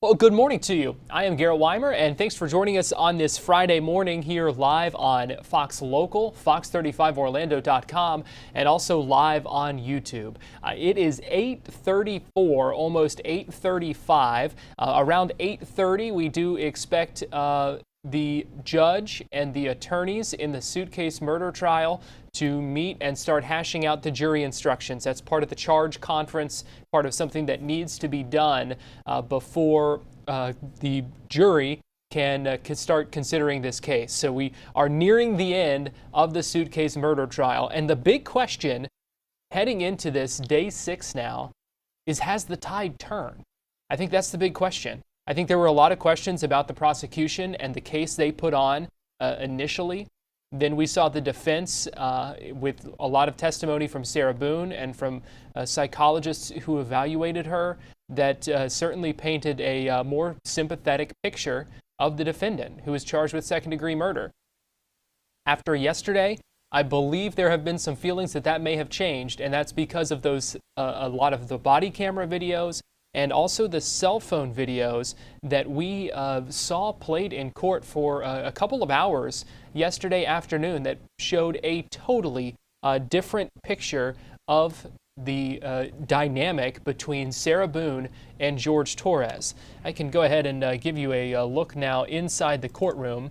Well, good morning to you. I am Garrett Weimer, and thanks for joining us on this Friday morning here live on Fox Local, fox35orlando.com, and also live on YouTube. It is 8:34, almost 8:35. Around 8:30, we do expect the judge and the attorneys in the Suitcase murder trial to meet and start hashing out the jury instructions. That's part of the charge conference, part of something that needs to be done before the jury can start considering this case. So we are nearing the end of the Suitcase murder trial. And the big question heading into this day 6 now is, has the tide turned? I think that's the big question. I think there were a lot of questions about the prosecution and the case they put on initially. Then we saw the defense with a lot of testimony from Sarah Boone and from psychologists who evaluated her that certainly painted a more sympathetic picture of the defendant who was charged with second-degree murder. After yesterday, I believe there have been some feelings that may have changed, and that's because of those a lot of the body camera videos and also the cell phone videos that we saw played in court for a couple of hours yesterday afternoon that showed a totally different picture of the dynamic between Sarah Boone and Jorge Torres. I can go ahead and give you a look now inside the courtroom.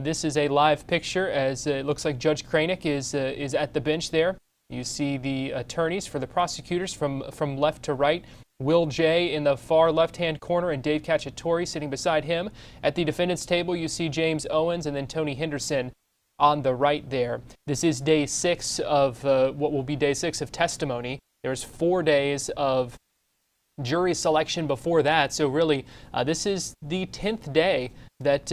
This is a live picture as it looks like Judge Kranick is at the bench there. You see the attorneys for the prosecutors from left to right. Will J. in the far left-hand corner and Dave Cacciatore sitting beside him. At the defendant's table, you see James Owens and then Tony Henderson on the right there. This is day 6 of what will be day 6 of testimony. There's 4 days of jury selection before that. So really, this is the 10th day that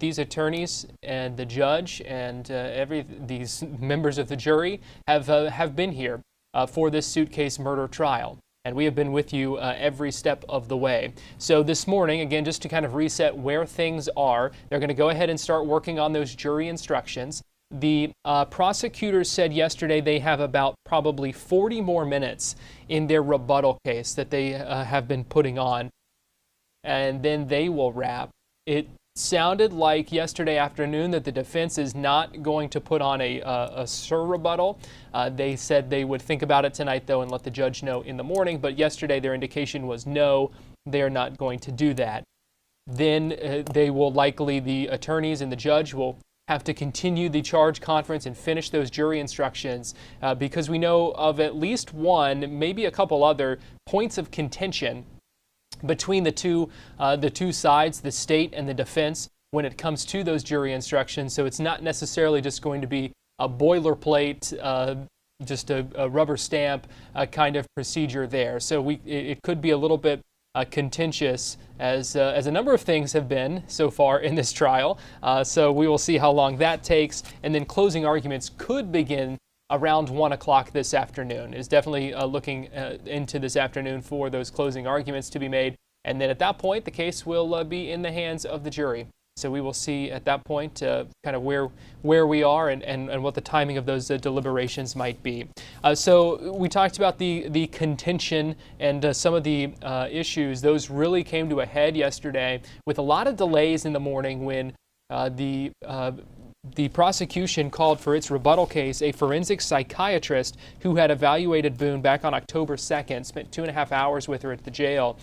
these attorneys and the judge and these members of the jury have been here for this Suitcase murder trial. And we have been with you every step of the way. So this morning, again, just to kind of reset where things are, they're going to go ahead and start working on those jury instructions. The prosecutors said yesterday they have about probably 40 more minutes in their rebuttal case that they have been putting on, and then they will wrap. It sounded like yesterday afternoon that the defense is not going to put on a rebuttal. They said they would think about it tonight, though, and let the judge know in the morning. But yesterday their indication was no, they're not going to do that. Then they will likely, the attorneys and the judge will have to continue the charge conference and finish those jury instructions because we know of at least one, maybe a couple other points of contention between the two sides, the state and the defense, when it comes to those jury instructions. So it's not necessarily just going to be a boilerplate, just a rubber stamp kind of procedure there. So it could be a little bit contentious, as a number of things have been so far in this trial. So we will see how long that takes. And then closing arguments could begin around 1 o'clock this afternoon. Is definitely looking into this afternoon for those closing arguments to be made. And then at that point, the case will be in the hands of the jury. So we will see at that point kind of where we are and what the timing of those deliberations might be. So we talked about the contention and some of the issues. Those really came to a head yesterday with a lot of delays in the morning when the prosecution called for its rebuttal case a forensic psychiatrist who had evaluated Boone back on October 2nd, spent 2.5 hours with her at the jail.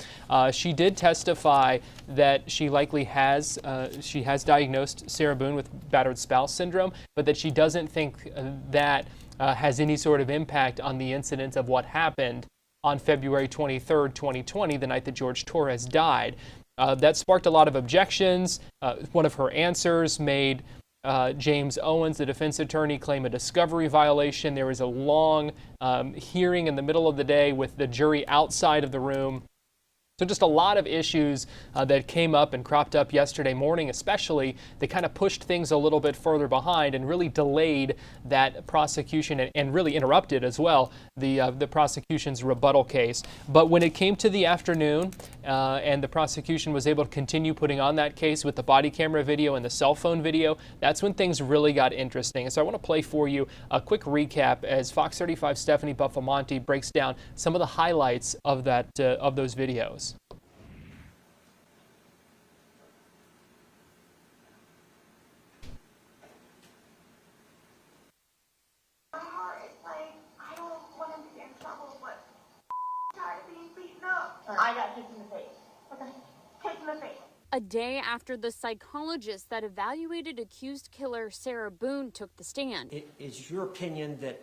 She did testify that she likely has diagnosed Sarah Boone with battered spouse syndrome, but that she doesn't think that has any sort of impact on the incident of what happened on February 23rd, 2020, the night that Jorge Torres died. That sparked a lot of objections. One of her answers made James Owens, the defense attorney, claim a discovery violation. There was a long hearing in the middle of the day with the jury outside of the room. So just a lot of issues that came up and cropped up yesterday morning, especially, that kind of pushed things a little bit further behind and really delayed that prosecution and really interrupted as well the prosecution's rebuttal case. But when it came to the afternoon and the prosecution was able to continue putting on that case with the body camera video and the cell phone video, that's when things really got interesting. And so I want to play for you a quick recap as Fox 35's Stephanie Buffamonte breaks down some of the highlights of those videos. in the face. A day after the psychologist that evaluated accused killer Sarah Boone took the stand. It is your opinion that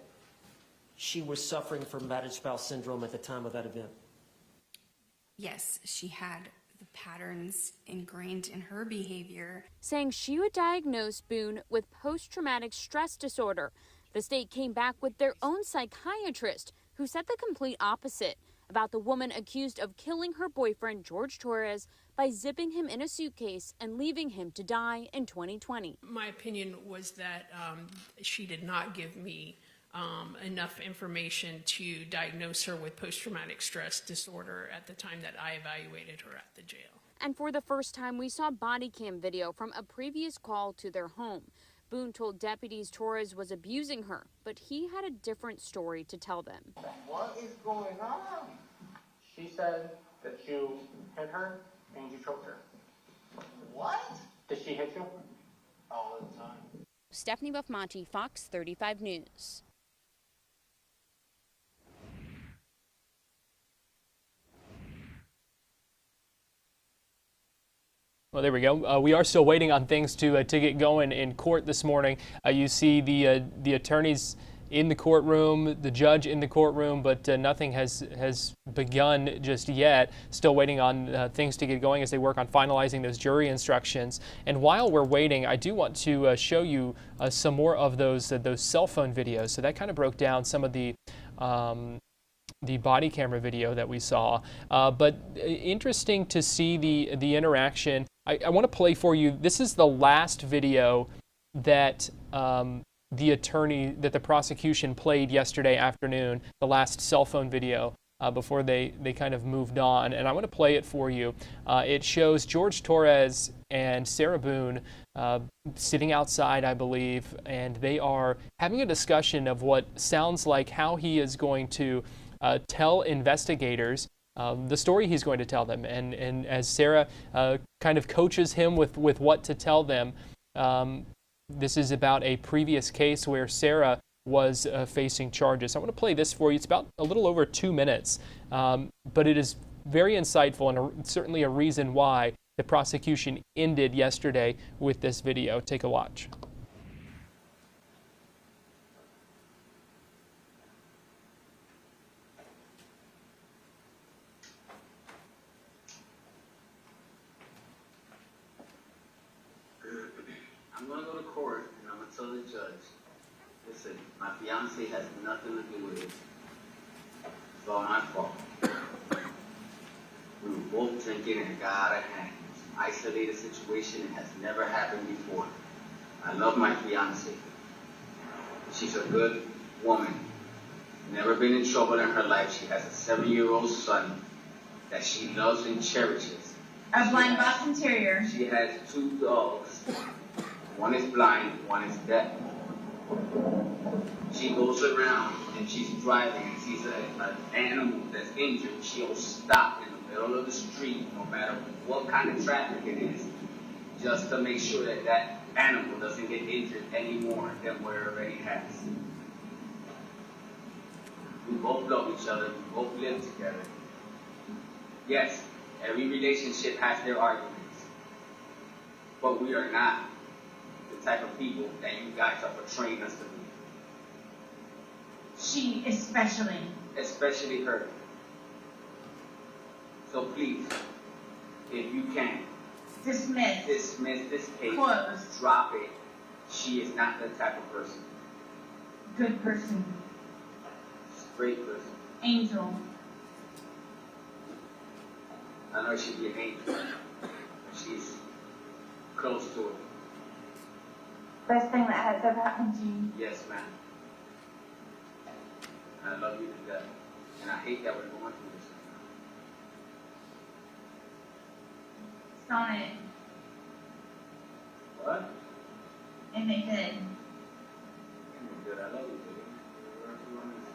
she was suffering from battered spouse syndrome at the time of that event? Yes, she had the patterns ingrained in her behavior. Saying she would diagnose Boone with post-traumatic stress disorder. The state came back with their own psychiatrist who said the complete opposite about the woman accused of killing her boyfriend, Jorge Torres, by zipping him in a suitcase and leaving him to die in 2020. My opinion was that she did not give me enough information to diagnose her with post-traumatic stress disorder at the time that I evaluated her at the jail. And for the first time, we saw body cam video from a previous call to their home. Boone told deputies Torres was abusing her, but he had a different story to tell them. What is going on? She said that you hit her and you choked her. What? Did she hit you? All the time. Stephanie Buffmonti, Fox 35 News. Well, there we go. We are still waiting on things to get going in court this morning. You see the attorneys in the courtroom, the judge in the courtroom, but nothing has begun just yet. Still waiting on things to get going as they work on finalizing those jury instructions. And while we're waiting, I do want to show you some more of those cell phone videos. So that kind of broke down some of the body camera video that we saw. But interesting to see the interaction. I want to play for you. This is the last video that the prosecution played yesterday afternoon, the last cell phone video before they kind of moved on. And I want to play it for you. It shows Jorge Torres and Sarah Boone sitting outside, I believe, and they are having a discussion of what sounds like how he is going to tell investigators the story he's going to tell them. And as Sarah kind of coaches him with what to tell them, this is about a previous case where Sarah was facing charges. I want to play this for you. It's about a little over 2 minutes, but it is very insightful and certainly a reason why the prosecution ended yesterday with this video. Take a watch. I'm going to go to court and I'm going to tell the judge, listen, my fiance has nothing to do with it. It's all my fault. We were both drinking and it got out of hand. It's an isolated situation. It has never happened before. I love my fiance. She's a good woman. Never been in trouble in her life. She has a 7-year-old son that she loves and cherishes. A blind Boston Terrier. She has 2 dogs. One is blind, one is deaf. She goes around and she's driving and sees an animal that's injured. She'll stop in the middle of the street, no matter what kind of traffic it is, just to make sure that that animal doesn't get injured any more than what it already has. We both love each other. We both live together. Yes, every relationship has their arguments, but we are not the type of people that you guys are portraying us to be. She especially. Especially her. So please, if you can, Dismiss. dismiss this case. Close. Drop it. She is not that type of person. Good person. She's a great person. Angel. I know she'd be an angel. She's close to it. Best thing that has ever happened to you. Yes, ma'am. I love you to death. And I hate that we're going through this. Sonnet. What? And they did. Good. I love you, baby. Wherever you want me to.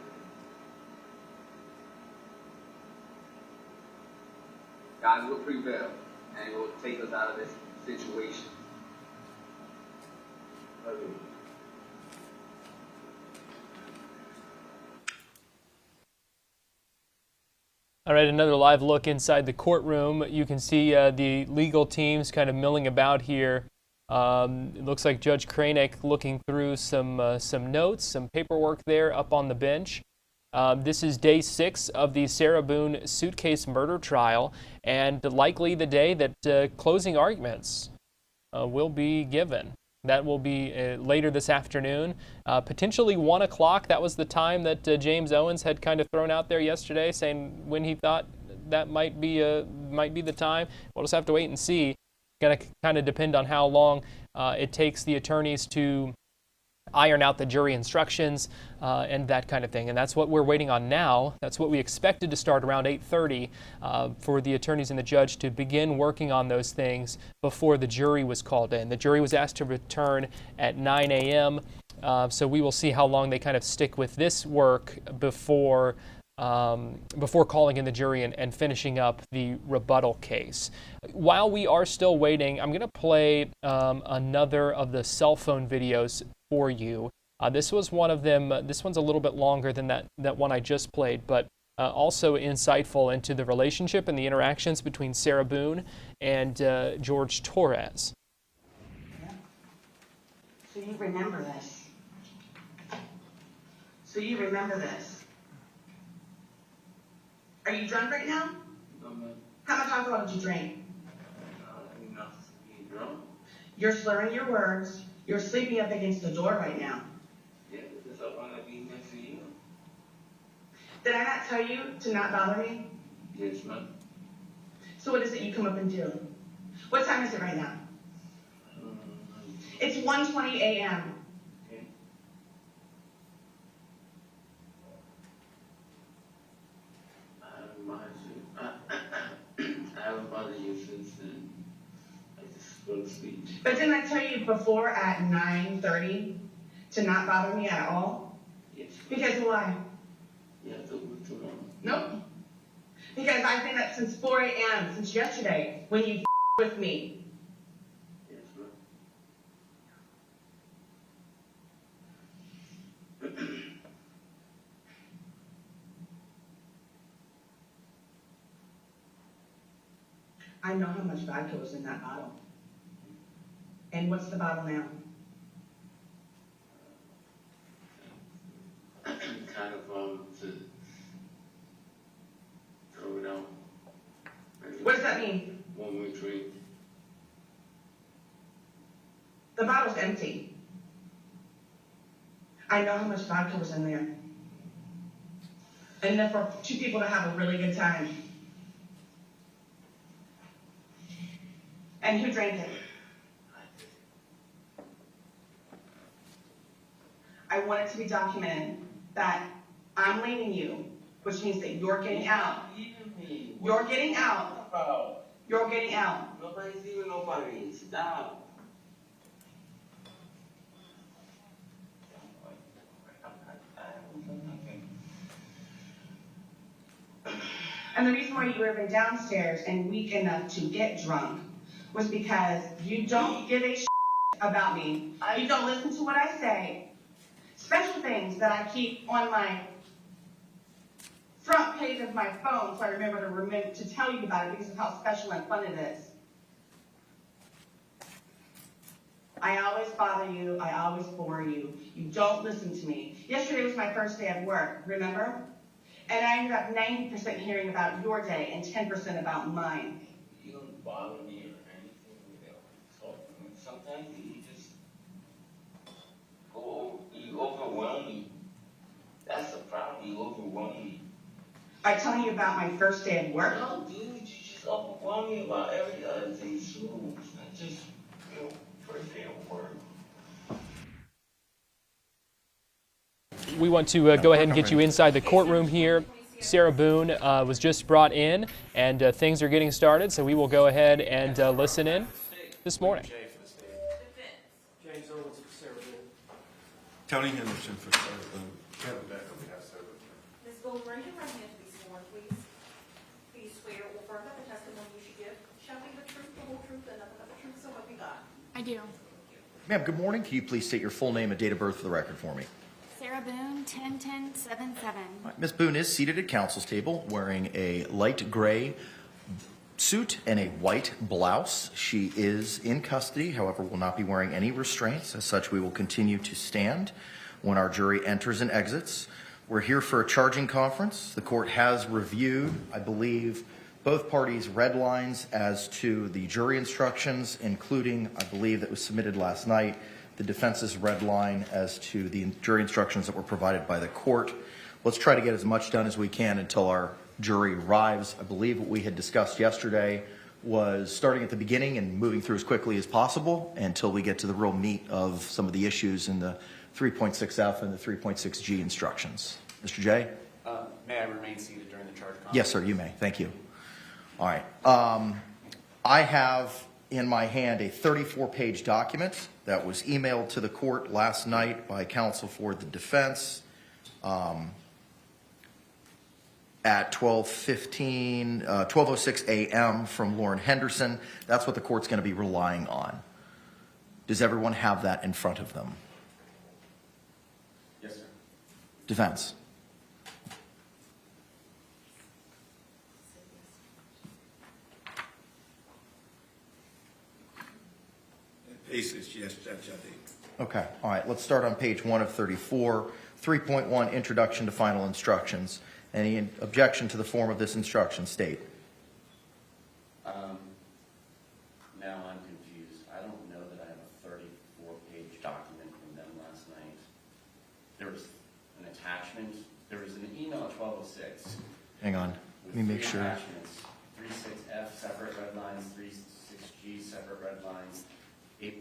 God will prevail and will take us out of this situation. Love you. All right, another live look inside the courtroom. You can see the legal teams kind of milling about here. It looks like Judge Kranek looking through some notes, some paperwork there up on the bench. This is day 6 of the Sarah Boone suitcase murder trial, and likely the day that closing arguments will be given. That will be later this afternoon, potentially 1 o'clock. That was the time that James Owens had kind of thrown out there yesterday, saying when he thought that might be the time. We'll just have to wait and see. Going to kind of depend on how long it takes the attorneys to iron out the jury instructions and that kind of thing. And that's what we're waiting on now. That's what we expected to start around 8:30 for the attorneys and the judge to begin working on those things before the jury was called in. The jury was asked to return at 9 a.m. So we will see how long they kind of stick with this work before calling in the jury and finishing up the rebuttal case. While we are still waiting, I'm going to play another of the cell phone videos for you. This was one of them. This one's a little bit longer than that one I just played, but also insightful into the relationship and the interactions between Sarah Boone and Jorge Torres. So you remember this. So you remember this. Are you drunk right now? No, man. How much alcohol did you drink? Enough to be drunk. You're slurring your words. You're sleeping up against the door right now. Yeah, because I want to be next to you. Did I not tell you to not bother me? Yes, ma'am. So what is it you come up and do? What time is it right now? It's 1:20 a.m. Okay. I haven't bothered you since then. I just go to sleep. But didn't I tell you before at 9:30 to not bother me at all? Yes. Because why? You have to work too long. Nope. Because I've been up since 4 a.m. since yesterday when you with me. Yes, ma'am. I know how much vodka was in that bottle. And what's the bottle now? Kind of to throw it out. What does that mean? One more drink. The bottle's empty. I know how much vodka was in there. Enough for 2 people to have a really good time. And who drank it? I want it to be documented that I'm leaving you, which means that you're getting out. You're getting out. You're getting out. Nobody's leaving nobody. Stop. And the reason why you were even downstairs and weak enough to get drunk was because you don't give a shit about me. You don't listen to what I say. Special things that I keep on my front page of my phone so I remember to tell you about it because of how special and fun it is. I always bother you. I always bore you. You don't listen to me. Yesterday was my first day at work, remember? And I ended up 90% hearing about your day and 10% about mine. You don't bother me or anything without talking. Sometimes you just you overwhelm me. That's the problem. You overwhelm me. By telling you about my first day at work? No, dude, you just overwhelm me about every other thing too. It's not just first day at work. We want to go ahead and get you inside the courtroom here. Sarah Boone was just brought in, and things are getting started, so we will go ahead and listen in this morning. James Owens for Sarah Boone. Tony Henderson for Sarah Boone. Kevin Becker, we have Sarah Boone. Ms. Boone, raise your right hand to be sworn, please. Do you swear or affirm that the testimony you should give shall be the truth, the whole truth, and nothing but the truth, so help you God? I do. Ma'am, good morning. Can you please state your full name and date of birth for the record for me? Sarah Sarah Boone, 10-10-7-7. Ms. Boone is seated at counsel's table wearing a light gray suit and a white blouse. She is in custody, however, will not be wearing any restraints. As such, we will continue to stand when our jury enters and exits. We're here for a charging conference. The court has reviewed, I believe, both parties' red lines as to the jury instructions, including, I believe, that was submitted last night, the defense's red line as to the jury instructions that were provided by the court. Let's try to get as much done as we can until our jury arrives. I believe what we had discussed yesterday was starting at the beginning and moving through as quickly as possible until we get to the real meat of some of the issues in the 3.6F and the 3.6G instructions. Mr. J? May I remain seated during the charge conference? Yes, sir, you may. Thank you. All right. I have in my hand a 34-page document that was emailed to the court last night by counsel for the defense at 12:06 a.m. from Lauren Henderson. That's what the court's going to be relying on. Does everyone have that in front of them? Yes, sir. Defense. Basis, yes, Judge, I think. Okay. All right. Let's start on page 1 of 34. 3.1, Introduction to Final Instructions. Any objection to the form of this instruction? State. Now I'm confused. I don't know that I have a 34-page document from them last night. There was an attachment. There was an email at 12:06. Hang on. Let me make sure. Attachments. 36F, separate red lines. 36G, separate red lines. 8.9,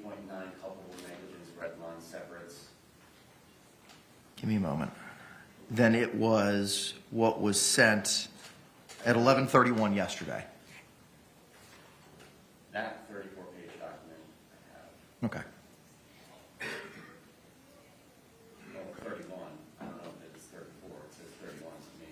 culpable negligence, red line separates. Give me a moment. Then it was what was sent at 11:31 yesterday. That 34-page document I have. Okay. Well, 31. I don't know if it's 34. It says 31 to me.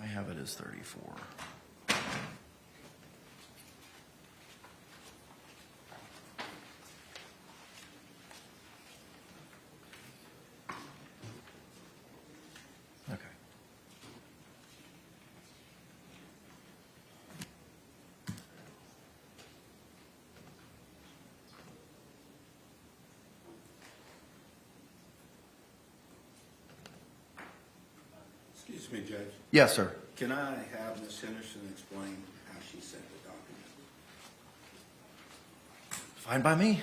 I have it as 34. Okay. Excuse me, Judge. Yes, sir. Can I have Ms. Henderson explain how she sent the document? Fine by me.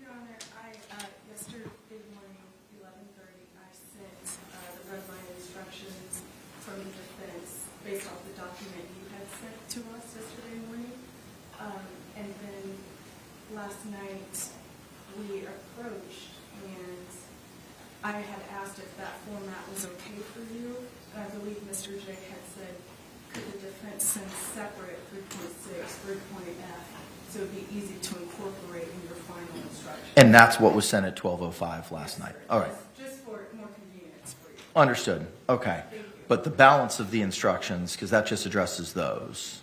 Your Honor, yesterday morning, 11:30, I sent the red line instructions from the defense based off the document you had sent to us yesterday morning. And then last night, we approached and I had asked if that format was okay for you. I believe Mr. J had said, could the defense send separate 3.6, 3.F, so it would be easy to incorporate in your final instruction. And that's what was sent at 12:05 last night. All right. Just for more convenience for you. Understood. Okay. Thank you. But the balance of the instructions, because that just addresses those.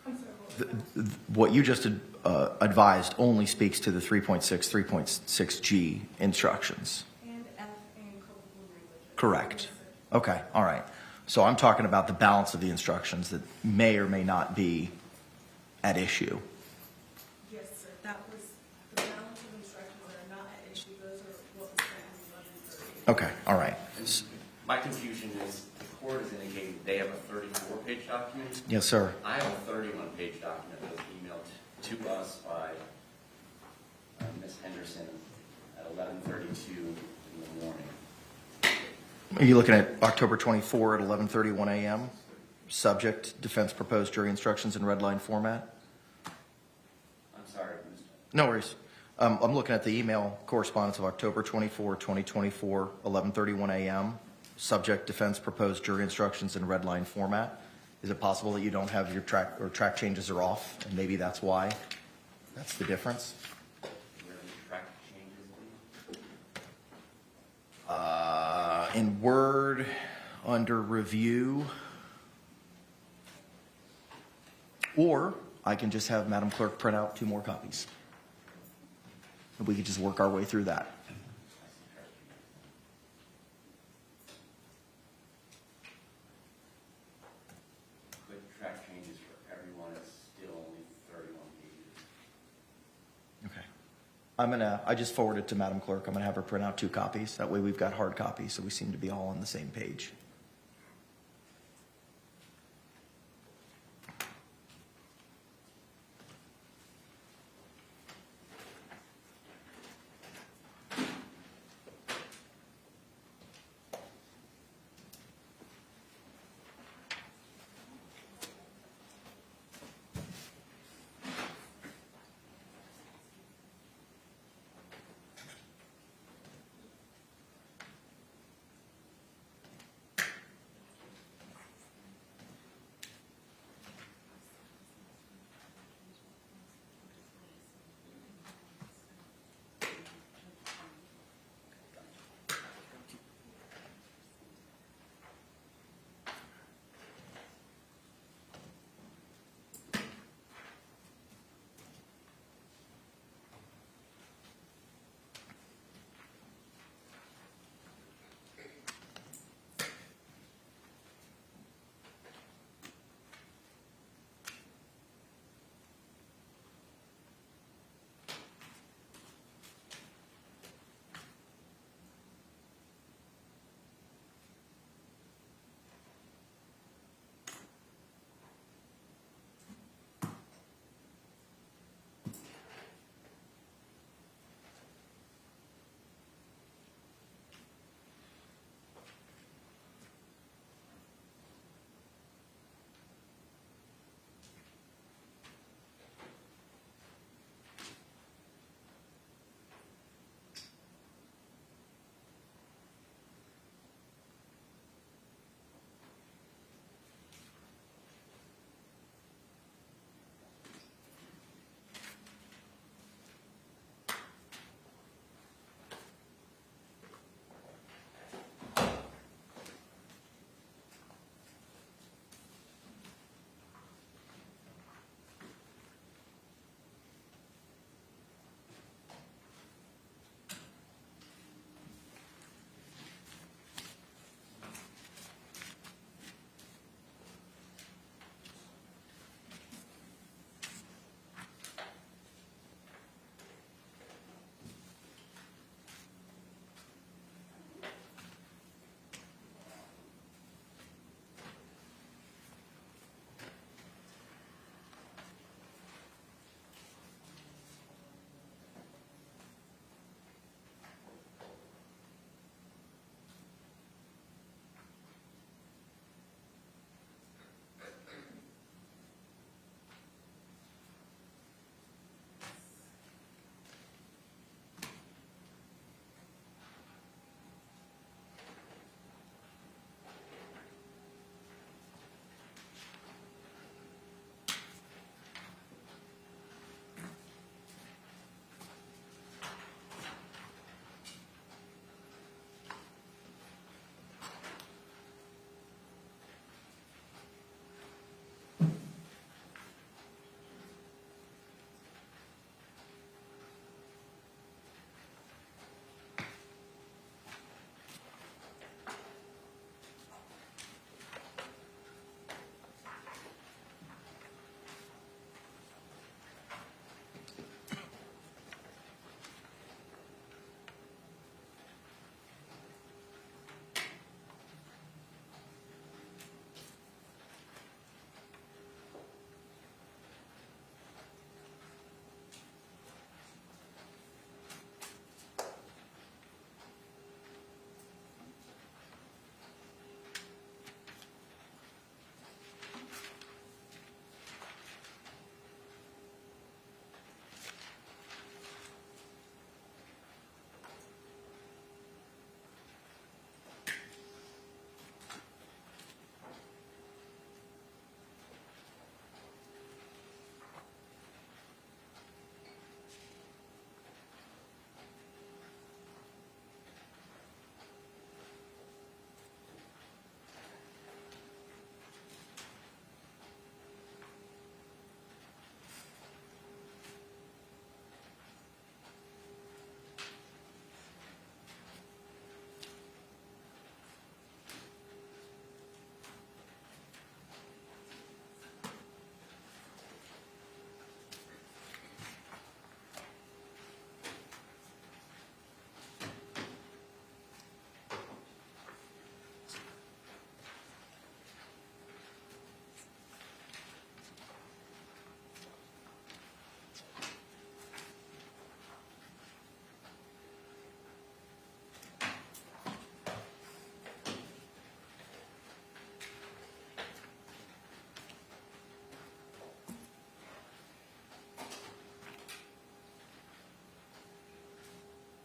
I'm sorry, What you just advised only speaks to the 3.6, 3.6G instructions. and F and culpable negligence. Correct. Okay. All right. So I'm talking about the balance of the instructions that may or may not be at issue. Yes, sir. That was the balance of instructions that are not at issue. Those are what was sent in 11:30. Okay. All right. My confusion is the court has indicated they have a 34-page document. Yes, sir. I have a 31-page document that was emailed to us by Ms. Henderson at 11:32 in the morning. Are you looking at October 24 at 11:31 a.m.? Subject, defense proposed jury instructions in red line format? I'm sorry, Mr. No worries. I'm looking at the email correspondence of October 24, 2024, 11:31 a.m. Subject, defense proposed jury instructions in red line format. Is it possible that you don't have your track changes are off, and maybe that's why? That's the difference? Where the track In Word, under review, or I can just have Madam Clerk print out 2 more copies. And we could just work our way through that. Quick track changes for everyone. It's still only 31 pages. Okay. I just forwarded it to Madam Clerk. I'm gonna have her print out 2 copies. That way we've got hard copies, so we seem to be all on the same page.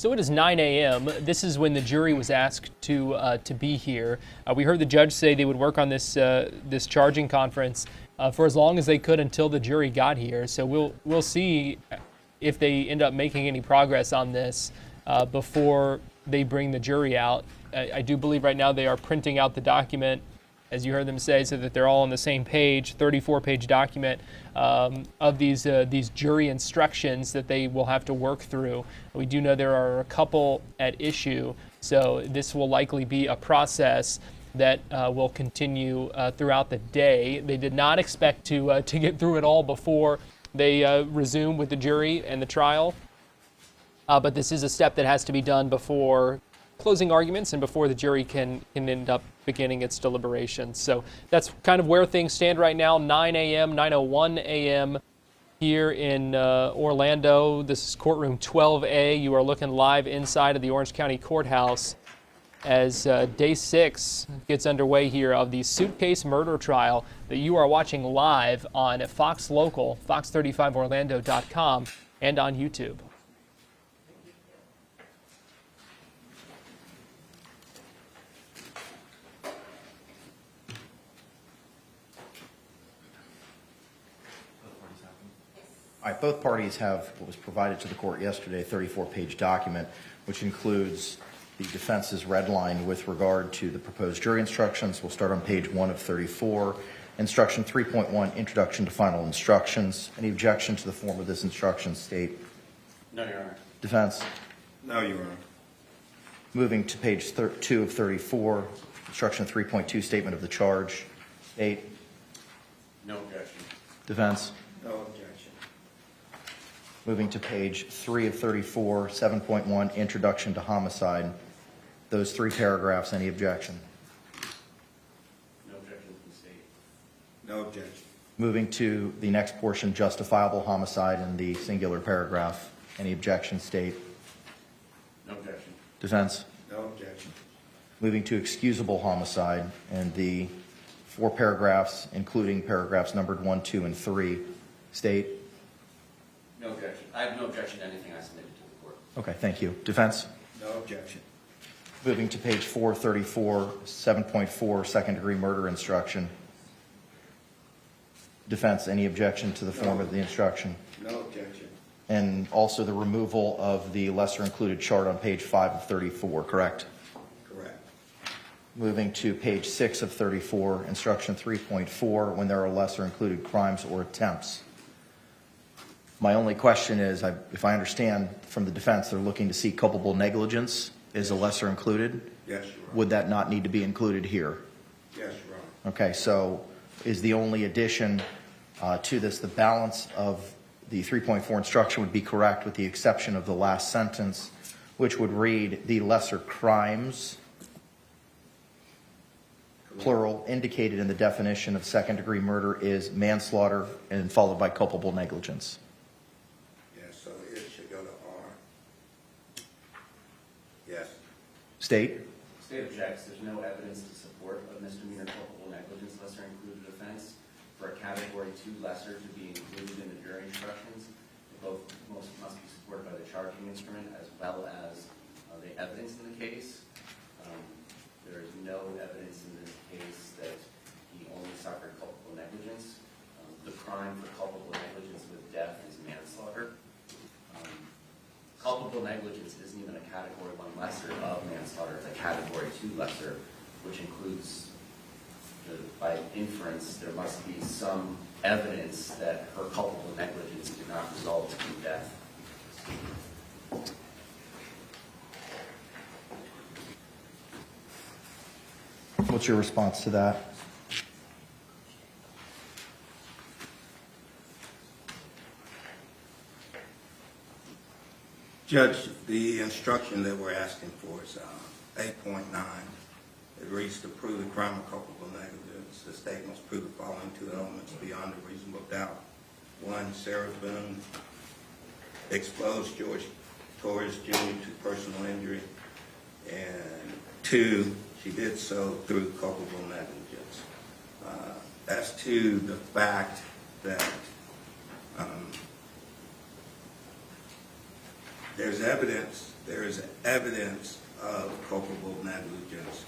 So it is 9 a.m. This is when the jury was asked to be here. We heard the judge say they would work on this this charging conference for as long as they could until the jury got here. So we'll see if they end up making any progress on this before they bring the jury out. I do believe right now they are printing out the document, as you heard them say, so that they're all on the same page, 34-page document of these jury instructions that they will have to work through. We do know there are a couple at issue, so this will likely be a process that will continue throughout the day. They did not expect to get through it all before they resume with the jury and the trial, but this is a step that has to be done before closing arguments and before the jury can end up beginning its deliberations. So that's kind of where things stand right now. 9 a.m., 9:01 a.m. here in Orlando. This is courtroom 12A. You are looking live inside of the Orange County Courthouse as day 6 gets underway here of the Suitcase murder trial that you are watching live on Fox Local, fox35orlando.com, and on YouTube. All right, both parties have what was provided to the court yesterday, a 34-page document, which includes the defense's red line with regard to the proposed jury instructions. We'll start on page 1 of 34. Instruction 3.1, Introduction to Final Instructions. Any objection to the form of this instruction, State? No, Your Honor. Defense? No, Your Honor. Moving to page 2 of 34, Instruction 3.2, Statement of the Charge. State? No objection. Defense? No objection. Moving to page 3 of 34, 7.1, Introduction to Homicide. Those 3 paragraphs, any objection? No objection from the State. No objection. Moving to the next portion, Justifiable Homicide in the singular paragraph. Any objection, State? No objection. Defense? No objection. Moving to Excusable Homicide and the 4 paragraphs, including paragraphs numbered 1, 2, and 3. State? No objection. I have no objection to anything I submitted to the court. Okay, thank you. Defense? No objection. Moving to page 434, 7.4, second-degree murder instruction. Defense, any objection to the form of the instruction? No objection. And also the removal of the lesser-included chart on page 5 of 34, correct? Correct. Moving to page 6 of 34, instruction 3.4, when there are lesser-included crimes or attempts. My only question is, if I understand from the defense, they're looking to see culpable negligence is a lesser included. Yes, Your Honor. Would that not need to be included here? Yes, Your Honor. Okay, so is the only addition to this the balance of the 3.4 instruction would be correct with the exception of the last sentence, which would read the lesser crimes, plural, indicated in the definition of second-degree murder is manslaughter and followed by culpable negligence. Yes, so it should go to R. Yes. State? State objects. There's no evidence to support a misdemeanor culpable negligence lesser included offense for a category 2 lesser to be included in the jury instructions. Both must be supported by the charging instrument as well as the evidence in the case. There is no evidence in this case that he only suffered culpable negligence. The crime for culpable negligence with death is manslaughter. Culpable negligence isn't even a category 1 lesser of manslaughter. It's a category 2 lesser, which includes, by inference, there must be some evidence that her culpable negligence did not result in death. What's your response to that? Judge, the instruction that we're asking for is 8.9. It reads to prove the crime of culpable negligence. The state must prove the following 2 elements beyond a reasonable doubt. 1, Sarah Boone exposed Jorge Torres Jr. to personal injury. And 2, she did so through culpable negligence. As to the fact that There is evidence of culpable negligence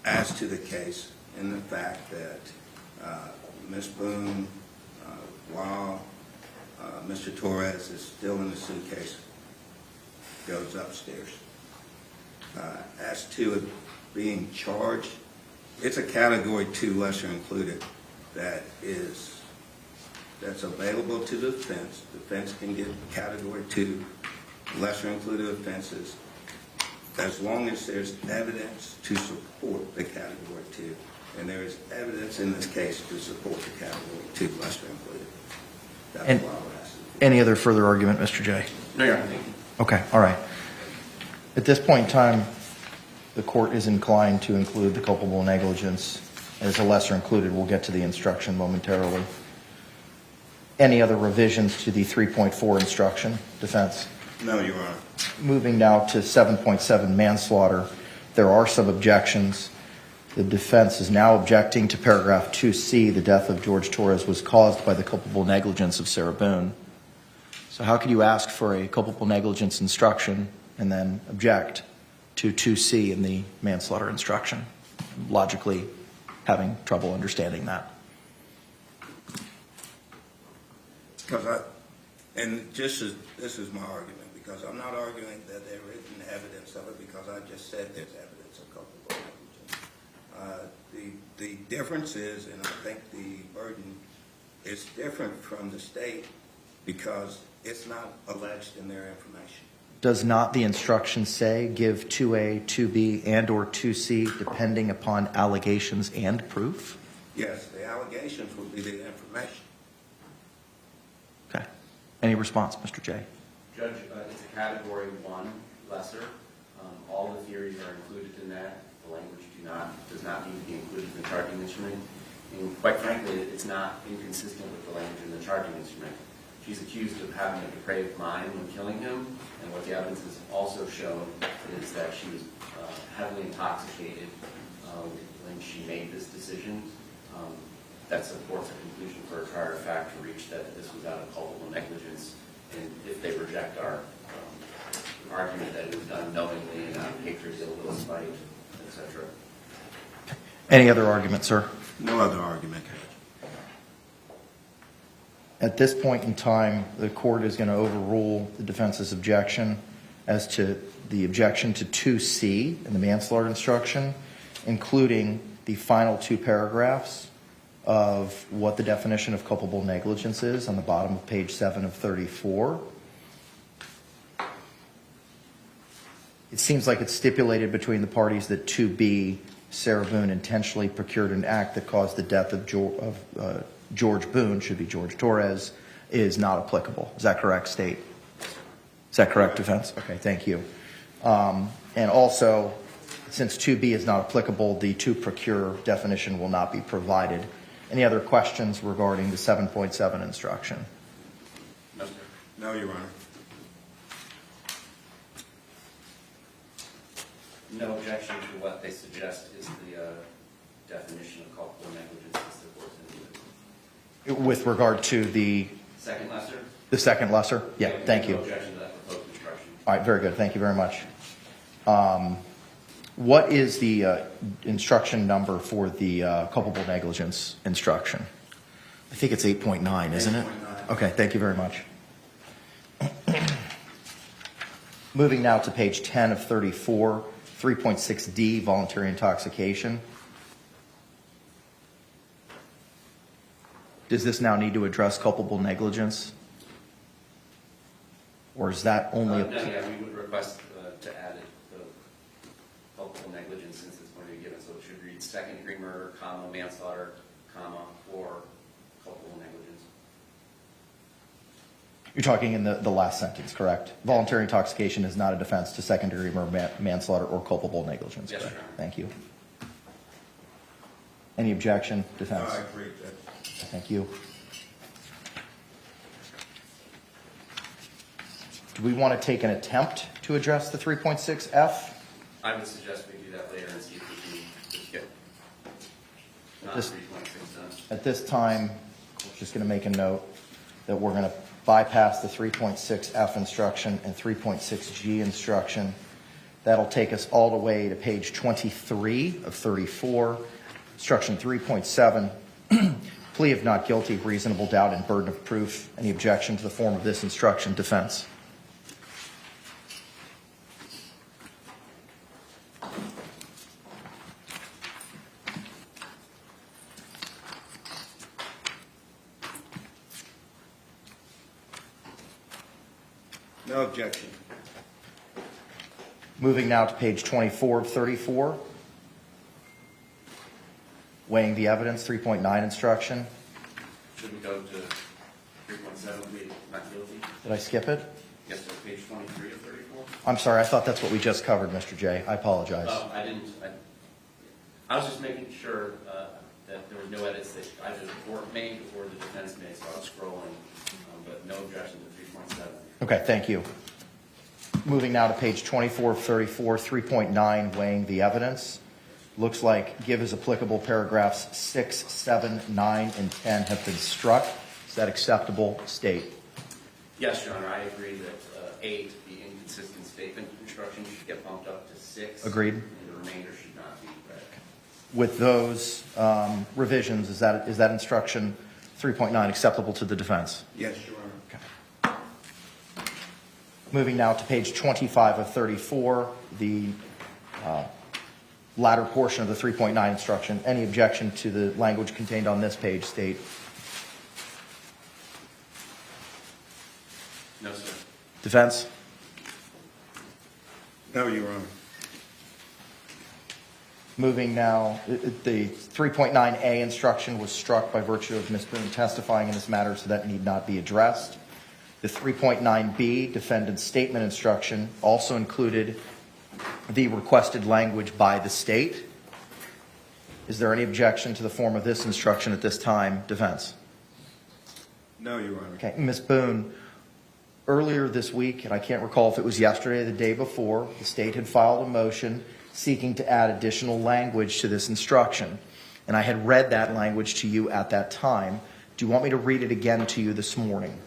as to the case in the fact that Ms. Boone, while Mr. Torres is still in the suitcase, goes upstairs. As to it being charged, it's a Category 2 lesser included that's available to the defense. Defense can get Category 2 lesser included offenses as long as there's evidence to support the Category 2. And there is evidence in this case to support the Category 2 lesser included. That's And why we're asking. any other further argument, Mr. J? No, Your Honor. Okay, all right. At this point in time, the court is inclined to include the culpable negligence as a lesser included. We'll get to the instruction momentarily. Any other revisions to the 3.4 instruction, defense? No, Your Honor. Moving now to 7.7 manslaughter, there are some objections. The defense is now objecting to paragraph 2C, the death of George Torres was caused by the culpable negligence of Sarah Boone. So how could you ask for a culpable negligence instruction and then object to 2C in the manslaughter instruction? Logically having trouble understanding that. This is my argument, because I'm not arguing that there isn't evidence of it, because I just said there's evidence of culpable negligence. The difference is, and I think the burden is different from the state, because it's not alleged in their information. Does not the instruction say give 2A, 2B, and or 2C depending upon allegations and proof? Yes, the allegations would be the information. Okay. Any response, Mr. J? Judge, it's a Category 1 lesser. All the theories are included in that. The language does not need to be included in the charging instrument. And quite frankly, it's not inconsistent with the language in the charging instrument. She's accused of having a depraved mind when killing him, and what the evidence has also shown is that she was heavily intoxicated when she made this decision. That supports a conclusion for a trier of fact to reach that this was out of culpable negligence, and if they reject our argument that it was done knowingly and out of hatred, ill will, spite, etc. Any other argument, sir? No other argument. At this point in time, the court is going to overrule the defense's objection as to the objection to 2C in the manslaughter instruction, including the final two paragraphs of what the definition of culpable negligence is on the bottom of page 7 of 34. It seems like it's stipulated between the parties that 2B, Sarah Boone intentionally procured an act that caused the death of George Boone, should be George Torres, is not applicable. Is that correct, State? Is that correct, defense? Okay, thank you. And also, since 2B is not applicable, the to procure definition will not be provided. Any other questions regarding the 7.7 instruction? No, sir. No, Your Honor. No objection to what they suggest is the definition of culpable negligence as the court's individual. With regard to the Second lesser? The second lesser? Yeah, thank you. No objection to that proposed instruction. All right, very good. Thank you very much. What is the instruction number for the culpable negligence instruction? I think it's 8.9, isn't it? 8.9. Okay, thank you very much. Moving now to page 10 of 34, 3.6D, voluntary intoxication. Does this now need to address culpable negligence? Or is that only... No, yeah, we would request to add it, the culpable negligence, since it's going to be given. So it should read second-degree murder, comma, manslaughter, comma, or culpable negligence. You're talking in the last sentence, correct? Voluntary intoxication is not a defense to second-degree murder, manslaughter, or culpable negligence. Yes, correct? Your Honor. Thank you. Any objection, defense? No, I agree with that. Thank you. Do we want to take an attempt to address the 3.6F? I would suggest we do that later and see if we can just get not Just- 3.6 done. At this time, we're just going to make a note that we're going to bypass the 3.6F instruction and 3.6G instruction. That'll take us all the way to page 23 of 34, instruction 3.7, plea of not guilty, reasonable doubt, and burden of proof. Any objection to the form of this instruction? Defense. No objection. Moving now to page 24 of 34. Weighing the evidence, 3.9 instruction. Should we go to 3.7, plead not guilty? Did I skip it? Yes, sir, page 23 of 34. I'm sorry, I thought that's what we just covered, Mr. J. I apologize. Oh, I didn't. I was just making sure that there were no edits that either the court made or the defense made, so I was scrolling, but no objection to 3.7. Okay, thank you. Moving now to page 24 of 34, 3.9, weighing the evidence. Looks like give as applicable paragraphs 6, 7, 9, and 10 have been struck. Is that acceptable? State. Yes, Your Honor, I agree that 8, the inconsistent statement instruction, should get bumped up to 6. Agreed. And the remainder should not be read. With those revisions, is that instruction 3.9 acceptable to the defense? Yes, Your Honor. Moving now to page 25 of 34, the latter portion of the 3.9 instruction. Any objection to the language contained on this page? State. No, sir. Defense? No, Your Honor. Moving now, the 3.9A instruction was struck by virtue of Ms. Boone testifying in this matter, so that need not be addressed. The 3.9B defendant's statement instruction also included the requested language by the state. Is there any objection to the form of this instruction at this time? Defense? No, Your Honor. Okay, Ms. Boone, earlier this week, and I can't recall if it was yesterday or the day before, the state had filed a motion seeking to add additional language to this instruction. And I had read that language to you at that time. Do you want me to read it again to you this morning?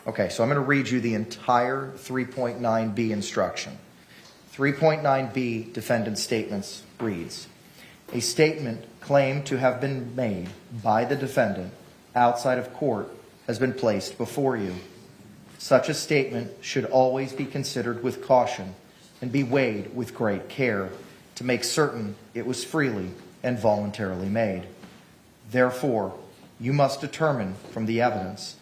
Okay, so I'm going to read you the entire 3.9B instruction. 3.9B defendant's statements reads, a statement claimed to have been made by the defendant outside of court has been placed before you. Such a statement should always be considered with caution and be weighed with great care to make certain it was freely and voluntarily made. Therefore, you must determine from the evidence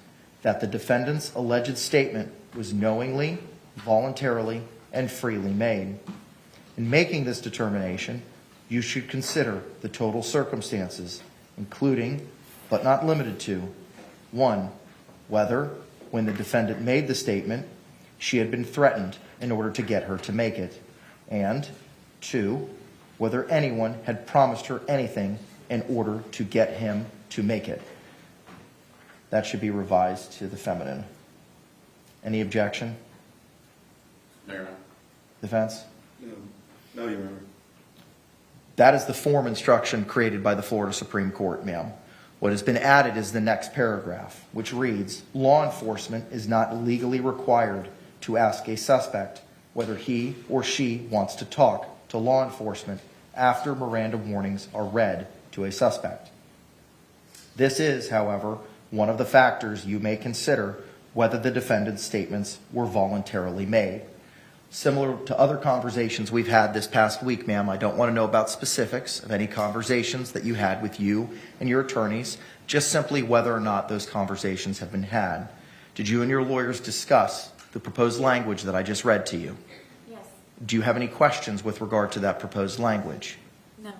that the defendant's alleged statement was knowingly, voluntarily, and freely made. In making this determination, you should consider the total circumstances, including, but not limited to, 1, whether, when the defendant made the statement, she had been threatened in order to get her to make it, and 2, whether anyone had promised her anything in order to get him to make it. That should be revised to the feminine. Any objection? No, Your Honor. Defense? No, Your Honor. That is the form instruction created by the Florida Supreme Court, ma'am. What has been added is the next paragraph, which reads, law enforcement is not legally required to ask a suspect whether he or she wants to talk to law enforcement after Miranda warnings are read to a suspect. This is, however, one of the factors you may consider whether the defendant's statements were voluntarily made. Similar to other conversations we've had this past week, ma'am, I don't want to know about specifics of any conversations that you had with you and your attorneys, just simply whether or not those conversations have been had. Did you and your lawyers discuss the proposed language that I just read to you? Yes. Do you have any questions with regard to that proposed language? No.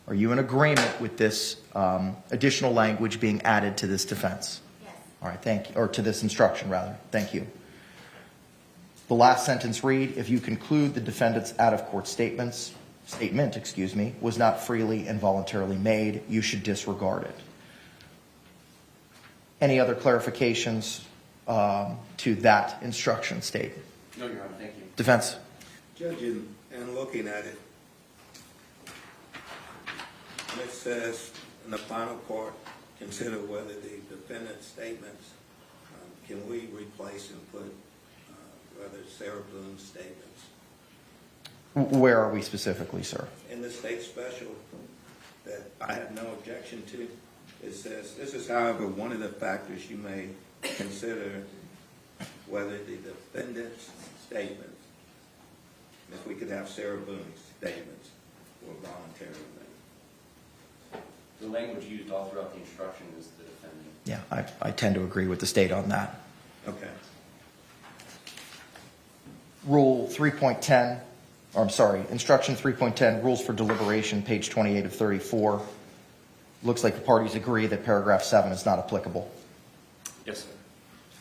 Are you in agreement with this additional language being added to this defense? Yes. All right, thank you. Or to this instruction, rather. Thank you. The last sentence read, if you conclude the defendant's out-of-court statement, was not freely and voluntarily made, you should disregard it. Any other clarifications to that instruction state? No, Your Honor, thank you. Defense? Judge, in looking at it, it says in the final part, consider whether the defendant's statements can we replace and put whether Sarah Boone's statements Where are we specifically, sir? in the state special that I have no objection to? It says, this is, however, one of the factors you may consider whether the defendant's statements, if we could have Sarah Boone's statements, were voluntarily made. The language used all throughout the instruction is the defendant. Yeah, I tend to agree with the state on that. Okay. Rule 3.10, or I'm sorry, instruction 3.10, rules for deliberation, page 28 of 34. Looks like the parties agree that paragraph 7 is not applicable. Yes, sir.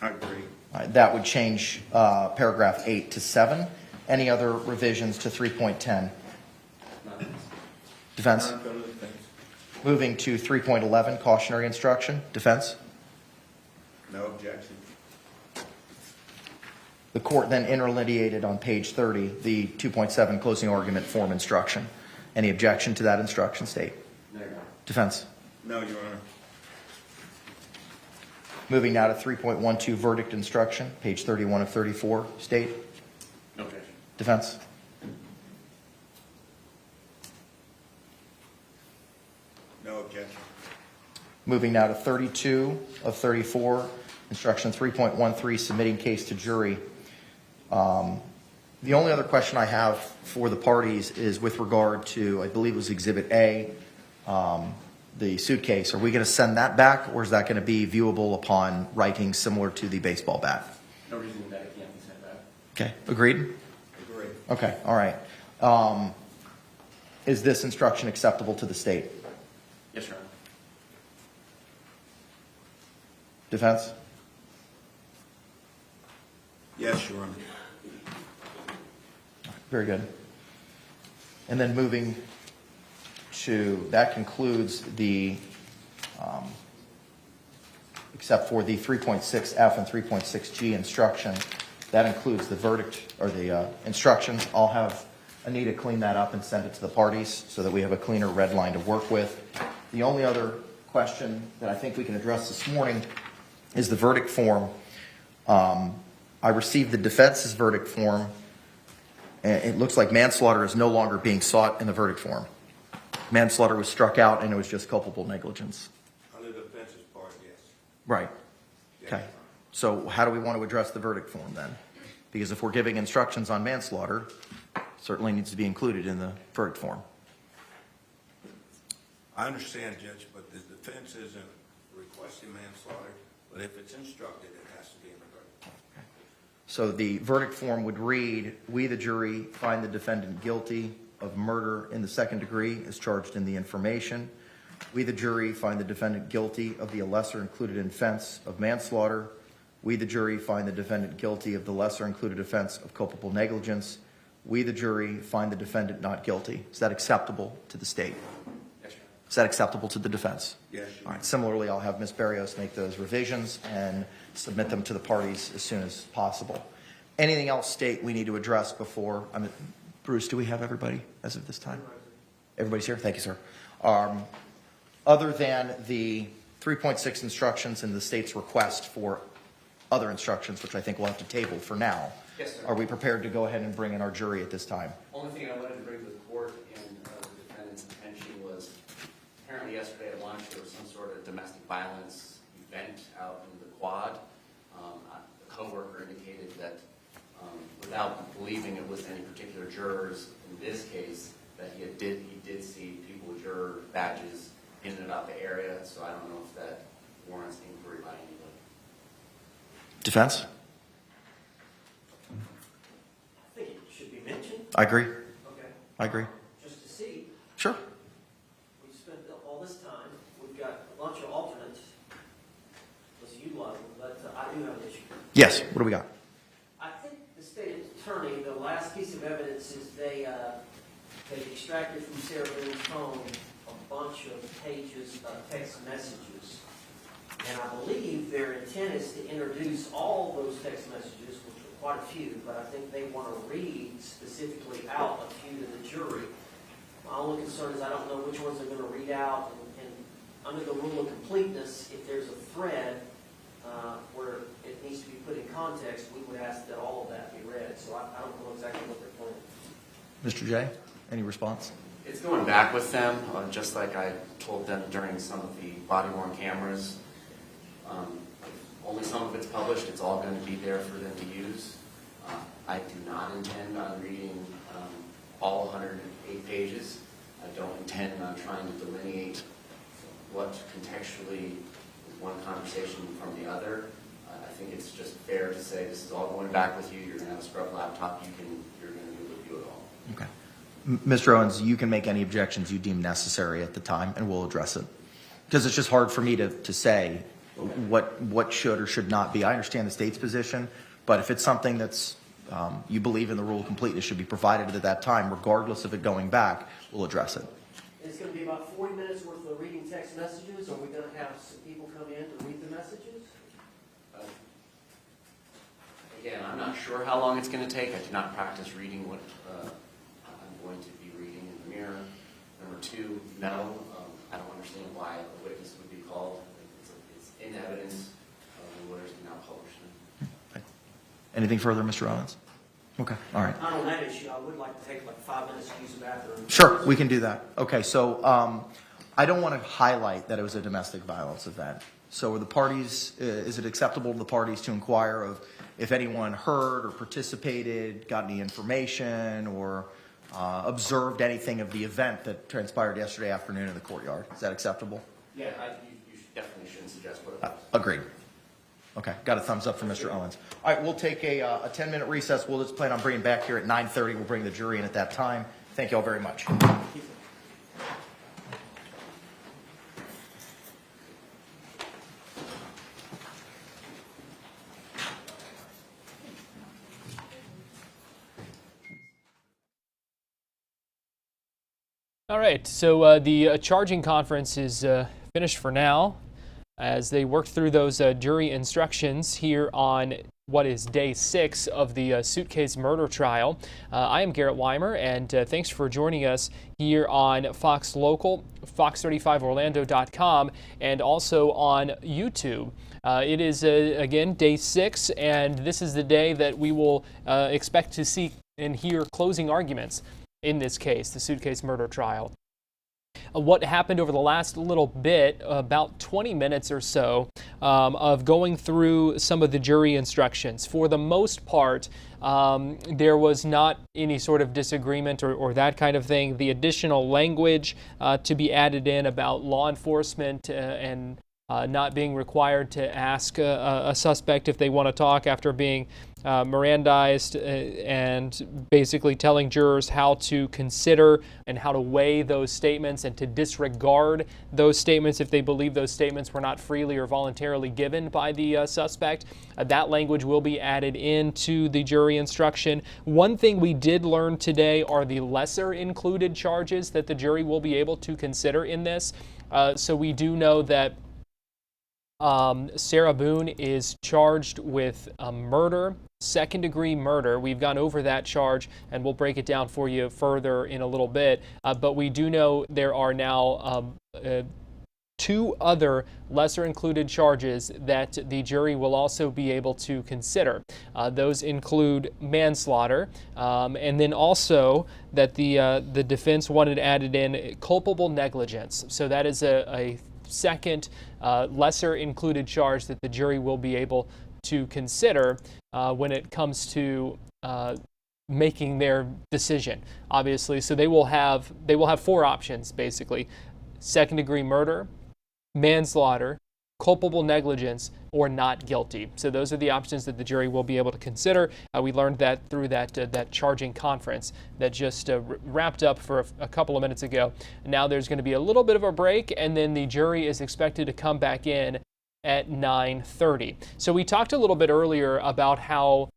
I agree. All right, that would change paragraph 8 to 7. Any other revisions to 3.10? Defense? None from the defense. Moving to 3.11, cautionary instruction. Defense? No objection. The court then interlineated on page 30 the 2.7 closing argument form instruction. Any objection to that instruction, state? No, Your Honor. Defense? No, Your Honor. Moving now to 3.12 verdict instruction, page 31 of 34, state? No objection. Defense? No objection. Moving now to 32 of 34, instruction 3.13, submitting case to jury. The only other question I have for the parties is with regard to, I believe it was Exhibit A, the suitcase. Are we going to send that back, or is that going to be viewable upon writing similar to the baseball bat? No reason that it can't be sent back. Okay, agreed? Agreed. Okay, all right. Is this instruction acceptable to the state? Yes, Your Honor. Defense? Yes, Your Honor. Very good. And then moving to, that concludes the, except for the 3.6F and 3.6G instruction, that includes the verdict or the instructions. I'll have Anita clean that up and send it to the parties so that we have a cleaner red line to work with. The only other question that I think we can address this morning is the verdict form. I received the defense's verdict form. It looks like manslaughter is no longer being sought in the verdict form. Manslaughter was struck out and it was just culpable negligence. On the defense's part, yes. Right. Yes. Okay. So how do we want to address the verdict form then? Because if we're giving instructions on manslaughter, it certainly needs to be included in the verdict form. I understand, Judge, but the defense isn't requesting manslaughter, but if it's instructed, it has to be in the verdict. So the verdict form would read, we the jury find the defendant guilty of murder in the second degree as charged in the information. We the jury find the defendant guilty of the lesser included offense of manslaughter. We the jury find the defendant guilty of the lesser included offense of culpable negligence. We the jury find the defendant not guilty. Is that acceptable to the state? Yes, Your Honor. Is that acceptable to the defense? Yes, All right. Similarly, I'll have Ms. Barrios make those revisions and submit them to the parties as soon as possible. Anything else, state, we need to address before? Bruce, do we have everybody as of this time? Everybody's here? Thank you, sir. Other than the 3.6 instructions and the state's request for other instructions, which I think we'll have to table for now, Yes, sir. are we prepared to go ahead and bring in our jury at this time? Only thing I wanted to bring to the court and the defendant's attention was apparently yesterday at lunch there was some sort of domestic violence event out in the quad. A coworker indicated that without believing it was any particular jurors in this case, that he did see people with juror badges in and about the area. So I don't know if that warrants inquiry by anybody. Defense? I think it should be mentioned. I agree. Okay. I agree. Just to see, Sure. we spent all this time, we've got a bunch of alternates. Let's utilize them, but I do have an issue. Yes. What do we got? I think the state attorney, the last piece of evidence is they extracted from Sarah Boone's phone a bunch of pages of text messages. And I believe their intent is to introduce all those text messages, which are quite a few, but I think they want to read specifically out a few to the jury. My only concern is I don't know which ones they're going to read out, and under the rule of completeness, if there's a thread, where it needs to be put in context, we would ask that all of that be read. So I don't know exactly what they're planning. Mr. J, any response? It's going back with them, just like I told them during some of the body-worn cameras. Only some of it's published. It's all going to be there for them to use. I do not intend on reading all 108 pages. I don't intend on trying to delineate what contextually is one conversation from the other. I think it's just fair to say this is all going back with you. You're going to have a scrub laptop. You're going to review it all. Okay. Mr. Owens, you can make any objections you deem necessary at the time, and we'll address it. Because it's just hard for me to say what should or should not be. I understand the state's position, but if it's something that's you believe in the rule of completeness should be provided at that time, regardless of it going back, we'll address it. It's going to be about 40 minutes worth of reading text messages. Are we going to have some people come in to read the messages? Again, I'm not sure how long it's going to take. I do not practice reading what I'm going to be reading in the mirror. Number two, no, I don't understand why a witness would be called. It's in evidence. The lawyers can now publish them. Okay. Anything further, Mr. Owens? Okay, all right. Not on that issue. I would like to take like 5 minutes to use the bathroom. Sure, we can do that. Okay, so I don't want to highlight that it was a domestic violence event. So are the parties, is it acceptable to the parties to inquire of if anyone heard or participated, got any information, or observed anything of the event that transpired yesterday afternoon in the courtyard? Is that acceptable? Yeah, you definitely shouldn't suggest what it was. Agreed. Okay, got a thumbs up from Mr. Owens. All right, we'll take a 10-minute recess. We'll just plan on bringing back here at 9:30. We'll bring the jury in at that time. Thank you all very much. All right, so the charging conference is finished for now as they work through those jury instructions here on what is day 6 of the Suitcase murder trial. I am Garrett Weimer, and thanks for joining us here on Fox Local, Fox35Orlando.com, and also on YouTube. It is, again, day 6, and this is the day that we will expect to see and hear closing arguments in this case, the Suitcase murder trial. What happened over the last little bit, about 20 minutes or so, of going through some of the jury instructions. For the most part, there was not any sort of disagreement or that kind of thing. The additional language to be added in about law enforcement and not being required to ask a suspect if they want to talk after being Mirandized, and basically telling jurors how to consider and how to weigh those statements and to disregard those statements if they believe those statements were not freely or voluntarily given by the suspect. That language will be added into the jury instruction. One thing we did learn today are the lesser included charges that the jury will be able to consider in this. So we do know that Sarah Boone is charged with murder, second-degree murder. We've gone over that charge, and we'll break it down for you further in a little bit. But we do know there are now 2 other lesser-included charges that the jury will also be able to consider. Those include manslaughter, and then also that the defense wanted added in culpable negligence. So that is a second lesser included charge that the jury will be able to consider when it comes to making their decision, obviously. So they will have 4 options, basically: second degree murder, manslaughter, culpable negligence, or not guilty. So those are the options that the jury will be able to consider. We learned that through that charging conference that just wrapped up for a couple of minutes ago. Now there's going to be a little bit of a break, and then the jury is expected to come back in at 9:30. So we talked a little bit earlier about how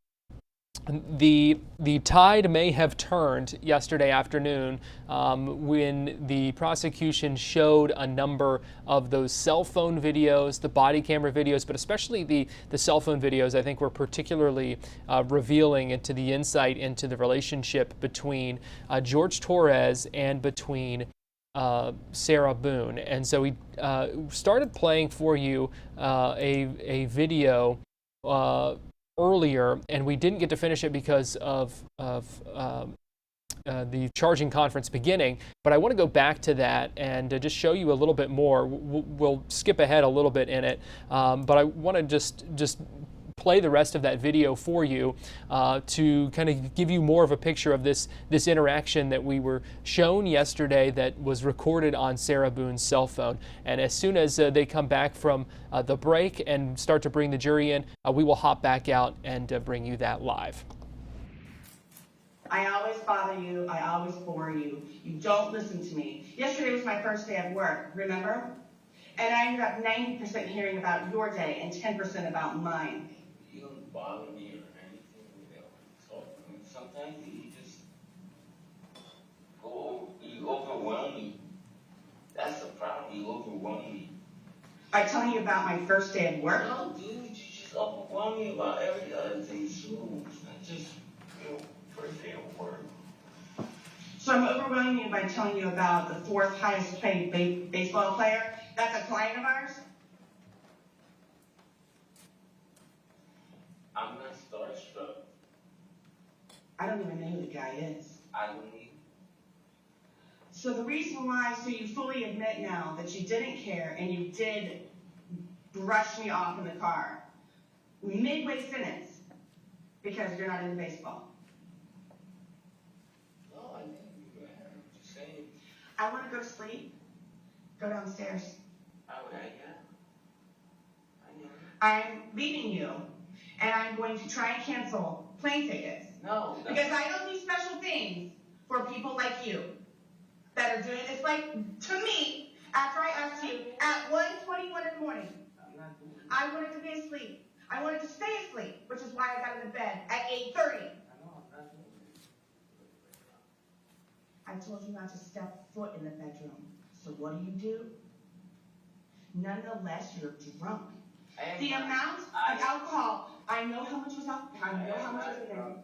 the tide may have turned yesterday afternoon when the prosecution showed a number of those cell phone videos, the body camera videos, but especially the cell phone videos, I think, were particularly revealing into the insight into the relationship between Jorge Torres and between Sarah Boone. And so we started playing for you a video earlier, and we didn't get to finish it because of the charging conference beginning, but I want to go back to that and just show you a little bit more. We'll skip ahead a little bit in it, but I want to just play the rest of that video for you to kind of give you more of a picture of this interaction that we were shown yesterday that was recorded on Sarah Boone's cell phone. And as soon as they come back from the break and start to bring the jury in, we will hop back out and bring you that live. I always bother you. I always bore you. You don't listen to me. Yesterday was my first day at work, remember? And I ended up 90% hearing about your day and 10% about mine. You don't bother me or anything. So sometimes you just you overwhelm me. That's the problem. You overwhelm me. I telling you about my first day at work? No, dude, you just overwhelm me about every other thing too. Not just first day of work. So I'm overwhelming you by telling you about the fourth highest paid baseball player. That's a client of ours. I'm not starstruck. I don't even know who the guy is. I don't need. So the reason why, so you fully admit now that you didn't care and you did brush me off in the car. Midway sentence. Because you're not into baseball. No, I didn't. I'm just saying. I want to go to sleep. Go downstairs. I'm leaving you, and I'm going to try and cancel plane tickets. No. Because I don't do special things for people like you that are doing this, like, to me, after I asked you at 1:21 in the morning. I wanted to be asleep. I wanted to stay asleep, which is why I got into bed at 8:30. I told you not to step foot in the bedroom. So what do? Nonetheless, you're drunk. The amount of alcohol, I know how much was up. I know how much was in there.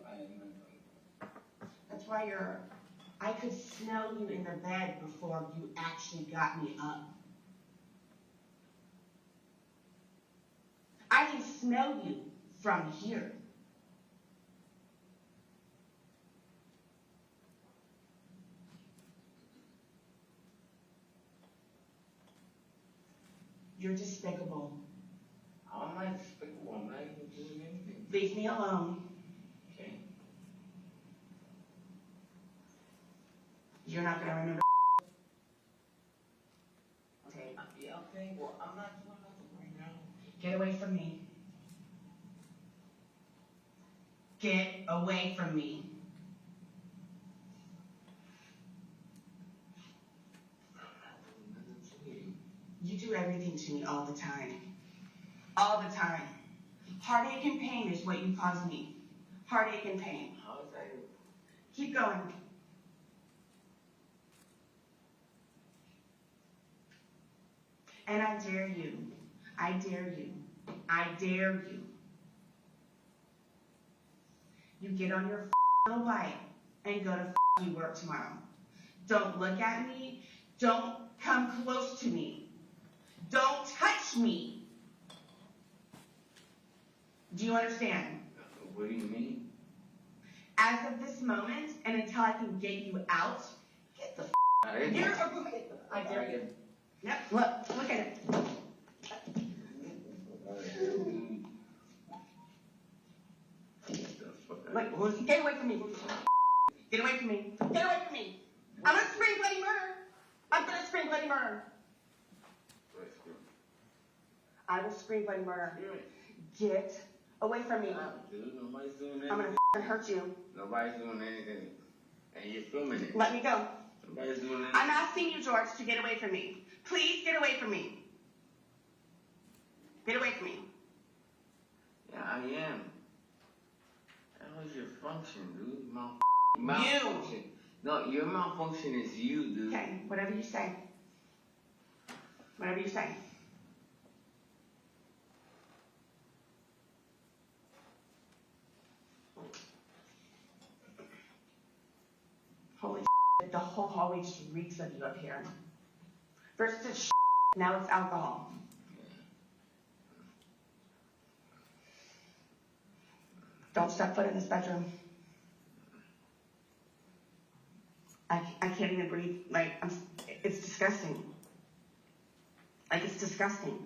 That's why I could smell you in the bed before you actually got me up. I can smell you from here. You're despicable. I'm not despicable. I'm not even doing anything. Leave me alone. Okay. You're not going to remember. Okay. Yeah, okay. Well, I'm not doing nothing right now. Get away from me. Get away from me. You do everything to me all the time. All the time. Heartache and pain is what you cause me. Heartache and pain. How is that? Keep going. And I dare you. I dare you. I dare you. You get on your bike and go to work tomorrow. Don't look at me. Don't come close to me. Don't touch me. Do you understand? What do you mean? As of this moment, and until I can get you out, get the out of here. here. I dare you. Yep, look at it. Look, get away from me. Get away from me. Get away from me. I'm gonna scream bloody murder. I'm gonna scream bloody murder. I will scream bloody murder. Get away from me. Dude, nobody's doing anything. I'm gonna hurt you. Nobody's doing anything. And you're filming it. Let me go. Nobody's doing anything. I'm asking you, George, to get away from me. Please get away from me. Get away from me. Yeah, I am. That was your function, dude. You. Malfunction. No, your malfunction is you, dude. Okay, whatever you say. Whatever you say. Holy shit, the whole hallway just reeks of you up here. First it's now it's alcohol. Don't step foot in this bedroom. I can't even breathe. Like, it's disgusting. Like, it's disgusting.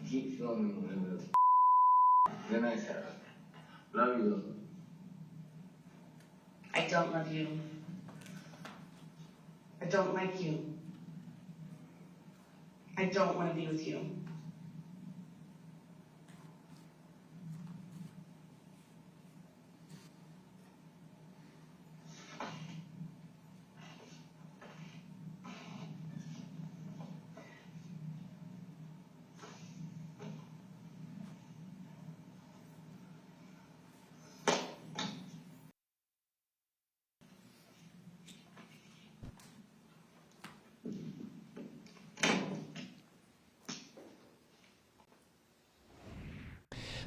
Keep filming with the good night, Sarah. Love you. I don't love you. I don't like you. I don't want to be with you.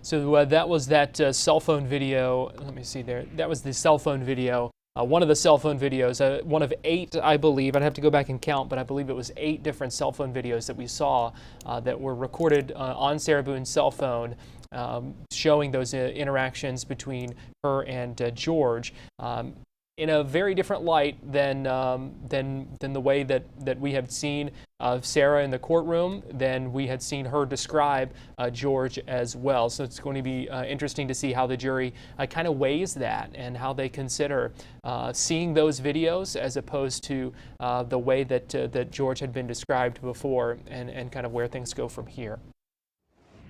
So that was that cell phone video. Let me see there. That was the cell phone video. One of the cell phone videos, one of 8, I believe. I'd have to go back and count, but I believe it was 8 different cell phone videos that we saw that were recorded on Sarah Boone's cell phone, showing those interactions between her and George. In a very different light than the way that we have seen Sarah in the courtroom, than we had seen her describe George as well. So it's going to be interesting to see how the jury kind of weighs that and how they consider seeing those videos as opposed to the way that George had been described before, and kind of where things go from here.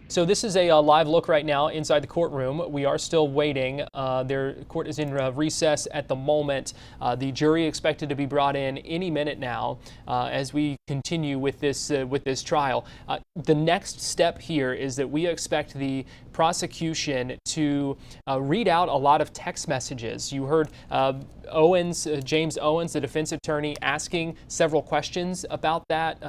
So this is a live look right now inside the courtroom. We are still waiting. Their court is in recess at the moment. The jury expected to be brought in any minute now as we continue with this trial. The next step here is that we expect the prosecution to read out a lot of text messages. You heard James Owens, the defense attorney, asking several questions about that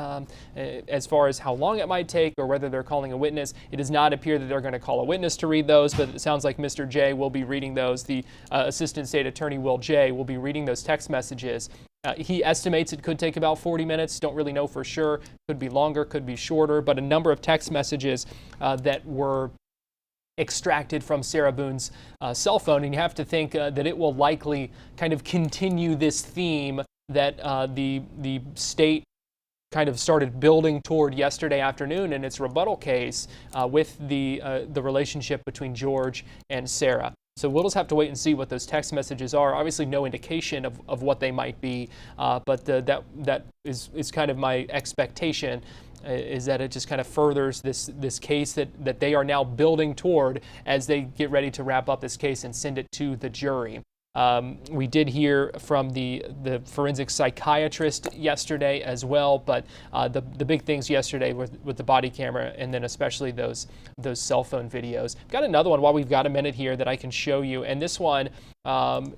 as far as how long it might take or whether they're calling a witness. It does not appear that they're going to call a witness to read those, but it sounds like Mr. J will be reading those. The Assistant State Attorney, Will J, will be reading those text messages. He estimates it could take about 40 minutes. Don't really know for sure. Could be longer, could be shorter, but a number of text messages that were extracted from Sarah Boone's cell phone, and you have to think that it will likely kind of continue this theme that the state kind of started building toward yesterday afternoon in its rebuttal case with the relationship between George and Sarah. So we'll just have to wait and see what those text messages are. Obviously, no indication of what they might be, but that is kind of my expectation. Is that it just kind of furthers this case that they are now building toward as they get ready to wrap up this case and send it to the jury. We did hear from the forensic psychiatrist yesterday as well, but the big things yesterday with the body camera, and then especially those cell phone videos. I've got another one while we've got a minute here that I can show you, and this one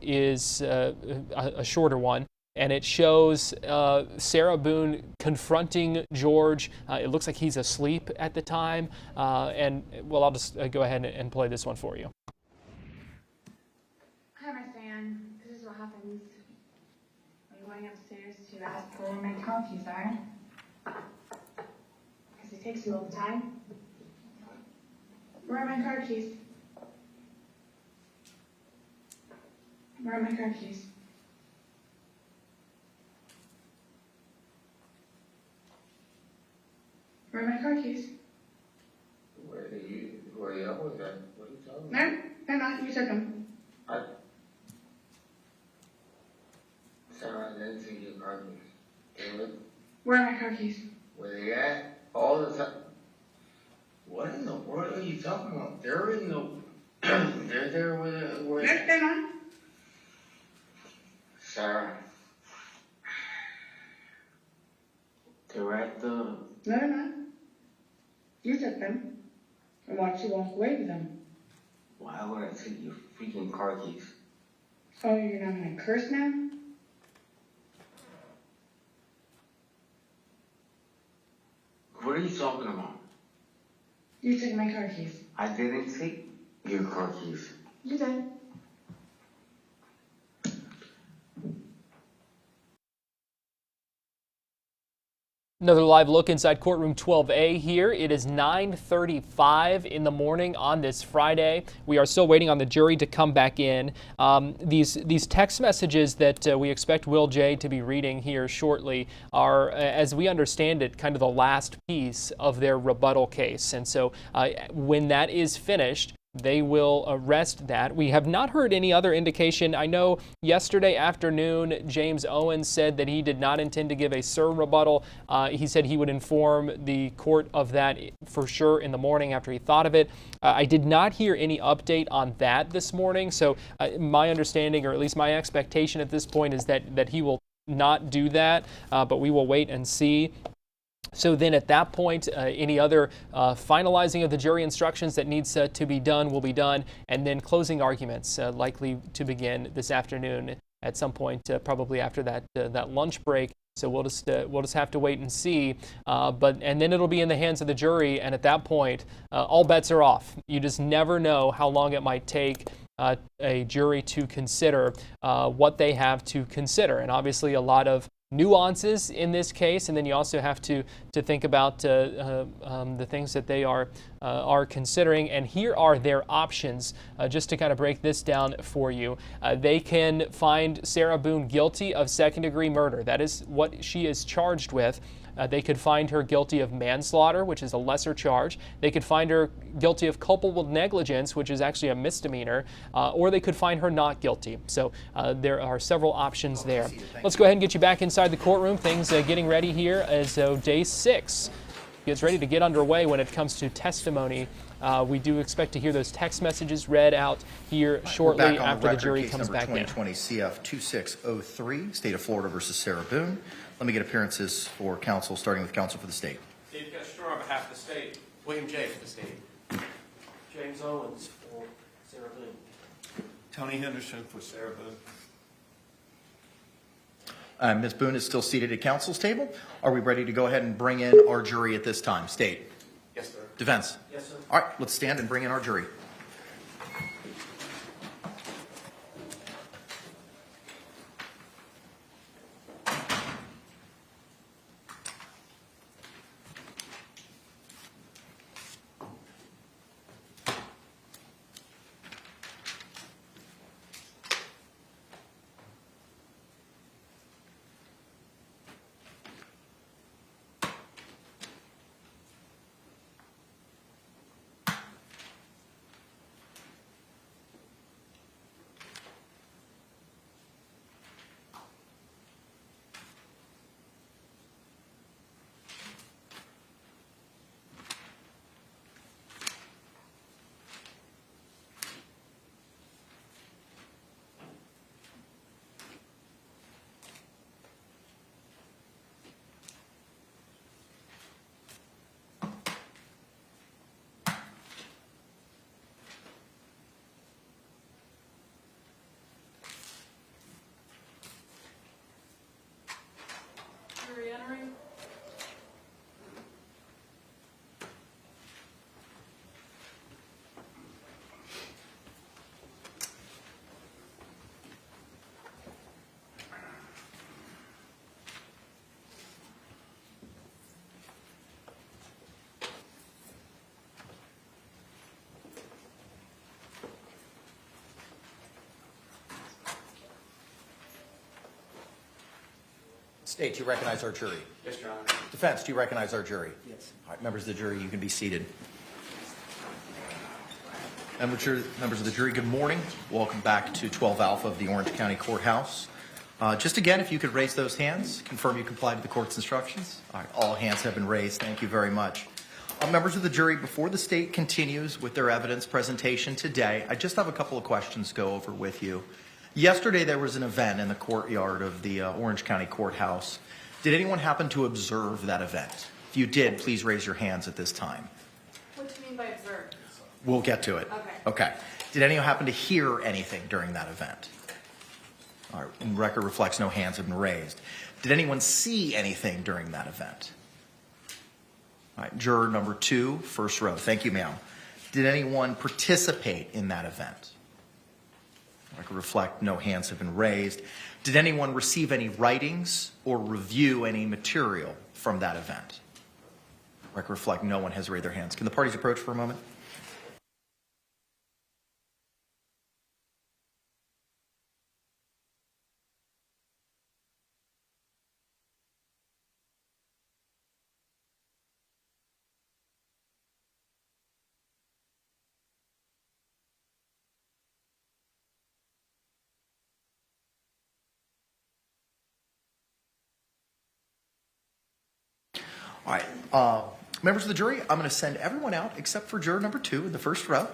is a shorter one. And it shows Sarah Boone confronting George. It looks like he's asleep at the time. And well, I'll just go ahead and play this one for you. I understand. This is what happens when you're going upstairs to ask for where my car keys are. Because it takes you all the time. Where are my car keys? Where are my car keys? Where are my car keys? Where are you at? What are you talking about? No, they're not. You took them. Sarah, I didn't take your car keys. Damn it. Where are my car keys? Where they at? All the time. What in the world are you talking about? They're in the... they're there with it. No, they're not. Sarah. They're at the... No, they're not. You took them. And watched you walk away with them. Why would I take your freaking car keys? Oh, you're not gonna curse now? What are are you talking about? You took my car keys. I didn't take your car keys. You did. Another live look inside courtroom 12A here. It is 9:35 in the morning on this Friday. We are still waiting on the jury to come back in. These text messages that we expect Will J. to be reading here shortly are, as we understand it, kind of the last piece of their rebuttal case. And so when that is finished, they will arrest that. We have not heard any other indication. I know yesterday afternoon, James Owens said that he did not intend to give a SIR rebuttal. He said he would inform the court of that for sure in the morning after he thought of it. I did not hear any update on that this morning. So my understanding, or at least my expectation at this point, is that he will not do that, but we will wait and see. So then at that point, any other finalizing of the jury instructions that needs to be done will be done, and then closing arguments likely to begin this afternoon at some point, probably after that lunch break. So we'll just have to wait and see. And then it'll be in the hands of the jury, and at that point, all bets are off. You just never know how long it might take a jury to consider what they have to consider, and obviously a lot of nuances in this case, and then you also have to think about the things that they are considering. And here are their options, just to kind of break this down for you. They can find Sarah Boone guilty of second-degree murder. That is what she is charged with. They could find her guilty of manslaughter, which is a lesser charge. They could find her guilty of culpable negligence, which is actually a misdemeanor, or they could find her not guilty. So there are several options there. Let's go ahead and get you back inside the courtroom. Things getting ready here as day 6 gets ready to get underway when it comes to testimony. We do expect to hear those text messages read out here shortly after the jury comes back in. 2020 CF 2603, State of Florida versus Sarah Boone. Let me get appearances for counsel, starting with counsel for the state. Dave Castro on behalf of the state. William J. for the state. James Owens for Sarah Boone. Tony Henderson for Sarah Boone. Ms. Boone is still seated at counsel's table. Are we ready to go ahead and bring in our jury at this time? State. Yes, sir. Defense. Yes, sir. All right, let's stand and bring in our jury. Jury entering. State, do you recognize our jury? Yes, Your Honor. Defense, do you recognize our jury? Yes. All right, members of the jury, you can be seated. Members of the jury, good morning. Welcome back to 12 Alpha of the Orange County Courthouse. Just again, if you could raise those hands, confirm you complied with the court's instructions. All right, all hands have been raised. Thank you very much. Members of the jury, before the state continues with their evidence presentation today, I just have a couple of questions to go over with you. Yesterday, there was an event in the courtyard of the Orange County Courthouse. Did anyone happen to observe that event? If you did, please raise your hands at this time. What do you mean by observe? We'll get to it. Okay. Did anyone happen to hear anything during that event? All right, and record reflects no hands have been raised. Did anyone see anything during that event? All right, juror number 2, first row. Thank you, ma'am. Did anyone participate in that event? I can reflect no hands have been raised. Did anyone receive any writings or review any material from that event? I can reflect no one has raised their hands. Can the parties approach for a moment? All right, members of the jury, I'm going to send everyone out except for juror number 2 in the first row.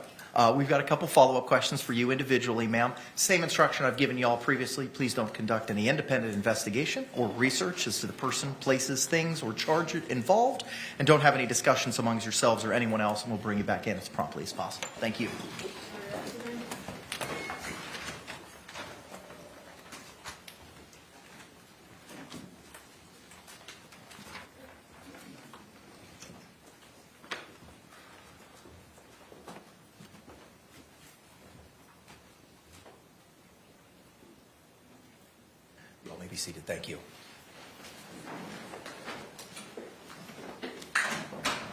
We've got a couple follow-up questions for you individually, ma'am. Same instruction I've given you all previously. Please don't conduct any independent investigation or research as to the person, places, things, or charge involved, and don't have any discussions amongst yourselves or anyone else, and we'll bring you back in as promptly as possible. Thank you. You all may be seated. Thank you.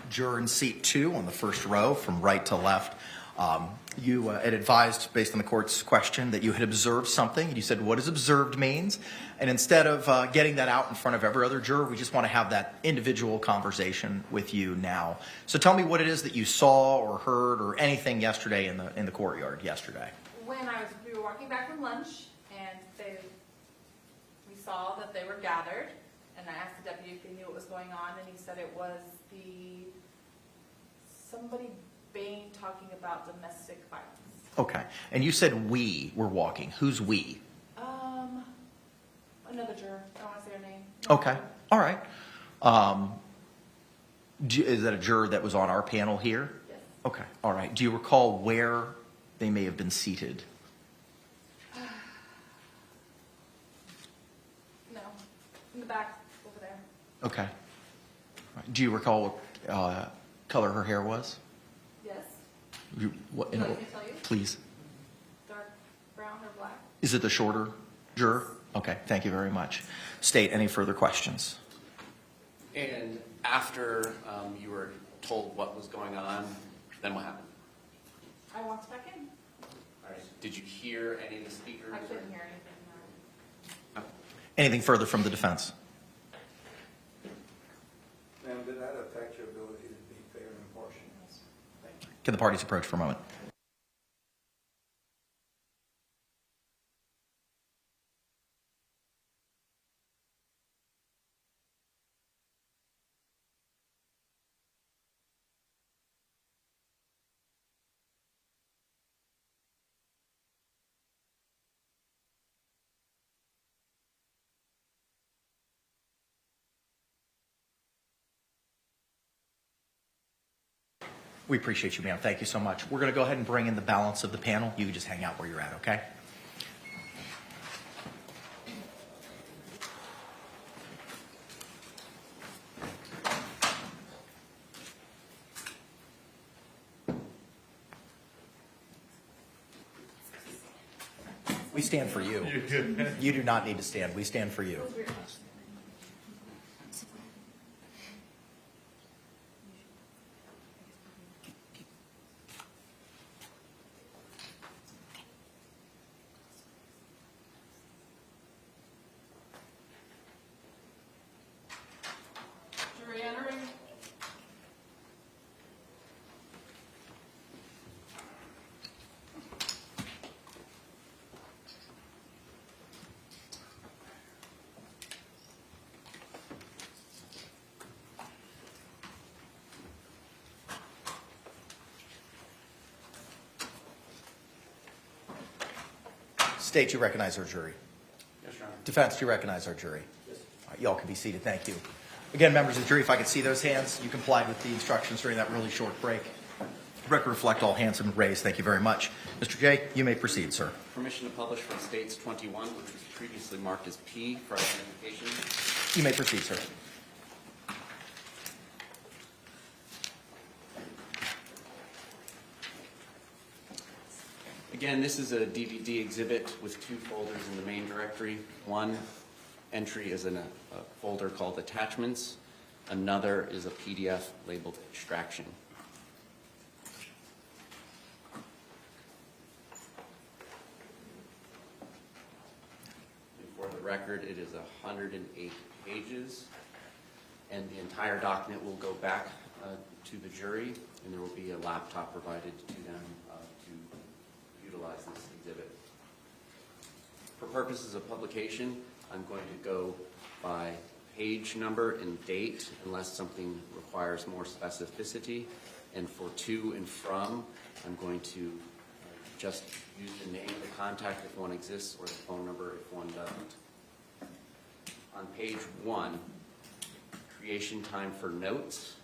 Juror in seat 2 on the first row from right to left. You had advised, based on the court's question, that you had observed something. And you said, what does observed means? And instead of getting that out in front of every other juror, we just want to have that individual conversation with you now. So tell me what it is that you saw or heard or anything yesterday in the courtyard yesterday. When we were walking back from lunch, and we saw that they were gathered, and I asked the deputy if he knew what was going on, and he said it was somebody talking about domestic violence. Okay. And you said we were walking. Who's we? Another juror. I don't want to say her name. Okay. All right. Is that a juror that was on our panel here? Yes. Okay. All right. Do you recall where they may have been seated? No. In the back, over there. Okay. All right. Do you recall what color her hair was? Yes. What, Would you like me to tell you? please. Dark brown or black? Is it the shorter juror? Okay. Thank you very much. State, any further questions? And after you were told what was going on, then what happened? I walked back in. All right. Did you hear any of the speakers? I couldn't hear anything. No. Anything further from the defense? Ma'am, did that affect your ability to be fair and impartial? Thank you. Can the parties approach for a moment? We appreciate you, ma'am. Thank you so much. We're going to go ahead and bring in the balance of the panel. You can just hang out where you're at, okay? We stand for you. You do not need to stand. We stand for you. Jury entering. State, you recognize our jury. Yes, Your Honor. Defense, you recognize our jury. Yes. All right, y'all can be seated. Thank you. Again, members of the jury, if I could see those hands, you complied with the instructions during that really short break. Record reflect all hands have been raised. Thank you very much. Mr. J, you may proceed, sir. Permission to publish from States 21, which was previously marked as P for identification. You may proceed, sir. Again, this is a DVD exhibit with 2 folders in the main directory. One entry is in a folder called Attachments. Another is a PDF labeled Extraction. And for the record, it is 108 pages, and the entire document will go back to the jury, and there will be a laptop provided to them to utilize this exhibit. For purposes of publication, I'm going to go by page number and date unless something requires more specificity. And for to and from, I'm going to just use the name of the contact if one exists or the phone number if one doesn't. On page 1, creation time for notes,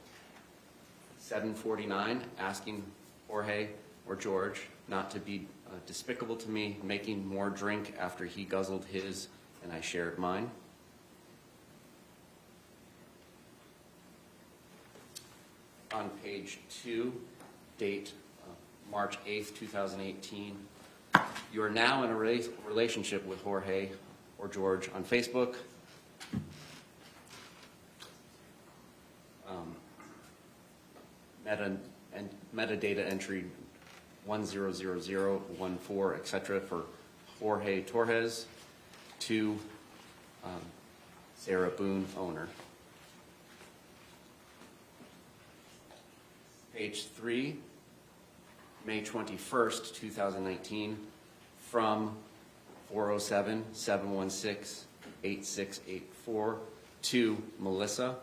7:49, asking Jorge or George not to be despicable to me, making more drink after he guzzled his and I shared mine. On page 2, date March 8th, 2018. You are now in a relationship with Jorge or George on Facebook. Metadata entry 100014, etc. for Jorge Torres to Sarah Boone, owner. Page 3, May 21st, 2019, from 407-716-8684 to Melissa.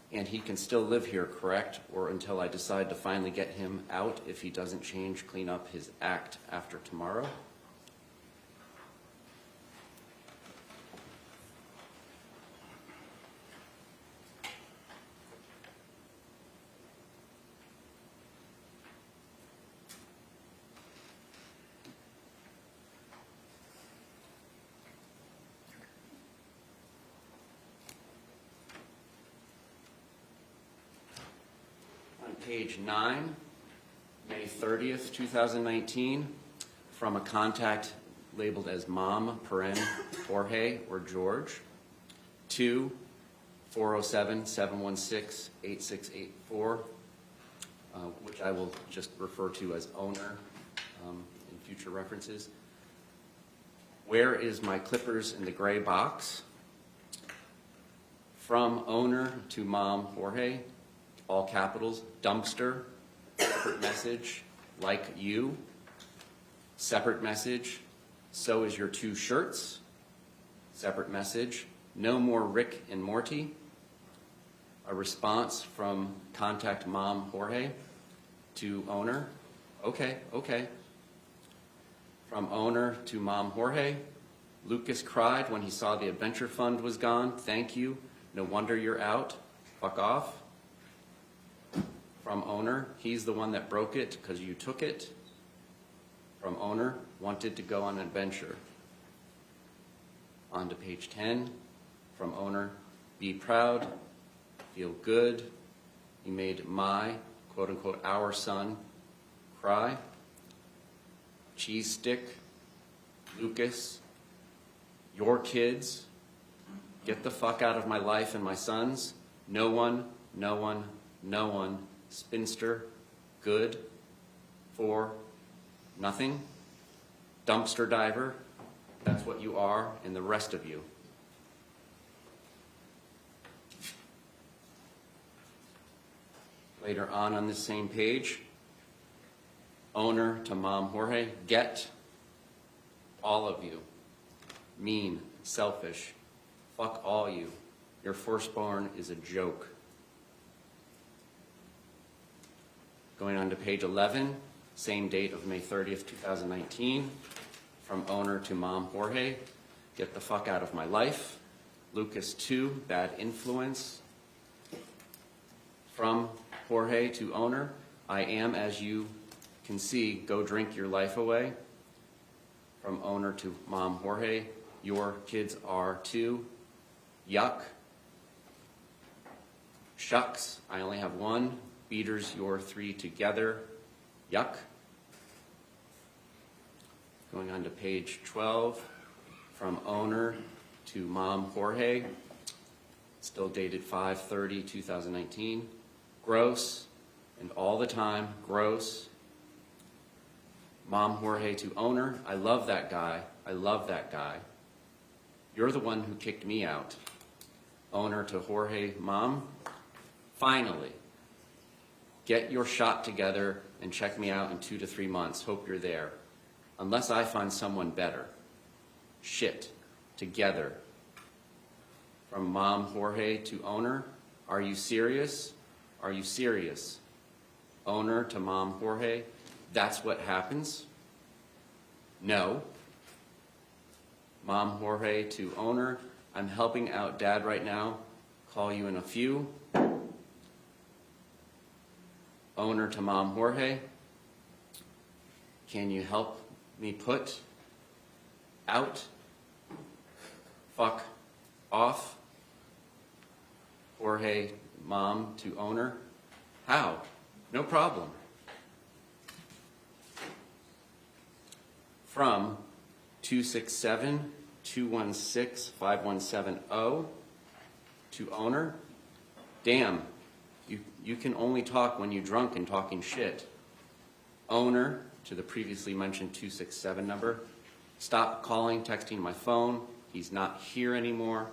And he can still live here, correct? Or until I decide to finally get him out if he doesn't clean up his act after tomorrow. Page 9, May 30th, 2019, from a contact labeled as Mom, Jorge or George, to 407-716-8684, which I will just refer to as owner in future references. Where is my clippers in the gray box? From owner to Mom, Jorge, all capitals, dumpster, separate message, like you, separate message, so is your 2 shirts, separate message, no more Rick and Morty, a response from contact Mom Jorge to owner, okay, from owner to Mom Jorge, Lucas cried when he saw the adventure fund was gone, thank you, no wonder you're out, fuck off. From owner, he's the one that broke it because you took it. From owner, wanted to go on an adventure. On to page 10. From owner, be proud, feel good. You made my, quote unquote, our son cry. Cheese stick, Lucas, your kids, get the fuck out of my life and my son's. No one, spinster, good, for, nothing, dumpster diver, that's what you are, and the rest of you. Later on this same page, owner to Mom Jorge, get, all of you, mean, selfish, fuck all you, your firstborn is a joke. Going on to page 11, same date of May 30th, 2019, from owner to Mom Jorge, get the fuck out of my life. Lucas 2, bad influence. From Jorge to owner, I am, as you can see, go drink your life away. From owner to Mom Jorge, your kids are too. Yuck. Shucks, I only have one. Beaters, your 3 together. Yuck. Going on to page 12, from owner to mom Jorge, still dated 5/30/2019. Gross, and all the time, gross. Mom Jorge to owner, I love that guy, I love that guy. You're the one who kicked me out. Owner to Jorge, mom, finally, get your shot together and check me out in 2 to 3 months. Hope you're there. Unless I find someone better. Shit. Together. From mom Jorge to owner, are you serious? Are you serious? Owner to mom Jorge, that's what happens? No. Mom Jorge to owner, I'm helping out dad right now. Call you in a few. Owner to mom Jorge, can you help me put out, fuck off? Jorge, mom to owner, how? No problem. From 267-216-5170 to owner, damn, you can only talk when you're drunk and talking shit. Owner to the previously mentioned 267 number, stop calling, texting my phone, he's not here anymore.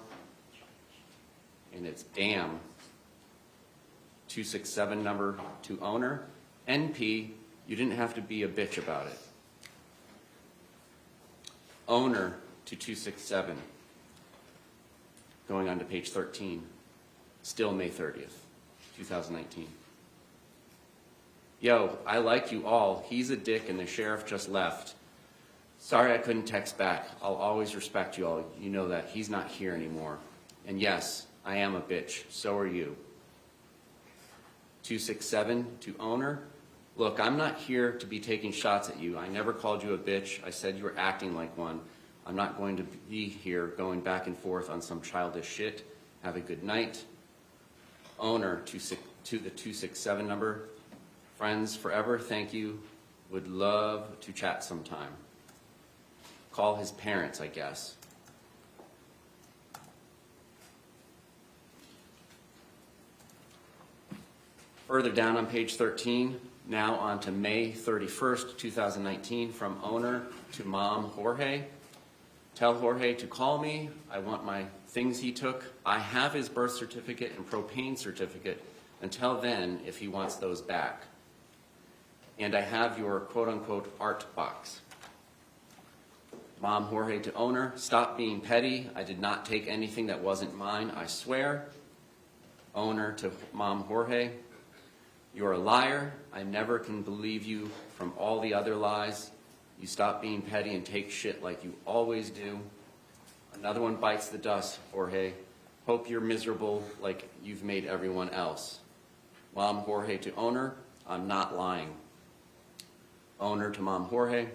And it's damn. 267 number to owner, NP, you didn't have to be a bitch about it. Owner to 267, going on to page 13, still May 30th, 2019. Yo, I like you all. He's a dick and the sheriff just left. Sorry I couldn't text back. I'll always respect you all. You know that. He's not here anymore. And yes, I am a bitch. So are you. 267 to owner. Look, I'm not here to be taking shots at you. I never called you a bitch. I said you were acting like one. I'm not going to be here going back and forth on some childish shit. Have a good night. Owner to the 267 number. Friends forever, thank you. Would love to chat sometime. Call his parents, I guess. Further down on page 13, now on to May 31st, 2019, from owner to mom Jorge. Tell Jorge to call me. I want my things he took. I have his birth certificate and propane certificate until then if he wants those back. And I have your quote-unquote art box. Mom Jorge to owner, stop being petty. I did not take anything that wasn't mine, I swear. Owner to mom Jorge, you're a liar. I never can believe you from all the other lies. You stop being petty and take shit like you always do. Another one bites the dust, Jorge. Hope you're miserable like you've made everyone else. Mom Jorge to owner, I'm not lying. Owner to mom Jorge,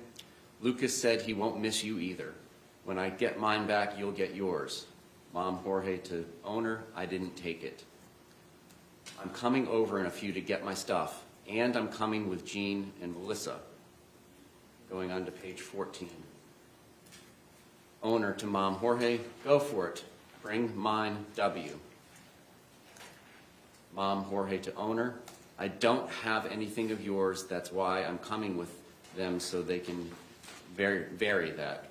Lucas said he won't miss you either. When I get mine back, you'll get yours. Mom Jorge to owner, I didn't take it. I'm coming over in a few to get my stuff, and I'm coming with Jean and Melissa. Going on to page 14. Owner to mom Jorge, go for it. Bring mine W. Mom Jorge to owner, I don't have anything of yours, that's why I'm coming with them so they can vary that.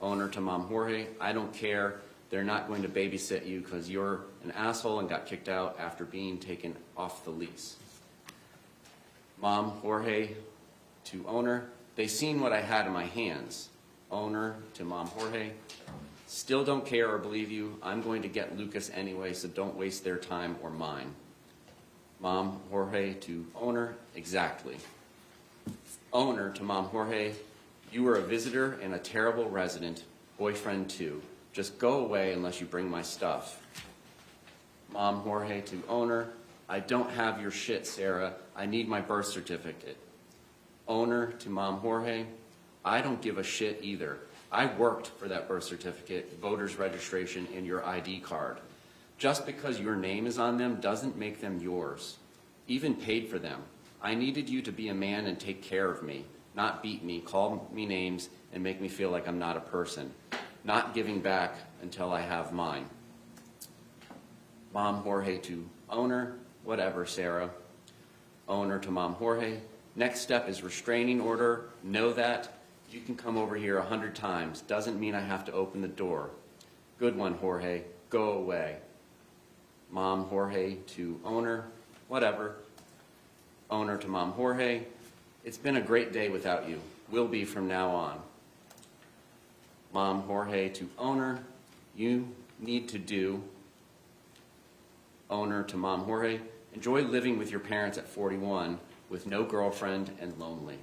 Owner to mom Jorge, I don't care. They're not going to babysit you because you're an asshole and got kicked out after being taken off the lease. Mom Jorge to owner, they seen what I had in my hands. Owner to mom Jorge, still don't care or believe you. I'm going to get Lucas anyway, so don't waste their time or mine. Mom Jorge to owner, exactly. Owner to mom Jorge, you were a visitor and a terrible resident, boyfriend too. Just go away unless you bring my stuff. Mom Jorge to owner, I don't have your shit, Sarah. I need my birth certificate. Owner to mom Jorge, I don't give a shit either. I worked for that birth certificate, voter's registration, and your ID card. Just because your name is on them doesn't make them yours. Even paid for them. I needed you to be a man and take care of me. not beat me, call me names, and make me feel like I'm not a person. Not giving back until I have mine. Mom Jorge to owner, whatever, Sarah. Owner to Mom Jorge. Next step is restraining order. Know that. You can come over here 100 times. Doesn't mean I have to open the door. Good one, Jorge. Go away. Mom Jorge to owner, whatever. Owner to Mom Jorge. It's been a great day without you. Will be from now on. Mom Jorge to owner. You need to do. Owner to Mom Jorge. Enjoy living with your parents at 41 with no girlfriend and lonely.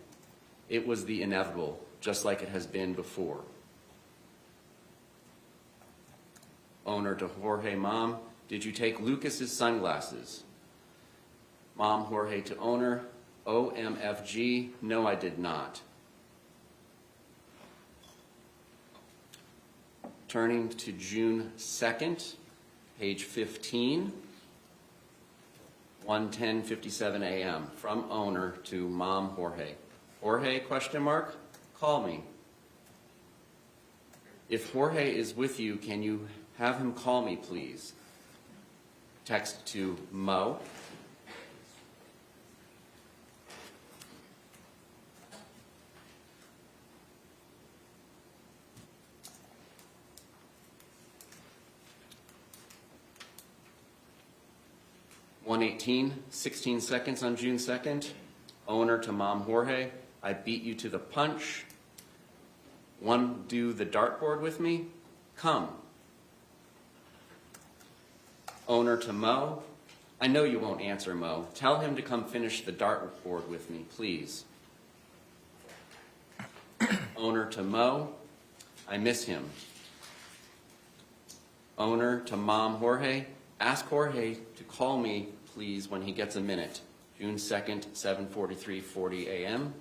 It was the inevitable, just like it has been before. Owner to Jorge, Mom, did you take Lucas's sunglasses? Mom Jorge to owner, OMFG, no I did not. Turning to June 2nd, page 15, 1:10:57 a.m. from owner to Mom Jorge. Jorge, question mark, call me. If Jorge is with you, can you have him call me, please? Text to Mo. (1:18, 16 seconds on June 2nd. Owner to Mom Jorge. I beat you to the punch. Want to do the dartboard with me? Come. Owner to Mo. I know you won't answer, Mo. Tell him to come finish the dartboard with me, please. Owner to Mo. I miss him. Owner to Mom Jorge. Ask Jorge to call me, please, when he gets a minute. June 2nd, 7:43:40 a.m.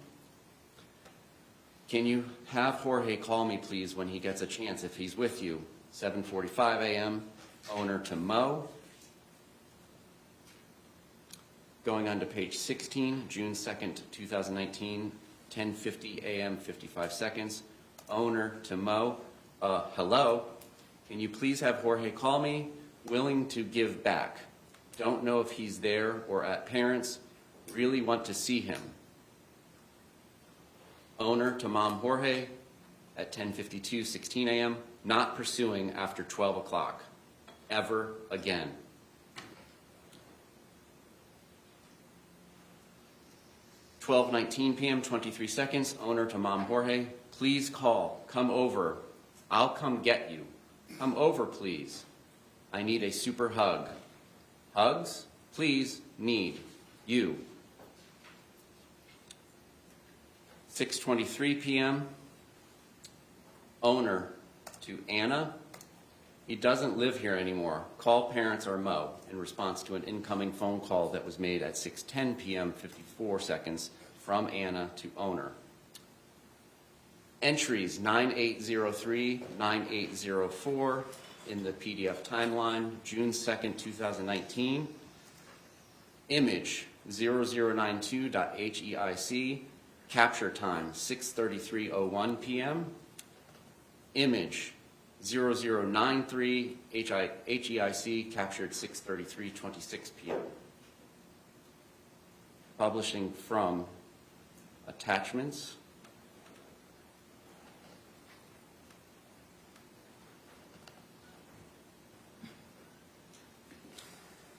Can you have Jorge call me, please, when he gets a chance if he's with you? 7:45 a.m. Owner to Mo. Going on to page 16, June 2nd, 2019, 10:50 a.m., 55 seconds. Owner to Mo. Hello. Can you please have Jorge call me? Willing to give back. Don't know if he's there or at parents. Really want to see him. Owner to Mom Jorge at 10:52, 16 a.m. Not pursuing after 12 o'clock. Ever again. (12:19 p.m., 23 seconds. Owner to Mom Jorge. Please call. Come over. I'll come get you. Come over, please. I need a super hug. Hugs? Please. Need. You. 6:23 p.m. Owner to Anna. He doesn't live here anymore. Call parents or Mo in response to an incoming phone call that was made at 6:10 p.m. 54 seconds from Anna to owner. Entries 9803, 9804 in the PDF timeline, June 2nd, 2019. Image 0092.heic. Capture time 6:33:01 p.m. Image 0093 HEIC captured 6:33:26 p.m. Publishing from attachments.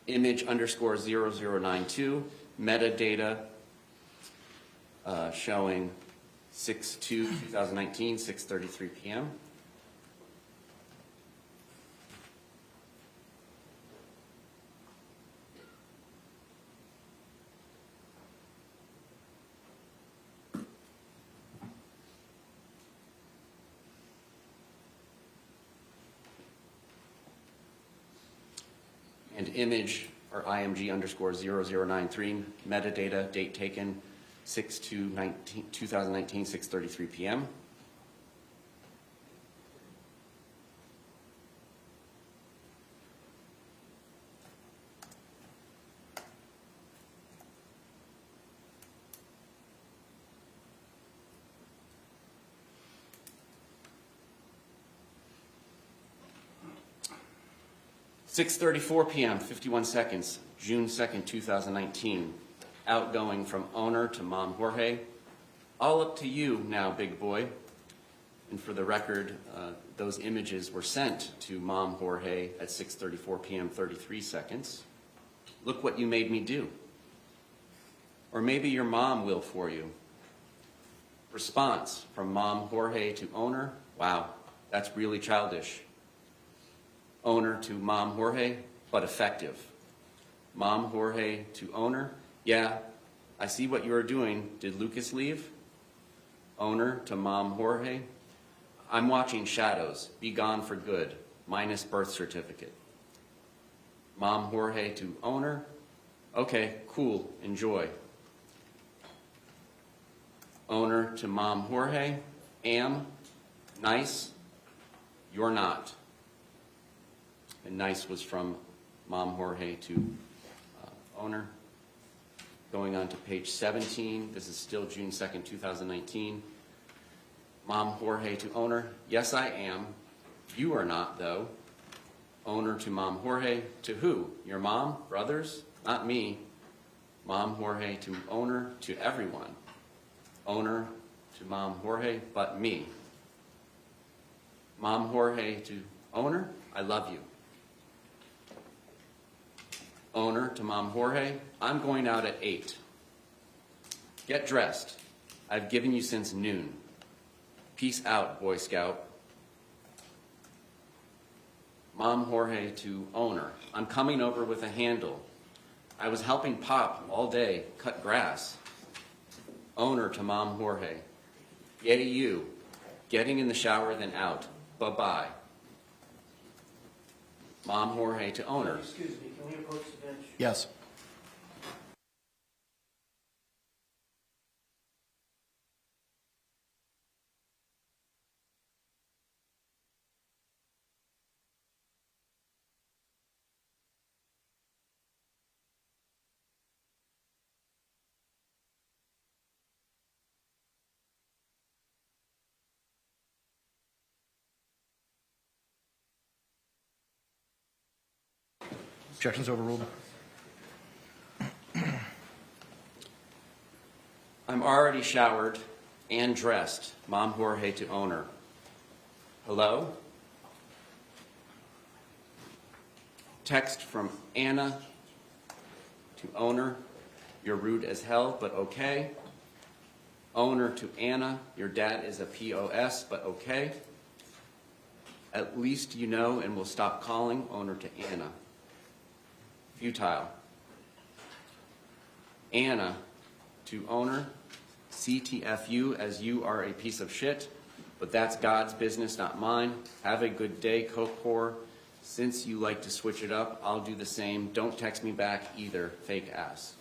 Image _0092 metadata showing 6/2/2019, 6:33 p.m. And image or IMG _0093 metadata date taken 6/2/2019, 6:33 p.m. 6:34 p.m., 51 seconds, June 2nd, 2019. Outgoing from owner to Mom Jorge. All up to you now, big boy. And for the record, those images were sent to Mom Jorge at 6:34 p.m., 33 seconds. Look what you made me do. Or maybe your mom will for you. Response from Mom Jorge to owner. Wow, that's really childish. Owner to Mom Jorge, but effective. Mom Jorge to owner. Yeah, I see what you are doing. Did Lucas leave? Owner to Mom Jorge. I'm watching shadows. Be gone for good. Minus birth certificate. Mom Jorge to owner. Okay, cool. Enjoy. Owner to Mom Jorge. Am. Nice. You're not. And nice was from Mom Jorge to owner. Going on to page 17. This is still June 2nd, 2019. Mom Jorge to owner. Yes, I am. You are not, though. Owner to Mom Jorge. To who? Your mom? Brothers? Not me. Mom Jorge to owner. To everyone. Owner to Mom Jorge, but me. Mom Jorge to owner. I love you. Owner to Mom Jorge. I'm going out at 8. Get dressed. I've given you since noon. Peace out, Boy Scout. Mom Jorge to owner. I'm coming over with a handle. I was helping Pop all day cut grass. Owner to Mom Jorge. Yay, you. Getting in the shower, then out. Bye-bye. Mom Jorge to owner. Excuse me, can we approach the bench? Yes. Objections overruled. I'm already showered and dressed. Mom Jorge to owner. Hello? Text from Anna to owner. You're rude as hell, but okay. Owner to Anna. Your dad is a POS, but okay. At least you know and will stop calling. Owner to Anna. Futile. Anna to owner. CTFU, as you are a piece of shit, but that's God's business, not mine. Have a good day, coke whore. Since you like to switch it up, I'll do the same. Don't text me back either, fake ass.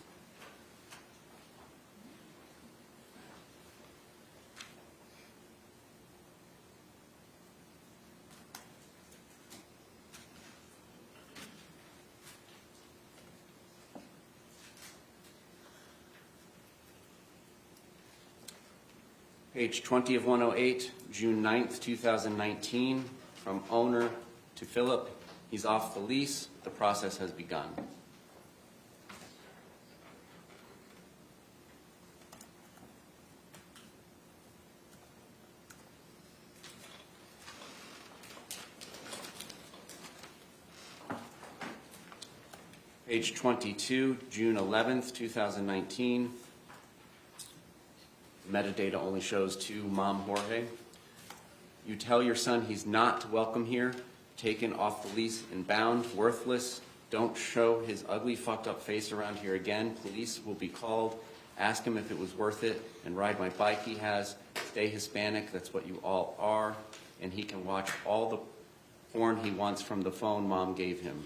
Page 20 of 108, June 9th, 2019, from owner to Philip. He's off the lease. The process has begun. Page 22, June 11th, 2019. Metadata only shows to Mom Jorge. You tell your son he's not welcome here, taken off the lease and bound, worthless. Don't show his ugly, fucked up face around here again. Police will be called. Ask him if it was worth it and ride my bike he has. Stay Hispanic, that's what you all are. And he can watch all the porn he wants from the phone Mom gave him.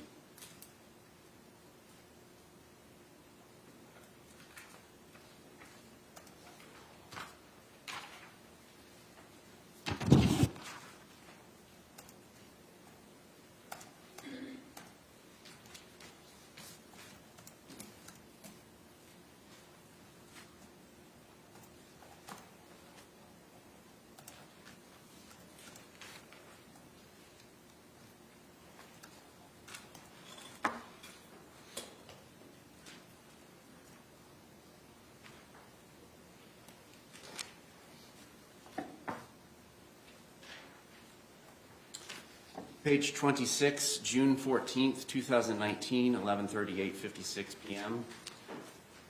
Page 26, June 14th, 2019, 11:38:56 p.m.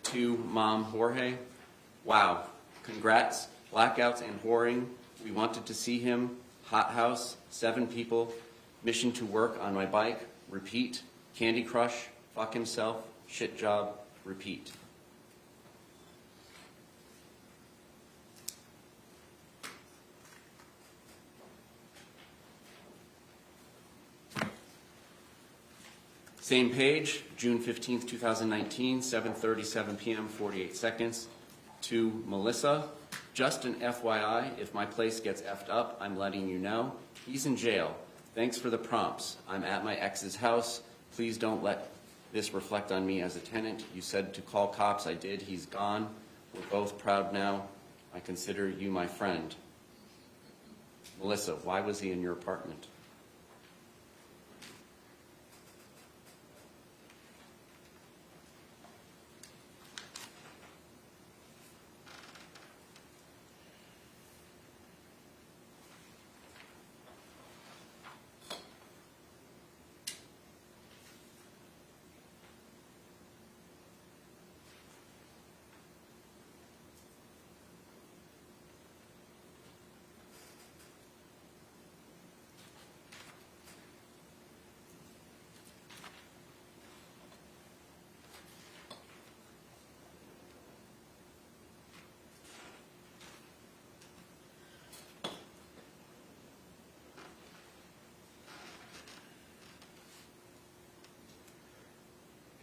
To Mom Jorge. Wow, congrats, blackouts and whoring. We wanted to see him. Hot house, 7 people. Mission to work on my bike. Repeat. Candy Crush. Fuck himself. Shit job. Repeat. Same page, June 15th, 2019, 7:37 p.m., 48 seconds. To Melissa, just an FYI, if my place gets effed up, I'm letting you know. He's in jail. Thanks for the prompts. I'm at my ex's house. Please don't let this reflect on me as a tenant. You said to call cops. I did. He's gone. We're both proud now. I consider you my friend. Melissa, why was he in your apartment?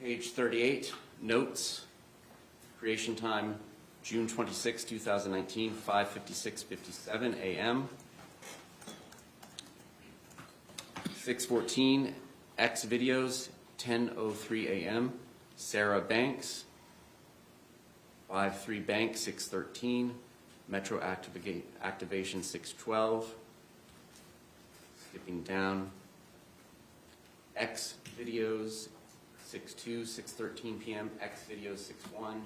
Page 38, notes, creation time, June 26, 2019, 5:56:57 a.m. 6:14, X videos, 10:03 a.m. Sarah Banks, 5:3 Bank, 6:13, Metro activation 6:12. Skipping down, X videos, 6:2, 6:13 p.m. X videos 6:1.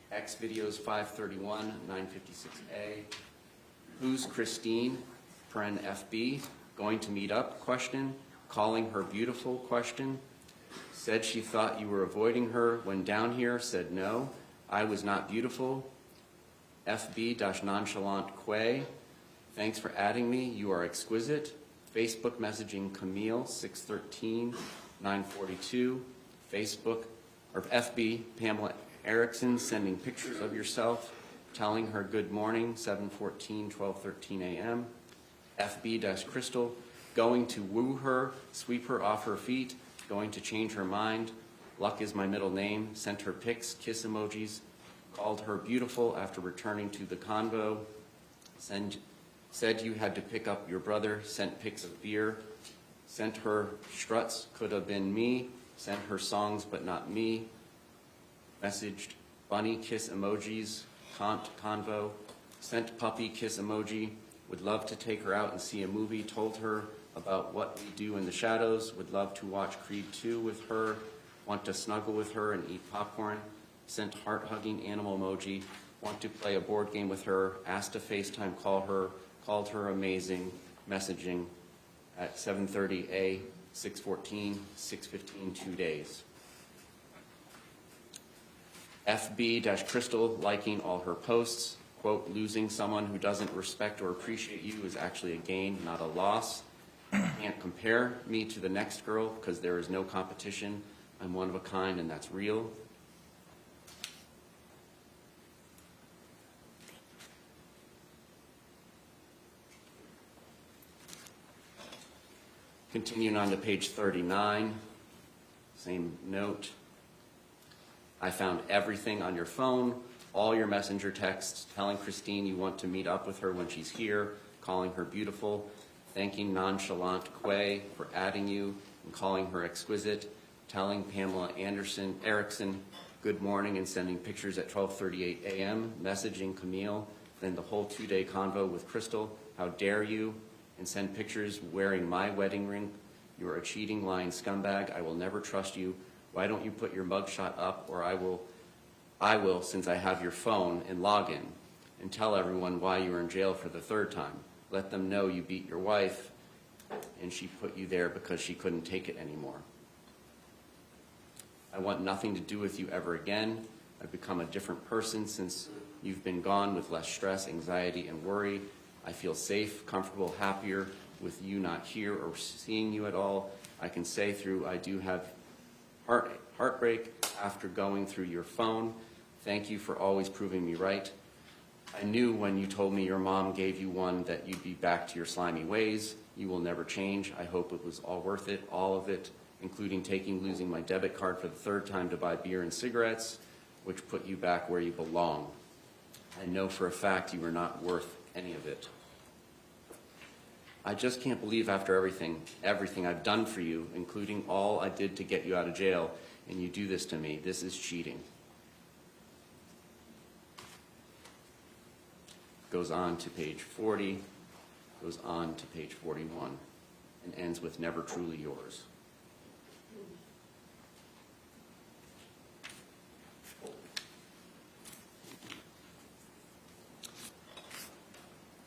X videos 5:31, 9:56a. Who's Christine? Paren FB. Going to meet up? Question. Calling her beautiful? Question. Said she thought you were avoiding her when down here. Said no. I was not beautiful. FB-nonchalant Quay. Thanks for adding me. You are exquisite. Facebook messaging Camille 6:13. 9:42, Facebook, or FB, Pamela Erickson sending pictures of yourself, telling her good morning, 7:14, 12:13 a.m. FB-Crystal, going to woo her, sweep her off her feet, going to change her mind, Luck is my middle name, sent her pics, kiss emojis, called her beautiful after returning to the convo, said you had to pick up your brother, sent pics of beer, sent her struts, could have been me, sent her songs but not me, messaged bunny kiss emojis, convo, sent puppy kiss emoji, would love to take her out and see a movie, told her about what we do in the shadows, would love to watch Creed 2 with her, want to snuggle with her and eat popcorn, sent heart-hugging animal emoji, want to play a board game with her, asked to FaceTime call her, called her amazing, messaging at 7:30 6:14, 6:15, 2 days. FB-Crystal liking all her posts, quote, losing someone who doesn't respect or appreciate you is actually a gain, not a loss. Can't compare me to the next girl because there is no competition. I'm one of a kind and that's real. Continuing on to page 39, same note. I found everything on your phone, all your messenger texts, telling Christine you want to meet up with her when she's here, calling her beautiful, thanking nonchalant Quay for adding you and calling her exquisite, telling Pamela Erickson good morning and sending pictures at 12:38 a.m., messaging Camille, then the whole 2-day convo with Crystal, how dare you, and send pictures wearing my wedding ring. You are a cheating, lying scumbag. I will never trust you. Why don't you put your mugshot up, or I will, since I have your phone, and log in, and tell everyone why you are in jail for the 3rd time. Let them know you beat your wife, and she put you there because she couldn't take it anymore. I want nothing to do with you ever again. I've become a different person since you've been gone, with less stress, anxiety, and worry. I feel safe, comfortable, happier with you not here or seeing you at all. I can say through I do have heartbreak after going through your phone. Thank you for always proving me right. I knew when you told me your mom gave you one that you'd be back to your slimy ways. You will never change. I hope it was all worth it, all of it, including losing my debit card for the third time to buy beer and cigarettes, which put you back where you belong. I know for a fact you were not worth any of it. I just can't believe after everything I've done for you, including all I did to get you out of jail, and you do this to me. This is cheating. Goes on to page 40, goes on to page 41, and ends with never truly yours.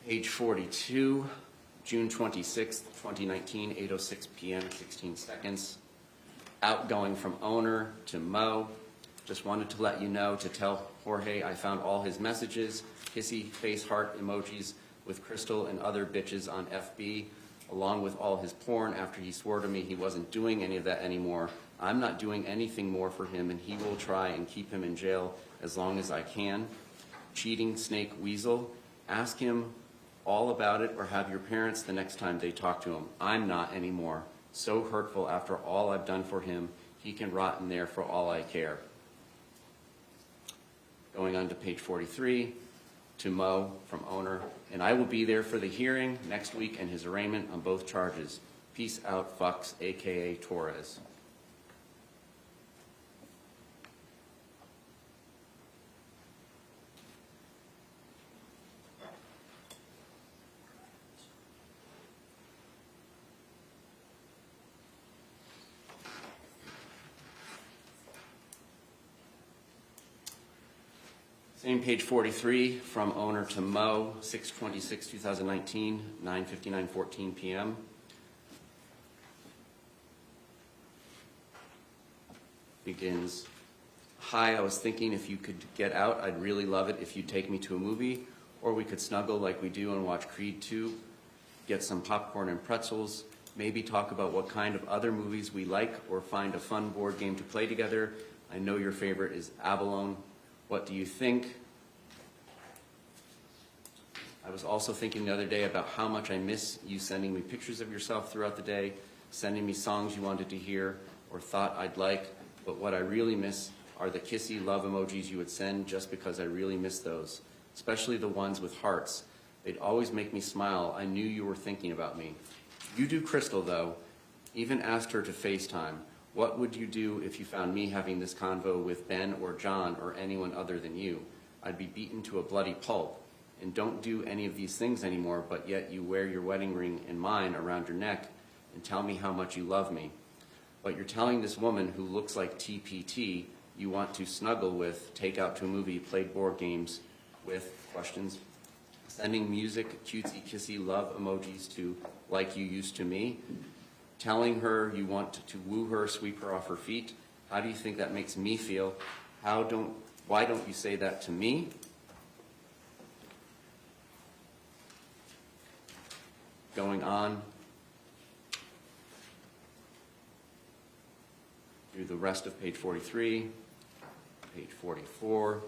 Page 42, June 26th, 2019, 8:06 p.m., 16 seconds. Outgoing from owner to Mo. Just wanted to let you know to tell Jorge I found all his messages, kissy face heart emojis with Crystal and other bitches on FB, along with all his porn after he swore to me he wasn't doing any of that anymore. I'm not doing anything more for him, and he will try and keep him in jail as long as I can. Cheating snake weasel. Ask him all about it or have your parents the next time they talk to him. I'm not anymore. So hurtful after all I've done for him. He can rot in there for all I care. Going on to page 43, to Mo from owner. And I will be there for the hearing next week and his arraignment on both charges. Peace out, fucks, a.k.a. Torres. Same page 43, from owner to Mo, 6/26/2019, 9:59:14 p.m. Begins, hi, I was thinking if you could get out, I'd really love it if you'd take me to a movie, or we could snuggle like we do and watch Creed 2, get some popcorn and pretzels, maybe talk about what kind of other movies we like, or find a fun board game to play together. I know your favorite is Avalon. What do you think? I was also thinking the other day about how much I miss you sending me pictures of yourself throughout the day, sending me songs you wanted to hear or thought I'd like, but what I really miss are the kissy love emojis you would send, just because I really miss those, especially the ones with hearts. They'd always make me smile. I knew you were thinking about me. You do Crystal, though. Even asked her to FaceTime. What would you do if you found me having this convo with Ben or John or anyone other than you? I'd be beaten to a bloody pulp. And don't do any of these things anymore, but yet you wear your wedding ring and mine around your neck and tell me how much you love me. But you're telling this woman who looks like TPT you want to snuggle with, take out to a movie, play board games with, questions, sending music, cutesy, kissy love emojis to like you used to me, telling her you want to woo her, sweep her off her feet. How do you think that makes me feel? Why don't you say that to me? Going on through the rest of page 43, page 44,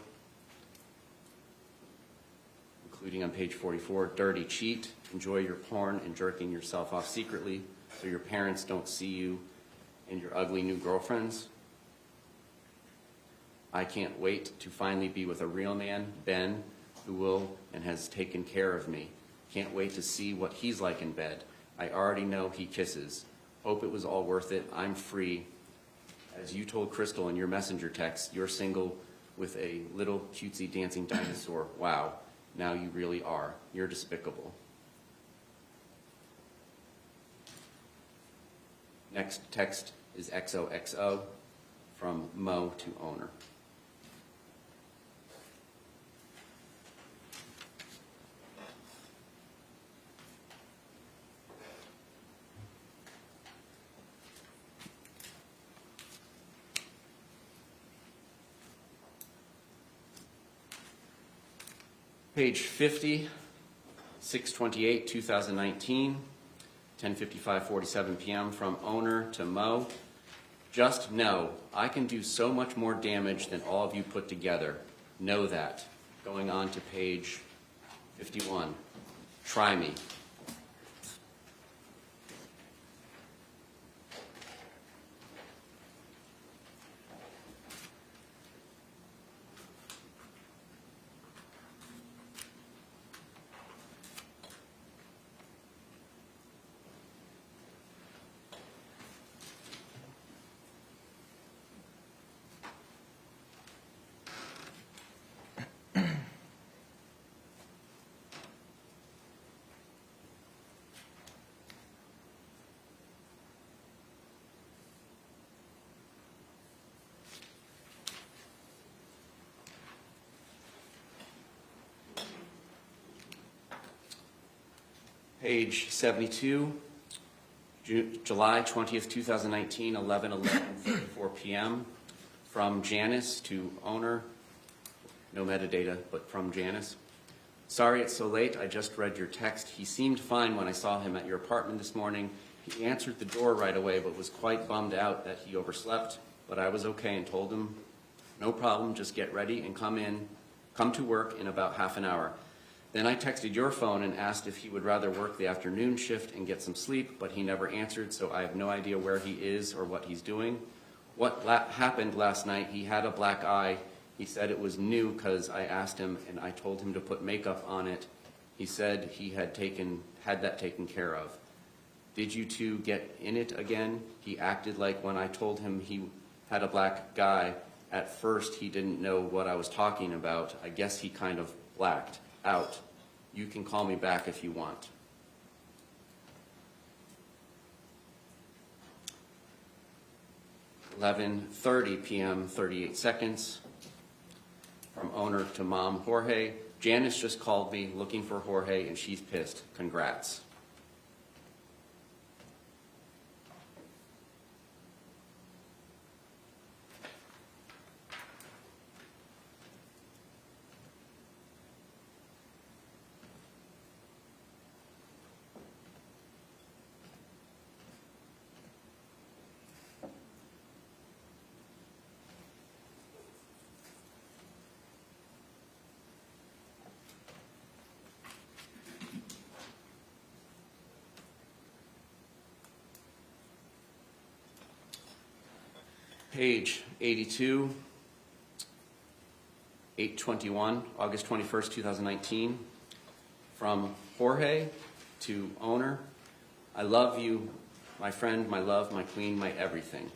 including on page 44, dirty cheat, enjoy your porn and jerking yourself off secretly so your parents don't see you and your ugly new girlfriends. I can't wait to finally be with a real man, Ben, who will and has taken care of me. Can't wait to see what he's like in bed. I already know he kisses. Hope it was all worth it. I'm free. As you told Crystal in your messenger text, you're single with a little cutesy dancing dinosaur. Wow, now you really are. You're despicable. Next text is XOXO, from Mo to owner. Page 50, 6/28, 2019, 10:55:47 p.m. from owner to Mo. Just know, I can do so much more damage than all of you put together. Know that. Going on to page 51. Try me. Page 72, July 20th, 2019, 11:34 p.m. From Janice to owner. No metadata, but from Janice. Sorry it's so late. I just read your text. He seemed fine when I saw him at your apartment this morning. He answered the door right away, but was quite bummed out that he overslept. But I was okay and told him, no problem, just get ready and come to work in about half an hour. Then I texted your phone and asked if he would rather work the afternoon shift and get some sleep, but he never answered, so I have no idea where he is or what he's doing. What happened last night, he had a black eye. He said it was new because I asked him and I told him to put makeup on it. He said he had that taken care of. Did you two get in it again? He acted like when I told him he had a black guy, at first he didn't know what I was talking about. I guess he kind of blacked out. You can call me back if you want. (11:30 p.m. 38 seconds. From owner to mom, Jorge. Janice just called me looking for Jorge and she's pissed. Congrats. Page 82, 8/21, August 21st, 2019. From Jorge to owner. I love you, my friend, my love, my queen, my everything.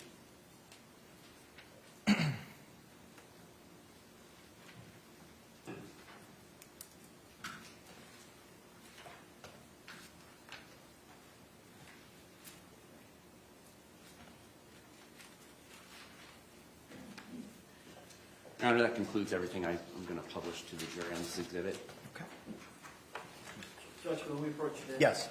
Your Honor, that concludes everything I'm going to publish to the jury on this exhibit. Okay. Judge, will we approach you? Yes.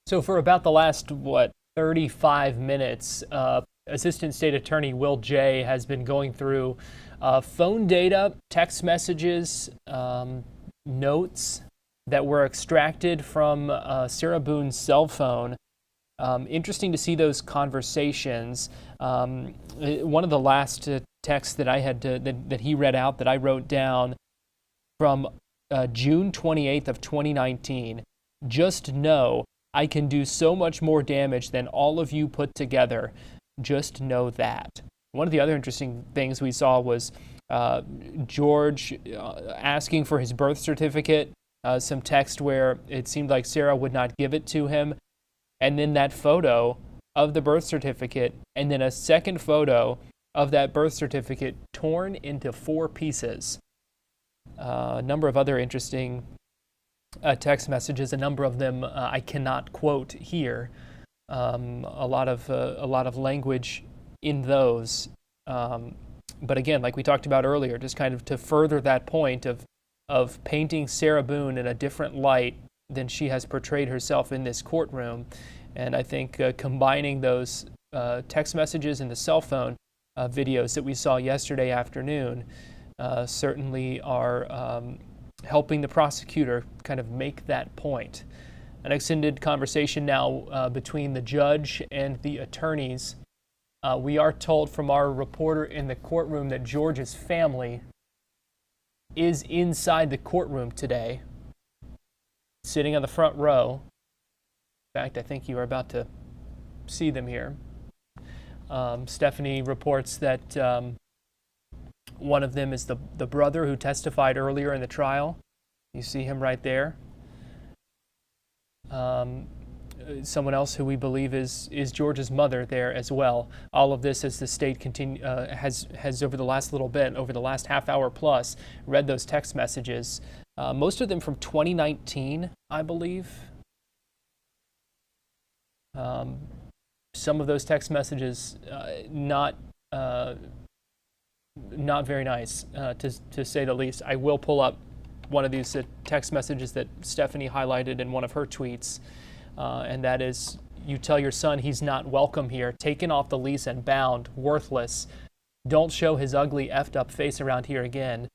So for about the last, 35 minutes, Assistant State Attorney Will J. has been going through phone data, text messages, notes that were extracted from Sarah Boone's cell phone. Interesting to see those conversations. One of the last texts that I had that he read out that I wrote down from June 28th of 2019. Just know I can do so much more damage than all of you put together. Just know that. One of the other interesting things we saw was George asking for his birth certificate, some text where it seemed like Sarah would not give it to him, and then that photo of the birth certificate, and then a second photo of that birth certificate torn into 4 pieces. a number of other interesting text messages. A number of them I cannot quote here. A lot of language in those. But again, like we talked about earlier, just kind of to further that point of painting Sarah Boone in a different light than she has portrayed herself in this courtroom. And I think combining those text messages and the cell phone videos that we saw yesterday afternoon certainly are helping the prosecutor kind of make that point. An extended conversation now between the judge and the attorneys. We are told from our reporter in the courtroom that George's family is inside the courtroom today, sitting on the front row. In fact, I think you are about to see them here. Stephanie reports that one of them is the brother who testified earlier in the trial. You see him right there. Someone else who we believe is George's mother there as well. All of this as the state has over the last little bit, over the last half hour plus, read those text messages. Most of them from 2019, I believe. Some of those text messages not very nice, to say the least. I will pull up one of these text messages that Stephanie highlighted in one of her tweets. And that is, you tell your son he's not welcome here, taken off the lease and bound, worthless. Don't show his ugly effed up face around here again.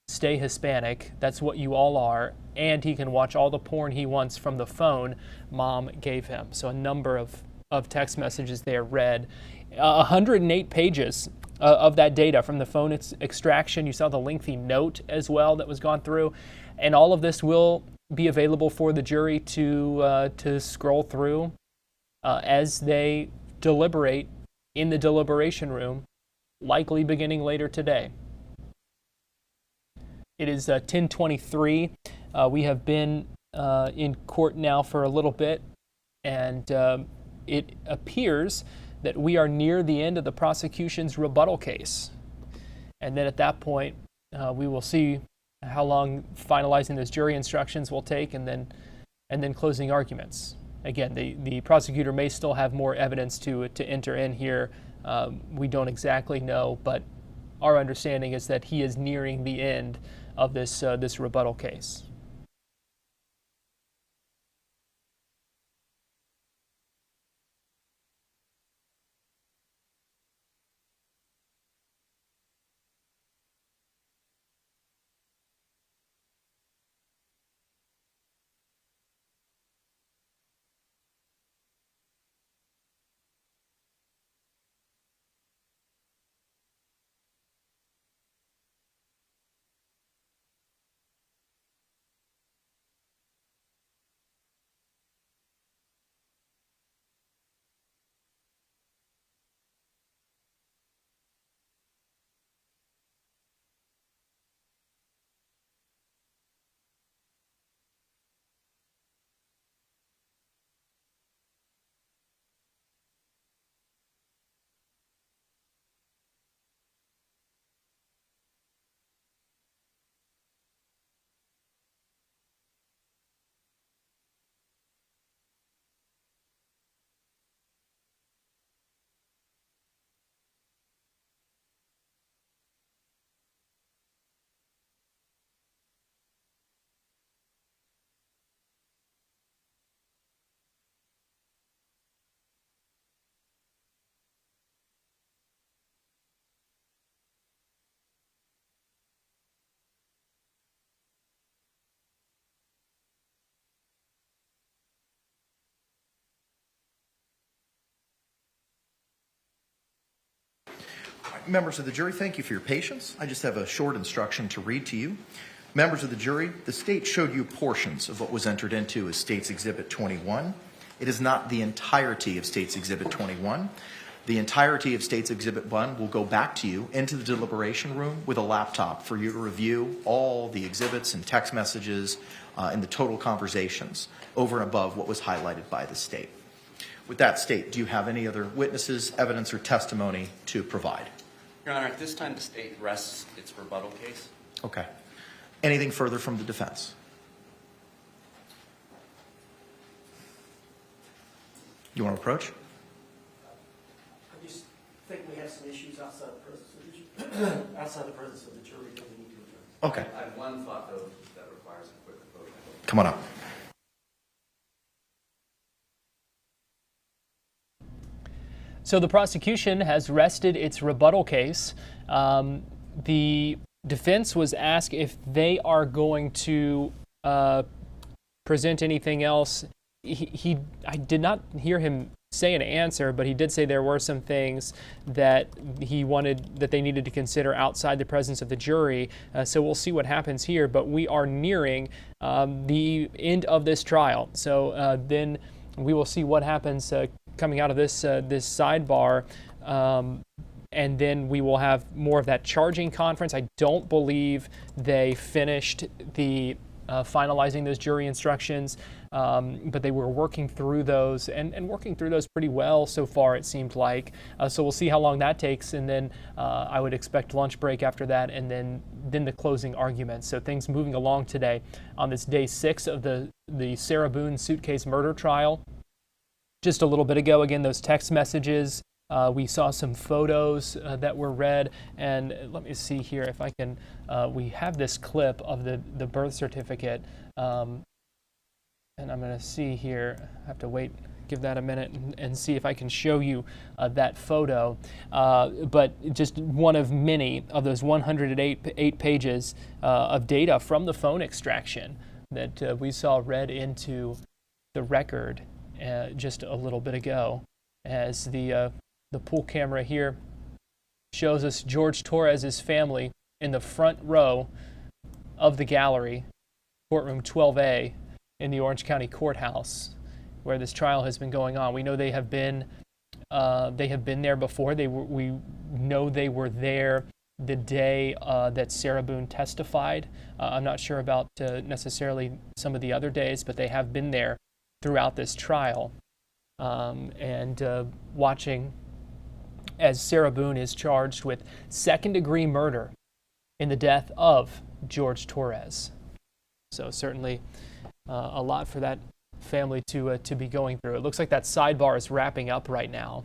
Stay Hispanic, that's what you all are, and he can watch all the porn he wants from the phone mom gave him. So a number of text messages there read. 108 pages of that data from the phone extraction. You saw the lengthy note as well that was gone through. And all of this will be available for the jury to scroll through as they deliberate in the deliberation room, likely beginning later today. It is 10:23. We have been in court now for a little bit, and it appears that we are near the end of the prosecution's rebuttal case. And then at that point, we will see how long finalizing those jury instructions will take, and then closing arguments. Again, the prosecutor may still have more evidence to enter in here. We don't exactly know, but our understanding is that he is nearing the end of this rebuttal case. Members of the jury, thank you for your patience. I just have a short instruction to read to you. Members of the jury, the state showed you portions of what was entered into as State's Exhibit 21. It is not the entirety of State's Exhibit 21. The entirety of State's Exhibit 1 will go back to you into the deliberation room with a laptop for you to review all the exhibits and text messages and the total conversations over and above what was highlighted by the state. With that, State, do you have any other witnesses, evidence, or testimony to provide? Your Honor, at this time, the state rests its rebuttal case. Okay. Anything further from the defense? You want to approach? I just think we have some issues outside the presence of the jury that we need to address. Okay. I have one thought, though, that requires a quick vote. Come on up. So the prosecution has rested its rebuttal case. The defense was asked if they are going to present anything else. I did not hear him say an answer, but he did say there were some things that they needed to consider outside the presence of the jury. So we'll see what happens here, but we are nearing the end of this trial. So then we will see what happens coming out of this sidebar. And then we will have more of that charging conference. I don't believe they finished the finalizing those jury instructions, but they were working through those and working through those pretty well so far, it seemed like. So we'll see how long that takes, and then I would expect lunch break after that, and then the closing arguments. So things moving along today on this day 6 of the Sarah Boone Suitcase murder trial. Just a little bit ago, again, those text messages. We saw some photos that were read, and let me see here if I can. We have this clip of the birth certificate, and I'm going to see here. I have to wait, give that a minute, and see if I can show you that photo. But just one of many of those 108 pages of data from the phone extraction that we saw read into the record just a little bit ago, as the pool camera here shows us Jorge Torres' family in the front row of the gallery, courtroom 12A in the Orange County Courthouse, where this trial has been going on. We know they have been there before. We know they were there the day that Sarah Boone testified. I'm not sure about necessarily some of the other days, but they have been there throughout this trial, and watching as Sarah Boone is charged with second-degree murder in the death of Jorge Torres. So certainly a lot for that family to be going through. It looks like that sidebar is wrapping up right now,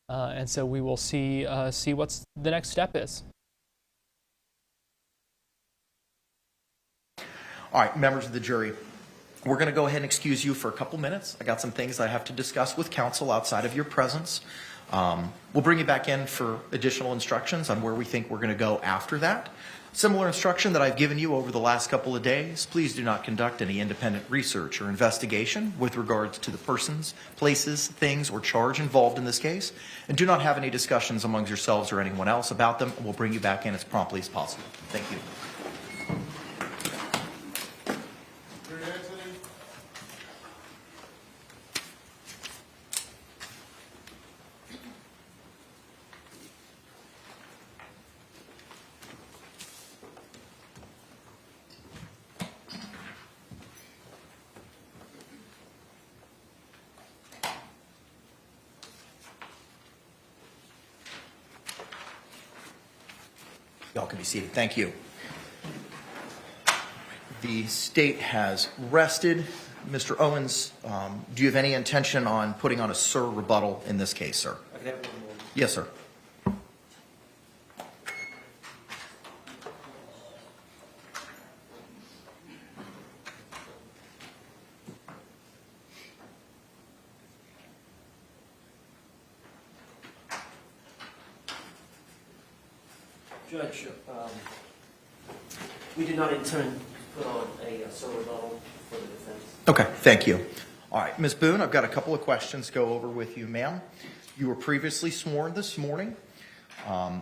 and so we will see what's the next step is. All right, members of the jury, we're going to go ahead and excuse you for a couple minutes. I got some things I have to discuss with counsel outside of your presence. We'll bring you back in for additional instructions on where we think we're going to go after that. Similar instruction that I've given you over the last couple of days. Please do not conduct any independent research or investigation with regards to the persons, places, things, or charge involved in this case. And do not have any discussions amongst yourselves or anyone else about them. We'll bring you back in as promptly as possible. Thank you. Y'all can be seated. Thank you. The state has rested. Mr. Owens, do you have any intention on putting on a SIR rebuttal in this case, sir? I can have one more. Yes, sir. Judge, we do not intend to put on a SIR rebuttal for the defense. Okay, thank you. All right, Ms. Boone, I've got a couple of questions to go over with you, ma'am. You were previously sworn this morning.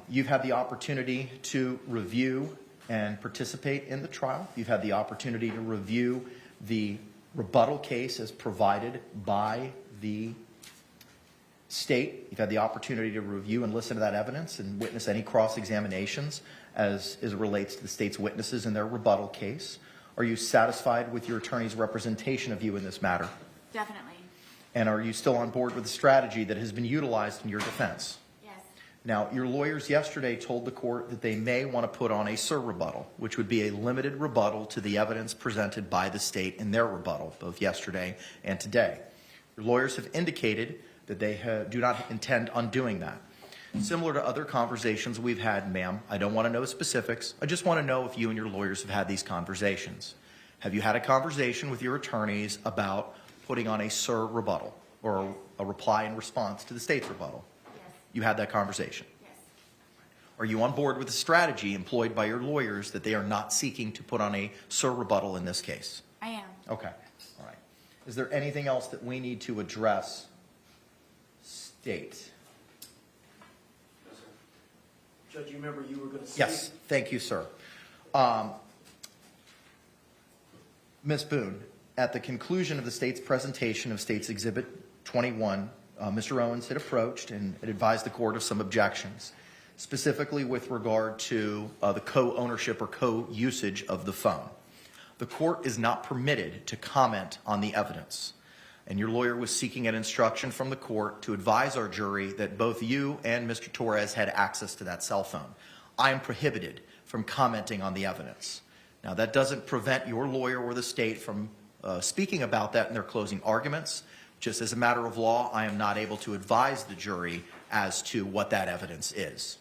You've had the opportunity to review and participate in the trial. You've had the opportunity to review the rebuttal case as provided by the state. You've had the opportunity to review and listen to that evidence and witness any cross-examinations as it relates to the state's witnesses in their rebuttal case. Are you satisfied with your attorney's representation of you in this matter? Definitely. And are you still on board with the strategy that has been utilized in your defense? Yes. Now, your lawyers yesterday told the court that they may want to put on a SIR rebuttal, which would be a limited rebuttal to the evidence presented by the state in their rebuttal, both yesterday and today. Your lawyers have indicated that they do not intend on doing that. Similar to other conversations we've had, ma'am, I don't want to know specifics. I just want to know if you and your lawyers have had these conversations. Have you had a conversation with your attorneys about putting on a SIR rebuttal or a reply in response to the state's rebuttal? You had that conversation? Yes. Are you on board with the strategy employed by your lawyers that they are not seeking to put on a SIR rebuttal in this case? I am. Okay. All right. Is there anything else that we need to address, state? No, sir. Judge, you remember you were going to say? Yes. Thank you, sir. Ms. Boone, at the conclusion of the state's presentation of State's Exhibit 21, Mr. Owens had approached and had advised the court of some objections, specifically with regard to the co-ownership or co-usage of the phone. The court is not permitted to comment on the evidence, and your lawyer was seeking an instruction from the court to advise our jury that both you and Mr. Torres had access to that cell phone. I am prohibited from commenting on the evidence. Now, that doesn't prevent your lawyer or the state from speaking about that in their closing arguments. Just as a matter of law, I am not able to advise the jury as to what that evidence is.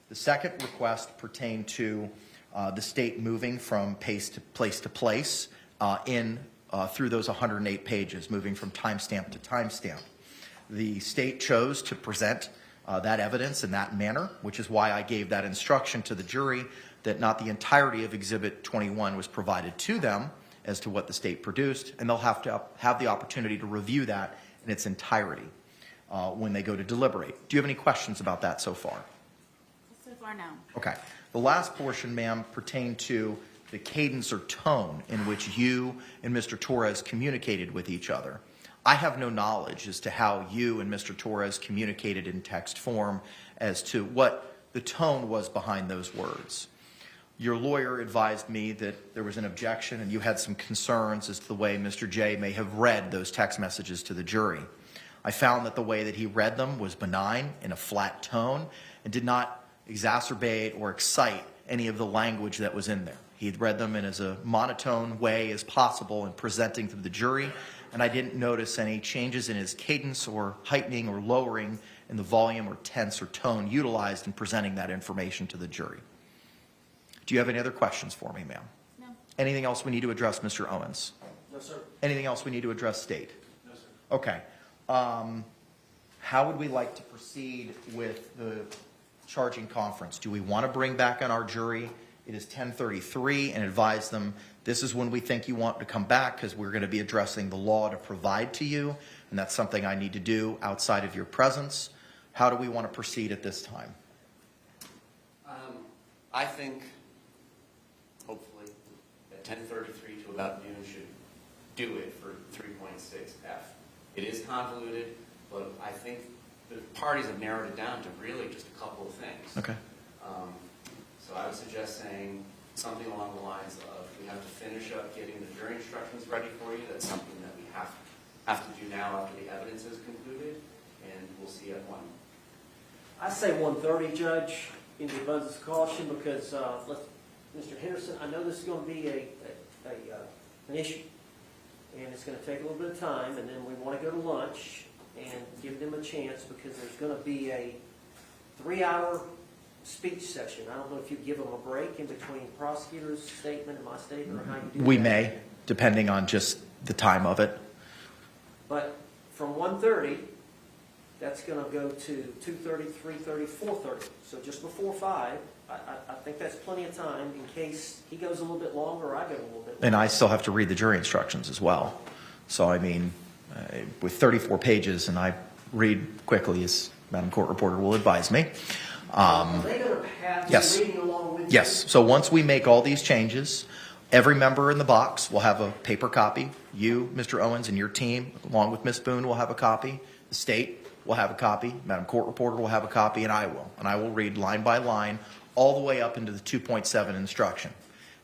The second request pertained to the state moving from place to place through those 108 pages, moving from timestamp to timestamp. The state chose to present that evidence in that manner, which is why I gave that instruction to the jury that not the entirety of Exhibit 21 was provided to them as to what the state produced, and they'll have to have the opportunity to review that in its entirety when they go to deliberate. Do you have any questions about that so far? So far, no. Okay. The last portion, ma'am, pertained to the cadence or tone in which you and Mr. Torres communicated with each other. I have no knowledge as to how you and Mr. Torres communicated in text form as to what the tone was behind those words. Your lawyer advised me that there was an objection and you had some concerns as to the way Mr. J may have read those text messages to the jury. I found that the way that he read them was benign, in a flat tone, and did not exacerbate or excite any of the language that was in there. He had read them in as a monotone way as possible in presenting to the jury, and I didn't notice any changes in his cadence or heightening or lowering in the volume or tense or tone utilized in presenting that information to the jury. Do you have any other questions for me, ma'am? No. Anything else we need to address, Mr. Owens? No, sir. Anything else we need to address, state? No, sir. Okay. How would we like to proceed with the charging conference? Do we want to bring back on our jury? It is 10:33 and advise them this is when we think you want to come back because we're going to be addressing the law to provide to you, and that's something I need to do outside of your presence. How do we want to proceed at this time? I think, hopefully, at 10:33 to about noon should do it for 3.6F. It is convoluted, but I think the parties have narrowed it down to really just a couple of things. Okay. So I would suggest saying something along the lines of, we have to finish up getting the jury instructions ready for you. That's something that we have to do now after the evidence is concluded, and we'll see at 1. I say 1:30, Judge, in the abundance of caution, because Mr. Henderson, I know this is going to be an issue, and it's going to take a little bit of time, and then we want to go to lunch and give them a chance, because there's going to be a 3-hour speech session. I don't know if you give them a break in between prosecutor's statement and my statement, or how you do that. We may, depending on just the time of it. But from 1:30, that's going to go to 2:30, 3:30, 4:30. So just before 5, I think that's plenty of time in case he goes a little bit longer or I go a little bit longer. And I still have to read the jury instructions as well. So, I mean, with 34 pages, and I read quickly, as Madam Court Reporter will advise me. Are they going to have Yes. you reading along with you? Yes. So once we make all these changes, every member in the box will have a paper copy. You, Mr. Owens, and your team, along with Ms. Boone, will have a copy. The state will have a copy. Madam Court Reporter will have a copy, and I will. And I will read line by line all the way up into the 2.7 instruction.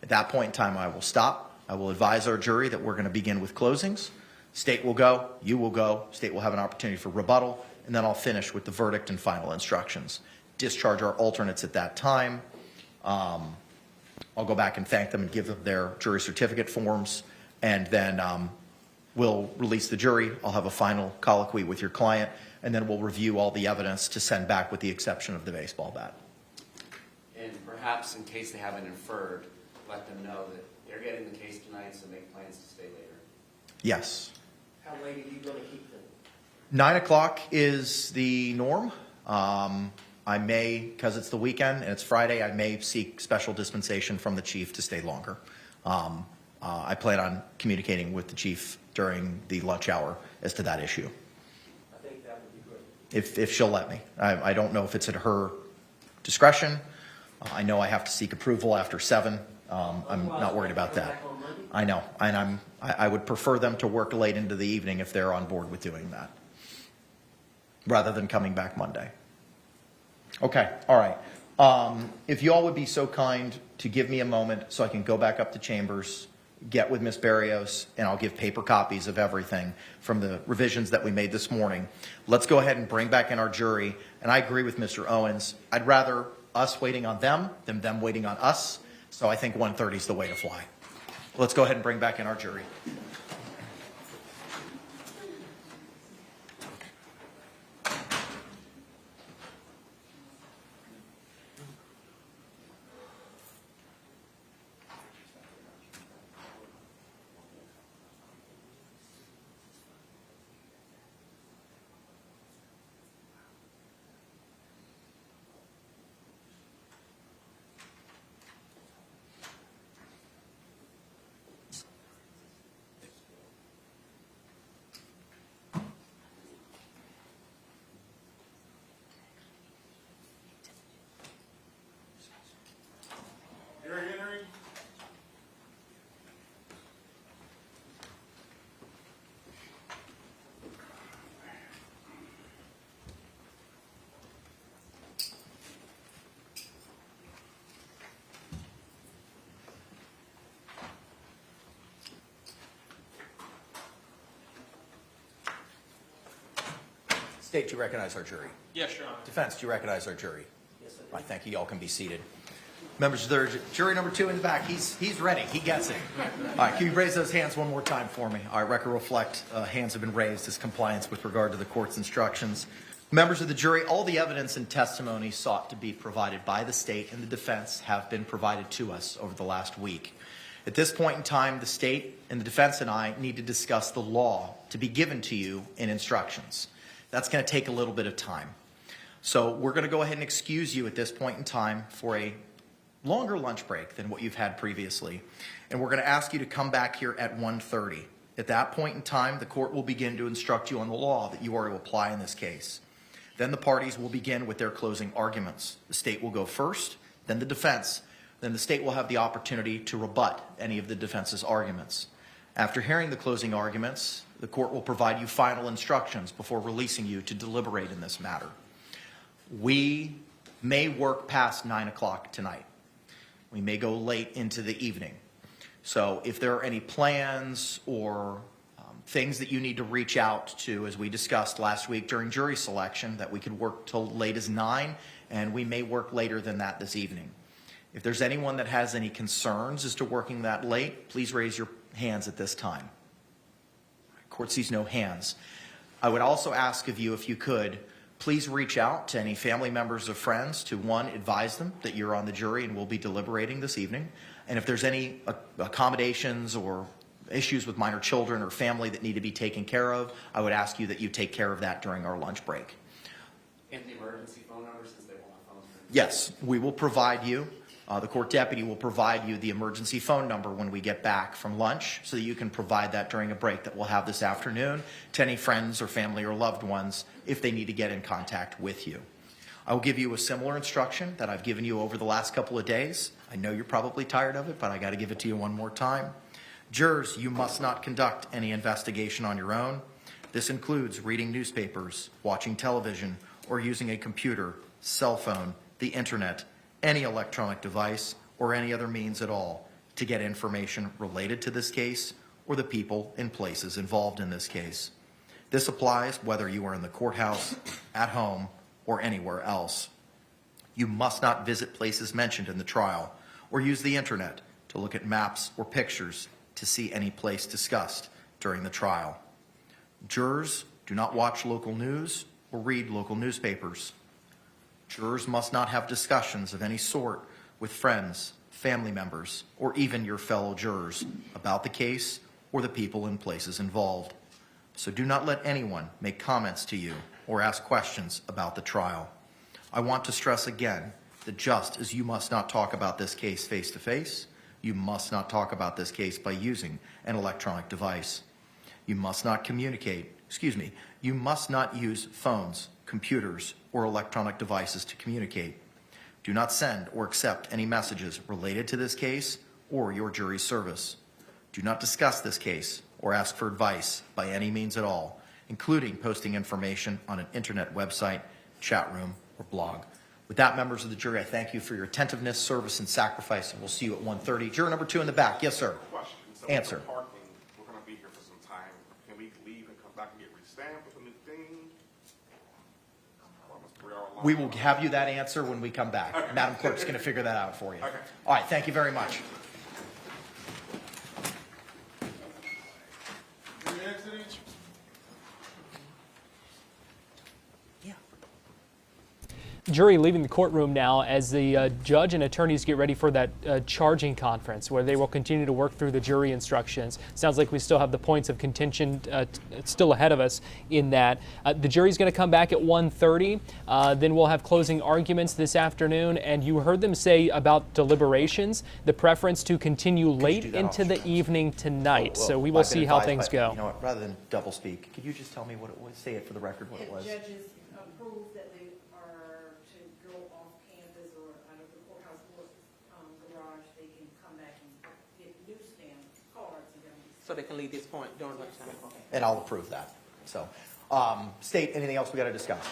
At that point in time, I will stop. I will advise our jury that we're going to begin with closings. State will go. You will go. State will have an opportunity for rebuttal. And then I'll finish with the verdict and final instructions. discharge our alternates at that time. I'll go back and thank them and give them their jury certificate forms, and then we'll release the jury. I'll have a final colloquy with your client, and then we'll review all the evidence to send back with the exception of the baseball bat. And perhaps in case they haven't inferred, let them know that they're getting the case tonight, so make plans to stay later. Yes. How late are you going to keep them? 9 o'clock is the norm. I may, because it's the weekend and it's Friday, I may seek special dispensation from the chief to stay longer. I plan on communicating with the chief during the lunch hour as to that issue. I think that would be great. If she'll let me. I don't know if it's at her discretion. I know I have to seek approval after 7. I'm not worried about that. I know, and I would prefer them to work late into the evening if they're on board with doing that, rather than coming back Monday. Okay, all right. If you all would be so kind to give me a moment so I can go back up to chambers, get with Ms. Barrios, and I'll give paper copies of everything from the revisions that we made this morning. Let's go ahead and bring back in our jury. And I agree with Mr. Owens. I'd rather us waiting on them than them waiting on us. So I think 1:30 is the way to fly. Let's go ahead and bring back in our jury. State, do you recognize our jury? Yes, Your Honor. Defense, do you recognize our jury? Yes, I do. All right, thank you. Y'all can be seated. Members of the jury number 2 in the back, he's ready. He gets it. All right, can you raise those hands one more time for me? All right, record reflect. Hands have been raised as compliance with regard to the court's instructions. Members of the jury, all the evidence and testimony sought to be provided by the state and the defense have been provided to us over the last week. At this point in time, the state and the defense and I need to discuss the law to be given to you in instructions. That's going to take a little bit of time. So we're going to go ahead and excuse you at this point in time for a longer lunch break than what you've had previously. And we're going to ask you to come back here at 1:30. At that point in time, the court will begin to instruct you on the law that you are to apply in this case. Then the parties will begin with their closing arguments. The state will go first, then the defense. Then the state will have the opportunity to rebut any of the defense's arguments. After hearing the closing arguments, the court will provide you final instructions before releasing you to deliberate in this matter. We may work past 9 o'clock tonight. We may go late into the evening. So if there are any plans or things that you need to reach out to, as we discussed last week during jury selection, that we could work till late as 9, and we may work later than that this evening. If there's anyone that has any concerns as to working that late, please raise your hands at this time. Court sees no hands. I would also ask of you, if you could, please reach out to any family members or friends to, one, advise them that you're on the jury and will be deliberating this evening. And if there's any accommodations or issues with minor children or family that need to be taken care of, I would ask you that you take care of that during our lunch break. And the emergency phone number, since they won't have phones? Yes, we will provide you. The court deputy will provide you the emergency phone number when we get back from lunch so that you can provide that during a break that we'll have this afternoon to any friends or family or loved ones if they need to get in contact with you. I will give you a similar instruction that I've given you over the last couple of days. I know you're probably tired of it, but I got to give it to you one more time. Jurors, you must not conduct any investigation on your own. This includes reading newspapers, watching television, or using a computer, cell phone, the internet, any electronic device, or any other means at all to get information related to this case or the people and places involved in this case. This applies whether you are in the courthouse, at home, or anywhere else. You must not visit places mentioned in the trial or use the internet to look at maps or pictures to see any place discussed during the trial. Jurors do not watch local news or read local newspapers. Jurors must not have discussions of any sort with friends, family members, or even your fellow jurors about the case or the people and places involved. So do not let anyone make comments to you or ask questions about the trial. I want to stress again that just as you must not talk about this case face-to-face, you must not talk about this case by using an electronic device. You must not you must not use phones, computers, or electronic devices to communicate. Do not send or accept any messages related to this case or your jury's service. Do not discuss this case or ask for advice by any means at all, including posting information on an internet website, chat room, or blog. With that, members of the jury, I thank you for your attentiveness, service, and sacrifice, and we'll see you at 1:30. Juror number 2 in the back. Yes, sir. Question. So Answer. Parking, we're going to be here for some time. Can we leave and come back and get re-stamped with a new thing? We will have you that answer when we come back. Okay. Madam Clerk's going to figure that out for you. Okay. All right, thank you very much. Jury leaving the courtroom now as the judge and attorneys get ready for that charging conference where they will continue to work through the jury instructions. Sounds like we still have the points of contention still ahead of us in that. The jury's going to come back at 1:30. Then we'll have closing arguments this afternoon. And you heard them say about deliberations, the preference to continue late into the evening tonight. So we will see how things go. You know what, rather than double speak, could you just tell me what it was? Say it for the record what it was. Judges approve that they are to go off campus or out of the courthouse garage, they can come back and get newsstand cards and everything. So they can leave this point during lunchtime. Okay. And I'll approve that. So, State, anything else we got to discuss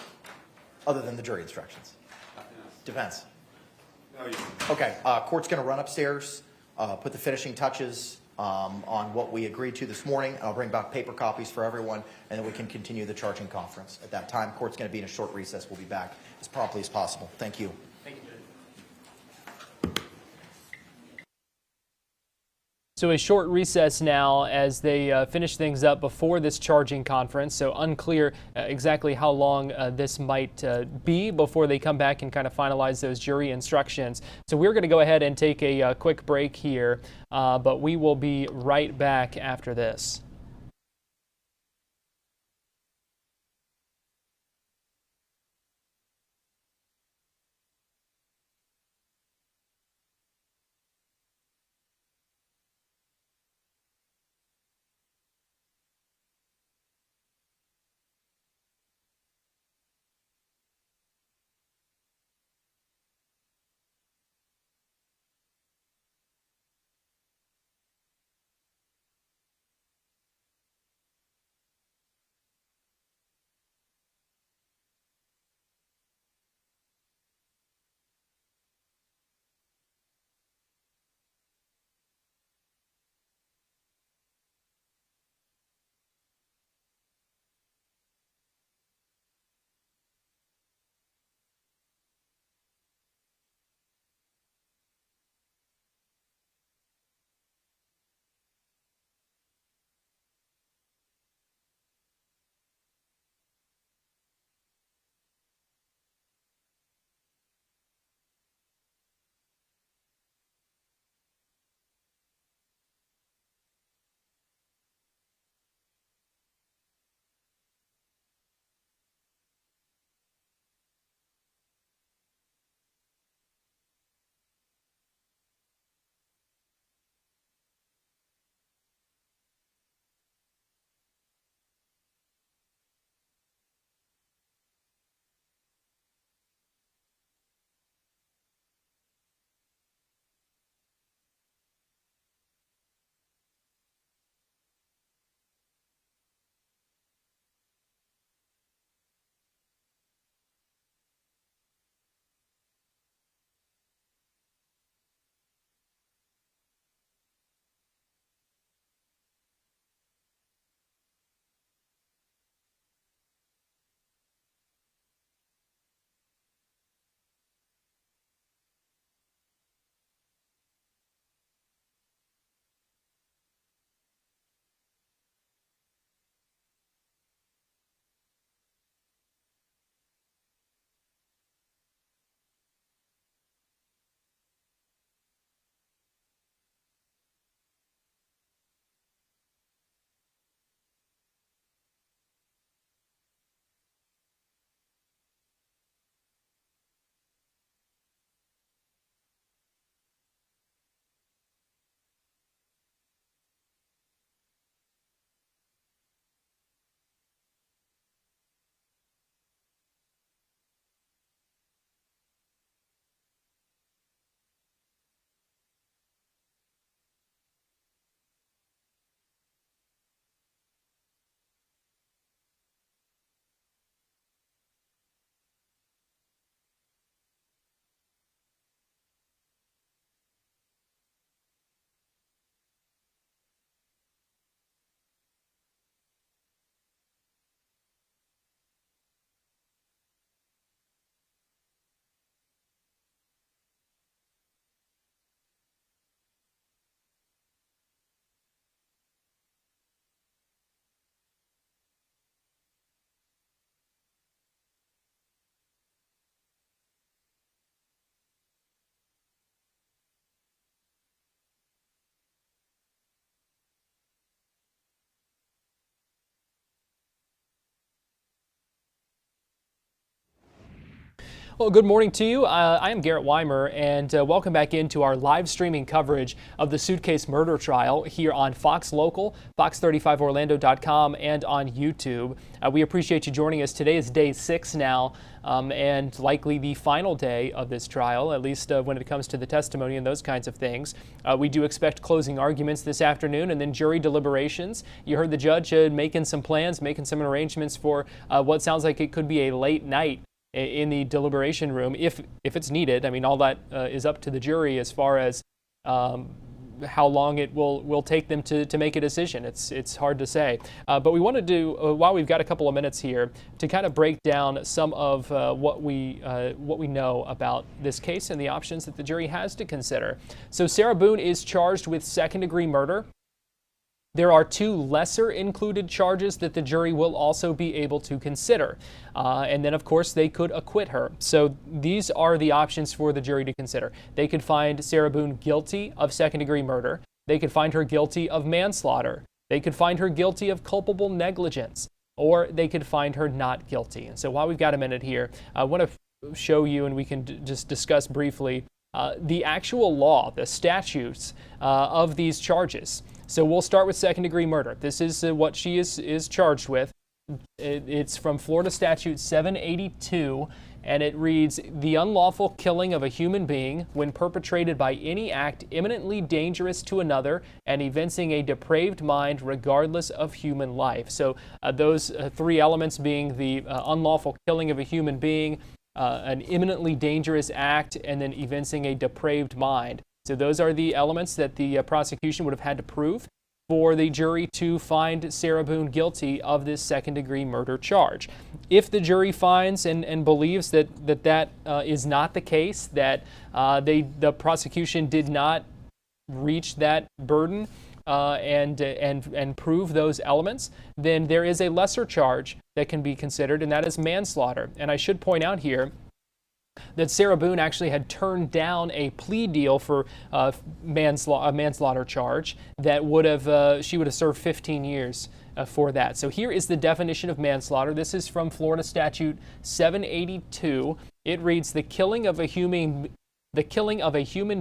other than the jury instructions? Defense. Okay, court's going to run upstairs, put the finishing touches on what we agreed to this morning. I'll bring back paper copies for everyone, and then we can continue the charging conference. At that time, court's going to be in a short recess. We'll be back as promptly as possible. Thank you. Thank you. So a short recess now as they finish things up before this charging conference. So unclear exactly how long this might be before they come back and kind of finalize those jury instructions. So we're going to go ahead and take a quick break here, but we will be right back after this. Well, good morning to you. I am Garrett Weimer, and welcome back into our live streaming coverage of the Suitcase murder trial here on Fox Local, Fox35Orlando.com, and on YouTube. We appreciate you joining us. Today is day 6 now, and likely the final day of this trial, at least when it comes to the testimony and those kinds of things. We do expect closing arguments this afternoon and then jury deliberations. You heard the judge making some plans, making some arrangements for what sounds like it could be a late night in the deliberation room, if it's needed. I mean, all that is up to the jury as far as how long it will take them to make a decision. It's hard to say. But we want to do, while we've got a couple of minutes here, to kind of break down some of what we know about this case and the options that the jury has to consider. So Sarah Boone is charged with second-degree murder. There are 2 lesser included charges that the jury will also be able to consider. And then, of course, they could acquit her. So these are the options for the jury to consider. They could find Sarah Boone guilty of second-degree murder. They could find her guilty of manslaughter. They could find her guilty of culpable negligence. Or they could find her not guilty. And so while we've got a minute here, I want to show you, and we can just discuss briefly, the actual law, the statutes of these charges. So we'll start with second-degree murder. This is what she is charged with. It's from Florida Statute 782, and it reads, the unlawful killing of a human being when perpetrated by any act imminently dangerous to another and evincing a depraved mind regardless of human life. So those 3 elements being the unlawful killing of a human being, an imminently dangerous act, and then evincing a depraved mind. So those are the elements that the prosecution would have had to prove for the jury to find Sarah Boone guilty of this second-degree murder charge. If the jury finds and believes that is not the case, that the prosecution did not reach that burden and prove those elements, then there is a lesser charge that can be considered, and that is manslaughter. And I should point out here that Sarah Boone actually had turned down a plea deal for a manslaughter charge that she would have served 15 years for that. So here is the definition of manslaughter. This is from Florida Statute 782. It reads, the killing of a human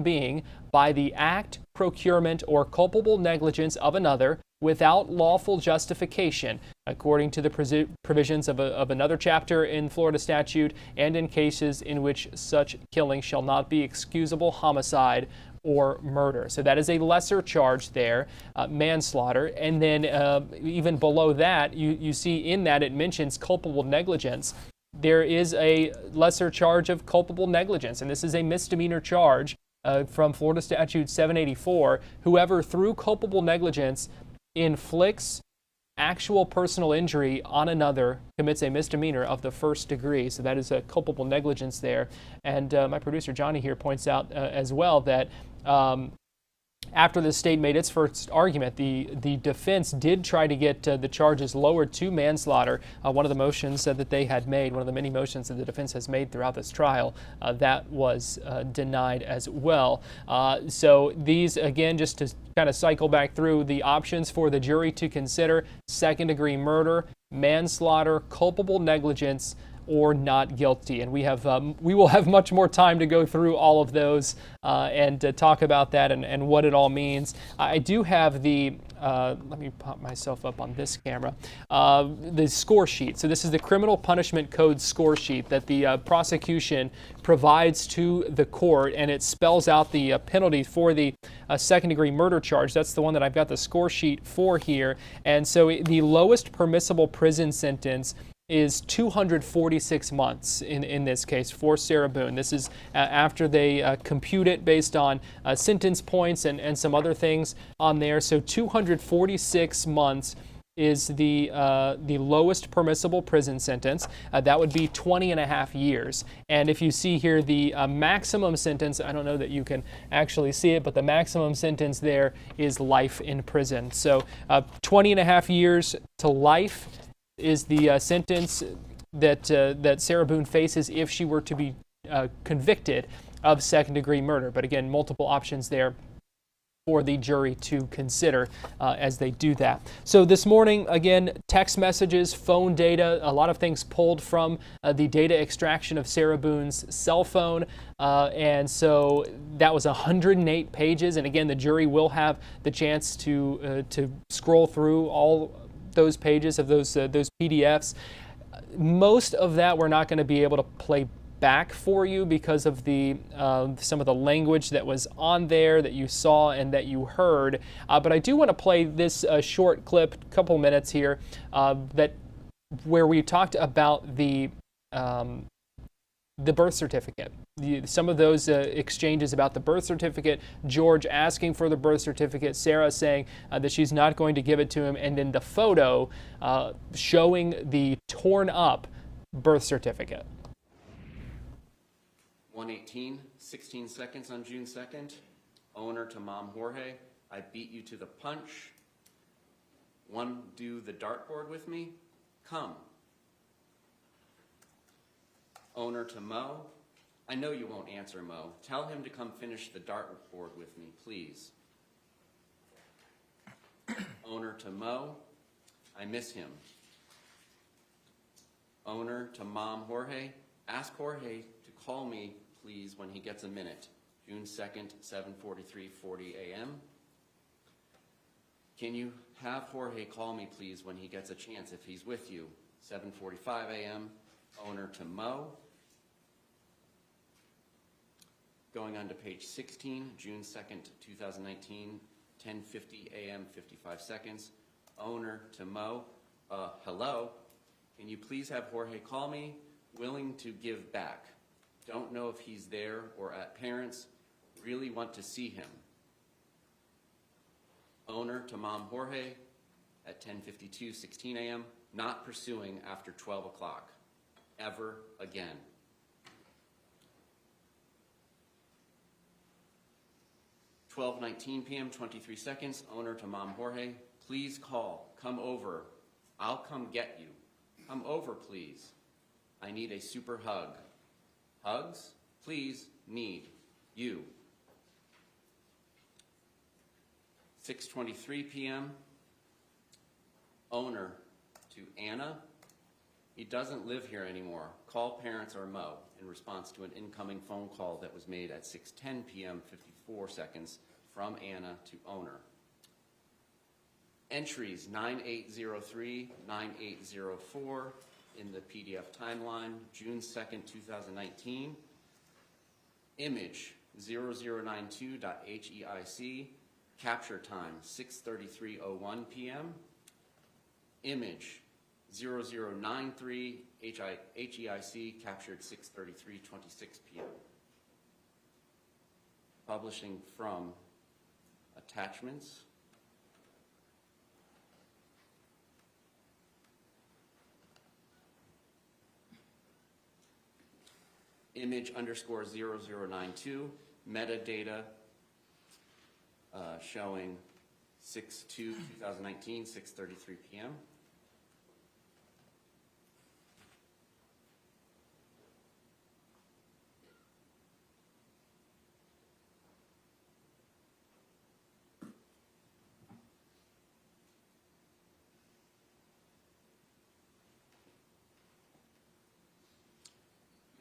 being by the act, procurement, or culpable negligence of another without lawful justification, according to the provisions of another chapter in Florida statute, and in cases in which such killing shall not be excusable homicide or murder. So that is a lesser charge there, manslaughter. And then even below that, you see in that it mentions culpable negligence. There is a lesser charge of culpable negligence, and this is a misdemeanor charge from Florida Statute 784. Whoever through culpable negligence inflicts actual personal injury on another commits a misdemeanor of the first degree. So that is a culpable negligence there. And my producer Johnny here points out as well that after the state made its first argument, the defense did try to get the charges lowered to manslaughter. One of the motions that they had made, one of the many motions that the defense has made throughout this trial, that was denied as well. So these, again, just to kind of cycle back through the options for the jury to consider: second-degree murder, manslaughter, culpable negligence, or not guilty. And we will have much more time to go through all of those and to talk about that and what it all means. I do have the, let me pop myself up on this camera, the score sheet. So this is the Criminal Punishment Code score sheet that the prosecution provides to the court, and it spells out the penalty for the second-degree murder charge. That's the one that I've got the score sheet for here. And so the lowest permissible prison sentence is 246 months in this case for Sarah Boone. This is after they compute it based on sentence points and some other things on there. So 246 months is the lowest permissible prison sentence. That would be 20 and a half years. And if you see here the maximum sentence, I don't know that you can actually see it, but the maximum sentence there is life in prison. So 20 and a half years to life is the sentence that Sarah Boone faces if she were to be convicted of second-degree murder. But again, multiple options there for the jury to consider as they do that. So this morning, again, text messages, phone data, a lot of things pulled from the data extraction of Sarah Boone's cell phone. And so that was 108 pages. And again, the jury will have the chance to scroll through all those pages of those PDFs. Most of that we're not going to be able to play back for you because of the some of the language that was on there that you saw and that you heard. But I do want to play this short clip, couple minutes here, where we talked about the birth certificate. Some of those exchanges about the birth certificate, George asking for the birth certificate, Sarah saying that she's not going to give it to him, and then the photo showing the torn up birth certificate. 1:18, 16 seconds on June 2nd. Owner to Mom Jorge, I beat you to the punch. Want to do the dartboard with me? Come. Owner to Mo, I know you won't answer, Mo. Tell him to come finish the dartboard with me, please. Owner to Mo, I miss him. Owner to Mom Jorge, ask Jorge to call me, please, when he gets a minute. June 2nd, 7:43:40 a.m. Can you have Jorge call me, please, when he gets a chance if he's with you? 7:45 a.m. Owner to Mo. Going on to page 16, June 2nd, 2019, 10:50 a.m., 55 seconds. Owner to Mo. Hello. Can you please have Jorge call me? Willing to give back. Don't know if he's there or at parents. Really want to see him. Owner to Mom Jorge at 10:52, 16 a.m. Not pursuing after 12 o'clock. Ever again. (12:19 p.m., 23 seconds. Owner to Mom Jorge. Please call. Come over. I'll come get you. Come over, please. I need a super hug. Hugs? Please. Need. You. 6:23 p.m. Owner to Anna. He doesn't live here anymore. Call parents or Mo, in response to an incoming phone call that was made at 6:10 p.m., 54 seconds, from Anna to owner. Entries 9803, 9804 in the PDF timeline, June 2nd, 2019. Image 0092.heic, capture time 6:33:01 p.m. Image 0093 HEIC, captured 6:33:26 p.m. Publishing from attachments. Image underscore 0092, metadata showing 6/2/2019, 6:33 p.m.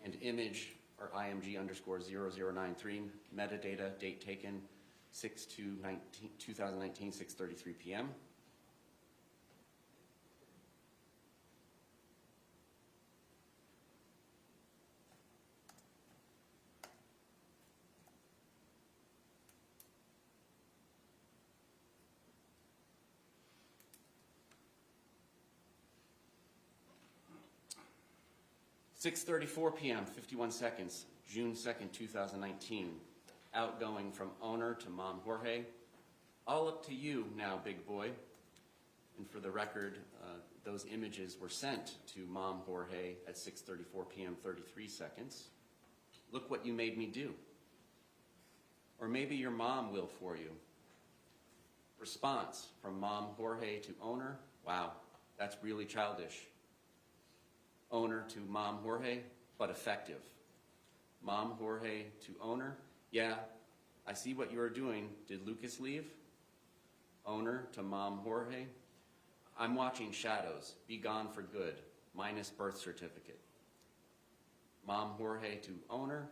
And image or IMG underscore 0093, metadata, date taken 6/2/2019, 6:33 p.m. (6:34 p.m., 51 seconds, June 2nd, 2019. Outgoing from owner to Mom Jorge. All up to you now, big boy. And for the record, those images were sent to Mom Jorge at 6:34 p.m., 33 seconds. Look what you made me do. Or maybe your mom will for you. Response from Mom Jorge to owner. Wow, that's really childish. Owner to Mom Jorge, but effective. Mom Jorge to owner. Yeah, I see what you are doing. Did Lucas leave? Owner to Mom Jorge. I'm watching shadows. Be gone for good. Minus birth certificate. Mom Jorge to owner.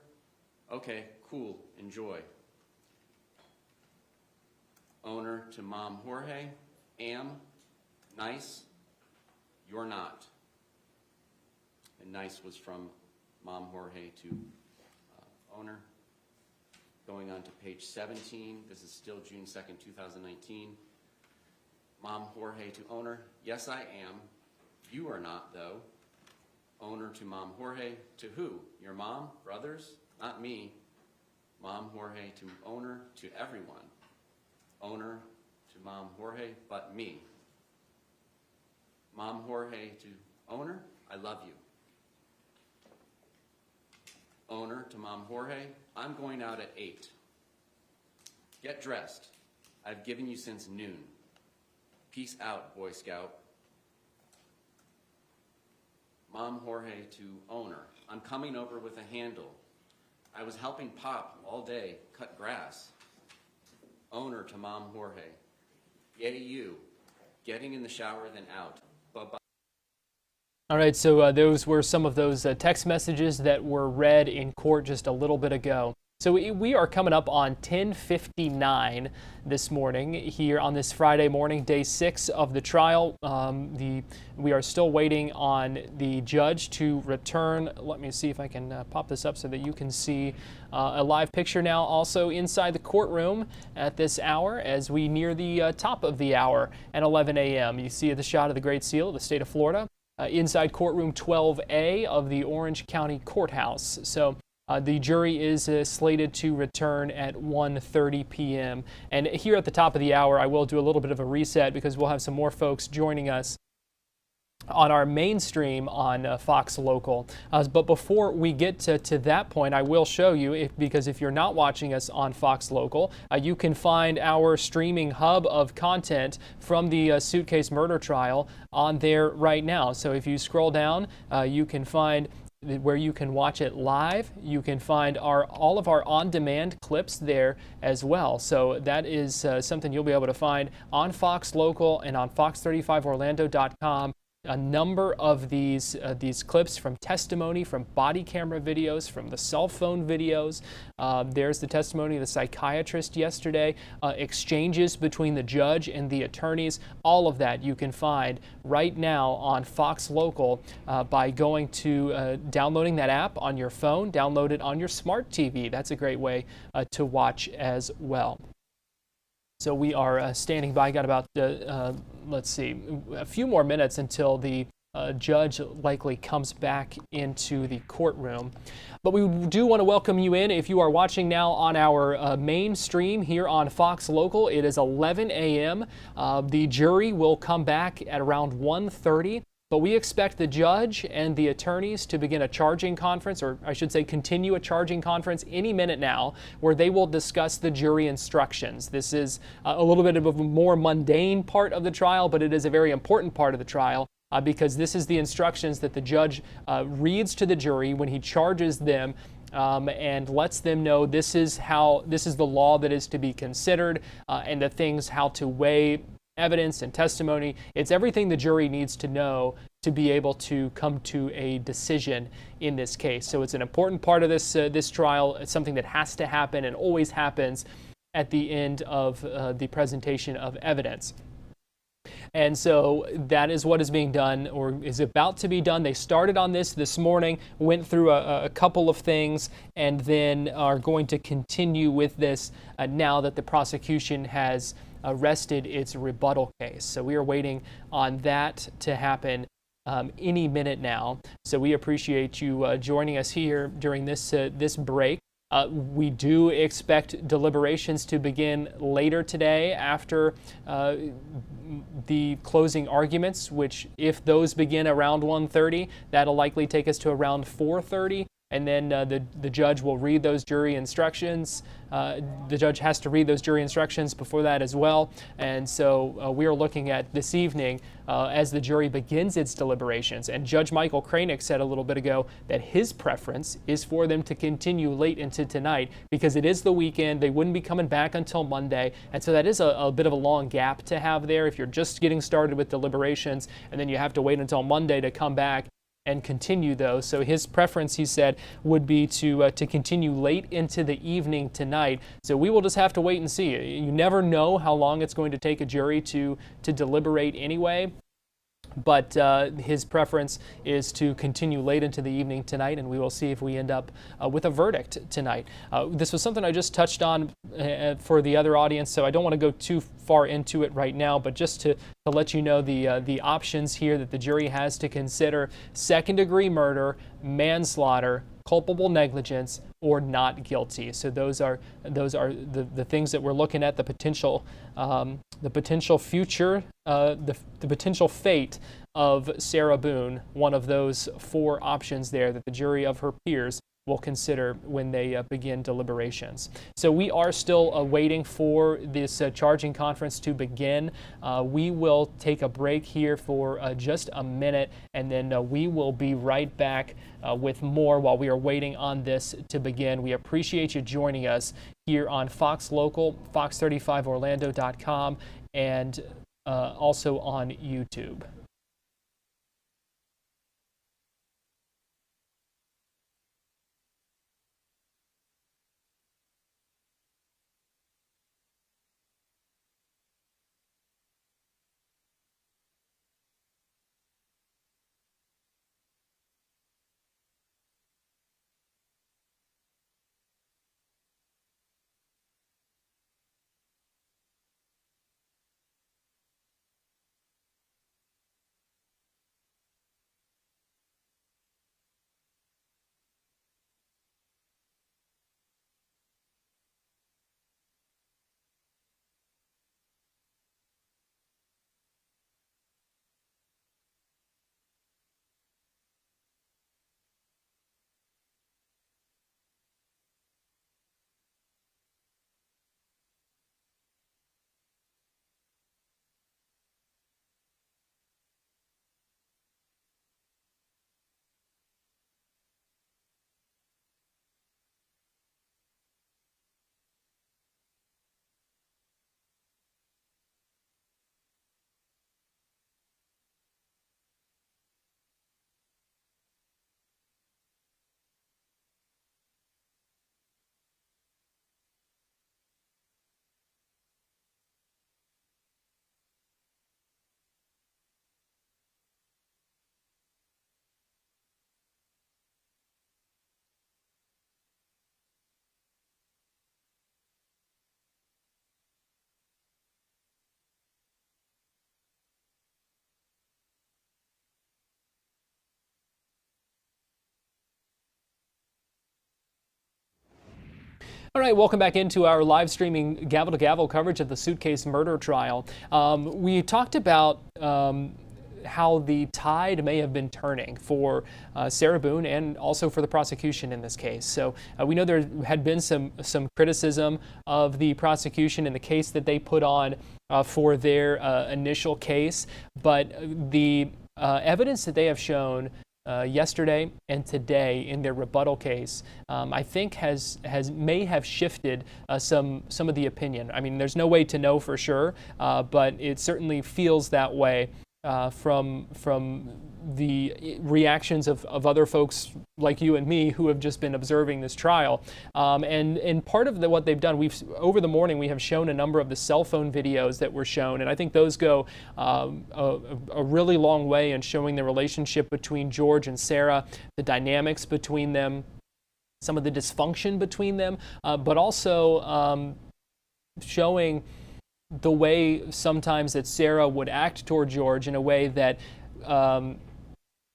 Okay, cool. Enjoy. Owner to Mom Jorge. Am. Nice. You're not. And nice was from Mom Jorge to owner. Going on to page 17, this is still June 2nd, 2019. Mom Jorge to owner, yes I am. You are not though. Owner to Mom Jorge, to who? Your mom? Brothers? Not me. Mom Jorge to owner, to everyone. Owner to Mom Jorge, but me. Mom Jorge to owner, I love you. Owner to Mom Jorge, I'm going out at 8. Get dressed. I've given you since noon. Peace out, Boy Scout. Mom Jorge to owner, I'm coming over with a handle. I was helping Pop all day cut grass. Owner to Mom Jorge, yay you, getting in the shower then out. Bye-bye. All right, so those were some of those text messages that were read in court just a little bit ago. So we are coming up on 10:59 this morning here on this Friday morning, day 6 of the trial. We are still waiting on the judge to return. Let me see if I can pop this up so that you can see a live picture now also inside the courtroom at this hour as we near the top of the hour at 11 a.m. You see the shot of the Great Seal of the state of Florida inside courtroom 12A of the Orange County Courthouse. So the jury is slated to return at 1:30 p.m. And here at the top of the hour, I will do a little bit of a reset because we'll have some more folks joining us on our mainstream on Fox Local. But before we get to that point, I will show you, because if you're not watching us on Fox Local, you can find our streaming hub of content from the Suitcase murder trial on there right now. So if you scroll down, you can find where you can watch it live. You can find all of our on-demand clips there as well. So that is something you'll be able to find on Fox Local and on fox35orlando.com. A number of these clips from testimony, from body camera videos, from the cell phone videos. There's the testimony of the psychiatrist yesterday, exchanges between the judge and the attorneys. All of that you can find right now on Fox Local by going to downloading that app on your phone, download it on your smart TV. That's a great way to watch as well. So we are standing by, got about, let's see, a few more minutes until the judge likely comes back into the courtroom. But we do want to welcome you in if you are watching now on our main stream here on Fox Local. It is 11 a.m. The jury will come back at around 1:30. But we expect the judge and the attorneys to begin a charging conference, or I should say continue a charging conference any minute now, where they will discuss the jury instructions. This is a little bit of a more mundane part of the trial, but it is a very important part of the trial because this is the instructions that the judge reads to the jury when he charges them and lets them know this is the law that is to be considered and the things how to weigh evidence and testimony. It's everything the jury needs to know to be able to come to a decision in this case. So it's an important part of this trial. It's something that has to happen and always happens at the end of the presentation of evidence. And so that is what is being done, or is about to be done. They started on this morning, went through a couple of things, and then are going to continue with this now that the prosecution has rested its rebuttal case. So we are waiting on that to happen any minute now. So we appreciate you joining us here during this break. We do expect deliberations to begin later today after the closing arguments, which if those begin around 1:30, that'll likely take us to around 4:30. and then the judge will read those jury instructions. The judge has to read those jury instructions before that as well. And so we are looking at this evening as the jury begins its deliberations. And Judge Michael Kranick said a little bit ago that his preference is for them to continue late into tonight because it is the weekend. They wouldn't be coming back until Monday. And so that is a bit of a long gap to have there if you're just getting started with deliberations and then you have to wait until Monday to come back and continue those. So his preference, he said, would be to continue late into the evening tonight. So we will just have to wait and see. You never know how long it's going to take a jury to deliberate anyway. But his preference is to continue late into the evening tonight, and we will see if we end up with a verdict tonight. This was something I just touched on for the other audience, so I don't want to go too far into it right now, but just to let you know the options here that the jury has to consider: second-degree murder, manslaughter, culpable negligence, or not guilty. So those are the things that we're looking at, the potential future, the potential fate of Sarah Boone, one of those 4 options there that the jury of her peers will consider when they begin deliberations. So we are still waiting for this charging conference to begin. We will take a break here for just a minute, and then we will be right back with more while we are waiting on this to begin. We appreciate you joining us here on Fox Local, fox35orlando.com, and also on YouTube. All right, welcome back into our live streaming gavel-to-gavel coverage of the Suitcase murder trial. We talked about how the tide may have been turning for Sarah Boone and also for the prosecution in this case. So we know there had been some criticism of the prosecution in the case that they put on for their initial case, but the evidence that they have shown yesterday and today in their rebuttal case, I think may have shifted some of the opinion. I mean, there's no way to know for sure, but it certainly feels that way from the reactions of other folks like you and me who have just been observing this trial. And part of what they've done, over the morning we have shown a number of the cell phone videos that were shown, and I think those go a really long way in showing the relationship between George and Sarah, the dynamics between them, some of the dysfunction between them, but also showing the way sometimes that Sarah would act toward George in a way that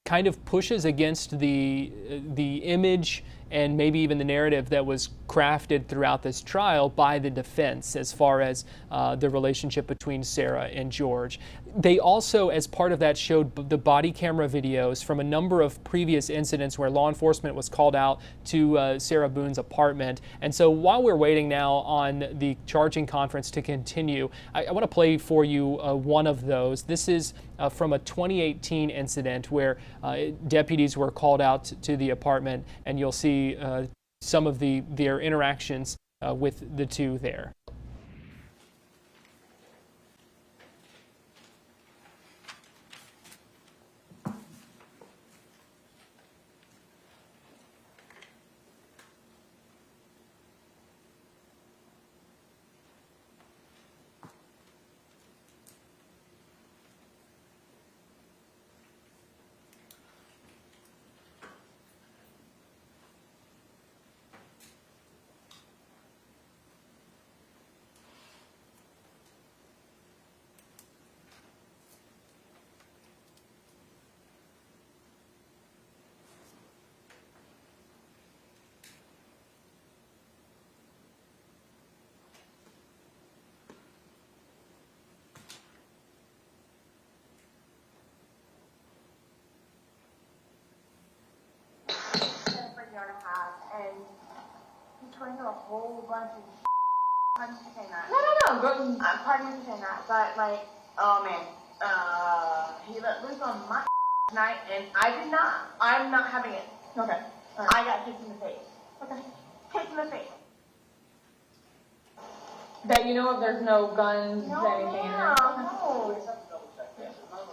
kind of pushes against the image and maybe even the narrative that was crafted throughout this trial by the defense as far as the relationship between Sarah and George. They also, as part of that, showed the body camera videos from a number of previous incidents where law enforcement was called out to Sarah Boone's apartment. And so while we're waiting now on the charging conference to continue, I want to play for you one of those. This is from a 2018 incident where deputies were called out to the apartment, and you'll see some of their interactions with the two there. And he turned into a whole bunch of pardon me for saying that. No. Pardon me for saying that, but like, oh man, he let loose on my tonight, and I'm not having it. Okay. Right. I got kicked in the face. Okay. Kicked in the face. That you know of, there's no guns, anything in there? No.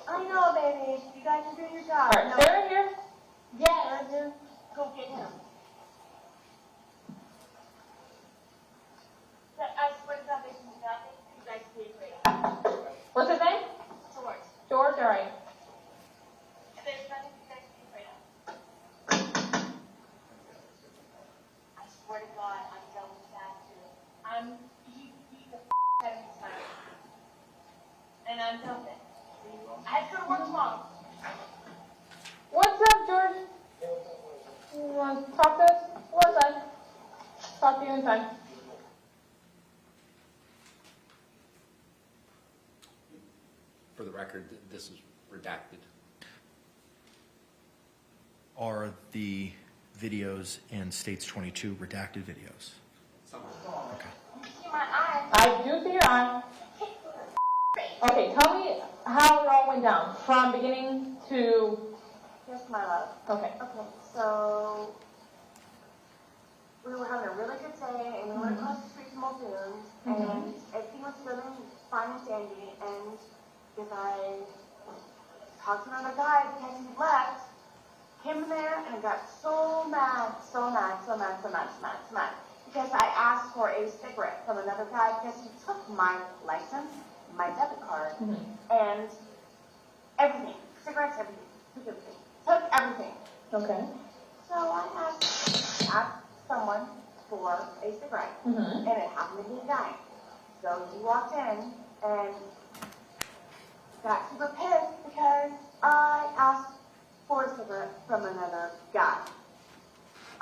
I know, baby. You guys are doing your job. All right, Sarah here? Yes. Go get him. I swear to God, there's nothing you guys can be afraid of. What's his name? George. George, all right. There's nothing you guys can be afraid of. I swear to God, I'm done with that too. He beat the out of me tonight. And I'm done with it. I have to go to work tomorrow. What's up, George? You want to talk to us? What's up? Talk to you inside. For the record, this is redacted. Are the videos in States 22 redacted videos? Okay. See my eye. I do see your eye. Okay, tell me how it all went down from beginning to. Yes, my love. Okay. Okay, so we were having a really good day, and we went across the street from Boone, and everything was feeling fine and dandy, and this guy talked to another guy because he left, came in there, and got so mad, because I asked for a cigarette from another guy because he took my license, my debit card, and everything, cigarettes, everything, took everything. Okay. So I asked someone for a cigarette, and it happened to be a guy. So he walked in and got super pissed because I asked for a cigarette from another guy.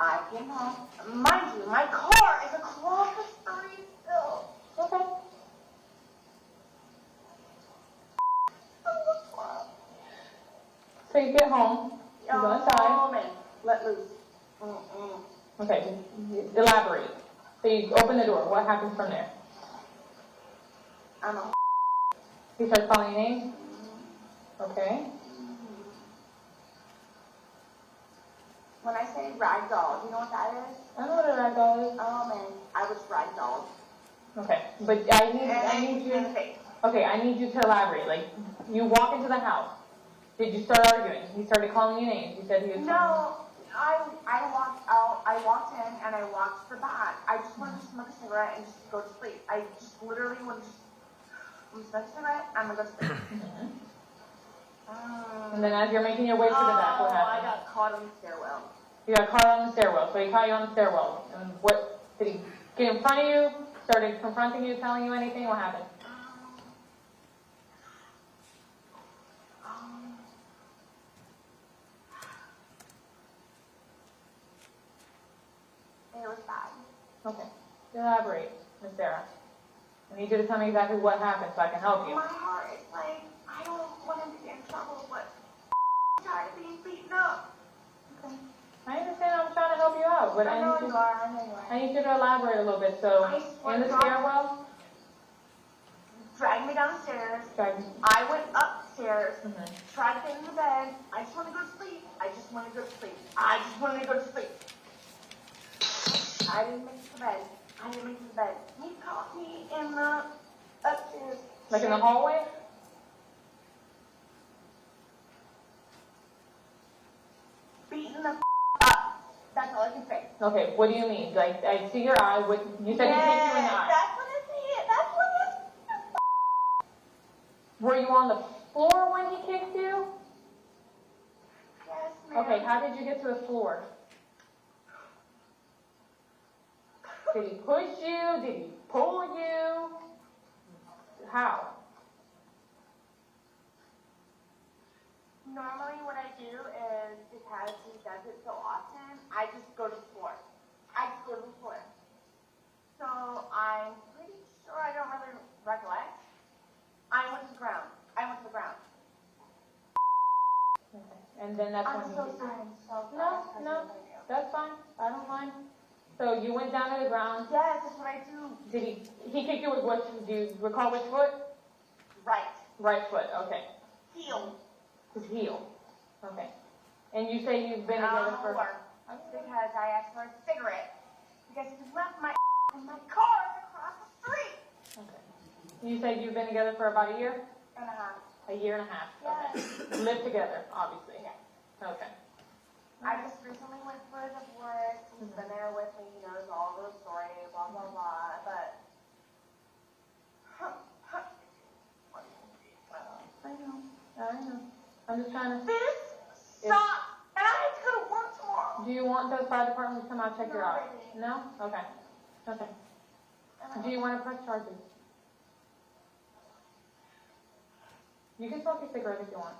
I came home. Mind you, my car is across the street still. Okay. So you get home, you go inside. Man, let loose. Okay, elaborate. So you open the door. What happens from there? I'm a He starts calling your name? Okay. When I say ragdoll, you know what that is? I know what a ragdoll is. Oh man, I was ragdolled. Okay, but I need you. Okay, I need you to elaborate. Like, you walk into the house. Did you start arguing? He started calling you names. You said he was. No, I walked out. I walked in and I walked to the back. I just wanted to smoke a cigarette and just go to sleep. I just literally wanted to smoke a cigarette. I'm gonna go to sleep. And then as you're making your way to the back, what happened? I got caught on the stairwell. You got caught on the stairwell. So he caught you on the stairwell. And what did he get in front of you? Started confronting you, telling you anything? What happened? it was bad. Okay. Elaborate, Miss Sarah. I need you to tell me exactly what happened so I can help you. My heart is like, I don't want him to get in trouble, but I'm tired of being beaten up. Okay. I understand. I'm trying to help you out, but I know you are. I need you to elaborate a little bit. So, in the stairwell, dragged me downstairs. Dragged me. I went upstairs, tried to get in the bed. I just wanted to go to sleep. I just wanted to go to sleep. I just wanted to go to sleep. I didn't make it to bed. I didn't make it to bed. He caught me in the upstairs. Like in the hallway? Beating the up. That's all I can say. Okay, what do you mean? Like, I see your eye. What, you said he kicked you in the eye. That's what I see it. That's what it is. Were you on the floor when he kicked you? Yes, ma'am. Okay, how did you get to the floor? Did he push you? Did he pull you? How? Normally what I do is, because he does it so often, I just go to the floor. I just go to the floor. So I'm pretty sure I don't really recollect. I went to the ground. I went to the ground. Okay. And then that's I'm when so he... sorry. I'm so No, sorry. no, that's fine. I don't mind. So you went down to the ground. Yes, that's what I do. Did he kicked you with what? Do you recall which foot? Right. Right foot, okay. Heel. His heel. Okay. And you say you've been together for... Because I asked for a cigarette. Because he left my in my car across the street. Okay. You said you've been together for about a year? And a half. A year and a half. Yes. Okay. Live together, obviously. Yes. Okay. I just recently went for a divorce. He's been there with me. He knows all the story, blah, blah, blah. But... I know. I'm just trying to... Stop! And I have to go to work tomorrow. Do you want the fire department to come out and check your eye? Really. No? Okay. Okay. Do you want to press charges? You can smoke your cigarette if you want.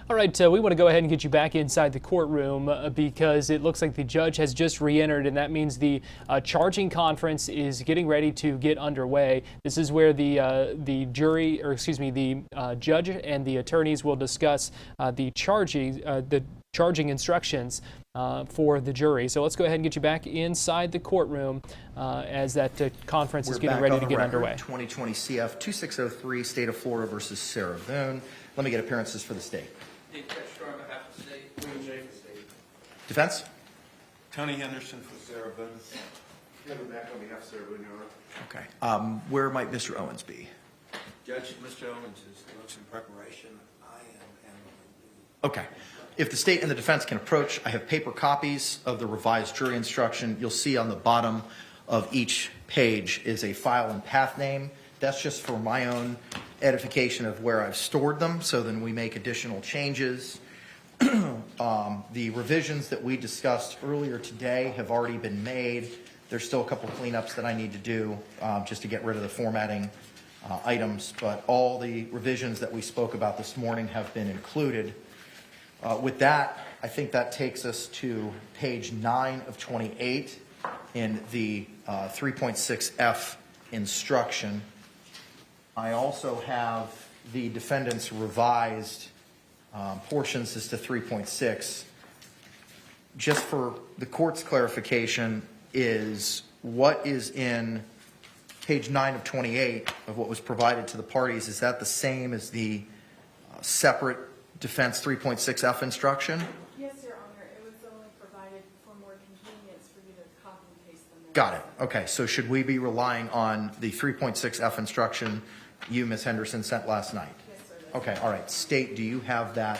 All right, we want to go ahead and get you back inside the courtroom because it looks like the judge has just re-entered, and that means the charging conference is getting ready to get underway. This is where the jury, or excuse me, the judge and the attorneys will discuss the charging instructions for the jury. So let's go ahead and get you back inside the courtroom as that conference is getting ready to get underway. 2020 CF 2603, State of Florida versus Sarah Boone. Let me get appearances for the state. on behalf of the state. William J. for the state. Defense? Tony Henderson for Sarah Boone. Kevin Beck on behalf of Sarah Boone, Your Honor. Okay. Where might Mr. Owens be? Judge, Mr. Owens is in preparation. I am handling Okay. If the state and the defense can approach, I have paper copies of the revised jury instruction. You'll see on the bottom of each page is a file and path name. That's just for my own edification of where I've stored them, so then we make additional changes. The revisions that we discussed earlier today have already been made. There's still a couple cleanups that I need to do just to get rid of the formatting items, but all the revisions that we spoke about this morning have been included. With that, I think that takes us to page 9 of 28 in the 3.6F instruction. I also have the defendant's revised portions as to 3.6. Just for the court's clarification, is what is in page 9 of 28 of what was provided to the parties, is that the same as the separate defense 3.6F instruction? Yes, Your Honor. It was only provided for more convenience for you to copy and paste them. Got it. Okay, so should we be relying on the 3.6F instruction you, Ms. Henderson, sent last night? Yes, sir. Okay, all right. State, do you have that?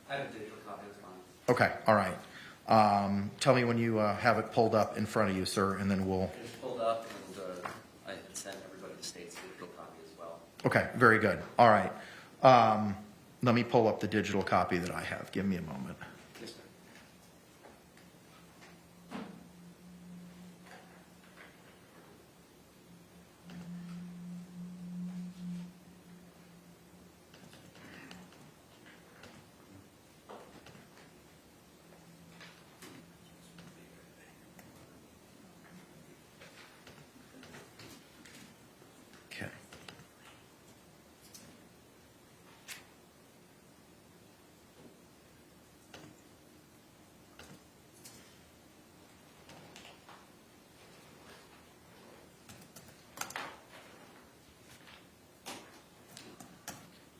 I have a digital copy, that's fine. Okay, all right. Tell me when you have it pulled up in front of you, sir, and then we'll... It's pulled up, and I had sent everybody the state's digital copy as well. Okay, very good. All right. Let me pull up the digital copy that I have. Give me a moment. Yes, sir.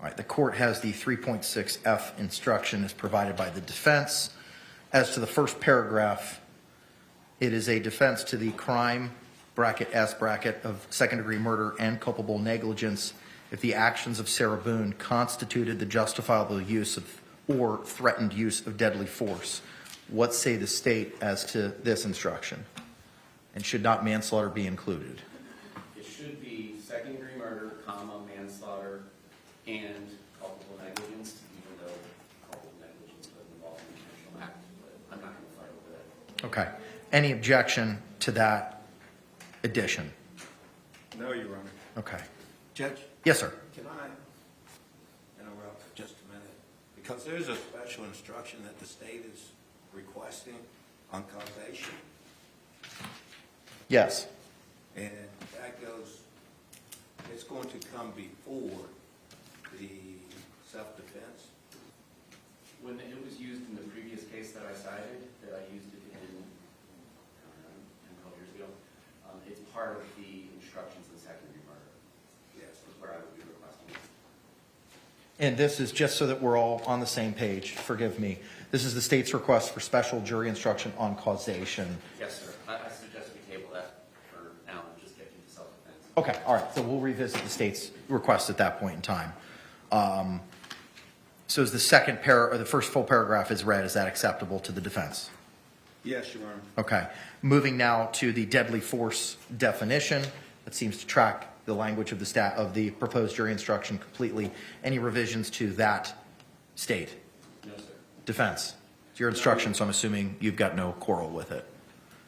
All right, the court has the 3.6F instruction as provided by the defense. As to the first paragraph, it is a defense to the crime, bracket S bracket, of second-degree murder and culpable negligence if the actions of Sarah Boone constituted the justifiable use of or threatened use of deadly force. What say the state as to this instruction? And should not manslaughter be included? It should be second-degree murder, comma, manslaughter, and culpable negligence, even though culpable negligence doesn't involve an intentional act. But I'm not going to fight over that. Okay. Any objection to that addition? No, Your Honor. Okay. Judge? Yes, sir. Can I interrupt for just a minute? Because there's a special instruction that the state is requesting on causation. Yes. And that goes, it's going to come before the self-defense. When it was used in the previous case that I cited, that I used it in 12 years ago, it's part of the instructions in second-degree murder. Yes, is where I would be requesting it. And this is just so that we're all on the same page. Forgive me. This is the state's request for special jury instruction on causation. Yes, sir. I suggest we table that for now and just get into self-defense. Okay, all right. So we'll revisit the state's request at that point in time. So is the the first full paragraph is read, is that acceptable to the defense? Yes, Your Honor. Okay. Moving now to the deadly force definition. That seems to track the language of the proposed jury instruction completely. Any revisions to that state? No, sir. Defense. It's your instruction, so I'm assuming you've got no quarrel with it.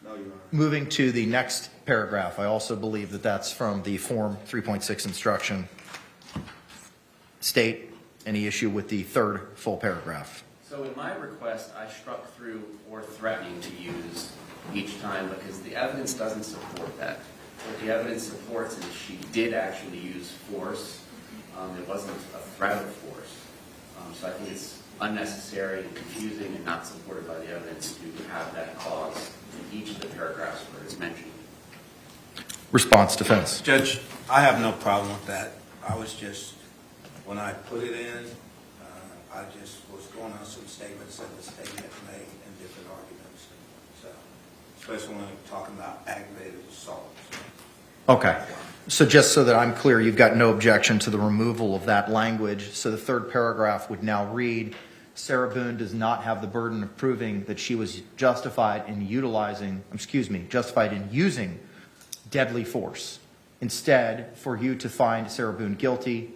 No, Your Honor. Moving to the next paragraph, I also believe that that's from the Form 3.6 instruction. State, any issue with the third full paragraph? So in my request, I struck through or threatening to use each time because the evidence doesn't support that. What the evidence supports is she did actually use force. It wasn't a threat of force. So I think it's unnecessary and confusing and not supported by the evidence to have that clause in each of the paragraphs where it's mentioned. Response, defense. Judge, I have no problem with that. I was just, when I put it in, I just was going on some statements that the state had made in different arguments. So, especially when I'm talking about aggravated assault. Okay. So just so that I'm clear, you've got no objection to the removal of that language. So the third paragraph would now read, Sarah Boone does not have the burden of proving that she was justified in using deadly force. Instead, for you to find Sarah Boone guilty,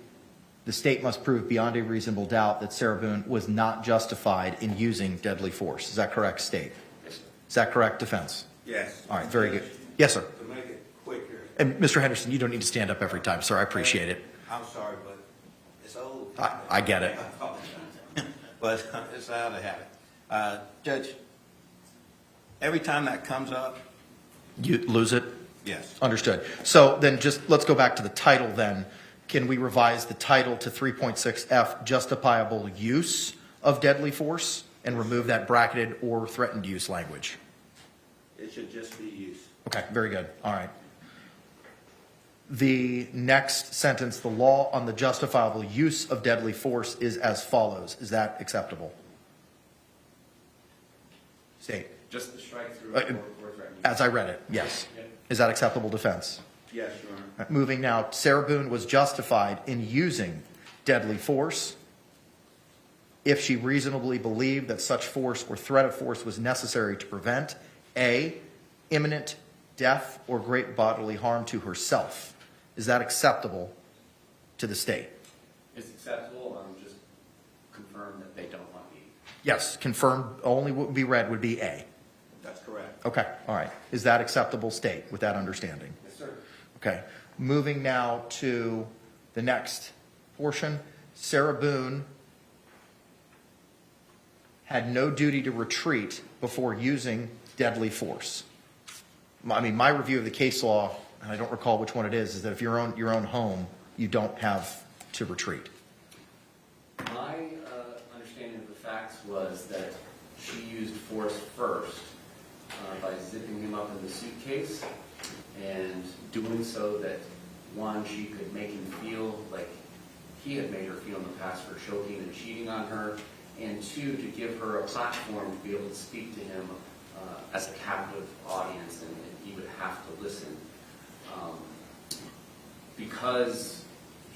the state must prove beyond a reasonable doubt that Sarah Boone was not justified in using deadly force. Is that correct, state? Yes, sir. Is that correct, defense? Yes. All right, very good. Yes, sir. To make it quicker. And Mr. Henderson, you don't need to stand up every time, sir. I appreciate it. I'm sorry, but it's old. I get it. But it's how to have it. Judge, every time that comes up. You lose it? Yes. Understood. So then just let's go back to the title then. Can we revise the title to 3.6F, justifiable use of deadly force, and remove that bracketed or threatened use language? It should just be used. Okay, very good. All right. The next sentence, the law on the justifiable use of deadly force is as follows. Is that acceptable? State. Just the strike through or threatening. As I read it, yes. Yep. Is that acceptable defense? Yes, Your Honor. Moving now, Sarah Boone was justified in using deadly force if she reasonably believed that such force or threat of force was necessary to prevent A, imminent death or great bodily harm to herself. Is that acceptable to the state? It's acceptable. Just confirm that they don't want me. Yes, confirmed. Only what would be read would be A. That's correct. Okay, all right. Is that acceptable, state, with that understanding? Yes, sir. Okay. Moving now to the next portion. Sarah Boone had no duty to retreat before using deadly force. I mean, my review of the case law, and I don't recall which one it is that if you're in your own home, you don't have to retreat. My understanding of the facts was that she used force first by zipping him up in the suitcase and doing so that, one, she could make him feel like he had made her feel in the past for choking and cheating on her, and two, to give her a platform to be able to speak to him as a captive audience, and he would have to listen. Because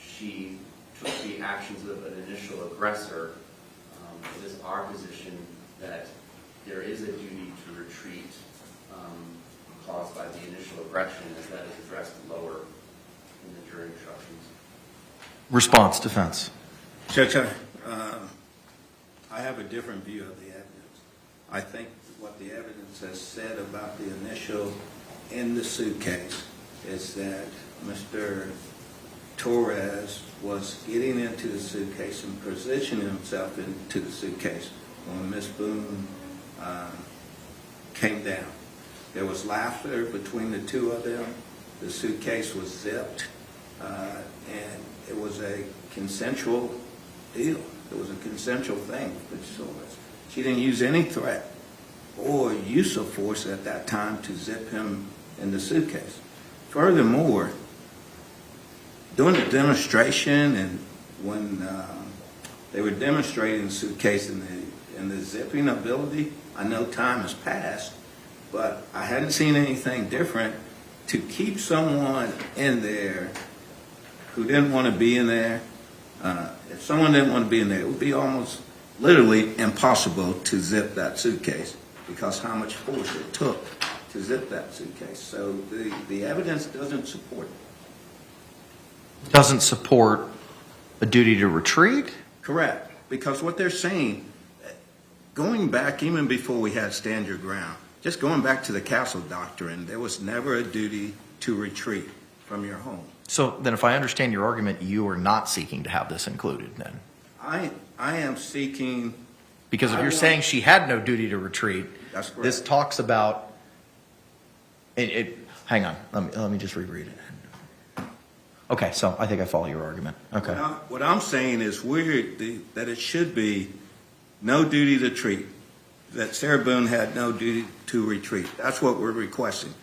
she took the actions of an initial aggressor, it is our position that there is a duty to retreat caused by the initial aggression, as that is addressed lower in the jury instructions. Response, defense. Judge, I have a different view of the evidence. I think what the evidence has said about the initial in the suitcase is that Mr. Torres was getting into the suitcase and positioning himself into the suitcase when Miss Boone came down. There was laughter between the two of them. The suitcase was zipped, and it was a consensual deal. It was a consensual thing. She didn't use any threat or use of force at that time to zip him in the suitcase. Furthermore, during the demonstration and when they were demonstrating the suitcase and the zipping ability, I know time has passed, but I hadn't seen anything different to keep someone in there who didn't want to be in there. If someone didn't want to be in there, it would be almost literally impossible to zip that suitcase because how much force it took to zip that suitcase. So the evidence doesn't support it. Doesn't support a duty to retreat? Correct. Because what they're saying, going back even before we had stand your ground, just going back to the Castle Doctrine, there was never a duty to retreat from your home. So then if I understand your argument, you are not seeking to have this included then? I am seeking... Because if you're saying she had no duty to retreat, that's correct. This talks about... hang on, let me just reread it. Okay, so I think I follow your argument. Okay. What I'm saying is that it should be no duty to retreat, that Sarah Boone had no duty to retreat. That's what we're requesting.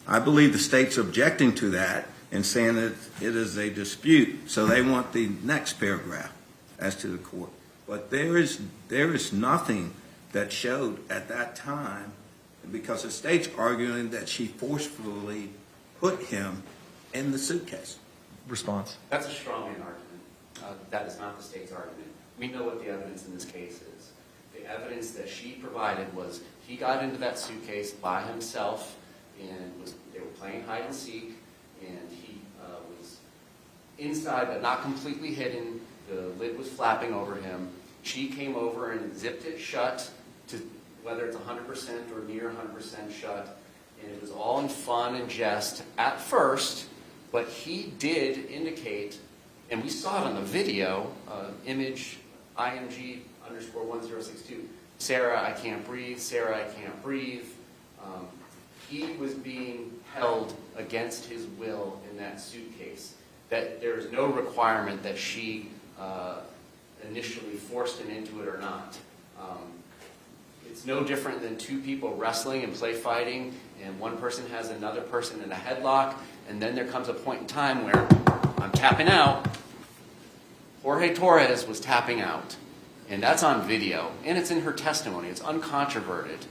I believe the state's objecting to that and saying that it is a dispute, so they want the next paragraph as to the court. But there is nothing that showed at that time, because the state's arguing that she forcefully put him in the suitcase. Response. That's a strongman argument. That is not the state's argument. We know what the evidence in this case is. The evidence that she provided was he got into that suitcase by himself and they were playing hide and seek, and he was inside but not completely hidden. The lid was flapping over him. She came over and zipped it shut, to whether it's 100% or near 100% shut, and it was all in fun and jest at first. But he did indicate, and we saw it on the video, image IMG_1062, Sarah, I can't breathe, Sarah, I can't breathe. He was being held against his will in that suitcase. That there is no requirement that she initially forced him into it or not. It's no different than two people wrestling and play fighting, and one person has another person in a headlock, and then there comes a point in time where I'm tapping out. Jorge Torres was tapping out, and that's on video, and it's in her testimony. It's uncontroverted.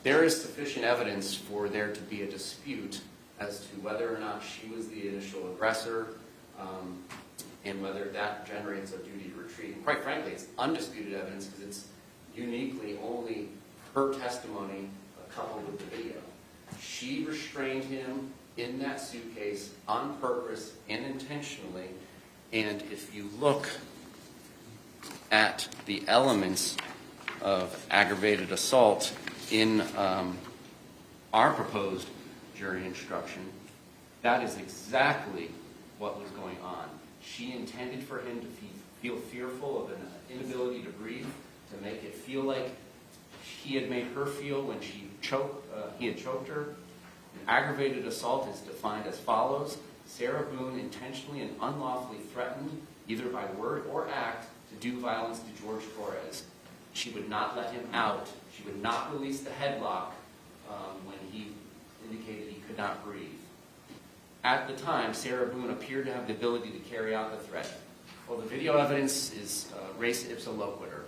There is sufficient evidence for there to be a dispute as to whether or not she was the initial aggressor, and whether that generates a duty to retreat. And quite frankly, it's undisputed evidence because it's uniquely only her testimony coupled with the video. She restrained him in that suitcase on purpose and intentionally. And if you look at the elements of aggravated assault in our proposed jury instruction, that is exactly what was going on. She intended for him to feel fearful of an inability to breathe, to make it feel like he had made her feel when he had choked her. An aggravated assault is defined as follows: Sarah Boone intentionally and unlawfully threatened, either by word or act, to do violence to George Torres. She would not let him out. She would not release the headlock when he indicated he could not breathe. At the time, Sarah Boone appeared to have the ability to carry out the threat. Well, the video evidence is res ipsa loquitur.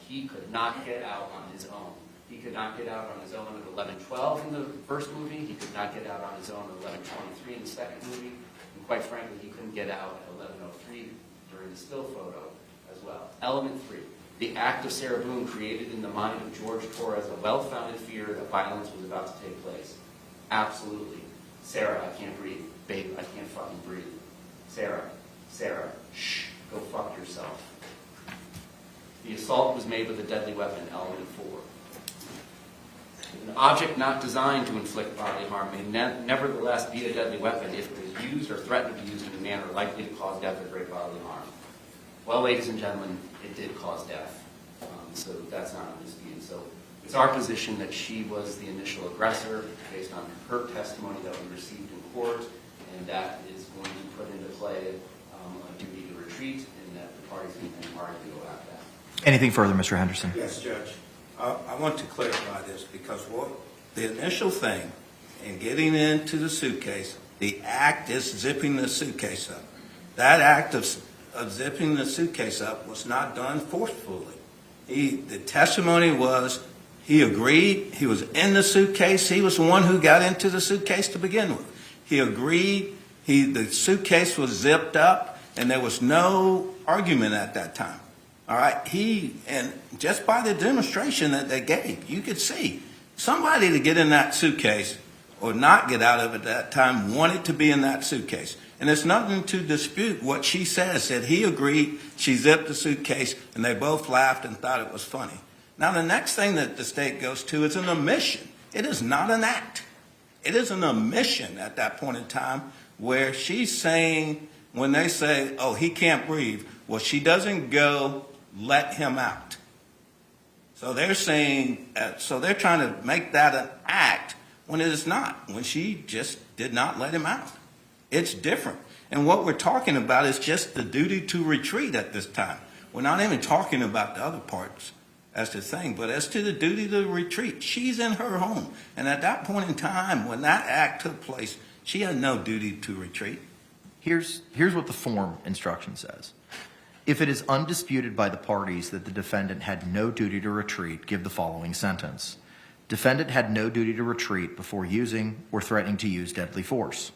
He could not get out on his own. He could not get out on his own at 11:12 in the first movie. He could not get out on his own at 11:23 in the second movie. And quite frankly, he couldn't get out at 11:03 during the still photo as well. Element 3. The act of Sarah Boone created in the mind of Jorge Torres a well-founded fear that violence was about to take place. Absolutely. Sarah, I can't breathe. Babe, I can't fucking breathe. Sarah, shh, go fuck yourself. The assault was made with a deadly weapon, element 4. An object not designed to inflict bodily harm may nevertheless be a deadly weapon if it is used or threatened to be used in a manner likely to cause death or great bodily harm. Well, ladies and gentlemen, it did cause death, so that's not undisputed. So it's our position that she was the initial aggressor based on her testimony that we received in court, and that is going to put into play a duty to retreat, and that the parties can then argue about that. Anything further, Mr. Henderson? Yes, Judge. I want to clarify this because what the initial thing in getting into the suitcase, the act is zipping the suitcase up. That act of zipping the suitcase up was not done forcefully. The testimony was he agreed. He was in the suitcase. He was the one who got into the suitcase to begin with. He agreed. The suitcase was zipped up, and there was no argument at that time. All right, and just by the demonstration that they gave, you could see somebody to get in that suitcase or not get out of it at that time wanted to be in that suitcase. And there's nothing to dispute what she says, that he agreed, she zipped the suitcase, and they both laughed and thought it was funny. Now, the next thing that the state goes to is an omission. It is not an act. It is an omission at that point in time where she's saying, when they say, oh, he can't breathe, well, she doesn't go, let him out. So they're saying, so they're trying to make that an act when it is not, when she just did not let him out. It's different. And what we're talking about is just the duty to retreat at this time. We're not even talking about the other parts as the thing, but as to the duty to retreat, she's in her home. And at that point in time, when that act took place, she had no duty to retreat. Here's what the form instruction says. If it is undisputed by the parties that the defendant had no duty to retreat, give the following sentence. Defendant had no duty to retreat before using or threatening to use deadly force.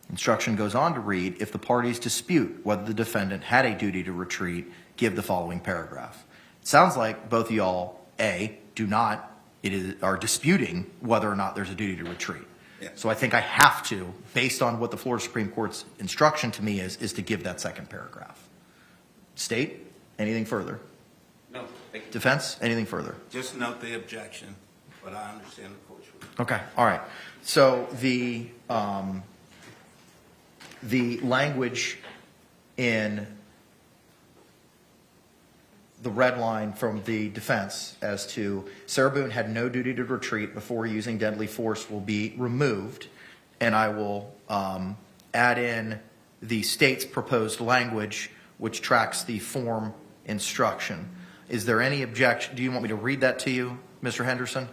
Instruction goes on to read, if the parties dispute whether the defendant had a duty to retreat, give the following paragraph. It sounds like both of y'all, are disputing whether or not there's a duty to retreat. Yeah. So I think I have to, based on what the Florida Supreme Court's instruction to me is to give that second paragraph. State, anything further? No, thank you. Defense, anything further? Just note the objection, but I understand the court's ruling. Okay, all right. So the language in the red line from the defense as to Sarah Boone had no duty to retreat before using deadly force will be removed, and I will add in the state's proposed language which tracks the form instruction. Is there any objection? Do you want me to read that to you, Mr. Henderson?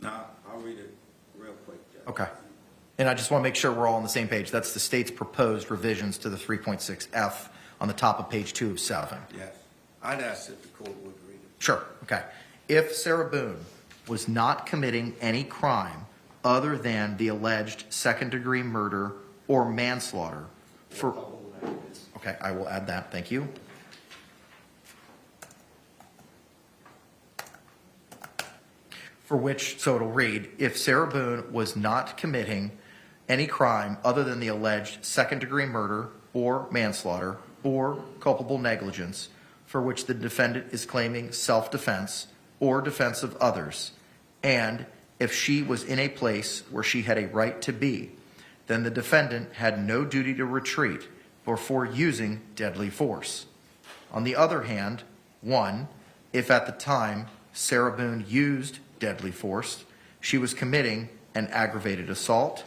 No, I'll read it real quick, Judge. Okay. And I just want to make sure we're all on the same page. That's the state's proposed revisions to the 3.6F on the top of page 2 of 7. Yes. I'd ask if the court would read it. Sure. Okay. If Sarah Boone was not committing any crime other than the alleged second-degree murder or manslaughter for... Okay, I will add that. Thank you. For which, so it'll read, if Sarah Boone was not committing any crime other than the alleged second-degree murder or manslaughter or culpable negligence for which the defendant is claiming self-defense or defense of others, and if she was in a place where she had a right to be, then the defendant had no duty to retreat before using deadly force. On the other hand, 1, if at the time Sarah Boone used deadly force, she was committing an aggravated assault,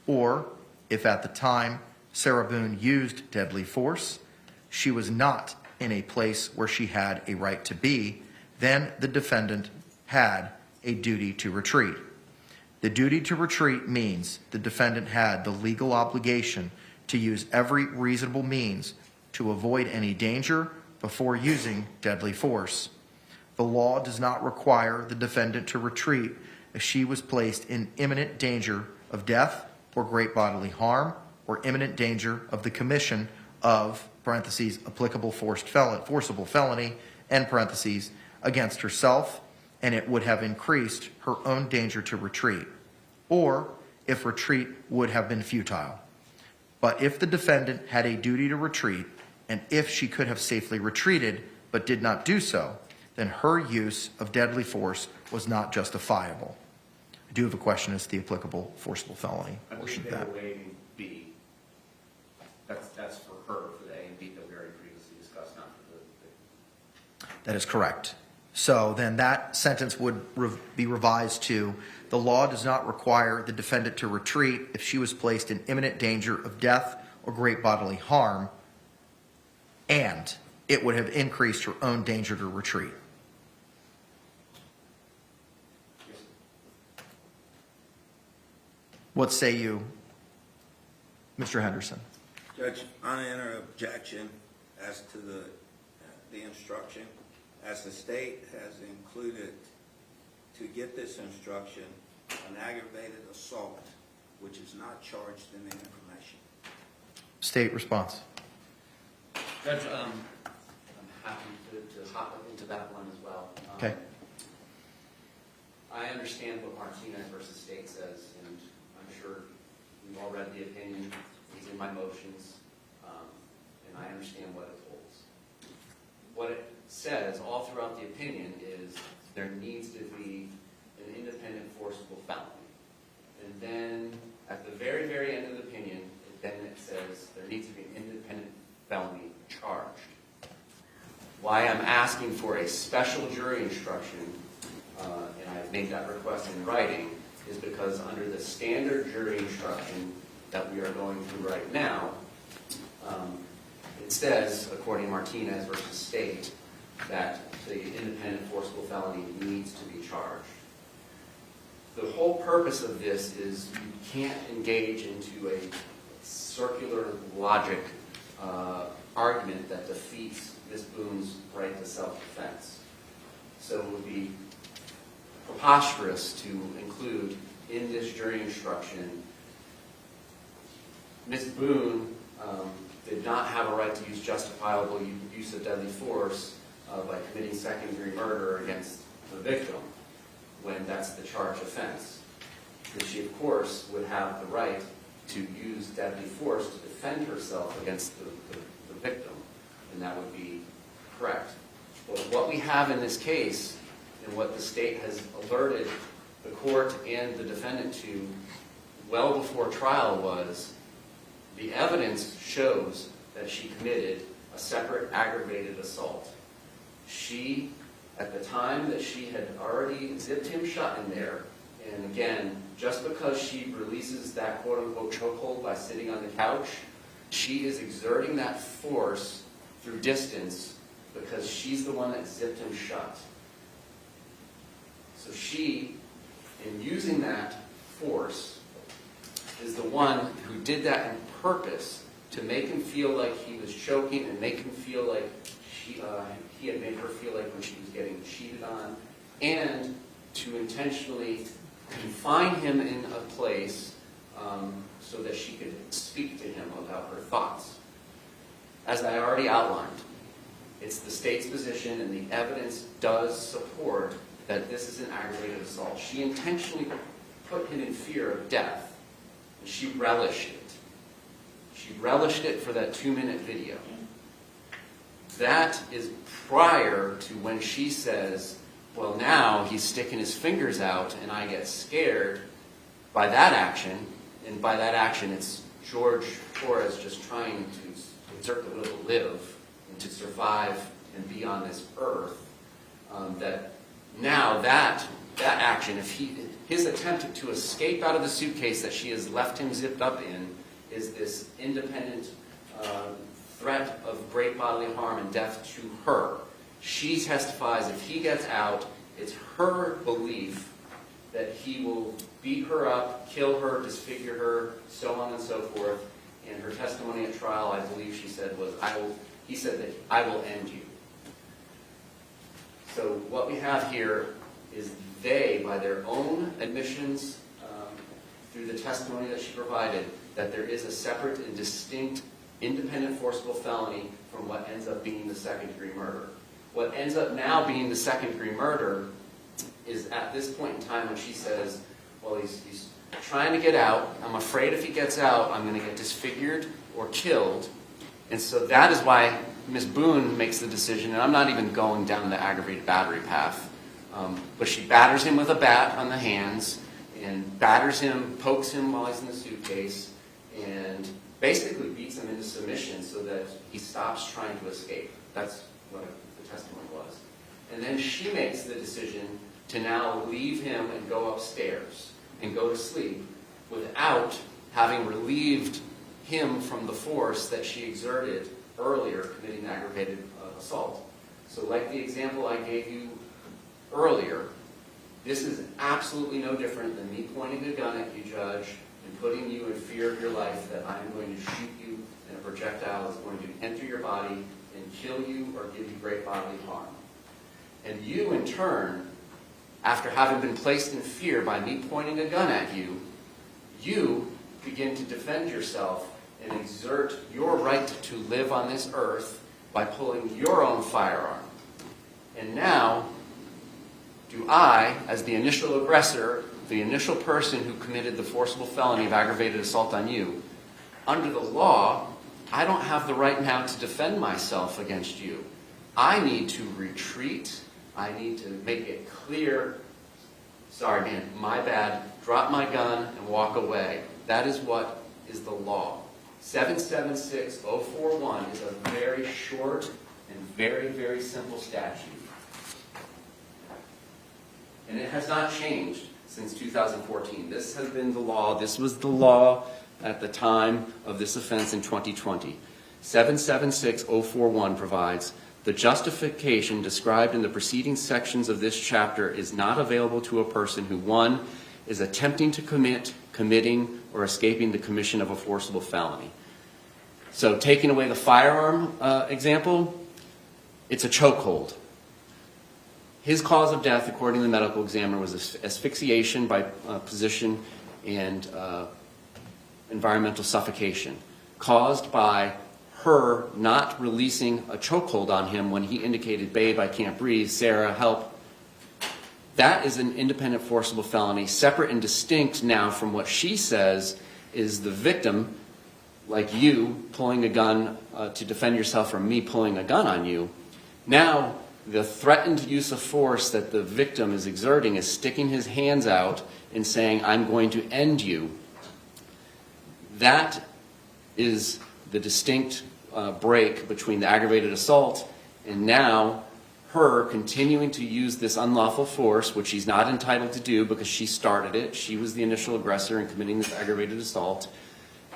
or if at the time Sarah Boone used deadly force, she was not in a place where she had a right to be, then the defendant had a duty to retreat. The duty to retreat means the defendant had the legal obligation to use every reasonable means to avoid any danger before using deadly force. The law does not require the defendant to retreat if she was placed in imminent danger of death or great bodily harm or imminent danger of the commission of, parentheses, applicable forcible felony, end parentheses, against herself, and it would have increased her own danger to retreat, or if retreat would have been futile. But if the defendant had a duty to retreat, and if she could have safely retreated but did not do so, then her use of deadly force was not justifiable. I do have a question as to the applicable forcible felony portion of that. I believe they were waiving B. That's for her, for the A and B that we already previously discussed, not for the... That is correct. So then that sentence would be revised to, the law does not require the defendant to retreat if she was placed in imminent danger of death or great bodily harm, and it would have increased her own danger to retreat. What say you, Mr. Henderson? Judge, I enter objection as to the instruction. As the state has included to get this instruction, an aggravated assault, which is not charged in the information. State response. Judge, I'm happy to hop into that one as well. Okay. I understand what Martinez versus State says, and I'm sure we've all read the opinion. It's in my motions, and I understand what it holds. What it says all throughout the opinion is there needs to be an independent forcible felony. And then at the very, very end of the opinion, then it says there needs to be an independent felony charged. Why I'm asking for a special jury instruction, and I've made that request in writing, is because under the standard jury instruction that we are going through right now, it says, according to Martinez versus State, that the independent forcible felony needs to be charged. The whole purpose of this is you can't engage into a circular logic argument that defeats Ms. Boone's right to self-defense. So it would be preposterous to include in this jury instruction, Ms. Boone did not have a right to use justifiable use of deadly force by committing second-degree murder against the victim when that's the charged offense. And she, of course, would have the right to use deadly force to defend herself against the victim, and that would be correct. But what we have in this case, and what the state has alerted the court and the defendant to well before trial, was the evidence shows that she committed a separate aggravated assault. She, at the time that she had already zipped him shut in there, and again, just because she releases that quote-unquote chokehold by sitting on the couch, she is exerting that force through distance because she's the one that zipped him shut. So she, in using that force, is the one who did that on purpose to make him feel like he was choking and make him feel like he had made her feel like when she was getting cheated on, and to intentionally confine him in a place so that she could speak to him about her thoughts. As I already outlined, it's the state's position, and the evidence does support that this is an aggravated assault. She intentionally put him in fear of death, and she relished it. She relished it for that 2-minute video. That is prior to when she says, well, now he's sticking his fingers out and I get scared by that action. And by that action, it's Jorge Torres just trying to exert the will to live and to survive and be on this earth. That now that action, if his attempt to escape out of the suitcase that she has left him zipped up in, is this independent threat of great bodily harm and death to her. She testifies if he gets out, it's her belief that he will beat her up, kill her, disfigure her, so on and so forth. And her testimony at trial, I believe she said was, he said that I will end you. So what we have here is they, by their own admissions, through the testimony that she provided, that there is a separate and distinct independent forcible felony from what ends up being the second-degree murder. What ends up now being the second-degree murder is at this point in time when she says, well, he's trying to get out. I'm afraid if he gets out, I'm going to get disfigured or killed. And so that is why Ms. Boone makes the decision, and I'm not even going down the aggravated battery path, but she batters him with a bat on the hands and batters him, pokes him while he's in the suitcase, and basically beats him into submission so that he stops trying to escape. That's what the testimony was. And then she makes the decision to now leave him and go upstairs and go to sleep without having relieved him from the force that she exerted earlier committing the aggravated assault. So like the example I gave you earlier, this is absolutely no different than me pointing a gun at you, Judge, and putting you in fear of your life that I'm going to shoot you and a projectile is going to enter your body and kill you or give you great bodily harm. And you, in turn, after having been placed in fear by me pointing a gun at you, you begin to defend yourself and exert your right to live on this earth by pulling your own firearm. And now, do I, as the initial aggressor, the initial person who committed the forcible felony of aggravated assault on you, under the law, I don't have the right now to defend myself against you. I need to retreat. I need to make it clear, sorry man, my bad, drop my gun and walk away. That is what is the law. 776041 is a very short and very, very simple statute. And it has not changed since 2014. This has been the law. This was the law at the time of this offense in 2020. 776041 provides, the justification described in the preceding sections of this chapter is not available to a person who, 1, is attempting to commit, committing, or escaping the commission of a forcible felony. So taking away the firearm example, it's a chokehold. His cause of death, according to the medical examiner, was asphyxiation by position and environmental suffocation, caused by her not releasing a chokehold on him when he indicated, babe, I can't breathe, Sarah, help. That is an independent forcible felony, separate and distinct now from what she says is the victim, like you, pulling a gun to defend yourself from me pulling a gun on you. Now, the threatened use of force that the victim is exerting is sticking his hands out and saying, I'm going to end you. That is the distinct break between the aggravated assault and now her continuing to use this unlawful force, which she's not entitled to do because she started it. She was the initial aggressor in committing this aggravated assault.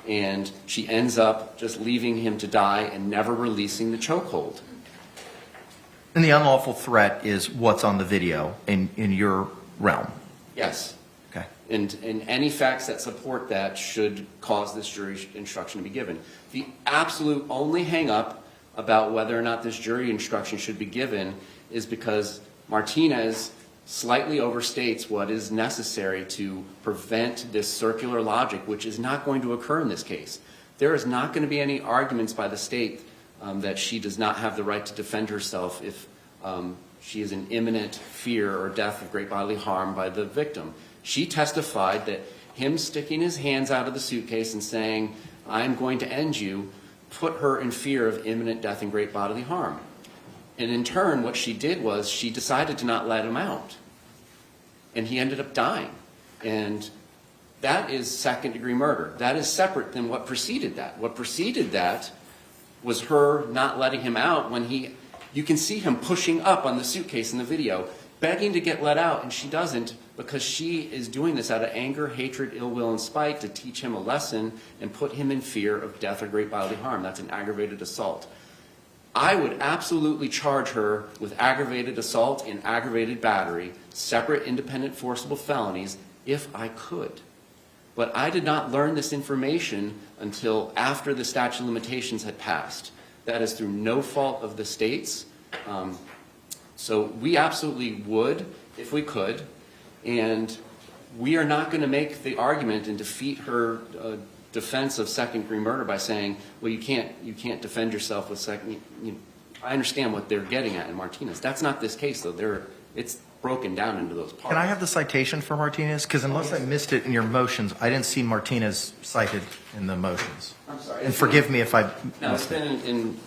And she ends up just leaving him to die and never releasing the chokehold. And the unlawful threat is what's on the video in your realm? Yes. Okay. And any facts that support that should cause this jury instruction to be given. The absolute only hang-up about whether or not this jury instruction should be given is because Martinez slightly overstates what is necessary to prevent this circular logic, which is not going to occur in this case. There is not going to be any arguments by the state that she does not have the right to defend herself if she is in imminent fear or death of great bodily harm by the victim. She testified that him sticking his hands out of the suitcase and saying, I'm going to end you, put her in fear of imminent death and great bodily harm. And in turn, what she did was she decided to not let him out. And he ended up dying. And that is second-degree murder. That is separate than what preceded that. What preceded that was her not letting him out when you can see him pushing up on the suitcase in the video, begging to get let out, and she doesn't because she is doing this out of anger, hatred, ill will, and spite to teach him a lesson and put him in fear of death or great bodily harm. That's an aggravated assault. I would absolutely charge her with aggravated assault and aggravated battery, separate independent forcible felonies, if I could. But I did not learn this information until after the statute of limitations had passed. That is through no fault of the state's. So we absolutely would, if we could, and we are not going to make the argument and defeat her defense of second-degree murder by saying, well, you can't defend yourself with second. I understand what they're getting at in Martinez. That's not this case, though. It's broken down into those parts. Can I have the citation for Martinez? Because unless I missed it in your motions, I didn't see Martinez cited in the motions. I'm sorry. And forgive me if I No, it's missed it. been in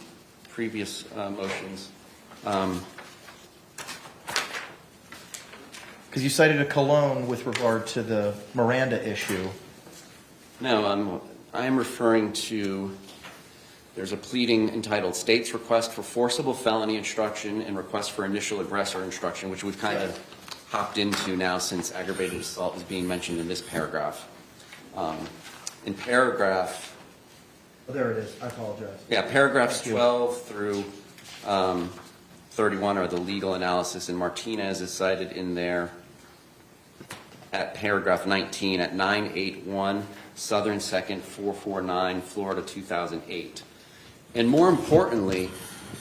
previous motions. Because you cited a Cologne with regard to the Miranda issue. No, I am referring to, there's a pleading entitled State's Request for Forcible Felony Instruction and Request for Initial Aggressor Instruction, which we've kind of hopped into now since aggravated assault is being mentioned in this paragraph. In paragraph... Oh, there it is. I apologize. Yeah, paragraphs 12 through 31 are the legal analysis, and Martinez is cited in there at paragraph 19 at 981 Southern 2nd 449 Florida 2008. And more importantly,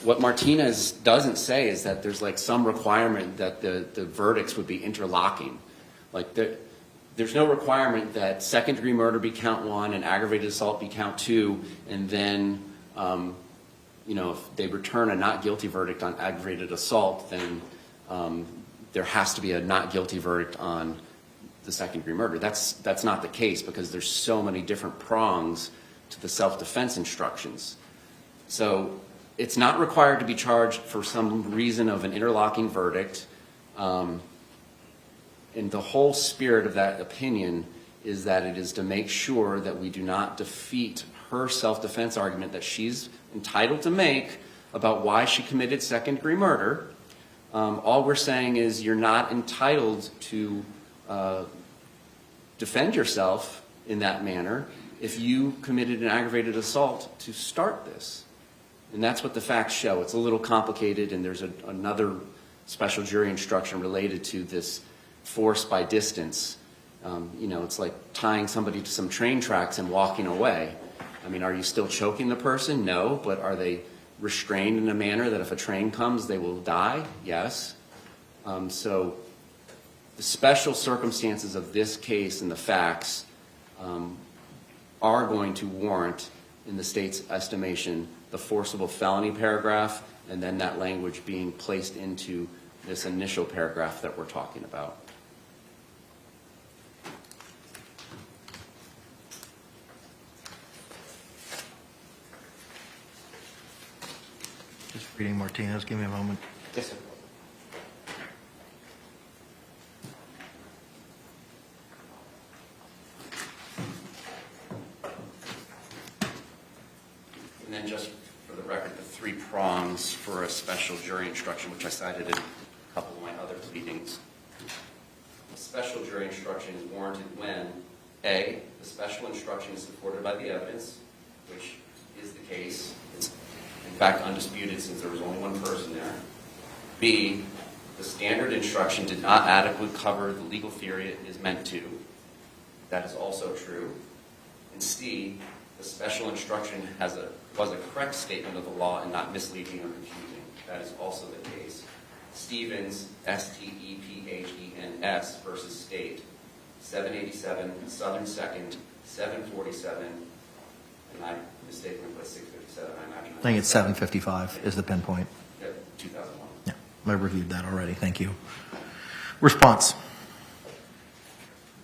what Martinez doesn't say is that there's like some requirement that the verdicts would be interlocking. Like there's no requirement that second-degree murder be count 1 and aggravated assault be count 2, and then if they return a not guilty verdict on aggravated assault, then there has to be a not guilty verdict on the second-degree murder. That's not the case because there's so many different prongs to the self-defense instructions. So it's not required to be charged for some reason of an interlocking verdict. And the whole spirit of that opinion is that it is to make sure that we do not defeat her self-defense argument that she's entitled to make about why she committed second-degree murder. All we're saying is you're not entitled to defend yourself in that manner if you committed an aggravated assault to start this. And that's what the facts show. It's a little complicated, and there's another special jury instruction related to this force by distance. It's like tying somebody to some train tracks and walking away. I mean, are you still choking the person? No, but are they restrained in a manner that if a train comes, they will die? Yes. So the special circumstances of this case and the facts are going to warrant, in the state's estimation, the forcible felony paragraph, and then that language being placed into this initial paragraph that we're talking about. Just reading Martinez. Give me a moment. Yes, sir. And then just for the record, the 3 prongs for a special jury instruction, which I cited in a couple of my other pleadings. A special jury instruction is warranted when A, the special instruction is supported by the evidence, which is the case. It's in fact undisputed since there was only one person there. B, the standard instruction did not adequately cover the legal theory it is meant to. That is also true. And C, the special instruction was a correct statement of the law and not misleading or confusing. That is also the case. Stevens, S-T-E-P-H-E-N-S versus State, 787 Southern 2nd, 747, and I mistakenly put 657, I imagine. I think it's 755 is the pinpoint. Yeah, 2001. Yeah, I reviewed that already. Thank you. Response.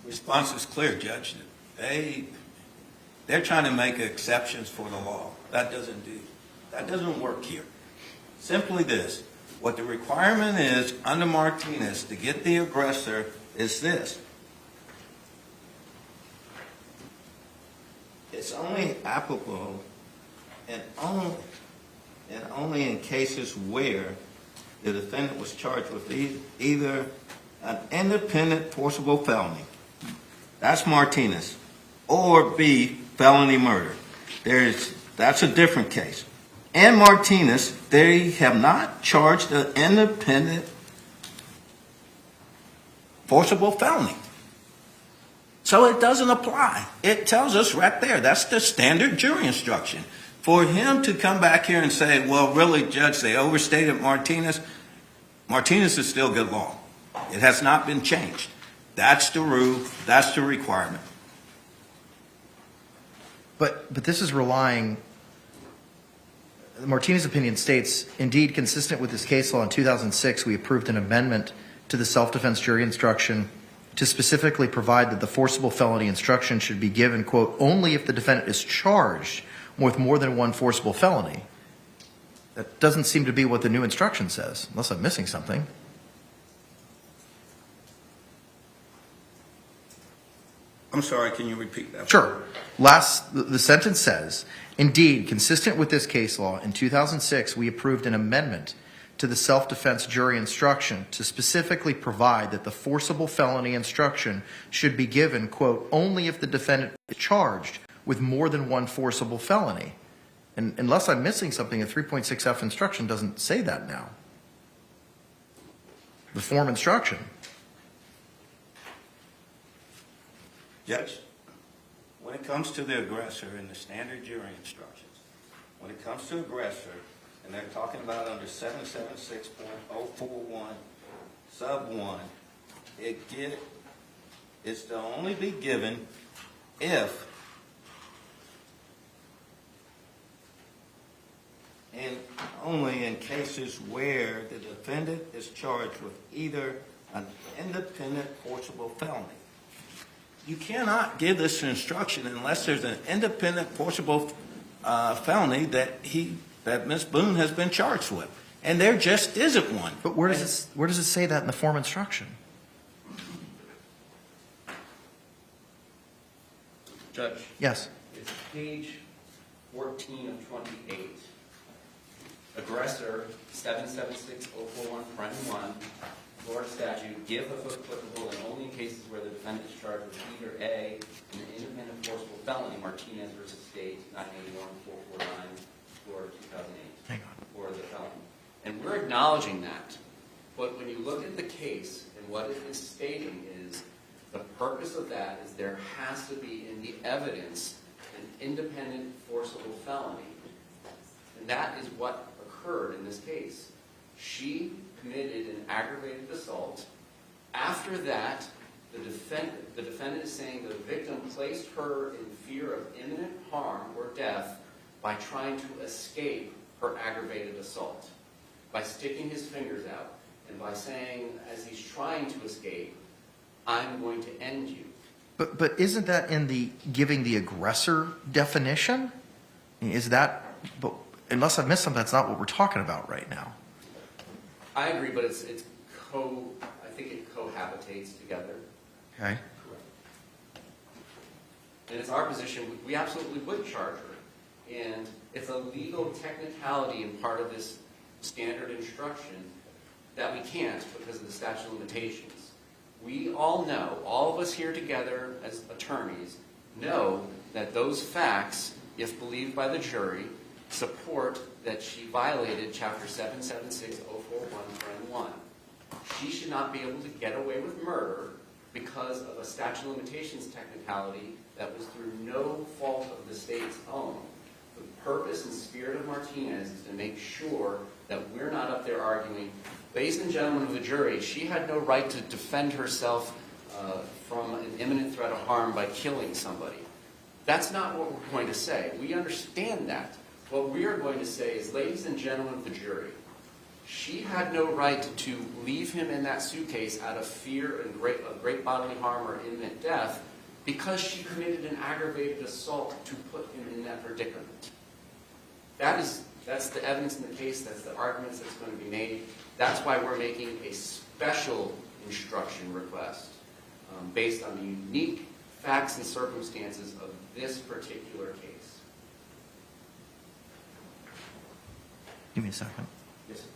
Response is clear, Judge. They're trying to make exceptions for the law. That doesn't work here. Simply this. What the requirement is under Martinez to get the aggressor is this. It's only applicable and only in cases where the defendant was charged with either an independent forcible felony, that's Martinez, or B, felony murder. That's a different case. and Martinez, they have not charged an independent forcible felony. So it doesn't apply. It tells us right there. That's the standard jury instruction. For him to come back here and say, well, really, Judge, they overstated Martinez. Martinez is still good law. It has not been changed. That's the rule. That's the requirement. But this is relying, Martinez's opinion states, indeed, consistent with this case law in 2006, we approved an amendment to the self-defense jury instruction to specifically provide that the forcible felony instruction should be given, quote, only if the defendant is charged with more than one forcible felony. That doesn't seem to be what the new instruction says, unless I'm missing something. I'm sorry, can you repeat that? Sure. The sentence says, indeed, consistent with this case law, in 2006, we approved an amendment to the self-defense jury instruction to specifically provide that the forcible felony instruction should be given, quote, only if the defendant is charged with more than one forcible felony. And unless I'm missing something, a 3.6F instruction doesn't say that now. The form instruction. Judge, when it comes to the aggressor in the standard jury instructions, when it comes to aggressor, and they're talking about under 776.041 sub 1, it's to only be given if, and only in cases where the defendant is charged with either an independent forcible felony. You cannot give this instruction unless there's an independent forcible felony that Ms. Boone has been charged with, and there just isn't one. But where does it say that in the form instruction? Judge. Yes. It's page 14 of 28. Aggressor 776.041(1), Florida statute, give if applicable, and only in cases where the defendant is charged with either A, an independent forcible felony, Martinez versus State, 981-449, Florida 2008, Hang on. or the felony. And we're acknowledging that. But when you look at the case, and what it is stating is, the purpose of that is there has to be in the evidence an independent forcible felony. And that is what occurred in this case. She committed an aggravated assault. After that, the defendant is saying the victim placed her in fear of imminent harm or death by trying to escape her aggravated assault, by sticking his fingers out, and by saying, as he's trying to escape, I'm going to end you. But isn't that in the giving the aggressor definition? Is that, but unless I've missed something, that's not what we're talking about right now. I agree, but I think it cohabitates together. Okay. And it's our position, we absolutely would charge her. And it's a legal technicality in part of this standard instruction that we can't because of the statute of limitations. We all know, all of us here together as attorneys, know that those facts, if believed by the jury, support that she violated Chapter 776.041(1). She should not be able to get away with murder because of a statute of limitations technicality that was through no fault of the state's own. The purpose and spirit of Martinez is to make sure that we're not up there arguing, ladies and gentlemen of the jury, she had no right to defend herself from an imminent threat of harm by killing somebody. That's not what we're going to say. We understand that. What we are going to say is, ladies and gentlemen of the jury, she had no right to leave him in that suitcase out of fear of great bodily harm or imminent death because she committed an aggravated assault to put him in that predicament. That's the evidence in the case. That's the arguments that's going to be made. That's why we're making a special instruction request based on the unique facts and circumstances of this particular case. Give me a second. Yes, sir.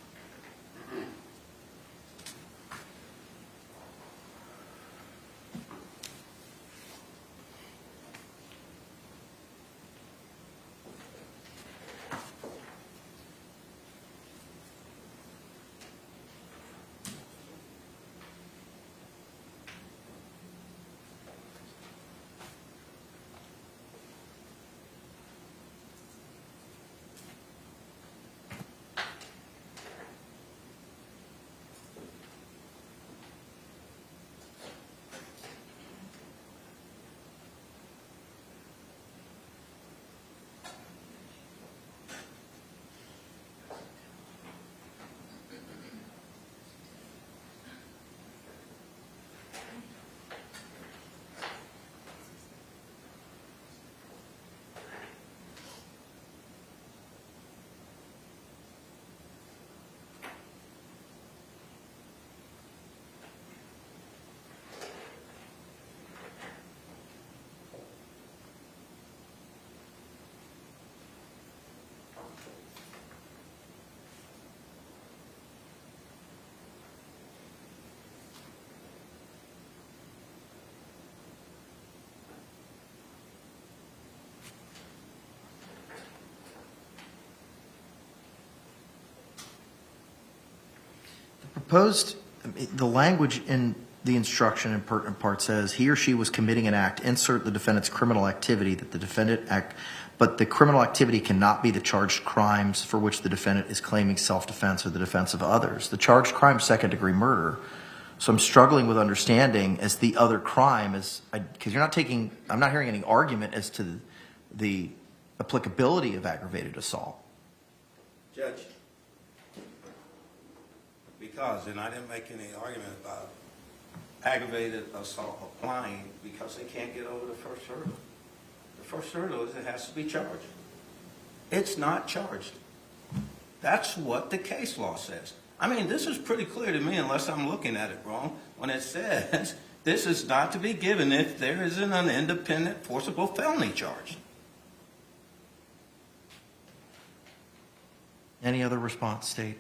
proposed, the language in the instruction in pertinent part says he or she was committing an act, insert the defendant's criminal activity that the defendant act, but the criminal activity cannot be the charged crimes for which the defendant is claiming self-defense or the defense of others. The charged crime is second-degree murder. So I'm struggling with understanding as the other crime is, because I'm not hearing any argument as to the applicability of aggravated assault. Judge, because, and I didn't make any argument about aggravated assault applying because they can't get over the first hurdle. The first hurdle is it has to be charged. It's not charged. That's what the case law says. I mean, this is pretty clear to me unless I'm looking at it wrong when it says this is not to be given if there isn't an independent forcible felony charge. Any other response, State?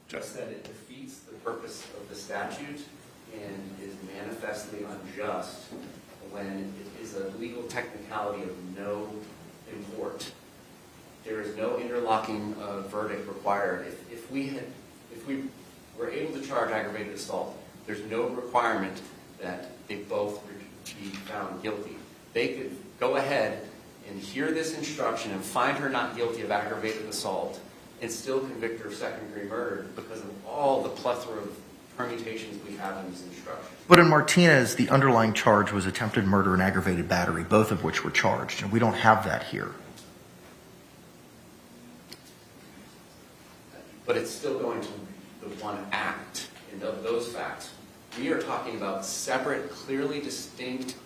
Just that it defeats the purpose of the statute and is manifestly unjust when it is a legal technicality of no import. There is no interlocking verdict required. If we were able to charge aggravated assault, there's no requirement that they both be found guilty. They could go ahead and hear this instruction and find her not guilty of aggravated assault and still convict her of second-degree murder because of all the plethora of permutations we have in this instruction. But in Martinez, the underlying charge was attempted murder and aggravated battery, both of which were charged, and we don't have that here. But it's still going to the one act, and of those facts, we are talking about separate, clearly distinct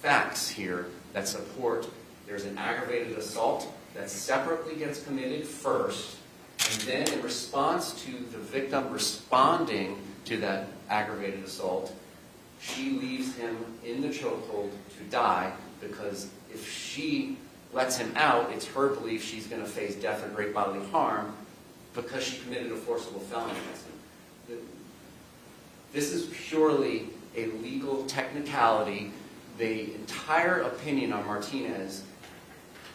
facts here that support there's an aggravated assault that separately gets committed first, and then in response to the victim responding to that aggravated assault, she leaves him in the chokehold to die because if she lets him out, it's her belief she's going to face death or great bodily harm because she committed a forcible felony against him. This is purely a legal technicality. The entire opinion on Martinez,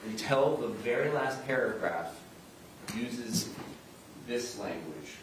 until the very last paragraph, uses this language.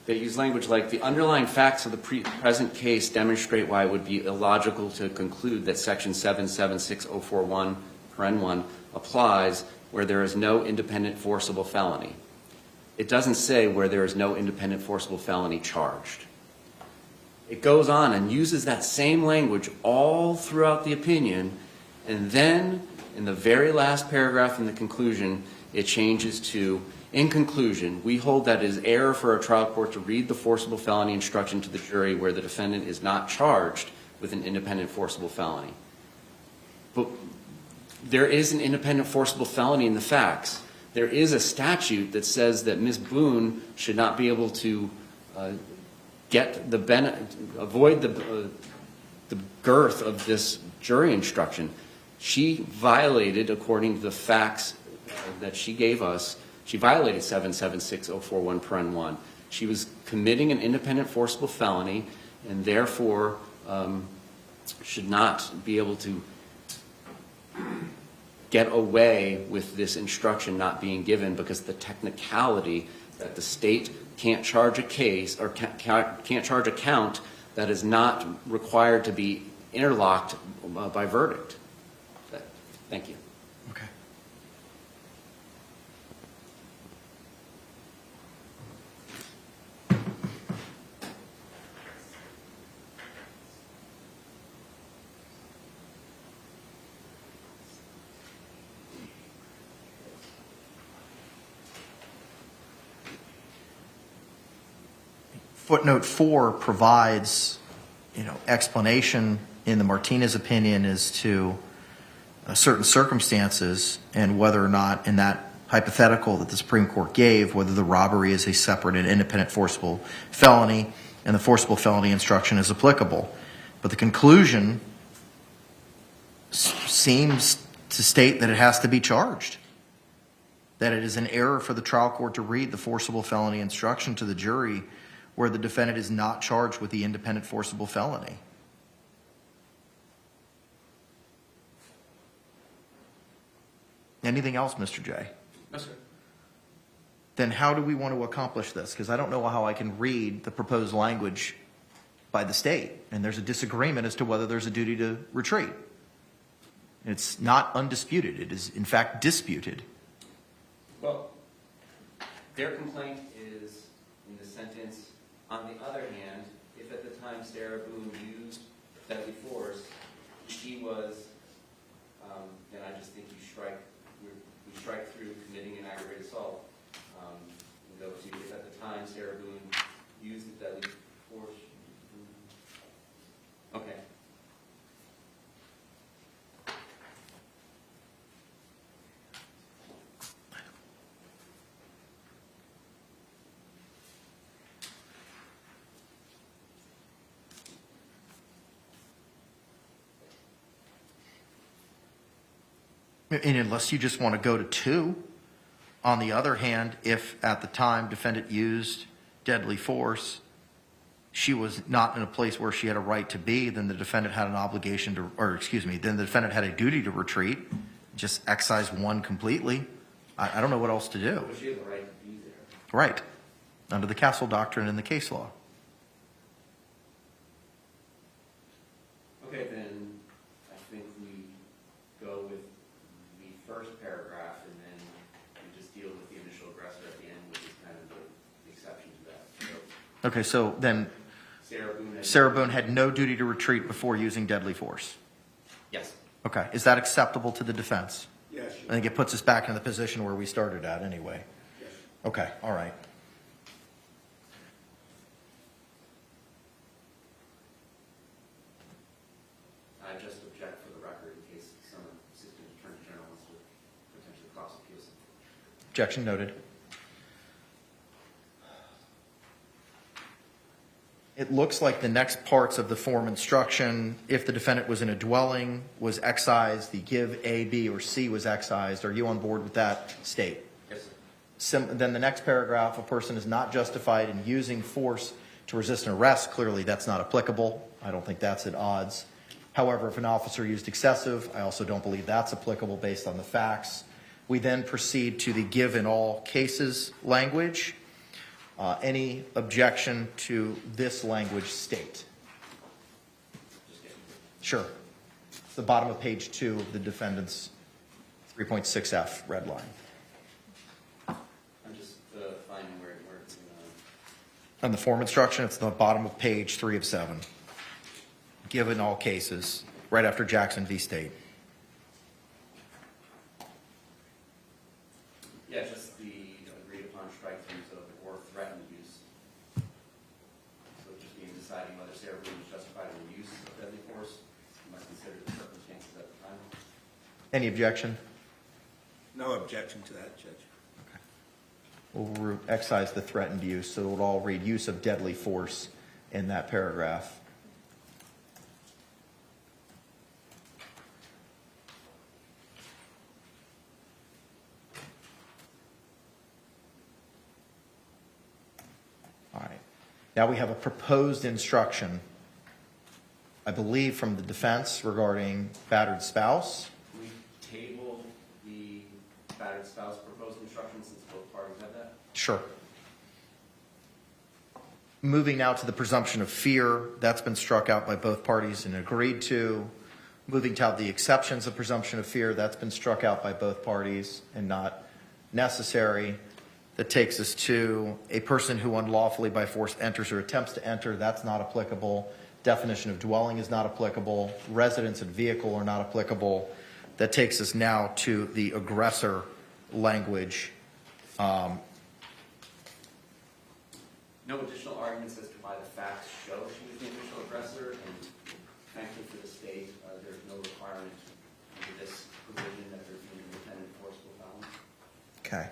They use language like, the underlying facts of the present case demonstrate why it would be illogical to conclude that Section 776041(1) applies where there is no independent forcible felony. It doesn't say where there is no independent forcible felony charged. It goes on and uses that same language all throughout the opinion, and then in the very last paragraph in the conclusion, it changes to, in conclusion, we hold that it is error for a trial court to read the forcible felony instruction to the jury where the defendant is not charged with an independent forcible felony. But there is an independent forcible felony in the facts. There is a statute that says that Ms. Boone should not be able to avoid the girth of this jury instruction. She violated, according to the facts that she gave us, she violated 776041(1). She was committing an independent forcible felony and therefore should not be able to get away with this instruction not being given because the technicality that the state can't charge a case or can't charge a count that is not required to be interlocked by verdict. Thank you. Okay. Footnote 4 provides, explanation in the Martinez opinion as to certain circumstances and whether or not in that hypothetical that the Supreme Court gave, whether the robbery is a separate and independent forcible felony and the forcible felony instruction is applicable. But the conclusion seems to state that it has to be charged, that it is an error for the trial court to read the forcible felony instruction to the jury where the defendant is not charged with the independent forcible felony. Anything else, Mr. J? No, sir. Then how do we want to accomplish this? Because I don't know how I can read the proposed language by the state, and there's a disagreement as to whether there's a duty to retreat. It's not undisputed. It is, in fact, disputed. Well, their complaint is in the sentence, on the other hand, if at the time Sarah Boone used deadly force, she was, then I just think we strike through committing an aggravated assault. We go to if at the time Sarah Boone used the deadly force. Okay. And unless you just want to go to 2, on the other hand, if at the time defendant used deadly force, she was not in a place where she had a right to be, then the defendant had an obligation to, or excuse me, then the defendant had a duty to retreat. Just excise 1 completely. I don't know what else to do. But she has a right to be there. Right. Under the Castle Doctrine and the case law. Okay, then I think we go with the first paragraph and then we just deal with the initial aggressor at the end, which is kind of the exception to that. So Okay, so then Sarah Boone had no duty to retreat before using deadly force. Yes. Okay, is that acceptable to the defense? Yes. I think it puts us back in the position where we started at anyway. Yes. Okay, all right. I just object for the record in case some assistant attorney general wants to potentially cross-appeal something. Objection noted. It looks like the next parts of the form instruction, if the defendant was in a dwelling, was excised, the give A, B, or C was excised. Are you on board with that state? Yes, sir. Then the next paragraph, a person is not justified in using force to resist an arrest. Clearly, that's not applicable. I don't think that's at odds. However, if an officer used excessive, I also don't believe that's applicable based on the facts. We then proceed to the give in all cases language. Any objection to this language state? Sure. It's the bottom of page 2 of the defendant's 3.6F red line. I'm just finding where it's On the form instruction, it's the bottom of page 3 of 7. Give in all cases, right after Jackson v. State. yeah, just the agreed upon strike-throughs of or threatened use. So just being deciding whether Sarah Boone was justified in the use of deadly force, you must consider the circumstances at the time. Any objection? No objection to that, Judge. We'll excise the threatened use, so it'll all read use of deadly force in that paragraph. All right. Now we have a proposed instruction, I believe from the defense regarding battered spouse. We table the battered spouse proposed instruction since both parties have that? Sure. Moving now to the presumption of fear, that's been struck out by both parties and agreed to. Moving to the exceptions of presumption of fear, that's been struck out by both parties and not necessary. That takes us to a person who unlawfully by force enters or attempts to enter, that's not applicable. Definition of dwelling is not applicable. Residence and vehicle are not applicable. That takes us now to the aggressor language. No additional arguments as to why the facts show she was the initial aggressor, and thankfully for the state, there's no requirement under this provision that there be an independent enforceable felony. Okay.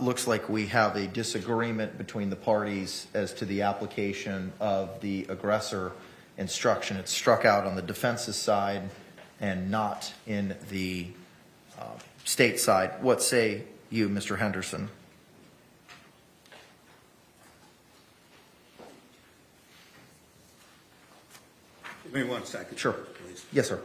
Looks like we have a disagreement between the parties as to the application of the aggressor instruction. It's struck out on the defense's side and not in the state side. What say you, Mr. Henderson? Give me 1 second. Sure. Please. Yes, sir.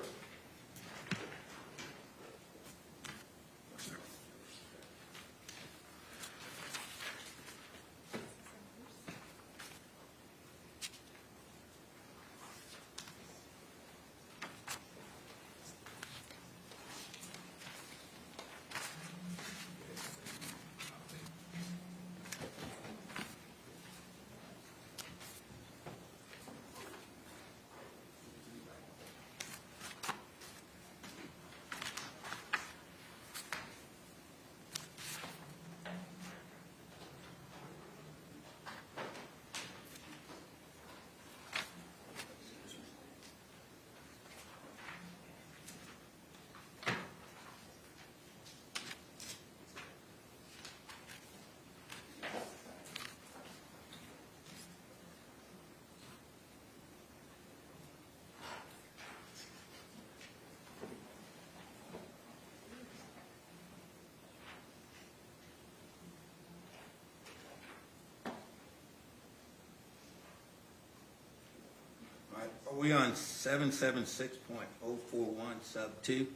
Are we on 776.041 sub 2?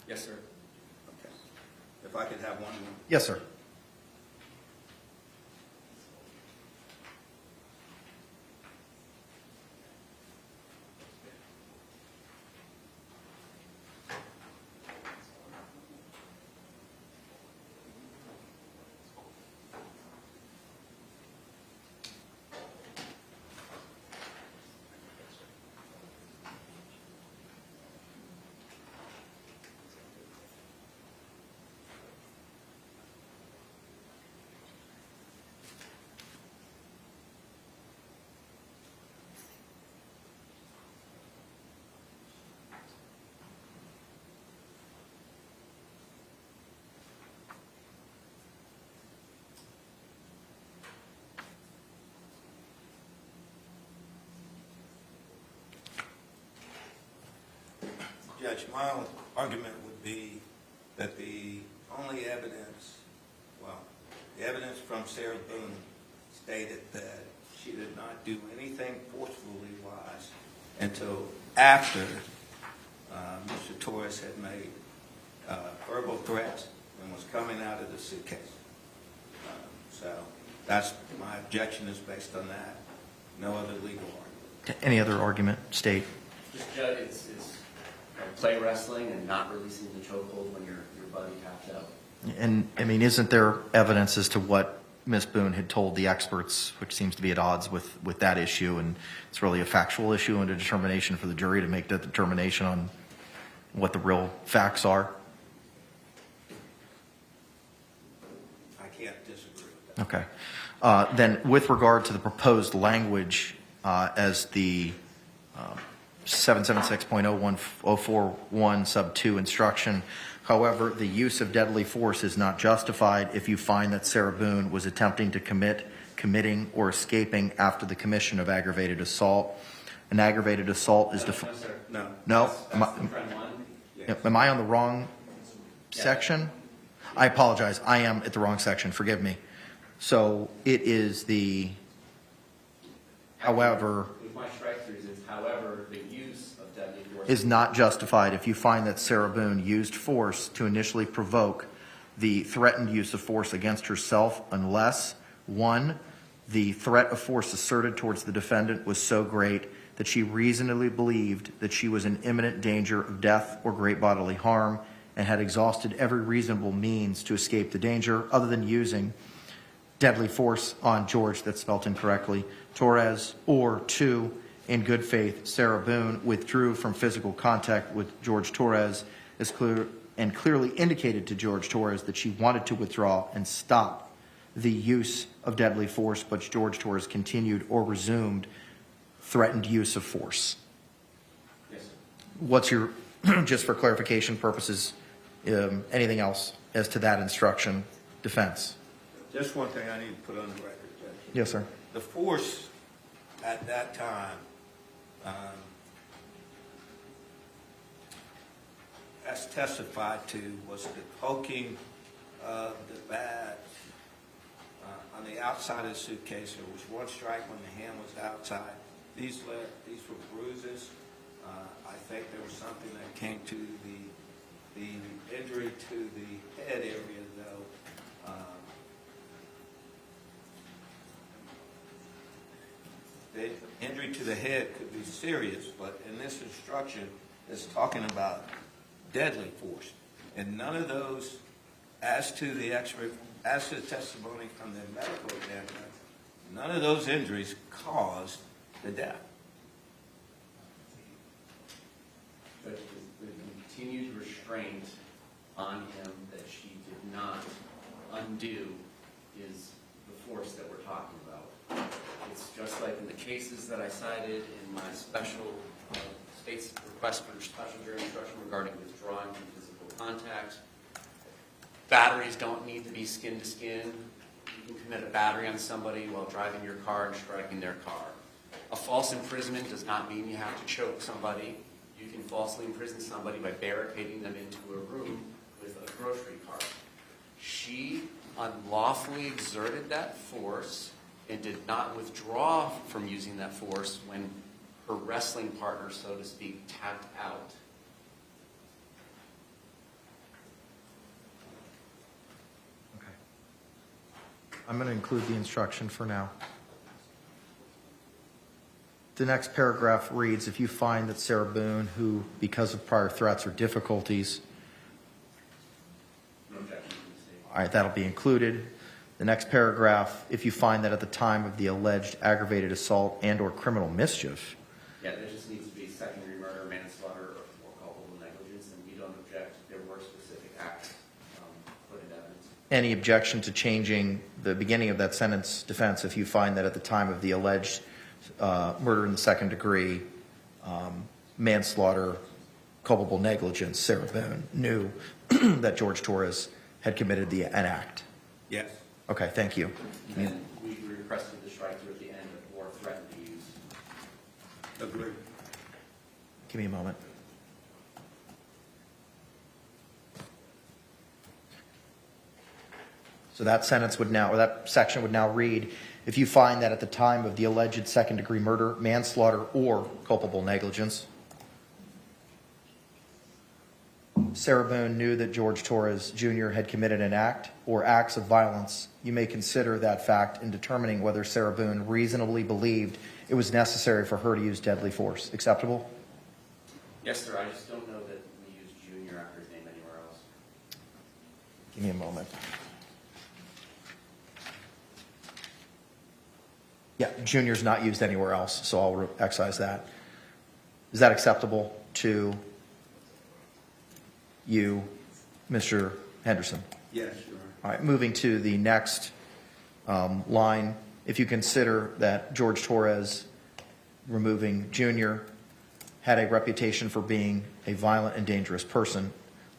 Yes, sir. Okay. If I could have one more. Yes, sir. Judge, my argument would be that the only evidence, well, the evidence from Sarah Boone stated that she did not do anything forcefully wise until after Mr. Torres had made verbal threats and was coming out of the suitcase. So that's my objection is based on that. No other legal argument. Any other argument? State. Just Judge, it's play wrestling and not releasing the chokehold when your buddy taps out. And, I mean, isn't there evidence as to what Ms. Boone had told the experts, which seems to be at odds with that issue, and it's really a factual issue and a determination for the jury to make that determination on what the real facts are? I can't disagree with that. Okay. Then with regard to the proposed language as the 776.041 sub 2 instruction, however, the use of deadly force is not justified if you find that Sarah Boone was attempting to committing, or escaping after the commission of aggravated assault. An aggravated assault is defined. No. No? Yes. Am I on the wrong section? I apologize. I am at the wrong section. Forgive me. So it is the, however, With my strike throughs, it's however the use of deadly force is not justified if you find that Sarah Boone used force to initially provoke the threatened use of force against herself unless, 1, the threat of force asserted towards the defendant was so great that she reasonably believed that she was in imminent danger of death or great bodily harm and had exhausted every reasonable means to escape the danger other than using deadly force on George, that's spelled incorrectly, Torres, or 2, in good faith, Sarah Boone withdrew from physical contact with George Torres as clearly indicated to George Torres that she wanted to withdraw and stop the use of deadly force, but George Torres continued or resumed threatened use of force. Yes, sir. What's your just for clarification purposes, anything else as to that instruction, defense? Just one thing I need to put on the record, Judge. Yes, sir. The force at that time, as testified to, was the poking of the bat on the outside of the suitcase. There was one strike when the hand was outside. These were bruises. I think there was something that came to the injury to the head area, though. The injury to the head could be serious, but in this instruction, it's talking about deadly force. And none of those, as to the testimony from the medical examiner, none of those injuries caused the death. But the continued restraint on him that she did not undo is the force that we're talking about. It's just like in the cases that I cited in my special state's request for special jury instruction regarding withdrawing from physical contact. Batteries don't need to be skin to skin. You can commit a battery on somebody while driving your car and striking their car. A false imprisonment does not mean you have to choke somebody. You can falsely imprison somebody by barricading them into a room with a grocery cart. She unlawfully exerted that force and did not withdraw from using that force when her wrestling partner, so to speak, tapped out. Okay. I'm going to include the instruction for now. The next paragraph reads, if you find that Sarah Boone, who, because of prior threats or difficulties, No objection from the state. all right, that'll be included. The next paragraph, if you find that at the time of the alleged aggravated assault and or criminal mischief. Yeah, there just needs to be secondary murder, manslaughter, or culpable negligence, and we don't object. There were specific acts put in evidence. Any objection to changing the beginning of that sentence, defense, if you find that at the time of the alleged murder in the second degree, manslaughter, culpable negligence, Sarah Boone knew that Jorge Torres had committed an act? Yes. Okay, thank you. And then we requested the strike through at the end or threatened to use. Agreed. Give me a moment. So that sentence would now, or that section would now read, if you find that at the time of the alleged second degree murder, manslaughter, or culpable negligence, Sarah Boone knew that Jorge Torres Jr. had committed an act or acts of violence, you may consider that fact in determining whether Sarah Boone reasonably believed it was necessary for her to use deadly force. Acceptable? Yes, sir. I just don't know that we use Junior after his name anywhere else. Give me a moment. Yeah, Junior's not used anywhere else, so I'll excise that. Is that acceptable to you, Mr. Henderson? Yes, Your Honor. All right, moving to the next line. If you consider that Jorge Torres, removing Junior, had a reputation for being a violent and dangerous person.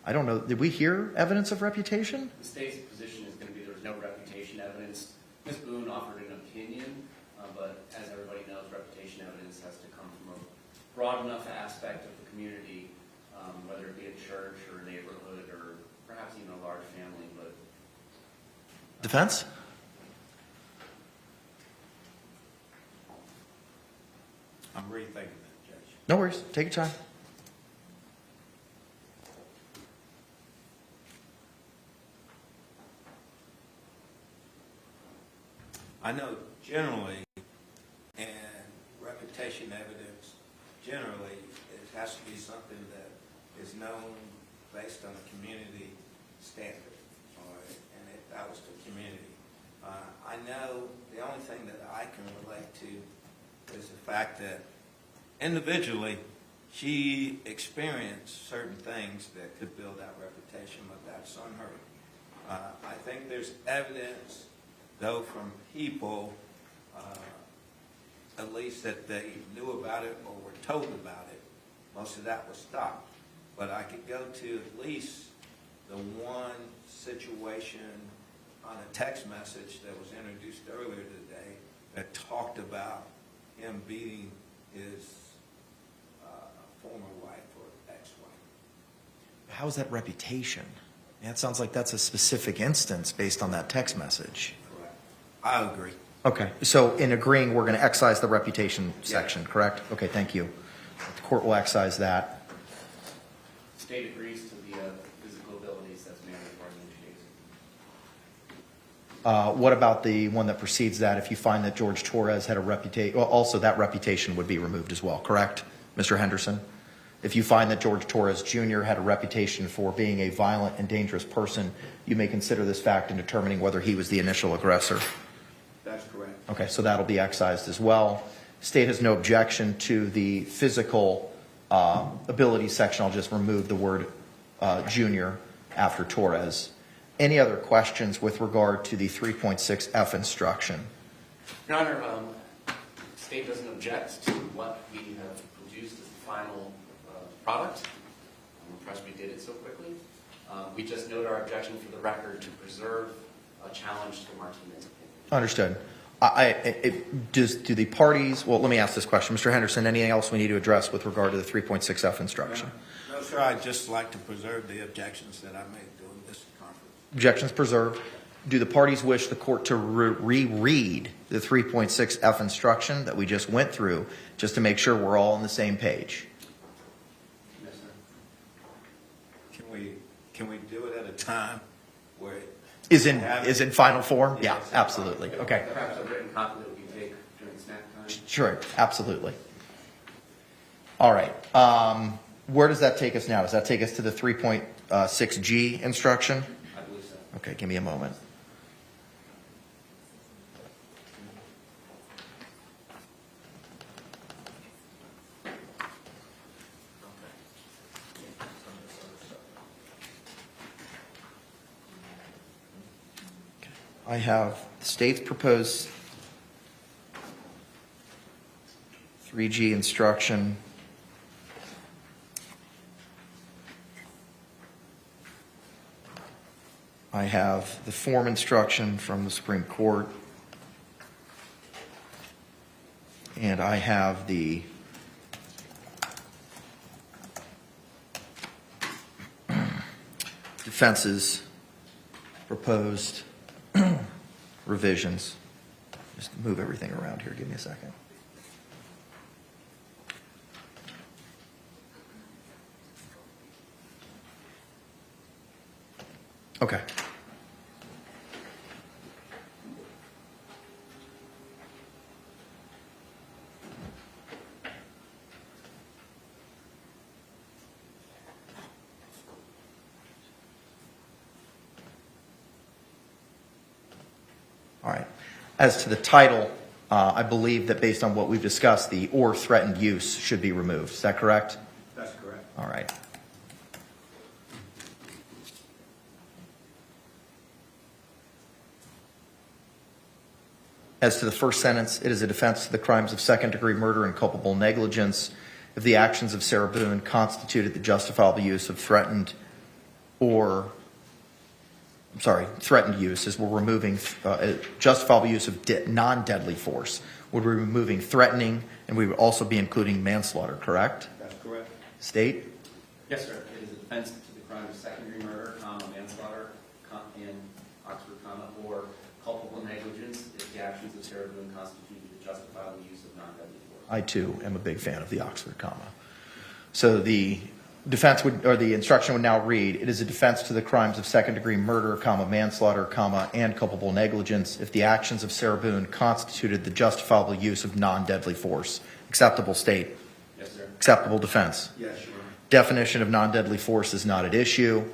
I don't know, did we hear evidence of reputation? The state's position is going to be there's no reputation evidence. Ms. Boone offered an opinion, but as everybody knows, reputation evidence has to come from a broad enough aspect of the community, whether it be a church or a neighborhood or perhaps even a large family. But Defense? I'm rethinking that, Judge. No worries, take your time. I know generally, and reputation evidence, generally, it has to be something that is known based on a community standard, all right, and that was the community. I know the only thing that I can relate to is the fact that individually, she experienced certain things that could build that reputation, but that's on her. I think there's evidence, though, from people, at least that they knew about it or were told about it. Most of that was stopped. but I could go to at least the one situation on a text message that was introduced earlier today that talked about him beating his former wife or ex-wife. How is that reputation? Yeah, it sounds like that's a specific instance based on that text message. Correct. I agree. Okay, so in agreeing, we're going to excise the reputation section, correct? Okay, thank you. The court will excise that. State agrees to the physical abilities that's mandatory in the case. What about the one that precedes that? If you find that George Torres had a reputation, well, also that reputation would be removed as well, correct, Mr. Henderson? If you find that George Torres Jr. had a reputation for being a violent and dangerous person, you may consider this fact in determining whether he was the initial aggressor. That's correct. Okay, so that'll be excised as well. State has no objection to the physical ability section. I'll just remove the word junior after Torres. Any other questions with regard to the 3.6F instruction? Your Honor, state doesn't object to what we have produced as the final product. I'm impressed we did it so quickly. We just note our objection for the record to preserve a challenge to Martinez's opinion. Understood. Do the parties, well, let me ask this question. Mr. Henderson, anything else we need to address with regard to the 3.6F instruction? No, sir, I'd just like to preserve the objections that I made during this conference. Objections preserved. Do the parties wish the court to reread the 3.6F instruction that we just went through, just to make sure we're all on the same page? Yes, sir. Can we do it at a time where it is in final form? Yeah, absolutely. Okay. Perhaps a written copy that we can take during snack time? Sure, absolutely. All right. Where does that take us now? Does that take us to the 3.6G instruction? I believe so. Okay, give me a moment. I have the state's proposed 3G instruction. I have the form instruction from the Supreme Court. And I have the defense's proposed revisions. Just move everything around here. Give me a second. Okay. All right. As to the title, I believe that based on what we've discussed, the or threatened use should be removed. Is that correct? That's correct. All right. As to the first sentence, it is a defense to the crimes of second-degree murder and culpable negligence if the actions of Sarah Boone constituted the justifiable use of threatened use, as we're removing justifiable use of non-deadly force. We're removing threatening, and we would also be including manslaughter, correct? That's correct. State? Yes, sir. It is a defense to the crime of second-degree murder, manslaughter, in Oxford, or culpable negligence if the actions of Sarah Boone constituted the justifiable use of non-deadly force. I, too, am a big fan of the Oxford comma. So the defense would, or the instruction would now read, it is a defense to the crimes of second-degree murder, manslaughter, and culpable negligence if the actions of Sarah Boone constituted the justifiable use of non-deadly force. Acceptable, state? Yes, sir. Acceptable, defense? Yes, sure. Definition of non-deadly force is not at issue.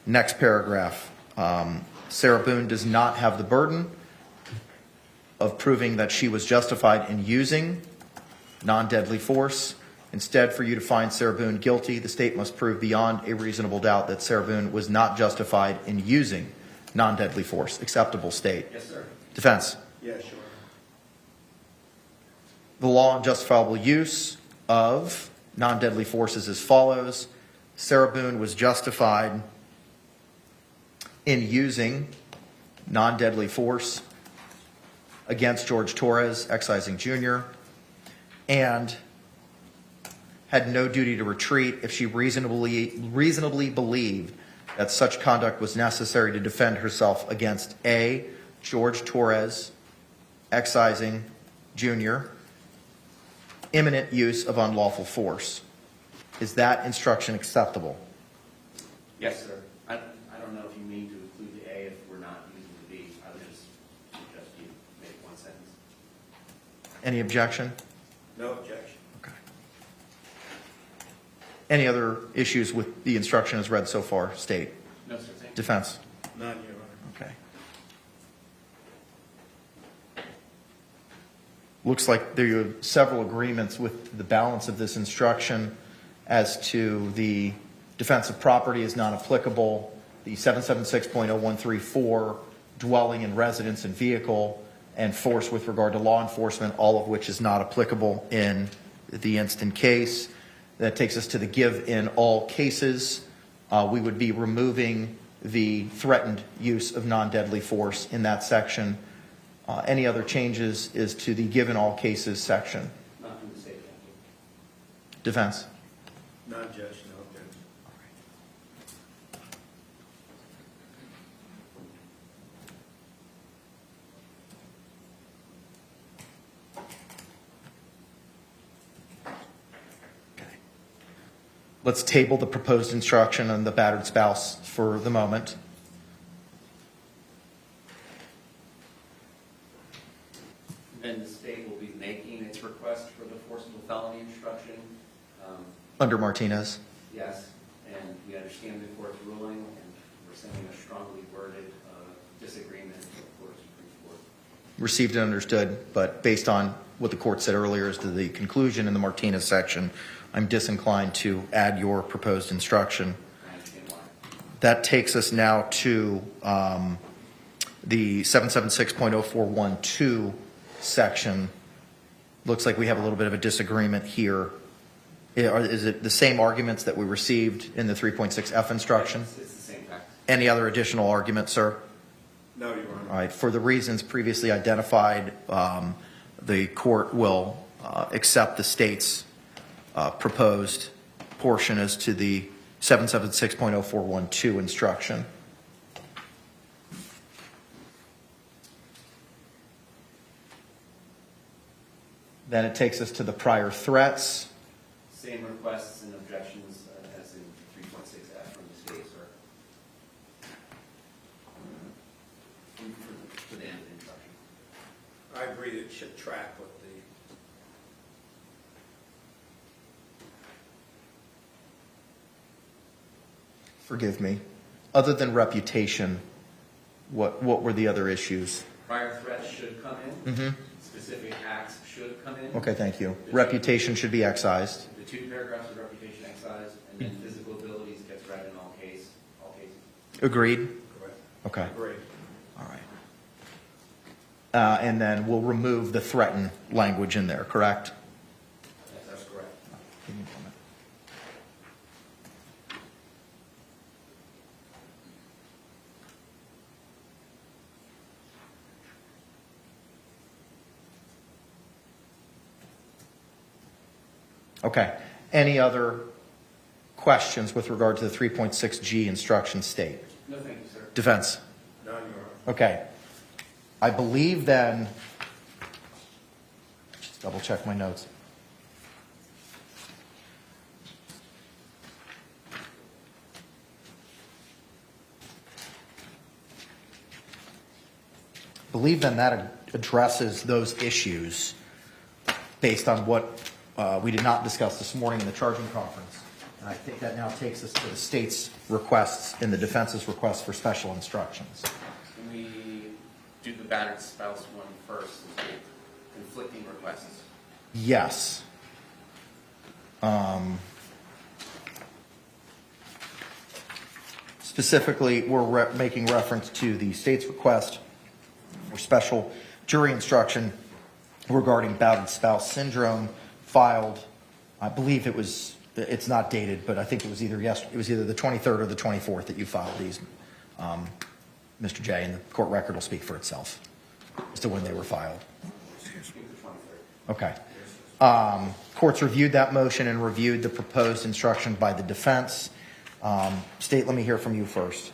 Next paragraph. Sarah Boone does not have the burden of proving that she was justified in using non-deadly force. Instead, for you to find Sarah Boone guilty, the state must prove beyond a reasonable doubt that Sarah Boone was not justified in using non-deadly force. Acceptable, state? Yes, sir. Defense? Yes, sure. The law on justifiable use of non-deadly force is as follows. Sarah Boone was justified in using non-deadly force against Jorge Torres, excising Jr., and had no duty to retreat if she reasonably believed that such conduct was necessary to defend herself against A, Jorge Torres, excising Jr., imminent use of unlawful force. Is that instruction acceptable? Yes, sir. I don't know if you mean to include the A if we're not using the B. I would just suggest you make one sentence. Any objection? No objection. Okay. Any other issues with the instruction as read so far? State. No, sir. Thank you. Defense. None, Your Honor. Okay. Looks like there are several agreements with the balance of this instruction as to the defense of property is not applicable, the 776.0134, dwelling in residence and vehicle, and force with regard to law enforcement, all of which is not applicable in the instant case. That takes us to the give in all cases. We would be removing the threatened use of non-deadly force in that section. Any other changes is to the give in all cases section. Not from the state. Defense. None, Judge. No objection. Let's table the proposed instruction on the battered spouse for the moment. Then the state will be making its request for the forcible felony instruction. Under Martinez. Yes, and we understand the court's ruling, and we're sending a strongly worded disagreement to the court Supreme Court. Received and understood, but based on what the court said earlier as to the conclusion in the Martinez section, I'm disinclined to add your proposed instruction. I understand why. That takes us now to the 776.0412 section. Looks like we have a little bit of a disagreement here. Is it the same arguments that we received in the 3.6F instruction? It's the same fact. Any other additional arguments, sir? No, Your Honor. All right. For the reasons previously identified, the court will accept the state's proposed portion as to the 776.0412 instruction. Then it takes us to the prior threats. Same requests and objections as in 3.6F from the state, sir. For the end of the instruction. I agree that it should track what the Forgive me. Other than reputation, what were the other issues? Prior threats should come in. Mm-hmm. Specific acts should come in. Okay, thank you. Reputation should be excised. The two paragraphs of reputation excised, and then physical abilities gets read in all cases. Agreed? correct. Okay. Agreed. All right. And then we'll remove the threaten language in there, correct? Yes, that's correct. Give me a moment. Okay. Any other questions with regard to the 3.6G instruction state? No, thank you, sir. Defense? None, Your Honor. Okay. I believe then, just double check my notes. I believe then that addresses those issues based on what we did not discuss this morning in the charging conference. And I think that now takes us to the state's requests and the defense's request for special instructions. Can we do the battered spouse one first, the conflicting requests? Yes. Specifically, we're making reference to the state's request for special jury instruction regarding battered spouse syndrome filed, I believe it was It's not dated, but I think it was either the 23rd or the 24th that you filed these, Mr. J, and the court record will speak for itself as to when they were filed. Okay. Court's reviewed that motion and reviewed the proposed instruction by the defense. State, let me hear from you first.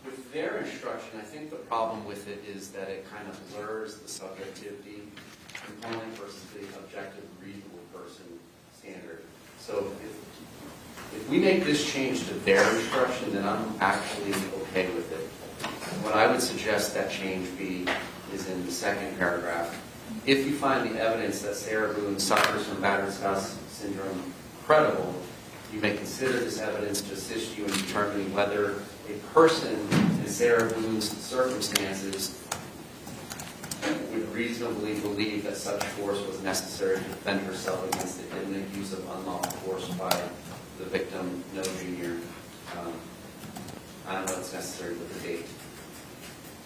With their instruction, I think the problem with it is that it kind of blurs the subjectivity component versus the objective reasonable person standard. So if we make this change to their instruction, then I'm actually okay with it. What I would suggest that change be is in the second paragraph. If you find the evidence that Sarah Boone suffers from battered spouse syndrome credible, you may consider this evidence to assist you in determining whether a person in Sarah Boone's circumstances would reasonably believe that such force was necessary to defend herself against the imminent use of unlawful force by the victim, no junior. I don't know if it's necessary with the date.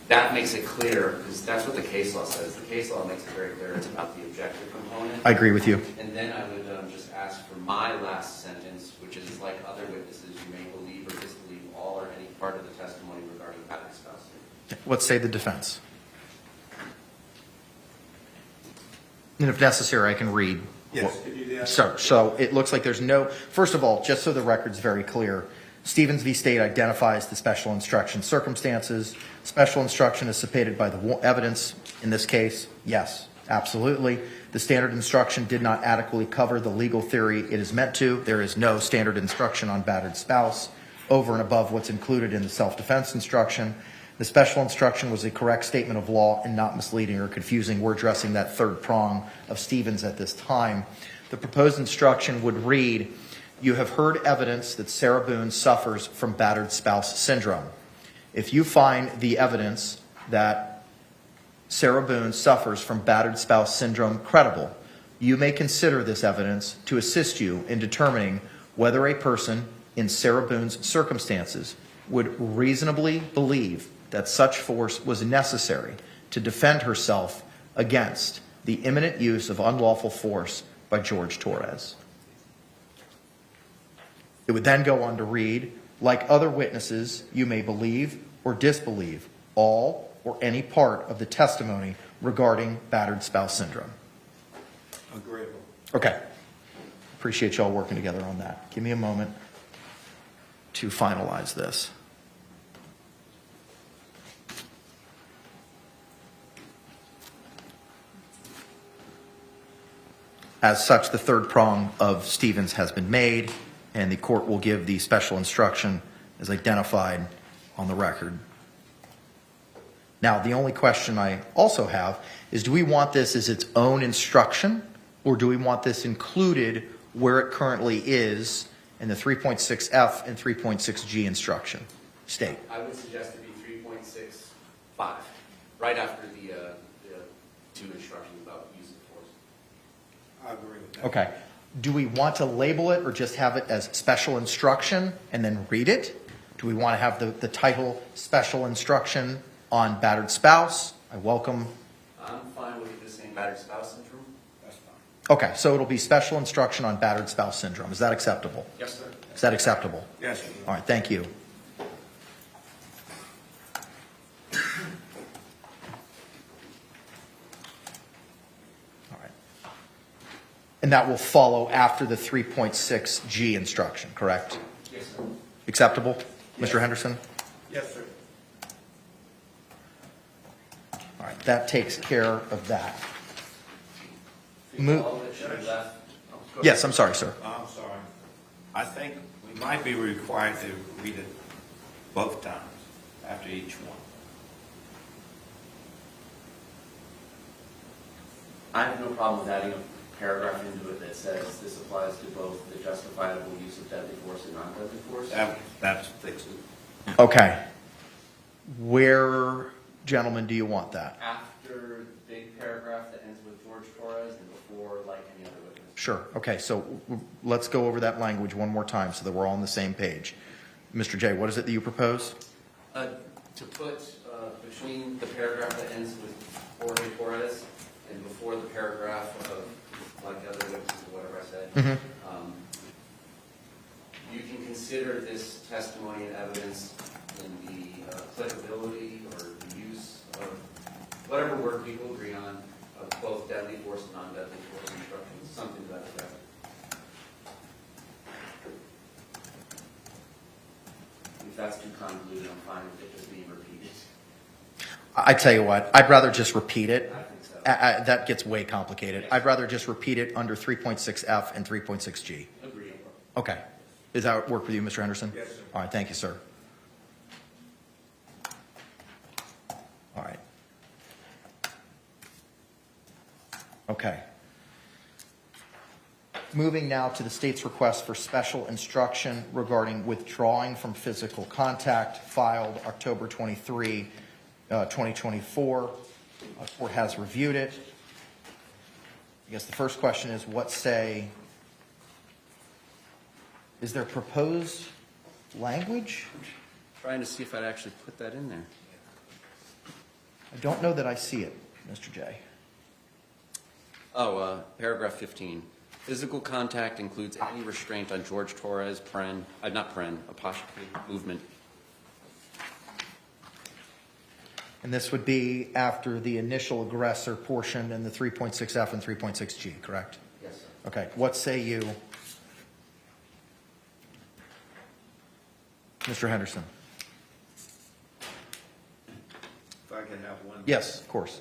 That makes it clear, because that's what the case law says. The case law makes it very clear it's about the objective component. I agree with you. And then I would just ask for my last sentence, which is like other witnesses, you may believe or disbelieve all or any part of the testimony regarding battered spouse. Let's say the defense. And if necessary, I can read. Yes, could you do that? So it looks like there's no, first of all, just so the record's very clear, Stevens v. State identifies the special instruction circumstances. Special instruction is supported by the evidence in this case. Yes, absolutely. The standard instruction did not adequately cover the legal theory it is meant to. There is no standard instruction on battered spouse over and above what's included in the self-defense instruction. The special instruction was a correct statement of law and not misleading or confusing. We're addressing that third prong of Stevens at this time. The proposed instruction would read, you have heard evidence that Sarah Boone suffers from battered spouse syndrome. If you find the evidence that Sarah Boone suffers from battered spouse syndrome credible, you may consider this evidence to assist you in determining whether a person in Sarah Boone's circumstances would reasonably believe that such force was necessary to defend herself against the imminent use of unlawful force by Jorge Torres. It would then go on to read, like other witnesses, you may believe or disbelieve all or any part of the testimony regarding battered spouse syndrome. Agreeable. Okay. Appreciate y'all working together on that. Give me a moment to finalize this. As such, the third prong of Stevens has been made, and the court will give the special instruction as identified on the record. Now, the only question I also have is, do we want this as its own instruction, or do we want this included where it currently is in the 3.6F and 3.6G instruction? State. I would suggest it be 3.65, right after the two instructions about use of force. I agree with that. Okay. Do we want to label it or just have it as special instruction and then read it? Do we want to have the title special instruction on battered spouse? I welcome. I'm fine with just saying battered spouse syndrome. That's fine. Okay, so it'll be special instruction on battered spouse syndrome. Is that acceptable? Yes, sir. Is that acceptable? Yes, sir. All right, thank you. All right. And that will follow after the 3.6G instruction, correct? Yes, sir. Acceptable, Yes. Mr. Henderson? Yes, sir. All right, that takes care of that. All that should be left. Oh, go ahead. Yes, I'm sorry, sir. I'm sorry. I think we might be required to read it both times after each one. I have no problem with adding a paragraph into it that says this applies to both the justifiable use of deadly force and non-deadly force. That's fixed it. Okay. Where, gentlemen, do you want that? After the big paragraph that ends with Jorge Torres and before like any other witness. Sure. Okay, so let's go over that language one more time so that we're all on the same page. Mr. J, what is it that you propose? To put between the paragraph that ends with Jorge Torres and before the paragraph of, like other witnesses or whatever I said, you can consider this testimony and evidence in the applicability or the use of whatever word people agree on of both deadly force and non-deadly force instructions, something to that effect. If that's too convoluted, I'm fine with it just being repeated. I tell you what, I'd rather just repeat it. I think so. That gets way complicated. I'd rather just repeat it under 3.6F and 3.6G. Agreed. Okay. Does that work with you, Mr. Henderson? Yes, sir. All right, thank you, sir. All right. Okay. Moving now to the state's request for special instruction regarding withdrawing from physical contact, filed October 23, 2024. The court has reviewed it. I guess the first question is, what say? Is there proposed language? Trying to see if I'd actually put that in there. I don't know that I see it, Mr. J. Oh, paragraph 15. Physical contact includes any restraint on Jorge Torres, apostrophe, movement. And this would be after the initial aggressor portion in the 3.6F and 3.6G, correct? Yes, sir. Okay. What say you, Mr. Henderson? If I can have one. Yes, of course.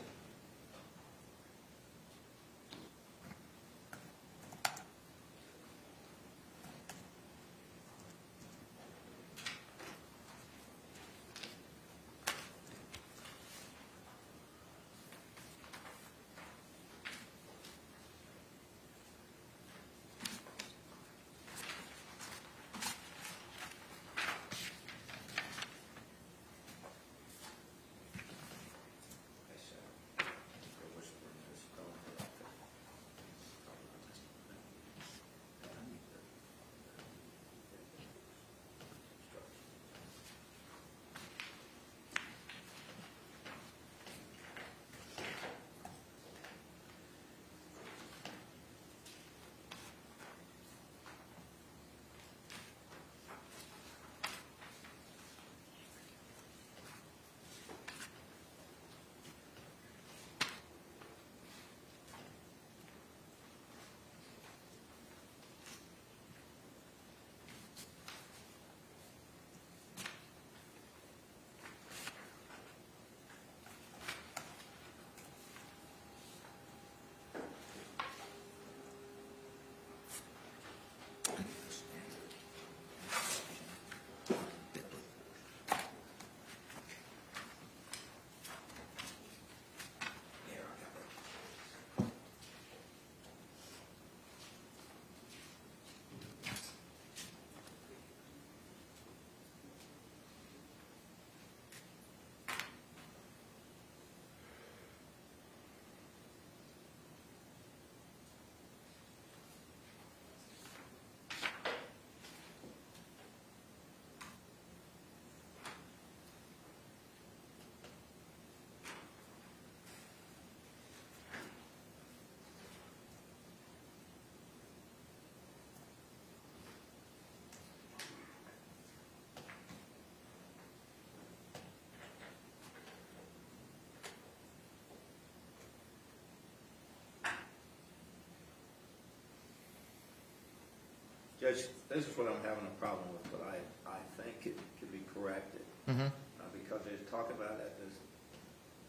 Judge, this is what I'm having a problem with, but I think it could be corrected. Because they talk about it as,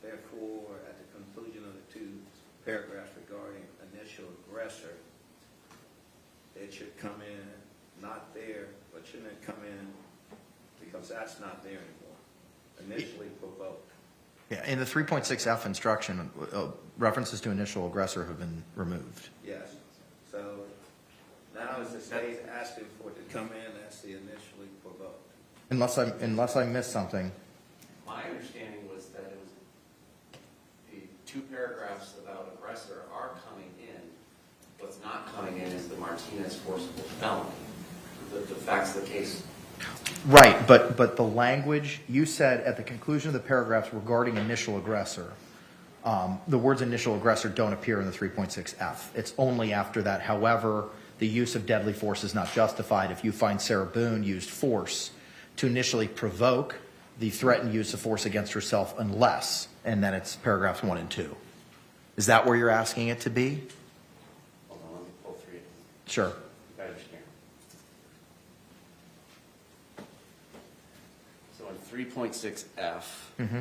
therefore, at the conclusion of the two paragraphs regarding initial aggressor, it should come in not there, but shouldn't it come in because that's not there anymore? Initially provoked. Yeah, in the 3.6F instruction, references to initial aggressor have been removed. Yes. So now is the state asking for it to come in as the initially provoked? Unless I missed something. My understanding was that it was the two paragraphs about aggressor are coming in. What's not coming in is the Martinez forcible felony. The facts of the case. Right, but the language you said at the conclusion of the paragraphs regarding initial aggressor, the words initial aggressor don't appear in the 3.6F. It's only after that. However, the use of deadly force is not justified if you find Sarah Boone used force to initially provoke the threatened use of force against herself unless, and then it's paragraphs 1 and 2. Is that where you're asking it to be? Hold on, let me pull 3. Sure. I understand. So in 3.6F, Mm-hmm.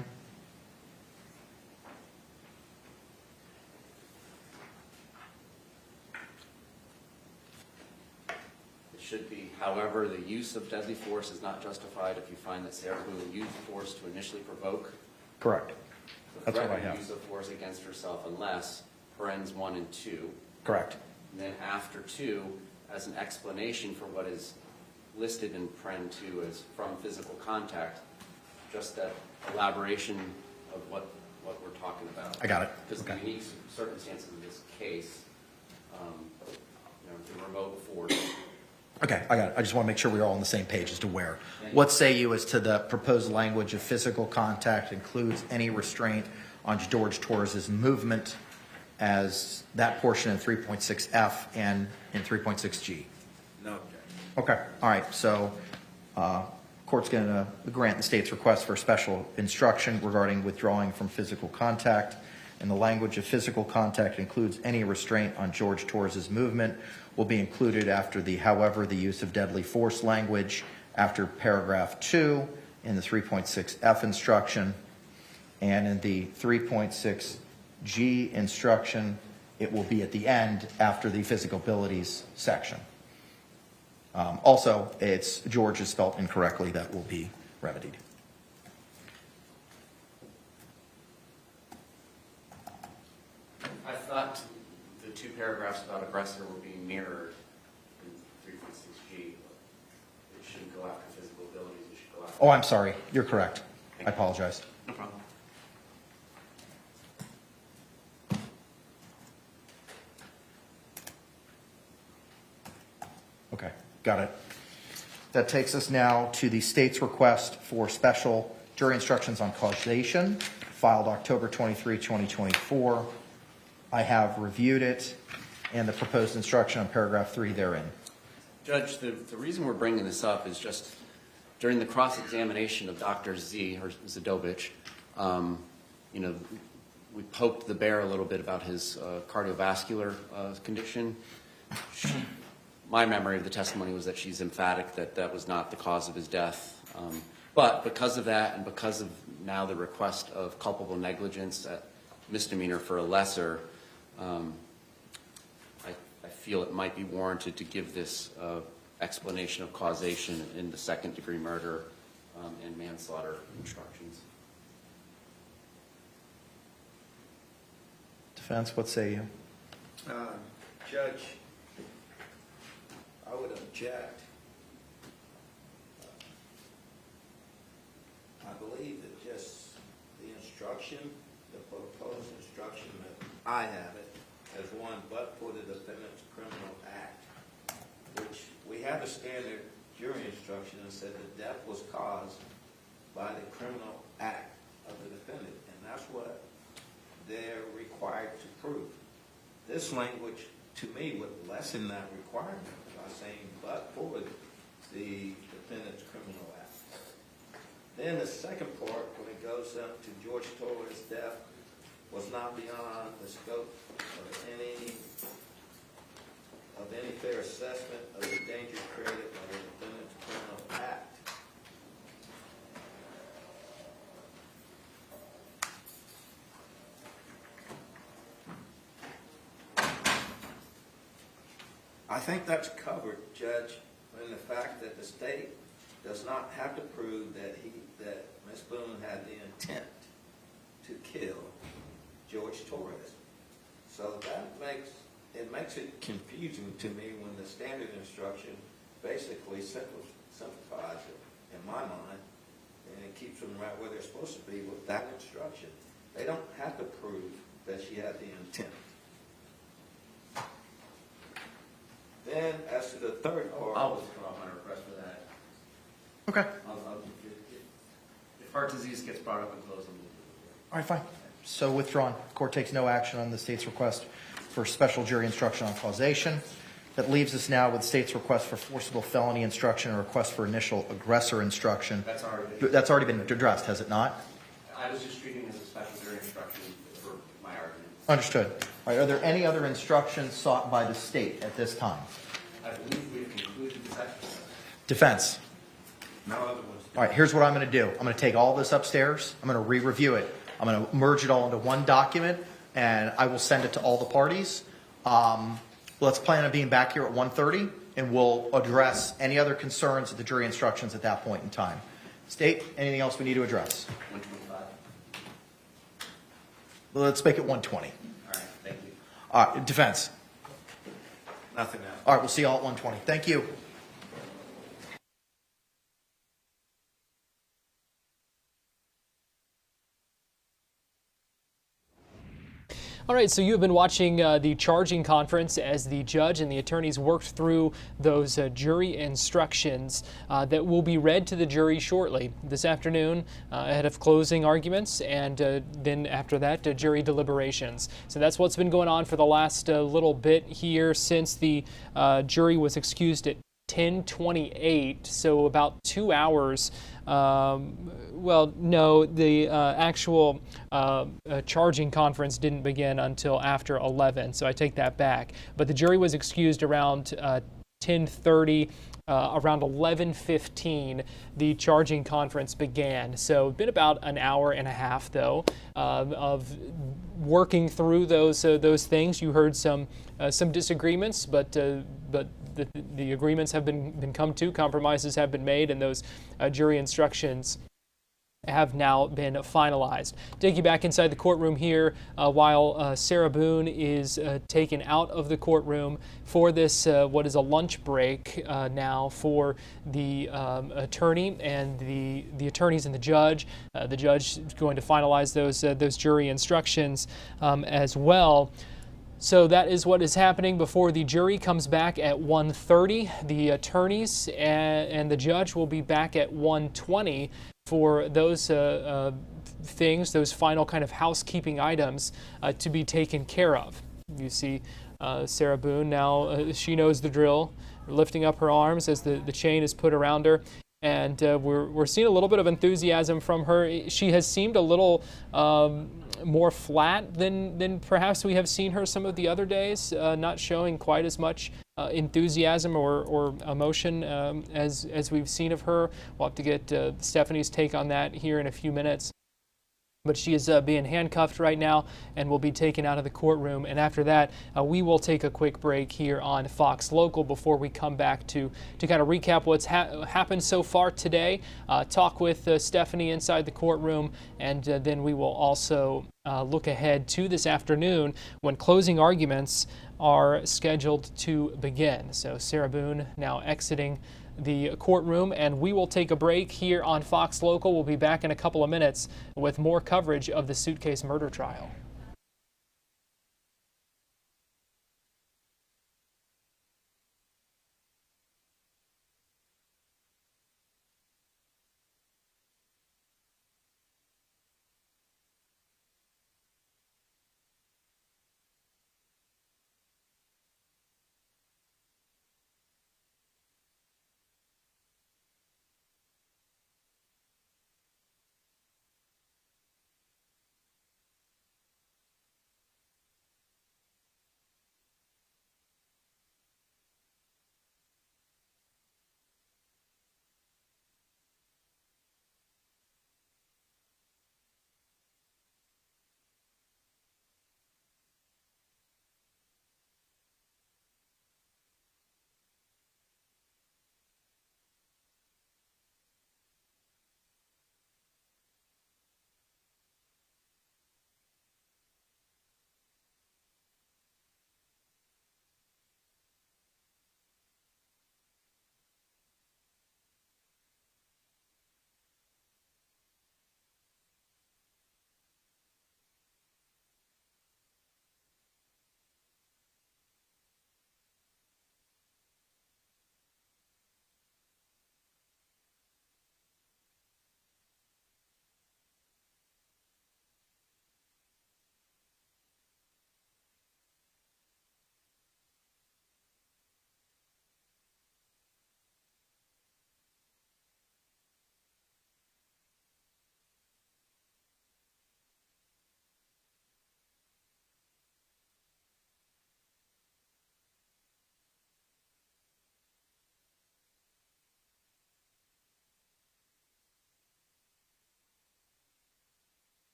should be, however, the use of deadly force is not justified if you find that Sarah Boone used force to initially provoke Correct. the That's what I threatened have. use of force against herself unless, parens 1 and 2. Correct. And then after 2, as an explanation for what is listed in paren 2 as from physical contact, just that elaboration of what we're talking about. I got it. Because Okay. the unique circumstances of this case, the remote force. Okay, I got it. I just want to make sure we're all on the same page as to where. What say you as to the proposed language of physical contact includes any restraint on George Torres's movement as that portion in 3.6F and in 3.6G? No objection. Okay, all right. So court's going to grant the state's request for special instruction regarding withdrawing from physical contact. And the language of physical contact includes any restraint on George Torres's movement will be included after the, however, the use of deadly force language after paragraph 2 in the 3.6F instruction. And in the 3.6G instruction, it will be at the end after the physical abilities section. Also, it's George is spelled incorrectly. That will be remedied. I thought the 2 paragraphs about aggressor were being mirrored in 3.6G. It shouldn't go after physical abilities. It should go after. Oh, I'm sorry. You're correct. I apologize. No problem. Okay, got it. That takes us now to the state's request for special jury instructions on causation, filed October 23, 2024. I have reviewed it and the proposed instruction on paragraph 3 therein. Judge, the reason we're bringing this up is just during the cross-examination of Dr. Z, or Zadovich, we poked the bear a little bit about his cardiovascular condition. My memory of the testimony was that she's emphatic that that was not the cause of his death. But because of that, and because of now the request of culpable negligence at misdemeanor for a lesser, I feel it might be warranted to give this explanation of causation in the second-degree murder and manslaughter instructions. Defense, what say you? Judge, I would object. I believe that just the instruction, the proposed instruction that I have it as one but for the defendant's criminal act, which we have a standard jury instruction that said the death was caused by the criminal act of the defendant, and that's what they're required to prove. This language, to me, would lessen that requirement by saying but for the defendant's criminal act. Then the second part, when it goes up to George Torres' death, was not beyond the scope of any fair assessment of the danger created by the defendant's criminal act. I think that's covered, Judge, in the fact that the state does not have to prove that Ms. Boone had the intent to kill George Torres. So that makes it confusing to me when the standard instruction basically simplifies it, in my mind, and it keeps them right where they're supposed to be with that instruction. They don't have to prove that she had the intent. Then, as to the third part, I'll withdraw my request for that. Okay. If heart disease gets brought up in closing, All right, fine. So withdrawn. Court takes no action on the state's request for special jury instruction on causation. That leaves us now with the state's request for forcible felony instruction and request for initial aggressor instruction. That's already been addressed, has it not? I was just treating it as a special jury instruction for my argument. Understood. All right, are there any other instructions sought by the state at this time? I believe we have concluded this exercise. Defense. No other ones. All right, here's what I'm going to do. I'm going to take all this upstairs. I'm going to re-review it. I'm going to merge it all into one document, and I will send it to all the parties. Let's plan on being back here at 1:30, and we'll address any other concerns of the jury instructions at that point in time. State, anything else we need to address? 125. Well, let's make it 1:20. All right, thank you. All right, defense. Nothing else. All right, we'll see you all at 1:20. Thank you. All right, so you have been watching the charging conference as the judge and the attorneys worked through those jury instructions that will be read to the jury shortly this afternoon ahead of closing arguments, and then after that, jury deliberations. So that's what's been going on for the last little bit here since the jury was excused at 10:28, so about 2 hours. Well, no, the actual charging conference didn't begin until after 11, so I take that back. But the jury was excused around 10:30. Around 11:15, the charging conference began. So it's been about an hour and a half, though, of working through those things. You heard some disagreements, but the agreements have been come to, compromises have been made, and those jury instructions have now been finalized. Take you back inside the courtroom here while Sarah Boone is taken out of the courtroom for this, what is a lunch break now for the attorney and the attorneys and the judge. The judge is going to finalize those jury instructions as well. So that is what is happening before the jury comes back at 1:30. The attorneys and the judge will be back at 1:20 for those things, those final kind of housekeeping items to be taken care of. You see Sarah Boone now, she knows the drill, lifting up her arms as the chain is put around her. And we're seeing a little bit of enthusiasm from her. She has seemed a little more flat than perhaps we have seen her some of the other days, not showing quite as much enthusiasm or emotion as we've seen of her. We'll have to get Stephanie's take on that here in a few minutes. But she is being handcuffed right now and will be taken out of the courtroom. And after that, we will take a quick break here on Fox Local before we come back to kind of recap what's happened so far today, talk with Stephanie inside the courtroom, and then we will also look ahead to this afternoon when closing arguments are scheduled to begin. So Sarah Boone now exiting the courtroom, and we will take a break here on Fox Local. We'll be back in a couple of minutes with more coverage of the Suitcase murder trial.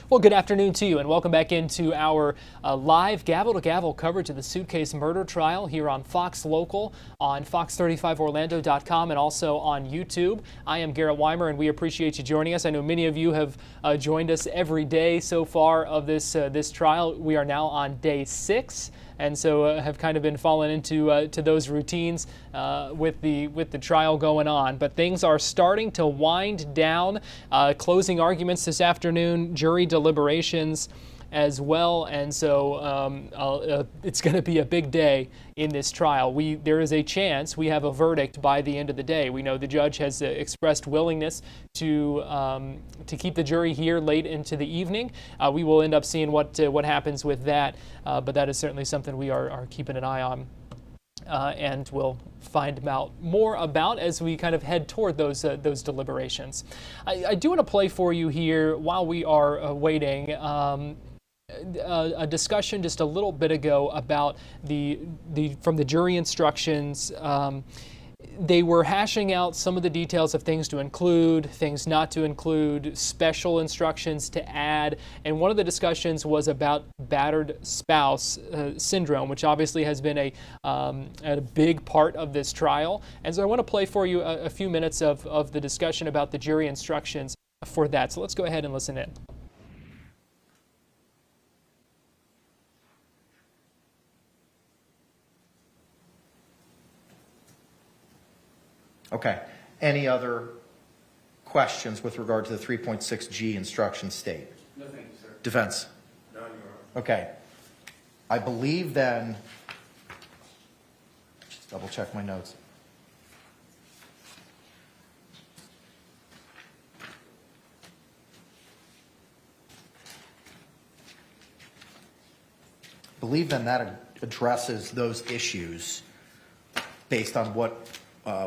Well, good afternoon to you, and welcome back into our live gavel-to-gavel coverage of the Suitcase murder trial here on Fox Local, on fox35orlando.com, and also on YouTube. I am Garrett Weimer, and we appreciate you joining us. I know many of you have joined us every day so far of this trial. We are now on day 6. And so have kind of been falling into to those routines with the trial going on. But things are starting to wind down. Closing arguments this afternoon, jury deliberations as well, and so it's going to be a big day in this trial. There is a chance we have a verdict by the end of the day. We know the judge has expressed willingness to keep the jury here late into the evening. We will end up seeing what happens with that, but that is certainly something we are keeping an eye on. And we'll find out more about as we kind of head toward those deliberations. I do want to play for you here while we are waiting. A discussion just a little bit ago about from the jury instructions. They were hashing out some of the details of things to include, things not to include, special instructions to add, and one of the discussions was about battered spouse syndrome, which obviously has been a big part of this trial. And so I want to play for you a few minutes of the discussion about the jury instructions for that. So let's go ahead and listen in. Okay. Any other questions with regard to the 3.6G instruction state? No, thank you, sir. Defense? None, Your Honor. Okay. I believe then, just double check my notes. I believe then that addresses those issues based on what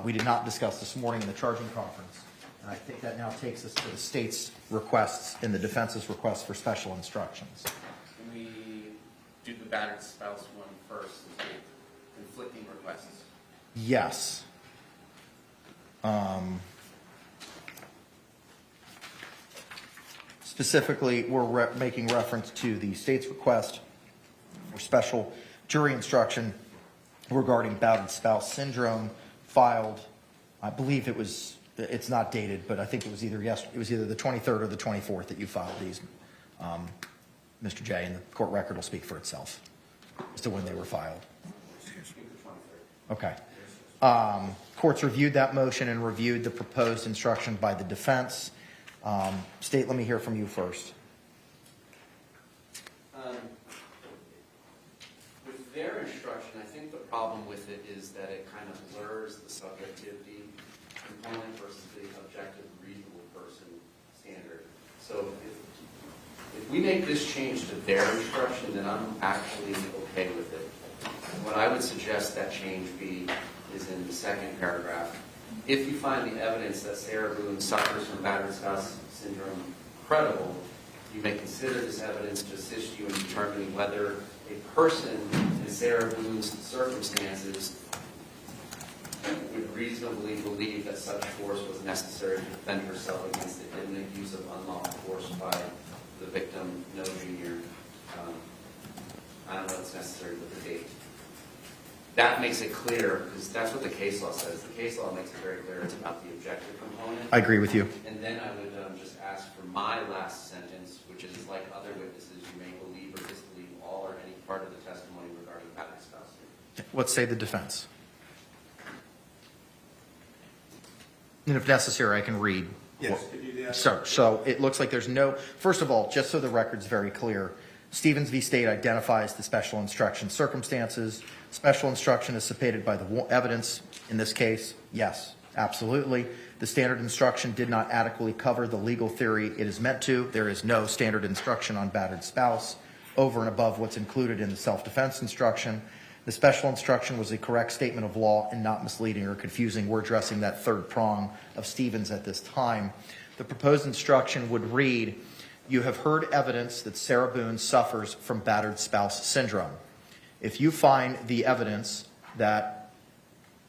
we did not discuss this morning in the charging conference. And I think that now takes us to the state's requests and the defense's requests for special instructions. Can we do the battered spouse one first, the conflicting requests? Yes. Specifically, we're making reference to the state's request for special jury instruction regarding battered spouse syndrome, filed, I believe it's not dated, but I think it was either the 23rd or the 24th that you filed these, Mr. J, and the court record will speak for itself as to when they were filed. Okay. Courts reviewed that motion and reviewed the proposed instruction by the defense. State, let me hear from you first. With their instruction, I think the problem with it is that it kind of blurs the subjectivity component versus the objective reasonable person standard. So if we make this change to their instruction, then I'm actually okay with it. What I would suggest that change be is in the second paragraph. If you find the evidence that Sarah Boone suffers from battered spouse syndrome credible, you may consider this evidence to assist you in determining whether a person in Sarah Boone's circumstances would reasonably believe that such force was necessary to defend herself against the imminent use of unlawful force by the victim, No Jr. I don't know if it's necessary with the date. That makes it clear, because that's what the case law says. The case law makes it very clear it's about the objective component. I agree with you. And then I would just ask for my last sentence, which is like other witnesses, you may believe or disbelieve all or any part of the testimony regarding battered spouse. Let's say the defense. And if necessary, I can read. Yes, could you do that? So it looks like there's no, first of all, just so the record's very clear, Stevens v. State identifies the special instruction circumstances. Special instruction is supported by the evidence in this case. Yes, absolutely. The standard instruction did not adequately cover the legal theory it is meant to. There is no standard instruction on battered spouse over and above what's included in the self-defense instruction. The special instruction was a correct statement of law and not misleading or confusing. We're addressing that third prong of Stevens at this time. The proposed instruction would read, you have heard evidence that Sarah Boone suffers from battered spouse syndrome. If you find the evidence that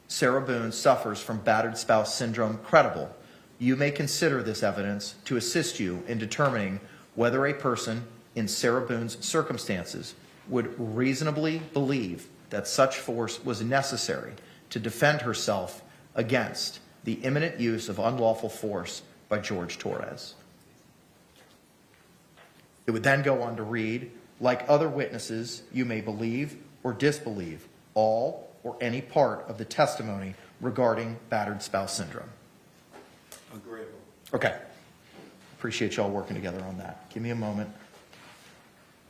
Sarah Boone suffers from battered spouse syndrome credible, you may consider this evidence to assist you in determining whether a person in Sarah Boone's circumstances would reasonably believe that such force was necessary to defend herself against the imminent use of unlawful force by Jorge Torres. It would then go on to read, like other witnesses, you may believe or disbelieve all or any part of the testimony regarding battered spouse syndrome. Agreeable. Okay. Appreciate y'all working together on that. Give me a moment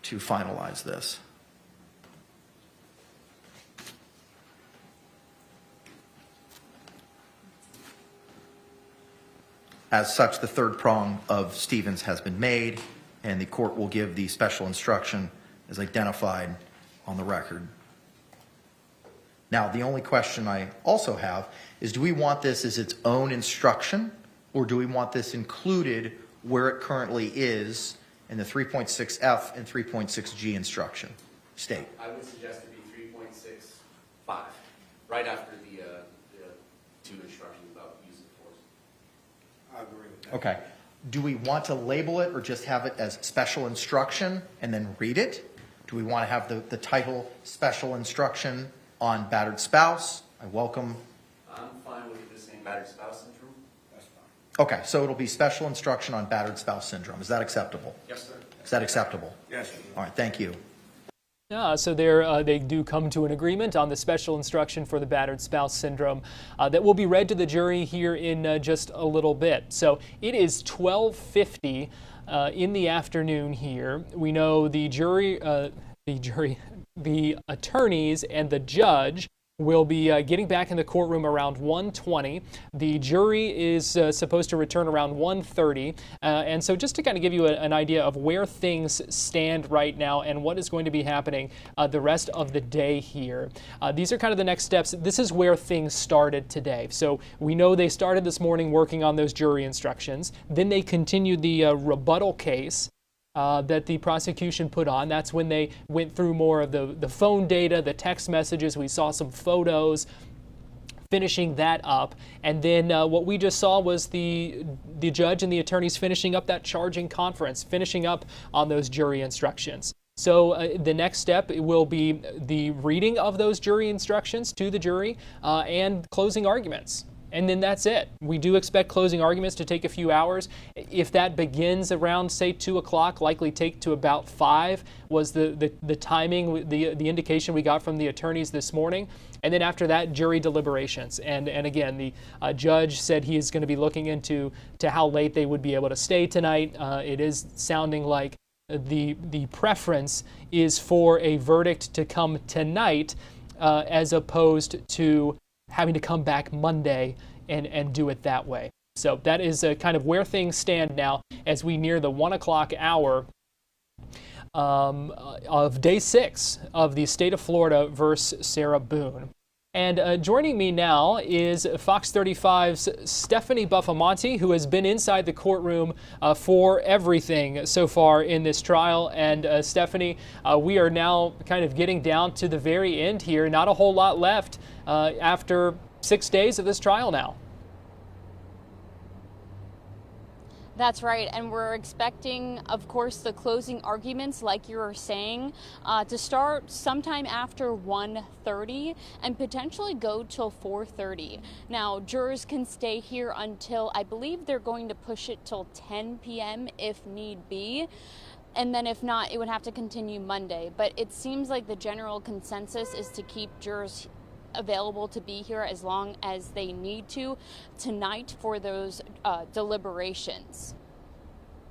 to finalize this. As such, the third prong of Stevens has been made, and the court will give the special instruction as identified on the record. Now, the only question I also have is, do we want this as its own instruction, or do we want this included where it currently is in the 3.6F and 3.6G instruction? State. I would suggest it be 3.65, right after the two instructions about use of force. I agree with that. Okay. Do we want to label it or just have it as special instruction and then read it? Do we want to have the title special instruction on battered spouse? I welcome. I'm fine with it just saying battered spouse syndrome. That's fine. Okay, so it'll be special instruction on battered spouse syndrome. Is that acceptable? Yes, sir. Is that acceptable? Yes, sir. All right, thank you. So they do come to an agreement on the special instruction for the battered spouse syndrome that will be read to the jury here in just a little bit. So it is 12:50 in the afternoon here. We know the attorneys and the judge will be getting back in the courtroom around 1:20. The jury is supposed to return around 1:30. And so just to kind of give you an idea of where things stand right now and what is going to be happening the rest of the day here. These are kind of the next steps. This is where things started today. So we know they started this morning working on those jury instructions. Then they continued the rebuttal case that the prosecution put on. That's when they went through more of the phone data, the text messages. We saw some photos, finishing that up. And then what we just saw was the judge and the attorneys finishing up that charging conference, finishing up on those jury instructions. So the next step will be the reading of those jury instructions to the jury and closing arguments. And then that's it. We do expect closing arguments to take a few hours. If that begins around, say, 2 o'clock, likely take to about 5 was the timing, the indication we got from the attorneys this morning. And then after that, jury deliberations. And again, the judge said he is going to be looking into how late they would be able to stay tonight. It is sounding like the preference is for a verdict to come tonight as opposed to having to come back Monday and do it that way. So that is kind of where things stand now as we near the 1 o'clock hour of day 6 of the state of Florida versus Sarah Boone. And joining me now is Fox 35's Stephanie Buffamonte, who has been inside the courtroom for everything so far in this trial. And Stephanie, we are now kind of getting down to the very end here. Not a whole lot left after 6 days of this trial now. That's right, and we're expecting, of course, the closing arguments, like you were saying, to start sometime after 1:30 and potentially go till 4:30. Now, jurors can stay here until, I believe they're going to push it till 10 p.m. if need be. And then if not, it would have to continue Monday. But it seems like the general consensus is to keep jurors available to be here as long as they need to tonight for those deliberations.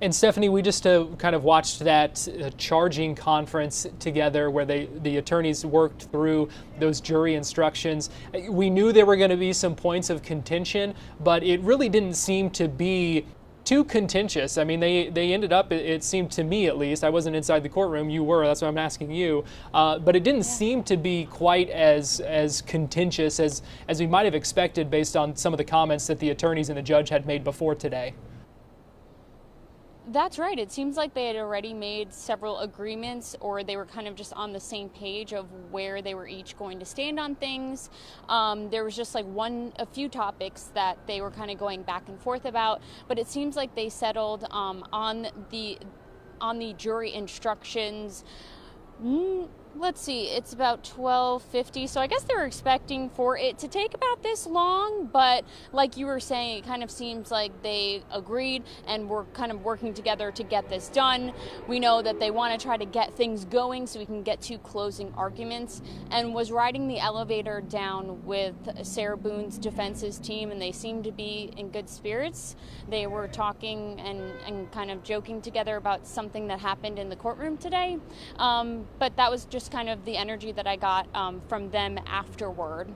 And Stephanie, we just kind of watched that charging conference together where the attorneys worked through those jury instructions. We knew there were going to be some points of contention, but it really didn't seem to be too contentious. I mean, they ended up, it seemed to me at least, I wasn't inside the courtroom, you were, that's why I'm asking you, but it didn't seem to be quite as contentious as we might have expected based on some of the comments that the attorneys and the judge had made before today. That's right. It seems like they had already made several agreements, or they were kind of just on the same page of where they were each going to stand on things. There was just like a few topics that they were kind of going back and forth about, but it seems like they settled on on the jury instructions. Let's see, it's about 12:50, so I guess they were expecting for it to take about this long, but like you were saying, it kind of seems like they agreed and were kind of working together to get this done. We know that they want to try to get things going so we can get to closing arguments, and was riding the elevator down with Sarah Boone's defense's team, and they seemed to be in good spirits. They were talking and kind of joking together about something that happened in the courtroom today, but that was just kind of the energy that I got from them afterward.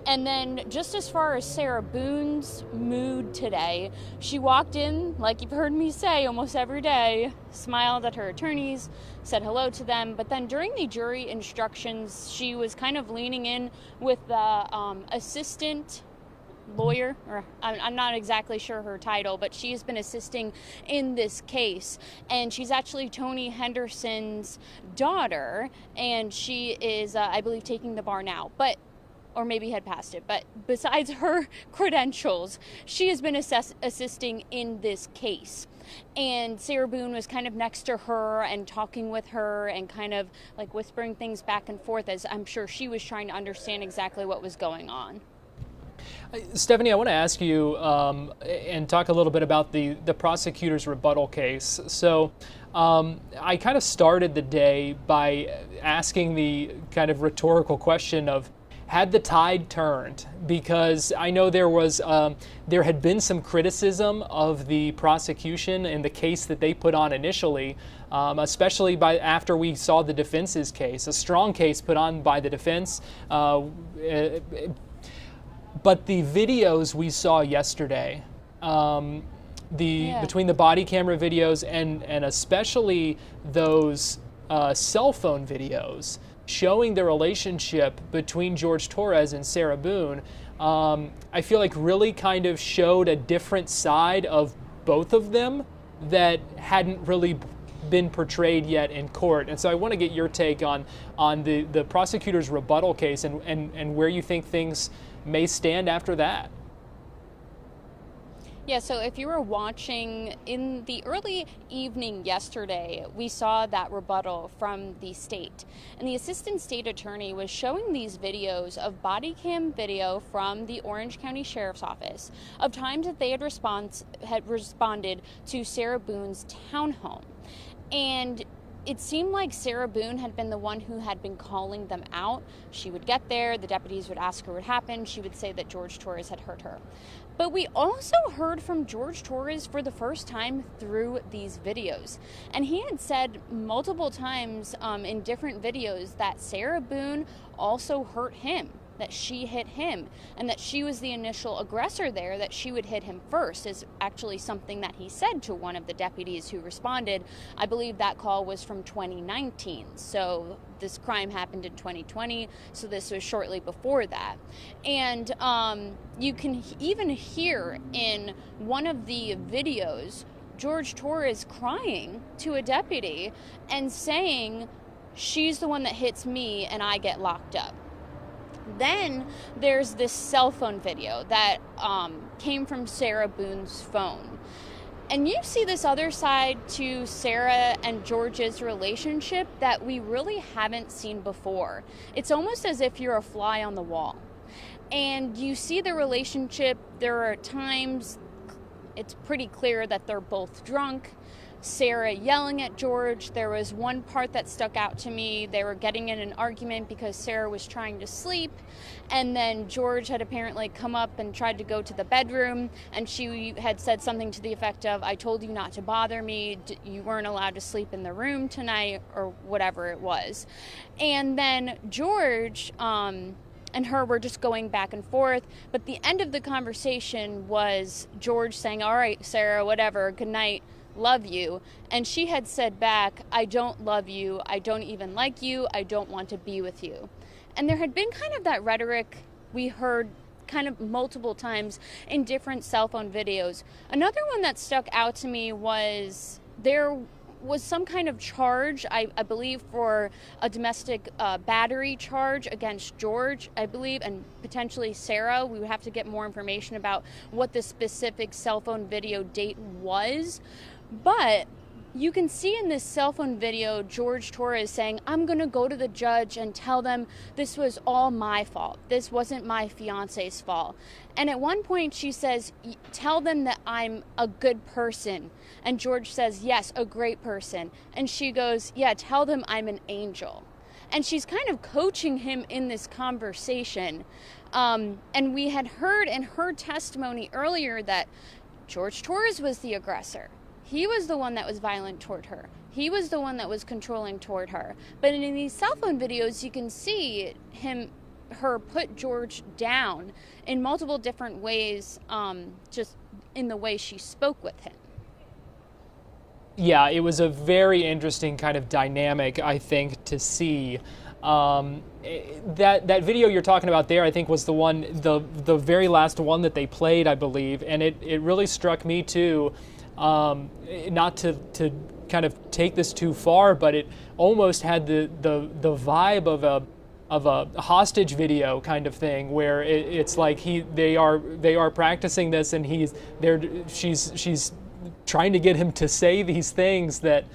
And then just as far as Sarah Boone's mood today, she walked in, like you've heard me say almost every day, smiled at her attorneys, said hello to them, but then during the jury instructions, she was kind of leaning in with the assistant lawyer, or I'm not exactly sure her title, but she has been assisting in this case, and she's actually Tony Henderson's daughter, and she is, I believe, taking the bar now, or maybe had passed it, but besides her credentials, she has been assisting in this case. And Sarah Boone was kind of next to her and talking with her and kind of like whispering things back and forth, as I'm sure she was trying to understand exactly what was going on. Stephanie, I want to ask you and talk a little bit about the prosecutor's rebuttal case. So I kind of started the day by asking the kind of rhetorical question of, had the tide turned? Because I know there had been some criticism of the prosecution in the case that they put on initially, especially after we saw the defense's case, a strong case put on by the defense. But the videos we saw yesterday, between the body camera videos and especially those cell phone videos showing the relationship between Jorge Torres and Sarah Boone, I feel like really kind of showed a different side of both of them that hadn't really been portrayed yet in court. And so I want to get your take on the prosecutor's rebuttal case and where you think things may stand after that. Yeah, so if you were watching in the early evening yesterday, we saw that rebuttal from the state. And the assistant state attorney was showing these videos of body cam video from the Orange County Sheriff's Office of times that they had responded to Sarah Boone's townhome. And it seemed like Sarah Boone had been the one who had been calling them out. She would get there, the deputies would ask her what happened, she would say that Jorge Torres had hurt her. But we also heard from Jorge Torres for the first time through these videos. And he had said multiple times in different videos that Sarah Boone also hurt him, that she hit him, and that she was the initial aggressor there, that she would hit him first, is actually something that he said to one of the deputies who responded. I believe that call was from 2019, so this crime happened in 2020, so this was shortly before that. And you can even hear in one of the videos Jorge Torres crying to a deputy and saying, "She's the one that hits me and I get locked up." Then there's this cell phone video that came from Sarah Boone's phone. And you see this other side to Sarah and George's relationship that we really haven't seen before. It's almost as if you're a fly on the wall. And you see the relationship. There are times it's pretty clear that they're both drunk. Sarah yelling at George. There was one part that stuck out to me. They were getting in an argument because Sarah was trying to sleep, and then George had apparently come up and tried to go to the bedroom, and she had said something to the effect of, "I told you not to bother me, you weren't allowed to sleep in the room tonight," or whatever it was. And then George and her were just going back and forth, but the end of the conversation was George saying, "All right, Sarah, whatever, good night. Love you." And she had said back, "I don't love you, I don't even like you, I don't want to be with you." And there had been kind of that rhetoric we heard kind of multiple times in different cell phone videos. Another one that stuck out to me was there was some kind of charge, I believe, for a domestic battery charge against George, I believe, and potentially Sarah. We would have to get more information about what the specific cell phone video date was. But You can see in this cell phone video Jorge Torres saying, I'm going to go to the judge and tell them this was all my fault. This wasn't my fiance's fault. And at one point she says, tell them that I'm a good person. And Jorge says, yes, a great person. And she goes, yeah, tell them I'm an angel. And she's kind of coaching him in this conversation. And we had heard in her testimony earlier that Jorge Torres was the aggressor. He was the one that was violent toward her. He was the one that was controlling toward her. But in these cell phone videos, you can see her put Jorge down in multiple different ways, just in the way she spoke with him. Yeah, it was a very interesting kind of dynamic, I think, to see. That video you're talking about there, I think, was the one, the very last one that they played, I believe, and it really struck me too. Not to kind of take this too far, but it almost had the vibe of a hostage video kind of thing, where it's like they are practicing this, and she's trying to get him to say these things that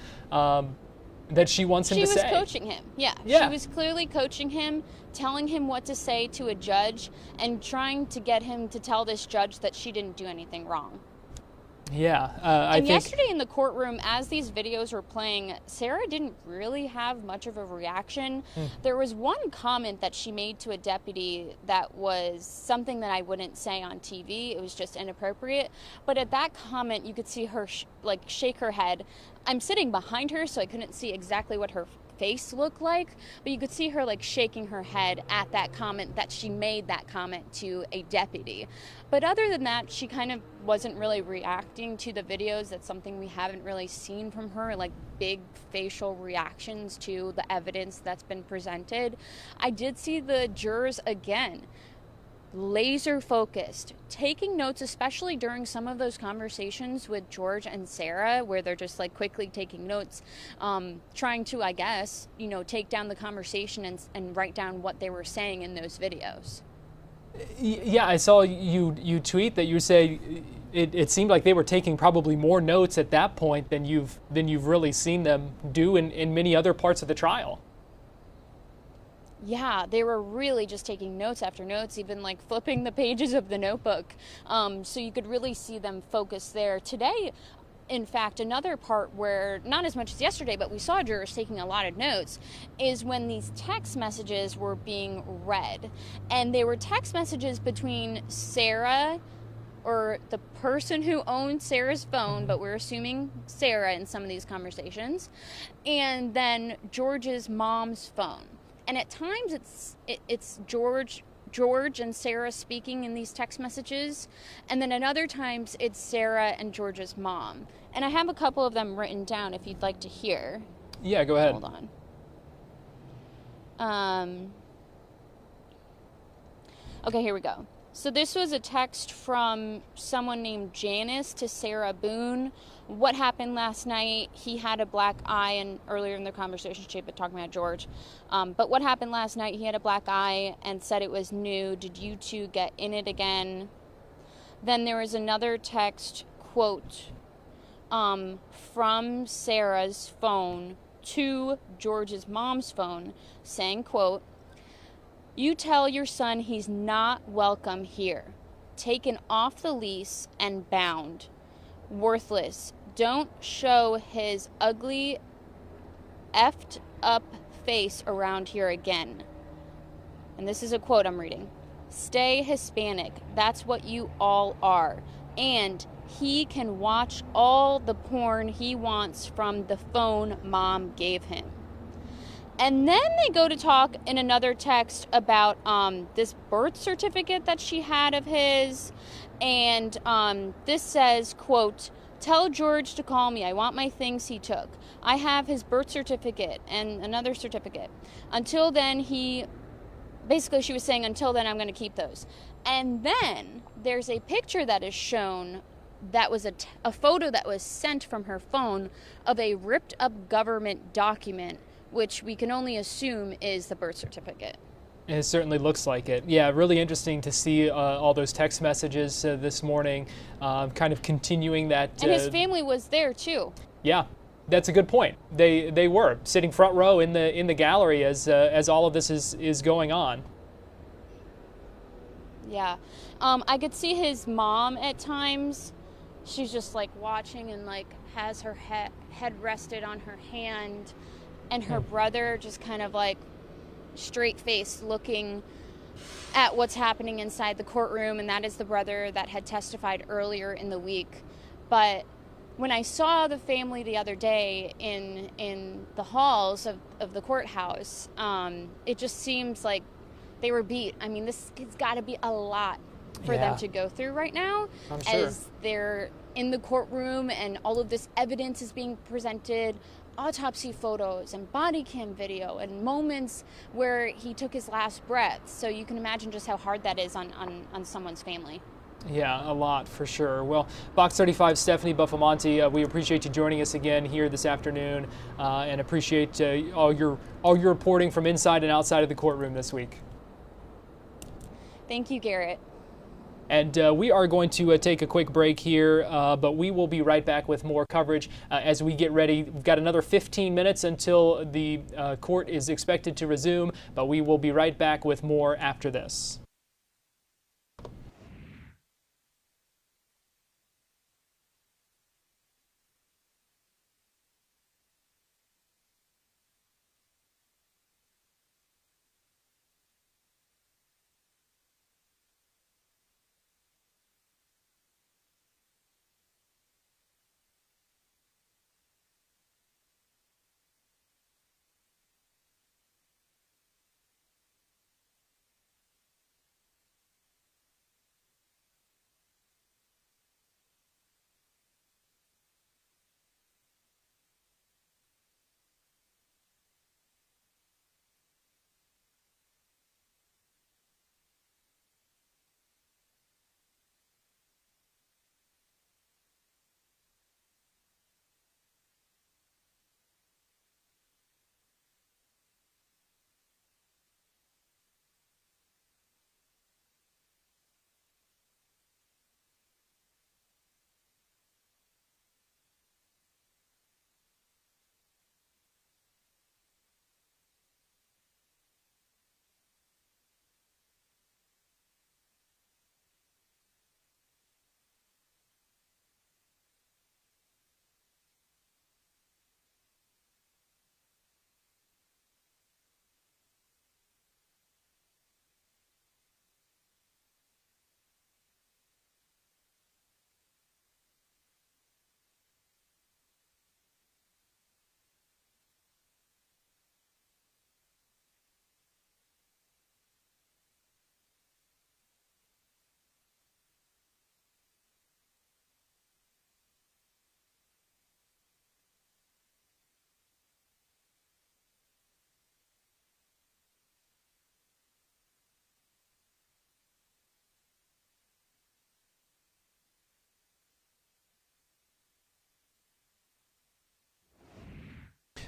she wants him to say. She was coaching him. Yeah, she was clearly coaching him, telling him what to say to a judge, and trying to get him to tell this judge that she didn't do anything wrong. Yeah, I think yesterday in the courtroom, as these videos were playing, Sarah didn't really have much of a reaction. There was one comment that she made to a deputy that was something that I wouldn't say on TV. It was just inappropriate. But at that comment, you could see her shake her head. I'm sitting behind her, so I couldn't see exactly what her face looked like, but you could see her shaking her head at that comment, that she made that comment to a deputy. But other than that, she kind of wasn't really reacting to the videos. That's something we haven't really seen from her, big facial reactions to the evidence that's been presented. I did see the jurors again laser focused, taking notes, especially during some of those conversations with Jorge and Sarah, where they're just quickly taking notes, trying to, I guess, take down the conversation and write down what they were saying in those videos. Yeah, I saw you tweet that you say it seemed like they were taking probably more notes at that point than you've really seen them do in many other parts of the trial. Yeah, they were really just taking notes after notes, even flipping the pages of the notebook. So you could really see them focus there. Today, in fact, another part where, not as much as yesterday, but we saw jurors taking a lot of notes, is when these text messages were being read. And they were text messages between Sarah, or the person who owned Sarah's phone, but we're assuming Sarah in some of these conversations, and then George's mom's phone. And at times it's George and Sarah speaking in these text messages, and then at other times it's Sarah and George's mom. And I have a couple of them written down if you'd like to hear. Yeah, go ahead. Hold on. Okay, here we go. So this was a text from someone named Janice to Sarah Boone. What happened last night? He had a black eye, and earlier in the conversation she'd been talking about Jorge. But what happened last night? He had a black eye and said it was new. Did you two get in it again? Then there was another text, quote, from Sarah's phone to George's mom's phone, saying, quote, "You tell your son he's not welcome here. Taken off the lease and bound. Worthless. Don't show his ugly, effed up face around here again." And this is a quote I'm reading. "Stay Hispanic. That's what you all are. And he can watch all the porn he wants from the phone mom gave him." And then they go to talk in another text about this birth certificate that she had of his. And this says, quote, "Tell George to call me. I want my things he took. I have his birth certificate and another certificate. Until then, basically she was saying, until then, I'm going to keep those." And then there's a picture that is shown that was a photo that was sent from her phone of a ripped up government document, which we can only assume is the birth certificate. It certainly looks like it. Yeah, really interesting to see all those text messages this morning, kind of continuing that. And his family was there too. Yeah, That's a good point. They were sitting front row in the gallery as all of this is going on. Yeah. I could see his mom at times. She's just like watching and like has her head rested on her hand, and her brother just kind of like straight-faced looking at what's happening inside the courtroom, and that is the brother that had testified earlier in the week. But when I saw the family the other day in the halls of the courthouse, it just seems like they were beat. I mean, this has got to be a lot for them to go through right now, I'm sure. as they're in the courtroom and all of this evidence is being presented, autopsy photos and body cam video and moments where he took his last breath. So you can imagine just how hard that is on someone's family. Yeah, a lot for sure. Well, Fox 35 Stephanie Buffamonte, we appreciate you joining us again here this afternoon, and appreciate all your reporting from inside and outside of the courtroom this week. Thank you, Garrett. And we are going to take a quick break here, but we will be right back with more coverage as we get ready. We've got another 15 minutes until the court is expected to resume, but we will be right back with more after this.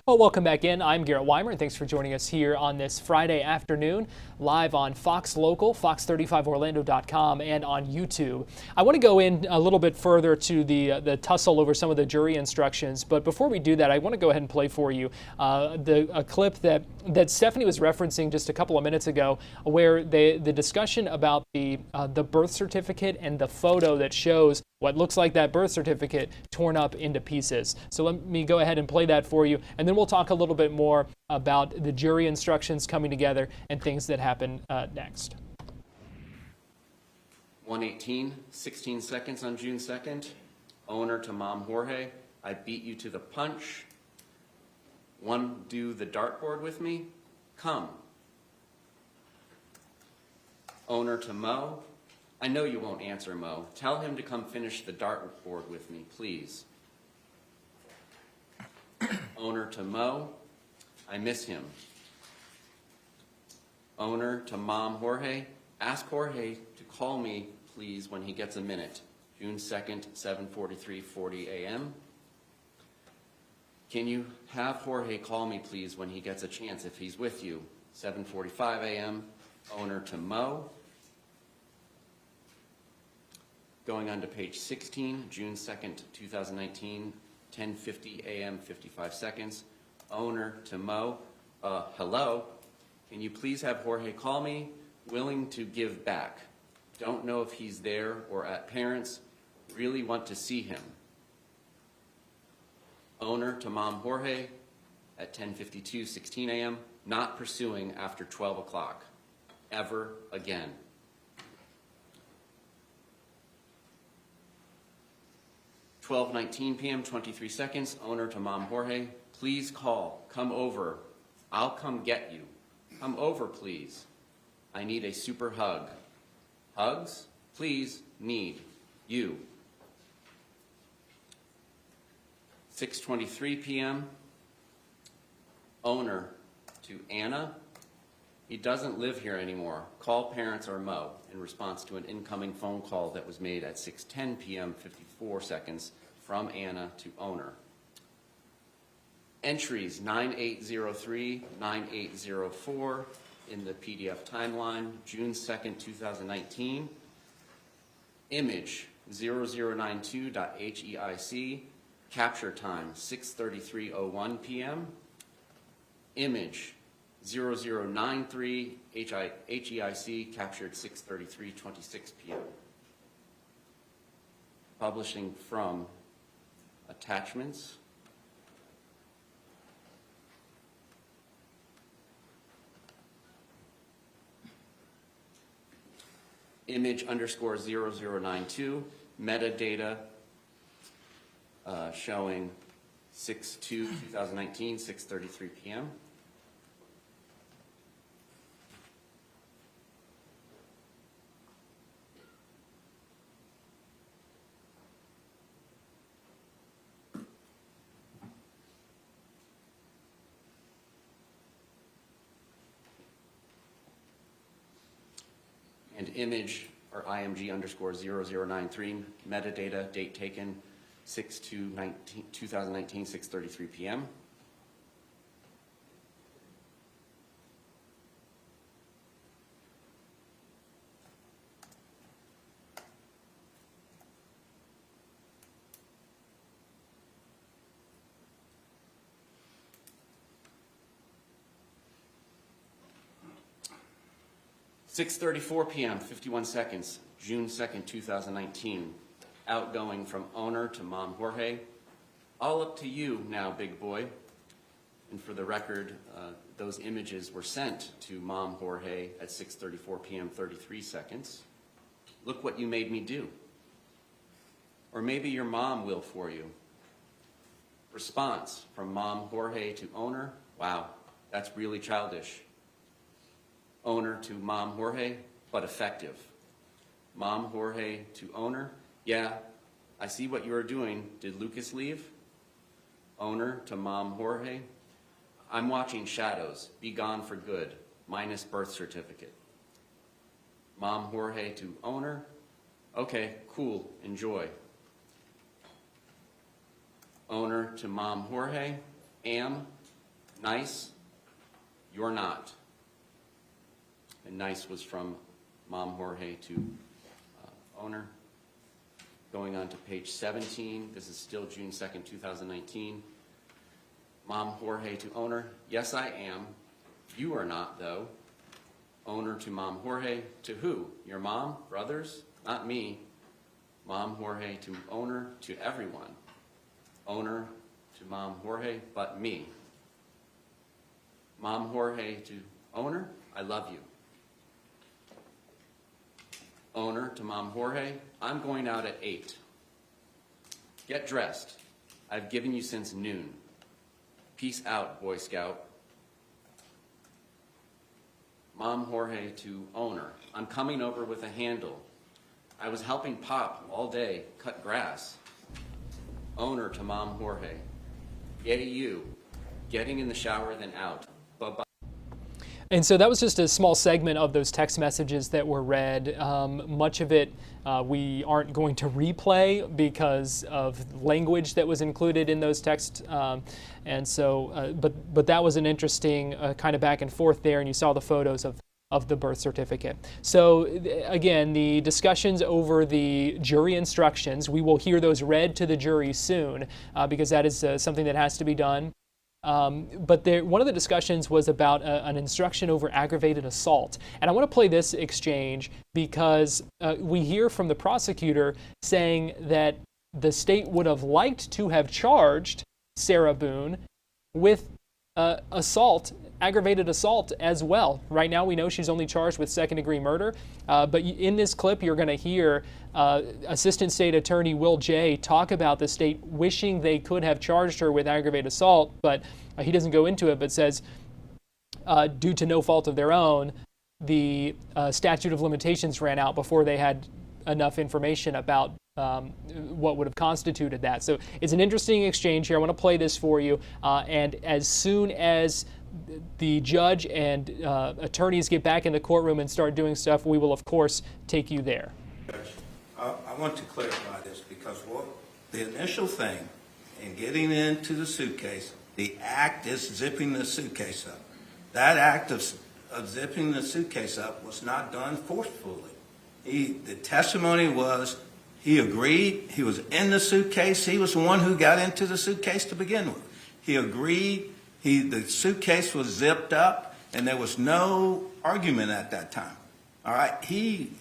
Well, welcome back in. I'm Garrett Weimer, and thanks for joining us here on this Friday afternoon, live on Fox Local, fox35orlando.com, and on YouTube. I want to go in a little bit further to the tussle over some of the jury instructions, but before we do that, I want to go ahead and play for you a clip that Stephanie was referencing just a couple of minutes ago, where the discussion about the birth certificate and the photo that shows what looks like that birth certificate torn up into pieces. So let me go ahead and play that for you, and then we'll talk a little bit more about the jury instructions coming together and things that happen next. 1:18, 16 seconds on June 2nd. Owner to Mom Jorge, I beat you to the punch. Want to do the dartboard with me? Come. Owner to Mo, I know you won't answer, Mo. Tell him to come finish the dartboard with me, please. Owner to Mo, I miss him. Owner to Mom Jorge, ask Jorge to call me, please, when he gets a minute. June 2nd, 7:43:40 a.m. Can you have Jorge call me, please, when he gets a chance if he's with you? 7:45 a.m. Owner to Mo. Going on to page 16, June 2nd, 2019. 10:50 a.m. 55 seconds. Owner to Mo, hello, can you please have Jorge call me? Willing to give back. Don't know if he's there or at parents. Really want to see him. Owner to Mom Jorge at 10:52, 16 a.m. Not pursuing after 12 o'clock. Ever again. (12:19 p.m. 23 seconds). Owner to Mom Jorge. Please call. Come over. I'll come get you. Come over, please. I need a super hug. Hugs? Please. Need. You. 6:23 p.m. Owner to Anna. He doesn't live here anymore. Call parents or Mo, in response to an incoming phone call that was made at 6:10 p.m. 54 seconds from Anna to owner. Entries 9803, 9804 in the PDF timeline, June 2nd, 2019. Image 0092.heic, capture time 6:33:01 p.m. Image 0093 HEIC, captured 6:33:26 p.m. Publishing from attachments. Image underscore 0092, metadata showing 6/2/2019, 6:33 p.m. And image or IMG underscore 0093, metadata, date taken 6/2/2019, 6:33 p.m. (6:34 p.m., 51 seconds, June 2nd, 2019. Outgoing from owner to Mom Jorge. All up to you now, big boy. And for the record, those images were sent to Mom Jorge at 6:34 p.m., 33 seconds. Look what you made me do. Or maybe your mom will for you. Response from Mom Jorge to owner. Wow, that's really childish. Owner to Mom Jorge, but effective. Mom Jorge to owner. Yeah, I see what you are doing. Did Lucas leave? Owner to Mom Jorge. I'm watching shadows. Be gone for good. Minus birth certificate. Mom Jorge to owner. Okay, cool. Enjoy. Owner to Mom Jorge. Am. Nice. You're not. And nice was from Mom Jorge to owner. Going on to page 17, this is still June 2nd, 2019. Mom Jorge to owner, yes I am. You are not though. Owner to Mom Jorge, to who? Your mom? Brothers? Not me. Mom Jorge to owner, to everyone. Owner to Mom Jorge, but me. Mom Jorge to owner, I love you. Owner to Mom Jorge, I'm going out at 8. Get dressed. I've given you since noon. Peace out, Boy Scout. Mom Jorge to owner, I'm coming over with a handle. I was helping Pop all day cut grass. Owner to Mom Jorge, yay you. Getting in the shower then out. Bye-bye. And so that was just a small segment of those text messages that were read. Much of it we aren't going to replay because of language that was included in those texts. And so, but that was an interesting kind of back and forth there, and you saw the photos of of the birth certificate. So again, the discussions over the jury instructions, we will hear those read to the jury soon because that is something that has to be done. But one of the discussions was about an instruction over aggravated assault. And I want to play this exchange because we hear from the prosecutor saying that the state would have liked to have charged Sarah Boone with assault, aggravated assault as well. Right now we know she's only charged with second-degree murder, but in this clip you're going to hear Assistant State Attorney Will Jay talk about the state wishing they could have charged her with aggravated assault, but he doesn't go into it, but says due to no fault of their own, the statute of limitations ran out before they had enough information about what would have constituted that. So it's an interesting exchange here. I want to play this for you, and as soon as the judge and attorneys get back in the courtroom and start doing stuff, we will of course take you there. I want to clarify this because the initial thing in getting into the suitcase, the act is zipping the suitcase up. That act of zipping the suitcase up was not done forcefully. The testimony was he agreed, he was in the suitcase, he was the one who got into the suitcase to begin with. He agreed, the suitcase was zipped up, and there was no argument at that time. All right,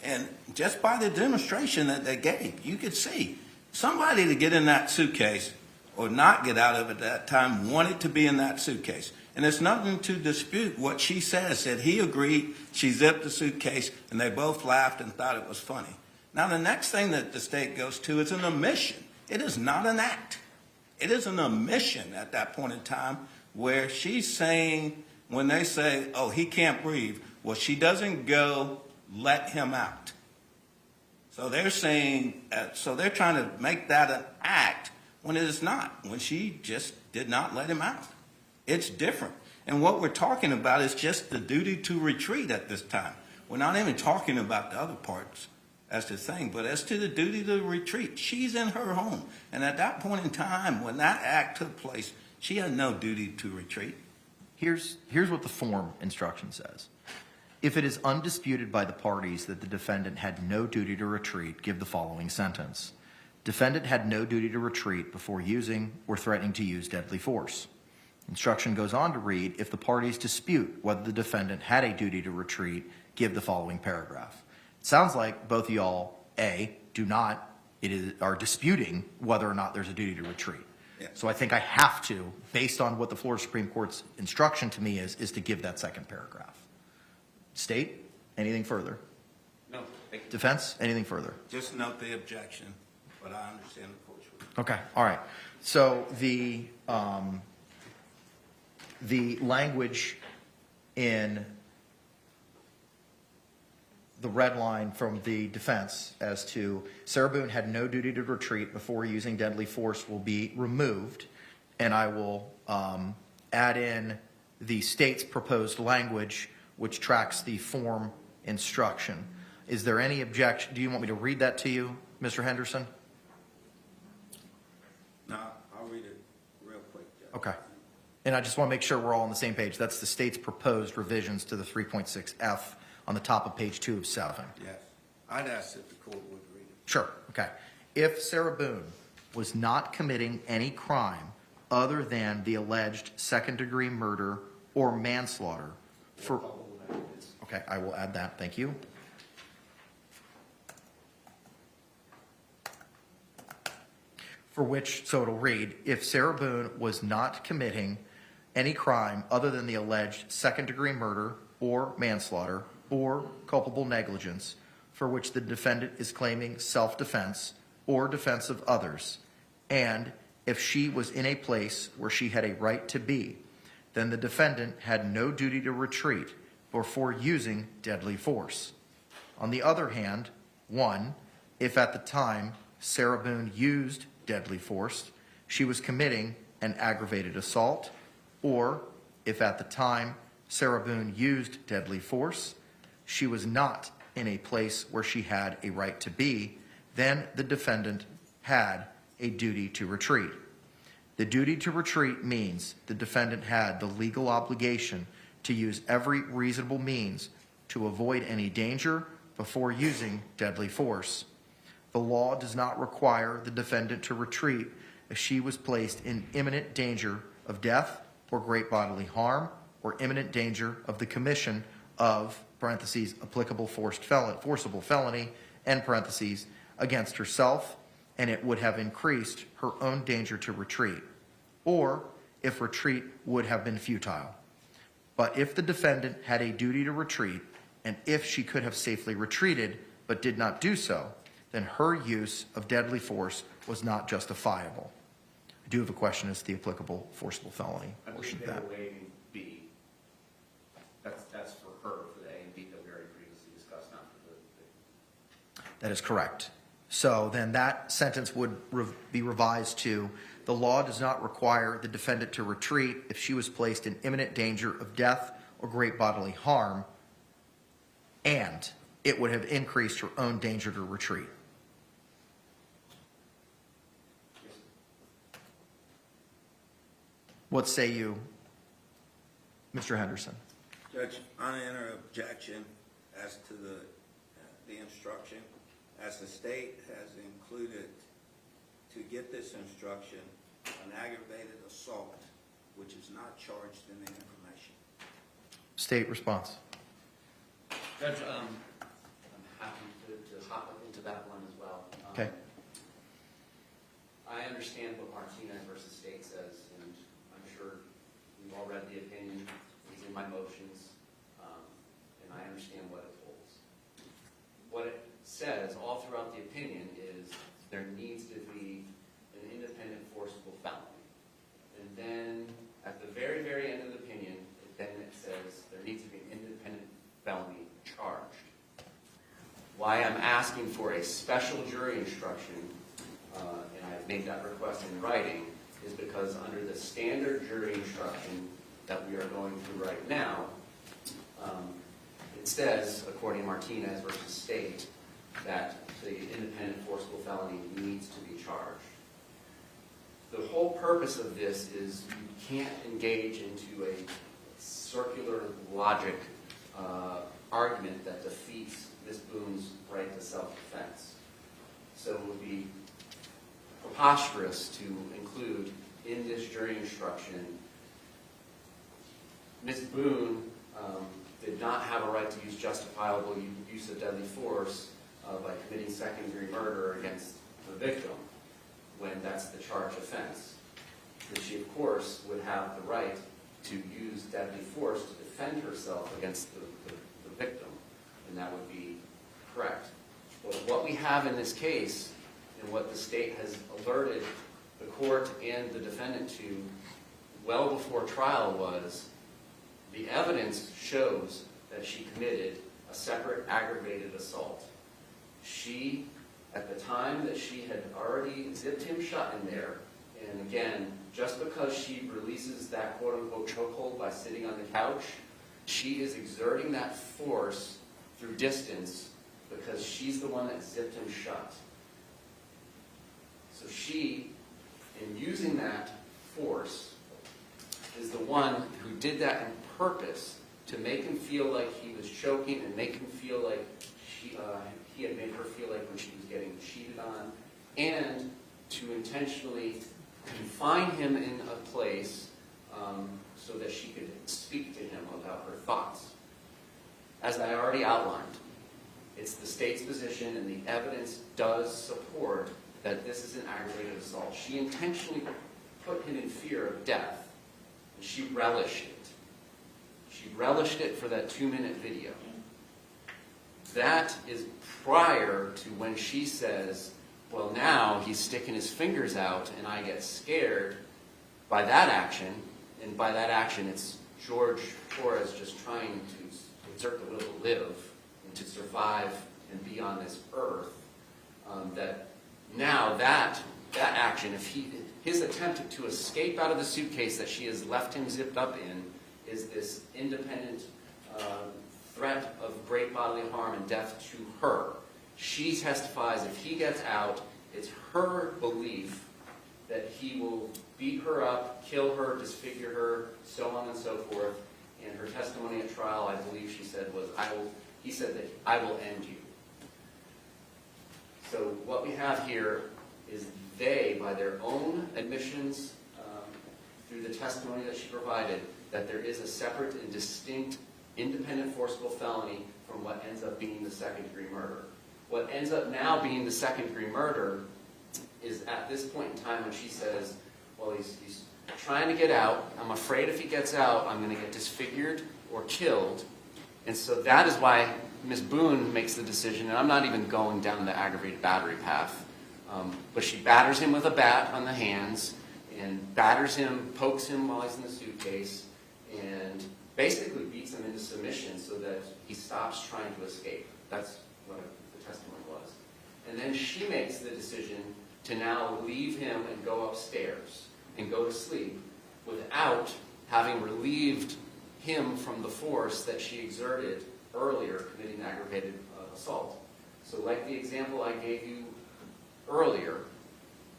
and just by the demonstration that they gave, you could see somebody to get in that suitcase or not get out of it at that time wanted to be in that suitcase. And there's nothing to dispute what she says, that he agreed, she zipped the suitcase, and they both laughed and thought it was funny. Now, the next thing that the state goes to is an omission. It is not an act. It is an omission at that point in time where she's saying, when they say, oh, he can't breathe, well, she doesn't go, let him out. So they're saying, so they're trying to make that an act when it is not, when she just did not let him out. It's different. And what we're talking about is just the duty to retreat at this time. We're not even talking about the other parts as the thing, but as to the duty to retreat, she's in her home. And at that point in time, when that act took place, she had no duty to retreat. Here's what the form instruction says. If it is undisputed by the parties that the defendant had no duty to retreat, give the following sentence. Defendant had no duty to retreat before using or threatening to use deadly force. Instruction goes on to read, if the parties dispute whether the defendant had a duty to retreat, give the following paragraph. It sounds like both of y'all, are disputing whether or not there's a duty to retreat. Yeah. So I think I have to, based on what the Florida Supreme Court's instruction to me is to give that second paragraph. State, anything further? No, thank you. Defense, anything further? Just note the objection, but I understand the court's ruling. Okay, all right. So the language in the red line from the defense as to Sarah Boone had no duty to retreat before using deadly force will be removed, and I will add in the state's proposed language which tracks the form instruction. Is there any objection? Do you want me to read that to you, Mr. Henderson? No, I'll read it real quick, Judge. Okay. And I just want to make sure we're all on the same page. That's the state's proposed revisions to the 3.6F on the top of page 2 of 7. Yes. I'd ask that the court would read it. Sure. Okay. If Sarah Boone was not committing any crime other than the alleged second-degree murder or manslaughter for... Okay, I will add that. Thank you. For which, so it'll read, if Sarah Boone was not committing any crime other than the alleged second-degree murder or manslaughter or culpable negligence for which the defendant is claiming self-defense or defense of others, and if she was in a place where she had a right to be, then the defendant had no duty to retreat before using deadly force. On the other hand, 1, if at the time Sarah Boone used deadly force, she was committing an aggravated assault, or if at the time Sarah Boone used deadly force, she was not in a place where she had a right to be, then the defendant had a duty to retreat. The duty to retreat means the defendant had the legal obligation to use every reasonable means to avoid any danger before using deadly force. The law does not require the defendant to retreat if she was placed in imminent danger of death or great bodily harm or imminent danger of the commission of, parentheses, applicable forcible felony, end parentheses, against herself, and it would have increased her own danger to retreat, or if retreat would have been futile. But if the defendant had a duty to retreat, and if she could have safely retreated but did not do so, then her use of deadly force was not justifiable. I do have a question as to the applicable forcible felony portion of that. I believe they were waiving B. That's for her, for the A and B that we already previously discussed, not for the. That is correct. So then that sentence would be revised to, the law does not require the defendant to retreat if she was placed in imminent danger of death or great bodily harm, and it would have increased her own danger to retreat. What say you, Mr. Henderson? Judge, I enter objection as to the instruction. As the state has included, to get this instruction, an aggravated assault, which is not charged in the information. State response. Judge, I'm happy to hop into that one as well. Okay. I understand what Martinez versus State says, and I'm sure we've all read the opinion. It's in my motions, and I understand what it holds. What it says all throughout the opinion is there needs to be an independent forcible felony. And then at the very, very end of the opinion, then it says there needs to be an independent felony charged. Why I'm asking for a special jury instruction, and I've made that request in writing, is because under the standard jury instruction that we are going through right now, it says, according to Martinez versus State, that the independent forcible felony needs to be charged. The whole purpose of this is you can't engage into a circular logic argument that defeats Ms. Boone's right to self-defense. So it would be preposterous to include in this jury instruction, Ms. Boone did not have a right to use justifiable use of deadly force by committing second-degree murder against the victim when that's the charged offense. And she, of course, would have the right to use deadly force to defend herself against the victim, and that would be correct. But what we have in this case, and what the state has alerted the court and the defendant to well before trial, was the evidence shows that she committed a separate aggravated assault. She, at the time that she had already zipped him shut in there, and again, just because she releases that quote-unquote chokehold by sitting on the couch, she is exerting that force through distance because she's the one that zipped him shut. So she, in using that force, is the one who did that on purpose to make him feel like he was choking and make him feel like he had made her feel like when she was getting cheated on, and to intentionally confine him in a place so that she could speak to him about her thoughts. As I already outlined, it's the state's position, and the evidence does support that this is an aggravated assault. She intentionally put him in fear of death, and she relished it. She relished it for that 2-minute video. That is prior to when she says, well, now he's sticking his fingers out and I get scared by that action. And by that action, it's Jorge Torres just trying to exert the will to live and to survive and be on this earth. That now that action, if his attempt to escape out of the suitcase that she has left him zipped up in, is this independent threat of great bodily harm and death to her. She testifies if he gets out, it's her belief that he will beat her up, kill her, disfigure her, so on and so forth, And her testimony at trial, I believe she said was, he said that I will end you. So what we have here is they, by their own admissions, through the testimony that she provided, that there is a separate and distinct independent forcible felony from what ends up being the second-degree murder. What ends up now being the second-degree murder is at this point in time when she says, well, he's trying to get out. I'm afraid if he gets out, I'm going to get disfigured or killed. And so that is why Ms. Boone makes the decision, and I'm not even going down the aggravated battery path, but she batters him with a bat on the hands and batters him, pokes him while he's in the suitcase, and basically beats him into submission so that he stops trying to escape. That's what the testimony was. And then she makes the decision to now leave him and go upstairs and go to sleep without having relieved him from the force that she exerted earlier committing aggravated assault. So like the example I gave you earlier,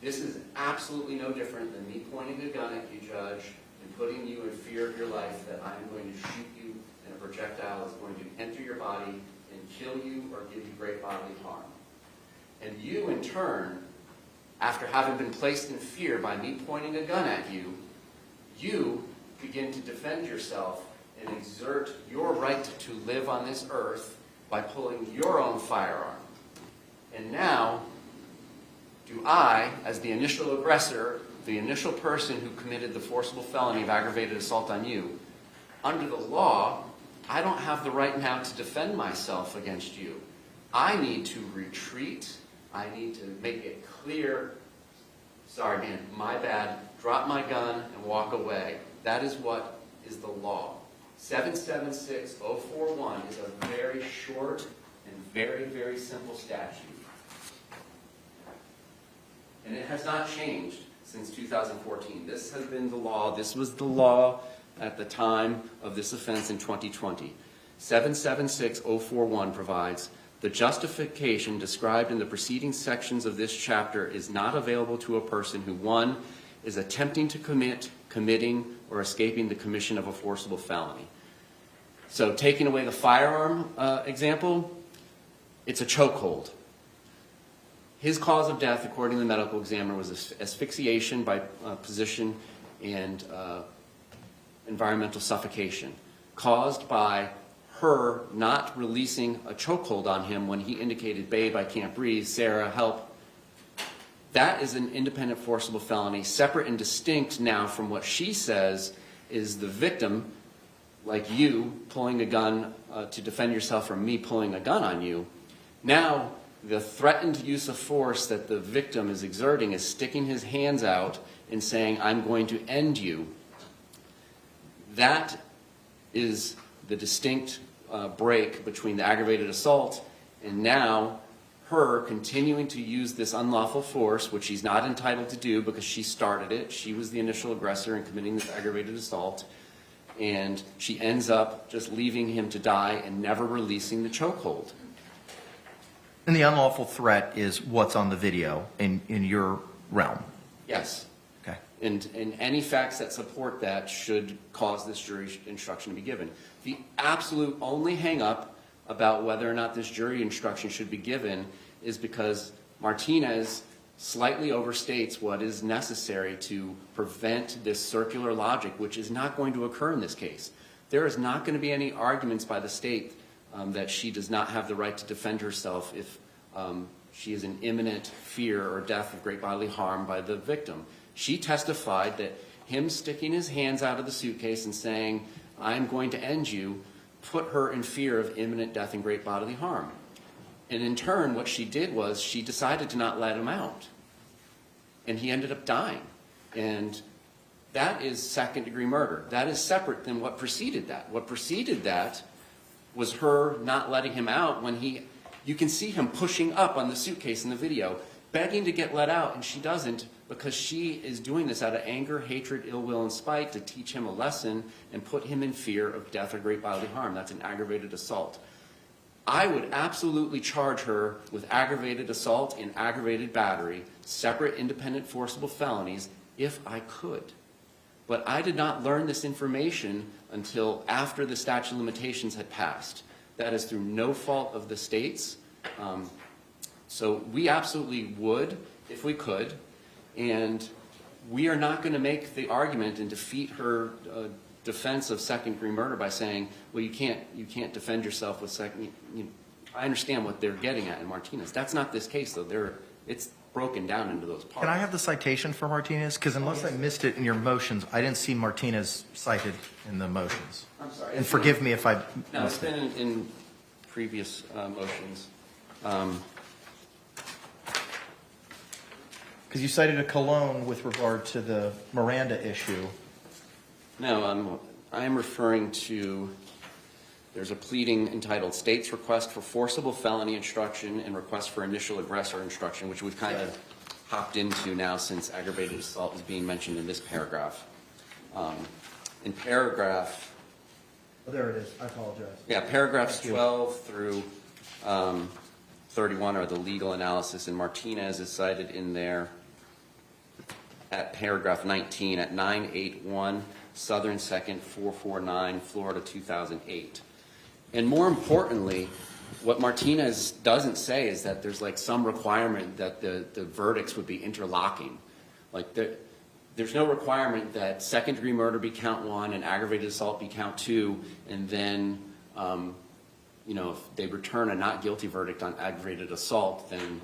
this is absolutely no different than me pointing a gun at you, Judge, and putting you in fear of your life that I'm going to shoot you and a projectile is going to enter your body and kill you or give you great bodily harm. And you, in turn, after having been placed in fear by me pointing a gun at you, you begin to defend yourself and exert your right to live on this earth by pulling your own firearm. And now, do I, as the initial aggressor, the initial person who committed the forcible felony of aggravated assault on you, under the law, I don't have the right now to defend myself against you. I need to retreat. I need to make it clear, sorry man, my bad, drop my gun and walk away. That is what is the law. 776041 is a very short and very, very simple statute. And it has not changed since 2014. This has been the law. This was the law at the time of this offense in 2020. 776041 provides, the justification described in the preceding sections of this chapter is not available to a person who, 1, is attempting to commit, committing, or escaping the commission of a forcible felony. So taking away the firearm example, it's a chokehold. His cause of death, according to the medical examiner, was asphyxiation by position and environmental suffocation, caused by her not releasing a chokehold on him when he indicated, babe, I can't breathe, Sarah, help. That is an independent forcible felony, separate and distinct now from what she says is the victim, like you, pulling a gun to defend yourself from me pulling a gun on you. Now, the threatened use of force that the victim is exerting is sticking his hands out and saying, I'm going to end you. That is the distinct break between the aggravated assault and now her continuing to use this unlawful force, which she's not entitled to do because she started it. She was the initial aggressor in committing this aggravated assault. And she ends up just leaving him to die and never releasing the chokehold. And the unlawful threat is what's on the video in your realm? Yes. Okay. And any facts that support that should cause this jury instruction to be given. The absolute only hang-up about whether or not this jury instruction should be given is because Martinez slightly overstates what is necessary to prevent this circular logic, which is not going to occur in this case. There is not going to be any arguments by the state that she does not have the right to defend herself if she is in imminent fear or death of great bodily harm by the victim. She testified that him sticking his hands out of the suitcase and saying, I'm going to end you, put her in fear of imminent death and great bodily harm. And in turn, what she did was she decided to not let him out. And he ended up dying. And that is second-degree murder. That is separate than what preceded that. What preceded that was her not letting him out when you can see him pushing up on the suitcase in the video, begging to get let out, and she doesn't because she is doing this out of anger, hatred, ill will, and spite to teach him a lesson and put him in fear of death or great bodily harm. That's an aggravated assault. I would absolutely charge her with aggravated assault and aggravated battery, separate independent forcible felonies, if I could. But I did not learn this information until after the statute of limitations had passed. That is through no fault of the state's. So we absolutely would, if we could, and we are not going to make the argument and defeat her defense of second-degree murder by saying, well, you can't defend yourself with second. I understand what they're getting at in Martinez. That's not this case, though. It's broken down into those parts. Can I have the citation for Martinez? Because unless I missed it in your motions, I didn't see Martinez cited in the motions. I'm sorry. And forgive me if I No, it's missed it. been in previous motions. Because you cited a Cologne with regard to the Miranda issue. No, I am referring to, there's a pleading entitled State's Request for Forcible Felony Instruction and Request for Initial Aggressor Instruction, which we've kind of hopped into now since aggravated assault is being mentioned in this paragraph. In paragraph... Oh, there it is. I apologize. Yeah, paragraphs 12 through 31 are the legal analysis, and Martinez is cited in there at paragraph 19 at 981 Southern 2nd 449 Florida 2008. And more importantly, what Martinez doesn't say is that there's like some requirement that the verdicts would be interlocking. Like there's no requirement that second-degree murder be count 1 and aggravated assault be count 2, and then if they return a not guilty verdict on aggravated assault, then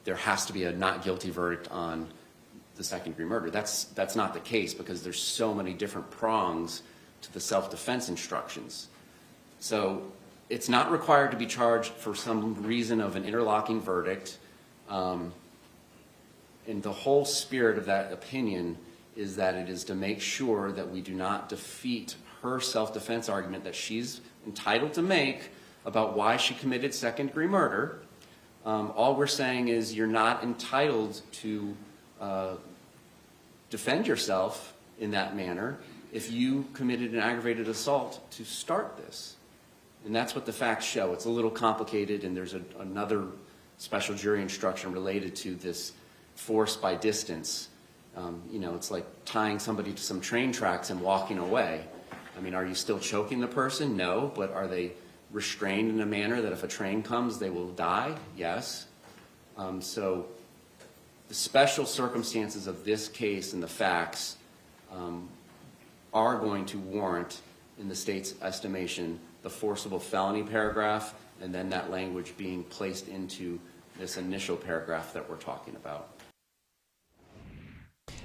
there has to be a not guilty verdict on the second-degree murder. That's not the case, because there's so many different prongs to the self-defense instructions. So it's not required to be charged for some reason of an interlocking verdict. And the whole spirit of that opinion is that it is to make sure that we do not defeat her self-defense argument that she's entitled to make about why she committed second-degree murder. All we're saying is you're not entitled to defend yourself in that manner if you committed an aggravated assault to start this. And that's what the facts show. It's a little complicated, and there's another special jury instruction related to this force by distance. It's like tying somebody to some train tracks and walking away. I mean, are you still choking the person? No. But are they restrained in a manner that if a train comes, they will die? Yes. So the special circumstances of this case and the facts are going to warrant, in the state's estimation, the forcible felony paragraph, and then that language being placed into this initial paragraph that we're talking about.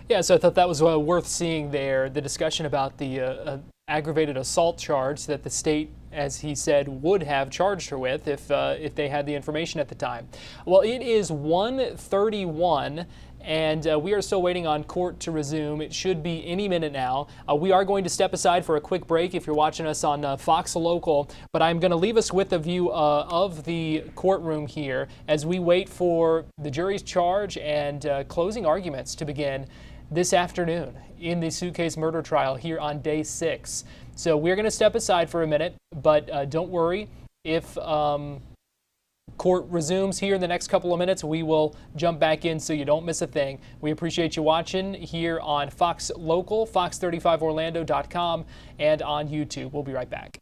Yeah, so I thought that was worth seeing there, the discussion about the aggravated assault charge that the state, as he said, would have charged her with if they had the information at the time. Well, it is 1:31, and we are still waiting on court to resume. It should be any minute now. We are going to step aside for a quick break if you're watching us on Fox Local, but I'm going to leave us with a view of the courtroom here as we wait for the jury's charge and closing arguments to begin this afternoon in the Suitcase murder trial here on day 6. So we're going to step aside for a minute, but don't worry. If court resumes here in the next couple of minutes, we will jump back in so you don't miss a thing. We appreciate you watching here on Fox Local, fox35orlando.com, and on YouTube. We'll be right back.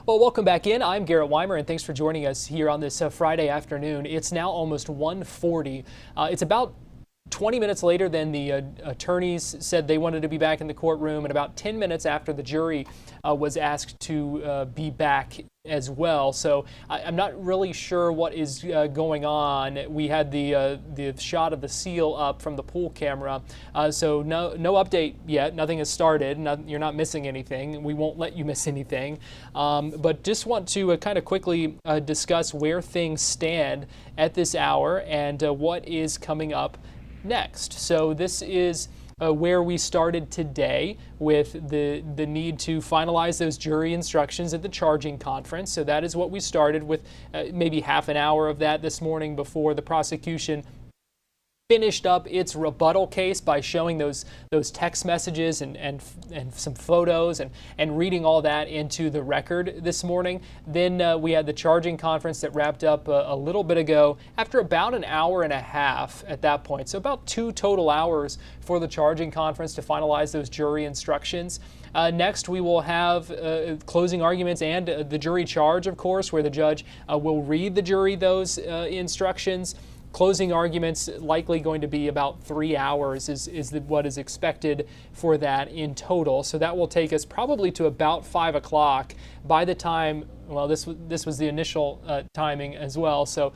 Well, welcome back in. I'm Garrett Weimer, and thanks for joining us here on this Friday afternoon. It's now almost 1:40. It's about 20 minutes later than the attorneys said they wanted to be back in the courtroom, and about 10 minutes after the jury was asked to be back as well. So I'm not really sure what is going on. We had the shot of the seal up from the pool camera, so no update yet. Nothing has started. You're not missing anything. We won't let you miss anything. But just want to kind of quickly discuss where things stand at this hour and what is coming up next. So this is where we started today with the need to finalize those jury instructions at the charging conference. So that is what we started with, maybe half an hour of that this morning before the prosecution finished up its rebuttal case by showing those text messages and some photos and reading all that into the record this morning. Then we had the charging conference that wrapped up a little bit ago after about an hour and a half at that point. So about 2 total hours for the charging conference to finalize those jury instructions. Next, we will have closing arguments and the jury charge, of course, where the judge will read the jury those instructions. Closing arguments likely going to be about 3 hours is what is expected for that in total. So that will take us probably to about 5 o'clock by the time, well, this was the initial timing as well. So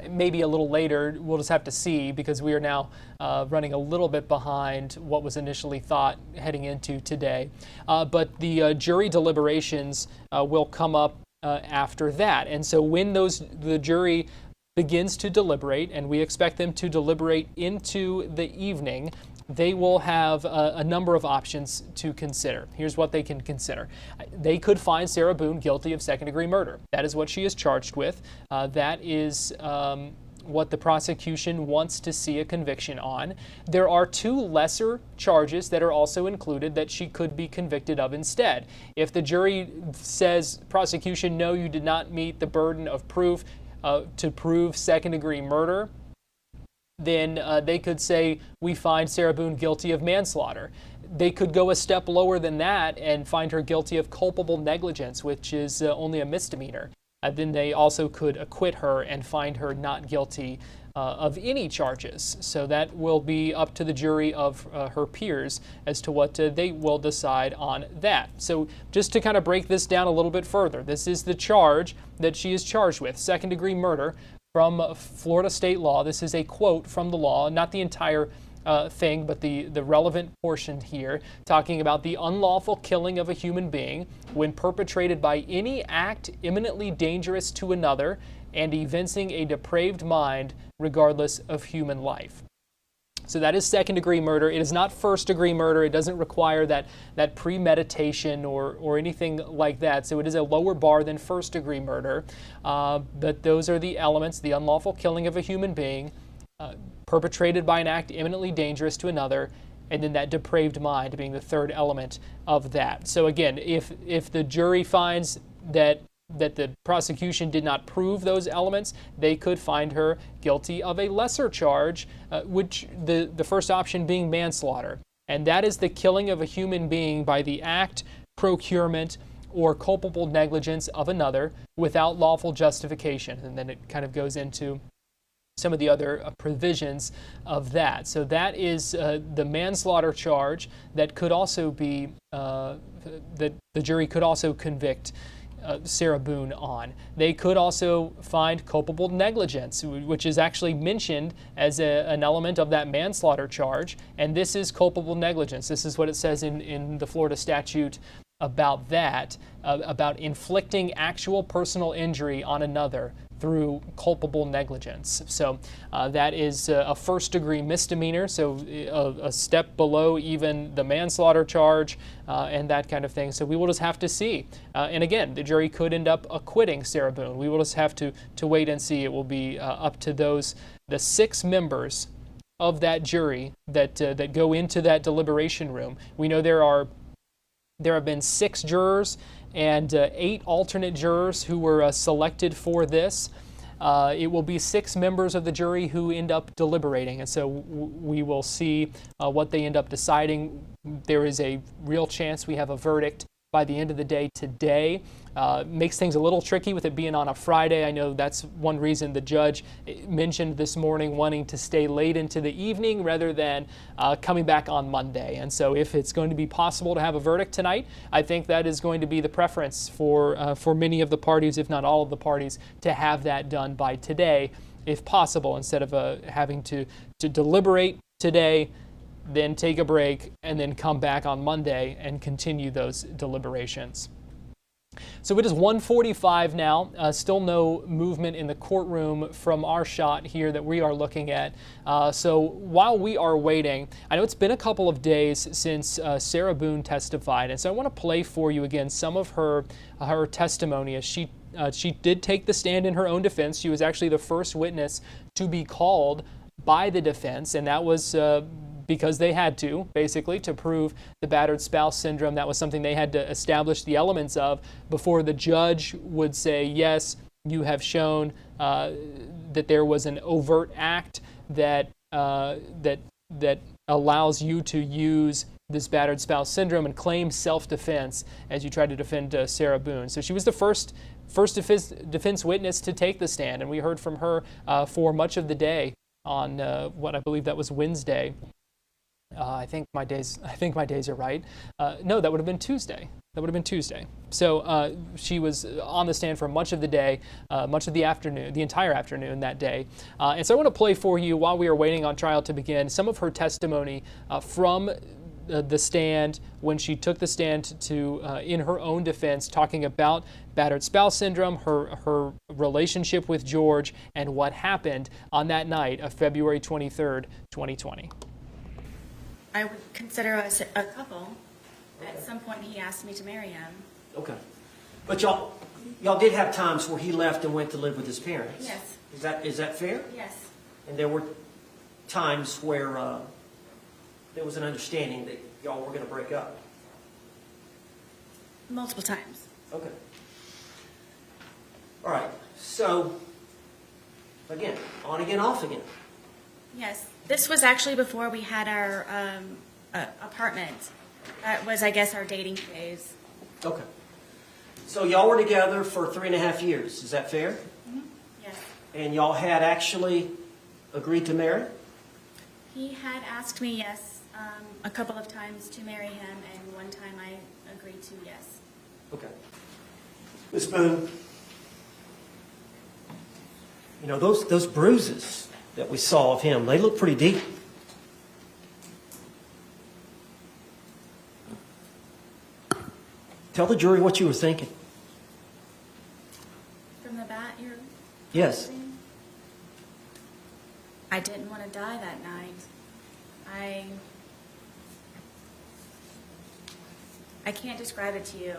maybe a little later, we'll just have to see, because we are now running a little bit behind what was initially thought heading into today. But the jury deliberations will come up after that. And so when the jury begins to deliberate, and we expect them to deliberate into the evening, they will have a number of options to consider. Here's what they can consider. They could find Sarah Boone guilty of second-degree murder. That is what she is charged with. That is what the prosecution wants to see a conviction on. There are 2 lesser charges that are also included that she could be convicted of instead. If the jury says, prosecution, no, you did not meet the burden of proof to prove second-degree murder, then they could say, we find Sarah Boone guilty of manslaughter. They could go a step lower than that and find her guilty of culpable negligence, which is only a misdemeanor. Then they also could acquit her and find her not guilty of any charges. So that will be up to the jury of her peers as to what they will decide on that. So just to kind of break this down a little bit further, this is the charge that she is charged with, second-degree murder from Florida state law. This is a quote from the law, not the entire thing, but the relevant portion here, talking about the unlawful killing of a human being when perpetrated by any act imminently dangerous to another and evincing a depraved mind regardless of human life. So that is second-degree murder. It is not first-degree murder. It doesn't require that premeditation or anything like that. So it is a lower bar than first-degree murder. But those are the elements: the unlawful killing of a human being, perpetrated by an act imminently dangerous to another, and then that depraved mind being the third element of that. So again, if the jury finds that the prosecution did not prove those elements, they could find her guilty of a lesser charge, which the first option being manslaughter. And that is the killing of a human being by the act, procurement, or culpable negligence of another without lawful justification. And then it kind of goes into some of the other provisions of that. So that is the manslaughter charge that could also be, that the jury could also convict Sarah Boone on. They could also find culpable negligence, which is actually mentioned as an element of that manslaughter charge. And this is culpable negligence. This is what it says in the Florida statute about that, about inflicting actual personal injury on another through culpable negligence. So that is a first-degree misdemeanor, so a step below even the manslaughter charge and that kind of thing. So we will just have to see. And again, the jury could end up acquitting Sarah Boone. We will just have to wait and see. It will be up to the 6 members of that jury that go into that deliberation room. We know there have been 6 jurors and 8 alternate jurors who were selected for this. It will be 6 members of the jury who end up deliberating, and so we will see what they end up deciding. There is a real chance we have a verdict by the end of the day today. Makes things a little tricky with it being on a Friday. I know that's one reason the judge mentioned this morning wanting to stay late into the evening rather than coming back on Monday. And so if it's going to be possible to have a verdict tonight, I think that is going to be the preference for many of the parties, if not all of the parties, to have that done by today, if possible, instead of having to deliberate today, then take a break, and then come back on Monday and continue those deliberations. So it is 1:45 now. Still no movement in the courtroom from our shot here that we are looking at. So while we are waiting, I know it's been a couple of days since Sarah Boone testified, and so I want to play for you again some of her testimony as she did take the stand in her own defense. She was actually the first witness to be called by the defense, and that was because they had to, basically, to prove the battered spouse syndrome. That was something they had to establish the elements of before the judge would say, yes, you have shown that there was an overt act that allows you to use this battered spouse syndrome and claim self-defense as you try to defend Sarah Boone. So she was the first defense witness to take the stand, and we heard from her for much of the day on what I believe that was Wednesday. I think my days are right. No, that would have been Tuesday. So she was on the stand for much of the day, much of the afternoon, the entire afternoon that day. And so I want to play for you, while we are waiting on trial to begin, some of her testimony from the stand when she took the stand to in her own defense, talking about battered spouse syndrome, her relationship with George, and what happened on that night of February 23rd, 2020. I would consider us a couple. At some point, he asked me to marry him. Okay. But y'all did have times where he left and went to live with his parents. Yes. Is that fair? Yes. And there were times where there was an understanding that y'all were going to break up. Multiple times. Okay. All right. So, again, on again, off again. Yes. This was actually before we had our apartment. That was, I guess, our dating phase. Okay. So y'all were together for 3.5 years. Is that fair? Mm-hmm. Yes. And y'all had actually agreed to marry? He had asked me, yes, a couple of times to marry him, and one time I agreed to yes. Okay. Ms. Boone, you know, those bruises that we saw of him, they look pretty deep. Tell the jury what you were thinking. From the bat, you're... Yes. I didn't want to die that night. I can't describe it to you.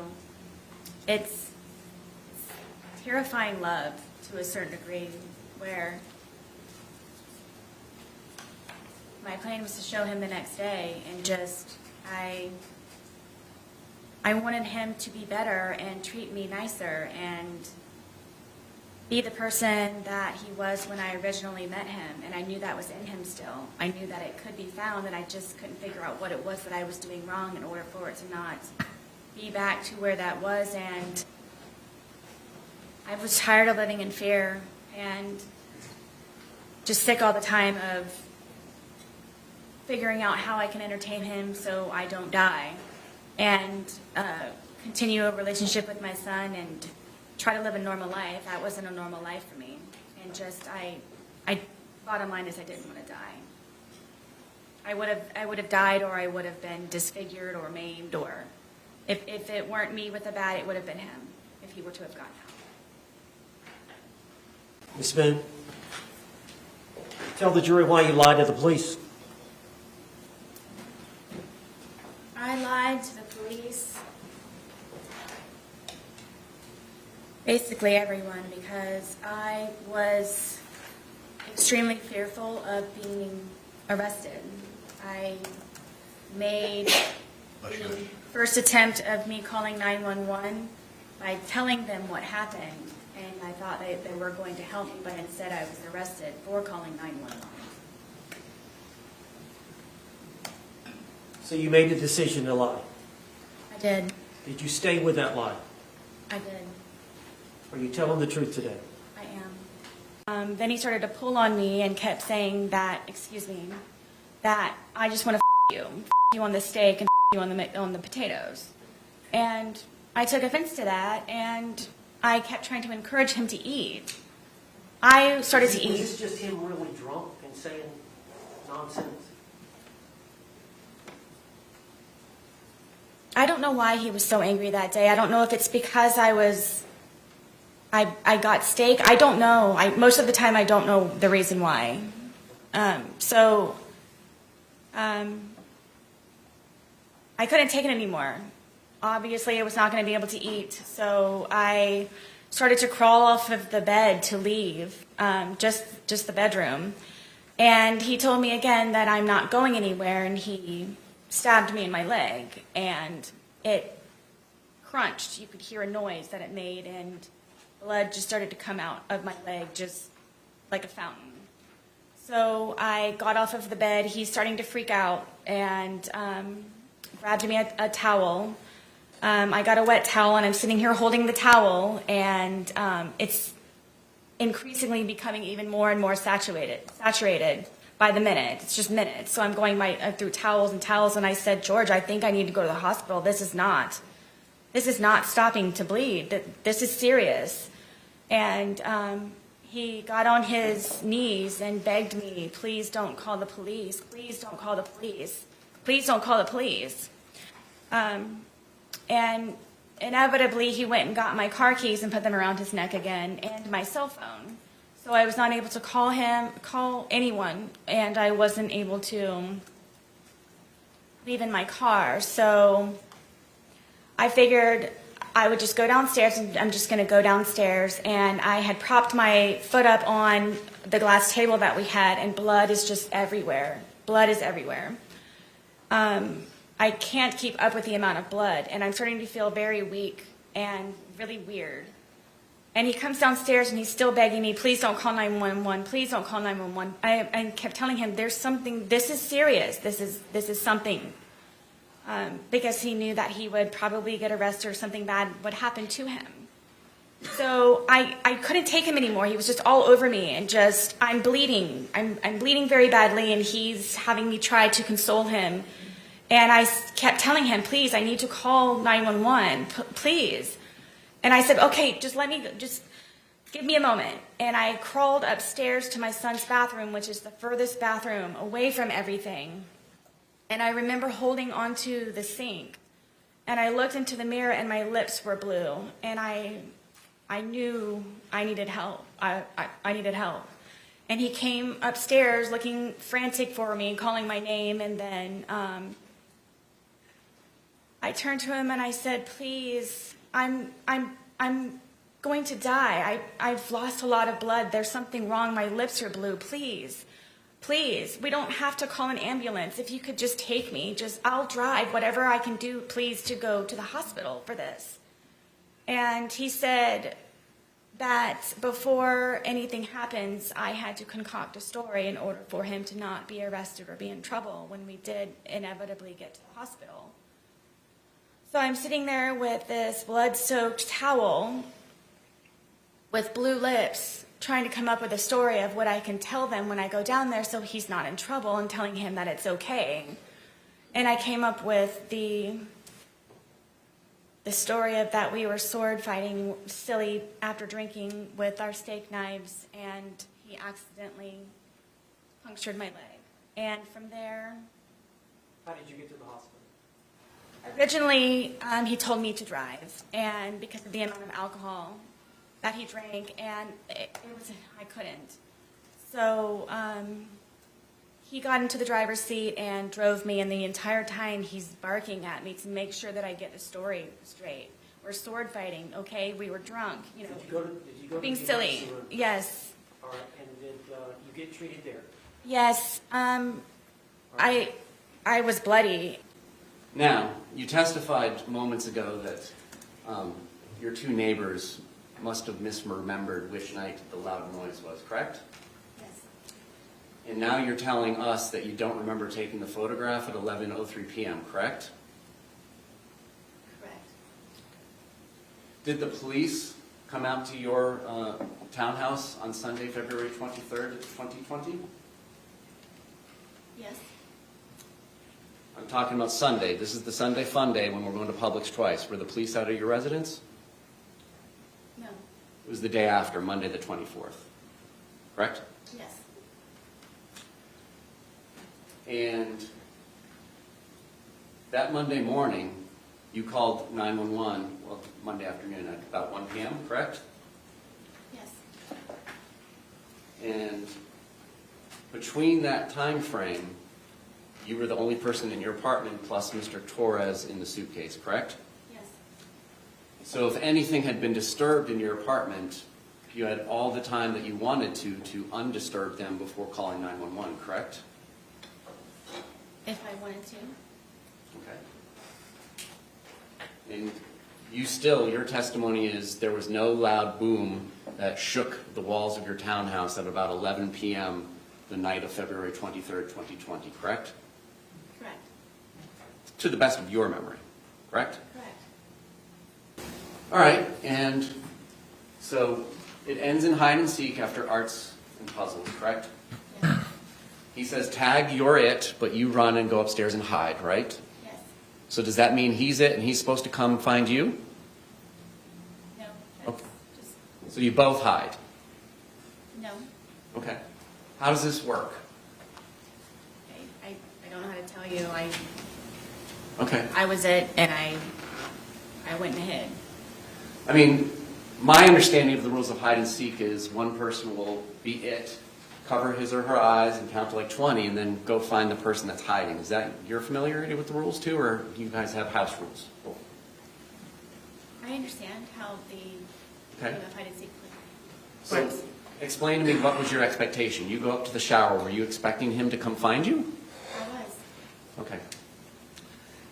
It's terrifying love to a certain degree, where my plan was to show him the next day, and just I wanted him to be better and treat me nicer and be the person that he was when I originally met him. And I knew that was in him still. I knew that it could be found, and I just couldn't figure out what it was that I was doing wrong in order for it to not be back to where that was. And I was tired of living in fear and just sick all the time of figuring out how I can entertain him so I don't die, and continue a relationship with my son and try to live a normal life. That wasn't a normal life for me. And just, bottom line is I didn't want to die. I would have died, or I would have been disfigured or maimed, or if it weren't me with the bat, it would have been him, if he were to have gotten out. Ms. Boone, tell the jury why you lied to the police. I lied to the police, basically everyone, because I was extremely fearful of being arrested. I made the first attempt of me calling 911 by telling them what happened, and I thought they were going to help me, but instead I was arrested for calling 911. So you made the decision to lie. I did. Did you stay with that lie? I did. Are you telling the truth today? I am. Then he started to pull on me and kept saying that, that I just want to f you on the steak and you on the potatoes. And I took offense to that, and I kept trying to encourage him to eat. I started to eat. Was this just him really drunk and saying nonsense? I don't know why he was so angry that day. I don't know if it's because I got steak. I don't know. Most of the time I don't know the reason why. I couldn't take it anymore. Obviously, I was not going to be able to eat, so I started to crawl off of the bed to leave, just the bedroom. And he told me again that I'm not going anywhere, and he stabbed me in my leg, and it crunched. You could hear a noise that it made, and blood just started to come out of my leg, just like a fountain. So I got off of the bed. He's starting to freak out, and grabbed me a towel. I got a wet towel, and I'm sitting here holding the towel, and it's increasingly becoming even more and more saturated by the minute. It's just minutes. So I'm going through towels and towels, and I said, George, I think I need to go to the hospital. This is not stopping to bleed. This is serious. And he got on his knees and begged me, please don't call the police. Please don't call the police. Please don't call the police. And inevitably, he went and got my car keys and put them around his neck again, and my cell phone. So I was not able to call anyone, and I wasn't able to leave in my car. So I figured I would just go downstairs, and I'm just going to go downstairs. And I had propped my foot up on the glass table that we had, and blood is just everywhere. Blood is everywhere. I can't keep up with the amount of blood, and I'm starting to feel very weak and really weird. And he comes downstairs, and he's still begging me, please don't call 911, please don't call 911. I kept telling him, there's something, this is serious, this is something. Because he knew that he would probably get arrested or something bad would happen to him. So I couldn't take him anymore. He was just all over me, and just, I'm bleeding. I'm bleeding very badly, and he's having me try to console him. And I kept telling him, please, I need to call 911, please. And I said, okay, just give me a moment. And I crawled upstairs to my son's bathroom, which is the furthest bathroom away from everything. And I remember holding onto the sink. And I looked into the mirror, and my lips were blue. And I knew I needed help. I needed help. And he came upstairs looking frantic for me, calling my name, and then I turned to him and I said, please, I'm going to die. I've lost a lot of blood. There's something wrong. My lips are blue. Please, please, we don't have to call an ambulance. If you could just take me, I'll drive whatever I can do, please, to go to the hospital for this. And he said that before anything happens, I had to concoct a story in order for him to not be arrested or be in trouble when we did inevitably get to the hospital. So I'm sitting there with this blood-soaked towel with blue lips, trying to come up with a story of what I can tell them when I go down there so he's not in trouble, and telling him that it's okay. And I came up with the story of that we were sword fighting silly after drinking with our steak knives, and he accidentally punctured my leg. And from there... How did you get to the hospital? Originally, he told me to drive, and because of the amount of alcohol that he drank, and I couldn't. So he got into the driver's seat and drove me, and the entire time he's barking at me to make sure that I get the story straight. We're sword fighting, okay? We were drunk, Did you go being to silly. Yes. All right, and did you get treated there? Yes. I was bloody. Now, you testified moments ago that your two neighbors must have misremembered which night the loud noise was, correct? Yes. And now you're telling us that you don't remember taking the photograph at 11:03 p.m., correct? Correct. Did the police come out to your townhouse on Sunday, February 23rd, 2020? Yes. I'm talking about Sunday. This is the Sunday fun day when we're going to Publix twice. Were the police out at your residence? No. It was the day after, Monday the 24th. Correct? Yes. And that Monday morning, you called 911, well, Monday afternoon at about 1 p.m., correct? Yes. And between that time frame, you were the only person in your apartment plus Mr. Torres in the suitcase, correct? Yes. So if anything had been disturbed in your apartment, you had all the time that you wanted to undisturb them before calling 911, correct? If I wanted to. Okay. And you still, your testimony is there was no loud boom that shook the walls of your townhouse at about 11 p.m. the night of February 23rd, 2020, correct? Correct. To the best of your memory, correct? Correct. All right, and so it ends in hide and seek after arts and puzzles, correct? Yes. He says, tag, you're it, but you run and go upstairs and hide, right? Yes. So does that mean he's it and he's supposed to come find you? No. Okay. So you both hide? No. Okay. How does this work? I don't know how to tell you. Okay. I was it, and I went and hid. I mean, my understanding of the rules of hide and seek is one person will be it, cover his or her eyes and count to like 20 and then go find the person that's hiding. Is that your familiarity with the rules too, or do you guys have house rules? I understand how the Okay. game of hide and seek So works. explain to me, what was your expectation? You go up to the shower. Were you expecting him to come find you? I was. Okay.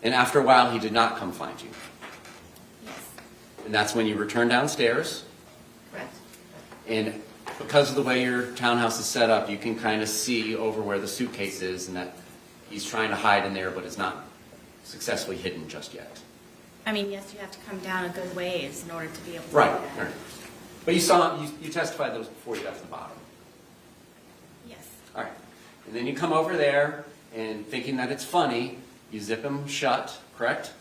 And after a while, he did not come find you. Yes. And that's when you return downstairs. Correct. And because of the way your townhouse is set up, you can kind of see over where the suitcase is and that he's trying to hide in there, but it's not successfully hidden just yet. I mean, yes, you have to come down a good ways in order to be able to Right. do that. Right. But you testified that was before you got to the bottom. Yes. All right. And then you come over there and thinking that it's funny, you zip him shut, correct?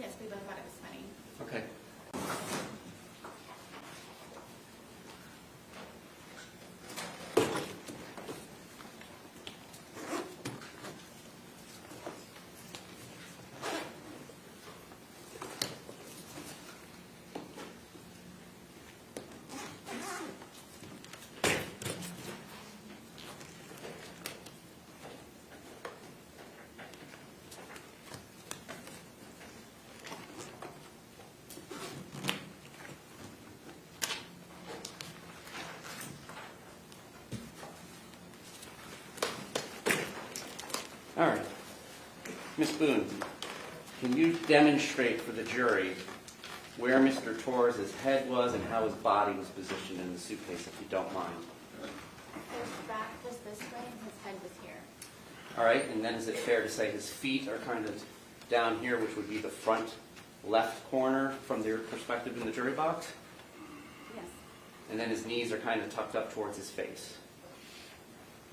Yes, we both thought it was funny. Okay. All right. Ms. Boone, can you demonstrate for the jury where Mr. Torres' head was and how his body was positioned in the suitcase, if you don't mind? His back was this way and his head was here. All right, and then is it fair to say his feet are kind of down here, which would be the front left corner from their perspective in the jury box? Yes. And then his knees are kind of tucked up towards his face.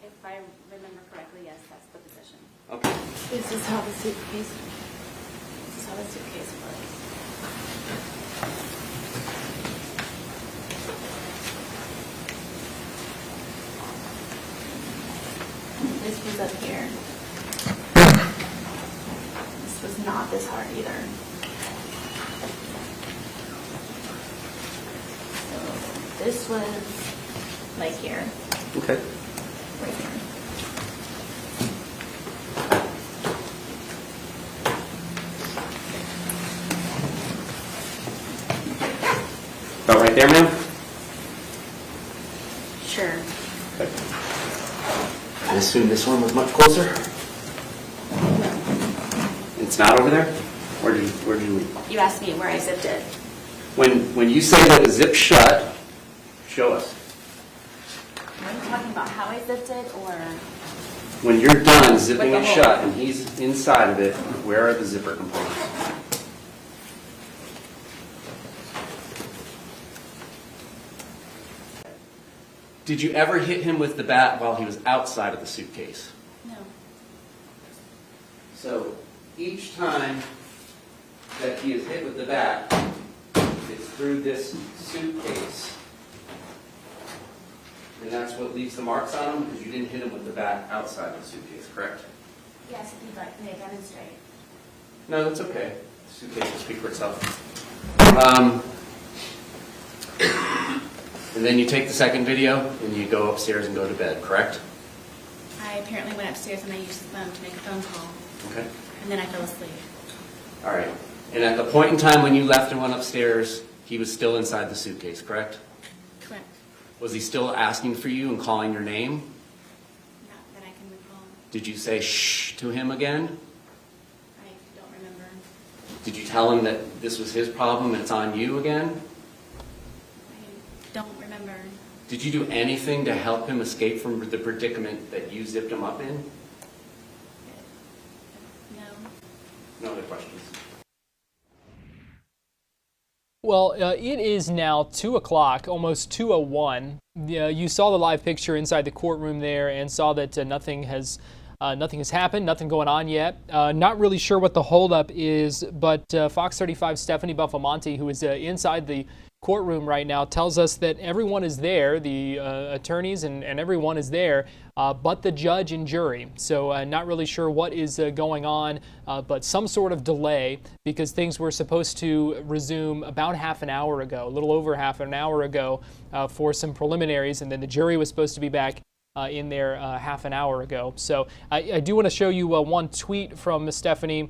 If I remember correctly, yes, that's the position. Okay. This is how the suitcase was. This was up here. This was not this hard either. So this was like here. Okay. Right here. About right there, ma'am? Sure. Okay. I assume this one was much closer? It's not over there? Where did you leave? You asked me where I zipped it. When you say that it's zipped shut, show us. Are you talking about how I zipped it, or? When you're done zipping Like it the shut hole. and he's inside of it, where are the zipper components? Did you ever hit him with the bat while he was outside of the suitcase? No. So each time that he is hit with the bat, it's through this suitcase. And that's what leaves the marks on him, because you didn't hit him with the bat outside the suitcase, correct? Yes, if you'd like me to demonstrate. No, that's okay. The suitcase will speak for itself. And then you take the second video and you go upstairs and go to bed, correct? I apparently went upstairs and I used the phone to make a phone call. Okay. And then I fell asleep. All right. And at the point in time when you left and went upstairs, he was still inside the suitcase, correct? Correct. Was he still asking for you and calling your name? Not that I can recall. Did you say shh to him again? I don't remember. Did you tell him that this was his problem and it's on you again? I don't remember. Did you do anything to help him escape from the predicament that you zipped him up in? No. No other questions? Well, it is now 2 o'clock, almost 2:01. You saw the live picture inside the courtroom there and saw that nothing has happened, nothing going on yet. Not really sure what the holdup is, but Fox 35 Stephanie Buffamonte, who is inside the courtroom right now, tells us that everyone is there, the attorneys and everyone is there, but the judge and jury. So not really sure what is going on, but some sort of delay, because things were supposed to resume about half an hour ago, a little over half an hour ago, for some preliminaries, and then the jury was supposed to be back in there half an hour ago. So I do want to show you one tweet from Ms. Stephanie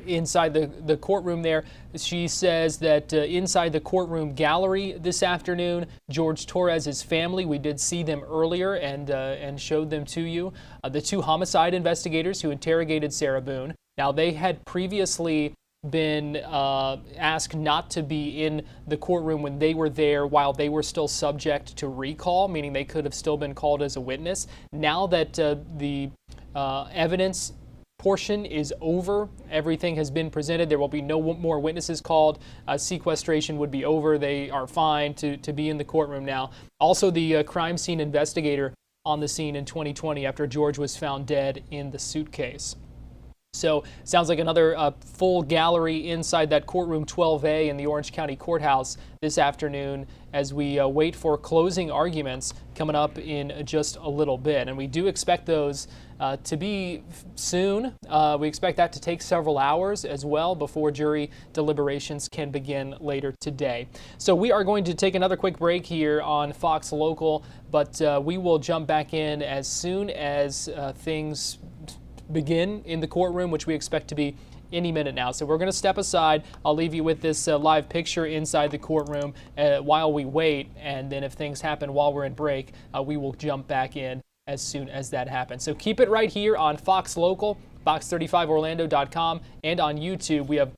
inside the courtroom there. She says that inside the courtroom gallery this afternoon, Jorge Torres' family, we did see them earlier and showed them to you. The two homicide investigators who interrogated Sarah Boone. Now, they had previously been asked not to be in the courtroom when they were there while they were still subject to recall, meaning they could have still been called as a witness. Now that the evidence portion is over, everything has been presented, there will be no more witnesses called, sequestration would be over, they are fine to be in the courtroom now. Also, the crime scene investigator on the scene in 2020 after George was found dead in the suitcase. So sounds like another full gallery inside that courtroom 12A in the Orange County Courthouse this afternoon as we wait for closing arguments coming up in just a little bit. And we do expect those to be soon. We expect that to take several hours as well before jury deliberations can begin later today. So we are going to take another quick break here on Fox Local, but we will jump back in as soon as things begin in the courtroom, which we expect to be any minute now. So we're going to step aside. I'll leave you with this live picture inside the courtroom while we wait, and then if things happen while we're in break, we will jump back in as soon as that happens. So keep it right here on Fox Local, fox35orlando.com, and on YouTube. We have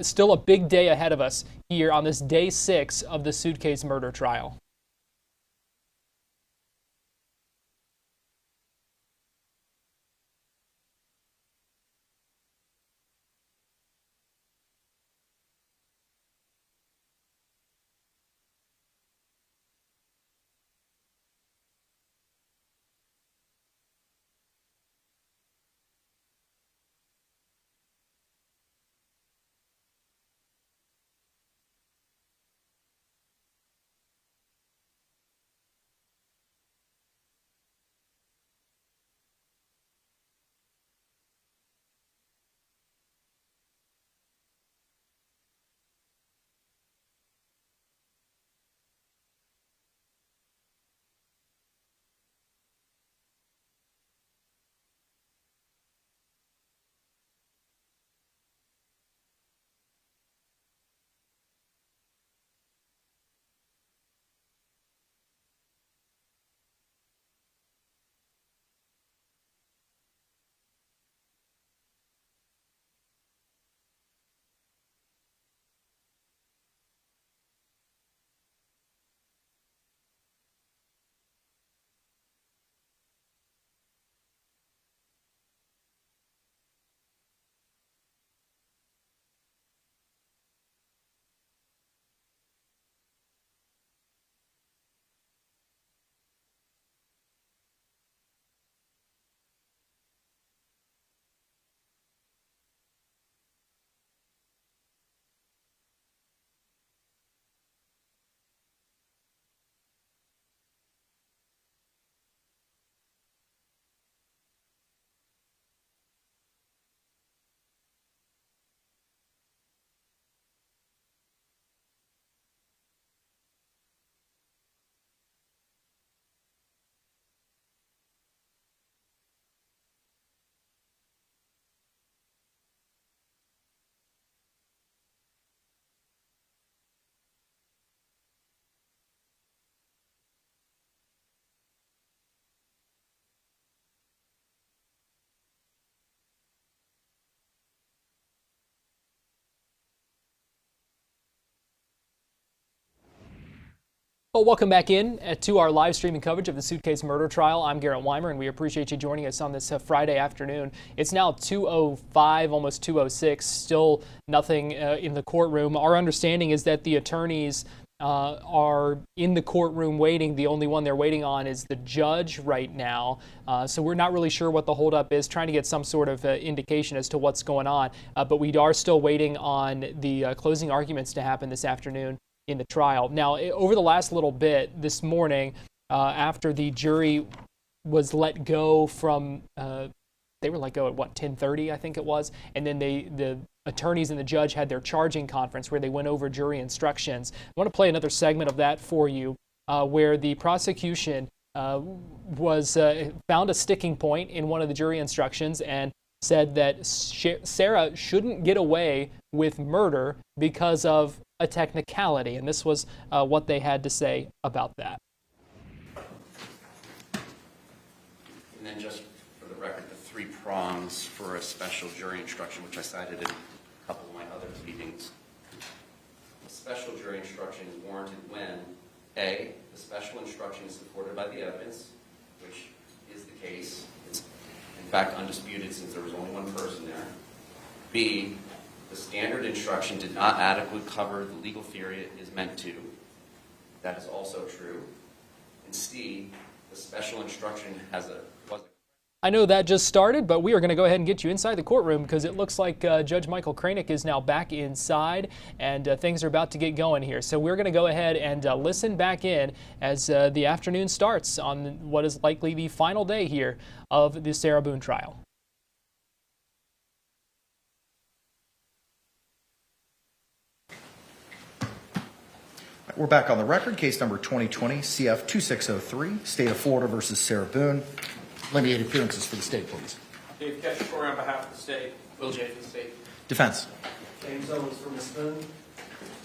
still a big day ahead of us here on this day 6 of the Suitcase murder trial. Well, welcome back in to our live streaming coverage of the Suitcase murder trial. I'm Garrett Weimer, and we appreciate you joining us on this Friday afternoon. It's now 2:05, almost 2:06. Still nothing in the courtroom. Our understanding is that the attorneys are in the courtroom waiting. The only one they're waiting on is the judge right now. So we're not really sure what the holdup is, trying to get some sort of indication as to what's going on. But we are still waiting on the closing arguments to happen this afternoon in the trial. Now, over the last little bit this morning, after the jury was let go from, they were let go at what, 10:30, I think it was, and then the attorneys and the judge had their charging conference where they went over jury instructions. I want to play another segment of that for you, where the prosecution found a sticking point in one of the jury instructions and said that Sarah shouldn't get away with murder because of a technicality, and this was what they had to say about that. And then just for the record, the 3 prongs for a special jury instruction, which I cited in a couple of my other pleadings. A special jury instruction is warranted when A, the special instruction is supported by the evidence, which is the case. It's in fact undisputed since there was only one person there. B, the standard instruction did not adequately cover the legal theory it is meant to. That is also true. And C, the special instruction I know that just started, but we are going to go ahead and get you inside the courtroom because it looks like Judge Michael Kranick is now back inside and things are about to get going here. So we're going to go ahead and listen back in as the afternoon starts on what is likely the final day here of the Sarah Boone trial. We're back on the record. Case number 2020 CF 2603, State of Florida versus Sarah Boone. Limited appearances for the state, please. Dave Ketchcore on behalf of the state. Will J for the state. Defense. James Owens for Ms. Boone.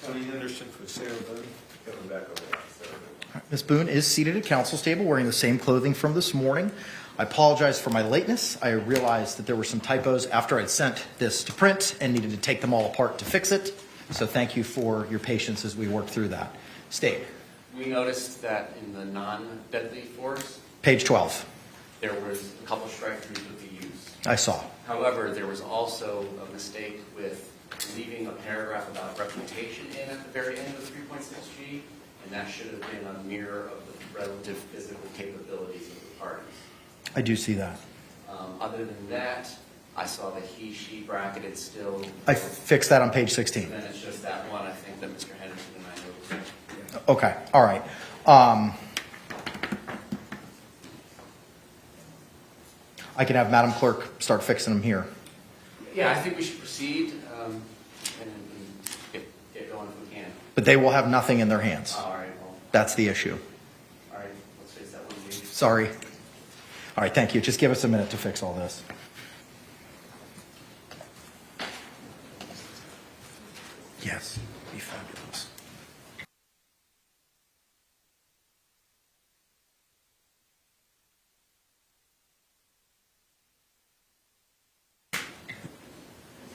Tony Henderson for Sarah Boone. Coming back over there. Sarah Boone. Ms. Boone is seated at counsel's table wearing the same clothing from this morning. I apologize for my lateness. I realized that there were some typos after I'd sent this to print and needed to take them all apart to fix it. So thank you for your patience as we work through that. State. We noticed that in the non-deadly force, Page 12. there was a couple strike-throughs with the use. I saw. However, there was also a mistake with leaving a paragraph about reputation in at the very end of the 3.6G, and that should have been a mirror of the relative physical capabilities of the parties. I do see that. Other than that, I saw the he, she bracketed still. I fixed that on page 16. And then it's just that one, I think, that Mr. Henderson and I noticed. Okay, all right. I can have Madam Clerk start fixing them here. Yeah, I think we should proceed and get going if we can. But they will have nothing in their hands. All right. Well, That's the issue. all right. Let's face that one. Sorry. All right, thank you. Just give us a minute to fix all this. Yes, be fabulous.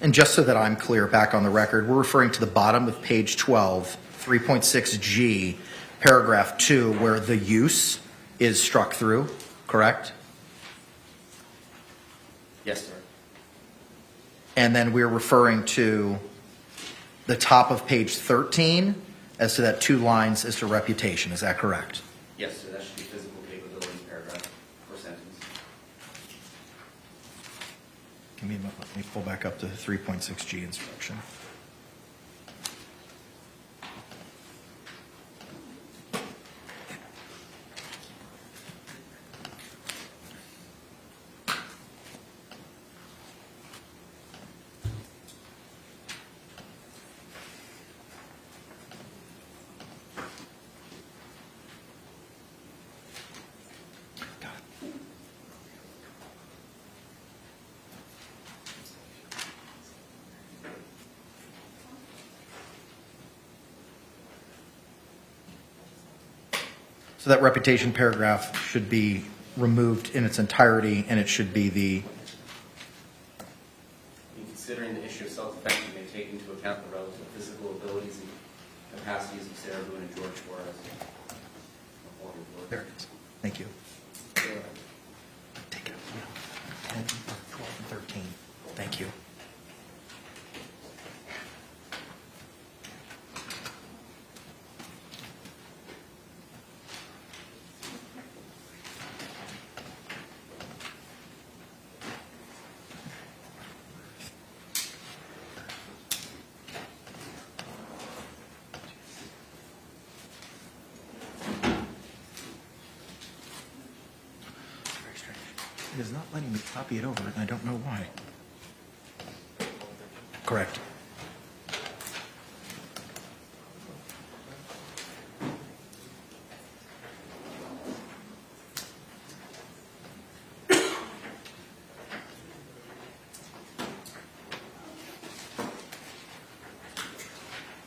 And just so that I'm clear, back on the record, we're referring to the bottom of page 12, 3.6G, paragraph 2, where the use is struck through, correct? Yes, sir. And then we're referring to the top of page 13 as to that 2 lines as to reputation. Is that correct? Yes, sir. That should be physical capabilities paragraph or sentence. Let me pull back up to 3.6G instruction. So that reputation paragraph should be removed in its entirety, and it should be the... In considering the issue of self-defense, you may take into account the relative physical abilities and capacities of Sarah Boone and George Torres. There it is. Thank you. Take it out. 10, 12, and 13. Thank you. It is not letting me copy it over, and I don't know why. Correct.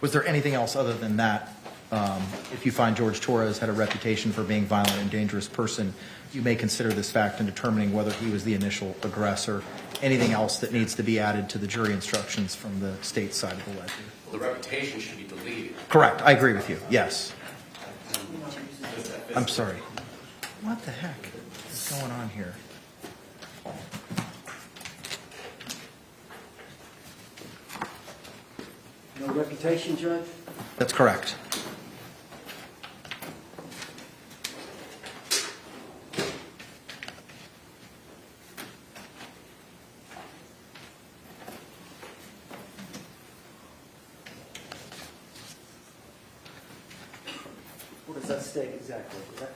Was there anything else other than that? If you find Jorge Torres had a reputation for being a violent and dangerous person, you may consider this fact in determining whether he was the initial aggressor. Anything else that needs to be added to the jury instructions from the state side of the ledger? Well, the reputation should be deleted. Correct. I agree with you. Yes. I'm sorry. What the heck is going on here? No reputation, Judge? That's correct. What does that state exactly? Is that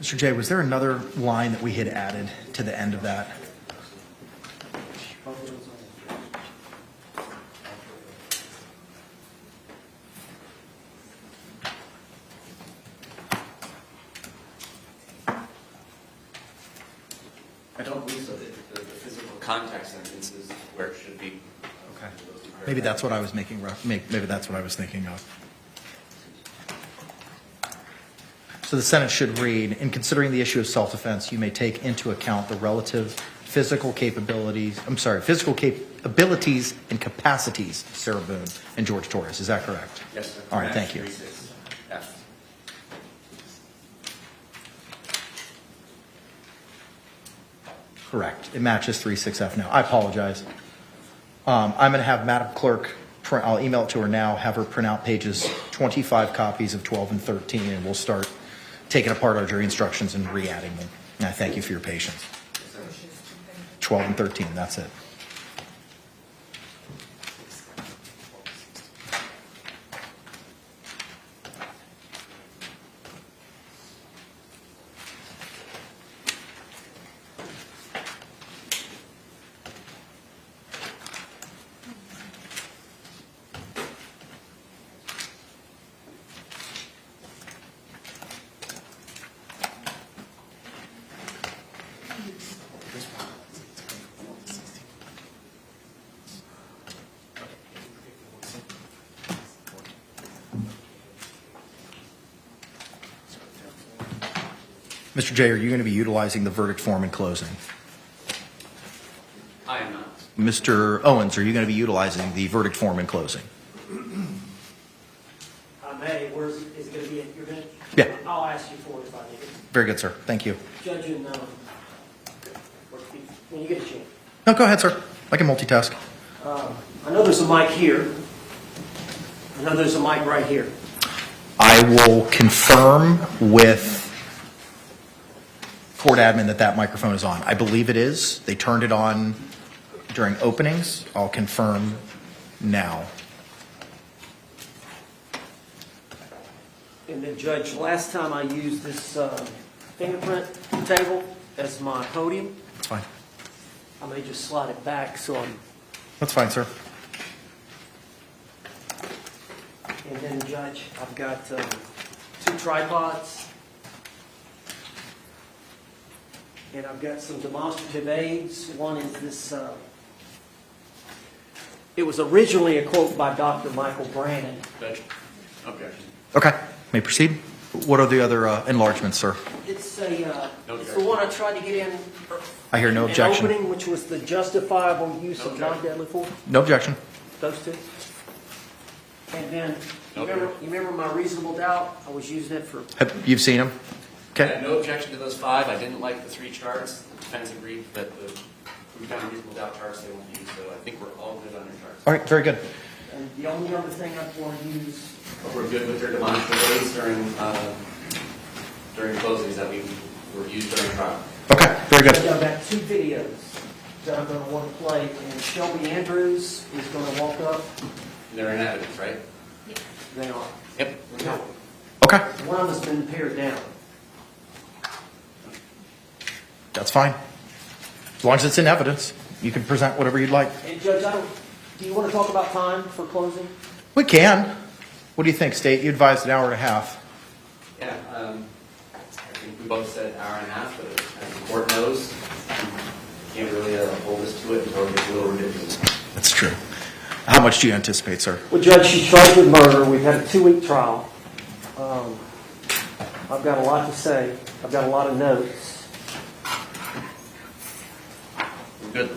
Mr. J, was there another line that we had added to the end of that? I don't believe so. The physical contact sentence is where it should be. Okay. Maybe that's what I was maybe that's what I was thinking of. So the sentence should read, in considering the issue of self-defense, you may take into account the relative physical capabilities and capacities of Sarah Boone and Jorge Torres. Is that correct? Yes, sir. All right, thank you. F. Correct. It matches 36F now. I apologize. I'm going to have Madam Clerk, I'll email it to her now, have her print out pages 25 copies of 12 and 13, and we'll start taking apart our jury instructions and re-adding them. And I thank you for your patience. 12 and 13, that's it. Mr. J, are you going to be utilizing the verdict form in closing? I am not. Mr. Owens, are you going to be utilizing the verdict form in closing? I may. Where's is it going to be at your bench? Yeah. I'll ask you for it if I need it. Very good, sir. Thank you. Judge, and when you get a chance. No, go ahead, sir. I can multitask. I know there's a mic here. I know there's a mic right here. I will confirm with court admin that microphone is on. I believe it is. They turned it on during openings. I'll confirm now. And then, Judge, last time I used this fingerprint table as my podium. That's fine. I may just slide it back so I'm... That's fine, sir. And then, Judge, I've got 2 tripods. And I've got some demonstrative aids. One is this, it was originally a quote by Dr. Michael Brannon. Judge, objection. Okay. May proceed. What are the other enlargements, sir? It's it's the one I tried to get in. I hear no an objection. Opening, which was the justifiable use of non-deadly force. No objection. Those two. And then, you remember my reasonable doubt? I was using it for. You've seen them? I Okay. had no objection to those 5. I didn't like the 3 charts. The defense agreed that we found reasonable doubt charts they won't use, so I think we're all good on your charts. All right, very good. And the only other thing I'd want to use. We're good with their demonstrative aids during closings that we were used during trial. Okay, very good. I've got 2 videos that I'm going to want to play, and Shelby Andrews is going to walk up. They're in evidence, right? Yes. They are. Yep. Okay. One of them's been pared down. That's fine. As long as it's in evidence, you can present whatever you'd like. And Judge, do you want to talk about time for closing? We can. What do you think, State? You advised an hour and a half. Yeah, I think we both said hour and a half, but as the court knows, you can't really hold us to it until it gets a little ridiculous. That's true. How much do you anticipate, sir? Well, Judge, she's charged with murder. We've had a 2-week trial. I've got a lot to say. I've got a lot of notes. Good.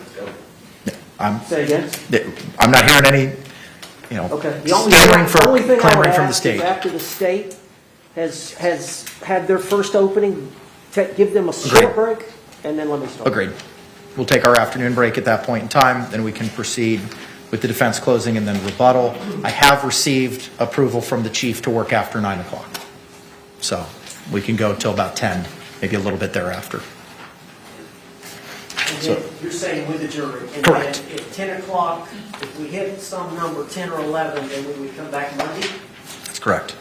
Say again? I'm not hearing any, Okay. clamoring from the state. After the state has had their first opening, give them a short break, and then let me start. Agreed. We'll take our afternoon break at that point in time, then we can proceed with the defense closing and then rebuttal. I have received approval from the chief to work after 9 o'clock. So we can go till about 10, maybe a little bit thereafter. And then you're saying with the jury. And Correct. then at 10 o'clock, if we hit some number, 10 or 11, then we would come back Monday? That's correct.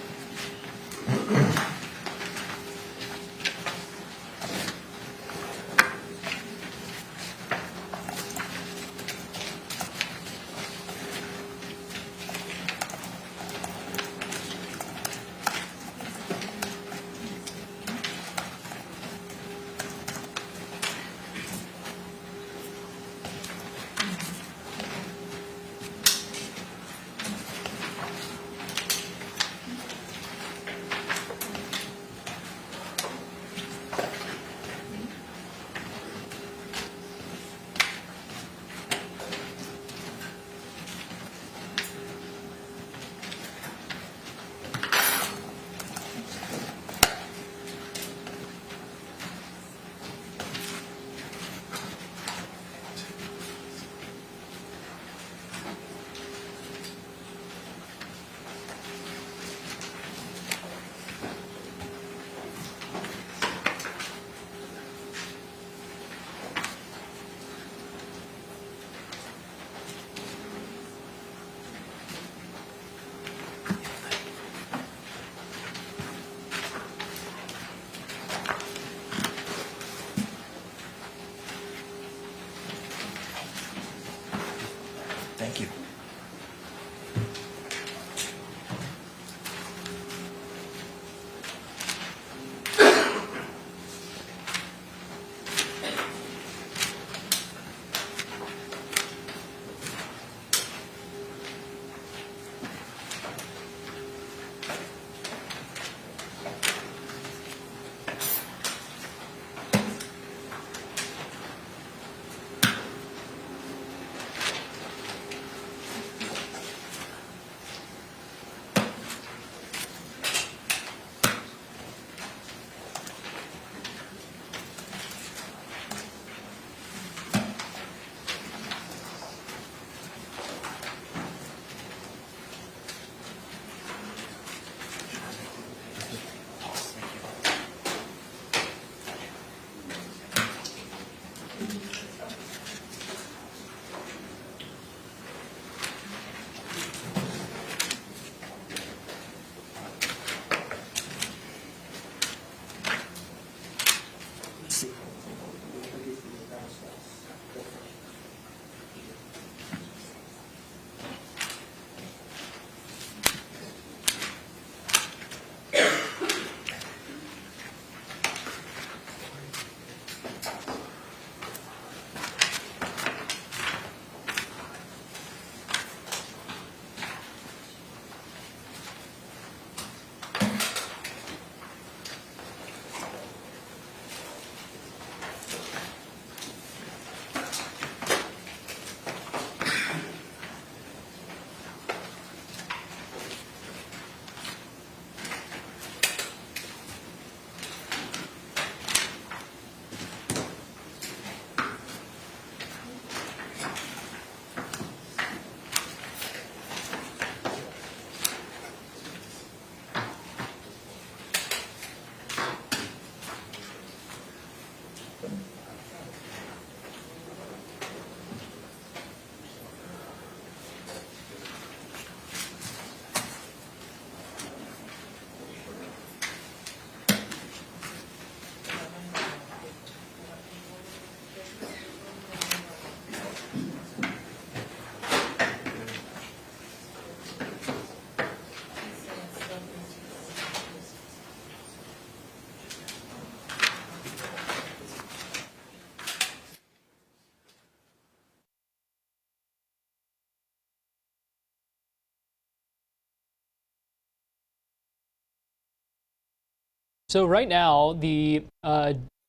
So right now, the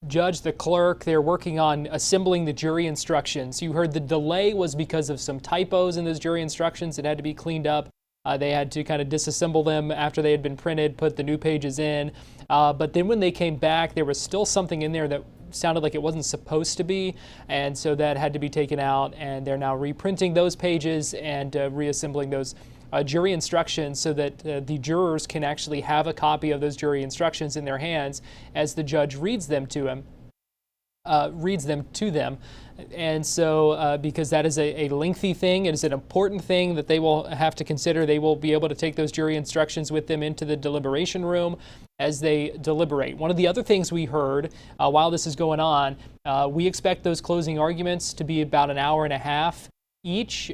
judge, the clerk, they're working on assembling the jury instructions. You heard the delay was because of some typos in those jury instructions that had to be cleaned up. They had to kind of disassemble them after they had been printed, put the new pages in. But then when they came back, there was still something in there that sounded like it wasn't supposed to be, and so that had to be taken out, and they're now reprinting those pages and reassembling those jury instructions so that the jurors can actually have a copy of those jury instructions in their hands as the judge reads them to them. And so because that is a lengthy thing, it is an important thing that they will have to consider. They will be able to take those jury instructions with them into the deliberation room as they deliberate. One of the other things we heard while this is going on, we expect those closing arguments to be about an hour and a half each.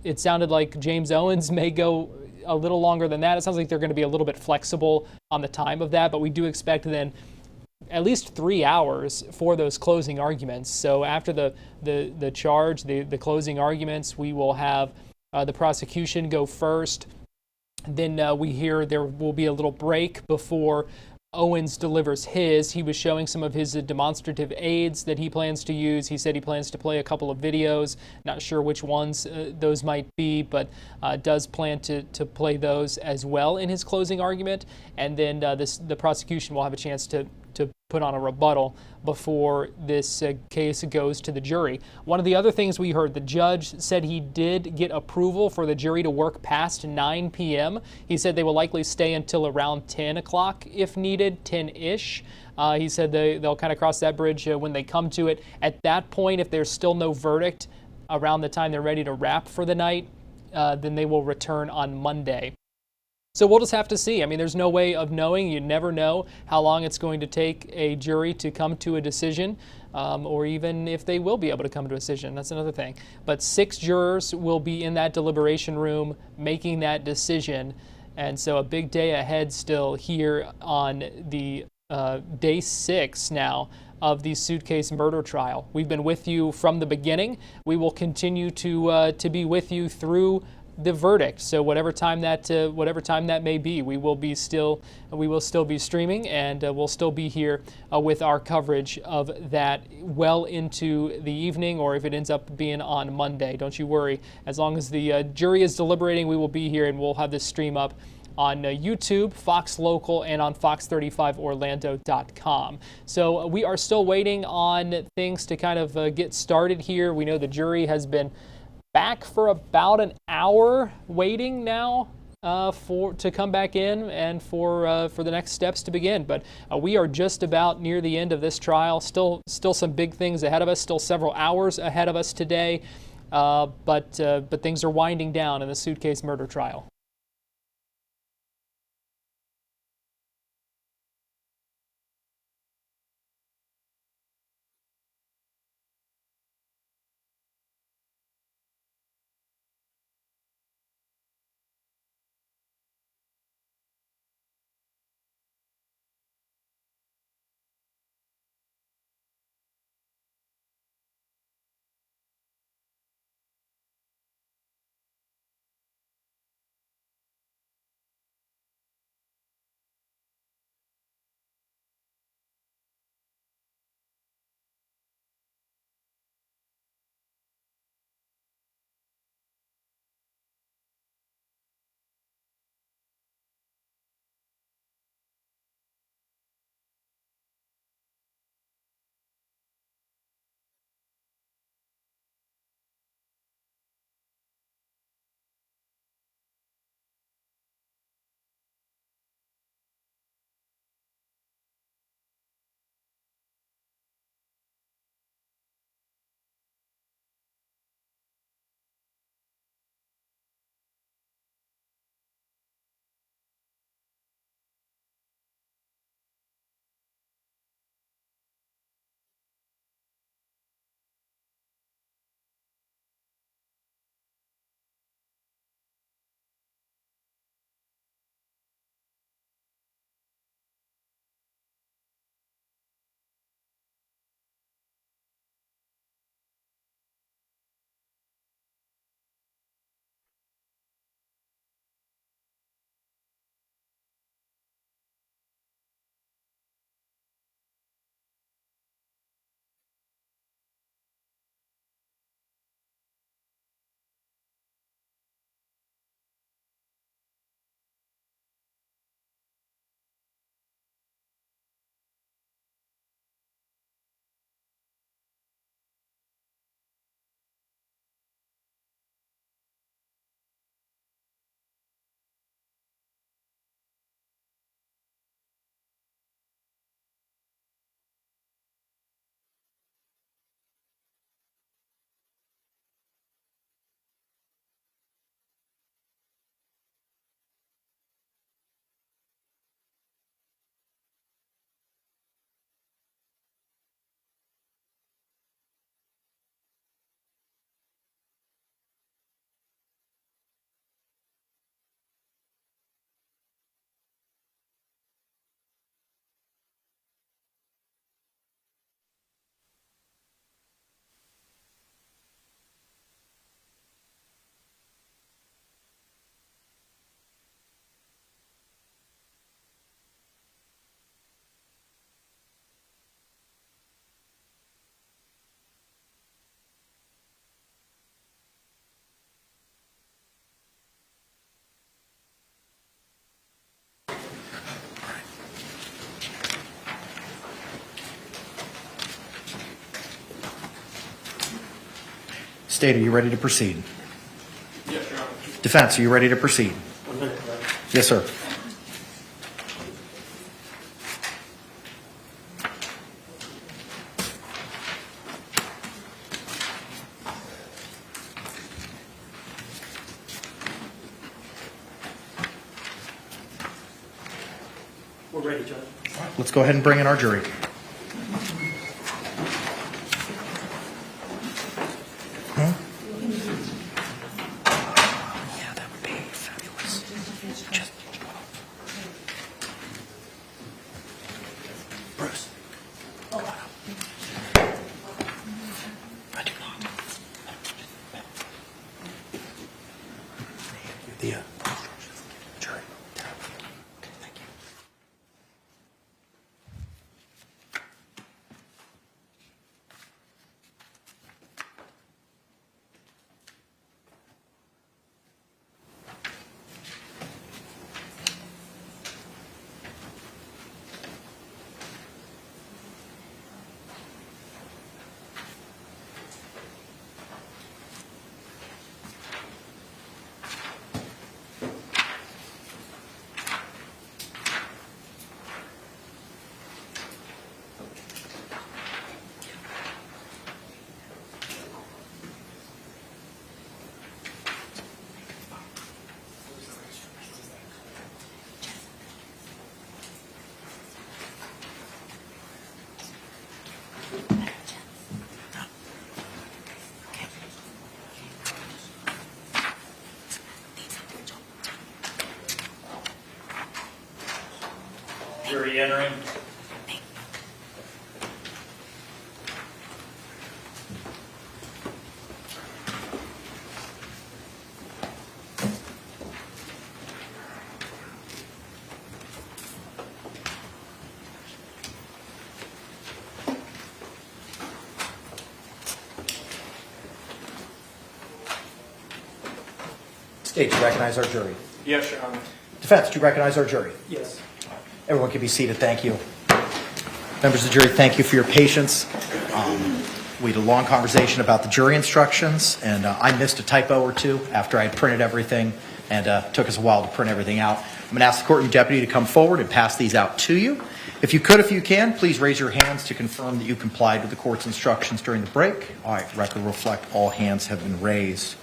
It sounded like James Owens may go a little longer than that. It sounds like they're going to be a little bit flexible on the time of that, but we do expect then at least 3 hours for those closing arguments. So after the charge, the closing arguments, we will have the prosecution go first. Then we hear there will be a little break before Owens delivers his. He was showing some of his demonstrative aids that he plans to use. He said he plans to play a couple of videos. Not sure which ones those might be, but does plan to play those as well in his closing argument. And then the prosecution will have a chance to put on a rebuttal before this case goes to the jury. One of the other things we heard, the judge said he did get approval for the jury to work past 9 p.m. He said they will likely stay until around 10 o'clock if needed, 10-ish. He said they'll kind of cross that bridge when they come to it. At that point, if there's still no verdict around the time they're ready to wrap for the night, then they will return on Monday. So we'll just have to see. I mean, there's no way of knowing. You never know how long it's going to take a jury to come to a decision, or even if they will be able to come to a decision. That's another thing. But 6 jurors will be in that deliberation room making that decision. And so a big day ahead still here on the day 6 now of the Suitcase murder trial. We've been with you from the beginning. We will continue to be with you through the verdict. So whatever time that may be, we will still be streaming, and we'll still be here with our coverage of that well into the evening, or if it ends up being on Monday. Don't you worry. As long as the jury is deliberating, we will be here, and we'll have this stream up on YouTube, Fox Local, and on fox35orlando.com. So we are still waiting on things to kind of get started here. We know the jury has been back for about an hour waiting now to come back in and for the next steps to begin. But we are just about near the end of this trial. Still some big things ahead of us. Still several hours ahead of us today. But things are winding down in the Suitcase murder trial. State, are you ready to proceed? Yes, Your Honor. Defense, are you ready to proceed? 1 minute, Judge. Yes, sir. We're ready, Judge. Let's go ahead and bring in our jury. Jury entering. State, do you recognize our jury? Yes, Your Honor. Defense, do you recognize our jury? Yes. Everyone can be seated. Thank you. Members of the jury, thank you for your patience. We had a long conversation about the jury instructions, and I missed a typo or two after I had printed everything, and it took us a while to print everything out. I'm going to ask the courtroom deputy to come forward and pass these out to you. If you can, please raise your hands to confirm that you complied with the court's instructions during the break. All right, record will reflect all hands have been raised.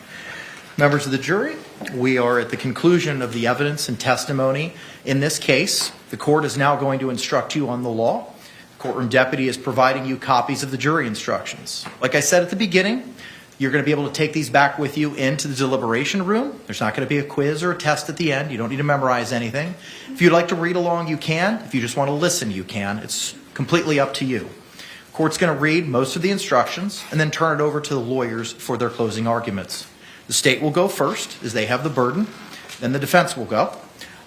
Members of the jury, we are at the conclusion of the evidence and testimony in this case. The court is now going to instruct you on the law. The courtroom deputy is providing you copies of the jury instructions. Like I said at the beginning, you're going to be able to take these back with you into the deliberation room. There's not going to be a quiz or a test at the end. You don't need to memorize anything. If you'd like to read along, you can. If you just want to listen, you can. It's completely up to you. The court's going to read most of the instructions and then turn it over to the lawyers for their closing arguments. The state will go first, as they have the burden. Then the defense will go.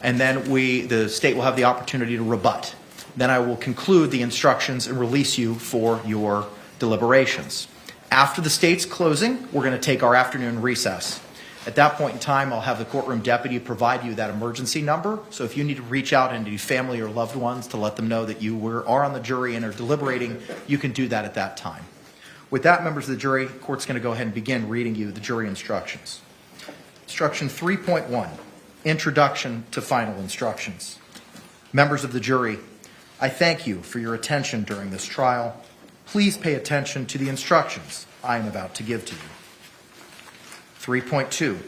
And then the state will have the opportunity to rebut. Then I will conclude the instructions and release you for your deliberations. After the state's closing, we're going to take our afternoon recess. At that point in time, I'll have the courtroom deputy provide you that emergency number. So if you need to reach out into your family or loved ones to let them know that you are on the jury and are deliberating, you can do that at that time. With that, members of the jury, the court's going to go ahead and begin reading you the jury instructions. Instruction 3.1, Introduction to Final Instructions. Members of the jury, I thank you for your attention during this trial. Please pay attention to the instructions I am about to give to you. 3.2,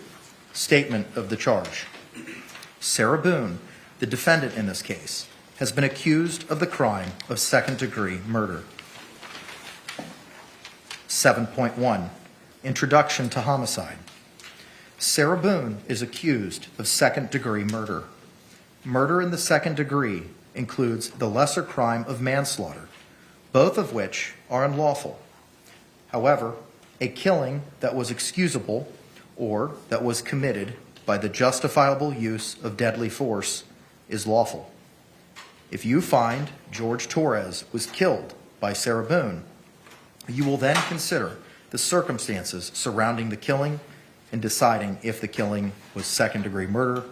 Statement of the Charge. Sarah Boone, the defendant in this case, has been accused of the crime of second-degree murder. 7.1, Introduction to Homicide. Sarah Boone is accused of second-degree murder. Murder in the second degree includes the lesser crime of manslaughter, both of which are unlawful. However, a killing that was excusable or that was committed by the justifiable use of deadly force is lawful. If you find Jorge Torres was killed by Sarah Boone, you will then consider the circumstances surrounding the killing in deciding if the killing was second-degree murder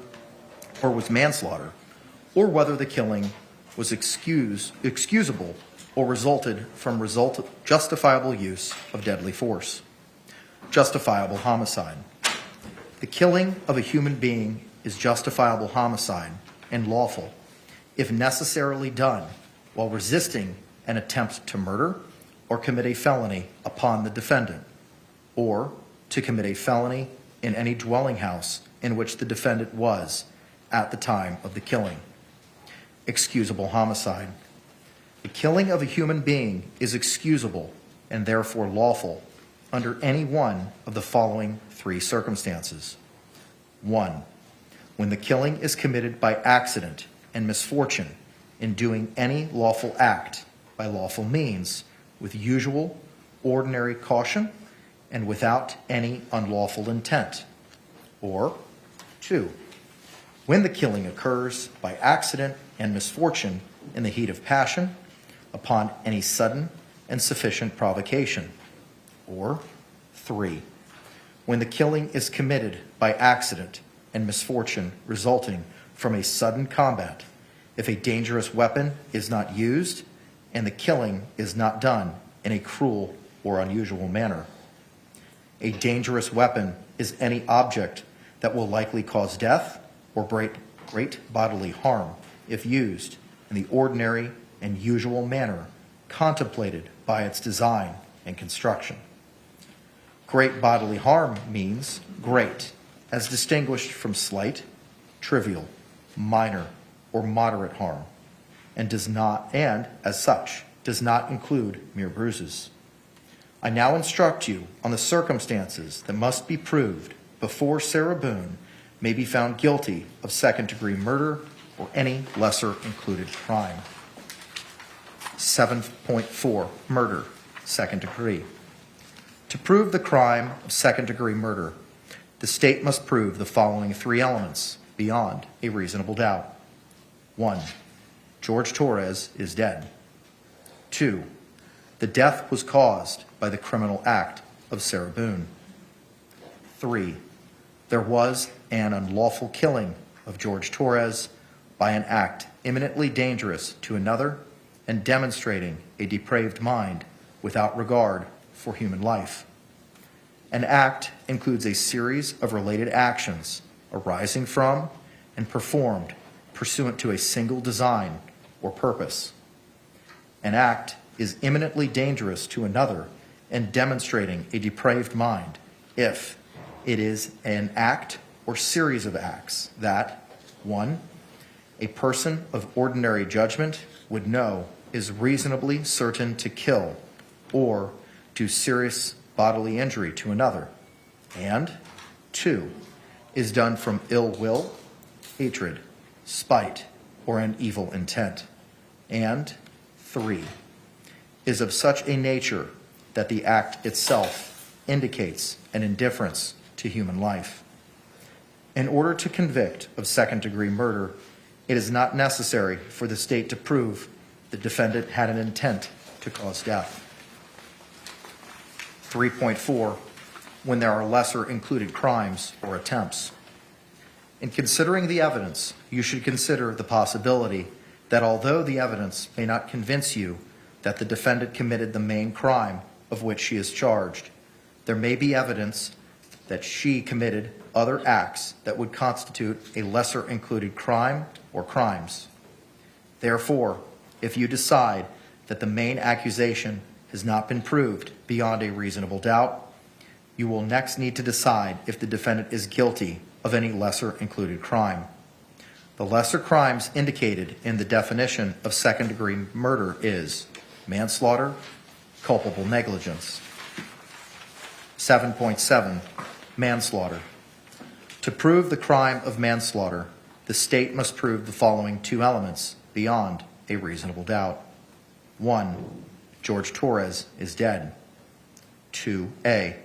or was manslaughter, or whether the killing was excusable or resulted from justifiable use of deadly force. Justifiable homicide. The killing of a human being is justifiable homicide and lawful if necessarily done while resisting an attempt to murder or commit a felony upon the defendant, or to commit a felony in any dwelling house in which the defendant was at the time of the killing. Excusable homicide. The killing of a human being is excusable and therefore lawful under any one of the following three circumstances. 1. When the killing is committed by accident and misfortune in doing any lawful act by lawful means with usual, ordinary caution and without any unlawful intent. Or 2. When the killing occurs by accident and misfortune in the heat of passion upon any sudden and sufficient provocation. Or 3. When the killing is committed by accident and misfortune resulting from a sudden combat, if a dangerous weapon is not used and the killing is not done in a cruel or unusual manner. A dangerous weapon is any object that will likely cause death or great bodily harm if used in the ordinary and usual manner contemplated by its design and construction. Great bodily harm means great, as distinguished from slight, trivial, minor, or moderate harm, and as such, does not include mere bruises. I now instruct you on the circumstances that must be proved before Sarah Boone may be found guilty of second-degree murder or any lesser included crime. 7.4. Murder, second degree. To prove the crime of second-degree murder, the state must prove the following three elements beyond a reasonable doubt. 1. George Torres is dead. 2. The death was caused by the criminal act of Sarah Boone. 3. There was an unlawful killing of George Torres by an act imminently dangerous to another and demonstrating a depraved mind without regard for human life. An act includes a series of related actions arising from and performed pursuant to a single design or purpose. An act is imminently dangerous to another and demonstrating a depraved mind if it is an act or series of acts that, 1. A person of ordinary judgment would know is reasonably certain to kill or do serious bodily injury to another, and 2. Is done from ill will, hatred, spite, or an evil intent, and 3. Is of such a nature that the act itself indicates an indifference to human life. In order to convict of second-degree murder, it is not necessary for the state to prove the defendant had an intent to cause death. 3.4. When there are lesser included crimes or attempts. In considering the evidence, you should consider the possibility that although the evidence may not convince you that the defendant committed the main crime of which she is charged, there may be evidence that she committed other acts that would constitute a lesser included crime or crimes. Therefore, if you decide that the main accusation has not been proved beyond a reasonable doubt, you will next need to decide if the defendant is guilty of any lesser included crime. The lesser crimes indicated in the definition of second-degree murder is manslaughter, culpable negligence. 7.7. Manslaughter. To prove the crime of manslaughter, the state must prove the following two elements beyond a reasonable doubt. 1. George Torres is dead. 2A.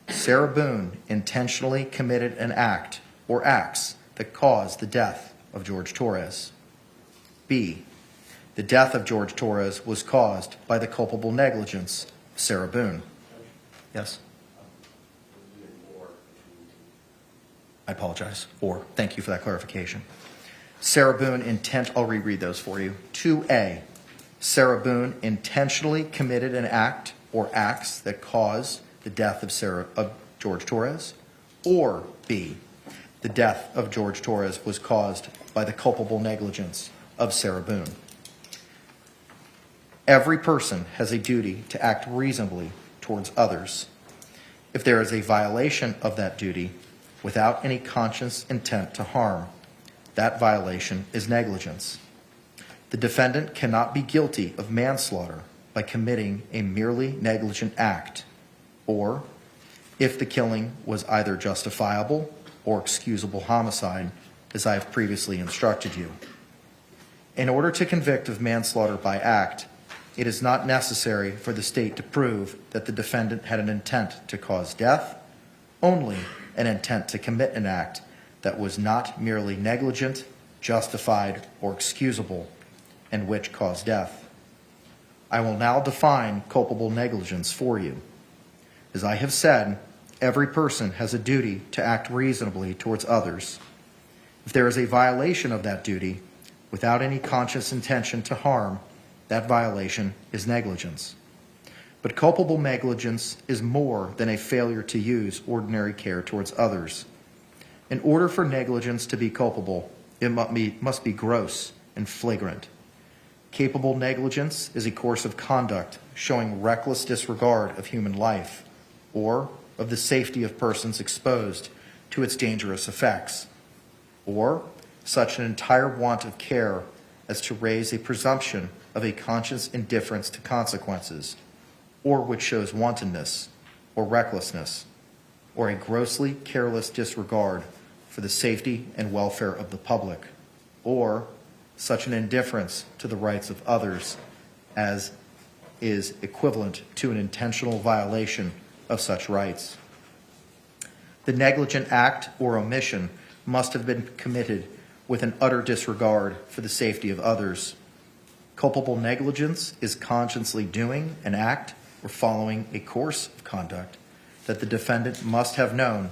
Sarah Boone intentionally committed an act or acts that caused the death of George Torres. B. The death of George Torres was caused by the culpable negligence of Sarah Boone. Yes? I apologize. Or, thank you for that clarification. Sarah Boone I'll reread those for you. 2A. Sarah Boone intentionally committed an act or acts that caused the death of George Torres, or B, the death of George Torres was caused by the culpable negligence of Sarah Boone. Every person has a duty to act reasonably towards others. If there is a violation of that duty without any conscious intent to harm, that violation is negligence. The defendant cannot be guilty of manslaughter by committing a merely negligent act, or if the killing was either justifiable or excusable homicide, as I have previously instructed you. In order to convict of manslaughter by act, it is not necessary for the state to prove that the defendant had an intent to cause death, only an intent to commit an act that was not merely negligent, justified, or excusable, and which caused death. I will now define culpable negligence for you. As I have said, every person has a duty to act reasonably towards others. If there is a violation of that duty without any conscious intention to harm, that violation is negligence. But culpable negligence is more than a failure to use ordinary care towards others. In order for negligence to be culpable, it must be gross and flagrant. Capable negligence is a course of conduct showing reckless disregard of human life or of the safety of persons exposed to its dangerous effects, or such an entire want of care as to raise a presumption of a conscious indifference to consequences, or which shows wantonness or recklessness, or a grossly careless disregard for the safety and welfare of the public, or such an indifference to the rights of others as is equivalent to an intentional violation of such rights. The negligent act or omission must have been committed with an utter disregard for the safety of others. Culpable negligence is consciously doing an act or following a course of conduct that the defendant must have known,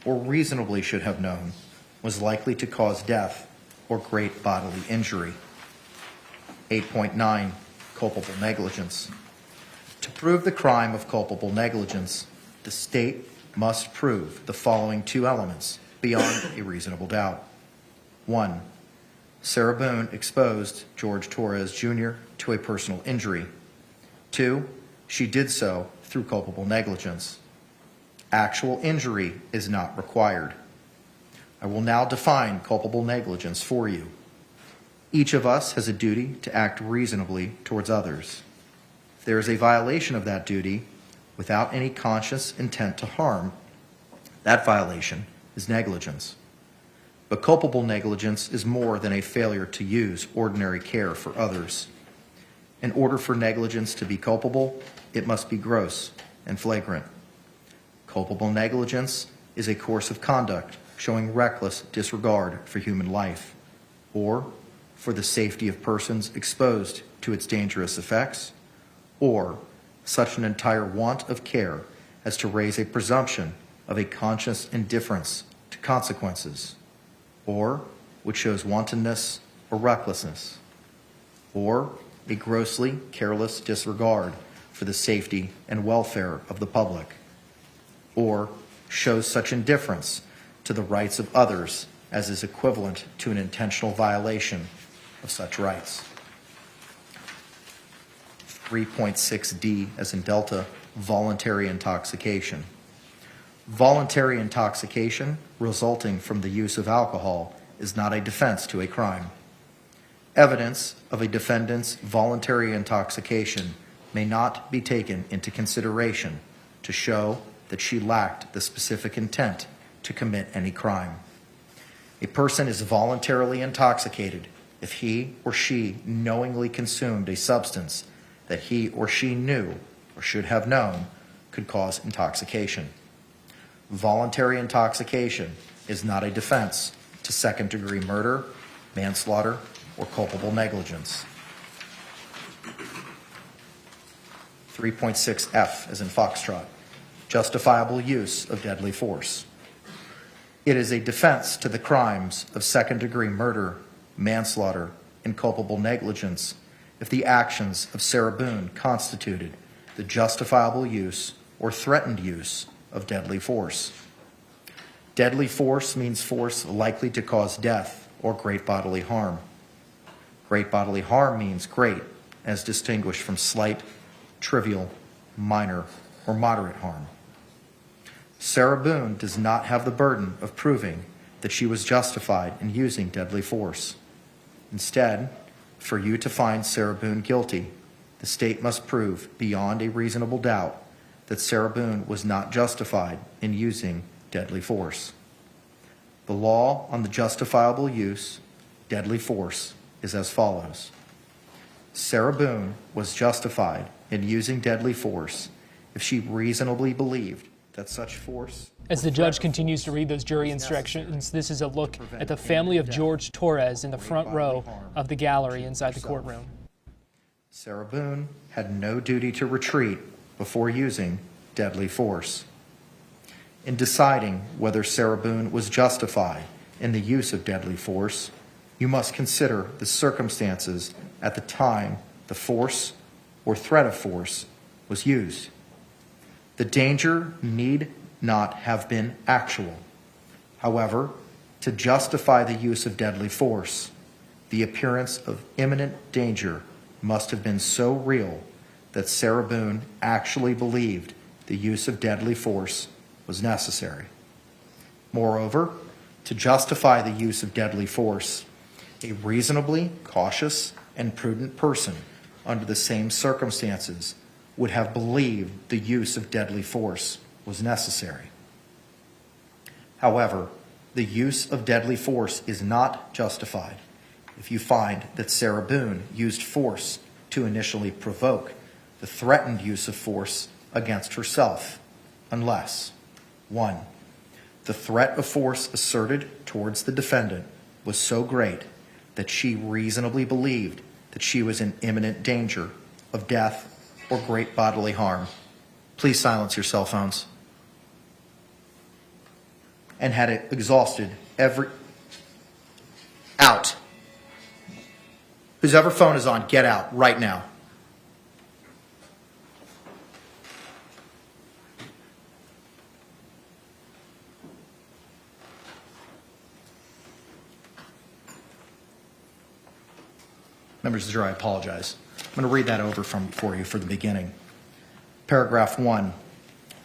or reasonably should have known, was likely to cause death or great bodily injury. 8.9. Culpable negligence. To prove the crime of culpable negligence, the state must prove the following two elements beyond a reasonable doubt. 1. Sarah Boone exposed George Torres Jr. to a personal injury. 2. She did so through culpable negligence. Actual injury is not required. I will now define culpable negligence for you. Each of us has a duty to act reasonably towards others. If there is a violation of that duty without any conscious intent to harm, that violation is negligence. But culpable negligence is more than a failure to use ordinary care for others. In order for negligence to be culpable, it must be gross and flagrant. Culpable negligence is a course of conduct showing reckless disregard for human life, or for the safety of persons exposed to its dangerous effects, or such an entire want of care as to raise a presumption of a conscious indifference to consequences, or which shows wantonness or recklessness, or a grossly careless disregard for the safety and welfare of the public, or shows such indifference to the rights of others as is equivalent to an intentional violation of such rights. 3.6D, as in Delta, voluntary intoxication. Voluntary intoxication resulting from the use of alcohol is not a defense to a crime. Evidence of a defendant's voluntary intoxication may not be taken into consideration to show that she lacked the specific intent to commit any crime. A person is voluntarily intoxicated if he or she knowingly consumed a substance that he or she knew or should have known could cause intoxication. Voluntary intoxication is not a defense to second-degree murder, manslaughter, or culpable negligence. 3.6F, as in Foxtrot, justifiable use of deadly force. It is a defense to the crimes of second-degree murder, manslaughter, and culpable negligence if the actions of Sarah Boone constituted the justifiable use or threatened use of deadly force. Deadly force means force likely to cause death or great bodily harm. Great bodily harm means great, as distinguished from slight, trivial, minor, or moderate harm. Sarah Boone does not have the burden of proving that she was justified in using deadly force. Instead, for you to find Sarah Boone guilty, the state must prove beyond a reasonable doubt that Sarah Boone was not justified in using deadly force. The law on the justifiable use, deadly force, is as follows. Sarah Boone was justified in using deadly force if she reasonably believed that such force... As the judge continues to read those jury instructions, this is a look at the family of Jorge Torres in the front row of the gallery inside the courtroom. Sarah Boone had no duty to retreat before using deadly force. In deciding whether Sarah Boone was justified in the use of deadly force, you must consider the circumstances at the time the force or threat of force was used. The danger need not have been actual. However, to justify the use of deadly force, the appearance of imminent danger must have been so real that Sarah Boone actually believed the use of deadly force was necessary. Moreover, to justify the use of deadly force, a reasonably cautious and prudent person under the same circumstances would have believed the use of deadly force was necessary. However, the use of deadly force is not justified if you find that Sarah Boone used force to initially provoke the threatened use of force against herself, unless 1. The threat of force asserted towards the defendant was so great that she reasonably believed that she was in imminent danger of death or great bodily harm. Please silence your cell phones. And had it exhausted every... Out. Whoever phone is on, get out right now. Members of the jury, I apologize. I'm going to read that over for you for the beginning. Paragraph 1.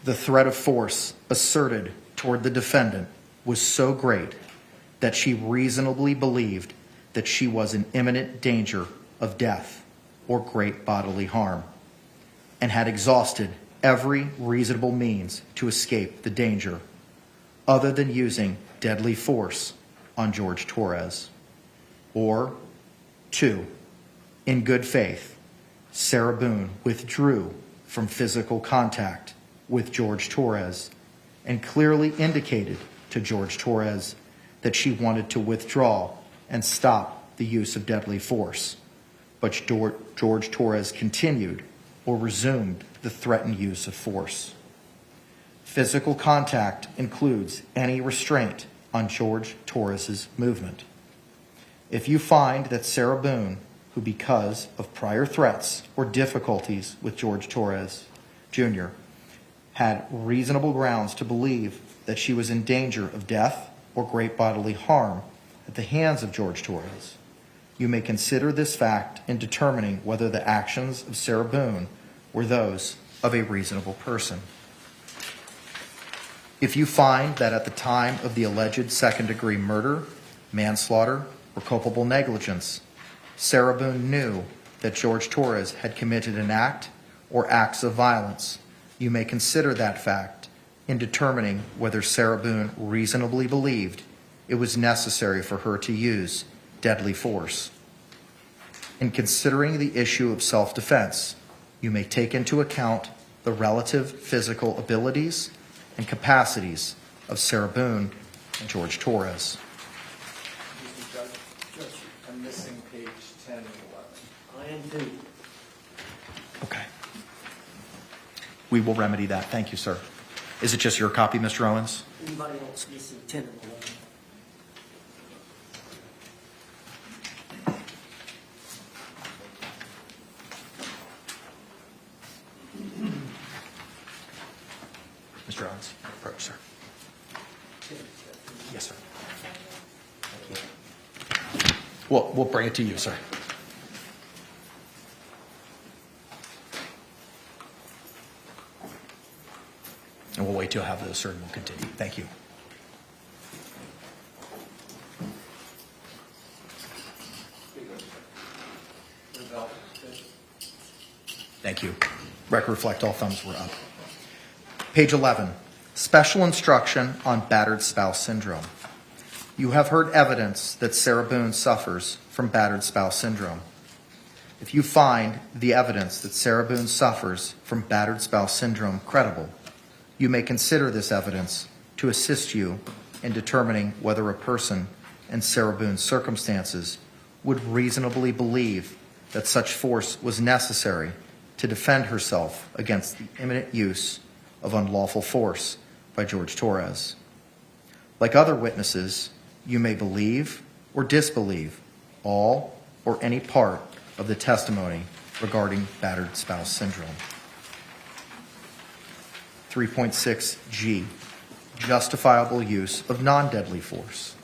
The threat of force asserted toward the defendant was so great that she reasonably believed that she was in imminent danger of death or great bodily harm, and had exhausted every reasonable means to escape the danger, other than using deadly force on Jorge Torres. Or 2. In good faith, Sarah Boone withdrew from physical contact with Jorge Torres and clearly indicated to Jorge Torres that she wanted to withdraw and stop the use of deadly force. But Jorge Torres continued or resumed the threatened use of force. Physical contact includes any restraint on Jorge Torres' movement. If you find that Sarah Boone, who because of prior threats or difficulties with Jorge Torres Jr., had reasonable grounds to believe that she was in danger of death or great bodily harm at the hands of Jorge Torres, you may consider this fact in determining whether the actions of Sarah Boone were those of a reasonable person. If you find that at the time of the alleged second-degree murder, manslaughter, or culpable negligence, Sarah Boone knew that Jorge Torres had committed an act or acts of violence, you may consider that fact in determining whether Sarah Boone reasonably believed it was necessary for her to use deadly force. In considering the issue of self-defense, you may take into account the relative physical abilities and capacities of Sarah Boone and Jorge Torres. Judge, I'm missing page 10 and 11. I am too. Okay. We will remedy that. Thank you, sir. Is it just your copy, Mr. Owens? Anybody else missing 10 and 11? Mr. Owens. We'll bring it to you, sir. And we'll wait till I have those, sir, and we'll continue. Thank you. Thank you. Record reflect all thumbs were up. Page 11, special instruction on battered spouse syndrome. You have heard evidence that Sarah Boone suffers from battered spouse syndrome. If you find the evidence that Sarah Boone suffers from battered spouse syndrome credible, you may consider this evidence to assist you in determining whether a person in Sarah Boone's circumstances would reasonably believe that such force was necessary to defend herself against the imminent use of unlawful force by Jorge Torres. Like other witnesses, you may believe or disbelieve all or any part of the testimony regarding battered spouse syndrome. 3.6G, justifiable use of non-deadly force.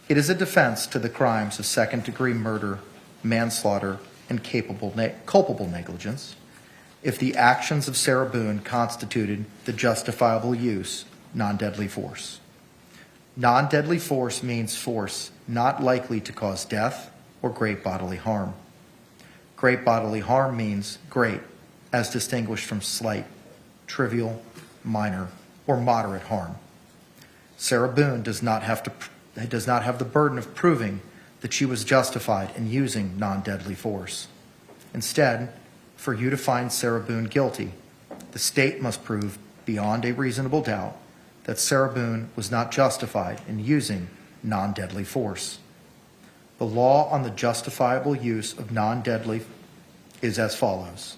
It is a defense to the crimes of second-degree murder, manslaughter, and culpable negligence if the actions of Sarah Boone constituted the justifiable use non-deadly force. Non-deadly force means force not likely to cause death or great bodily harm. Great bodily harm means great, as distinguished from slight, trivial, minor, or moderate harm. Sarah Boone does not have the burden of proving that she was justified in using non-deadly force. Instead, for you to find Sarah Boone guilty, the state must prove beyond a reasonable doubt that Sarah Boone was not justified in using non-deadly force. The law on the justifiable use of non-deadly is as follows.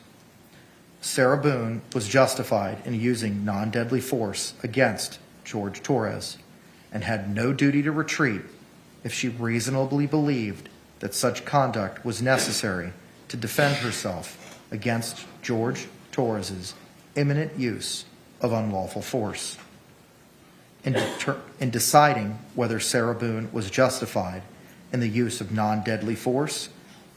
Sarah Boone was justified in using non-deadly force against Jorge Torres and had no duty to retreat if she reasonably believed that such conduct was necessary to defend herself against Jorge Torres' imminent use of unlawful force. In deciding whether Sarah Boone was justified in the use of non-deadly force,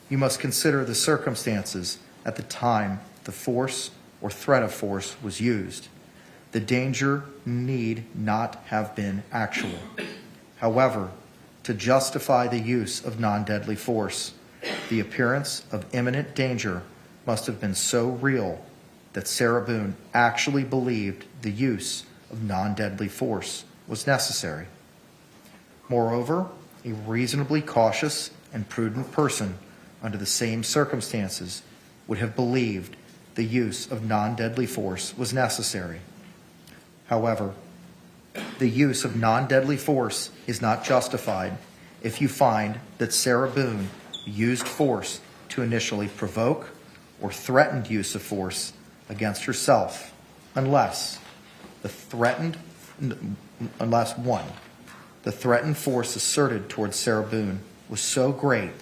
you must consider the circumstances at the time the force or threat of force was used. The danger need not have been actual. However, to justify the use of non-deadly force, the appearance of imminent danger must have been so real that Sarah Boone actually believed the use of non-deadly force was necessary. Moreover, a reasonably cautious and prudent person under the same circumstances would have believed the use of non-deadly force was necessary. However, the use of non-deadly force is not justified if you find that Sarah Boone used force to initially provoke or threatened use of force against herself, unless the threatened force asserted towards Sarah Boone was so great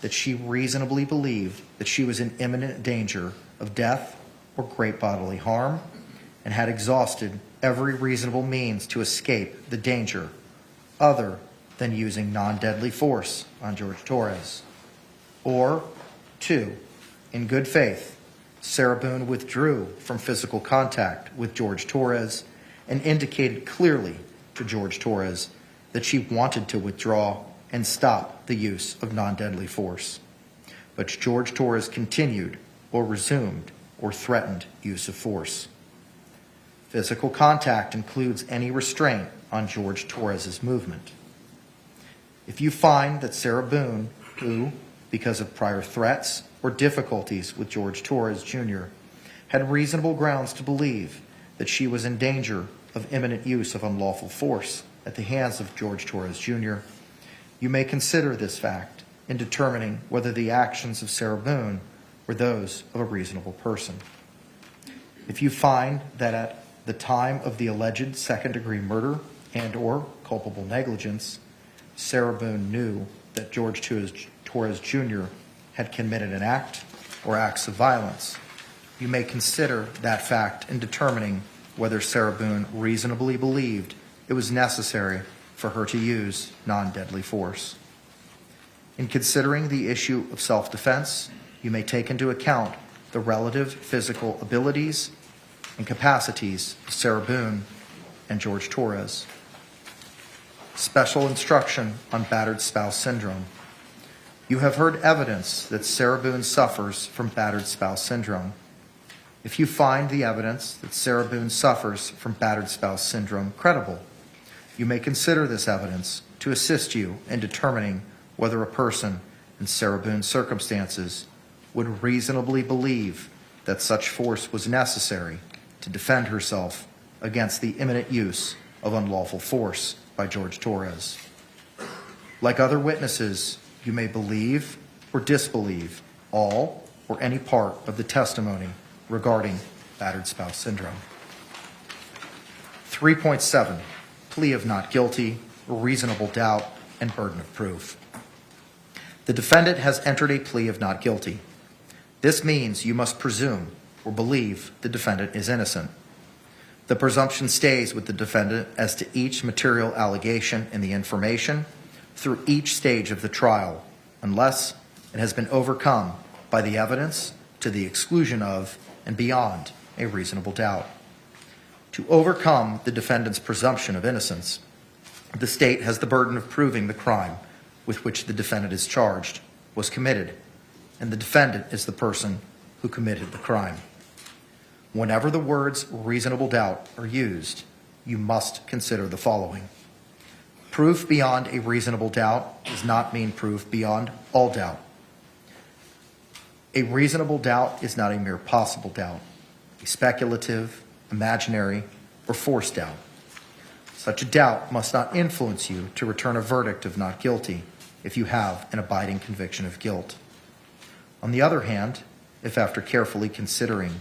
that she reasonably believed that she was in imminent danger of death or great bodily harm and had exhausted every reasonable means to escape the danger other than using non-deadly force on Jorge Torres. Or, 2, in good faith, Sarah Boone withdrew from physical contact with Jorge Torres and indicated clearly to Jorge Torres that she wanted to withdraw and stop the use of non-deadly force. But Jorge Torres continued or resumed or threatened use of force. Physical contact includes any restraint on Jorge Torres' movement. If you find that Sarah Boone, who, because of prior threats or difficulties with Jorge Torres Jr., had reasonable grounds to believe that she was in danger of imminent use of unlawful force at the hands of Jorge Torres Jr., you may consider this fact in determining whether the actions of Sarah Boone were those of a reasonable person. If you find that at the time of the alleged second-degree murder and or culpable negligence, Sarah Boone knew that Jorge Torres Jr. had committed an act or acts of violence, you may consider that fact in determining whether Sarah Boone reasonably believed it was necessary for her to use non-deadly force. In considering the issue of self-defense, you may take into account the relative physical abilities and capacities of Sarah Boone and Jorge Torres. Special instruction on battered spouse syndrome. You have heard evidence that Sarah Boone suffers from battered spouse syndrome. If you find the evidence that Sarah Boone suffers from battered spouse syndrome credible, you may consider this evidence to assist you in determining whether a person in Sarah Boone's circumstances would reasonably believe that such force was necessary to defend herself against the imminent use of unlawful force by Jorge Torres. Like other witnesses, you may believe or disbelieve all or any part of the testimony regarding battered spouse syndrome. 3.7, plea of not guilty, reasonable doubt, and burden of proof. The defendant has entered a plea of not guilty. This means you must presume or believe the defendant is innocent. The presumption stays with the defendant as to each material allegation in the information through each stage of the trial, unless it has been overcome by the evidence to the exclusion of and beyond a reasonable doubt. To overcome the defendant's presumption of innocence, the state has the burden of proving the crime with which the defendant is charged was committed, and the defendant is the person who committed the crime. Whenever the words reasonable doubt are used, you must consider the following. Proof beyond a reasonable doubt does not mean proof beyond all doubt. A reasonable doubt is not a mere possible doubt, a speculative, imaginary, or forced doubt. Such a doubt must not influence you to return a verdict of not guilty if you have an abiding conviction of guilt. On the other hand, if after carefully considering,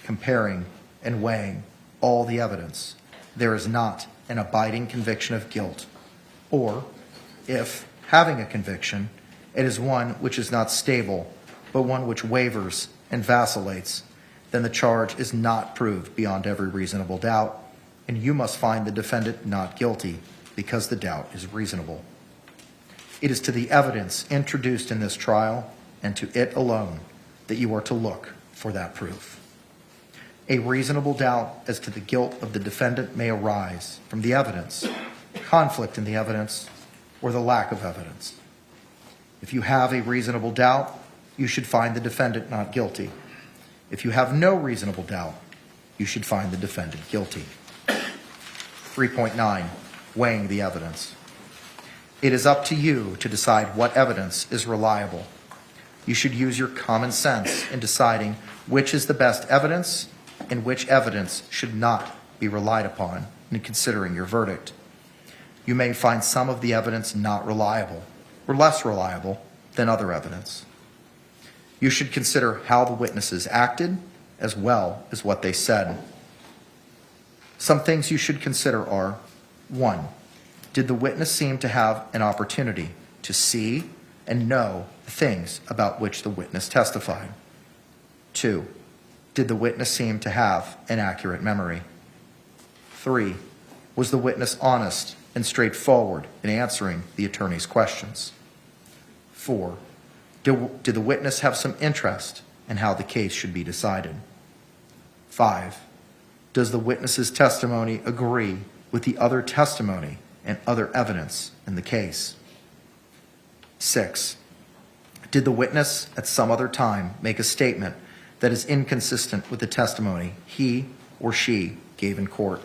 comparing, and weighing all the evidence, there is not an abiding conviction of guilt, or if, having a conviction, it is one which is not stable, but one which wavers and vacillates, then the charge is not proved beyond every reasonable doubt, and you must find the defendant not guilty because the doubt is reasonable. It is to the evidence introduced in this trial and to it alone that you are to look for that proof. A reasonable doubt as to the guilt of the defendant may arise from the evidence, conflict in the evidence, or the lack of evidence. If you have a reasonable doubt, you should find the defendant not guilty. If you have no reasonable doubt, you should find the defendant guilty. 3.9, weighing the evidence. It is up to you to decide what evidence is reliable. You should use your common sense in deciding which is the best evidence and which evidence should not be relied upon in considering your verdict. You may find some of the evidence not reliable or less reliable than other evidence. You should consider how the witnesses acted as well as what they said. Some things you should consider are: 1. Did the witness seem to have an opportunity to see and know the things about which the witness testified? 2. Did the witness seem to have an accurate memory? 3. Was the witness honest and straightforward in answering the attorney's questions? 4. Did the witness have some interest in how the case should be decided? 5. Does the witness's testimony agree with the other testimony and other evidence in the case? 6. Did the witness at some other time make a statement that is inconsistent with the testimony he or she gave in court?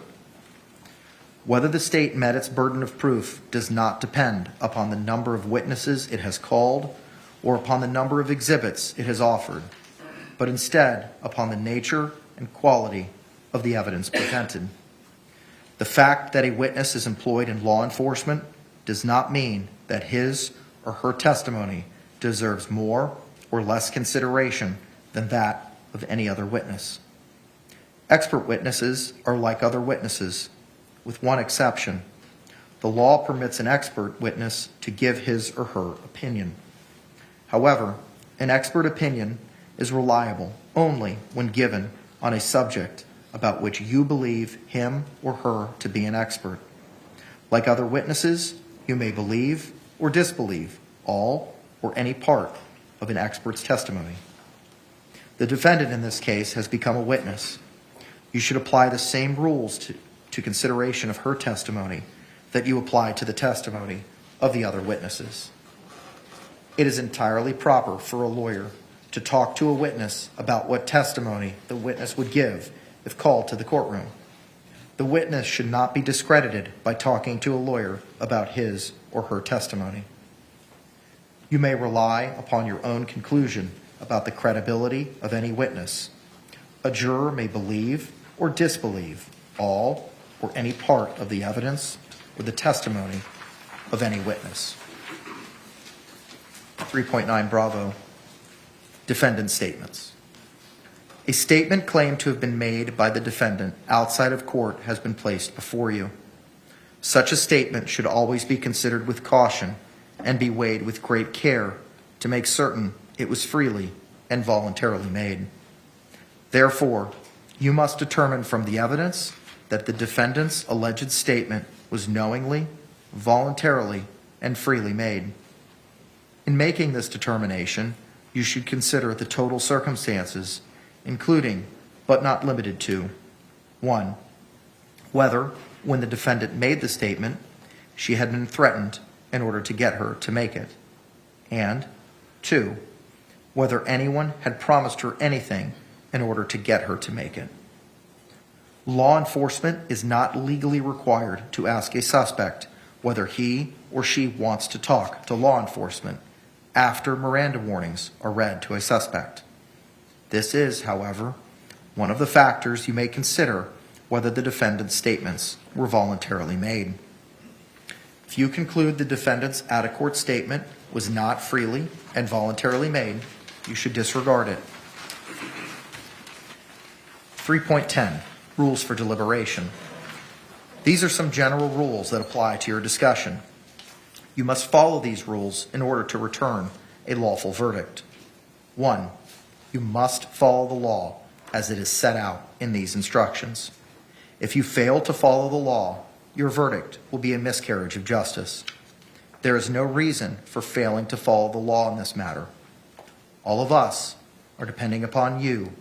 Whether the state met its burden of proof does not depend upon the number of witnesses it has called or upon the number of exhibits it has offered, but instead upon the nature and quality of the evidence presented. The fact that a witness is employed in law enforcement does not mean that his or her testimony deserves more or less consideration than that of any other witness. Expert witnesses are like other witnesses, with one exception. The law permits an expert witness to give his or her opinion. However, an expert opinion is reliable only when given on a subject about which you believe him or her to be an expert. Like other witnesses, you may believe or disbelieve all or any part of an expert's testimony. The defendant in this case has become a witness. You should apply the same rules to consideration of her testimony that you apply to the testimony of the other witnesses. It is entirely proper for a lawyer to talk to a witness about what testimony the witness would give if called to the courtroom. The witness should not be discredited by talking to a lawyer about his or her testimony. You may rely upon your own conclusion about the credibility of any witness. A juror may believe or disbelieve all or any part of the evidence or the testimony of any witness. 3.9 Bravo. Defendant statements. A statement claimed to have been made by the defendant outside of court has been placed before you. Such a statement should always be considered with caution and be weighed with great care to make certain it was freely and voluntarily made. Therefore, you must determine from the evidence that the defendant's alleged statement was knowingly, voluntarily, and freely made. In making this determination, you should consider the total circumstances, including, but not limited to, 1. Whether, when the defendant made the statement, she had been threatened in order to get her to make it, and 2. Whether anyone had promised her anything in order to get her to make it. Law enforcement is not legally required to ask a suspect whether he or she wants to talk to law enforcement after Miranda warnings are read to a suspect. This is, however, one of the factors you may consider whether the defendant's statements were voluntarily made. If you conclude the defendant's out-of-court statement was not freely and voluntarily made, you should disregard it. 3.10 Rules for deliberation. These are some general rules that apply to your discussion. You must follow these rules in order to return a lawful verdict. 1. You must follow the law as it is set out in these instructions. If you fail to follow the law, your verdict will be a miscarriage of justice. There is no reason for failing to follow the law in this matter. All of us are depending upon you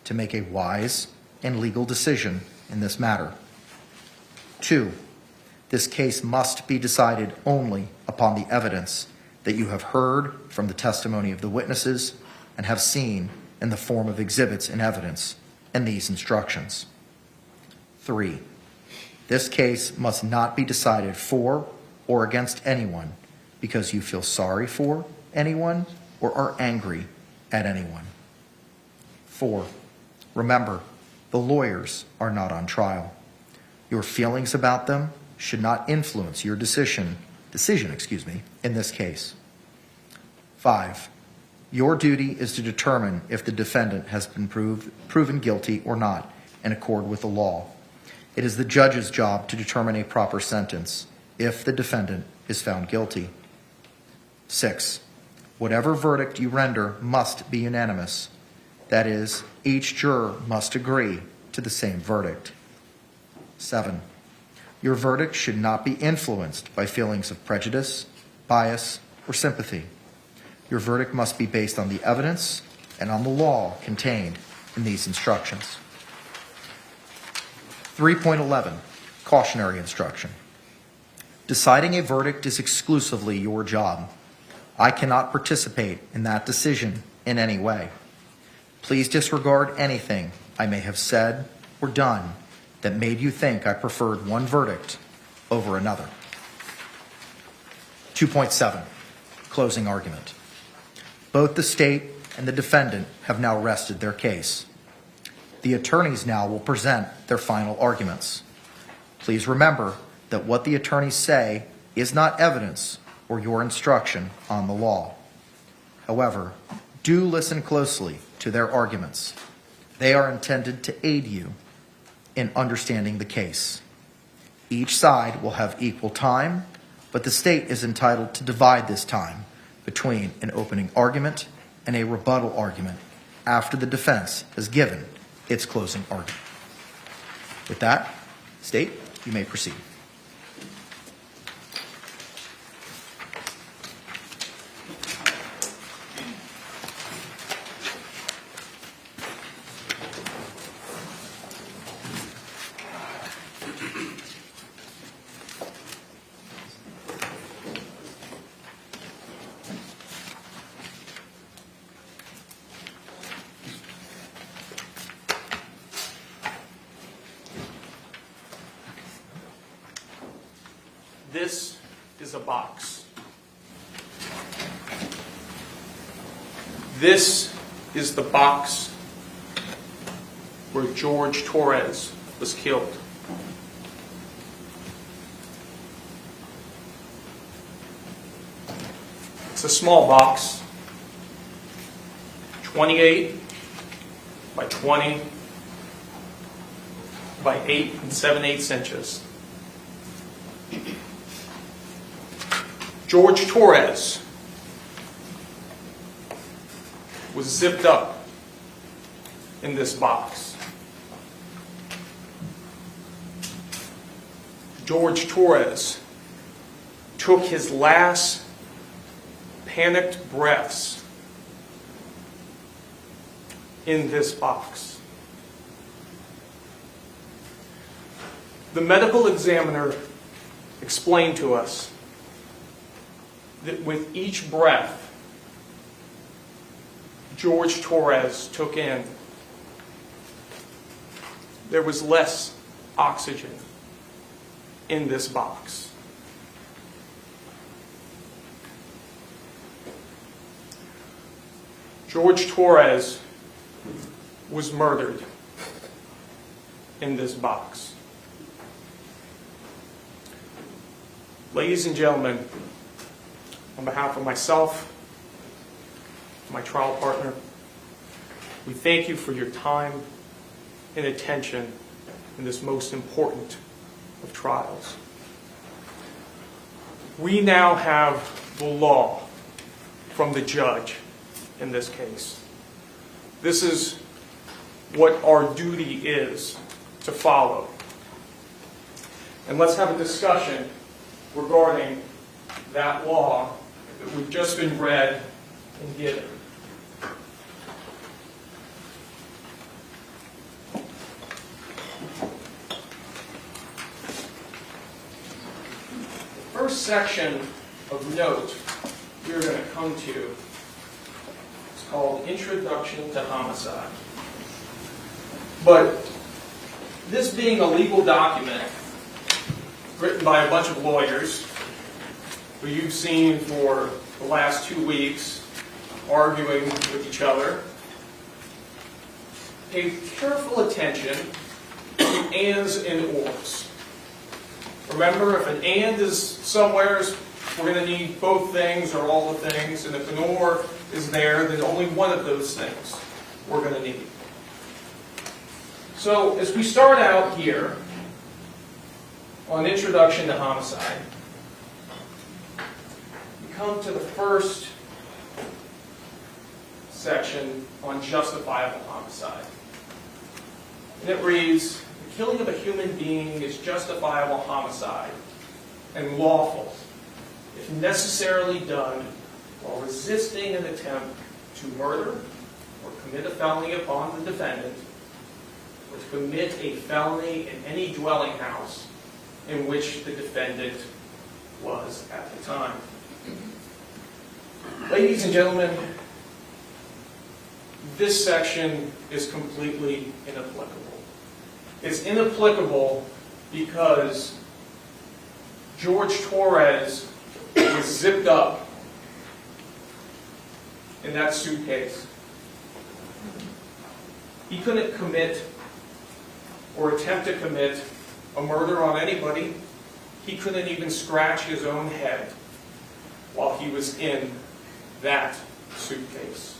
to make a wise and legal decision in this matter. 2. This case must be decided only upon the evidence that you have heard from the testimony of the witnesses and have seen in the form of exhibits and evidence in these instructions. 3. This case must not be decided for or against anyone because you feel sorry for anyone or are angry at anyone. 4. Remember, the lawyers are not on trial. Your feelings about them should not influence your decision in this case. 5. Your duty is to determine if the defendant has been proven guilty or not in accord with the law. It is the judge's job to determine a proper sentence if the defendant is found guilty. 6. Whatever verdict you render must be unanimous. That is, each juror must agree to the same verdict. 7. Your verdict should not be influenced by feelings of prejudice, bias, or sympathy. Your verdict must be based on the evidence and on the law contained in these instructions. 3.11 Cautionary instruction. Deciding a verdict is exclusively your job. I cannot participate in that decision in any way. Please disregard anything I may have said or done that made you think I preferred one verdict over another. 2.7 Closing argument. Both the state and the defendant have now rested their case. The attorneys now will present their final arguments. Please remember that what the attorneys say is not evidence or your instruction on the law. However, do listen closely to their arguments. They are intended to aid you in understanding the case. Each side will have equal time, but the state is entitled to divide this time between an opening argument and a rebuttal argument after the defense has given its closing argument. With that, state, you may proceed. this is a box. This is the box where Jorge Torres was killed. It's a small box, 28 by 20 by 8 7/8 inches. Jorge Torres was zipped up in this box. Jorge Torres took his last panicked breaths in this box. The medical examiner explained to us that with each breath Jorge Torres took in, there was less oxygen in this box. Jorge Torres was murdered in this box. Ladies and gentlemen, on behalf of myself, my trial partner, we thank you for your time and attention in this most important of trials. We now have the law from the judge in this case. This is what our duty is to follow. And let's have a discussion regarding that law that we've just been read and given. The first section of note we're going to come to is called Introduction to Homicide. But this being a legal document written by a bunch of lawyers who you've seen for the last 2 weeks arguing with each other, pay careful attention to ands and ors. Remember, if an and is somewhere, we're going to need both things or all the things, and if an or is there, then only one of those things we're going to need. So, as we start out here on Introduction to Homicide, we come to the first section on justifiable homicide. And it reads, the killing of a human being is justifiable homicide and lawful if necessarily done while resisting an attempt to murder or commit a felony upon the defendant, or to commit a felony in any dwelling house in which the defendant was at the time. Ladies and gentlemen, this section is completely inapplicable. It's inapplicable because Jorge Torres was zipped up in that suitcase. He couldn't commit or attempt to commit a murder on anybody. He couldn't even scratch his own head while he was in that suitcase.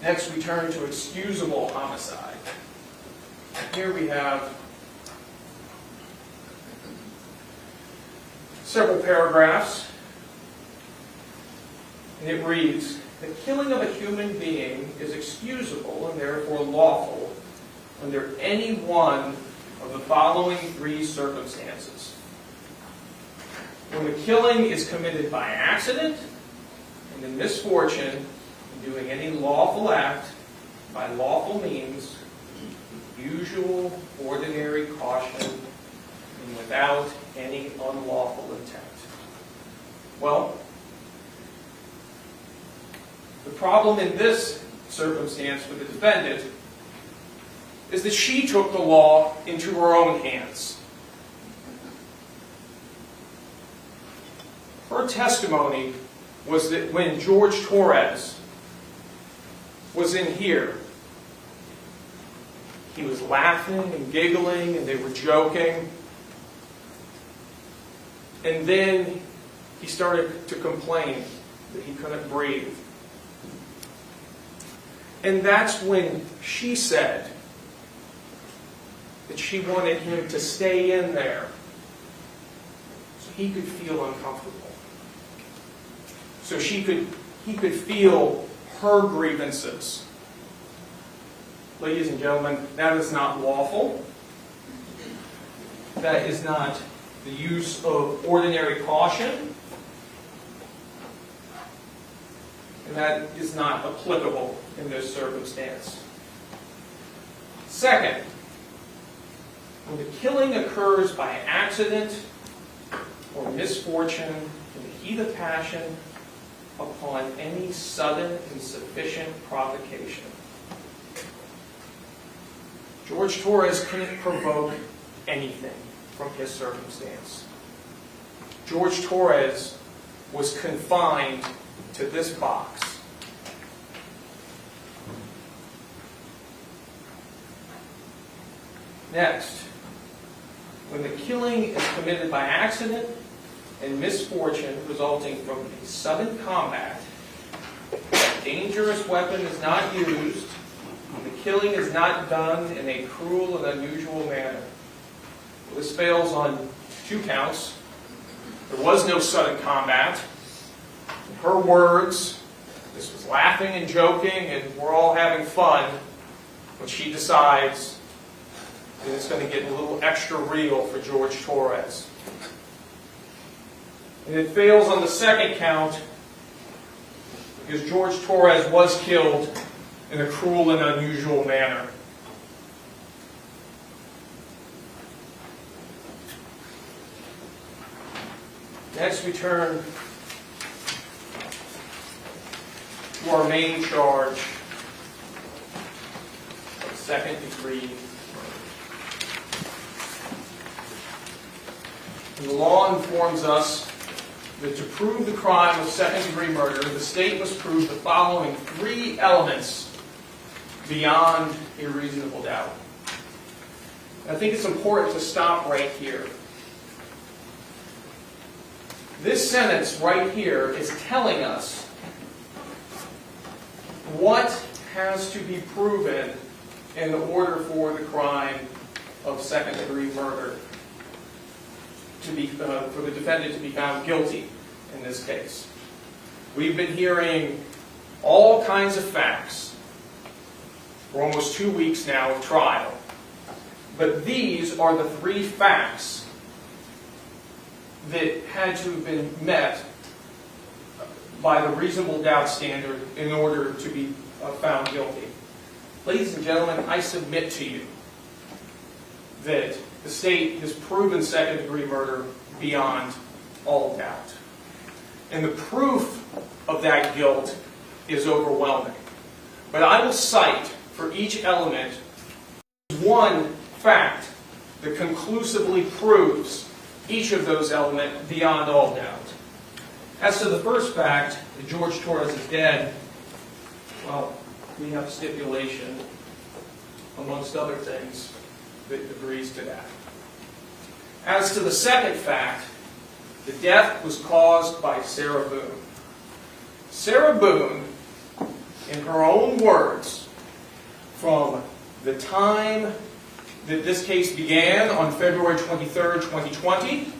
Next, we turn to excusable homicide. Here we have several paragraphs, and it reads, the killing of a human being is excusable and therefore lawful under any one of the following three circumstances. When the killing is committed by accident and in misfortune, in doing any lawful act by lawful means, with usual, ordinary caution, and without any unlawful intent. Well, the problem in this circumstance for the defendant is that she took the law into her own hands. her testimony was that when George Torres was in here, he was laughing and giggling and they were joking. And then he started to complain that he couldn't breathe. And that's when she said that she wanted him to stay in there so he could feel uncomfortable. So he could feel her grievances. Ladies and gentlemen, that is not lawful. That is not the use of ordinary caution. And that is not applicable in this circumstance. Second, when the killing occurs by accident or misfortune in the heat of passion upon any sudden and sufficient provocation. George Torres couldn't provoke anything from his circumstance. George Torres was confined to this box. Next, when the killing is committed by accident and misfortune resulting from a sudden combat, a dangerous weapon is not used, and the killing is not done in a cruel and unusual manner. This fails on 2 counts. There was no sudden combat. In her words, this was laughing and joking and we're all having fun when she decides that it's going to get a little extra real for George Torres. And it fails on the 2nd count because George Torres was killed in a cruel and unusual manner. Next we turn to our main charge of 2nd degree murder. And the law informs us that to prove the crime of 2nd degree murder, the state must prove the following 3 elements beyond a reasonable doubt. I think it's important to stop right here. This sentence right here is telling us what has to be proven in order for the crime of 2nd degree murder to be, for the defendant to be found guilty in this case. We've been hearing all kinds of facts for almost 2 weeks now of trial. But these are the 3 facts that had to have been met by the reasonable doubt standard in order to be found guilty. Ladies and gentlemen, I submit to you that the state has proven 2nd degree murder beyond all doubt. And the proof of that guilt is overwhelming. But I will cite for each element 1 fact that conclusively proves each of those elements beyond all doubt. As to the first fact, that George Torres is dead, well, we have stipulation, amongst other things, that agrees to that. As to the second fact, the death was caused by Sarah Boone. Sarah Boone, in her own words, from the time that this case began on February 23rd, 2020,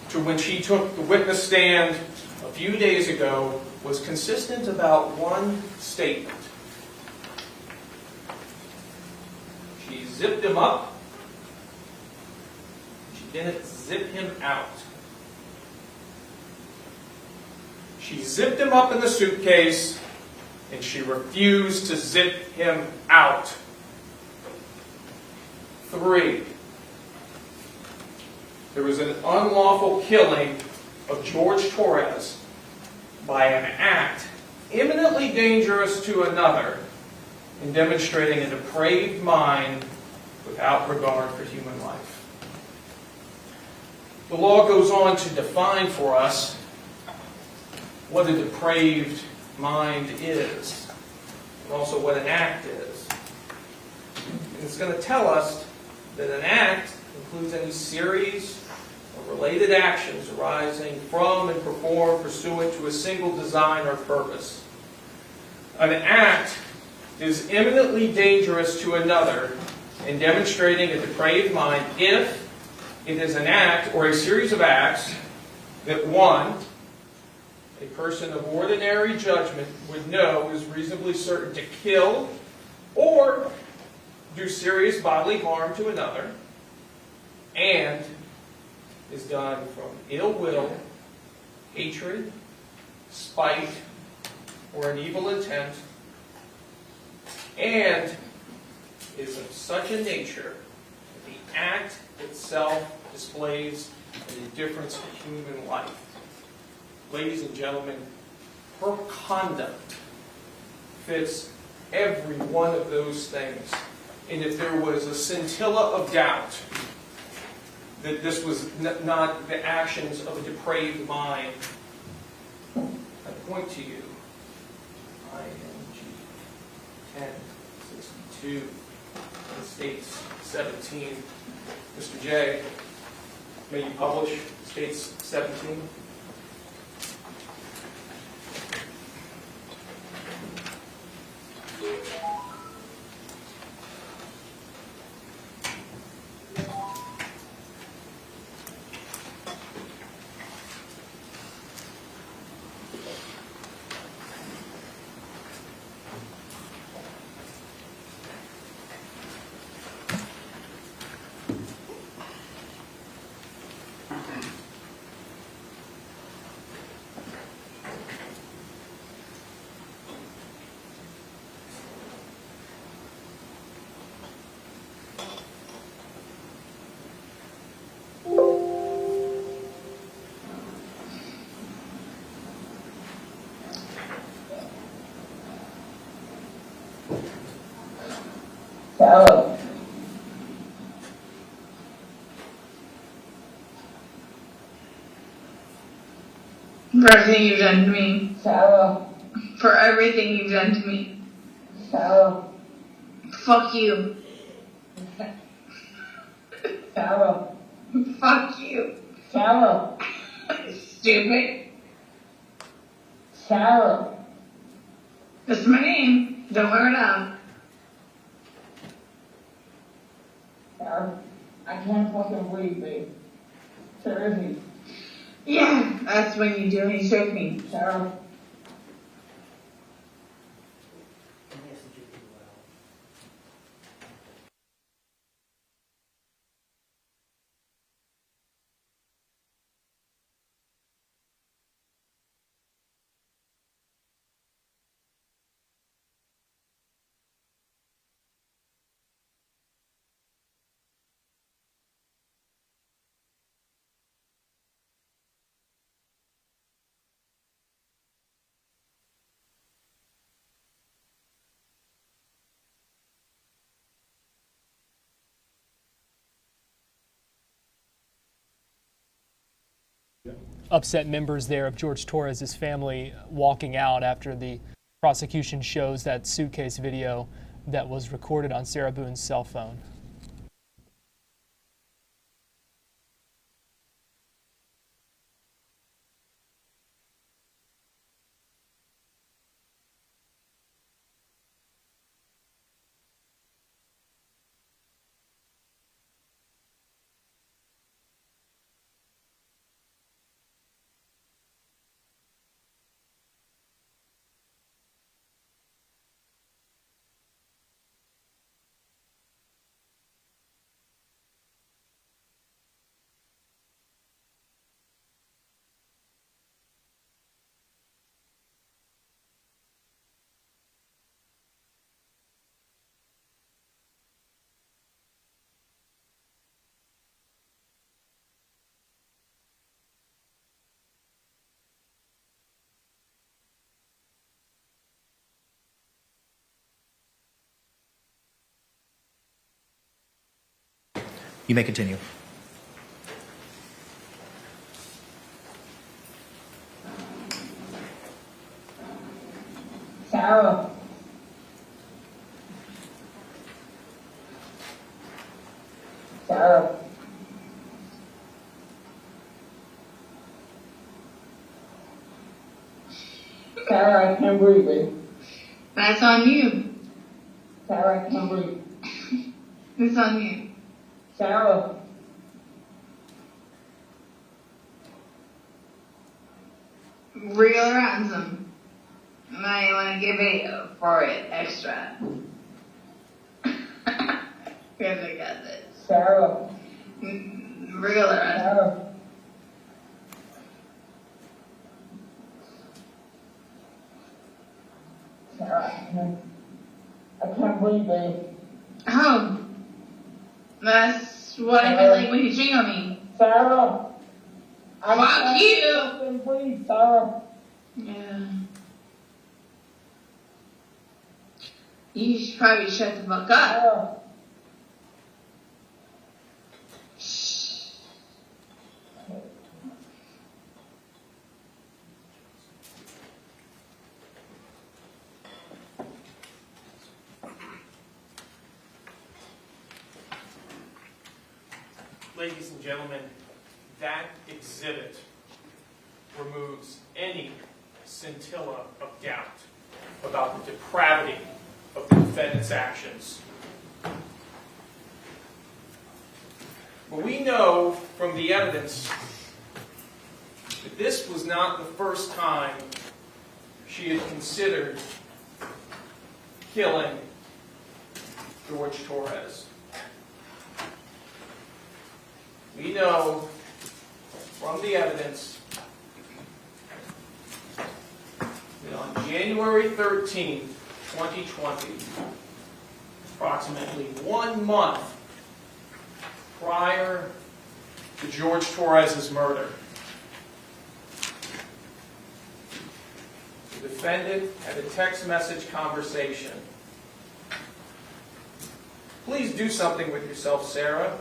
to when she took the witness stand a few days ago, was consistent about 1 statement. She zipped him up. She didn't zip him out. She zipped him up in the suitcase, and she refused to zip him out. 3, there was an unlawful killing of George Torres by an act imminently dangerous to another in demonstrating a depraved mind without regard for human life. The law goes on to define for us what a depraved mind is, and also what an act is. And it's going to tell us that an act includes any series of related actions arising from and performed pursuant to a single design or purpose. An act is imminently dangerous to another in demonstrating a depraved mind if it is an act or a series of acts that one, a person of ordinary judgment would know is reasonably certain to kill or do serious bodily harm to another, and is done from ill will, hatred, spite, or an evil intent, and is of such a nature that the act itself displays an indifference to human life. Ladies and gentlemen, her conduct fits every one of those things. And if there was a scintilla of doubt that this was not the actions of a depraved mind, I point to you, ING 1062, it states 17. Mr. J, may you publish states 17? Shallow. For everything you've done to me. Shallow. For everything you've done to me. Shallow. Fuck you. Shallow. Fuck you. Shallow. Stupid. Shallow. That's my name. Don't wear it out. I can't fucking breathe, babe. Seriously. Yeah, that's when you do and choke me. Cheryl. Upset members there of Jorge Torres' family walking out after the prosecution shows that Suitcase video that was recorded on Sarah Boone's cell phone. You may continue. Sarah. Sarah. Sarah, I can't breathe it. That's on you. Sarah, I can't breathe. It's on you. Sarah. Real or ransom? Now you want to give it for it extra. Because I got this. Sarah. Real or ransom? Sarah. Sarah, I can't breathe it. Oh. That's what I feel like when you cheat on me. Sarah. Fuck you. I can't breathe, Sarah. Yeah. You should probably shut the fuck up. Sarah. Ladies and gentlemen, that exhibit removes any scintilla of doubt about the depravity of the defendant's actions. But we know from the evidence that this was not the first time she had considered killing Jorge Torres. We know from the evidence that on January 13, 2020, approximately 1 month prior to Jorge Torres' murder, the defendant had a text message conversation. Please do something with yourself, Sarah.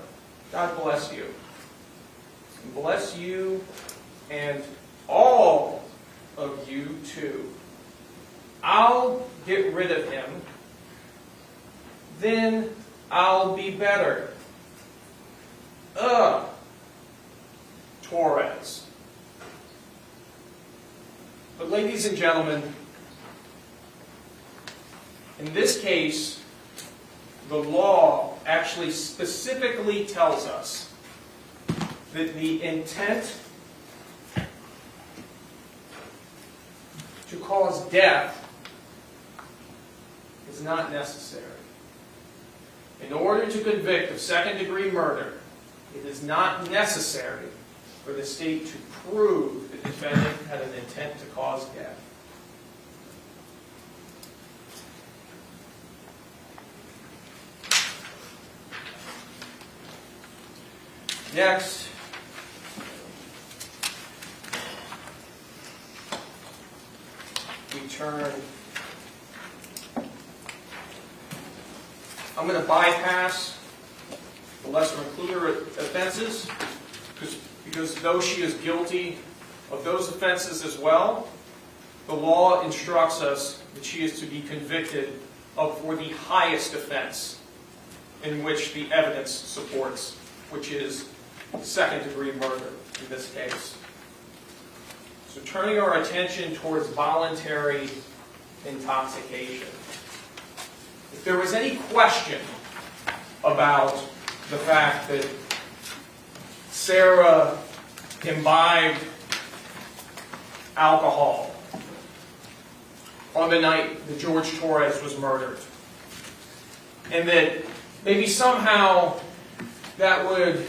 God bless you. And bless you and all of you too. I'll get rid of him. Then I'll be better. Torres. But ladies and gentlemen, in this case, the law actually specifically tells us that the intent to cause death is not necessary. In order to convict of second-degree murder, it is not necessary for the state to prove the defendant had an intent to cause death. Next, we turn. I'm going to bypass the lesser included offenses because though she is guilty of those offenses as well, the law instructs us that she is to be convicted of for the highest offense in which the evidence supports, which is second-degree murder in this case. So turning our attention towards voluntary intoxication. If there was any question about the fact that Sarah imbibed alcohol on the night that Jorge Torres was murdered, and that maybe somehow that would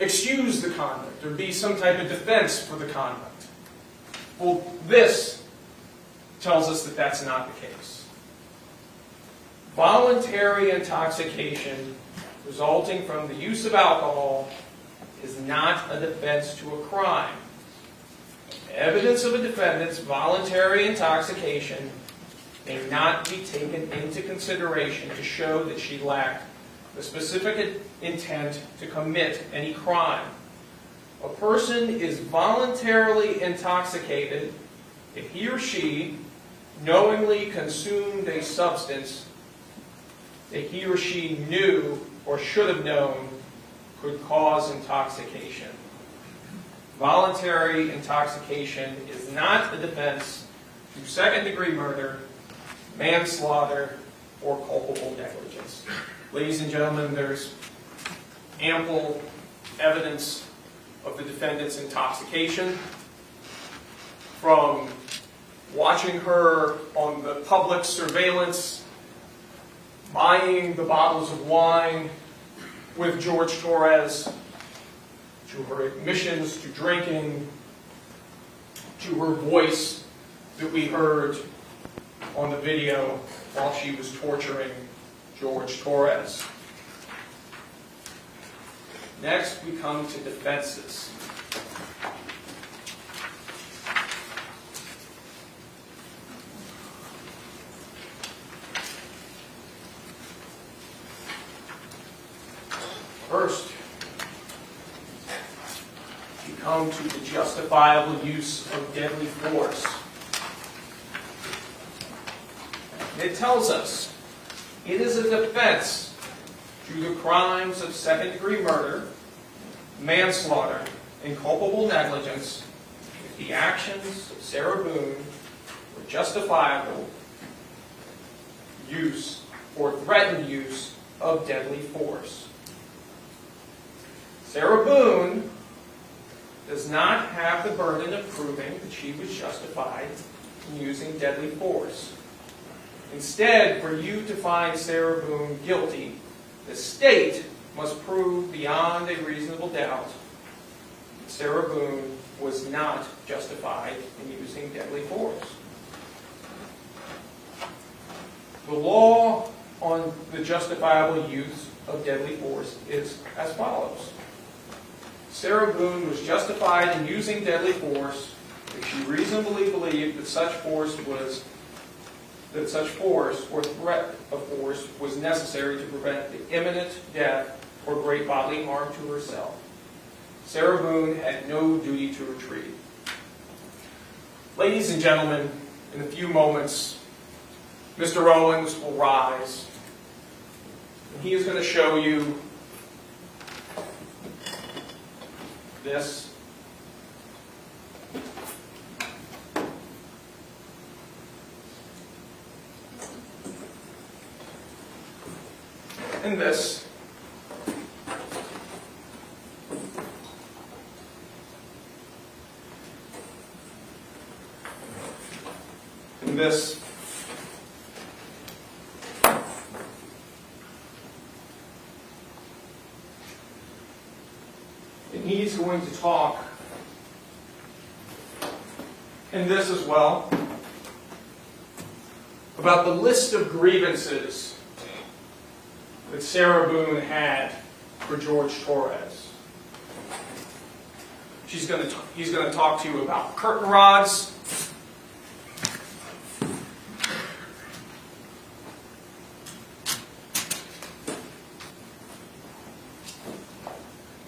excuse the conduct or be some type of defense for the conduct. Well, this tells us that that's not the case. Voluntary intoxication resulting from the use of alcohol is not a defense to a crime. Evidence of a defendant's voluntary intoxication may not be taken into consideration to show that she lacked the specific intent to commit any crime. A person is voluntarily intoxicated if he or she knowingly consumed a substance that he or she knew or should have known could cause intoxication. Voluntary intoxication is not a defense to second-degree murder, manslaughter, or culpable negligence. Ladies and gentlemen, there's ample evidence of the defendant's intoxication from watching her on the public surveillance, buying the bottles of wine with Jorge Torres, to her admissions to drinking, to her voice that we heard on the video while she was torturing Jorge Torres. Next, we come to defenses. First, we come to the justifiable use of deadly force. It tells us it is a defense to the crimes of second-degree murder, manslaughter, and culpable negligence if the actions of Sarah Boone were justifiable use or threatened use of deadly force. Sarah Boone does not have the burden of proving that she was justified in using deadly force. Instead, for you to find Sarah Boone guilty, the state must prove beyond a reasonable doubt that Sarah Boone was not justified in using deadly force. The law on the justifiable use of deadly force is as follows. Sarah Boone was justified in using deadly force if she reasonably believed that such force or threat of force was necessary to prevent the imminent death or great bodily harm to herself. Sarah Boone had no duty to retreat. Ladies and gentlemen, in a few moments, Mr. Owens will rise, and he is going to show you this. And this. And this. And he's going to talk in this as well about the list of grievances that Sarah Boone had for Jorge Torres. He's going to talk to you about curtain rods.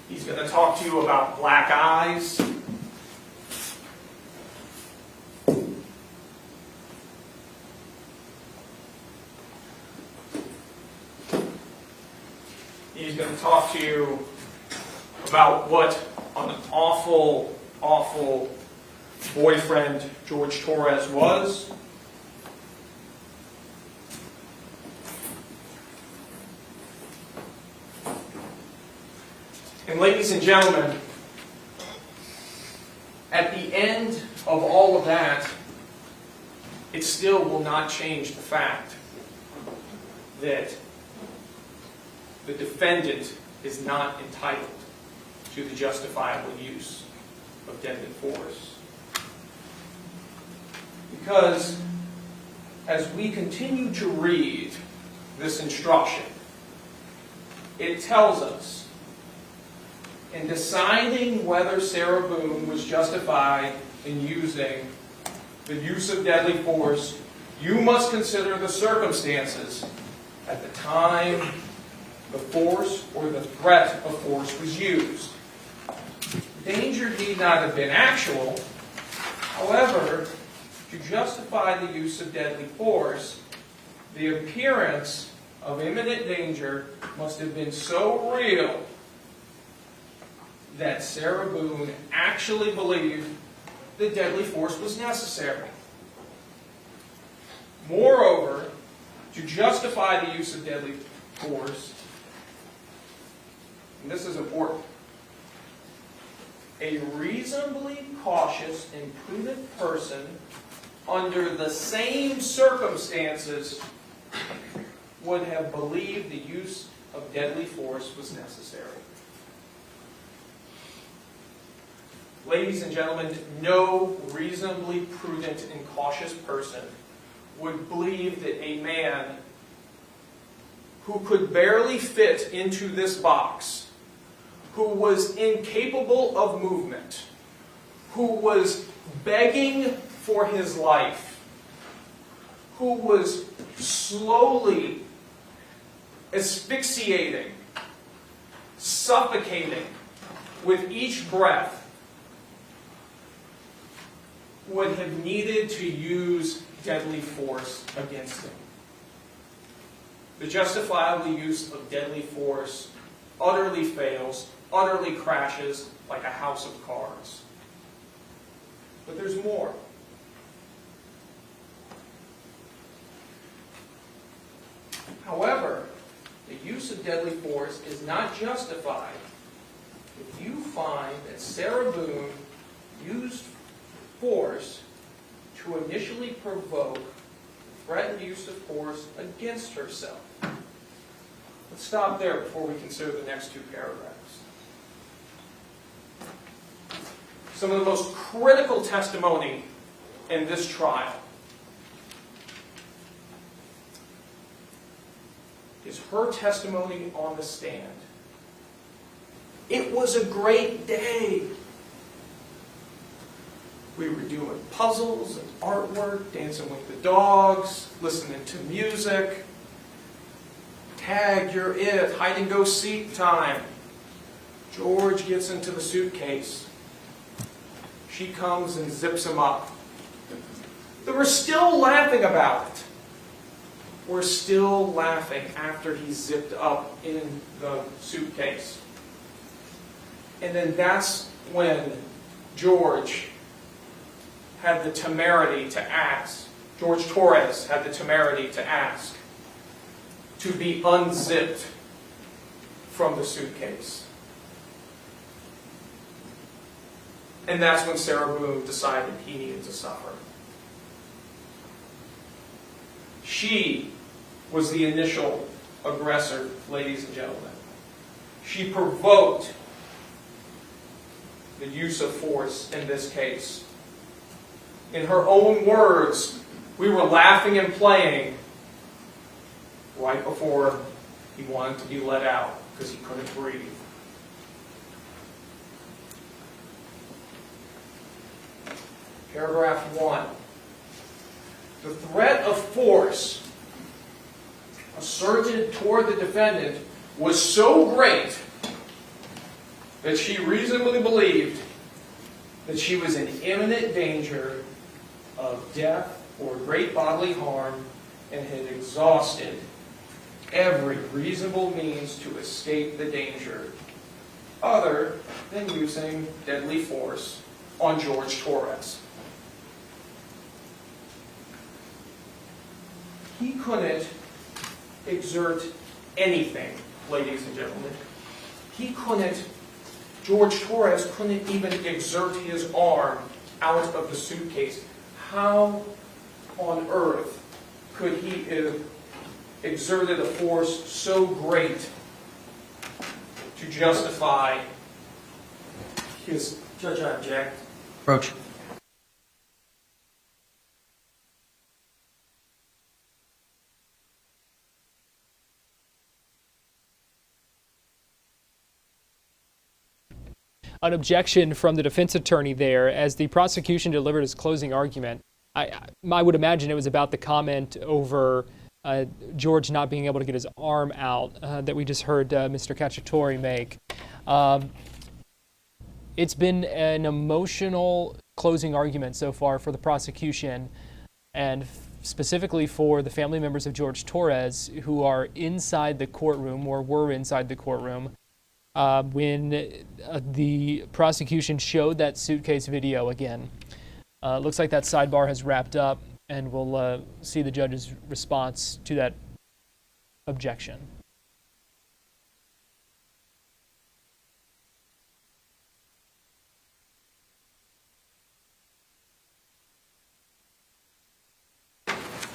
He's going to talk to you about black eyes. He's going to talk to you about what an awful, awful boyfriend Jorge Torres was. And ladies and gentlemen, at the end of all of that, it still will not change the fact that the defendant is not entitled to the justifiable use of deadly force. Because as we continue to read this instruction, it tells us in deciding whether Sarah Boone was justified in using the use of deadly force, you must consider the circumstances at the time the force or the threat of force was used. Danger need not have been actual. However, To justify the use of deadly force, the appearance of imminent danger must have been so real that Sarah Boone actually believed that deadly force was necessary. Moreover, to justify the use of deadly force, and this is important, a reasonably cautious and prudent person under the same circumstances would have believed the use of deadly force was necessary. Ladies and gentlemen, no reasonably prudent and cautious person would believe that a man who could barely fit into this box, who was incapable of movement, who was begging for his life, who was slowly asphyxiating, suffocating with each breath, would have needed to use deadly force against him. The justifiable use of deadly force utterly fails, utterly crashes like a house of cards. But there's more. However, the use of deadly force is not justified if you find that Sarah Boone used force to initially provoke the threatened use of force against herself. Let's stop there before we consider the next two paragraphs. Some of the most critical testimony in this trial is her testimony on the stand. It was a great day. We were doing puzzles and artwork, dancing with the dogs, listening to music. Tag, you're it. Hide and go seek time. George gets into the suitcase. She comes and zips him up. They were still laughing about it. We're still laughing after he's zipped up in the suitcase. And then that's when George had the temerity to ask, Jorge Torres had the temerity to ask to be unzipped from the suitcase. And that's when Sarah Boone decided he needed to suffer. She was the initial aggressor, ladies and gentlemen. She provoked the use of force in this case. In her own words, we were laughing and playing right before he wanted to be let out because he couldn't breathe. Paragraph 1. The threat of force asserted toward the defendant was so great that she reasonably believed that she was in imminent danger of death or great bodily harm and had exhausted every reasonable means to escape the danger other than using deadly force on Jorge Torres. He couldn't exert anything, ladies and gentlemen. Jorge Torres couldn't even exert his arm out of the suitcase. How on earth could he have exerted a force so great to justify his... Judge, I object. Approach. An objection from the defense attorney there as the prosecution delivered his closing argument. I would imagine it was about the comment over George not being able to get his arm out that we just heard Mr. Cacciatore make. It's been an emotional closing argument so far for the prosecution, and specifically for the family members of George Torres who are inside the courtroom or were inside the courtroom when the prosecution showed that Suitcase video again. Looks like that sidebar has wrapped up, and we'll see the judge's response to that objection.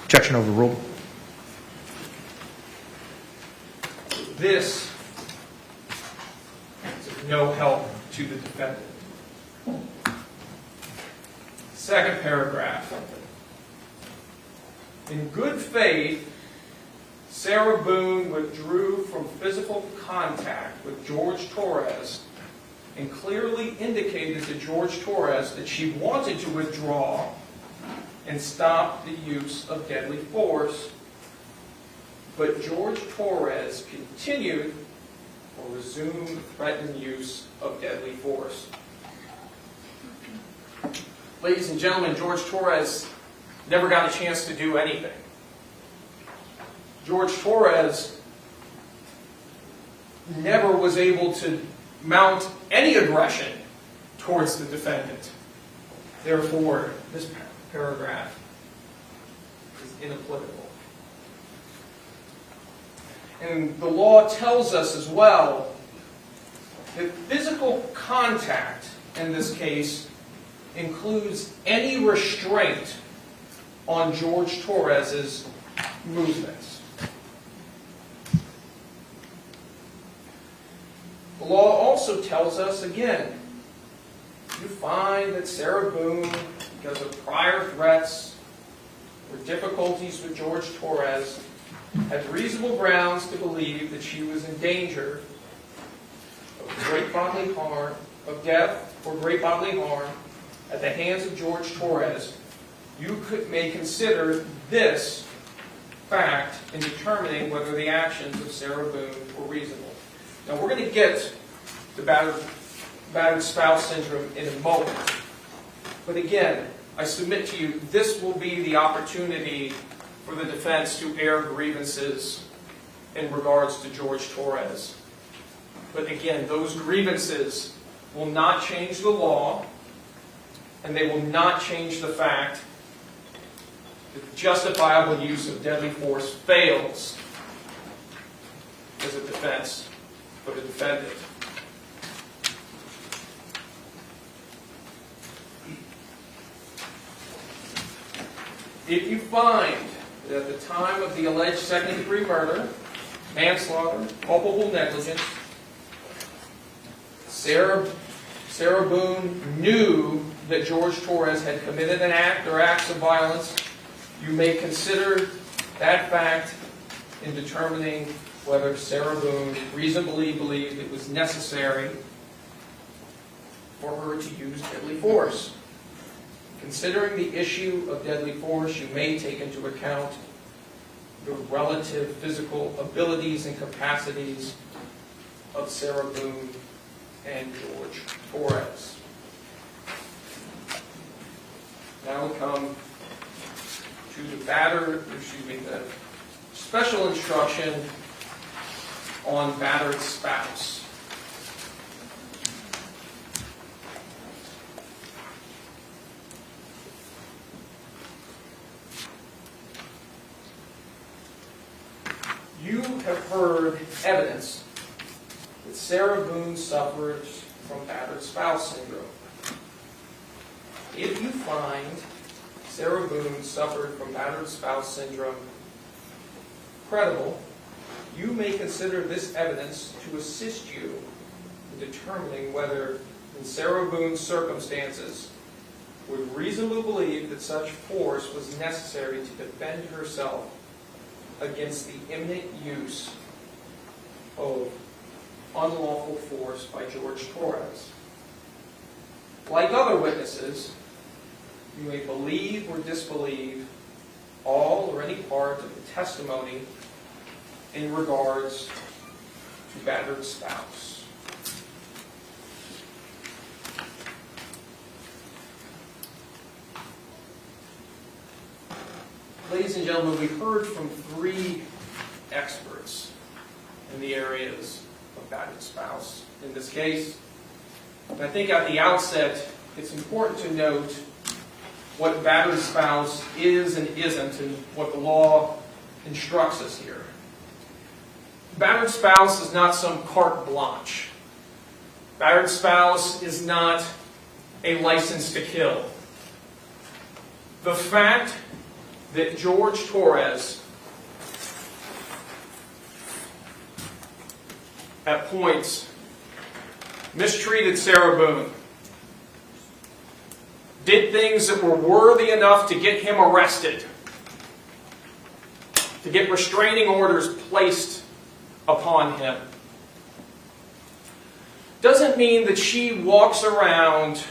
Objection overruled. This is of no help to the defendant. Second paragraph. In good faith, Sarah Boone withdrew from physical contact with George Torres and clearly indicated to George Torres that she wanted to withdraw and stop the use of deadly force, but George Torres continued or resumed threatened use of deadly force. Ladies and gentlemen, George Torres never got a chance to do anything. George Torres never was able to mount any aggression towards the defendant. Therefore, this paragraph is inapplicable. And the law tells us as well that physical contact in this case includes any restraint on George Torres's movements. The law also tells us, again, you find that Sarah Boone, because of prior threats or difficulties with George Torres, had reasonable grounds to believe that she was in danger of great bodily harm, of death or great bodily harm at the hands of George Torres, you may consider this fact in determining whether the actions of Sarah Boone were reasonable. Now, we're going to get to battered spouse syndrome in a moment. But again, I submit to you, this will be the opportunity for the defense to air grievances in regards to George Torres. But again, those grievances will not change the law, and they will not change the fact that the justifiable use of deadly force fails as a defense for the defendant. If you find that at the time of the alleged second-degree murder, manslaughter, culpable negligence, Sarah Boone knew that George Torres had committed an act or acts of violence, you may consider that fact in determining whether Sarah Boone reasonably believed it was necessary for her to use deadly force. Considering the issue of deadly force, you may take into account the relative physical abilities and capacities of Sarah Boone and George Torres. Now we come to the special instruction on battered spouse. You have heard evidence that Sarah Boone suffers from battered spouse syndrome. If you find Sarah Boone suffered from battered spouse syndrome credible, you may consider this evidence to assist you in determining whether, in Sarah Boone's circumstances, would reasonably believe that such force was necessary to defend herself against the imminent use of unlawful force by George Torres. Like other witnesses, you may believe or disbelieve all or any part of the testimony in regards to battered spouse. Ladies and gentlemen, we heard from 3 experts in the areas of battered spouse in this case. And I think at the outset, it's important to note what battered spouse is and isn't and what the law instructs us here. Battered spouse is not some carte blanche. Battered spouse is not a license to kill. The fact that Jorge Torres at points mistreated Sarah Boone, did things that were worthy enough to get him arrested, to get restraining orders placed upon him, doesn't mean that she walks around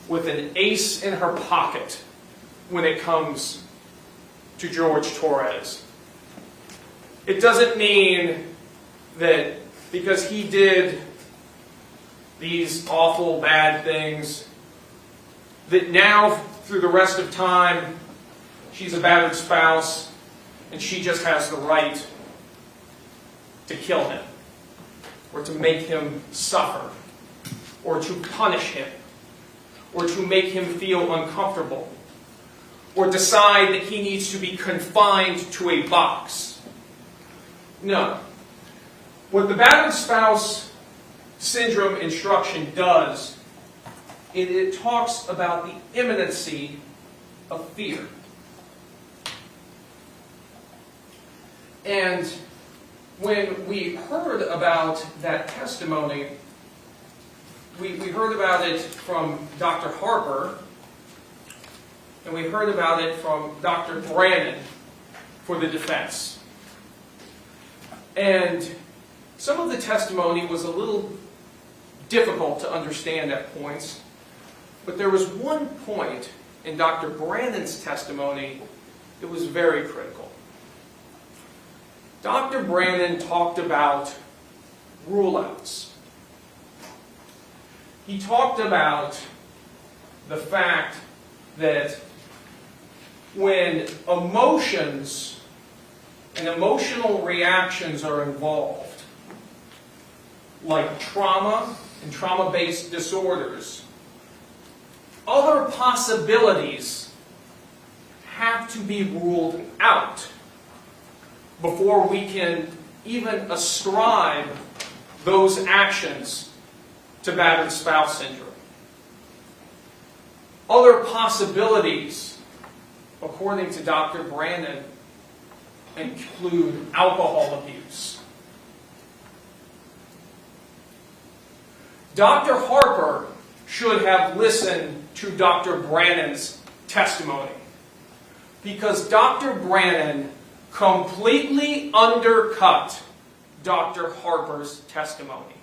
with an ace in her pocket when it comes to Jorge Torres. It doesn't mean that because he did these awful, bad things, that now, through the rest of time, she's a battered spouse and she just has the right to kill him, or to make him suffer, or to punish him, or to make him feel uncomfortable, or decide that he needs to be confined to a box. No. What the battered spouse syndrome instruction does, it talks about the imminency of fear. And when we heard about that testimony, we heard about it from Dr. Harper, and we heard about it from Dr. Brannon for the defense. And some of the testimony was a little difficult to understand at points, but there was one point in Dr. Brannon's testimony that was very critical. Dr. Brannon talked about rule-outs. He talked about the fact that when emotions and emotional reactions are involved, like trauma and trauma-based disorders, other possibilities have to be ruled out before we can even ascribe those actions to battered spouse syndrome. Other possibilities, according to Dr. Brannon, include alcohol abuse. Dr. Harper should have listened to Dr. Brannon's testimony, because Dr. Brannon completely undercut Dr. Harper's testimony.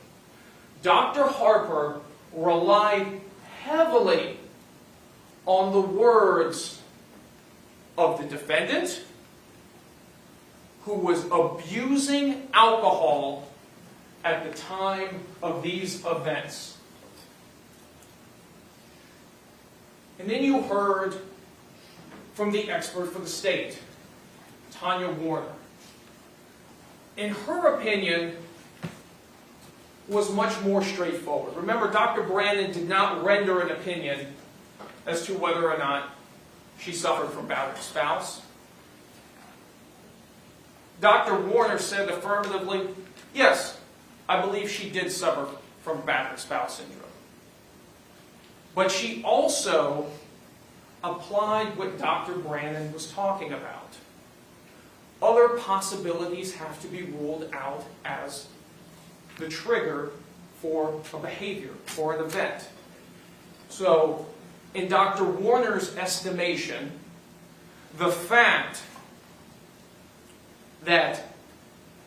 Dr. Harper relied heavily on the words of the defendant, who was abusing alcohol at the time of these events. And then you heard from the expert for the state, Tanya Warner. And her opinion was much more straightforward. Remember, Dr. Brannon did not render an opinion as to whether or not she suffered from battered spouse. Dr. Warner said affirmatively, yes, I believe she did suffer from battered spouse syndrome. But she also applied what Dr. Brannon was talking about. Other possibilities have to be ruled out as the trigger for a behavior, for an event. So, in Dr. Warner's estimation, the fact that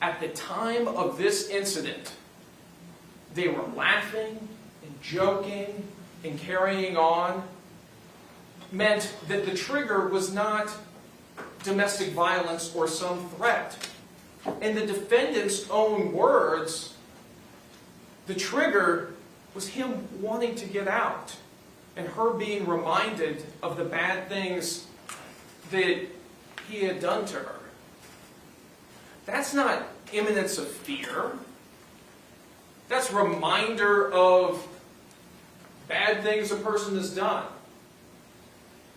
at the time of this incident, they were laughing and joking and carrying on, meant that the trigger was not domestic violence or some threat. In the defendant's own words, the trigger was him wanting to get out and her being reminded of the bad things that he had done to her. That's not imminence of fear. That's a reminder of bad things a person has done.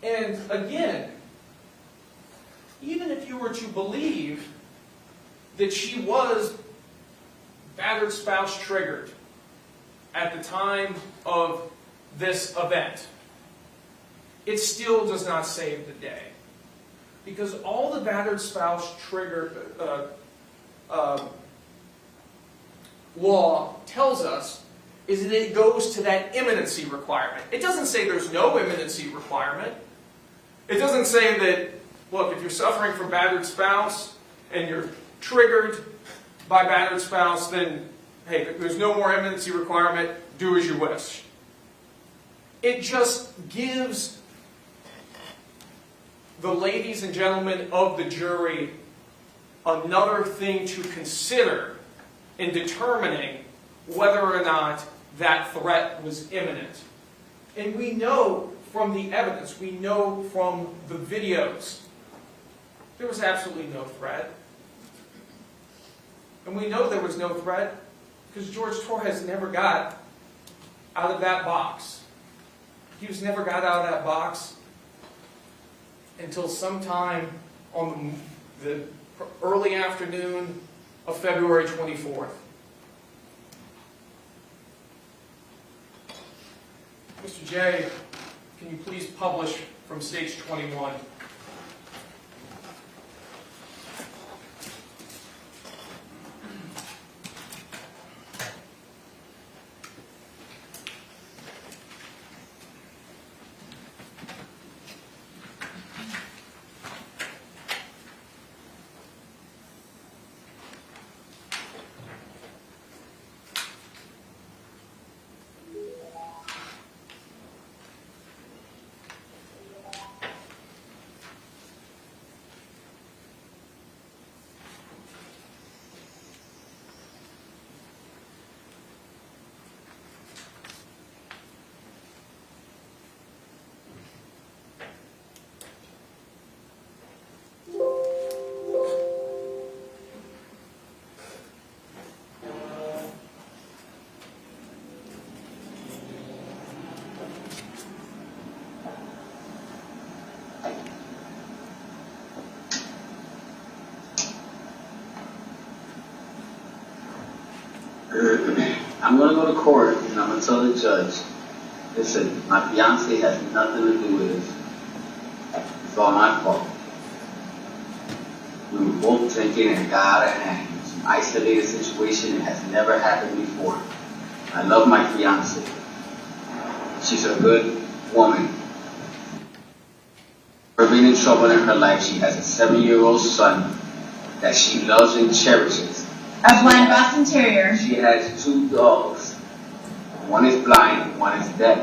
And again, even if you were to believe that she was battered spouse triggered at the time of this event, it still does not save the day. Because all the battered spouse trigger law tells us is that it goes to that imminency requirement. It doesn't say there's no imminency requirement. It doesn't say that, look, if you're suffering from battered spouse and you're triggered by battered spouse, then, hey, there's no more imminency requirement, do as you wish. It just gives the ladies and gentlemen of the jury another thing to consider in determining whether or not that threat was imminent. And we know from the evidence, we know from the videos, there was absolutely no threat. And we know there was no threat because Jorge Torres never got out of that box. He was never got out of that box until sometime on the early afternoon of February 24th. Mr. J, can you please publish from stage 21? I'm going to go to court and I'm going to tell the judge, listen, my fiance has nothing to do with this. It's all my fault. We were both drinking and got out of hand. It's an isolated situation. It has never happened before. I love my fiance. She's a good woman. For being in trouble in her life, she has a 7-year-old son that she loves and cherishes. A blind Boston Terrier. She has 2 dogs. One is blind, one is deaf.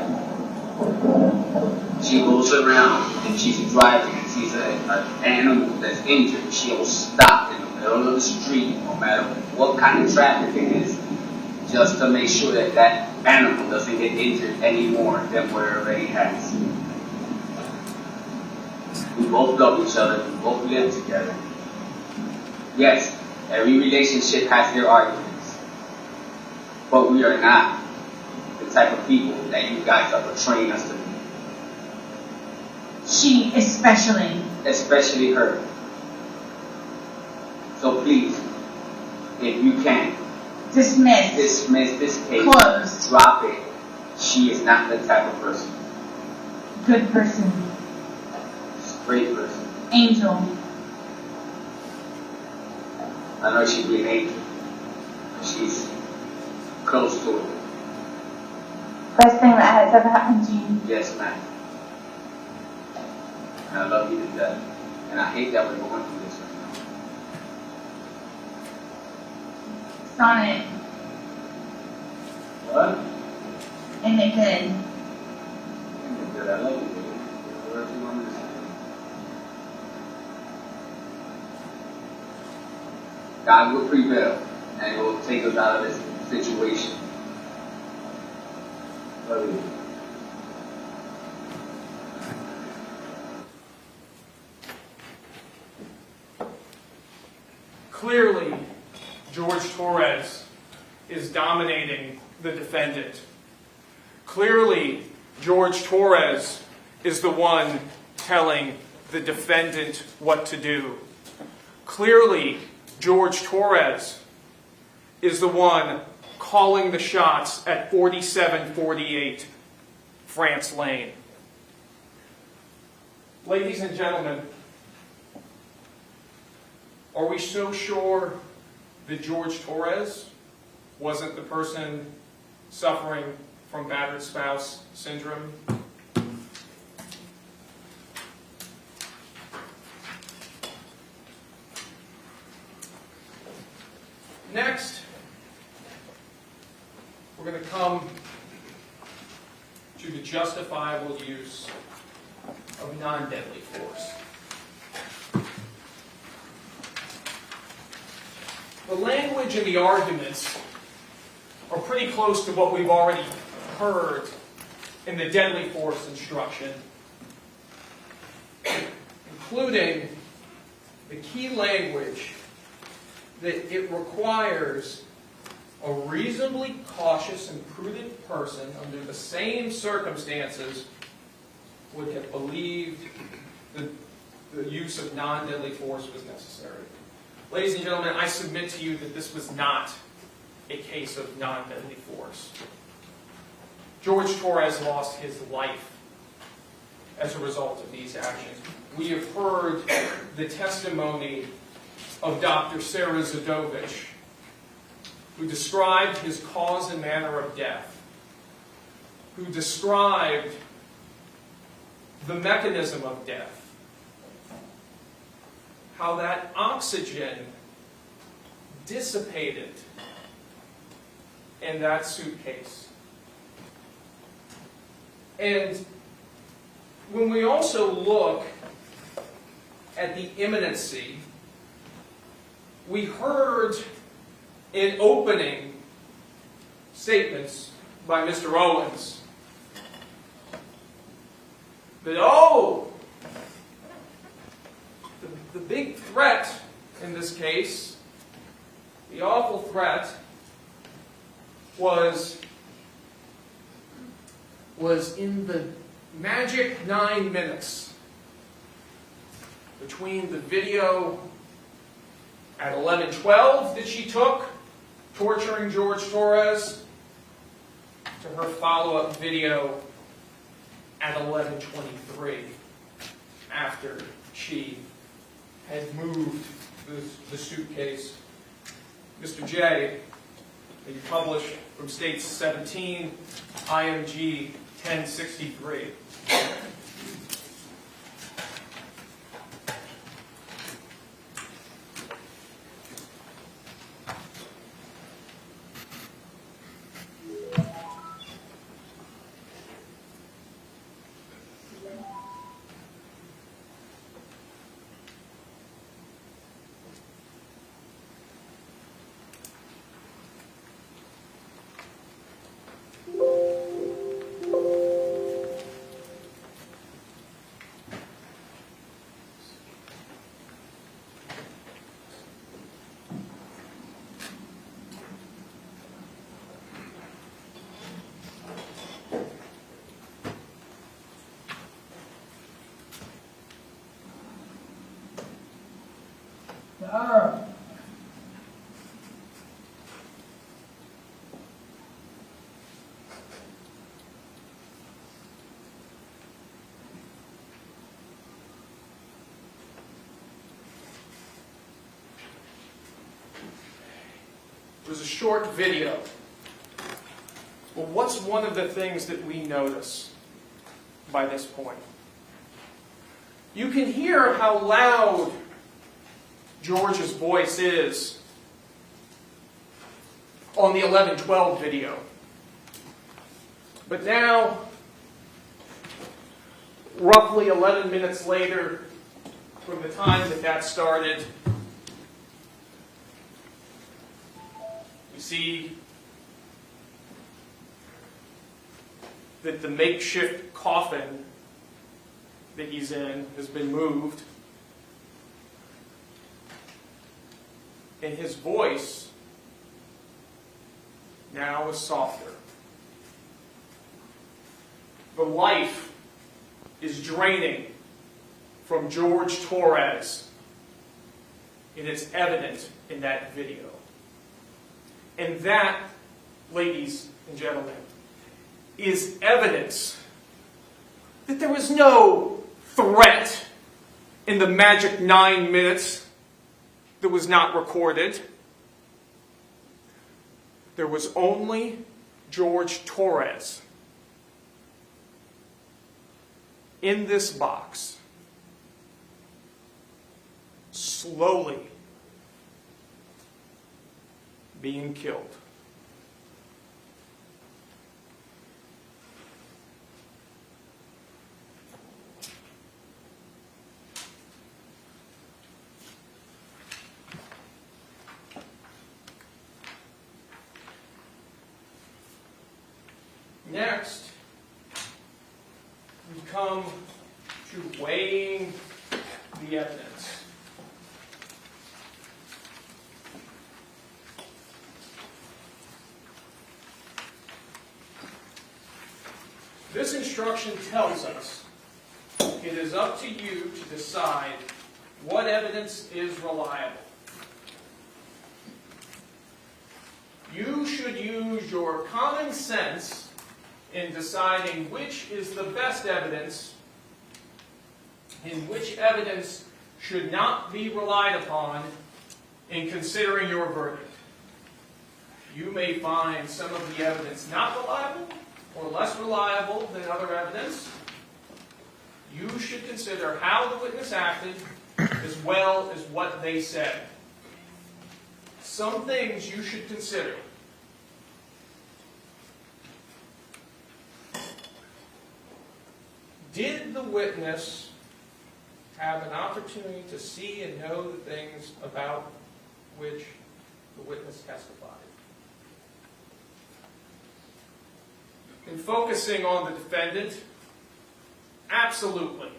She goes around and she's driving and sees an animal that's injured. She'll stop in the middle of the street, no matter what kind of traffic it is, just to make sure that that animal doesn't get injured any more than what it already has. We both love each other. We both live together. Yes, every relationship has their arguments. But we are not the type of people that you guys are portraying us to be. She especially. Especially her. So please, if you can, dismiss this case. Closed. Drop it. She is not the type of person. Good person. Great person. Angel. I know she'd be an angel. She's close to it. Best thing that has ever happened to you. Yes, ma'am. And I love you to death. And I hate that we're going through this right now. Sonnet. What? Ain't it good? Ain't it good? I love you, baby. Whatever you want me to say. God will prevail and will take us out of this situation. Love you. Clearly, George Torres is dominating the defendant. Clearly, George Torres is the one telling the defendant what to do. Clearly, George Torres is the one calling the shots at 4748 France Lane. Ladies and gentlemen, are we so sure that George Torres wasn't the person suffering from battered spouse syndrome? Next, we're going to come to the justifiable use of non-deadly force. The language and the arguments are pretty close to what we've already heard in the deadly force instruction, including the key language that it requires a reasonably cautious and prudent person under the same circumstances would have believed the use of non-deadly force was necessary. Ladies and gentlemen, I submit to you that this was not a case of non-deadly force. George Torres lost his life as a result of these actions. We have heard the testimony of Dr. Sarah Zadovich, who described his cause and manner of death, who described the mechanism of death, how that oxygen dissipated in that suitcase. And when we also look at the imminency, we heard in opening statements by Mr. Owens that, the big threat in this case, the awful threat, was in the magic 9 minutes between the video at 11:12 that she took, torturing George Torres, to her follow-up video at 11:23, after she had moved the suitcase. Mr. J, that you published from States 17, IMG 1063. It was a short video. Well, what's one of the things that we notice by this point? You can hear how loud George's voice is on the 11:12 video. But now, roughly 11 minutes later from the time that started, you see that the makeshift coffin that he's in has been moved. and his voice now is softer. The life is draining from Jorge Torres, and it's evident in that video. And that, ladies and gentlemen, is evidence that there was no threat in the magic 9 minutes that was not recorded. There was only Jorge Torres in this box, slowly being killed. Next, we come to weighing the evidence. This instruction tells us it is up to you to decide what evidence is reliable. You should use your common sense in deciding which is the best evidence and which evidence should not be relied upon in considering your verdict. You may find some of the evidence not reliable or less reliable than other evidence. You should consider how the witness acted as well as what they said. Some things you should consider. Did the witness have an opportunity to see and know the things about which the witness testified? In focusing on the defendant, absolutely.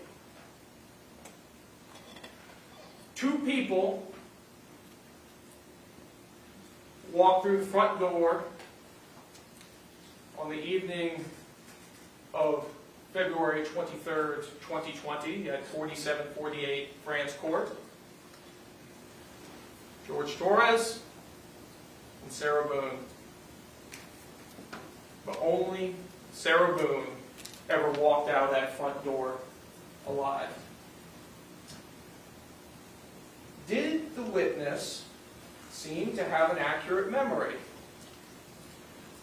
2 people walked through the front door on the evening of February 23rd, 2020 at 4748 France Court. Jorge Torres and Sarah Boone. But only Sarah Boone ever walked out of that front door alive. Did the witness seem to have an accurate memory?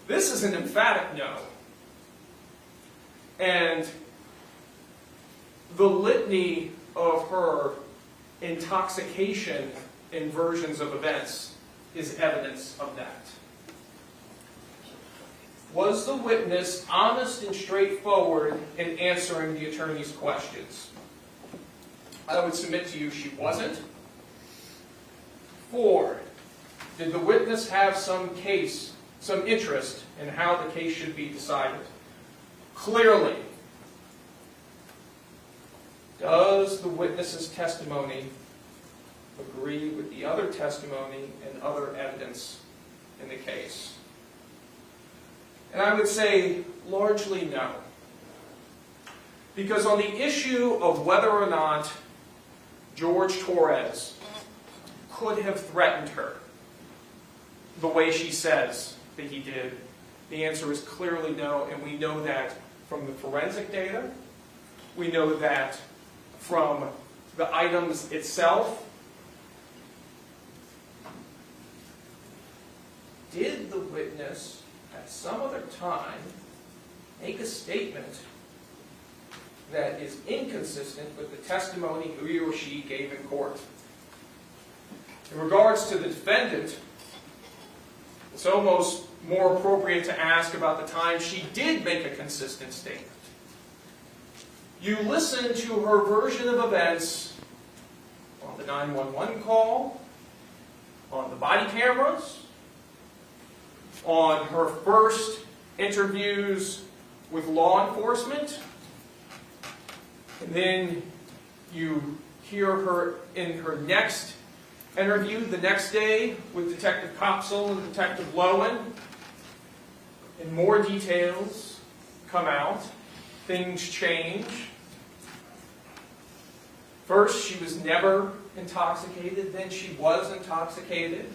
This is an emphatic no. And the litany of her intoxication in versions of events is evidence of that. Was the witness honest and straightforward in answering the attorney's questions? I would submit to you she wasn't. 4, did the witness have some interest in how the case should be decided? Clearly. Does the witness's testimony agree with the other testimony and other evidence in the case? And I would say largely no. Because on the issue of whether or not Jorge Torres could have threatened her the way she says that he did, the answer is clearly no, and we know that from the forensic data. We know that from the items itself. Did the witness at some other time make a statement that is inconsistent with the testimony he or she gave in court? In regards to the defendant, it's almost more appropriate to ask about the time she did make a consistent statement. You listen to her version of events on the 911 call, on the body cameras, on her first interviews with law enforcement, and then you hear her in her next interviewed the next day with Detective Copsell and Detective Lowen, and more details come out. Things change. First, she was never intoxicated. Then she was intoxicated.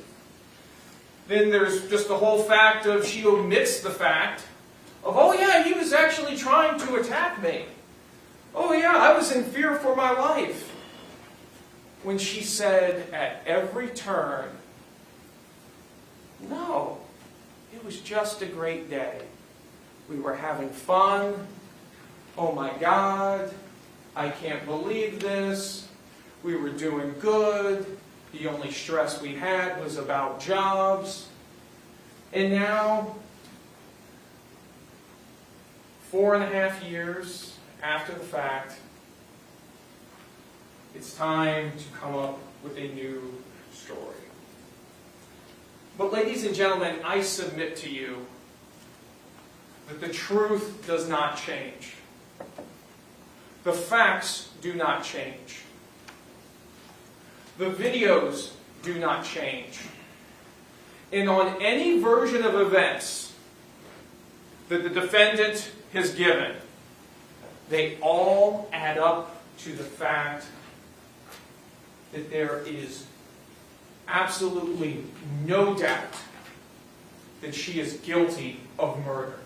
Then there's just the whole fact of she omits the fact of, oh yeah, he was actually trying to attack me. Oh yeah, I was in fear for my life. When she said at every turn, no, it was just a great day. We were having fun. Oh my God, I can't believe this. We were doing good. The only stress we had was about jobs. And now, 4.5 years after the fact, it's time to come up with a new story. But ladies and gentlemen, I submit to you that the truth does not change. The facts do not change. The videos do not change. And on any version of events that the defendant has given, they all add up to the fact that there is absolutely no doubt that she is guilty of murder.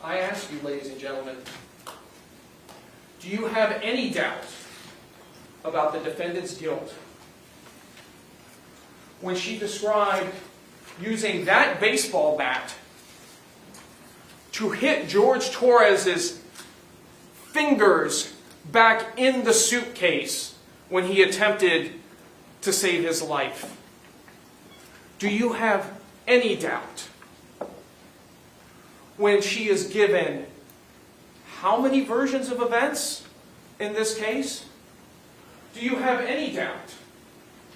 I ask you, ladies and gentlemen, do you have any doubt about the defendant's guilt when she described using that baseball bat to hit Jorge Torres' fingers back in the suitcase when he attempted to save his life? Do you have any doubt when she is given how many versions of events in this case? Do you have any doubt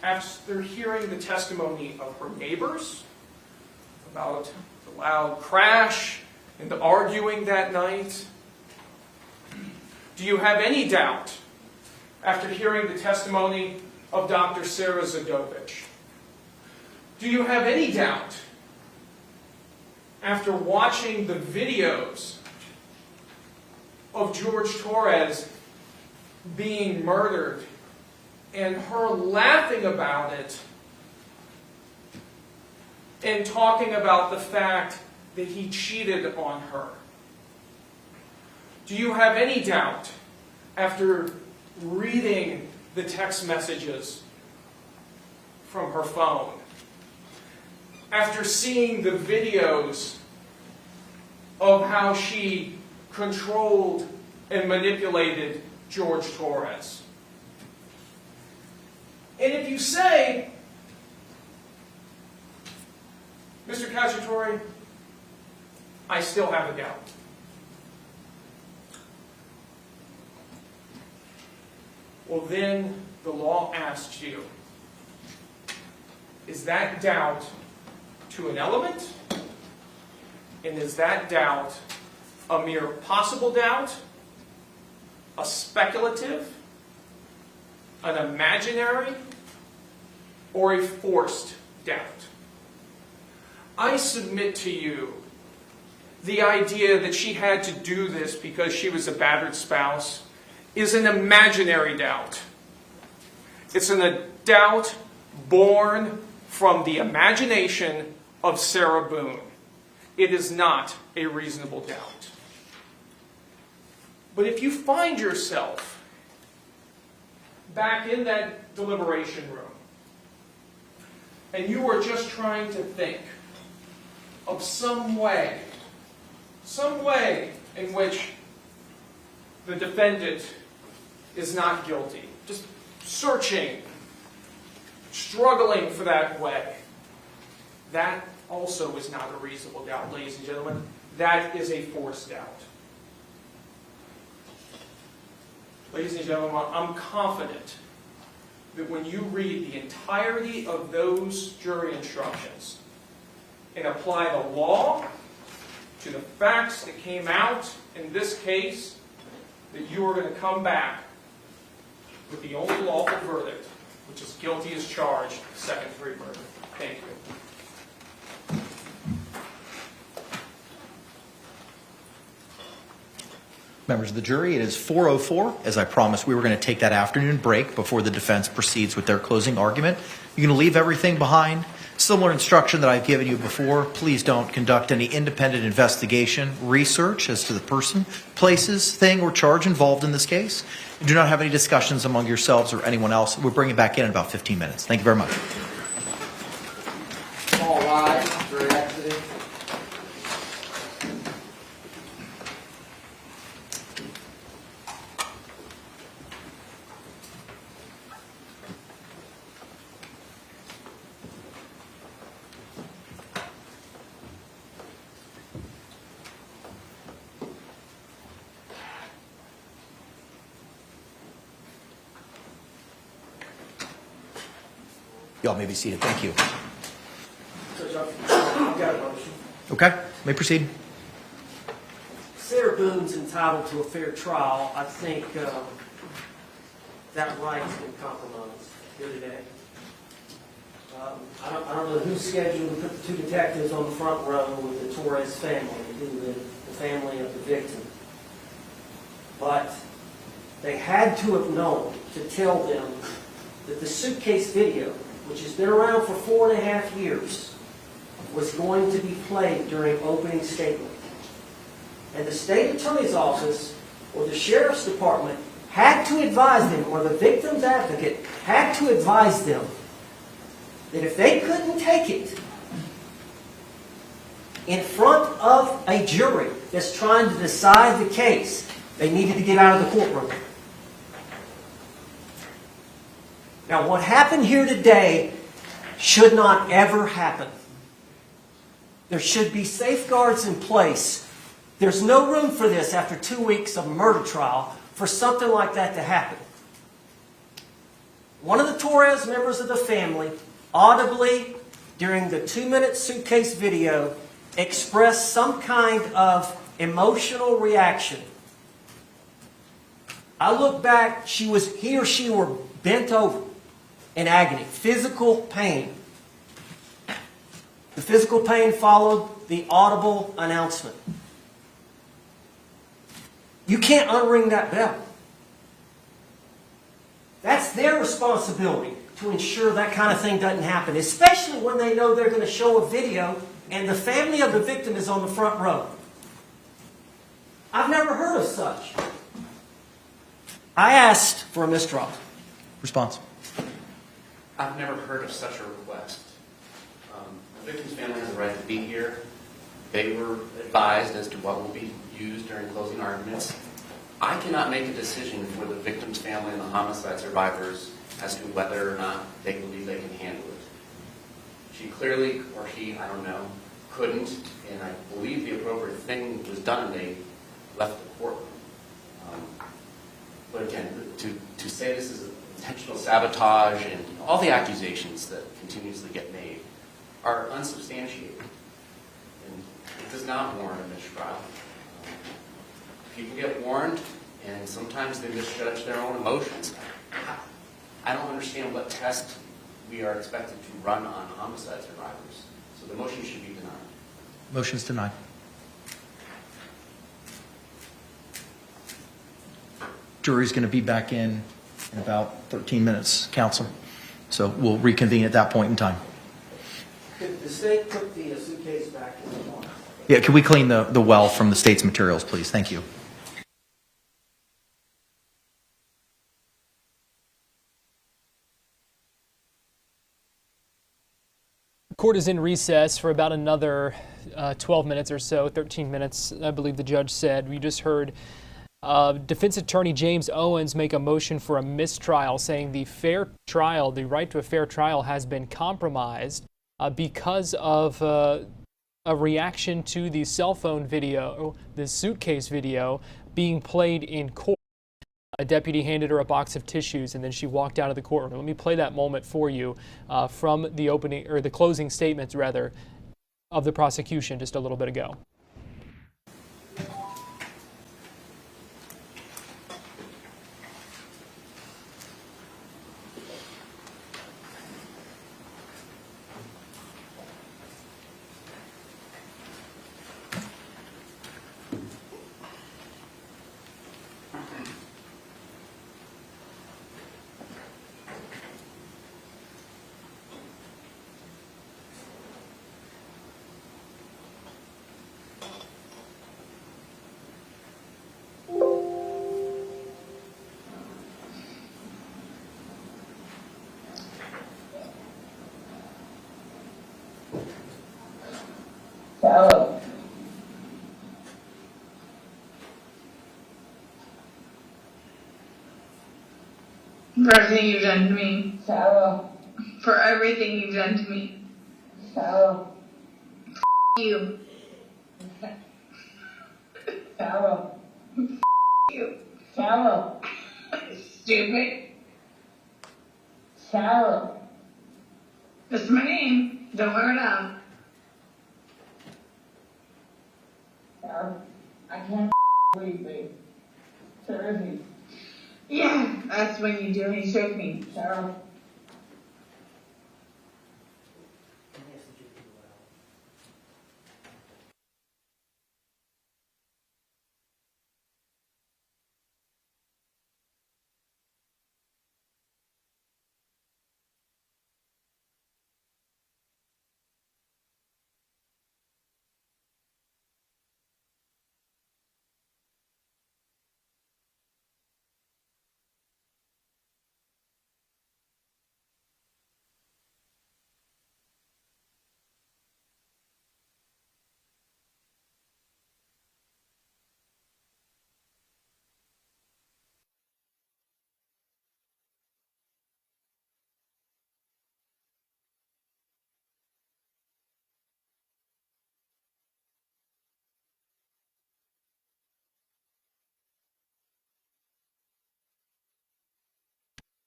after hearing the testimony of her neighbors about the loud crash and the arguing that night? Do you have any doubt after hearing the testimony of Dr. Sarah Zadovich? Do you have any doubt after watching the videos of Jorge Torres being murdered and her laughing about it and talking about the fact that he cheated on her? Do you have any doubt after reading the text messages from her phone, after seeing the videos of how she controlled and manipulated Jorge Torres? And if you say, Mr. Cacciatore, I still have a doubt, well then the law asks you, is that doubt to an element? And is that doubt a mere possible doubt, a speculative, an imaginary, or a forced doubt? I submit to you the idea that she had to do this because she was a battered spouse is an imaginary doubt. It's a doubt born from the imagination of Sarah Boone. It is not a reasonable doubt. But if you find yourself back in that deliberation room and you are just trying to think of some way in which the defendant is not guilty, just searching, struggling for that way, that also is not a reasonable doubt, ladies and gentlemen. That is a forced doubt. Ladies and gentlemen, I'm confident that when you read the entirety of those jury instructions, and apply the law to the facts that came out in this case, that you are going to come back with the only lawful verdict, which is guilty as charged, second-degree murder. Thank you. Members of the jury, it is 4:04. As I promised, we were going to take that afternoon break before the defense proceeds with their closing argument. You're going to leave everything behind. Similar instruction that I've given you before. Please don't conduct any independent investigation, research as to the person, places, thing, or charge involved in this case. And do not have any discussions among yourselves or anyone else. We'll bring it back in about 15 minutes. Thank you very much. All rise. Jury exited. Y'all may be seated. Thank you. Judge, I've got a motion. Okay, may proceed. Sarah Boone's entitled to a fair trial. I think that right has been compromised here today. I don't know who's scheduled to put the two detectives on the front row with the Torres family, the family of the victim. But they had to have known to tell them that the Suitcase video, which has been around for 4.5 years, was going to be played during opening statement. And the state attorney's office or the sheriff's department had to advise them, or the victim's advocate had to advise them, that if they couldn't take it in front of a jury that's trying to decide the case, they needed to get out of the courtroom. Now, what happened here today should not ever happen. There should be safeguards in place. There's no room for this after 2 weeks of murder trial for something like that to happen. One of the Torres members of the family audibly, during the 2-minute Suitcase video, expressed some kind of emotional reaction. I look back, he or she were bent over in agony, physical pain. The physical pain followed the audible announcement. You can't unring that bell. That's their responsibility to ensure that kind of thing doesn't happen, especially when they know they're going to show a video and the family of the victim is on the front row. I've never heard of such. I asked for a mistrial. Response. I've never heard of such a request. The victim's family has a right to be here. They were advised as to what will be used during closing arguments. I cannot make a decision for the victim's family and the homicide survivors as to whether or not they believe they can handle it. She clearly, or he, I don't know, couldn't, and I believe the appropriate thing was done. They left the courtroom. But again, to say this is intentional sabotage and all the accusations that continuously get made are unsubstantiated. And it does not warrant a mistrial. People get warned, and sometimes they misjudge their own emotions. I don't understand what test we are expected to run on homicide survivors. So the motion should be denied. Motion's denied. Jury's going to be back in about 13 minutes, counsel. So we'll reconvene at that point in time. Could the state put the Suitcase back in the water? Yeah, can we clean the well from the state's materials, please? Thank you. Court is in recess for about another 12 minutes or so, 13 minutes, I believe the judge said. We just heard defense attorney James Owens make a motion for a mistrial, saying the fair trial, the right to a fair trial, has been compromised because of a reaction to the cell phone video, the Suitcase video, being played in court. A deputy handed her a box of tissues, and then she walked out of the courtroom. Let me play that moment for you from the opening, or the closing statements rather, of the prosecution just a little bit ago. Shallow. For everything you've done to me. Shallow. For everything you've done to me. Shallow. You. Shallow. You. Shallow. Stupid. Shallow. That's my name. Don't wear it out. I can't breathe, babe. Seriously. Yeah, that's when you do and you choke me. Cheryl.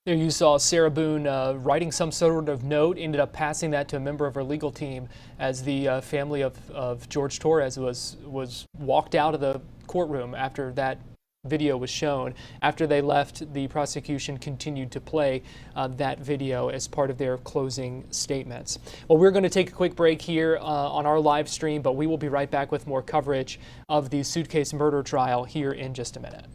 There you saw Sarah Boone writing some sort of note, ended up passing that to a member of her legal team as the family of Jorge Torres was walked out of the courtroom after that video was shown. After they left, the prosecution continued to play that video as part of their closing statements. Well, we're going to take a quick break here on our live stream, but we will be right back with more coverage of the Suitcase murder trial here in just a minute.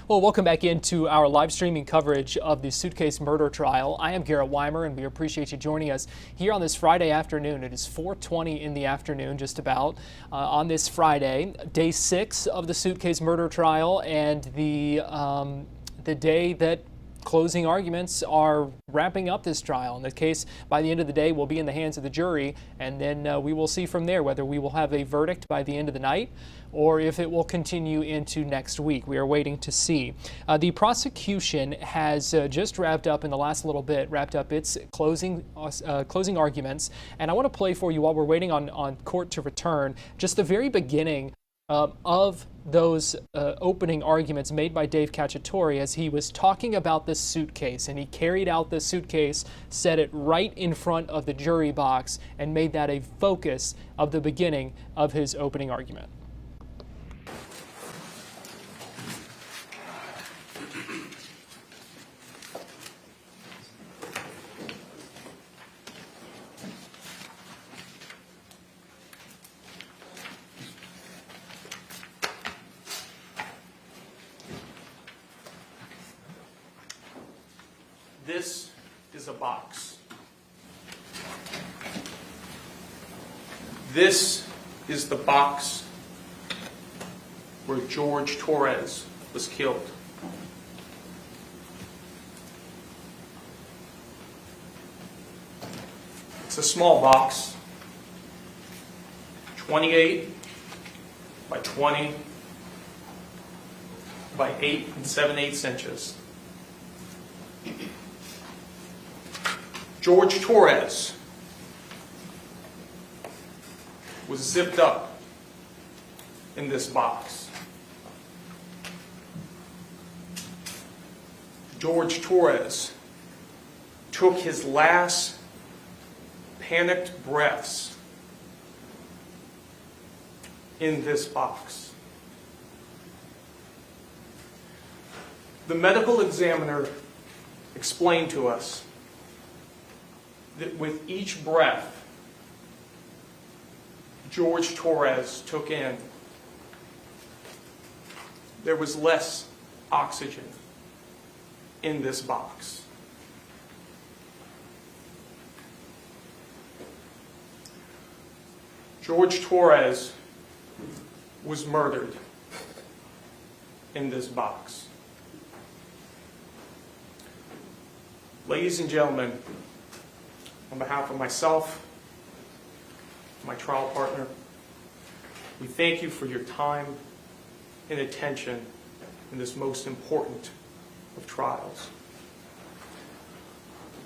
Well, welcome back into our live streaming coverage of the Suitcase murder trial. I am Garrett Weimer, and we appreciate you joining us here on this Friday afternoon. It is 4:20 in the afternoon, just about, on this Friday, day 6 of the Suitcase murder trial, and the day that closing arguments are wrapping up this trial. And the case, by the end of the day, will be in the hands of the jury, and then we will see from there whether we will have a verdict by the end of the night or if it will continue into next week. We are waiting to see. The prosecution has just wrapped up in the last little bit, wrapped up its closing arguments. And I want to play for you while we're waiting on court to return, just the very beginning of those opening arguments made by Dave Cacciatore as he was talking about the suitcase, and he carried out the suitcase, set it right in front of the jury box, and made that a focus of the beginning of his opening argument. This is a box. This is the box where Jorge Torres was killed. It's a small box, 28 by 20 by 8 7/8 inches. Jorge Torres was zipped up in this box. Jorge Torres took his last panicked breaths in this box. The medical examiner explained to us that with each breath Jorge Torres took in, there was less oxygen in this box. Jorge Torres was murdered in this box. Ladies and gentlemen, on behalf of myself, my trial partner, we thank you for your time and attention in this most important of trials.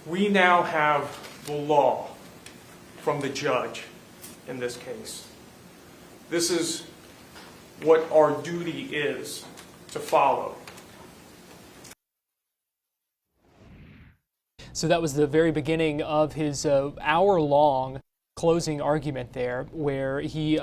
We now have the law from the judge in this case. This is what our duty is to follow. So that was the very beginning of his hour-long closing argument there, where he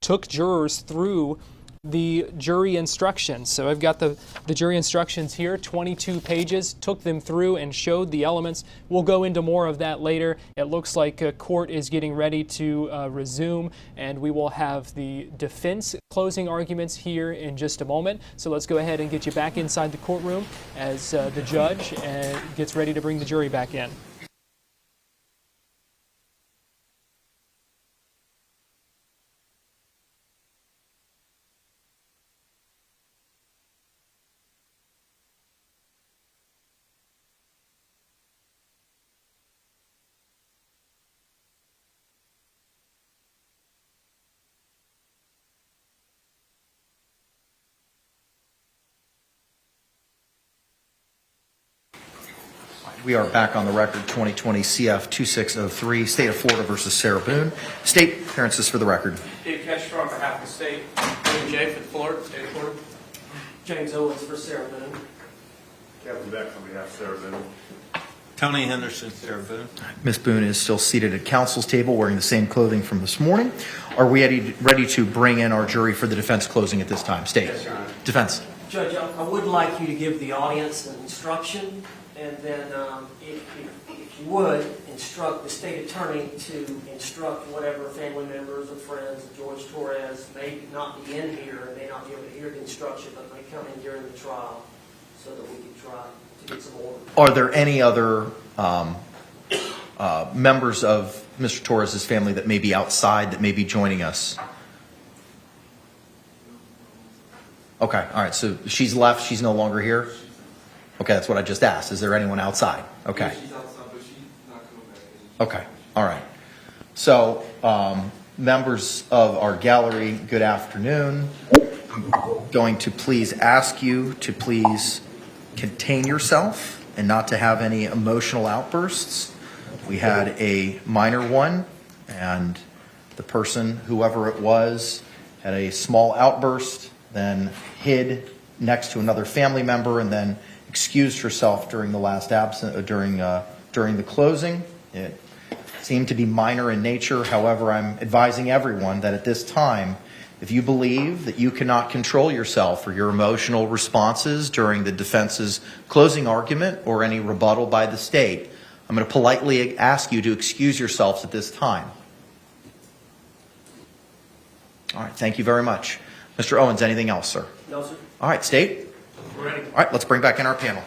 took jurors through the jury instructions. So I've got the jury instructions here, 22 pages, took them through and showed the elements. We'll go into more of that later. It looks like court is getting ready to resume, and we will have the defense closing arguments here in just a moment. So let's go ahead and get you back inside the courtroom as the judge gets ready to bring the jury back in. We are back on the record, 2020 CF 2603, State of Florida versus Sarah Boone. State appearances for the record. Dave Ketchner on behalf of the state. William J. for Florida, State of Florida. James Owens for Sarah Boone. Kevin Beck on behalf of Sarah Boone. Tony Henderson, Sarah Boone. Ms. Boone is still seated at counsel's table wearing the same clothing from this morning. Are we ready to bring in our jury for the defense closing at this time? State. Yes, Your Honor. Defense. Judge, I would like you to give the audience an instruction, and then if if you would, instruct the state attorney to instruct whatever family members or friends of George Torres may not be in here and may not be able to hear the instruction, but may come in during the trial so that we can try to get some order. Are there any other members of Mr. Torres' family that may be outside that may be joining us? Okay, all right, so she's left, she's no longer here? Okay, that's what I just asked. Is there anyone outside? Okay. Yeah, she's outside, but she's not coming back. Okay, all right. So, members of our gallery, good afternoon. I'm going to please ask you to please contain yourself and not to have any emotional outbursts. We had a minor one, and the person, whoever it was, had a small outburst, then hid next to another family member, and then excused herself during the last during the closing. It seemed to be minor in nature. However, I'm advising everyone that at this time, if you believe that you cannot control yourself or your emotional responses during the defense's closing argument or any rebuttal by the state, I'm going to politely ask you to excuse yourselves at this time. All right, thank you very much. Mr. Owens, anything else, sir? No, sir. All right, state. We're ready. All right, let's bring back in our panel.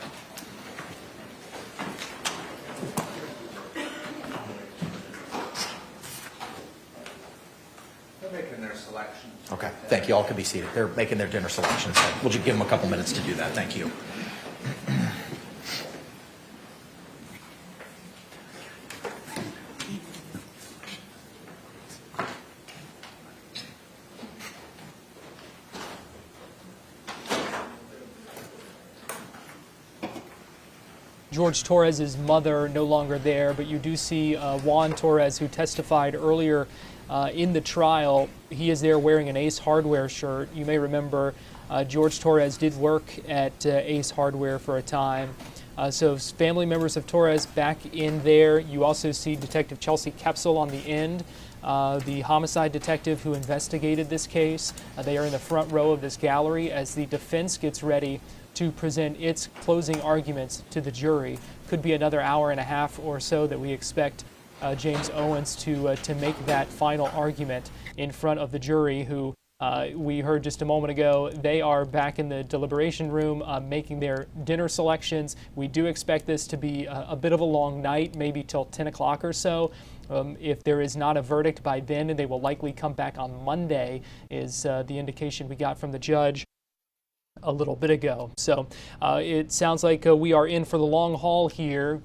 They're making their selections. Okay, thank you. All can be seated. They're making their dinner selections. We'll just give them a couple minutes to do that. Thank you. George Torres' mother no longer there, but you do see Juan Torres, who testified earlier in the trial. He is there wearing an Ace Hardware shirt. You may remember George Torres did work at Ace Hardware for a time. So family members of Torres back in there. You also see Detective Chelsea Kepsel on the end, the homicide detective who investigated this case. They are in the front row of this gallery as the defense gets ready to present its closing arguments to the jury. Could be another hour and a half or so that we expect James Owens to make that final argument in front of the jury, who we heard just a moment ago. They are back in the deliberation room making their dinner selections. We do expect this to be a bit of a long night, maybe till 10 o'clock or so. If there is not a verdict by then, they will likely come back on Monday, is the indication we got from the judge a little bit ago. So it sounds like we are in for the long haul here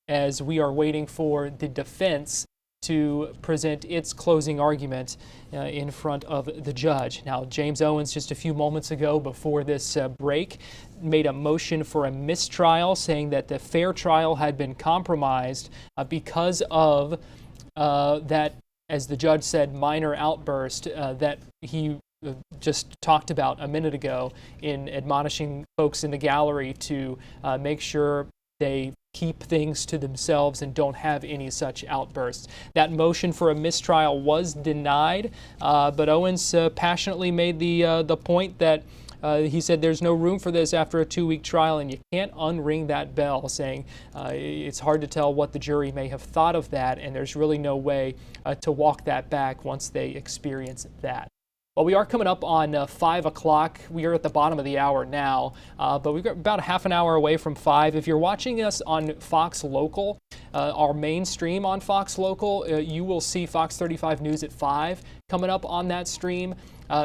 as we are waiting for the defense to present its closing argument in front of the judge. Now, James Owens, just a few moments ago before this break, made a motion for a mistrial, saying that the fair trial had been compromised because of that, as the judge said, minor outburst that he just talked about a minute ago in admonishing folks in the gallery to make sure they keep things to themselves and don't have any such outbursts. That motion for a mistrial was denied, but Owens passionately made the point that he said there's no room for this after a 2-week trial, and you can't unring that bell, saying it's hard to tell what the jury may have thought of that, and there's really no way to walk that back once they experience that. Well, we are coming up on 5 o'clock. We are at the bottom of the hour now, but we've got about a half an hour away from 5. If you're watching us on Fox Local, our main stream on Fox Local, you will see Fox 35 News at 5 coming up on that stream.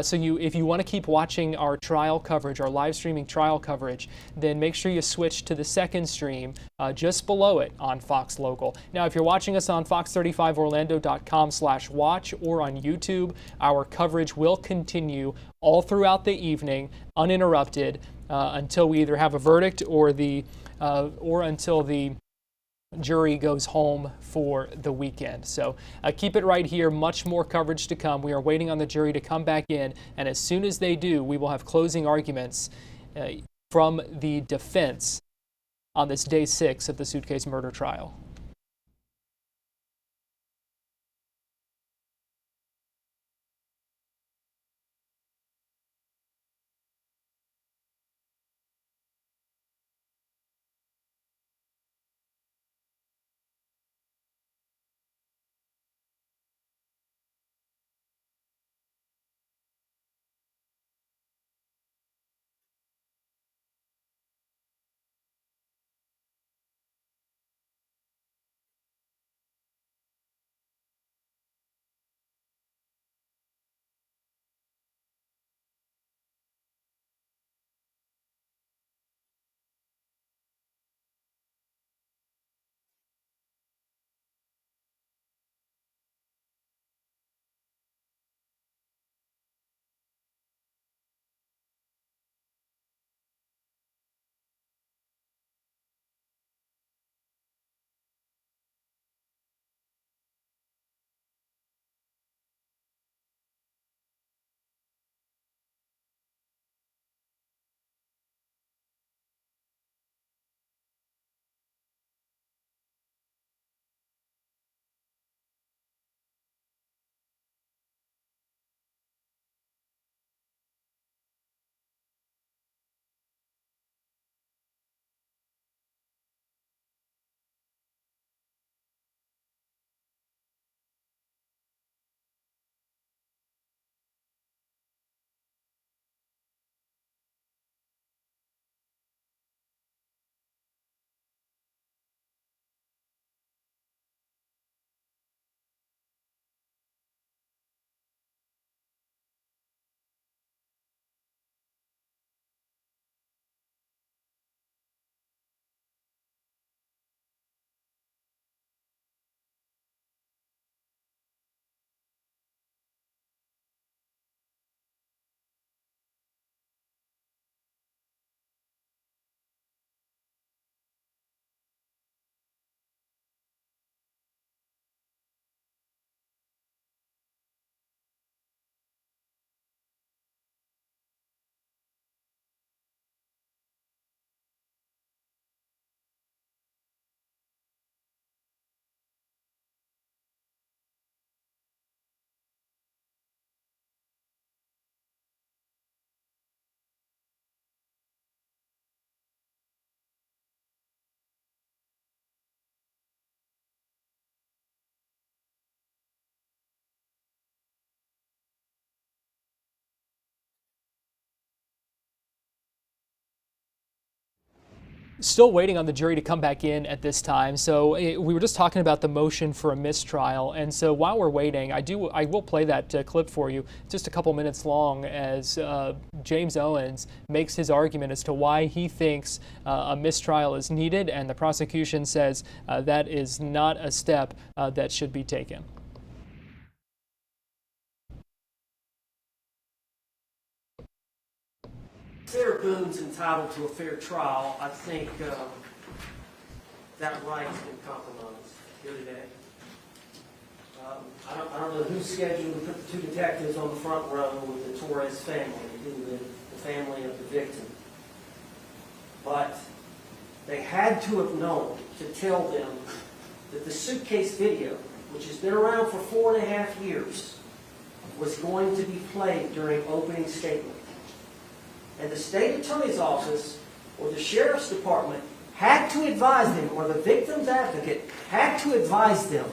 So if you want to keep watching our trial coverage, our live streaming trial coverage, then make sure you switch to the second stream just below it on Fox Local. Now, if you're watching us on fox35orlando.com/watch or on YouTube, our coverage will continue all throughout the evening, uninterrupted, until we either have a verdict or until the jury goes home for the weekend. So keep it right here. Much more coverage to come. We are waiting on the jury to come back in, and as soon as they do, we will have closing arguments from the defense on this day 6 of the Suitcase murder trial. Still waiting on the jury to come back in at this time. So we were just talking about the motion for a mistrial, and so while we're waiting, I will play that clip for you, just a couple minutes long, as James Owens makes his argument as to why he thinks a mistrial is needed, and the prosecution says that is not a step that should be taken. Sarah Boone's entitled to a fair trial. I think that right's been compromised here today. I don't know who scheduled to put the two detectives on the front row with the Torres family, the family of the victim. But they had to have known to tell them that the Suitcase video, which has been around for 4.5 years, was going to be played during opening statement. And the state attorney's office or the sheriff's department had to advise them, or the victim's advocate had to advise them,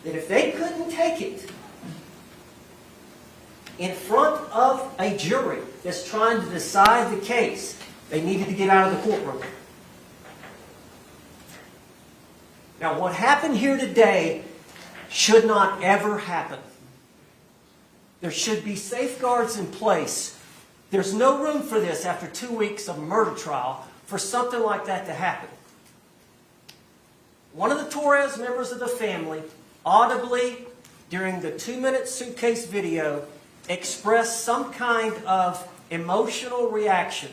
that if they couldn't take it in front of a jury that's trying to decide the case, they needed to get out of the courtroom. Now, what happened here today should not ever happen. There should be safeguards in place. There's no room for this after 2 weeks of murder trial for something like that to happen. One of the Torres members of the family audibly, during the 2-minute Suitcase video, expressed some kind of emotional reaction.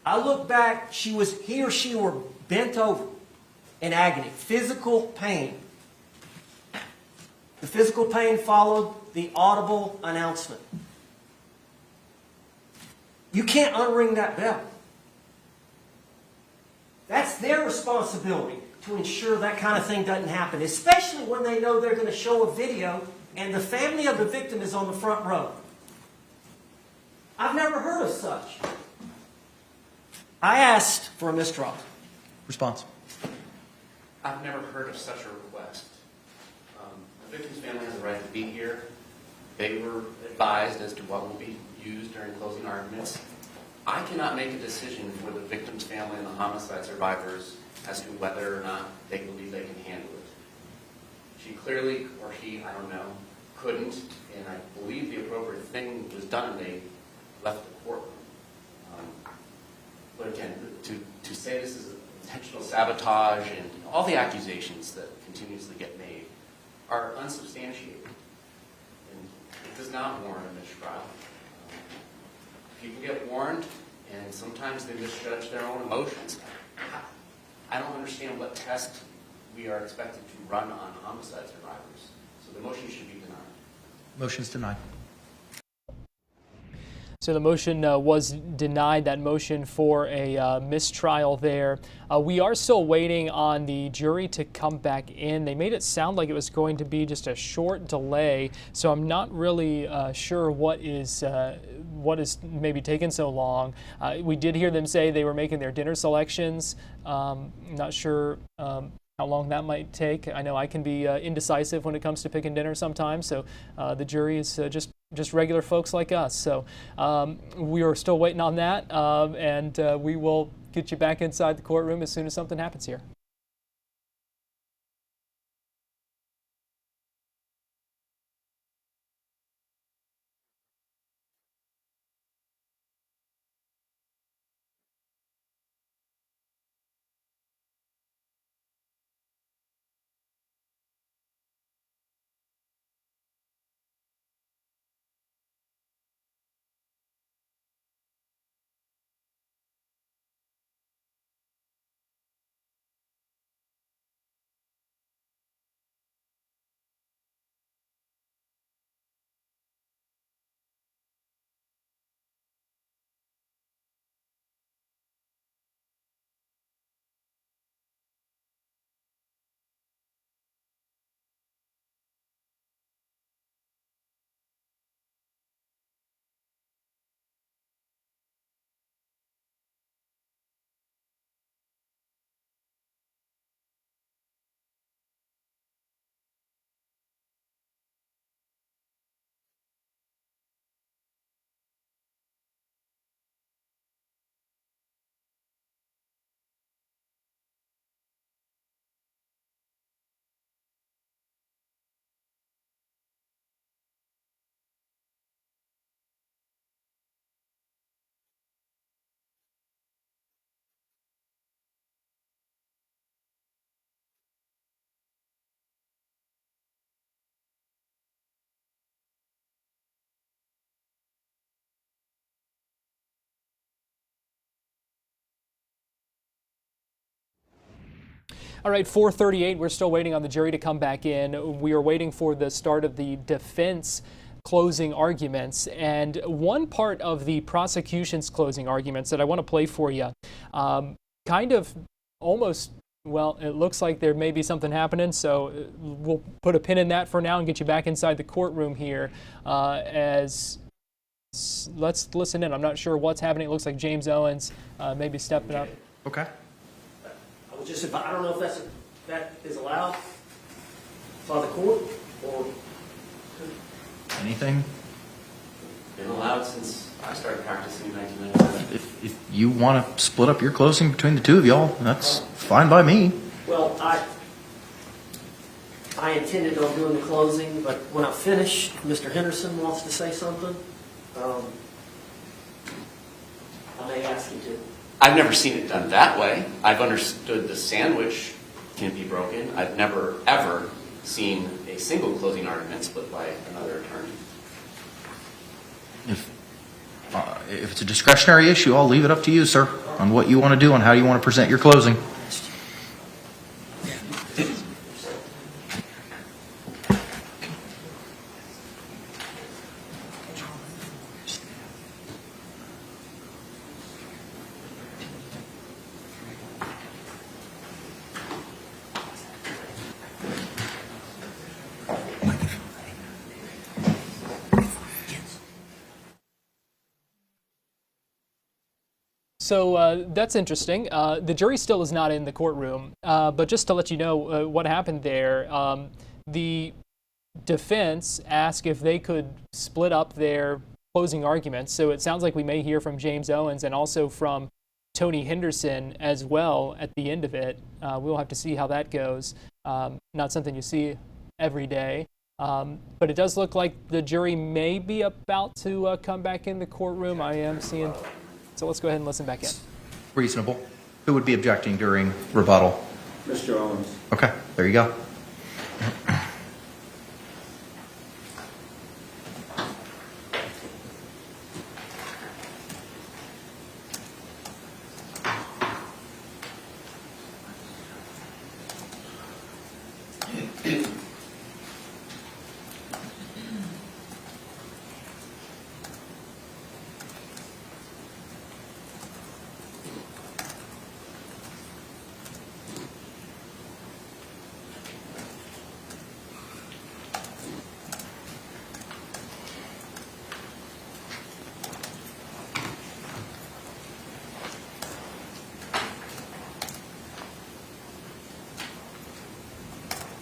I look back, he or she were bent over in agony, physical pain. The physical pain followed the audible announcement. You can't unring that bell. That's their responsibility to ensure that kind of thing doesn't happen, especially when they know they're going to show a video and the family of the victim is on the front row. I've never heard of such. I asked for a mistrial. Response. I've never heard of such a request. The victim's family has a right to be here. They were advised as to what will be used during closing arguments. I cannot make a decision for the victim's family and the homicide survivors as to whether or not they believe they can handle it. She clearly, or he, I don't know, couldn't, and I believe the appropriate thing was done and they left the courtroom. But again, to say this is intentional sabotage and all the accusations that continuously get made are unsubstantiated. And it does not warrant a mistrial. People get warned, and sometimes they misjudge their own emotions. I don't understand what test we are expected to run on homicide survivors. So the motion should be denied. Motion's denied. So the motion was denied, that motion for a mistrial there. We are still waiting on the jury to come back in. They made it sound like it was going to be just a short delay, so I'm not really sure what is maybe taking so long. We did hear them say they were making their dinner selections. Not sure how long that might take. I know I can be indecisive when it comes to picking dinner sometimes, so the jury is just regular folks like us. So we are still waiting on that, and we will get you back inside the courtroom as soon as something happens here. All right, 4:38, we're still waiting on the jury to come back in. We are waiting for the start of the defense closing arguments. And one part of the prosecution's closing arguments that I want to play for you, kind of almost, well, it looks like there may be something happening, so we'll put a pin in that for now and get you back inside the courtroom here as... Let's listen in. I'm not sure what's happening. It looks like James Owens maybe stepping up. Okay. I was just, I don't know if that is allowed by the court or... Anything? Been allowed since I started practicing in 1997. If you want to split up your closing between the two of y'all, that's fine by me. Well, I intended on doing the closing, but when I finish, Mr. Henderson wants to say something. I may ask you to. I've never seen it done that way. I've understood the sandwich can be broken. I've never, ever seen a single closing argument split by another attorney. If it's a discretionary issue, I'll leave it up to you, sir, on what you want to do and how you want to present your closing. So that's interesting. The jury still is not in the courtroom, but just to let you know what happened there, the defense asked if they could split up their closing arguments. So it sounds like we may hear from James Owens and also from Tony Henderson as well at the end of it. We'll have to see how that goes. Not something you see every day. But it does look like the jury may be about to come back in the courtroom. I am seeing... So let's go ahead and listen back in. Reasonable. Who would be objecting during rebuttal? Mr. Owens. Okay, there you go.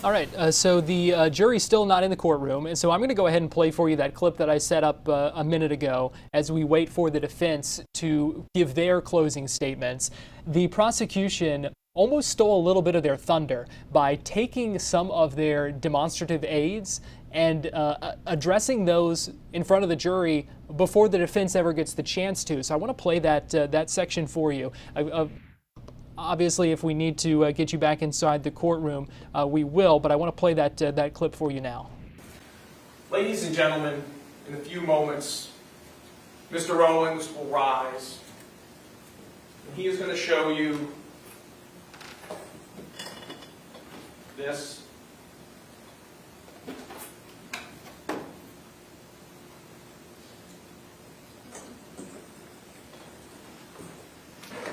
All right, so the jury's still not in the courtroom, and so I'm going to go ahead and play for you that clip that I set up a minute ago as we wait for the defense to give their closing statements. The prosecution almost stole a little bit of their thunder by taking some of their demonstrative aids and addressing those in front of the jury before the defense ever gets the chance to. So I want to play that section for you. Obviously, if we need to get you back inside the courtroom, we will, but I want to play that clip for you now. Ladies and gentlemen, in a few moments, Mr. Owens will rise, and he is going to show you this.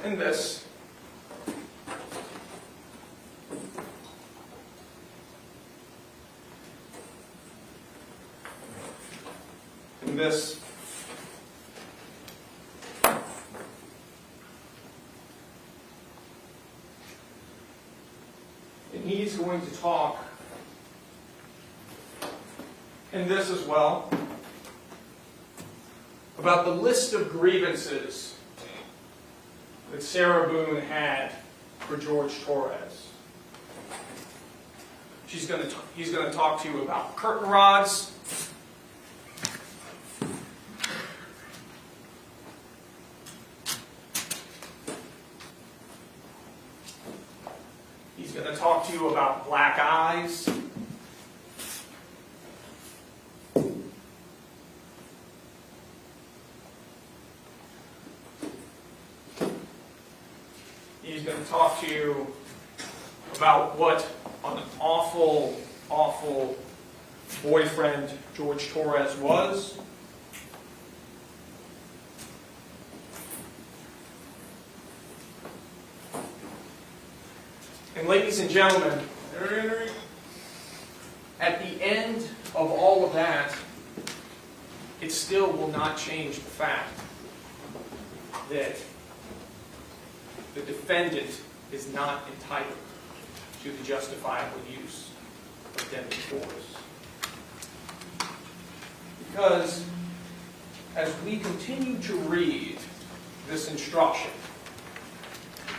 And this. And this. And he's going to talk in this as well about the list of grievances that Sarah Boone had for Jorge Torres. He's going to talk to you about curtain rods. He's going to talk to you about black eyes. He's going to talk to you about what an awful, awful boyfriend Jorge Torres was. And ladies and gentlemen, at the end of all of that, it still will not change the fact that the defendant is not entitled to the justifiable use of deadly force. Because as we continue to read this instruction,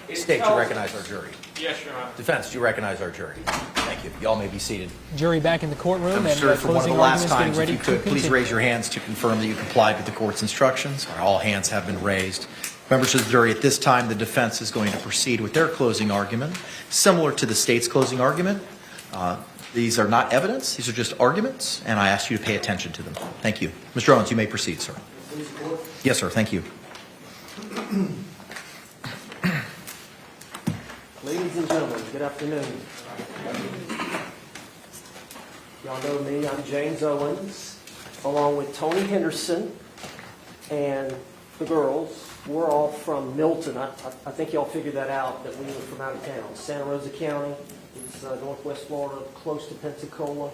it State, tells you recognize our jury. Yes, Your Honor. Defense, do you recognize our jury? Thank you. Y'all may be seated. Jury back in the courtroom, and Sir, for one of closing the last arguments getting times, if ready you to could, please continue. raise your hands to confirm that you complied with the court's instructions. All hands have been raised. Members of the jury, at this time, the defense is going to proceed with their closing argument, similar to the state's closing argument. These are not evidence. These are just arguments, and I ask you to pay attention to them. Thank you. Mr. Owens, you may proceed, sir. Yes, sir. Thank you. Ladies and gentlemen, good afternoon. Y'all know me, I'm James Owens, along with Tony Henderson and the girls. We're all from Milton. I think y'all figured that out, that we were from out of town. Santa Rosa County, it's northwest Florida, close to Pensacola.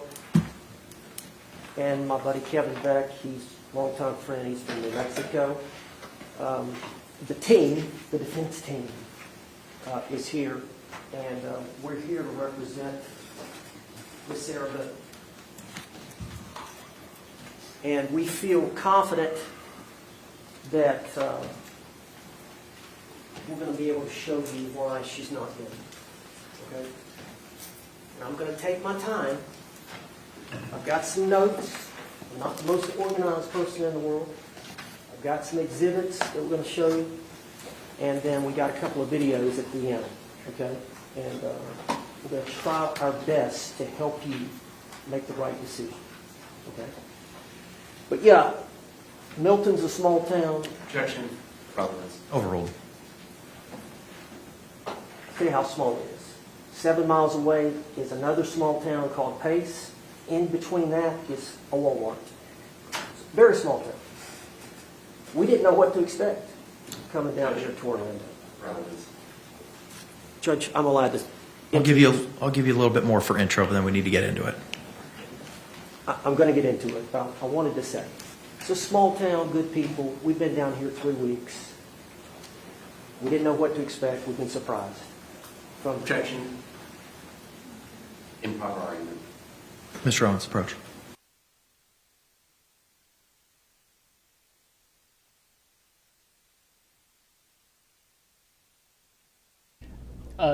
And my buddy Kevin Beck, he's a longtime friend, he's from New Mexico. The team, the defense team, is here, and we're here to represent Miss Sarah Boone. And we feel confident that we're going to be able to show you why she's not guilty. Okay? And I'm going to take my time. I've got some notes. I'm not the most organized person in the world. I've got some exhibits that we're going to show you. And then we got a couple of videos at the end, okay? And we're going to try our best to help you make the right decision, okay? But yeah, Milton's a small town. Objection. Providence. Overruled. See how small it is. 7 miles away is another small town called Pace. In between that is a Walmart. It's a very small town. We didn't know what to expect coming down here to Orlando. Judge, I'm allowed to. I'll give you a little bit more for intro, but then we need to get into it. I'm going to get into it, but I wanted to say, it's a small town, good people. We've been down here 3 weeks. We didn't know what to expect. We've been surprised. From Objection. Improper argument. Mr. Owens, approach.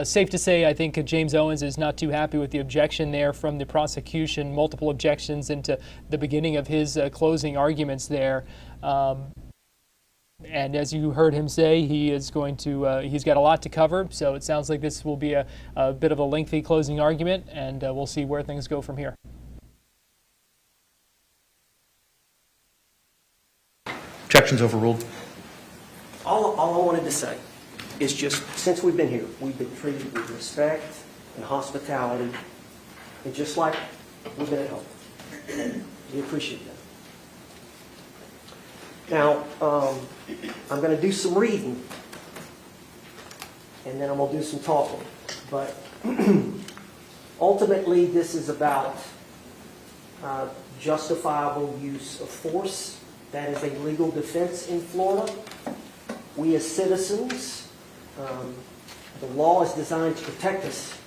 Safe to say, I think James Owens is not too happy with the objection there from the prosecution, multiple objections into the beginning of his closing arguments there. And as you heard him say, he is going to, he's got a lot to cover, so it sounds like this will be a bit of a lengthy closing argument, and we'll see where things go from here. Objections overruled. all I wanted to say is just, since we've been here, we've been treated with respect and hospitality, and just like we've been at home. We appreciate that. Now, I'm going to do some reading, and then I'm going to do some talking. But ultimately, this is about justifiable use of force. That is a legal defense in Florida. We as citizens, the law is designed to protect us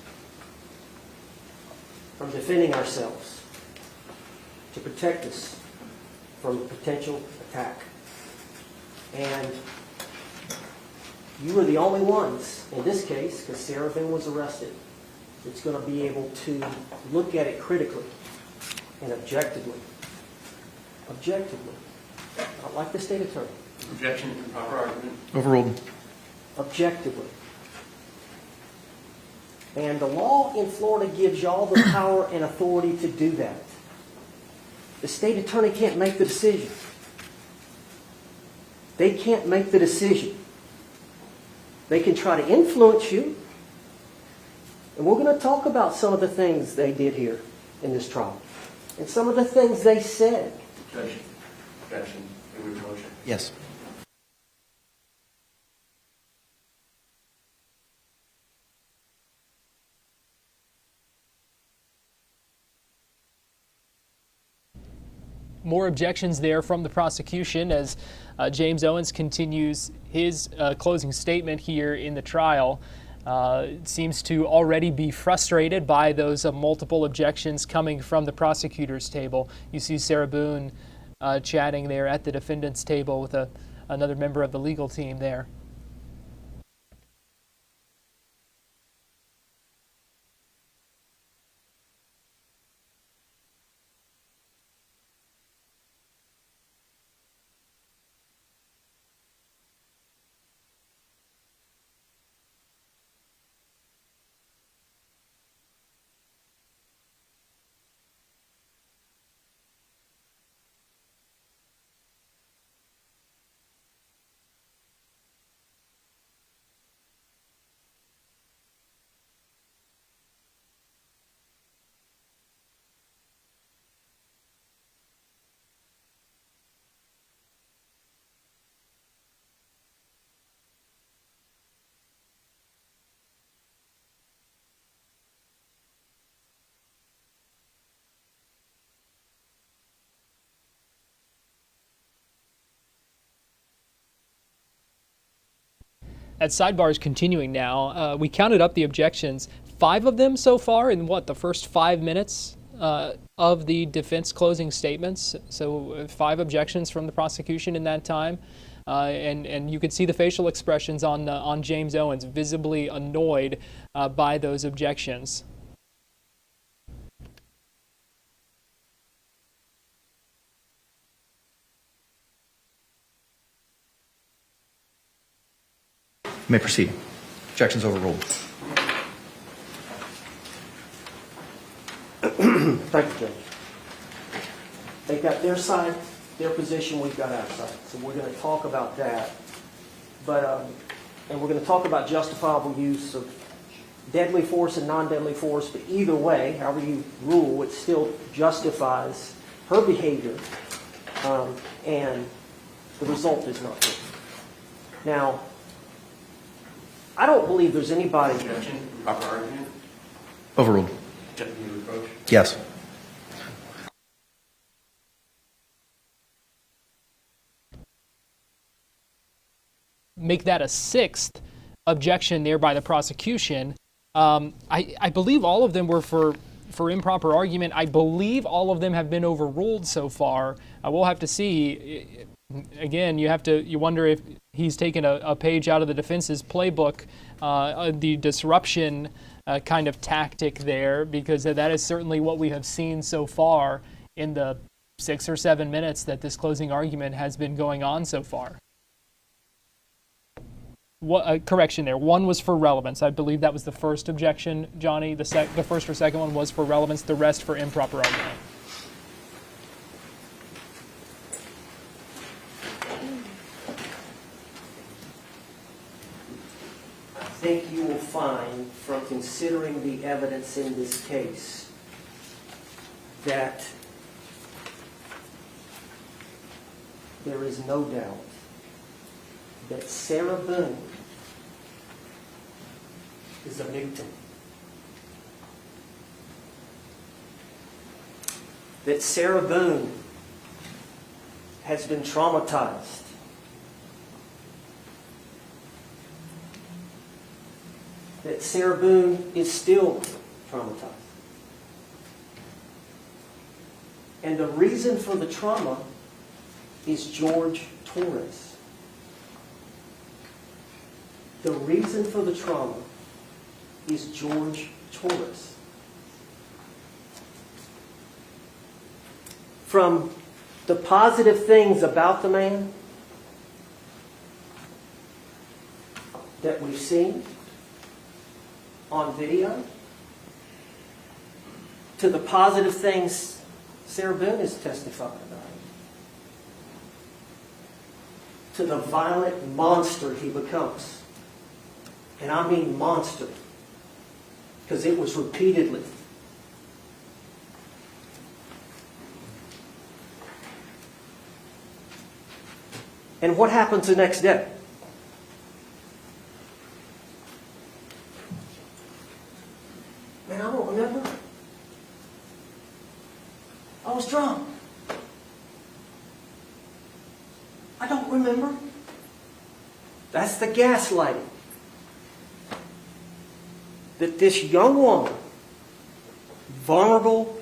from defending ourselves, to protect us from potential attack. And you are the only ones, in this case, because Sarah Boone was arrested, that's going to be able to look at it critically and objectively. Objectively. Not like the state attorney. Objection to improper argument. Overruled. Objectively. And the law in Florida gives y'all the power and authority to do that. The state attorney can't make the decision. They can't make the decision. They can try to influence you. And we're going to talk about some of the things they did here in this trial. And some of the things they said. Objection. Can we motion? Yes. More objections there from the prosecution as James Owens continues his closing statement here in the trial. Seems to already be frustrated by those multiple objections coming from the prosecutor's table. You see Sarah Boone chatting there at the defendant's table with another member of the legal team there. That sidebar is continuing now. We counted up the objections, 5 of them so far in the first 5 minutes of the defense closing statements. So 5 objections from the prosecution in that time. And you could see the facial expressions on James Owens, visibly annoyed by those objections. You may proceed. Objections overruled. Thank you, Judge. They've got their side, their position, we've got our side. So we're going to talk about that. But, and we're going to talk about justifiable use of deadly force and non-deadly force. But either way, however you rule, it still justifies her behavior. And the result is not good. Now, I don't believe there's anybody. Objection. Proper argument. Overruled. Objection to reproach. Yes. Make that a 6th objection there by the prosecution. I believe all of them were for improper argument. I believe all of them have been overruled so far. We'll have to see. Again, you wonder if he's taken a page out of the defense's playbook, the disruption kind of tactic there, because that is certainly what we have seen so far in the 6 or 7 minutes that this closing argument has been going on so far. Correction there. 1 was for relevance. I believe that was the first objection, Johnny. The first or second one was for relevance. The rest for improper argument. I think you will find from considering the evidence in this case that there is no doubt that Sarah Boone is a victim. That Sarah Boone has been traumatized. That Sarah Boone is still traumatized. And the reason for the trauma is Jorge Torres. The reason for the trauma is Jorge Torres. From the positive things about the man that we've seen on video, to the positive things Sarah Boone has testified about, to the violent monster he becomes. And I mean monster. because it was repeatedly. And what happens the next day? Man, I don't remember. I was drunk. I don't remember. That's the gaslighting. That this young woman, vulnerable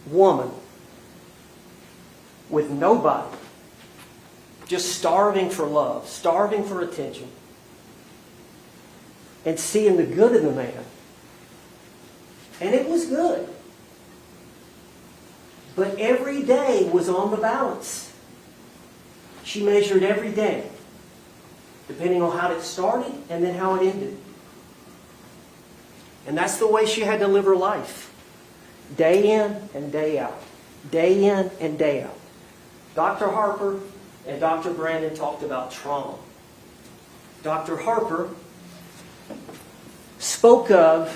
woman, with nobody, just starving for love, starving for attention, and seeing the good in the man. And it was good. But every day was on the balance. She measured every day, depending on how it started and then how it ended. And that's the way she had to live her life. Day in and day out. Day in and day out. Dr. Harper and Dr. Brandon talked about trauma. Dr. Harper spoke of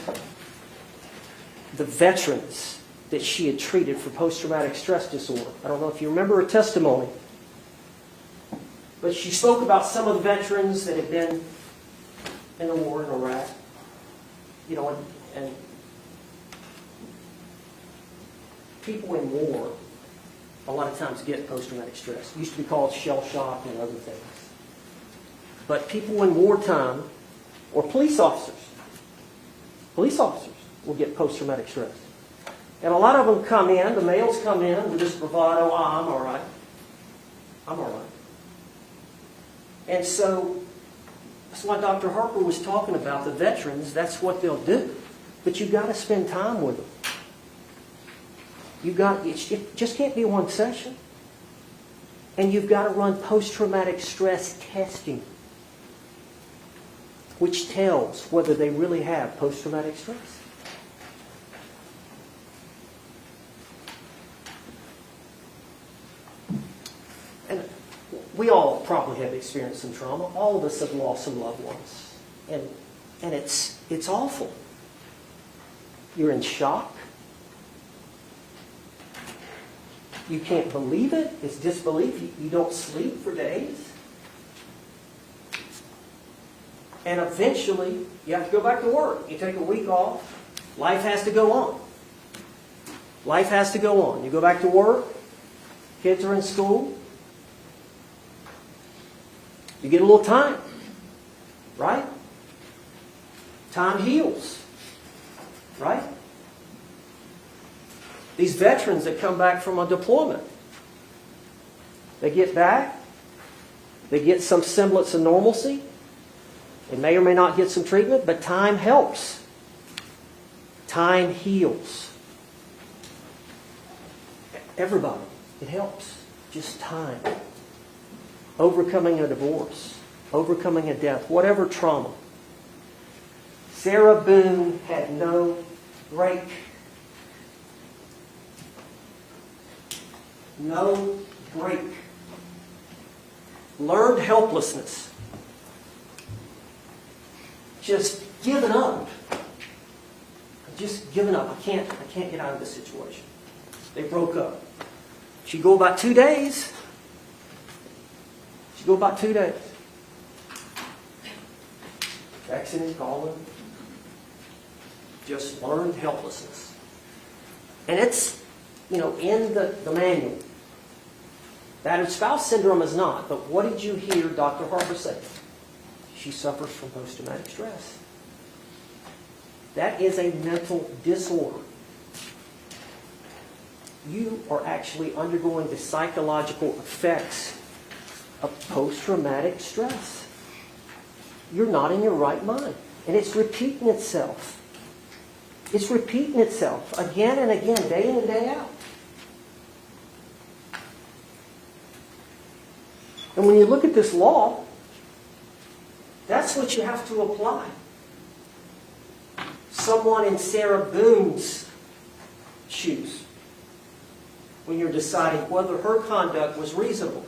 the veterans that she had treated for post-traumatic stress disorder. I don't know if you remember her testimony, but she spoke about some of the veterans that had been in the war in Iraq. You know, and people in war a lot of times get post-traumatic stress. It used to be called shell shock and other things. But people in wartime, or police officers will get post-traumatic stress. And a lot of them come in, the males come in with this bravado, I'm all right. I'm all right. And so, that's why Dr. Harper was talking about the veterans. That's what they'll do. But you've got to spend time with them. It just can't be one session. And you've got to run post-traumatic stress testing, which tells whether they really have post-traumatic stress. And we all probably have experienced some trauma. All of us have lost some loved ones. And it's awful. You're in shock. You can't believe it. It's disbelief. You don't sleep for days. And eventually, you have to go back to work. You take a week off. Life has to go on. Life has to go on. You go back to work. Kids are in school. You get a little time. Right? Time heals. Right? These veterans that come back from a deployment, they get back, they get some semblance of normalcy. They may or may not get some treatment, but time helps. Time heals. Everybody, it helps. Just time. Overcoming a divorce, overcoming a death, whatever trauma. Sarah Boone had no break. No break. Learned helplessness. Just giving up. Just giving up. I can't get out of this situation. They broke up. She'd go about 2 days. She'd go about 2 days. Texting and calling. Just learned helplessness. And it's, in the manual. Battered spouse syndrome is not. But what did you hear Dr. Harper say? She suffers from post-traumatic stress. That is a mental disorder. You are actually undergoing the psychological effects of post-traumatic stress. You're not in your right mind. And it's repeating itself. It's repeating itself again and again, day in and day out. And when you look at this law, that's what you have to apply. Someone in Sarah Boone's shoes, when you're deciding whether her conduct was reasonable.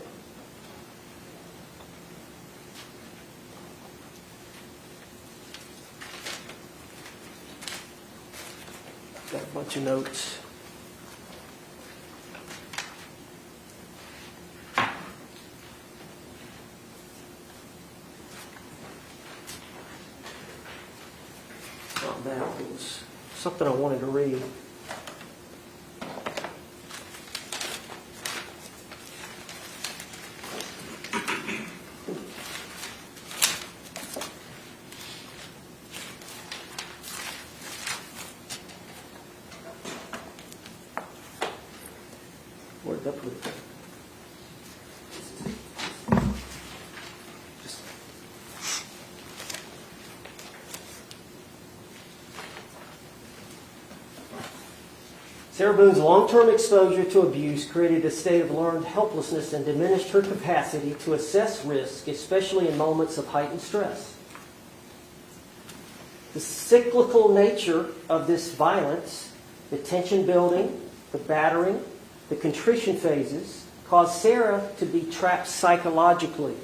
bunch of notes. Not that, it was something I wanted to read. Where'd that put it? Sarah Boone's long-term exposure to abuse created a state of learned helplessness and diminished her capacity to assess risk, especially in moments of heightened stress. The cyclical nature of this violence, the tension building, the battering, the contrition phases, caused Sarah to be trapped psychologically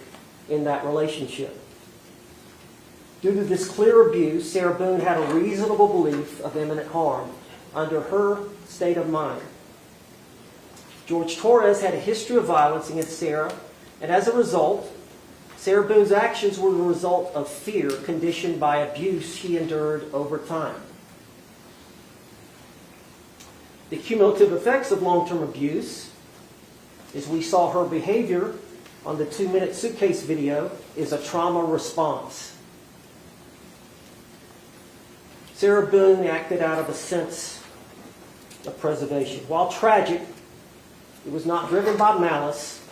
in that relationship. Due to this clear abuse, Sarah Boone had a reasonable belief of imminent harm under her state of mind. Jorge Torres had a history of violence against Sarah, and as a result, Sarah Boone's actions were the result of fear conditioned by abuse she endured over time. The cumulative effects of long-term abuse, as we saw her behavior on the 2-minute Suitcase video, is a trauma response. Sarah Boone acted out of a sense of preservation. While tragic, it was not driven by malice,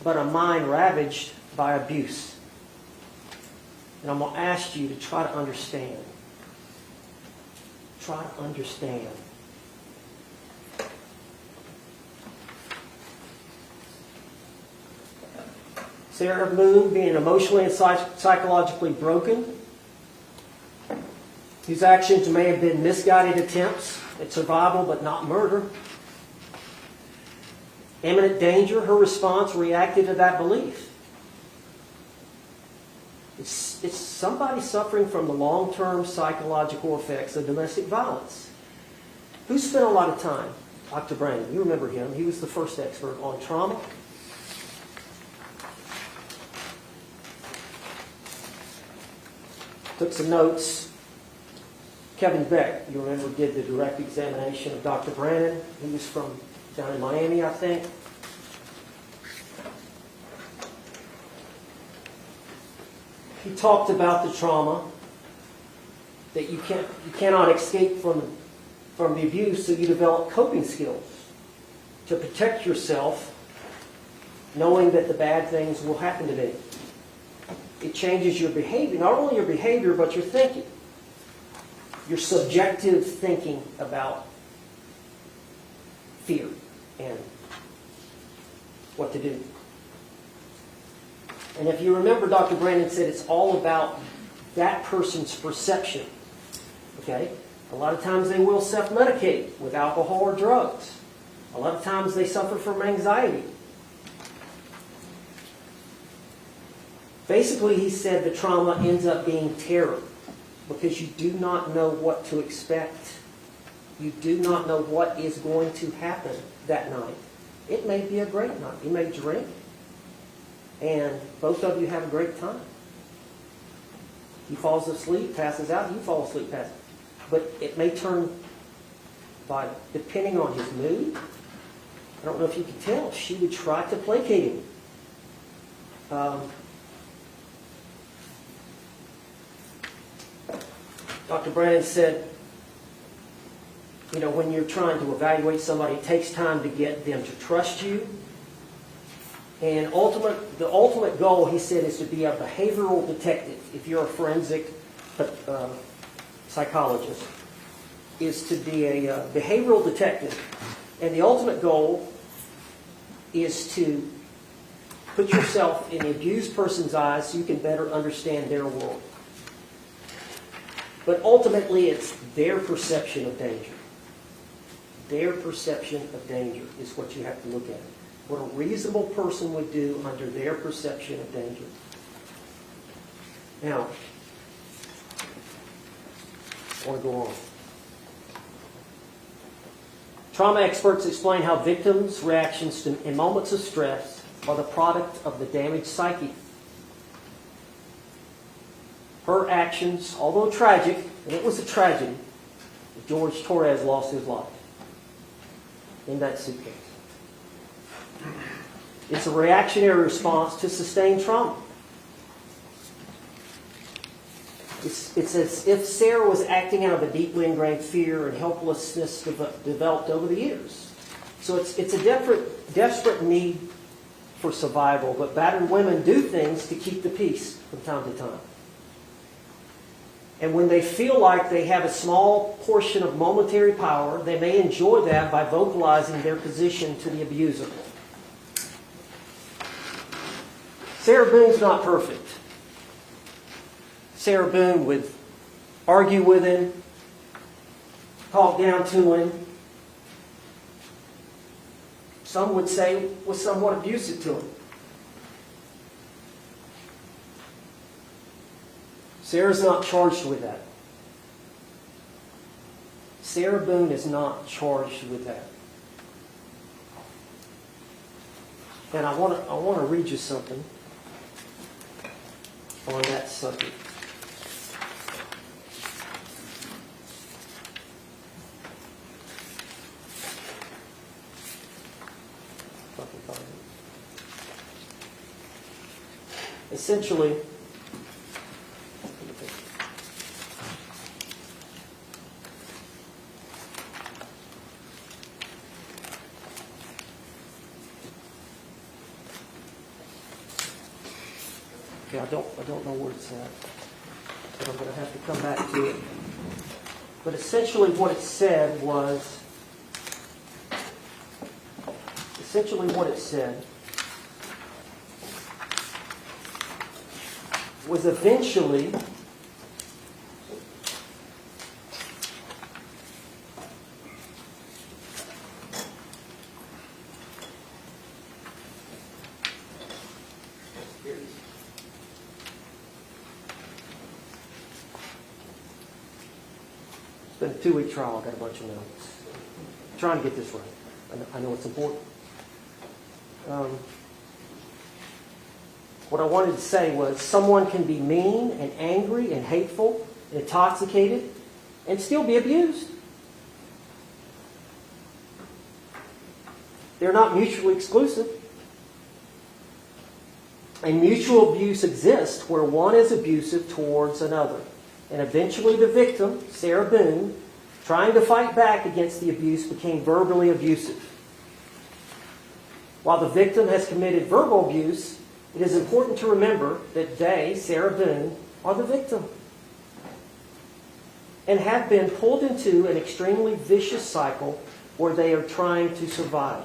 but a mind ravaged by abuse. And I'm going to ask you to try to understand. Try to understand. Sarah Boone being emotionally and psychologically broken, whose actions may have been misguided attempts at survival but not murder. Imminent danger, her response reacted to that belief. It's somebody suffering from the long-term psychological effects of domestic violence. Who spent a lot of time? Dr. Brandon, you remember him. He was the first expert on trauma. Took some notes. Kevin Beck, you remember, did the direct examination of Dr. Brandon. He was from down in Miami, I think. He talked about the trauma, that you cannot escape from the abuse, so you develop coping skills to protect yourself, knowing that the bad things will happen to me. It changes your behavior, not only your behavior, but your thinking. Your subjective thinking about fear and what to do. And if you remember, Dr. Brandon said it's all about that person's perception. Okay? A lot of times they will self-medicate with alcohol or drugs. A lot of times they suffer from anxiety. Basically, he said the trauma ends up being terror because you do not know what to expect. You do not know what is going to happen that night. It may be a great night. You may drink, and both of you have a great time. He falls asleep, passes out, you fall asleep, passes out. But it may turn, depending on his mood, I don't know if you can tell, she would try to placate him. Dr. Brandon said, you know, when you're trying to evaluate somebody, it takes time to get them to trust you. And the ultimate goal, he said, is to be a behavioral detective. If you're a forensic psychologist, is to be a behavioral detective. And the ultimate goal is to put yourself in the abused person's eyes so you can better understand their world. But ultimately, it's their perception of danger. Their perception of danger is what you have to look at. What a reasonable person would do under their perception of danger. Now, I want to go on. Trauma experts explain how victims' reactions in moments of stress are the product of the damaged psyche. Her actions, although tragic, and it was a tragedy, Jorge Torres lost his life in that suitcase. It's a reactionary response to sustained trauma. It's as if Sarah was acting out of a deeply ingrained fear and helplessness developed over the years. So it's a desperate need for survival, but battered women do things to keep the peace from time to time. And when they feel like they have a small portion of momentary power, they may enjoy that by vocalizing their position to the abuser. Sarah Boone's not perfect. Sarah Boone would argue with him, talk down to him. Some would say was somewhat abusive to him. Sarah's not charged with that. Sarah Boone is not charged with that. And I want to read you something on that subject. Essentially, okay, I don't know where it's at, but I'm going to have to come back to it. But essentially what it said was, eventually it's been a 2-week trial. I got a bunch of notes. I'm trying to get this right. I know it's important. What I wanted to say was someone can be mean and angry and hateful and intoxicated and still be abused. They're not mutually exclusive. And mutual abuse exists where one is abusive towards another. And eventually the victim, Sarah Boone, trying to fight back against the abuse, became verbally abusive. While the victim has committed verbal abuse, it is important to remember that they, Sarah Boone, are the victim and have been pulled into an extremely vicious cycle where they are trying to survive.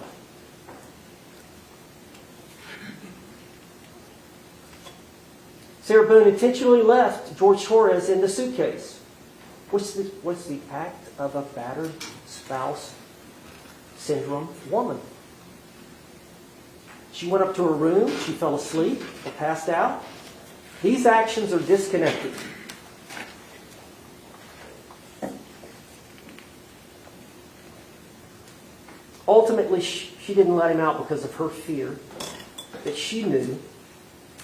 Sarah Boone intentionally left Jorge Torres in the suitcase. What's the act of a battered spouse syndrome woman? She went up to her room, she fell asleep, or passed out. These actions are disconnected. Ultimately, she didn't let him out because of her fear that she knew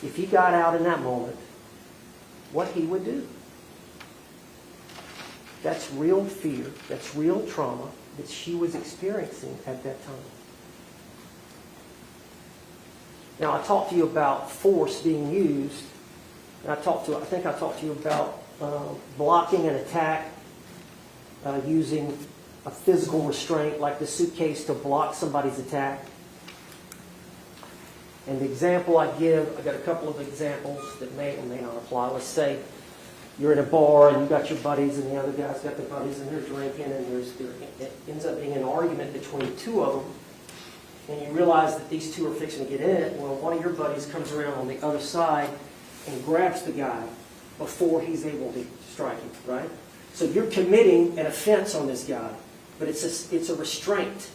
if he got out in that moment, what he would do. That's real fear, that's real trauma that she was experiencing at that time. Now, I talked to you about force being used, and I think I talked to you about blocking an attack using a physical restraint like the suitcase to block somebody's attack. And the example I give, I got a couple of examples that may or may not apply. Let's say you're in a bar and you've got your buddies and the other guy's got their buddies and they're drinking and it ends up being an argument between two of them. And you realize that these two are fixing to get in it. Well, one of your buddies comes around on the other side and grabs the guy before he's able to strike him, right? So you're committing an offense on this guy, but it's a restraint.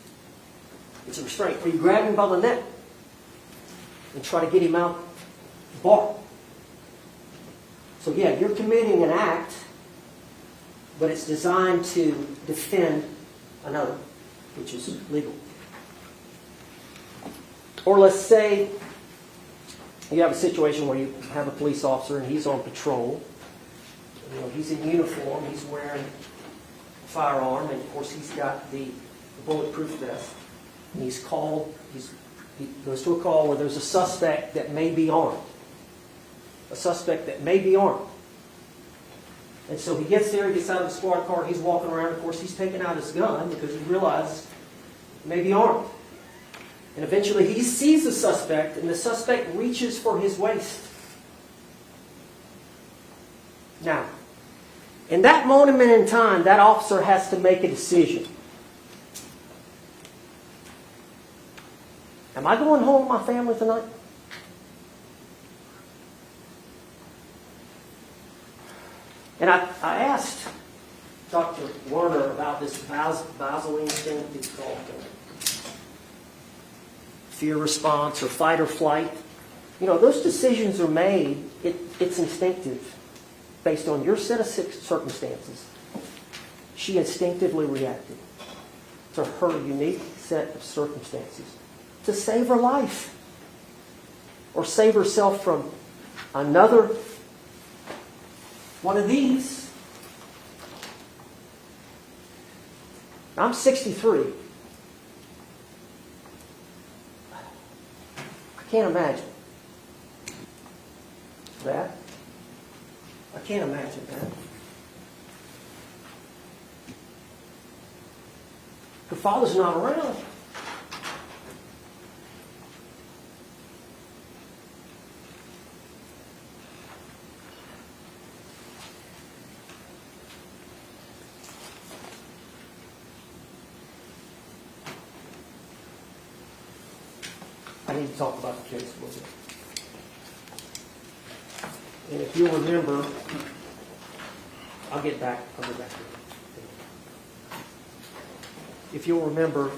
It's a restraint where you grab him by the neck and try to get him out the bar. So yeah, you're committing an act, but it's designed to defend another. which is legal. Or let's say you have a situation where you have a police officer and he's on patrol. You know, he's in uniform, he's wearing a firearm, and of course he's got the bulletproof vest. And he goes to a call where there's a suspect that may be armed. A suspect that may be armed. And so he gets there, he gets out of the squad car, he's walking around. Of course, he's taking out his gun because he realizes he may be armed. And eventually he sees the suspect, and the suspect reaches for his waist. Now, in that moment in time, that officer has to make a decision. Am I going home with my family tonight? And I asked Dr. Werner about this Vaseline thing that it's called fear response or fight or flight. You know, those decisions are made, it's instinctive based on your set of circumstances. She instinctively reacted to her unique set of circumstances to save her life or save herself from another one of these. I'm 63. I can't imagine that. I can't imagine that. Her father's not around. I need to talk about the case a little bit. And if you'll remember, I'll get back to it. If you'll remember,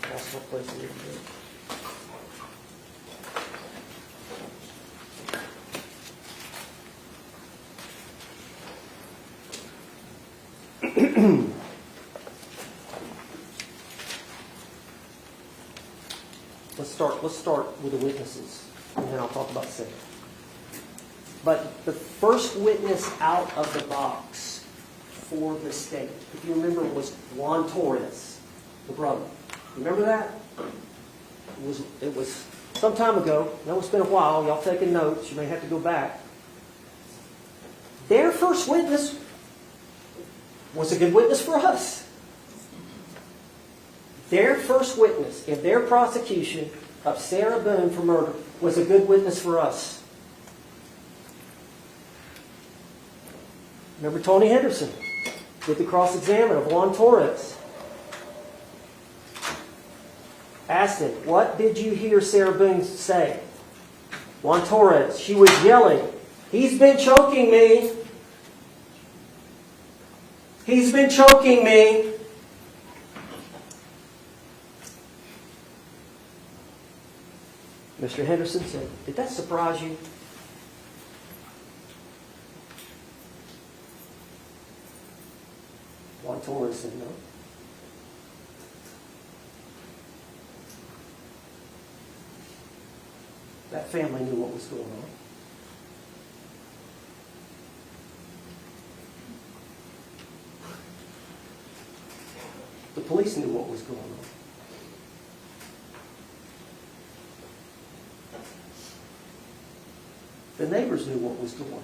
that's what place it is. Let's start with the witnesses, and then I'll talk about Sarah. But the first witness out of the box for the state, if you remember, was Juan Torres, the brother. Remember that? It was some time ago. I know it's been a while. Y'all taking notes. You may have to go back. Their first witness was a good witness for us. Their first witness in their prosecution of Sarah Boone for murder was a good witness for us. Remember Tony Henderson did the cross-examine of Juan Torres. Asked him, what did you hear Sarah Boone say? Juan Torres, she was yelling, he's been choking me. He's been choking me. Mr. Henderson said, did that surprise you? Juan Torres said no. That family knew what was going on. The police knew what was going on. The neighbors knew what was going on.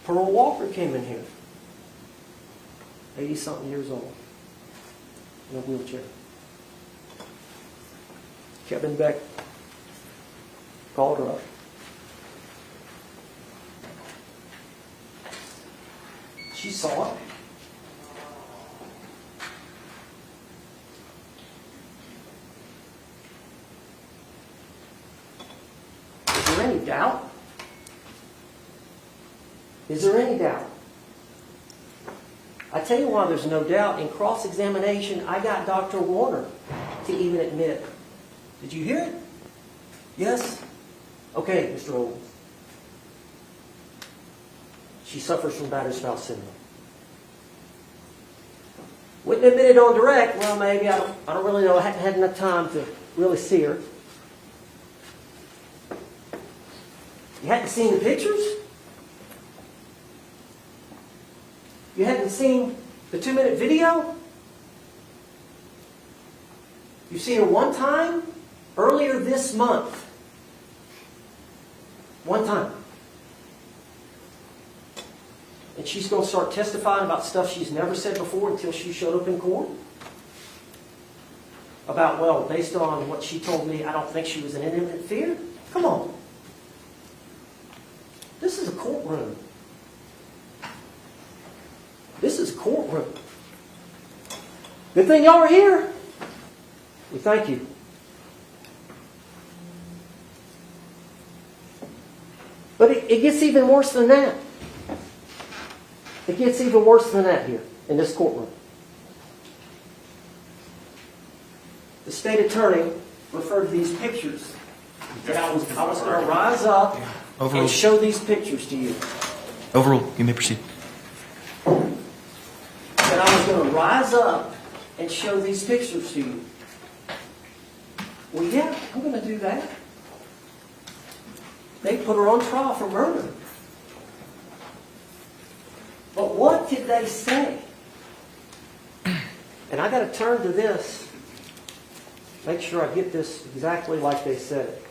Pearl Walker came in here, 80-something years old, in a wheelchair. Kevin Beck called her up. She saw it. Is there any doubt? Is there any doubt? I tell you why there's no doubt. In cross-examination, I got Dr. Warner to even admit. Did you hear it? Yes? Okay, Mr. Owens. she suffers from battered spouse syndrome. Wouldn't admit it on direct. Well, maybe I don't really know. I hadn't had enough time to really see her. You hadn't seen the pictures? You hadn't seen the 2-minute video? You've seen her one time earlier this month. One time. And she's going to start testifying about stuff she's never said before until she showed up in court? About, well, based on what she told me, I don't think she was in imminent fear? Come on. This is a courtroom. This is a courtroom. Good thing y'all are here. We thank you. But it gets even worse than that. It gets even worse than that here in this courtroom. The state attorney referred to these pictures. And I was going to rise up and show these pictures to you. Overruled. You may proceed. And I was going to rise up and show these pictures to you. Well, yeah, I'm going to do that. They put her on trial for murder. But what did they say? And I got to turn to this. Make sure I get this exactly like they said it.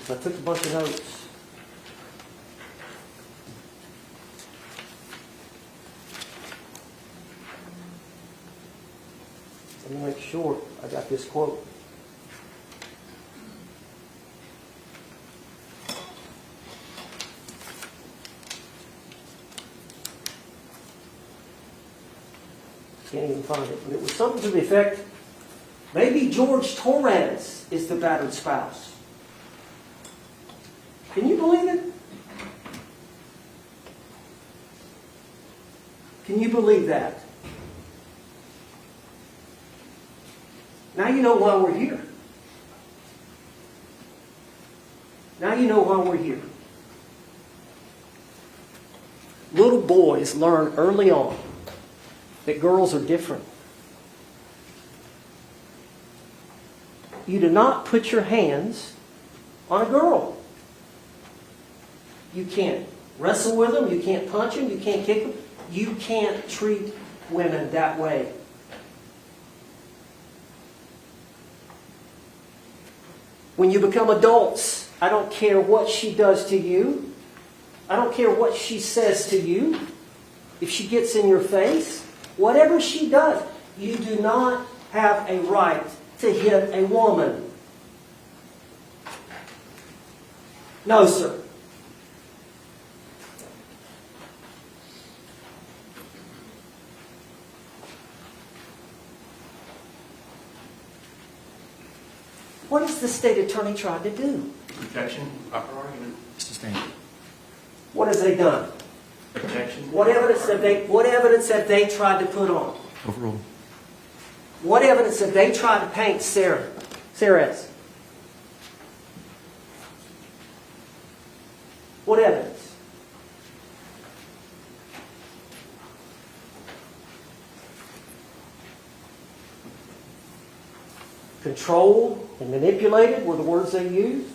So I took a bunch of notes. Let me make sure I got this quote. Can't even find it. But it was something to the effect, maybe Jorge Torres is the battered spouse. Can you believe it? Can you believe that? Now you know why we're here. Now you know why we're here. Little boys learn early on that girls are different. You do not put your hands on a girl. You can't wrestle with them. You can't punch them. You can't kick them. You can't treat women that way. When you become adults, I don't care what she does to you. I don't care what she says to you. If she gets in your face, whatever she does, you do not have a right to hit a woman. No, sir. What has the state attorney tried to do? Objection. Upper argument. Sustained. What has they done? Objection. What evidence have they tried to put on? Overruled. What evidence have they tried to paint Sarah as? What evidence? Controlled and manipulated were the words they used.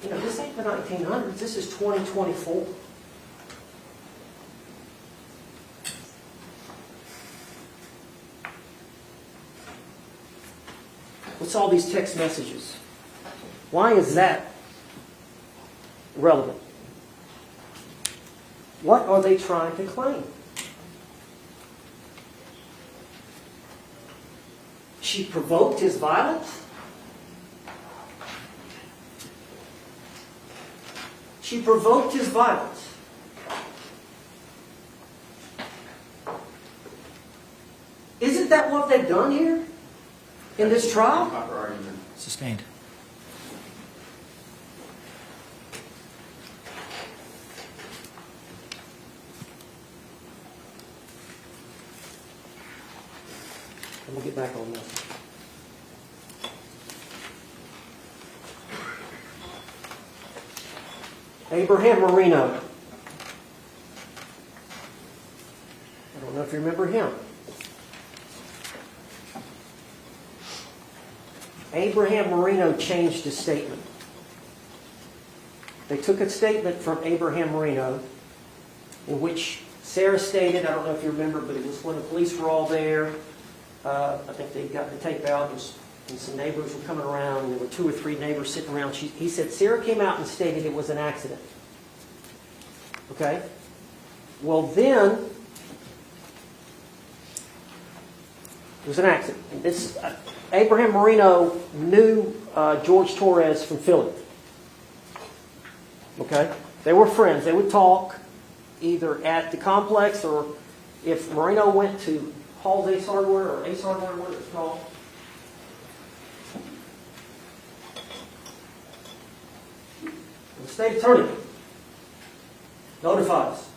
You know, this ain't the 1900s. This is 2024. What's all these text messages? Why is that relevant? What are they trying to claim? She provoked his violence? She provoked his violence. Isn't that what they've done here in this trial? Upper argument. Sustained. Let me get back on this. Abraham Marino. I don't know if you remember him. Abraham Marino changed his statement. They took a statement from Abraham Marino in which Sarah stated, I don't know if you remember, but it was when the police were all there. I think they got the tape out, and some neighbors were coming around, and there were 2 or 3 neighbors sitting around. He said Sarah came out and stated it was an accident. Okay? Well, then, it was an accident. And this, Abraham Marino knew Jorge Torres from Philly. Okay? They were friends. They would talk either at the complex, or if Marino went to Hall's Ace Hardware or Ace Hardware, what it's called. The state attorney notifies.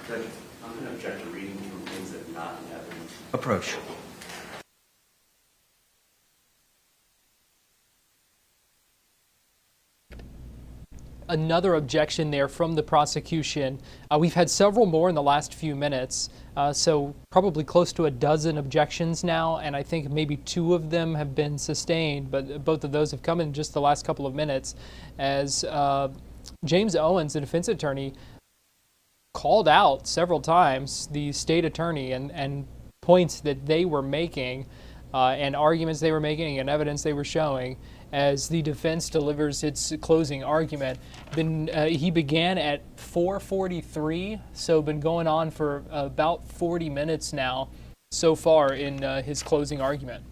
Judge, I'm going to object to reading from things that are not in evidence. Approach. Another objection there from the prosecution. We've had several more in the last few minutes, so probably close to a dozen objections now, and I think maybe 2 of them have been sustained, but both of those have come in just the last couple of minutes, as James Owens, the defense attorney, called out several times the state attorney and points that they were making and arguments they were making and evidence they were showing as the defense delivers its closing argument. He began at 4:43, so been going on for about 40 minutes now so far in his closing argument.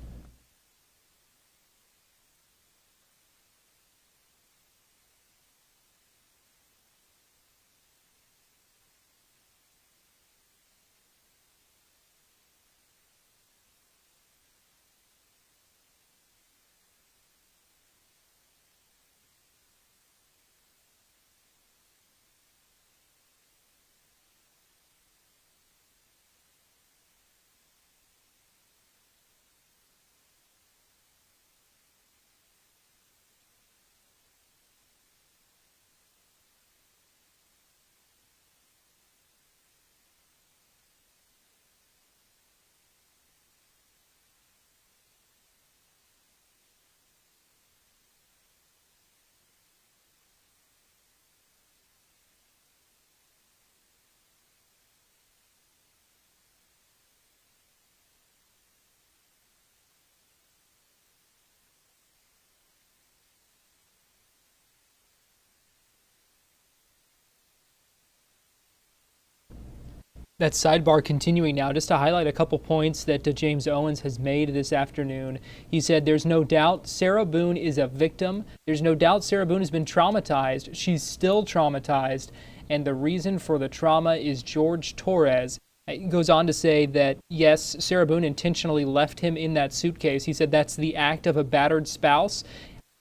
That sidebar continuing now, just to highlight a couple points that James Owens has made this afternoon. He said, there's no doubt Sarah Boone is a victim. There's no doubt Sarah Boone has been traumatized. She's still traumatized. And the reason for the trauma is Jorge Torres. He goes on to say that, yes, Sarah Boone intentionally left him in that suitcase. He said that's the act of a battered spouse,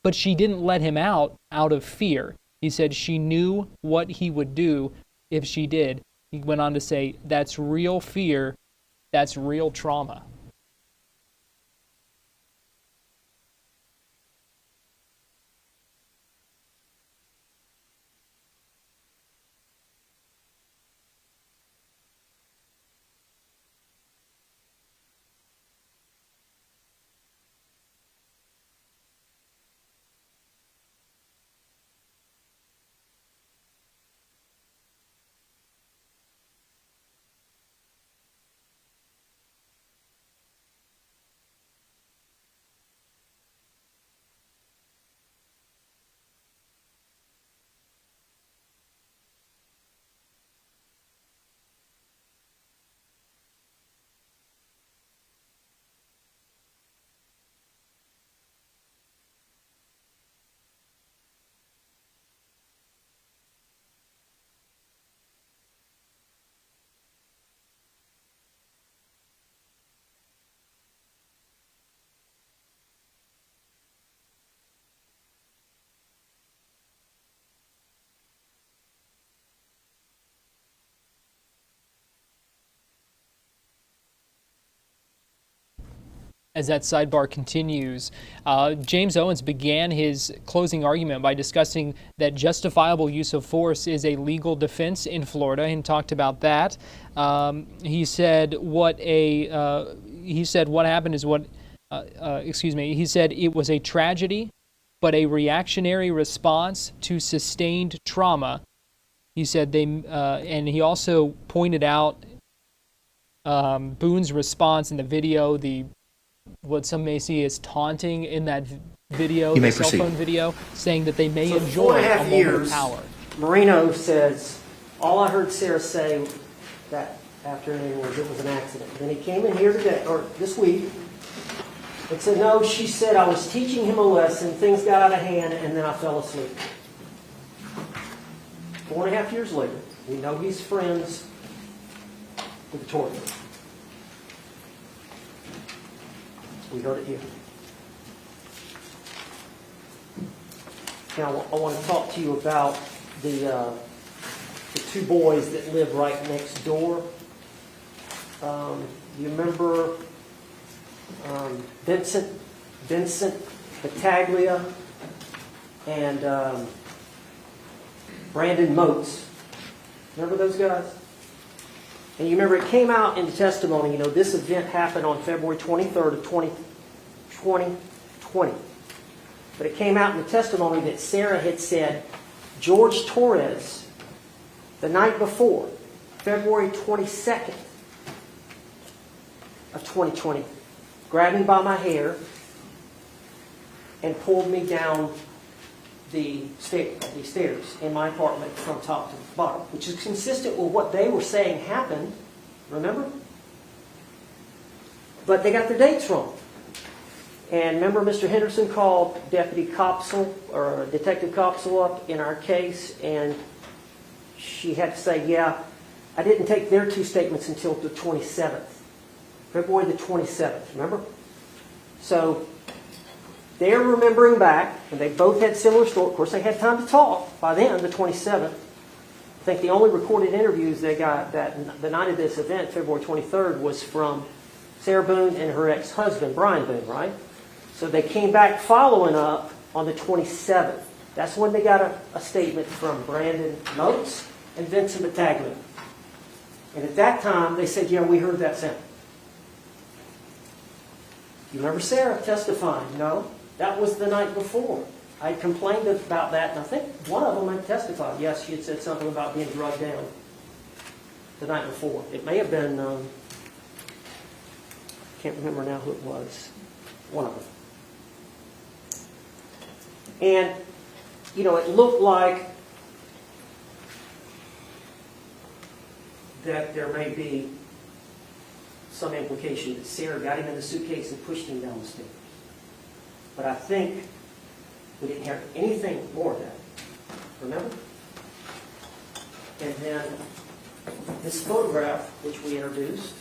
but she didn't let him out of fear. He said she knew what he would do if she did. He went on to say, that's real fear, that's real trauma. As that sidebar continues, James Owens began his closing argument by discussing that justifiable use of force is a legal defense in Florida, and talked about that. He said what happened is what. He said it was a tragedy, but a reactionary response to sustained trauma. He said and he also pointed out Boone's response in the video, what some may see as taunting in that video, the cell phone video, saying that they may enjoy a moment of power. Marino says, all I heard Sarah say that afternoon was it was an accident. Then he came in here today, or this week, and said, no, she said I was teaching him a lesson, things got out of hand, and then I fell asleep. 4.5 years later, we know he's friends with the Torres. We heard it here. Now, I want to talk to you about the two boys that live right next door. You remember Vincent Battaglia and Brandon Motes. Remember those guys? And you remember it came out in the testimony, this event happened on February 23rd of 2020. But it came out in the testimony that Sarah had said, Jorge Torres, the night before, February 22nd of 2020, grabbed me by my hair and pulled me down the stairs in my apartment from top to bottom, which is consistent with what they were saying happened, remember? But they got their dates wrong. And remember Mr. Henderson called Deputy Copsel, or Detective Copsel up in our case, and she had to say, yeah, I didn't take their two statements until the 27th. February the 27th, remember? So they're remembering back, and they both had similar stories. Of course, they had time to talk by then, the 27th. I think the only recorded interviews they got the night of this event, February 23rd, was from Sarah Boone and her ex-husband, Brian Boone, right? So they came back following up on the 27th. That's when they got a statement from Brandon Motes and Vincent Battaglia. And at that time, they said, yeah, we heard that sound. You remember Sarah testifying? No, that was the night before. I complained about that, and I think one of them had testified. Yes, she had said something about being drugged down the night before. It may have been, can't remember now who it was. One of them. And, it looked like that there may be some implication that Sarah got him in the suitcase and pushed him down the stairs. But I think we didn't hear anything more of that. Remember? And then this photograph, which we introduced,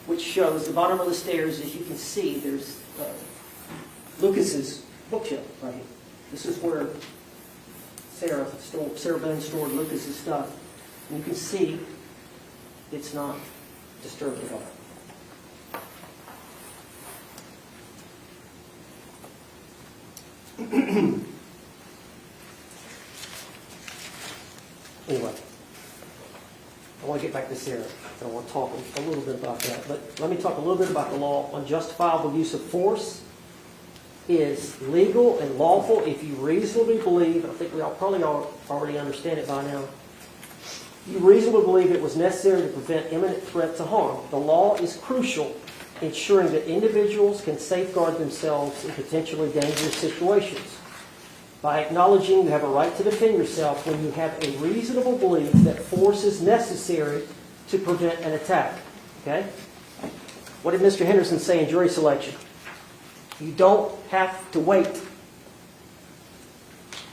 which shows the bottom of the stairs. As you can see, there's Lucas's bookshelf right here. This is where Sarah Boone stored Lucas's stuff. And you can see it's not disturbed at all. Anyway, I want to get back to Sarah. I want to talk a little bit about that. But let me talk a little bit about the law on justifiable use of force. Is legal and lawful if you reasonably believe, I think we all probably already understand it by now, you reasonably believe it was necessary to prevent imminent threat to harm. The law is crucial, ensuring that individuals can safeguard themselves in potentially dangerous situations. By acknowledging you have a right to defend yourself when you have a reasonable belief that force is necessary to prevent an attack. Okay? What did Mr. Henderson say in jury selection? You don't have to wait.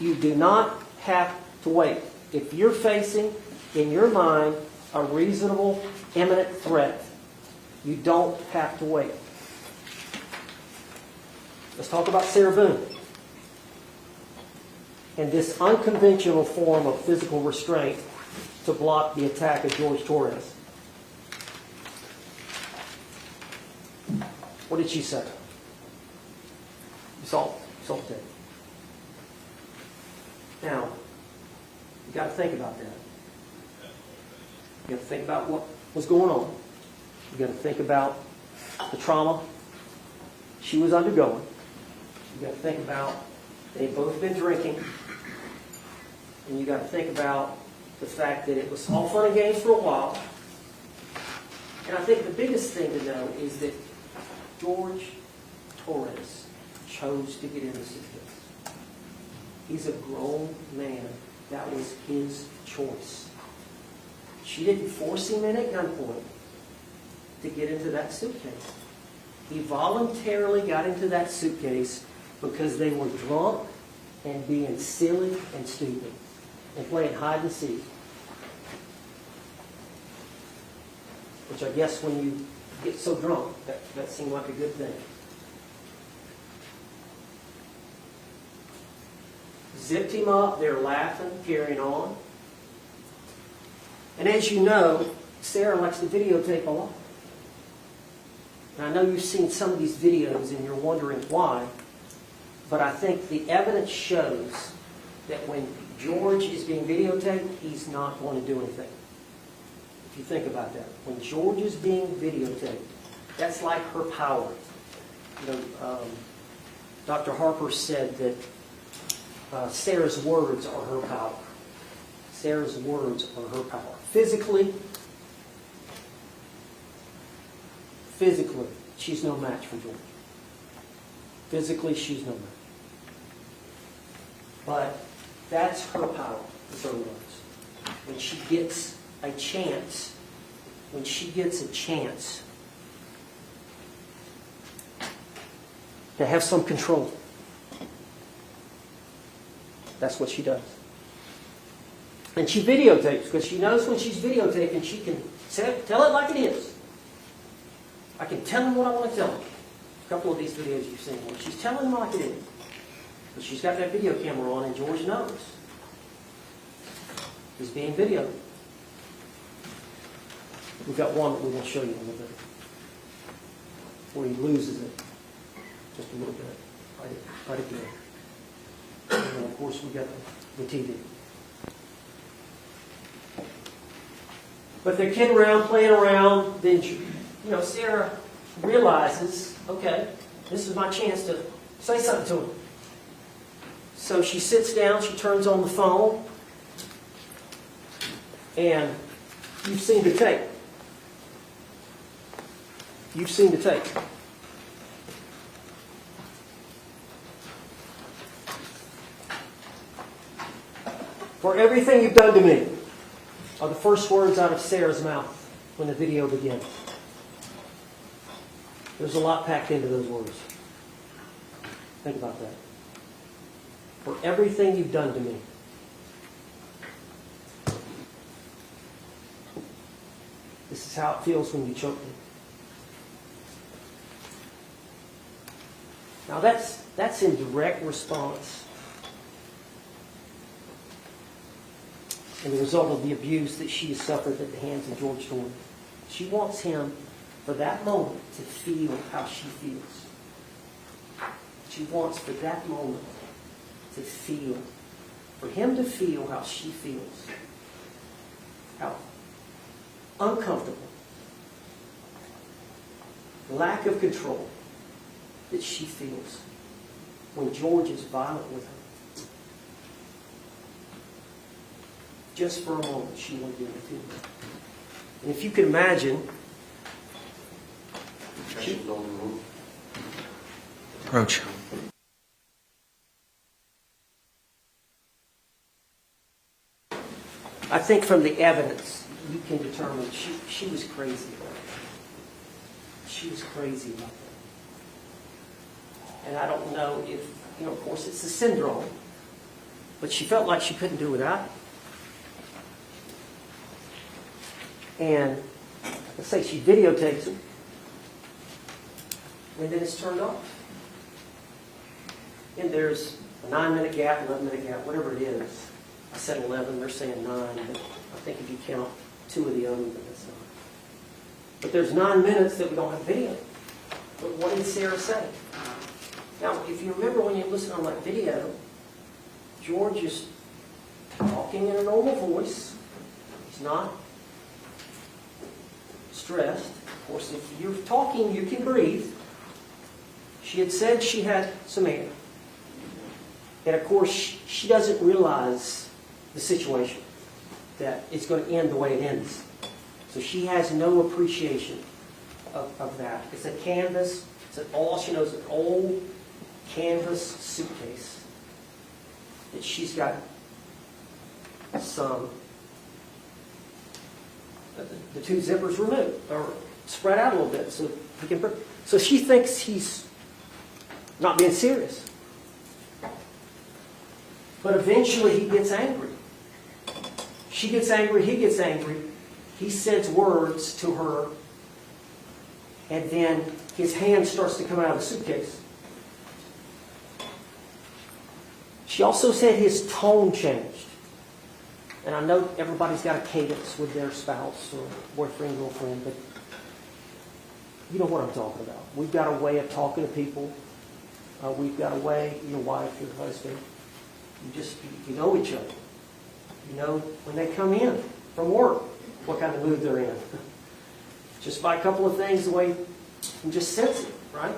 You do not have to wait. If you're facing, in your mind, a reasonable, imminent threat, you don't have to wait. Let's talk about Sarah Boone and this unconventional form of physical restraint to block the attack of Jorge Torres. What did she say? Assault tape. Now, you got to think about that. You got to think about what was going on. You got to think about the trauma she was undergoing. You got to think about they've both been drinking. And you got to think about the fact that it was all fun and games for a while. And I think the biggest thing to know is that Jorge Torres chose to get in the suitcase. He's a grown man. That was his choice. She didn't force him in at gunpoint to get into that suitcase. He voluntarily got into that suitcase because they were drunk and being silly and stupid and playing hide and seek. Which I guess when you get so drunk, that seemed like a good thing. Zipped him up, they're laughing, carrying on. And as you know, Sarah likes to videotape a lot. And I know you've seen some of these videos and you're wondering why, but I think the evidence shows that when George is being videotaped, he's not going to do anything. If you think about that. When George is being videotaped, that's like her power. You know, Dr. Harper said that Sarah's words are her power. Sarah's words are her power. Physically, she's no match for George. Physically, she's no match. But that's her power, with her words. When she gets a chance, to have some control, that's what she does. And she videotapes because she knows when she's videotaping, she can tell it like it is. I can tell him what I want to tell him. A couple of these videos you've seen where she's telling him like it is. But she's got that video camera on, and George knows he's being videoed. We've got one that we're going to show you in a little bit, where he loses it just a little bit, right at the end. And then, of course, we've got the TV. But they're kidding around, playing around. Then, Sarah realizes, okay, this is my chance to say something to him. So she sits down, she turns on the phone, and you've seen the tape. You've seen the tape. For everything you've done to me, are the first words out of Sarah's mouth when the video begins. There's a lot packed into those words. Think about that. For everything you've done to me. This is how it feels when you choke me. Now that's in direct response and the result of the abuse that she has suffered at the hands of Jorge Torres. She wants him, for that moment, to feel how she feels. She wants, for that moment, to feel, for him to feel how she feels. How uncomfortable, lack of control that she feels when George is violent with her. Just for a moment, she wanted to feel that. And if you can imagine, Approach. I think from the evidence, you can determine she was crazy about it. She was crazy about that. And I don't know if, of course it's a syndrome, but she felt like she couldn't do without it. And let's say she videotapes him, and then it's turned off. And there's a 9-minute gap, 11-minute gap, whatever it is. I said 11, they're saying 9, but I think if you count 2 of the others, then it's 9. But there's 9 minutes that we don't have video. But what did Sarah say? Now, if you remember when you listen on that video, George is talking in a normal voice. He's not stressed. Of course, if you're talking, you can breathe. She had said she had some air. And of course, she doesn't realize the situation, that it's going to end the way it ends. So she has no appreciation of that. It's a canvas. All she knows is an old canvas suitcase that she's got some, the two zippers removed or spread out a little bit so he can. So she thinks he's not being serious. But eventually he gets angry. She gets angry, he gets angry. He says words to her, and then his hand starts to come out of the suitcase. She also said his tone changed. And I know everybody's got a cadence with their spouse or boyfriend, girlfriend, but you know what I'm talking about. We've got a way of talking to people. We've got a way, your wife, your husband, you know each other. You know when they come in from work, what kind of mood they're in. Just by a couple of things, the way you can just sense it, right?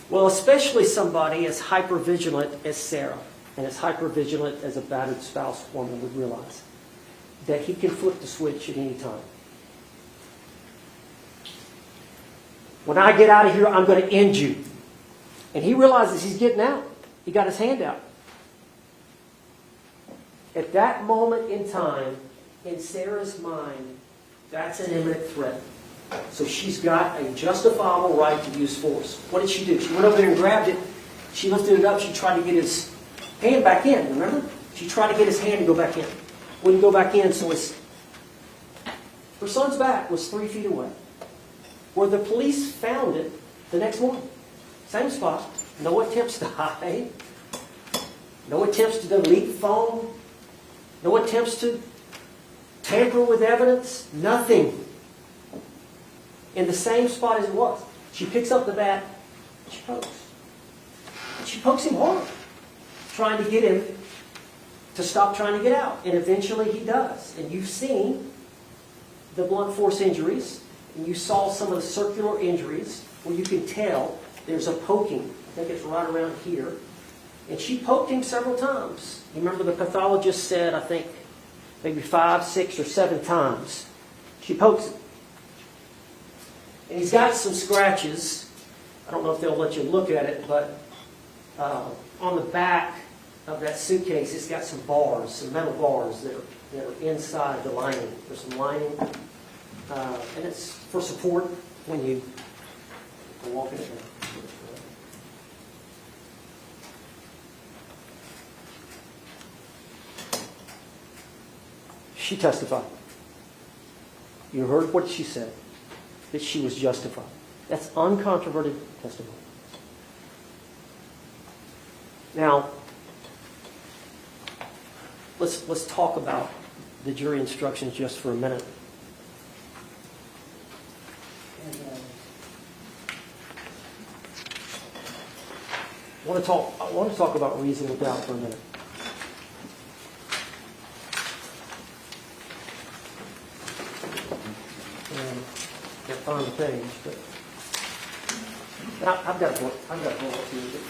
Well, especially somebody as hypervigilant as Sarah and as hypervigilant as a battered spouse woman would realize that he can flip the switch at any time. When I get out of here, I'm going to end you. And he realizes he's getting out. He got his hand out. At that moment in time, in Sarah's mind, that's an imminent threat. So she's got a justifiable right to use force. What did she do? She went over there and grabbed it. She lifted it up. She tried to get his hand back in, remember? She tried to get his hand to go back in. Wouldn't go back in, so her son's back was 3 feet away. Where the police found it the next morning. Same spot. No attempts to hide. No attempts to delete the phone. No attempts to tamper with evidence. Nothing. In the same spot as it was. She picks up the bat. She pokes. She pokes him hard. Trying to get him to stop trying to get out. And eventually he does. And you've seen the blunt force injuries. And you saw some of the circular injuries where you can tell there's a poking. I think it's right around here. And she poked him several times. You remember the pathologist said, I think, maybe 5, 6, or 7 times. She pokes him. And he's got some scratches. I don't know if they'll let you look at it, but on the back of that suitcase, it's got some bars, some metal bars that are inside the lining. There's some lining. And it's for support when you walk in it. She testified. You heard what she said, that she was justified. That's uncontroverted testimony. Now, let's talk about the jury instructions just for a minute. And, I want to talk about reasonable doubt for a minute. Can't find the page, but I've got a book. I've got a book to use it.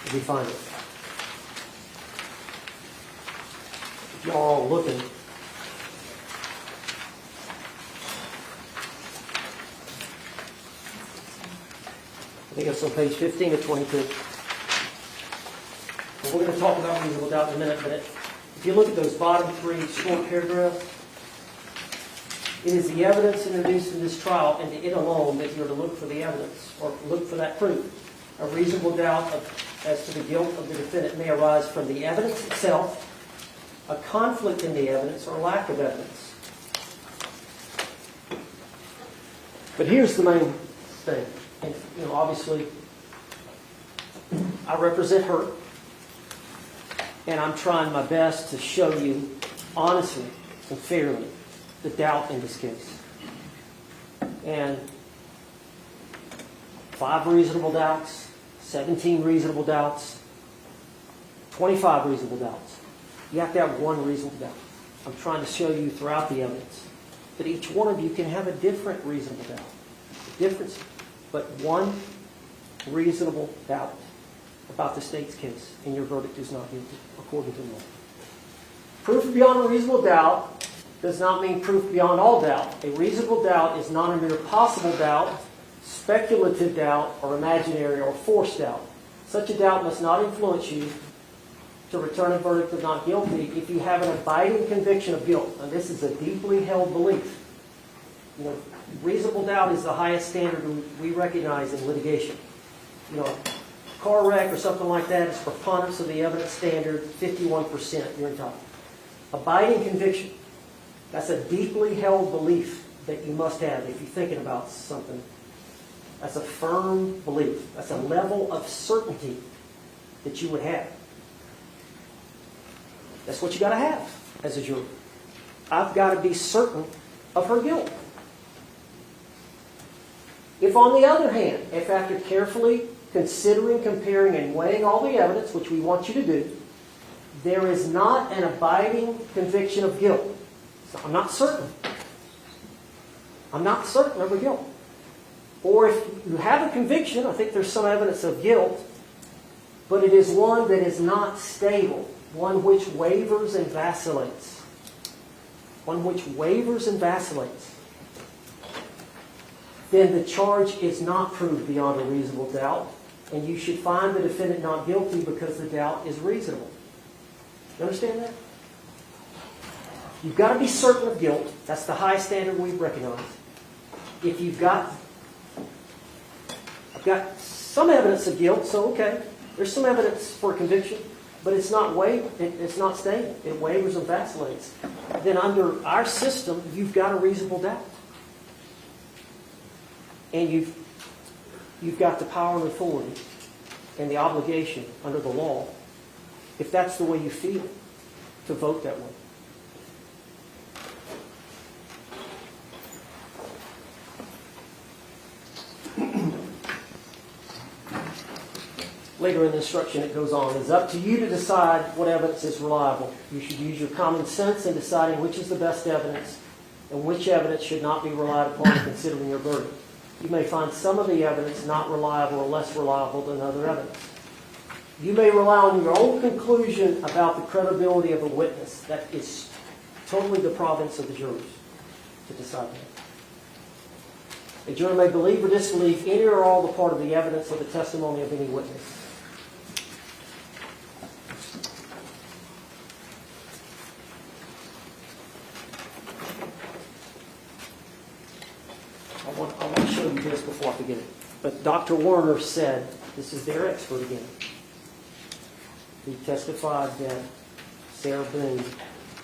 Let me find it. If y'all are all looking. I think it's on page 15 of 22. And we're going to talk about reasonable doubt in a minute, but if you look at those bottom 3 short paragraphs, it is the evidence introduced in this trial and it alone that you're to look for the evidence or look for that proof. A reasonable doubt as to the guilt of the defendant may arise from the evidence itself, a conflict in the evidence, or lack of evidence. But here's the main thing. And, obviously, I represent her. And I'm trying my best to show you honestly and fairly the doubt in this case. And 5 reasonable doubts, 17 reasonable doubts, 25 reasonable doubts. You have to have 1 reasonable doubt. I'm trying to show you throughout the evidence that each one of you can have a different reasonable doubt. Difference, but 1 reasonable doubt about the state's case, and your verdict is not guilty, according to law. Proof beyond a reasonable doubt does not mean proof beyond all doubt. A reasonable doubt is not a mere possible doubt, speculative doubt, or imaginary or forced doubt. Such a doubt must not influence you to return a verdict of not guilty if you have an abiding conviction of guilt. And this is a deeply held belief. You know, reasonable doubt is the highest standard we recognize in litigation. You know, car wreck or something like that is preponderance of the evidence standard, 51%, you're entitled. Abiding conviction, that's a deeply held belief that you must have if you're thinking about something. That's a firm belief. That's a level of certainty that you would have. That's what you got to have as a juror. I've got to be certain of her guilt. If, on the other hand, if after carefully considering, comparing, and weighing all the evidence, which we want you to do, there is not an abiding conviction of guilt. So I'm not certain. I'm not certain of her guilt. Or if you have a conviction, I think there's some evidence of guilt, but it is one that is not stable, one which wavers and vacillates. One which wavers and vacillates. Then the charge is not proved beyond a reasonable doubt, and you should find the defendant not guilty because the doubt is reasonable. You understand that? You've got to be certain of guilt. That's the high standard we recognize. If I've got some evidence of guilt, so okay, there's some evidence for a conviction, but it's not stable. It wavers and vacillates. Then under our system, you've got a reasonable doubt. And you've got the power and authority and the obligation under the law, if that's the way you feel, to vote that way. Later in the instruction it goes on, it's up to you to decide what evidence is reliable. You should use your common sense in deciding which is the best evidence and which evidence should not be relied upon in considering your verdict. You may find some of the evidence not reliable or less reliable than other evidence. You may rely on your own conclusion about the credibility of a witness. That is totally the province of the jurors to decide that. A juror may believe or disbelieve any or all the part of the evidence or the testimony of any witness. I want to show you this before I forget it. But Dr. Warner said, this is their expert again. He testified that Sarah Boone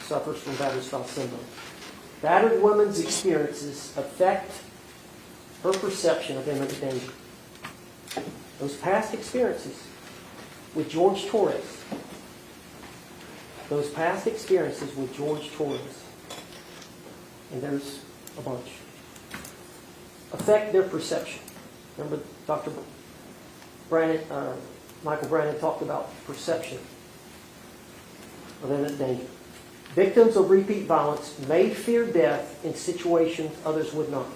suffers from battered spouse syndrome. Battered women's experiences affect her perception of imminent danger. Those past experiences with Jorge Torres, and there's a bunch, affect their perception. Remember Dr. Michael Brandon talked about perception of imminent danger. Victims of repeat violence may fear death in situations others would not.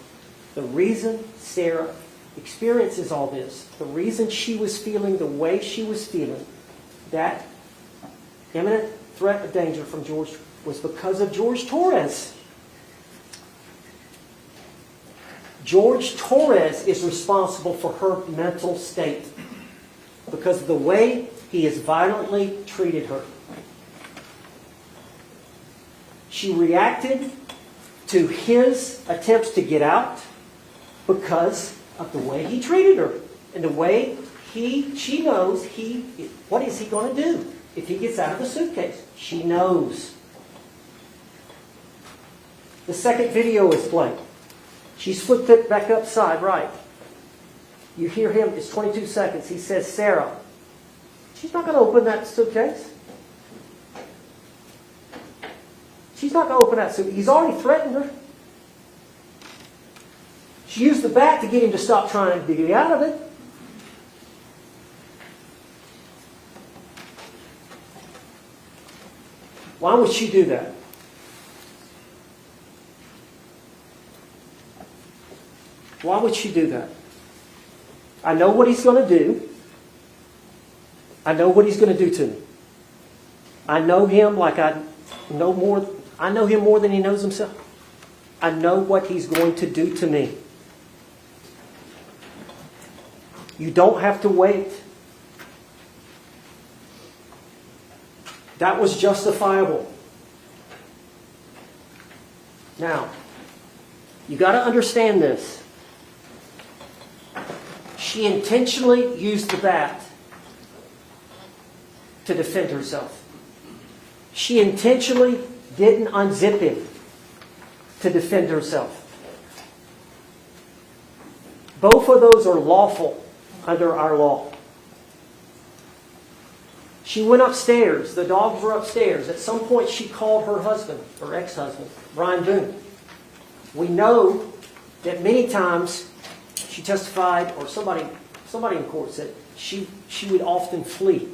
The reason Sarah experiences all this, the reason she was feeling the way she was feeling, that imminent threat of danger from Jorge, was because of Jorge Torres. Jorge Torres is responsible for her mental state because of the way he has violently treated her. She reacted to his attempts to get out because of the way he treated her and the way she knows what is he going to do if he gets out of the suitcase. She knows. The second video is played. She's flipped it back upside right. You hear him, it's 22 seconds. He says, Sarah, she's not going to open that suitcase. She's not going to open that suitcase. He's already threatened her. She used the bat to get him to stop trying to get out of it. Why would she do that? Why would she do that? I know what he's going to do. I know what he's going to do to me. I know him like I know him more than he knows himself. I know what he's going to do to me. You don't have to wait. That was justifiable. Now, you got to understand this. She intentionally used the bat to defend herself. She intentionally didn't unzip him to defend herself. Both of those are lawful under our law. She went upstairs. The dogs were upstairs. At some point she called her husband, or ex-husband, Brian Boone. We know that many times she testified, or somebody in court said, she would often flee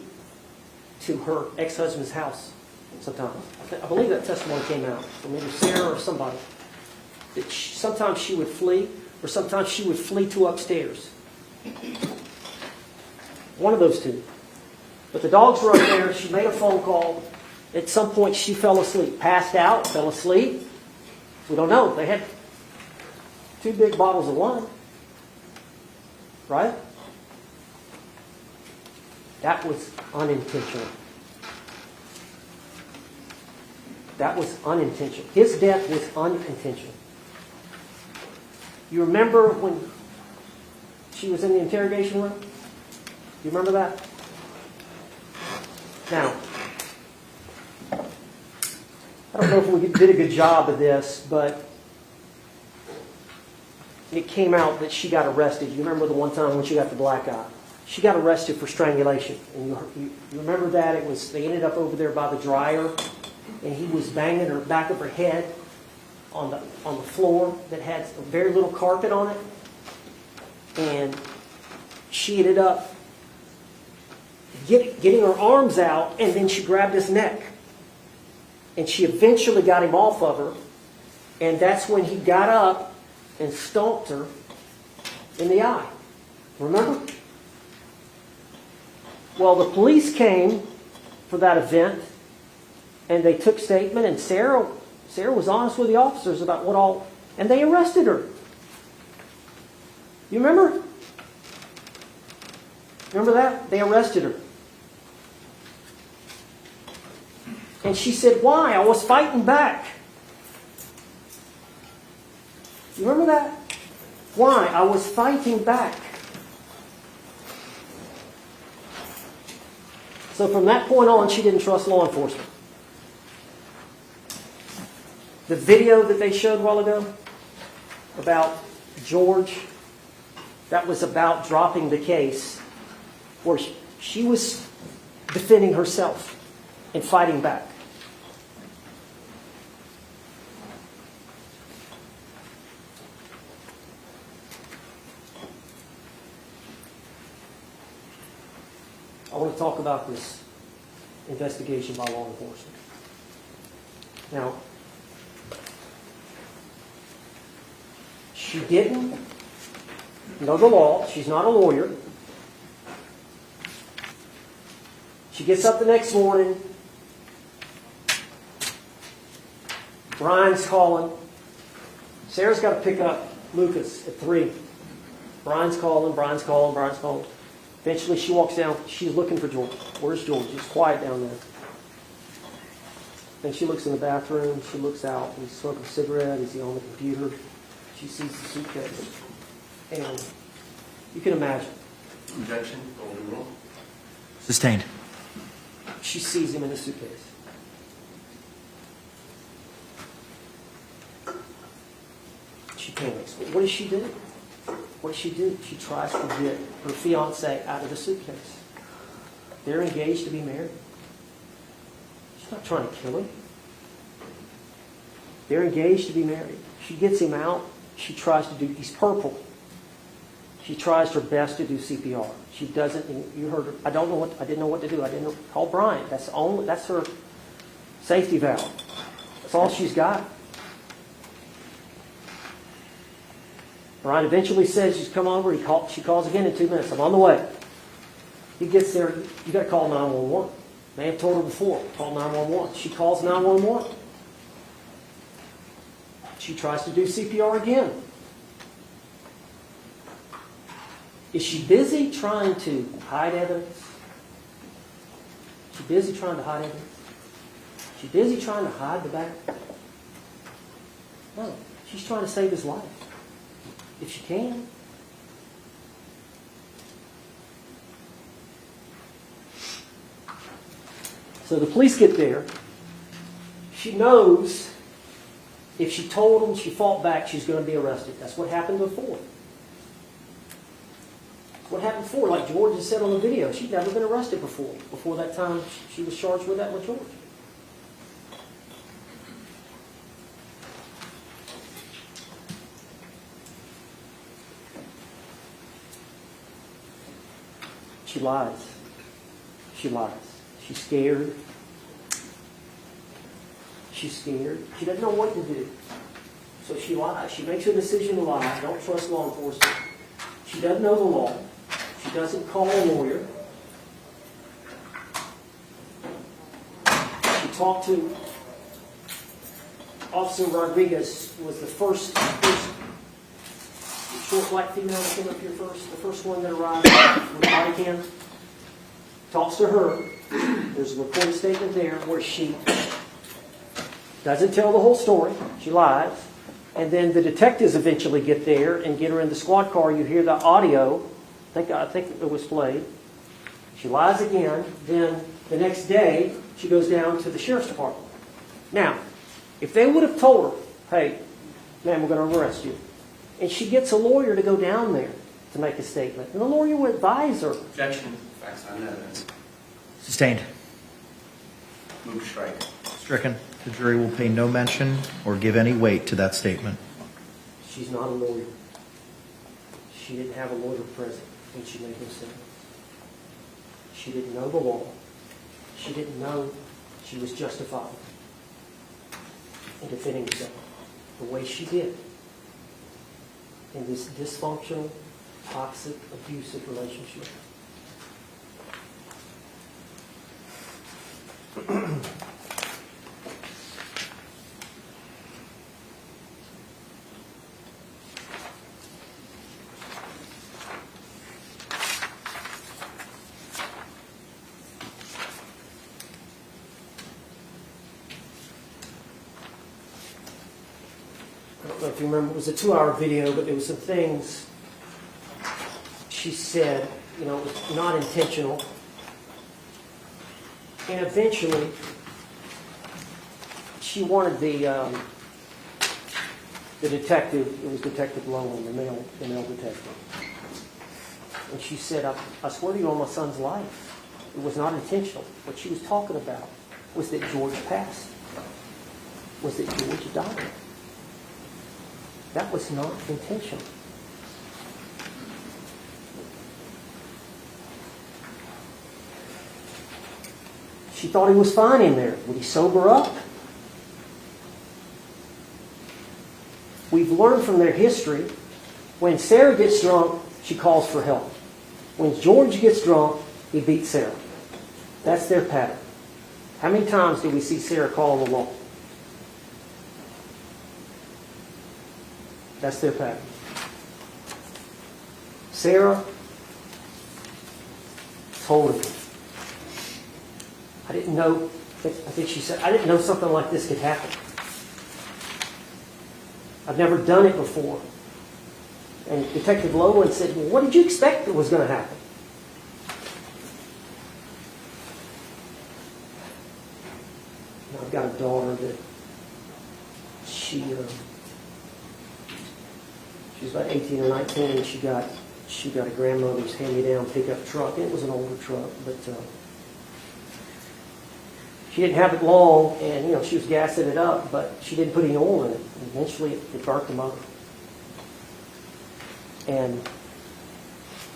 to her ex-husband's house sometimes. I believe that testimony came out from either Sarah or somebody. That sometimes she would flee, or sometimes she would flee to upstairs. One of those two. But the dogs were up there. She made a phone call. At some point she fell asleep. Passed out, fell asleep. We don't know. They had 2 big bottles of wine. Right? That was unintentional. That was unintentional. His death was unintentional. You remember when she was in the interrogation room? You remember that? Now, I don't know if we did a good job of this, but it came out that she got arrested. You remember the one time when she got the black eye? She got arrested for strangulation. And you remember that? They ended up over there by the dryer, and he was banging her back of her head on the floor that had very little carpet on it. And she ended up getting her arms out, and then she grabbed his neck. And she eventually got him off of her, and that's when he got up and stomped her in the eye. Remember? Well, the police came for that event, and they took statement, and Sarah was honest with the officers about what all, and they arrested her. You remember? Remember that? They arrested her. And she said, why? I was fighting back. You remember that? Why? I was fighting back. So from that point on, she didn't trust law enforcement. The video that they showed a while ago about George, that was about dropping the case, where she was defending herself and fighting back. I want to talk about this investigation by law enforcement. Now, she didn't know the law. She's not a lawyer. She gets up the next morning. Brian's calling. Sarah's got to pick up Lucas at 3. Brian's calling. Eventually she walks down. She's looking for George. Where's George? It's quiet down there. Then she looks in the bathroom. She looks out. He's smoking a cigarette. Is he on the computer? She sees the suitcase. And you can imagine. Objection. Golden rule. Sustained. She sees him in the suitcase. She panics. What does she do? What does she do? She tries to get her fiancé out of the suitcase. They're engaged to be married. She's not trying to kill him. They're engaged to be married. She gets him out. She tries to do, he's purple. She tries her best to do CPR. She doesn't, you heard her, I didn't know what to do. I didn't know, call Bryant. That's her safety valve. That's all she's got. Bryant eventually says she's come over. She calls again in 2 minutes. I'm on the way. He gets there. You got to call 911. May have told her before. Call 911. She calls 911. She tries to do CPR again. Is she busy trying to hide evidence? She busy trying to hide evidence? She busy trying to hide the back? No. She's trying to save his life. If she can. So the police get there. She knows if she told them, she fought back, she's going to be arrested. That's what happened before. What happened before, like George has said on the video, she'd never been arrested before. Before that time, she was charged with that with George. She lies. She lies. She's scared. She's scared. She doesn't know what to do. So she lies. She makes a decision to lie. Don't trust law enforcement. She doesn't know the law. She doesn't call a lawyer. She talked to Officer Rodriguez, was the first short black female that came up here first, the first one that arrived with the body cam. Talks to her. There's a recorded statement there where she doesn't tell the whole story. She lies. And then the detectives eventually get there and get her in the squad car. You hear the audio. I think it was played. She lies again. Then the next day, she goes down to the sheriff's department. Now, if they would have told her, hey, ma'am, we're going to arrest you. And she gets a lawyer to go down there to make a statement. And the lawyer would advise her. Objection. Facts on evidence. Sustained. Move to strike. Stricken. The jury will pay no mention or give any weight to that statement. She's not a lawyer. She didn't have a lawyer present when she made those statements. She didn't know the law. She didn't know she was justified in defending herself the way she did in this dysfunctional, toxic, abusive relationship. I don't know if you remember, it was a 2-hour video, but there were some things she said, it was not intentional. And eventually, she wanted the detective, it was Detective Lowen, the male detective. And she said, I swear to you on my son's life, it was not intentional. What she was talking about was that George passed, was that George died. That was not intentional. She thought he was fine in there. Would he sober up? We've learned from their history, when Sarah gets drunk, she calls for help. When George gets drunk, he beats Sarah. That's their pattern. How many times did we see Sarah call the law? That's their pattern. Sarah told him, I didn't know, I think she said, I didn't know something like this could happen. I've never done it before. And Detective Lowen said, well, what did you expect that was going to happen? And I've got a daughter that she was about 18 or 19, and she got a grandmother's hand-me-down pickup truck. It was an older truck, but she She didn't have it long, and she was gassing it up, but she didn't put any oil in it. And eventually, it burnt the motor. And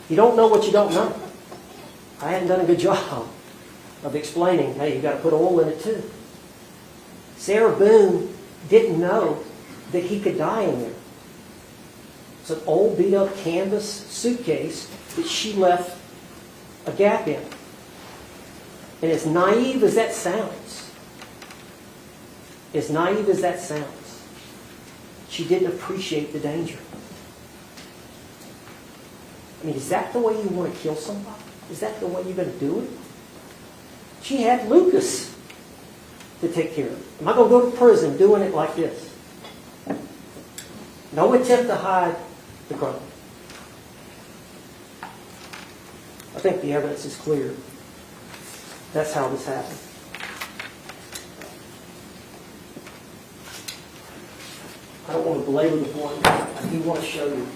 you don't know what you don't know. I hadn't done a good job of explaining, hey, you got to put oil in it too. Sarah Boone didn't know that he could die in there. It's an old beat-up canvas suitcase that she left a gap in. And as naive as that sounds, she didn't appreciate the danger. I mean, is that the way you want to kill somebody? Is that the way you're going to do it? She had Lucas to take care of. Am I going to go to prison doing it like this? No attempt to hide the crime. I think the evidence is clear. That's how this happened. I don't want to belabor the point. I do want to show you.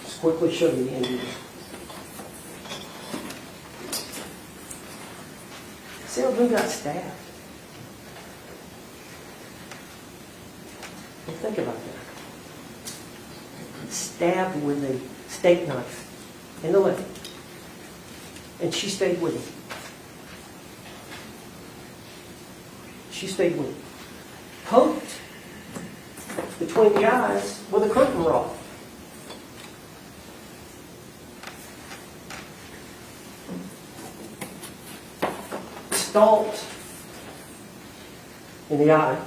Just quickly show you the injuries. Sarah Boone got stabbed. Well, think about that. Stabbed with a steak knife in the leg. And she stayed with him. She stayed with him. Poked between the eyes with a curtain rod. Stalked in the eye.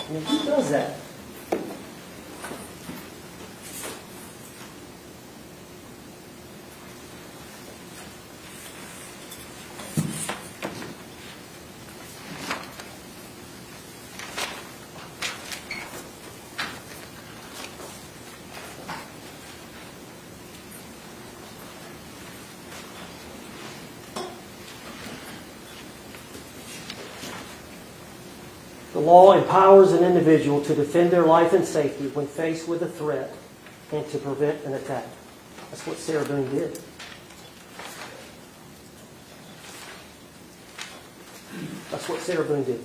And who does that? The law empowers an individual to defend their life and safety when faced with a threat and to prevent an attack. That's what Sarah Boone did. That's what Sarah Boone did.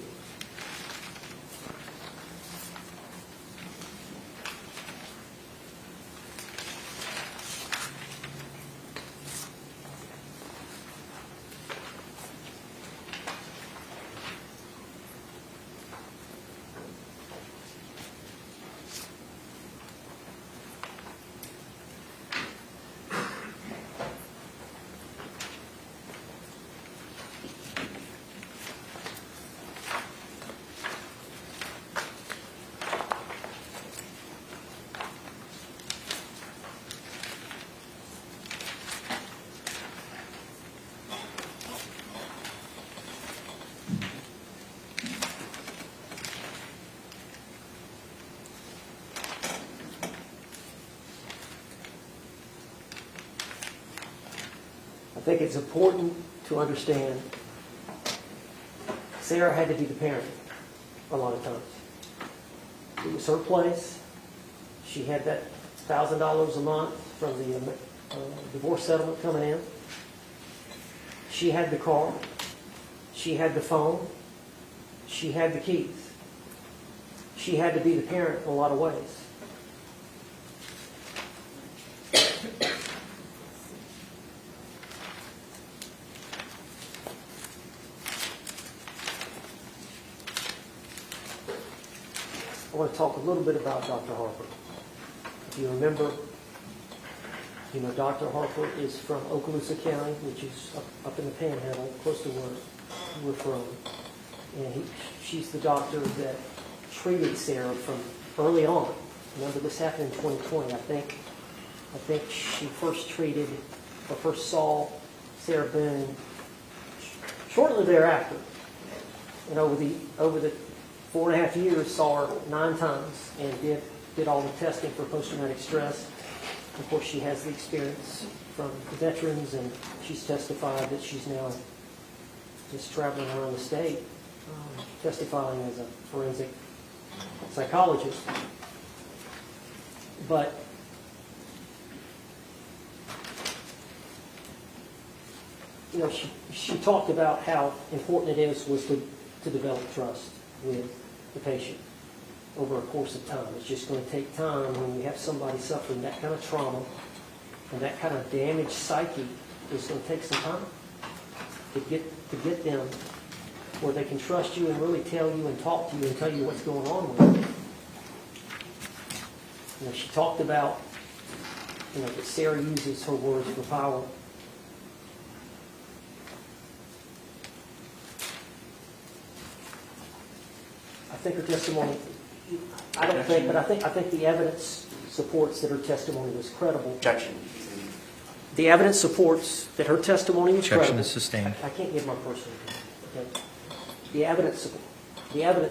I think it's important to understand Sarah had to be the parent a lot of times. It was her place. She had that $1,000 a month from the divorce settlement coming in. She had the car. She had the phone. She had the keys. She had to be the parent in a lot of ways. I want to talk a little bit about Dr. Harper. If you remember, Dr. Harper is from Okaloosa County, which is up in the Panhandle, close to where we're from. And she's the doctor that treated Sarah from early on. Remember, this happened in 2020. I think she first saw Sarah Boone shortly thereafter. And over the 4.5 years, saw her 9 times and did all the testing for post-traumatic stress. Of course, she has the experience from the veterans, and she's testified that she's now just traveling around the state, testifying as a forensic psychologist. But you know, she talked about how important it was to develop trust with the patient over a course of time. It's just going to take time when you have somebody suffering that kind of trauma and that kind of damaged psyche. It's going to take some time to get them where they can trust you and really tell you and talk to you and tell you what's going on with them. You know, she talked about, you know, that Sarah uses her words for power. I think her testimony, I don't think, but I think the evidence supports that her testimony was credible. Objection. The evidence supports that her testimony was credible. Objection is sustained. I can't give my personal opinion. Okay. The evidence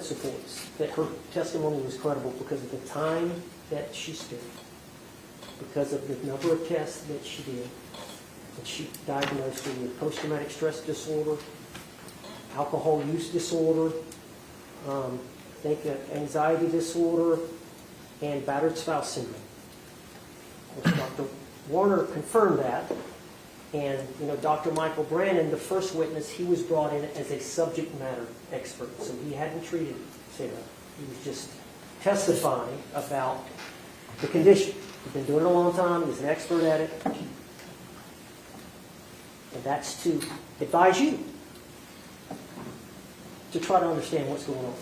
supports that her testimony was credible because of the time that she spent, because of the number of tests that she did, and she diagnosed her with post-traumatic stress disorder, alcohol use disorder, I think anxiety disorder, and battered spouse syndrome. Dr. Warner confirmed that, and you know, Dr. Michael Brannon, the first witness, he was brought in as a subject matter expert, so he hadn't treated Sarah. He was just testifying about the condition. He's been doing it a long time. He's an expert at it, and that's to advise you to try to understand what's going on.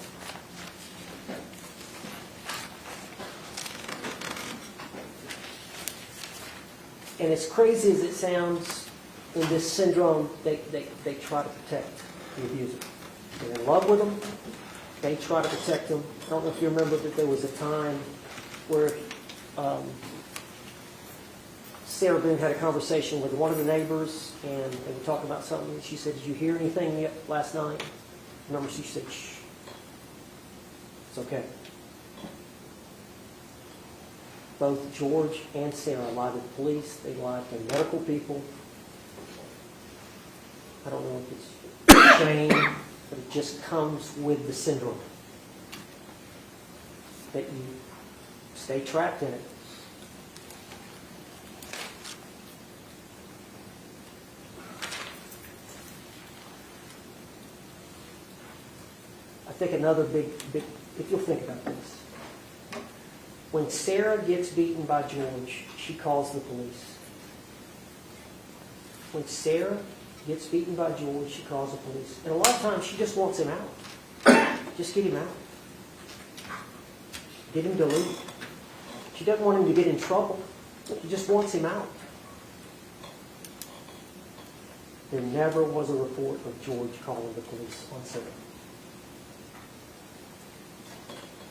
And as crazy as it sounds, in this syndrome, they try to protect the abuser. They're in love with them. They try to protect them. I don't know if you remember that there was a time where Sarah Boone had a conversation with one of the neighbors, and they were talking about something. And she said, "Did you hear anything yet last night?" Remember, she said, "Shh. It's okay." Both George and Sarah lied to the police. They lied to medical people. I don't know if it's shame, but it just comes with the syndrome. That you stay trapped in it. I think another big, if you'll think about this. When Sarah gets beaten by George, she calls the police. When Sarah gets beaten by George, she calls the police. And a lot of times she just wants him out. Just get him out. Get him to leave. She doesn't want him to get in trouble. She just wants him out. There never was a report of George calling the police on Sarah.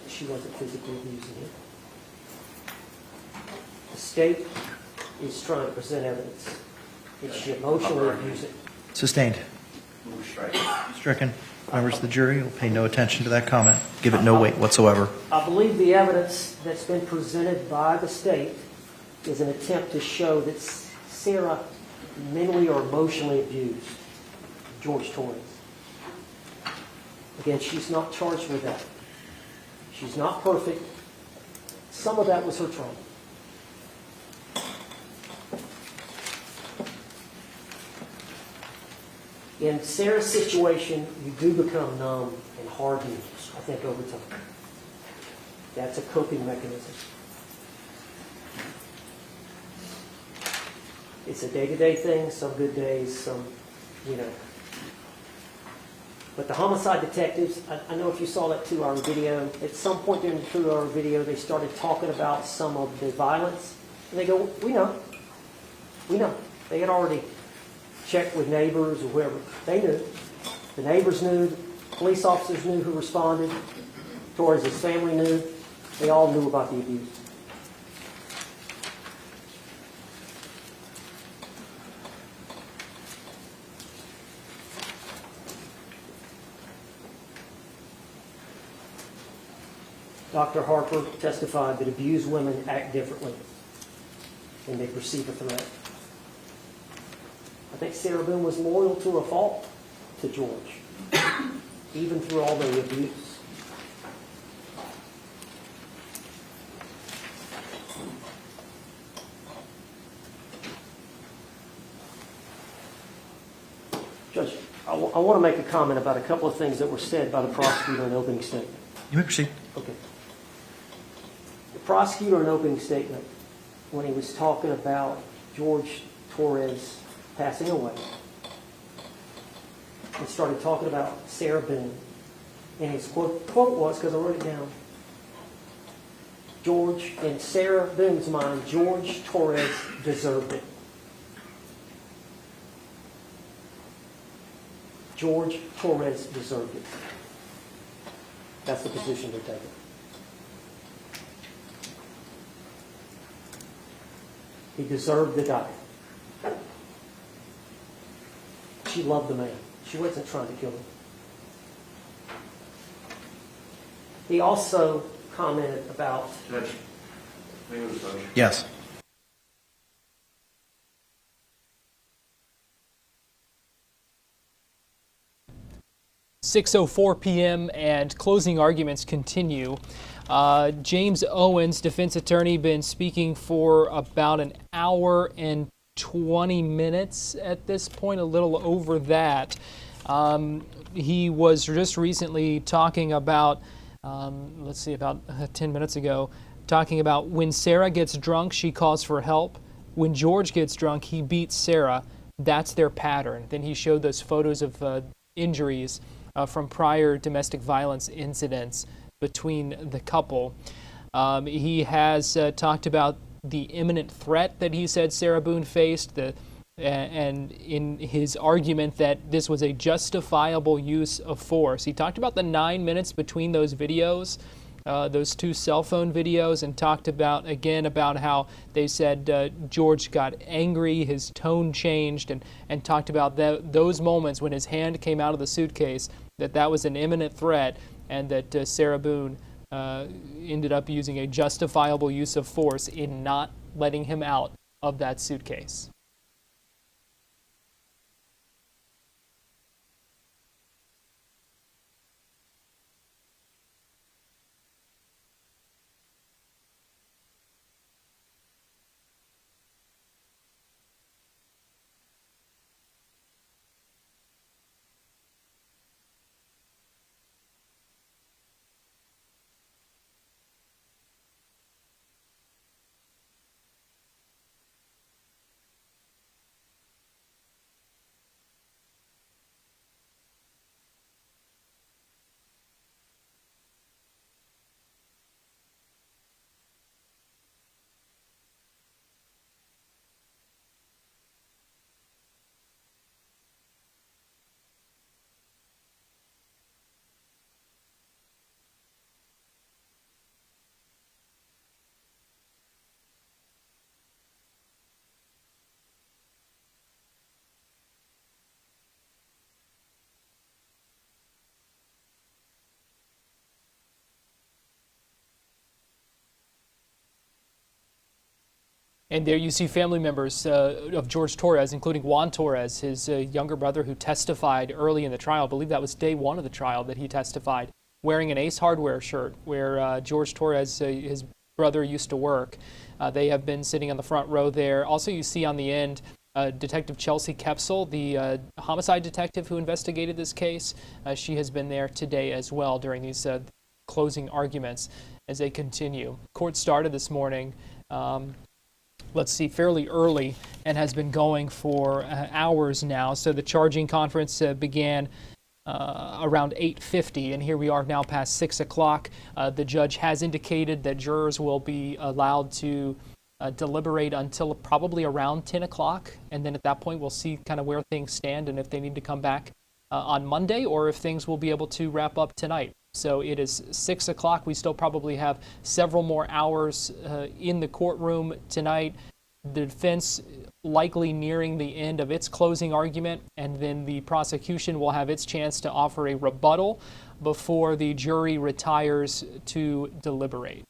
She wasn't physically abusing him. The state is trying to present evidence that she emotionally abused it. Sustained. Stricken. Members of the jury will pay no attention to that comment. Give it no weight whatsoever. I believe the evidence that's been presented by the state is an attempt to show that Sarah mentally or emotionally abused George Torres. Again, she's not charged with that. She's not perfect. Some of that was her trauma. In Sarah's situation, you do become numb and hardened, I think, over time. That's a coping mechanism. It's a day-to-day thing, some good days, some, you know. But the homicide detectives, I know if you saw that 2-hour video, at some point during the 2-hour video, they started talking about some of the violence. And they go, we know. We know. They had already checked with neighbors or whoever. They knew. The neighbors knew. The police officers knew who responded. Torres' family knew. They all knew about the abuse. Dr. Harper testified that abused women act differently when they perceive a threat. I think Sarah Boone was loyal to a fault to George, even through all the abuse. I want to make a comment about a couple of things that were said by the prosecutor in the opening statement. You may proceed. Okay. The prosecutor in the opening statement, when he was talking about Jorge Torres passing away, he started talking about Sarah Boone. And his quote was, because I wrote it down, George, in Sarah Boone's mind, Jorge Torres deserved it. Jorge Torres deserved it. That's the position they're taking. He deserved to die. She loved the man. She wasn't trying to kill him. He also commented about... Judge, Yes. .04 p.m. and closing arguments continue. James Owens, defense attorney, been speaking for about an hour and 20 minutes at this point, a little over that. He was just recently talking about, about 10 minutes ago, talking about when Sarah gets drunk, she calls for help. When George gets drunk, he beats Sarah. That's their pattern. Then he showed those photos of injuries from prior domestic violence incidents between the couple. He has talked about the imminent threat that he said Sarah Boone faced, and in his argument that this was a justifiable use of force. He talked about the 9 minutes between those videos, those two cell phone videos, and talked about, again, about how they said George got angry, his tone changed, and talked about those moments when his hand came out of the suitcase, that was an imminent threat, and that Sarah Boone ended up using a justifiable use of force in not letting him out of that suitcase. And there you see family members of Jorge Torres, including Juan Torres, his younger brother who testified early in the trial. I believe that was day one of the trial that he testified, wearing an Ace Hardware shirt where Jorge Torres, his brother, used to work. They have been sitting on the front row there. Also, you see on the end Detective Chelsea Kepsel, the homicide detective who investigated this case. She has been there today as well during these closing arguments as they continue. Court started this morning. Fairly early, and has been going for hours now. So the charging conference began around 8:50, and here we are now past 6 o'clock. The judge has indicated that jurors will be allowed to deliberate until probably around 10 o'clock, and then at that point we'll see kind of where things stand and if they need to come back on Monday or if things will be able to wrap up tonight. So it is 6 o'clock. We still probably have several more hours in the courtroom tonight. The defense likely nearing the end of its closing argument, and then the prosecution will have its chance to offer a rebuttal before the jury retires to deliberate.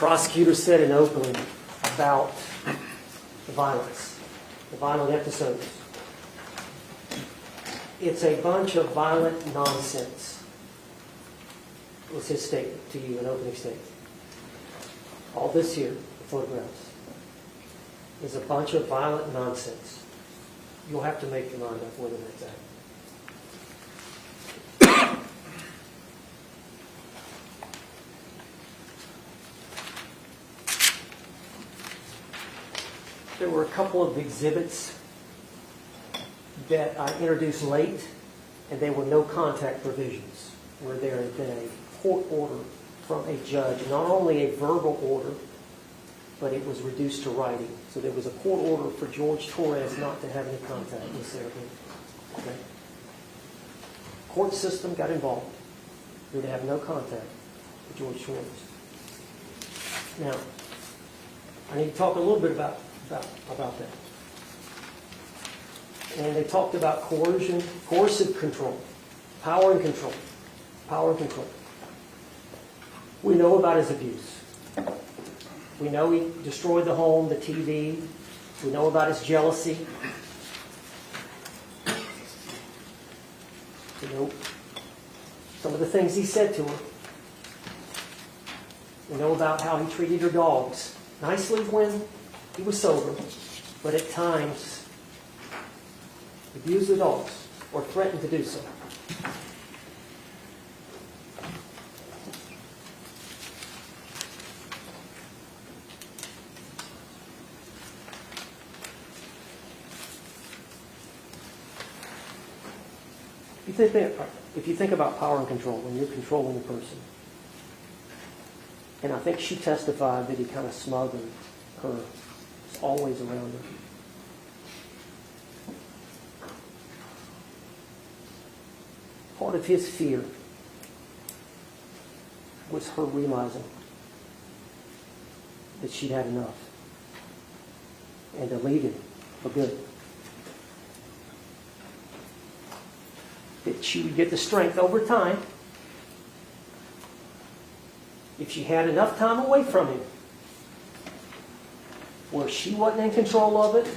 prosecutor said in opening about the violence, the violent episodes. It's a bunch of violent nonsense, was his statement to you, an opening statement. All this here, the photographs, is a bunch of violent nonsense. You'll have to make your mind up whether that's that. There were a couple of exhibits that I introduced late, and they were no contact provisions, where there had been a court order from a judge, not only a verbal order, but it was reduced to writing. So there was a court order for Jorge Torres not to have any contact with Sarah Boone. Okay? Court system got involved. We would have no contact with Jorge Torres. Now, I need to talk a little bit about that. And they talked about coercion, coercive control, power and control, power and control. We know about his abuse. We know he destroyed the home, the TV. We know about his jealousy. We know some of the things he said to her. We know about how he treated her dogs. Nicely when he was sober, but at times abused the dogs or threatened to do so. If you think about power and control, when you're controlling a person, and I think she testified that he kind of smothered her, was always around her. Part of his fear was her realizing that she'd had enough and to leave him for good. That she would get the strength over time if she had enough time away from him where she wasn't in control of it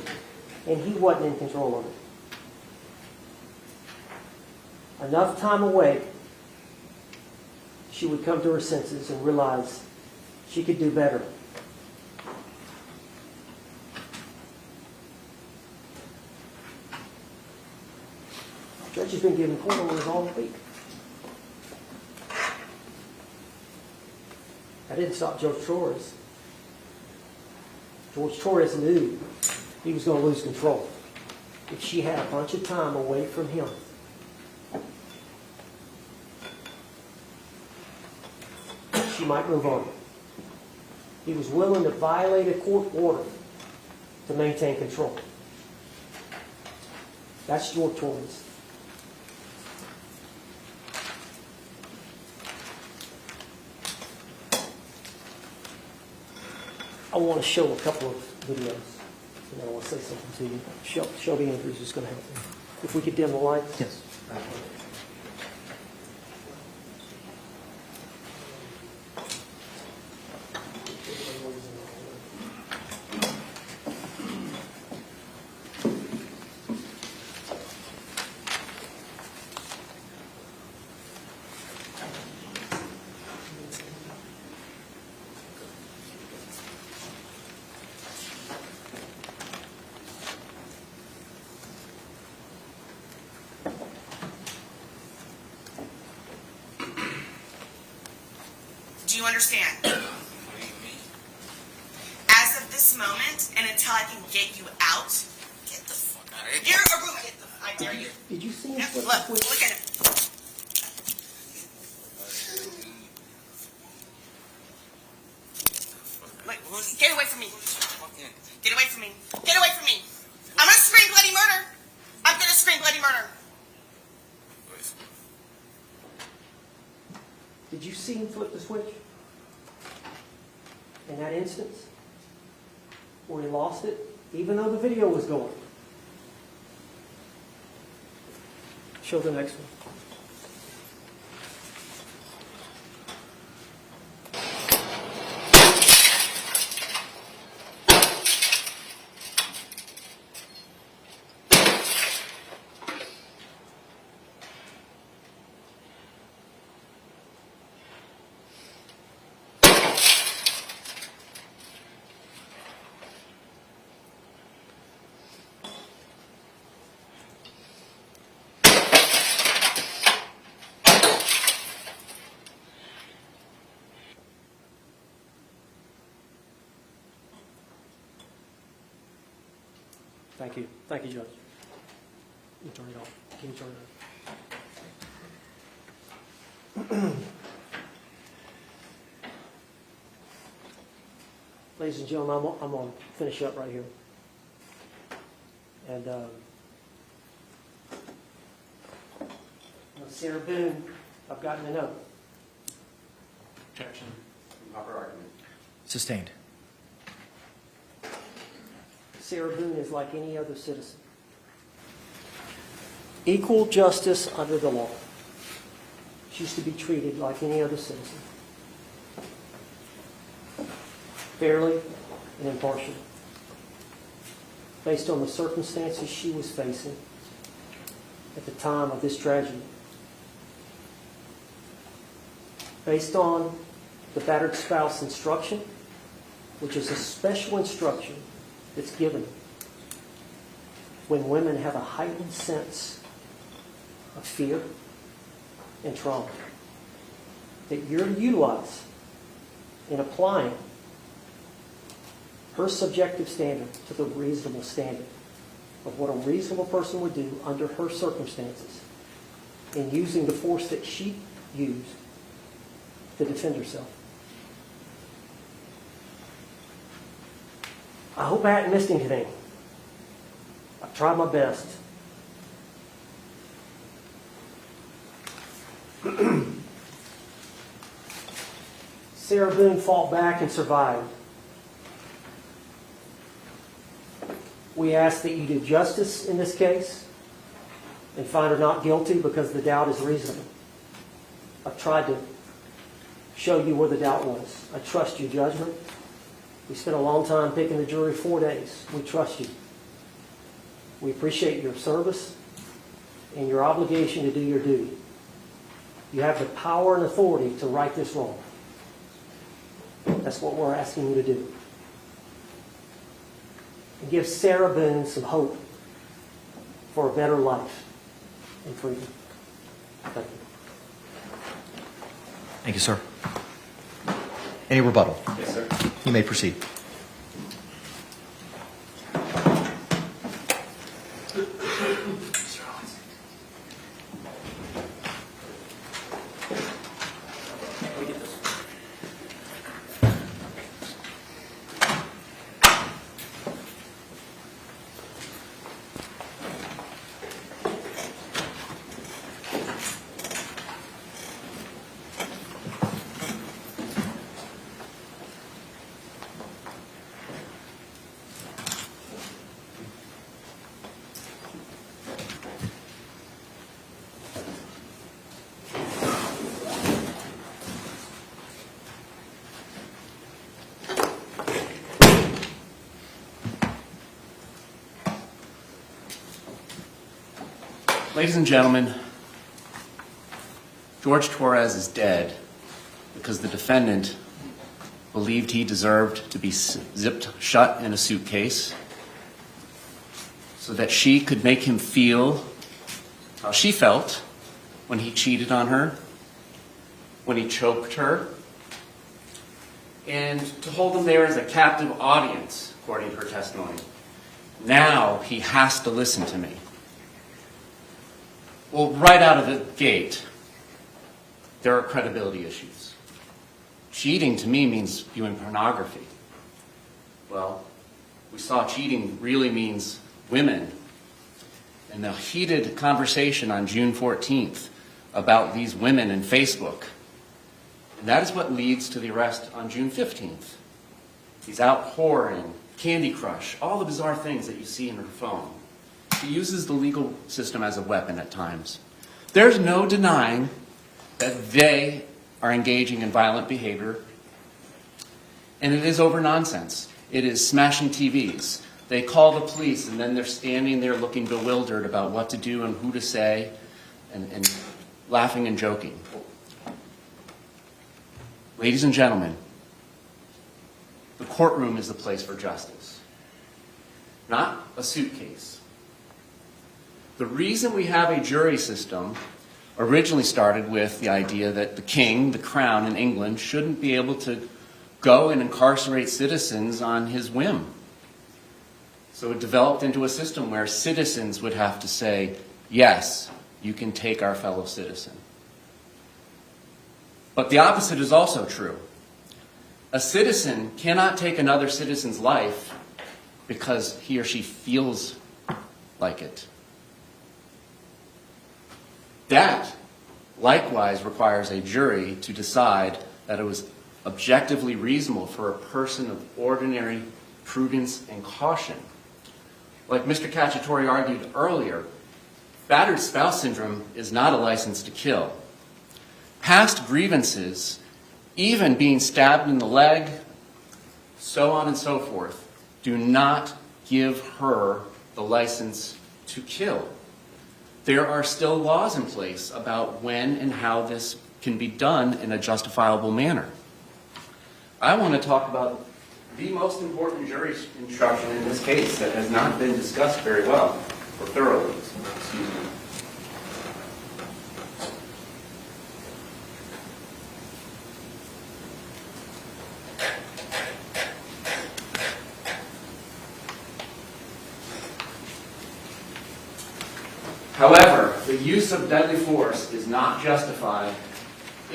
and he wasn't in control of it. Enough time away, she would come to her senses and realize she could do better. The judge has been giving court orders all week. I didn't stop Jorge Torres. Jorge Torres knew he was going to lose control if she had a bunch of time away from him. She might move on. He was willing to violate a court order to maintain control. That's Jorge Torres. I want to show a couple of videos, and I want to say something to you. Shelby Andrews is going to help me. If we could dim the lights. Yes. Do you understand? As of this moment, and until I can get you out, get the fuck out of here. You're a roommate. I dare you. Did you see him? Yep, look at him. Wait, get away from me. Get away from me. Get away from me. I'm going to scream bloody murder. I'm going to scream bloody murder. Did you see him flip the switch? In that instance, where he lost it, even though the video was going. Show the next one. Thank you. Thank you, Judge. You turn it off. Can you turn it off? Ladies and gentlemen, I'm going to finish up right here. And Sarah Boone, I've gotten to know. Objection. Proper argument. Sustained. Sarah Boone is like any other citizen. Equal justice under the law. She's to be treated like any other citizen. Fairly and impartially. Based on the circumstances she was facing at the time of this tragedy. Based on the battered spouse instruction, which is a special instruction that's given when women have a heightened sense of fear and trauma, that you're to utilize in applying her subjective standard to the reasonable standard of what a reasonable person would do under her circumstances in using the force that she used to defend herself. I hope I hadn't missed anything. I've tried my best. Sarah Boone fought back and survived. We ask that you do justice in this case and find her not guilty because the doubt is reasonable. I've tried to show you where the doubt was. I trust your judgment. We spent a long time picking the jury, 4 days. We trust you. We appreciate your service and your obligation to do your duty. You have the power and authority to right this wrong. That's what we're asking you to do. And give Sarah Boone some hope for a better life and freedom. Thank you. Thank you, sir. Any rebuttal? Yes, sir. You may proceed. Ladies and gentlemen, Jorge Torres is dead because the defendant believed he deserved to be zipped shut in a suitcase so that she could make him feel how she felt when he cheated on her, when he choked her, and to hold him there as a captive audience, according to her testimony. Now he has to listen to me. Well, right out of the gate, there are credibility issues. Cheating to me means viewing pornography. Well, we saw cheating really means women. And the heated conversation on June 14th about these women in Facebook. And that is what leads to the arrest on June 15th. He's out whoring, Candy Crush, all the bizarre things that you see in her phone. She uses the legal system as a weapon at times. There's no denying that they are engaging in violent behavior, and it is over nonsense. It is smashing TVs. They call the police, and then they're standing there looking bewildered about what to do and who to say, and laughing and joking. Ladies and gentlemen, the courtroom is the place for justice, not a suitcase. The reason we have a jury system originally started with the idea that the king, the crown in England, shouldn't be able to go and incarcerate citizens on his whim. So it developed into a system where citizens would have to say, yes, you can take our fellow citizen. But the opposite is also true. A citizen cannot take another citizen's life because he or she feels like it. That likewise requires a jury to decide that it was objectively reasonable for a person of ordinary prudence and caution. Like Mr. Cacciatore argued earlier, battered spouse syndrome is not a license to kill. Past grievances, even being stabbed in the leg, so on and so forth, do not give her the license to kill. There are still laws in place about when and how this can be done in a justifiable manner. I want to talk about the most important jury instruction in this case that has not been discussed very well or thoroughly. Excuse me. However, the use of deadly force is not justified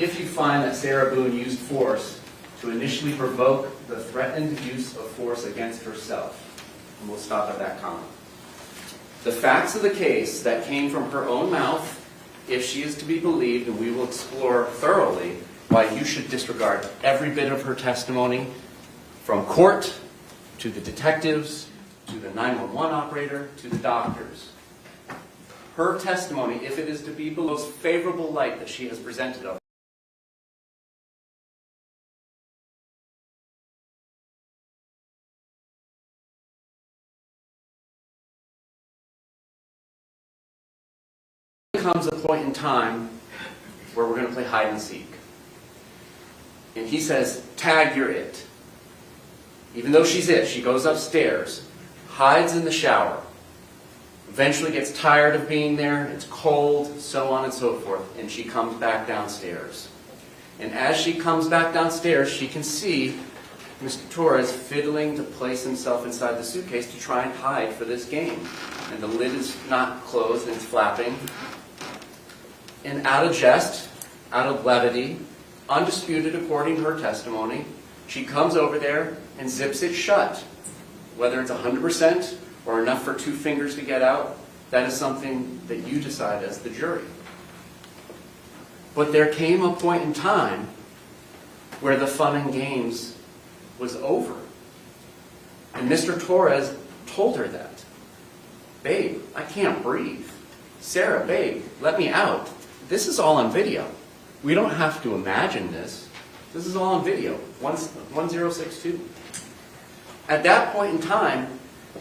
if you find that Sarah Boone used force to initially provoke the threatened use of force against herself. And we'll stop at that comment. The facts of the case that came from her own mouth, if she is to be believed, and we will explore thoroughly why you should disregard every bit of her testimony, from court to the detectives, to the 911 operator, to the doctors. Her testimony, if it is to be the most favorable light that she has presented of, comes a point in time where we're going to play hide and seek. And he says, tag, you're it. Even though she's it, she goes upstairs, hides in the shower, eventually gets tired of being there, it's cold, so on and so forth, and she comes back downstairs. And as she comes back downstairs, she can see Mr. Torres fiddling to place himself inside the suitcase to try and hide for this game. And the lid is not closed and it's flapping. And out of jest, out of levity, undisputed according to her testimony, she comes over there and zips it shut. Whether it's 100% or enough for 2 fingers to get out, that is something that you decide as the jury. But there came a point in time where the fun and games was over. And Mr. Torres told her that. Babe, I can't breathe. Sarah, babe, let me out. This is all on video. We don't have to imagine this. This is all on video. 1062. At that point in time,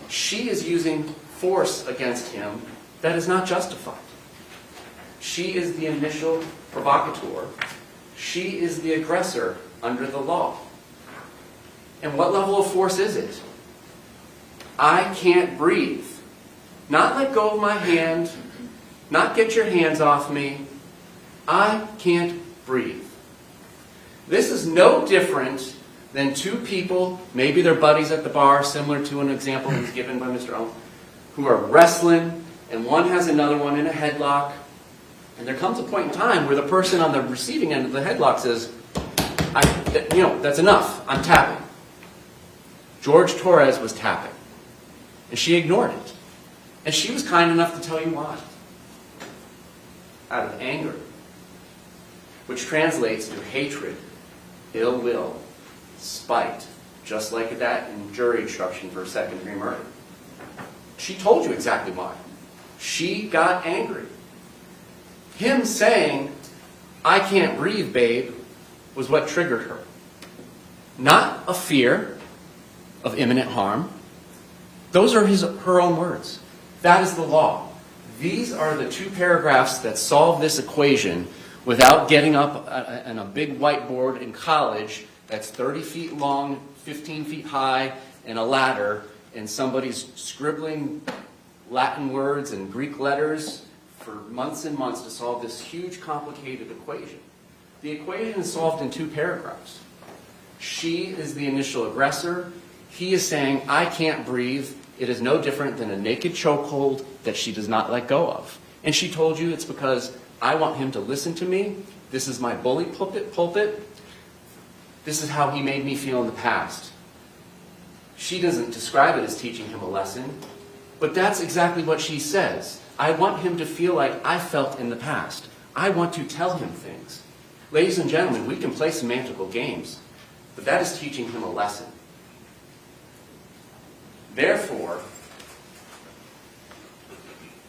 she is using force against him that is not justified. She is the initial provocateur. She is the aggressor under the law. And what level of force is it? I can't breathe. Not let go of my hand, not get your hands off me. I can't breathe. This is no different than 2 people, maybe they're buddies at the bar, similar to an example that was given by Mr. Owen, who are wrestling, and one has another one in a headlock. And there comes a point in time where the person on the receiving end of the headlock says, that's enough, I'm tapping. George Torres was tapping. And she ignored it. And she was kind enough to tell you why. Out of anger. Which translates to hatred, ill will, spite, just like that in jury instruction for second-degree murder. She told you exactly why. She got angry. Him saying, I can't breathe, babe, was what triggered her. Not a fear of imminent harm. Those are her own words. That is the law. These are the 2 paragraphs that solve this equation without getting up on a big whiteboard in college that's 30 feet long, 15 feet high, and a ladder, and somebody's scribbling Latin words and Greek letters for months and months to solve this huge, complicated equation. The equation is solved in 2 paragraphs. She is the initial aggressor. He is saying, I can't breathe. It is no different than a naked chokehold that she does not let go of. And she told you it's because I want him to listen to me. This is my bully pulpit. This is how he made me feel in the past. She doesn't describe it as teaching him a lesson, but that's exactly what she says. I want him to feel like I felt in the past. I want to tell him things. Ladies and gentlemen, we can play semantical games, but that is teaching him a lesson. Therefore,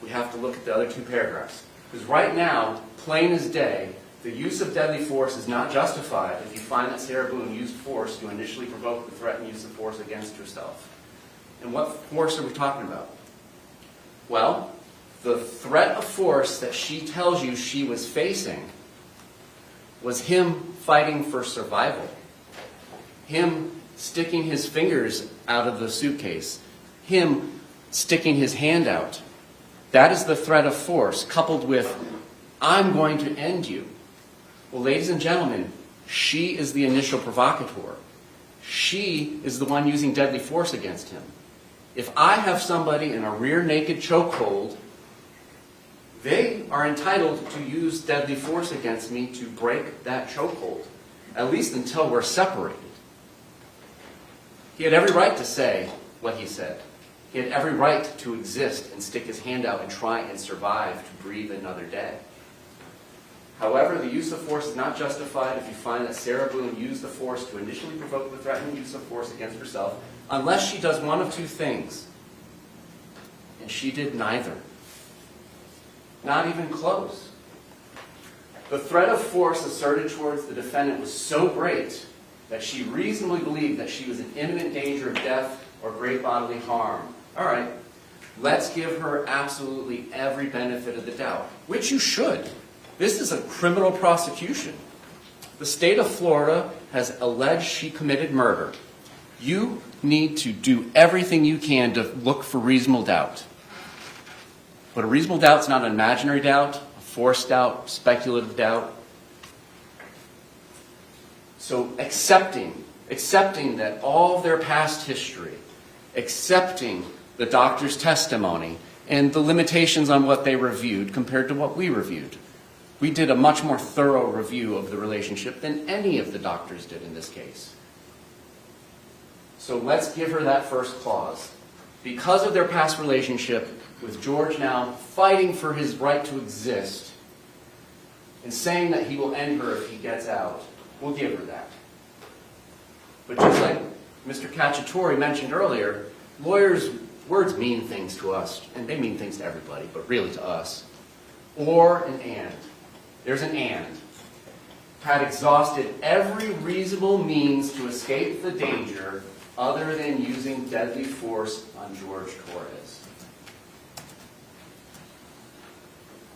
we have to look at the other two paragraphs. Because right now, plain as day, the use of deadly force is not justified if you find that Sarah Boone used force to initially provoke the threatened use of force against herself. And what force are we talking about? Well, the threat of force that she tells you she was facing was him fighting for survival. Him sticking his fingers out of the suitcase. Him sticking his hand out. That is the threat of force, coupled with, I'm going to end you. Well, ladies and gentlemen, she is the initial provocateur. She is the one using deadly force against him. If I have somebody in a rear naked chokehold, they are entitled to use deadly force against me to break that chokehold, at least until we're separated. He had every right to say what he said. He had every right to exist and stick his hand out and try and survive to breathe another day. However, the use of force is not justified if you find that Sarah Boone used the force to initially provoke the threatened use of force against herself, unless she does one of two things. And she did neither. Not even close. The threat of force asserted towards the defendant was so great that she reasonably believed that she was in imminent danger of death or great bodily harm. All right, let's give her absolutely every benefit of the doubt, which you should. This is a criminal prosecution. The state of Florida has alleged she committed murder. You need to do everything you can to look for reasonable doubt. But a reasonable doubt is not an imaginary doubt, a forced doubt, speculative doubt. So accepting that all of their past history, accepting the doctor's testimony, and the limitations on what they reviewed compared to what we reviewed. We did a much more thorough review of the relationship than any of the doctors did in this case. So let's give her that first clause. Because of their past relationship, with George now fighting for his right to exist and saying that he will end her if he gets out, we'll give her that. But just like Mr. Cacciatore mentioned earlier, lawyers' words mean things to us, and they mean things to everybody, but really to us. Or an and. There's an and. Had exhausted every reasonable means to escape the danger other than using deadly force on George Torres.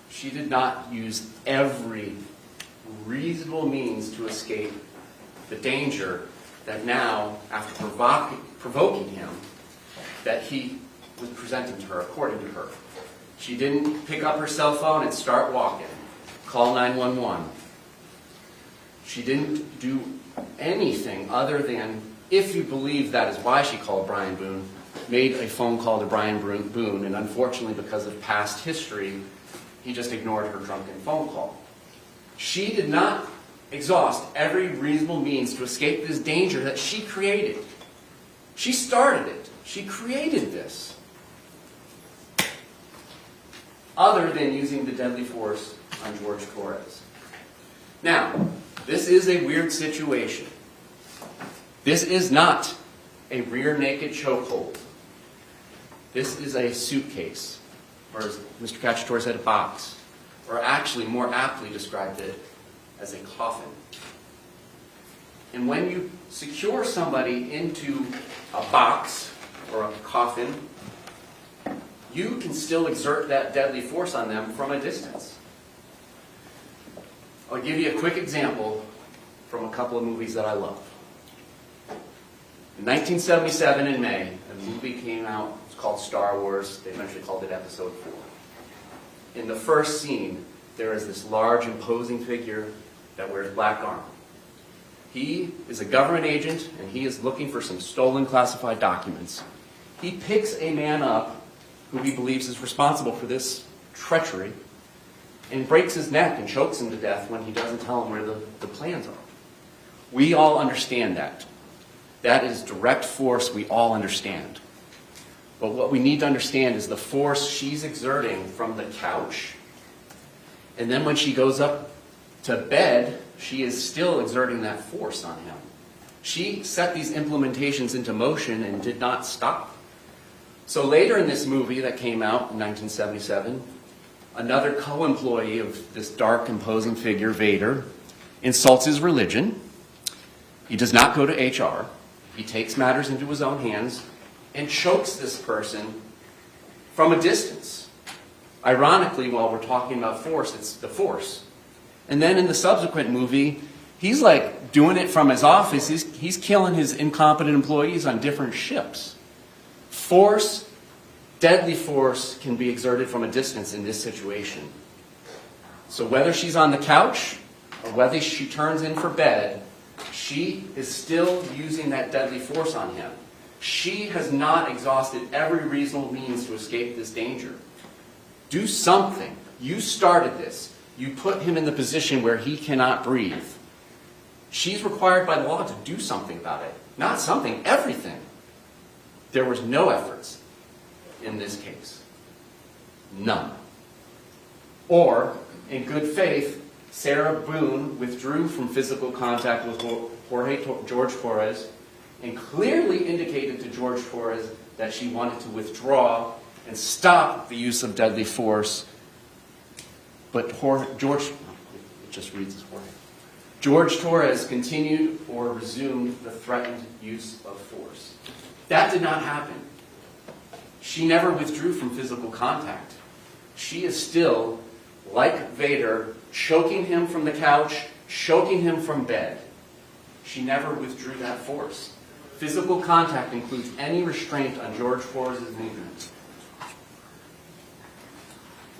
She did not use every reasonable means to escape the danger that now, after provoking him, that he was presenting to her, according to her. She didn't pick up her cell phone and start walking. Call 911. She didn't do anything other than, if you believe that is why she called Brian Boone, made a phone call to Brian Boone, and unfortunately because of past history, he just ignored her drunken phone call. She did not exhaust every reasonable means to escape this danger that she created. She started it. She created this. Other than using the deadly force on George Torres. Now, this is a weird situation. This is not a rear naked chokehold. This is a suitcase, or as Mr. Cacciatore said, a box, or actually more aptly described it as a coffin. And when you secure somebody into a box or a coffin, you can still exert that deadly force on them from a distance. I'll give you a quick example from a couple of movies that I love. In 1977 in May, a movie came out. It's called Star Wars. They eventually called it Episode 4. In the first scene, there is this large, imposing figure that wears black armor. He is a government agent, and he is looking for some stolen classified documents. He picks a man up who he believes is responsible for this treachery and breaks his neck and chokes him to death when he doesn't tell him where the plans are. We all understand that. That is direct force we all understand. But what we need to understand is the force she's exerting from the couch. And then when she goes up to bed, she is still exerting that force on him. She set these implementations into motion and did not stop. So later in this movie that came out in 1977, another co-employee of this dark, imposing figure, Vader, insults his religion. He does not go to HR. He takes matters into his own hands and chokes this person from a distance. Ironically, while we're talking about force, it's the force. And then in the subsequent movie, he's like doing it from his office. He's killing his incompetent employees on different ships. Force, deadly force, can be exerted from a distance in this situation. So whether she's on the couch or whether she turns in for bed, she is still using that deadly force on him. She has not exhausted every reasonable means to escape this danger. Do something. You started this. You put him in the position where he cannot breathe. She's required by law to do something about it. Not something, everything. There was no efforts in this case. None. Or, in good faith, Sarah Boone withdrew from physical contact with Jorge Torres and clearly indicated to George Torres that she wanted to withdraw and stop the use of deadly force. But George Torres continued or resumed the threatened use of force. That did not happen. She never withdrew from physical contact. She is still, like Vader, choking him from the couch, choking him from bed. She never withdrew that force. Physical contact includes any restraint on George Torres' movement.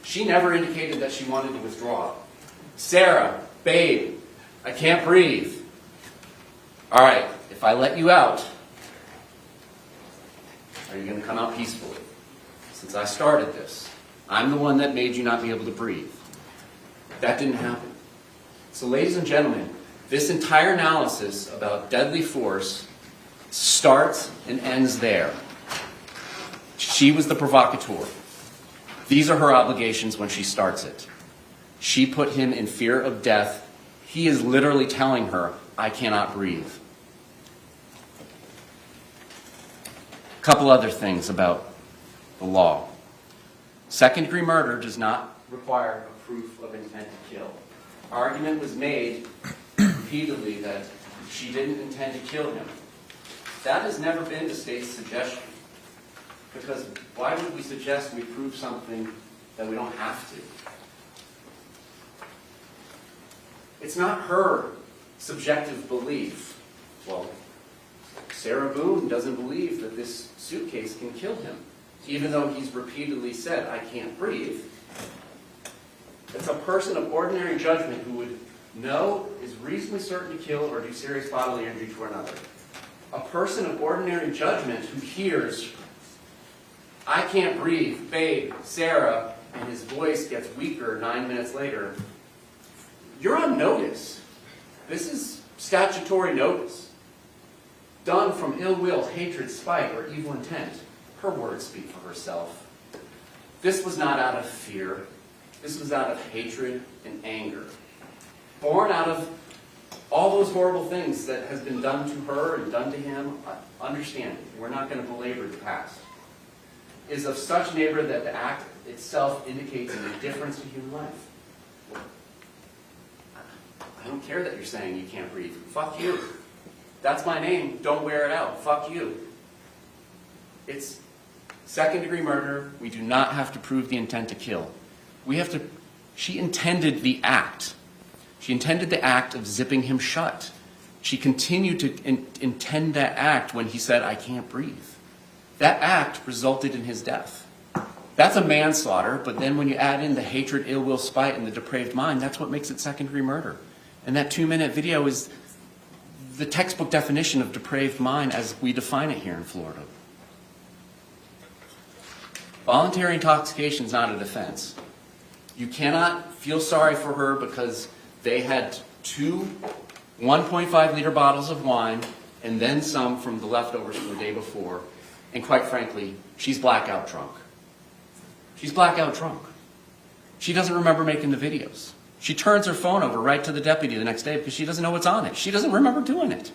She never indicated that she wanted to withdraw. Sarah, babe, I can't breathe. All right, if I let you out, are you going to come out peacefully? Since I started this, I'm the one that made you not be able to breathe. That didn't happen. So ladies and gentlemen, this entire analysis about deadly force starts and ends there. She was the provocateur. These are her obligations when she starts it. She put him in fear of death. He is literally telling her, I cannot breathe. A couple other things about the law. Second-degree murder does not require a proof of intent to kill. Argument was made repeatedly that she didn't intend to kill him. That has never been the state's suggestion. Because why would we suggest we prove something that we don't have to? It's not her subjective belief. Well, Sarah Boone doesn't believe that this suitcase can kill him, even though he's repeatedly said, I can't breathe. It's a person of ordinary judgment who would know, is reasonably certain to kill or do serious bodily injury to another. A person of ordinary judgment who hears, I can't breathe, babe, Sarah, and his voice gets weaker 9 minutes later, you're on notice. This is statutory notice. Done from ill will, hatred, spite, or evil intent. Her words speak for herself. This was not out of fear. This was out of hatred and anger. Born out of all those horrible things that has been done to her and done to him. Understand, we're not going to belabor the past. Is of such nature that the act itself indicates an indifference to human life. I don't care that you're saying you can't breathe. Fuck you. That's my name. Don't wear it out. Fuck you. It's second-degree murder. We do not have to prove the intent to kill. We have to... She intended the act. She intended the act of zipping him shut. She continued to intend that act when he said, I can't breathe. That act resulted in his death. That's a manslaughter, but then when you add in the hatred, ill will, spite, and the depraved mind, that's what makes it second-degree murder. And that 2-minute video is the textbook definition of depraved mind as we define it here in Florida. Voluntary intoxication is not a defense. You cannot feel sorry for her because they had 2 1.5-liter bottles of wine and then some from the leftovers from the day before. And quite frankly, she's blackout drunk. She's blackout drunk. She doesn't remember making the videos. She turns her phone over right to the deputy the next day because she doesn't know what's on it. She doesn't remember doing it.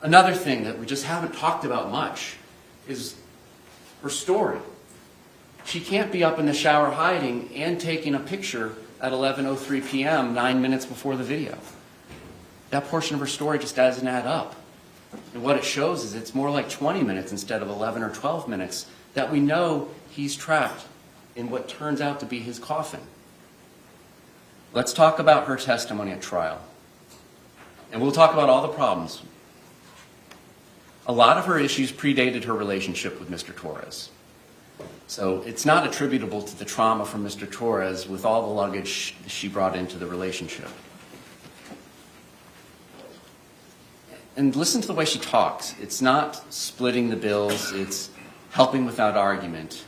Another thing that we just haven't talked about much is her story. She can't be up in the shower hiding and taking a picture at 11:03 p.m., 9 minutes before the video. That portion of her story just doesn't add up. And what it shows is it's more like 20 minutes instead of 11 or 12 minutes that we know he's trapped in what turns out to be his coffin. Let's talk about her testimony at trial. And we'll talk about all the problems. A lot of her issues predated her relationship with Mr. Torres. So it's not attributable to the trauma from Mr. Torres with all the luggage she brought into the relationship. And listen to the way she talks. It's not splitting the bills. It's helping without argument.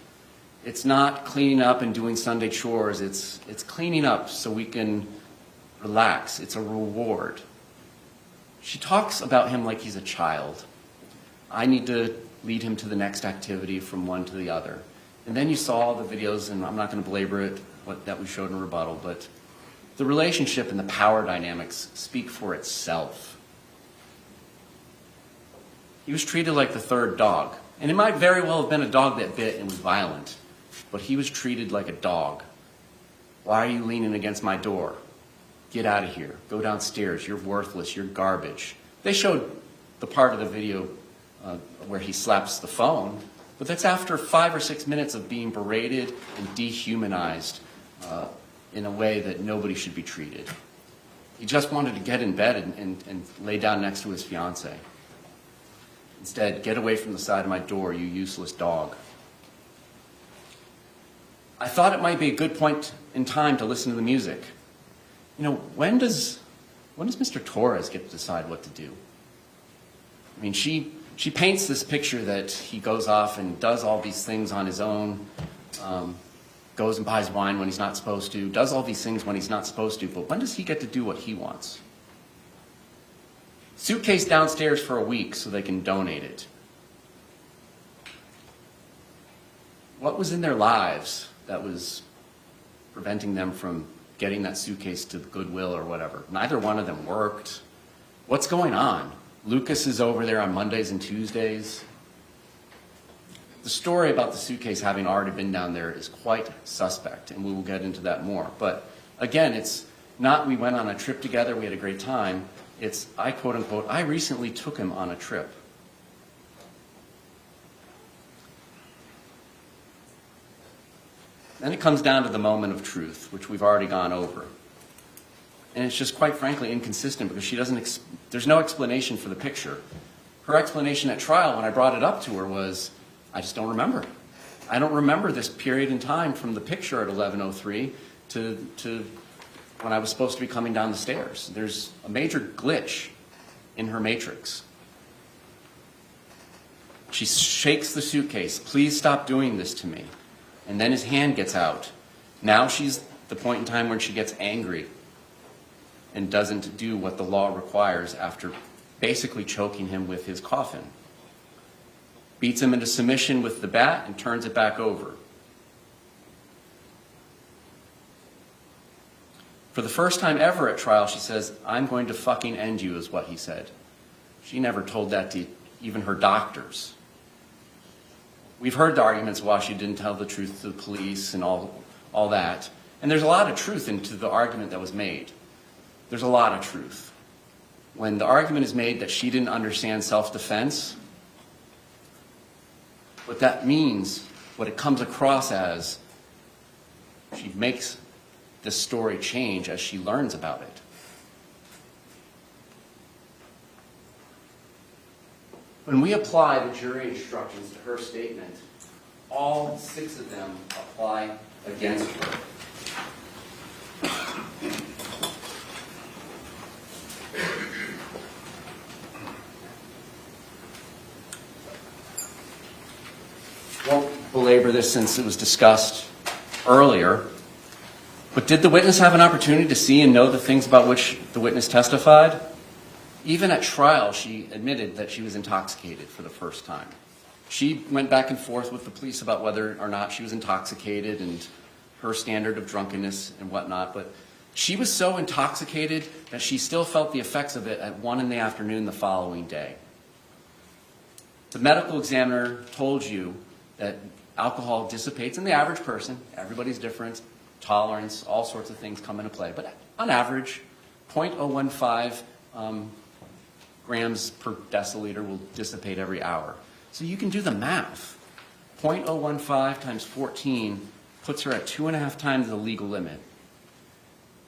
It's not cleaning up and doing Sunday chores. It's cleaning up so we can relax. It's a reward. She talks about him like he's a child. I need to lead him to the next activity from one to the other. And then you saw the videos, and I'm not going to belabor it, that we showed in rebuttal, but the relationship and the power dynamics speak for itself. He was treated like the third dog. And it might very well have been a dog that bit and was violent, but he was treated like a dog. Why are you leaning against my door? Get out of here. Go downstairs. You're worthless. You're garbage. They showed the part of the video where he slaps the phone, but that's after 5 or 6 minutes of being berated and dehumanized in a way that nobody should be treated. He just wanted to get in bed and lay down next to his fiancée. Instead, get away from the side of my door, you useless dog. I thought it might be a good point in time to listen to the music. You know, when does Mr. Torres get to decide what to do? I mean, she paints this picture that he goes off and does all these things on his own, goes and buys wine when he's not supposed to, does all these things when he's not supposed to, but when does he get to do what he wants? Suitcase downstairs for a week so they can donate it. What was in their lives that was preventing them from getting that suitcase to the Goodwill or whatever? Neither one of them worked. What's going on? Lucas is over there on Mondays and Tuesdays. The story about the suitcase having already been down there is quite suspect, and we will get into that more. But again, it's not we went on a trip together, we had a great time. It's, I quote unquote, I recently took him on a trip. Then it comes down to the moment of truth, which we've already gone over. And it's just quite frankly inconsistent because she doesn't, there's no explanation for the picture. Her explanation at trial when I brought it up to her was, I just don't remember. I don't remember this period in time from the picture at 11:03 to when I was supposed to be coming down the stairs. There's a major glitch in her matrix. She shakes the suitcase. Please stop doing this to me. And then his hand gets out. Now she's the point in time when she gets angry and doesn't do what the law requires after basically choking him with his coffin. Beats him into submission with the bat and turns it back over. For the first time ever at trial, she says, I'm going to fucking end you, is what he said. She never told that to even her doctors. We've heard the arguments why she didn't tell the truth to the police and all that. And there's a lot of truth into the argument that was made. There's a lot of truth. When the argument is made that she didn't understand self-defense, what that means, what it comes across as, she makes this story change as she learns about it. When we apply the jury instructions to her statement, all 6 of them apply against her. won't belabor this since it was discussed earlier, but did the witness have an opportunity to see and know the things about which the witness testified? Even at trial, she admitted that she was intoxicated for the first time. She went back and forth with the police about whether or not she was intoxicated and her standard of drunkenness and whatnot, but she was so intoxicated that she still felt the effects of it at 1 p.m. the following day. The medical examiner told you that alcohol dissipates in the average person. Everybody's different, tolerance, all sorts of things come into play. But on average, 0.015 grams per deciliter will dissipate every hour. So you can do the math. 0.015 times 14 puts her at 2.5 times the legal limit.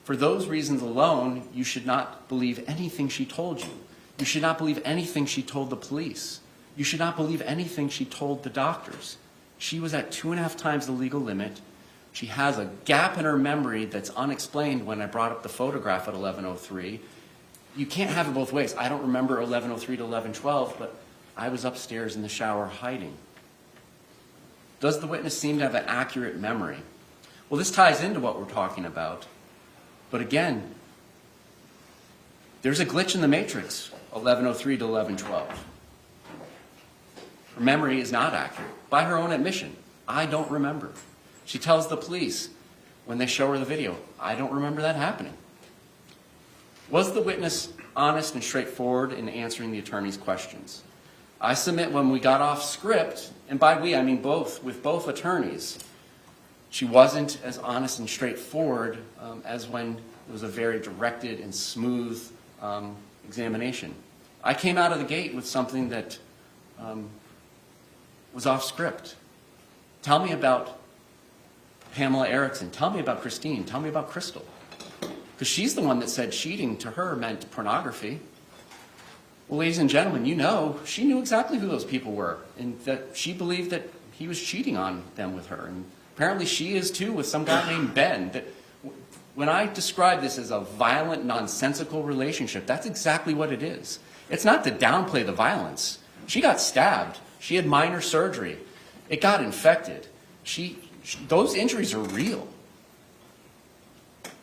For those reasons alone, you should not believe anything she told you. You should not believe anything she told the police. You should not believe anything she told the doctors. She was at 2.5 times the legal limit. She has a gap in her memory that's unexplained when I brought up the photograph at 11:03. You can't have it both ways. I don't remember 11:03 to 11:12, but I was upstairs in the shower hiding. Does the witness seem to have an accurate memory? Well, this ties into what we're talking about. But again, there's a glitch in the matrix, 11:03 to 11:12. Her memory is not accurate. By her own admission, I don't remember. She tells the police when they show her the video, I don't remember that happening. Was the witness honest and straightforward in answering the attorney's questions? I submit when we got off script, and by we I mean both, with both attorneys, she wasn't as honest and straightforward as when it was a very directed and smooth examination. I came out of the gate with something that was off script. Tell me about Pamela Erickson. Tell me about Christine. Tell me about Crystal. Because she's the one that said cheating to her meant pornography. Well, ladies and gentlemen, you know, she knew exactly who those people were, and that she believed that he was cheating on them with her. And apparently she is too, with some guy named Ben. That when I describe this as a violent, nonsensical relationship, that's exactly what it is. It's not to downplay the violence. She got stabbed. She had minor surgery. It got infected. Those injuries are real.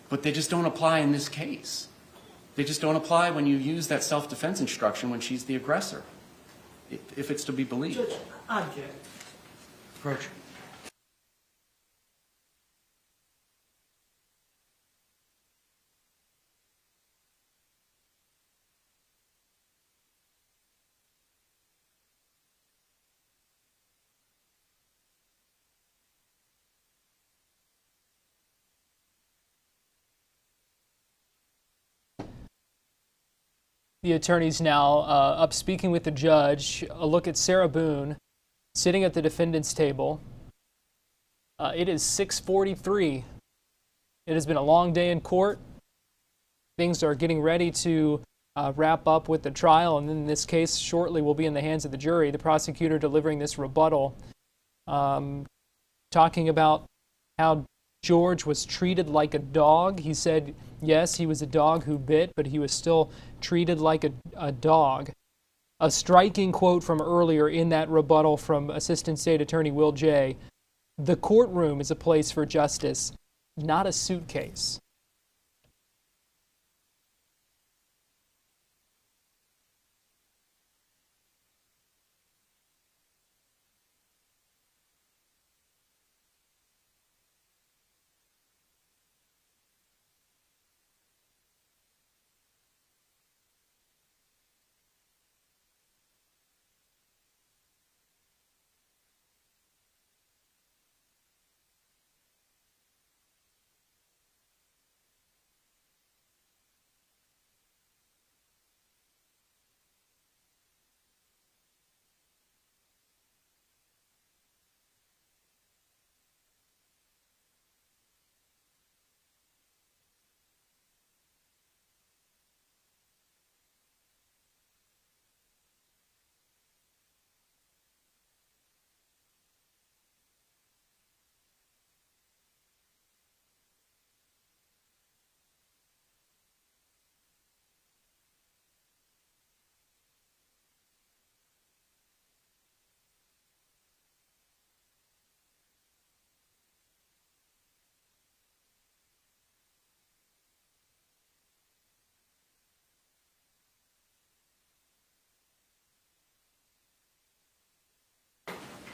But they just don't apply in this case. They just don't apply when you use that self-defense instruction when she's the aggressor, if it's to be believed. Judge, I object. Approach. The attorney's now up speaking with the judge. A look at Sarah Boone sitting at the defendant's table. It is 6:43. It has been a long day in court. Things are getting ready to wrap up with the trial, and then this case shortly will be in the hands of the jury. The prosecutor delivering this rebuttal, talking about how George was treated like a dog. He said, yes, he was a dog who bit, but he was still treated like a dog. A striking quote from earlier in that rebuttal from Assistant State Attorney Will J. The courtroom is a place for justice, not a suitcase.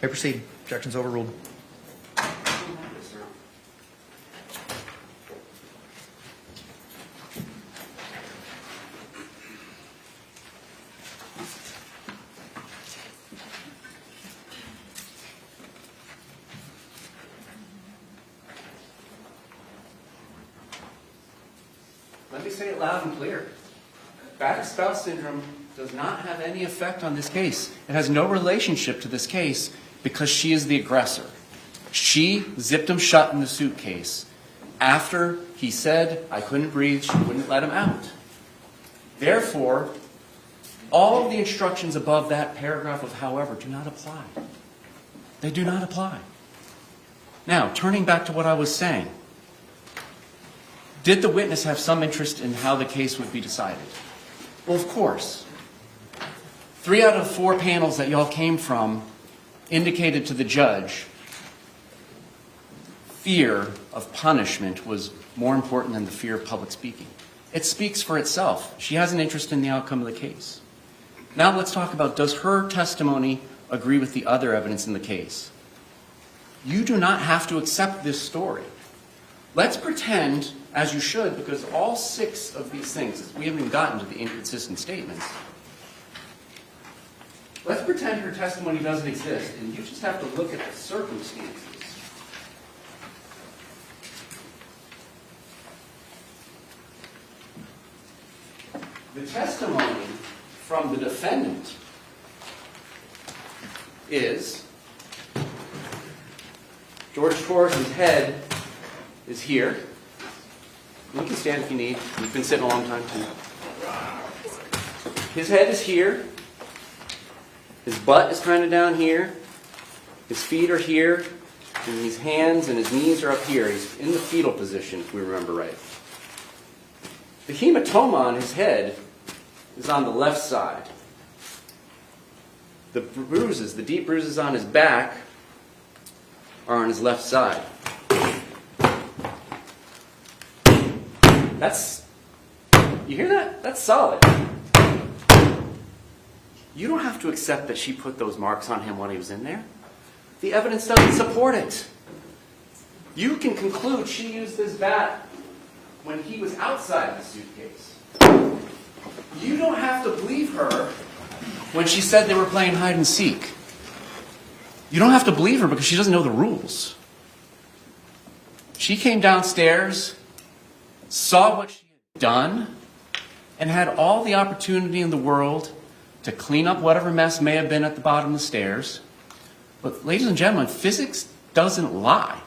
May proceed. Objections overruled. Let me say it loud and clear. Battered spouse syndrome does not have any effect on this case. It has no relationship to this case because she is the aggressor. She zipped him shut in the suitcase after he said, I couldn't breathe, she wouldn't let him out. Therefore, all of the instructions above that paragraph of however do not apply. They do not apply. Now, turning back to what I was saying, did the witness have some interest in how the case would be decided? Well, of course. 3 out of 4 panels that y'all came from indicated to the judge fear of punishment was more important than the fear of public speaking. It speaks for itself. She has an interest in the outcome of the case. Now let's talk about, does her testimony agree with the other evidence in the case? You do not have to accept this story. Let's pretend, as you should, because all 6 of these things, we haven't even gotten to the inconsistent statements. Let's pretend her testimony doesn't exist, and you just have to look at the circumstances. The testimony from the defendant is Jorge Torres' head is here. You can stand if you need. You've been sitting a long time too. His head is here. His butt is kind of down here. His feet are here. And his hands and his knees are up here. He's in the fetal position, if we remember right. The hematoma on his head is on the left side. The bruises, the deep bruises on his back, are on his left side. You hear that? That's solid. You don't have to accept that she put those marks on him while he was in there. The evidence doesn't support it. You can conclude she used this bat when he was outside the suitcase. You don't have to believe her when she said they were playing hide and seek. You don't have to believe her because she doesn't know the rules. She came downstairs, saw what she had done, and had all the opportunity in the world to clean up whatever mess may have been at the bottom of the stairs. But ladies and gentlemen, physics doesn't lie.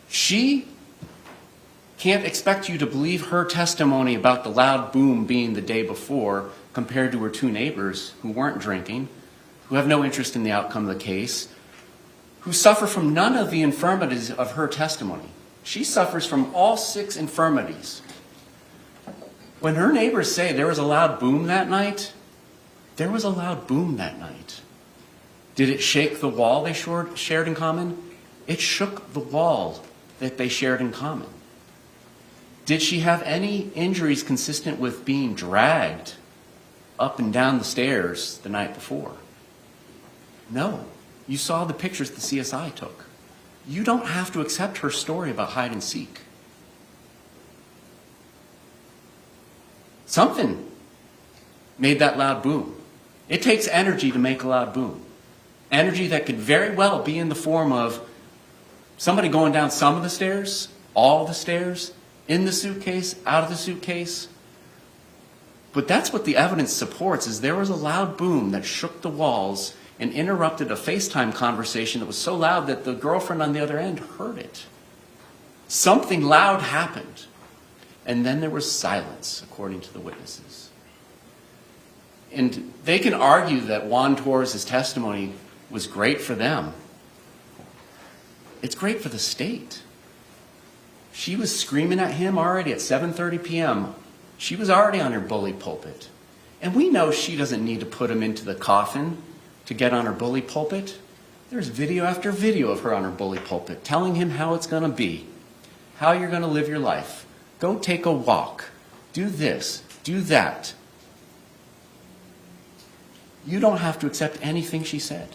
She can't expect you to believe her testimony about the loud boom being the day before compared to her 2 neighbors who weren't drinking, who have no interest in the outcome of the case, who suffer from none of the infirmities of her testimony. She suffers from all 6 infirmities. When her neighbors say there was a loud boom that night, there was a loud boom that night. Did it shake the wall they shared in common? It shook the wall that they shared in common. Did she have any injuries consistent with being dragged up and down the stairs the night before? No. You saw the pictures the CSI took. You don't have to accept her story about hide and seek. Something made that loud boom. It takes energy to make a loud boom. Energy that could very well be in the form of somebody going down some of the stairs, all of the stairs, in the suitcase, out of the suitcase. But that's what the evidence supports, is there was a loud boom that shook the walls and interrupted a FaceTime conversation that was so loud that the girlfriend on the other end heard it. Something loud happened. And then there was silence, according to the witnesses. And they can argue that Juan Torres' testimony was great for them. It's great for the state. She was screaming at him already at 7:30 p.m. She was already on her bully pulpit. And we know she doesn't need to put him into the coffin to get on her bully pulpit. There's video after video of her on her bully pulpit telling him how it's going to be, how you're going to live your life. Go take a walk. Do this. Do that. you don't have to accept anything she said.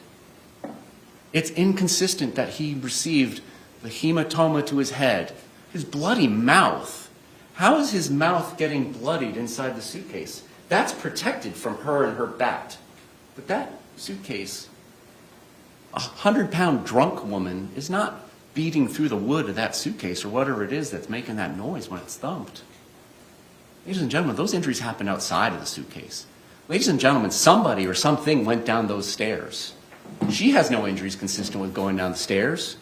It's inconsistent that he received the hematoma to his head, his bloody mouth. How is his mouth getting bloodied inside the suitcase? That's protected from her and her bat. But that suitcase, a 100-pound drunk woman is not beating through the wood of that suitcase or whatever it is that's making that noise when it's thumped. Ladies and gentlemen, those injuries happened outside of the suitcase. Ladies and gentlemen, somebody or something went down those stairs. She has no injuries consistent with going down the stairs.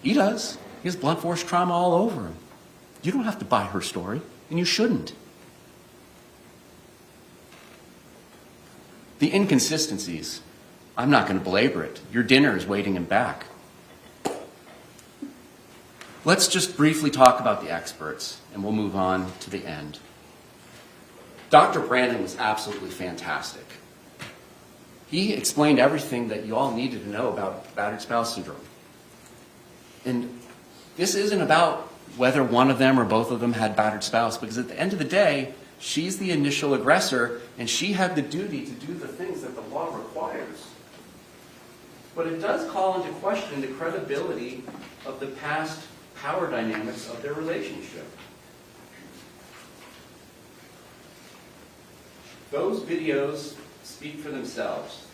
He does. He has blunt force trauma all over him. You don't have to buy her story, and you shouldn't. The inconsistencies, I'm not going to belabor it. Your dinner is waiting him back. Let's just briefly talk about the experts, and we'll move on to the end. Dr. Brandon was absolutely fantastic. He explained everything that you all needed to know about battered spouse syndrome. And this isn't about whether one of them or both of them had battered spouse, because at the end of the day, she's the initial aggressor, and she had the duty to do the things that the law requires. But it does call into question the credibility of the past power dynamics of their relationship. Those videos speak for themselves.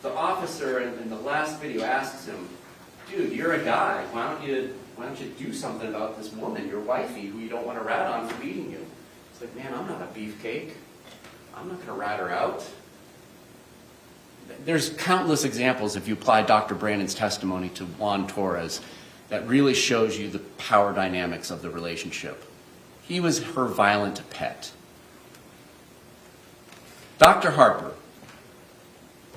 The officer in the last video asks him, dude, you're a guy. Why don't you do something about this woman, your wifey, who you don't want to rat on for beating you? It's like, man, I'm not a beefcake. I'm not going to rat her out. There's countless examples, if you apply Dr. Brandon's testimony to Juan Torres, that really shows you the power dynamics of the relationship. He was her violent pet. Dr. Harper,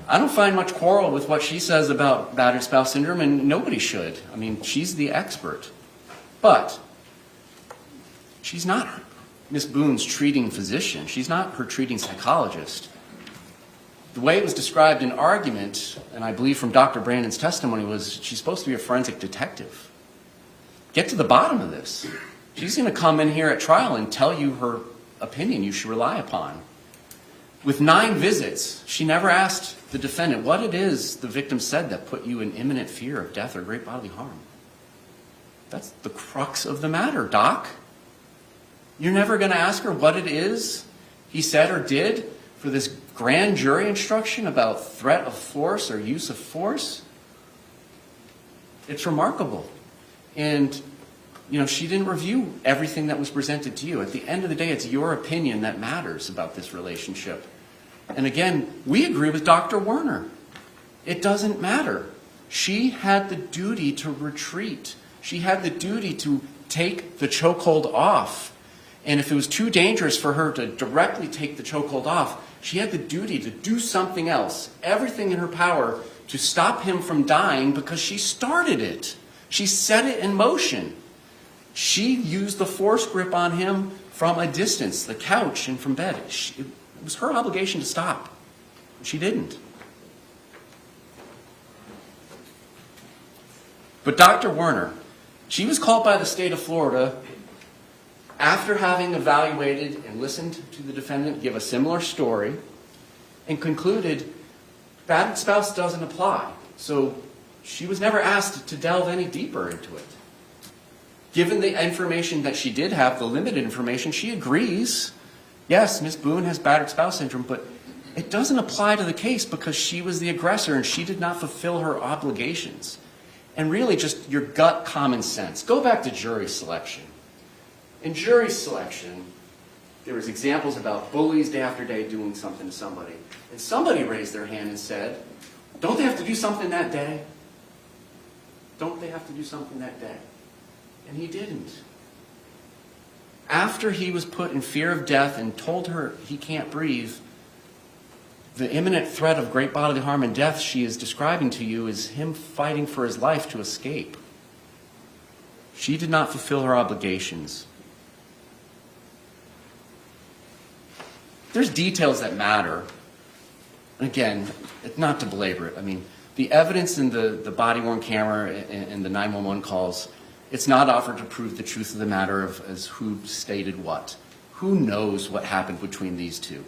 I don't find much quarrel with what she says about battered spouse syndrome, and nobody should. I mean, she's the expert. But she's not Miss Boone's treating physician. She's not her treating psychologist. The way it was described in argument, and I believe from Dr. Brandon's testimony, was she's supposed to be a forensic detective. Get to the bottom of this. She's going to come in here at trial and tell you her opinion you should rely upon. With 9 visits, she never asked the defendant what it is the victim said that put you in imminent fear of death or great bodily harm. That's the crux of the matter, Doc. You're never going to ask her what it is he said or did for this grand jury instruction about threat of force or use of force? It's remarkable. And, she didn't review everything that was presented to you. At the end of the day, it's your opinion that matters about this relationship. And again, we agree with Dr. Werner. It doesn't matter. She had the duty to retreat. She had the duty to take the chokehold off. And if it was too dangerous for her to directly take the chokehold off, she had the duty to do something else, everything in her power, to stop him from dying because she started it. She set it in motion. She used the force grip on him from a distance, the couch and from bed. It was her obligation to stop. She didn't. But Dr. Werner, she was called by the state of Florida after having evaluated and listened to the defendant give a similar story and concluded battered spouse doesn't apply. So she was never asked to delve any deeper into it. Given the information that she did have, the limited information, she agrees, yes, Ms. Boone has battered spouse syndrome, but it doesn't apply to the case because she was the aggressor and she did not fulfill her obligations. And really just your gut common sense. Go back to jury selection. In jury selection, there was examples about bullies day after day doing something to somebody. And somebody raised their hand and said, don't they have to do something that day? Don't they have to do something that day? And he didn't. After he was put in fear of death and told her he can't breathe, the imminent threat of great bodily harm and death she is describing to you is him fighting for his life to escape. She did not fulfill her obligations. There's details that matter. Again, not to belabor it. I mean, the evidence in the body-worn camera and the 911 calls, it's not offered to prove the truth of the matter as who stated what. Who knows what happened between these two?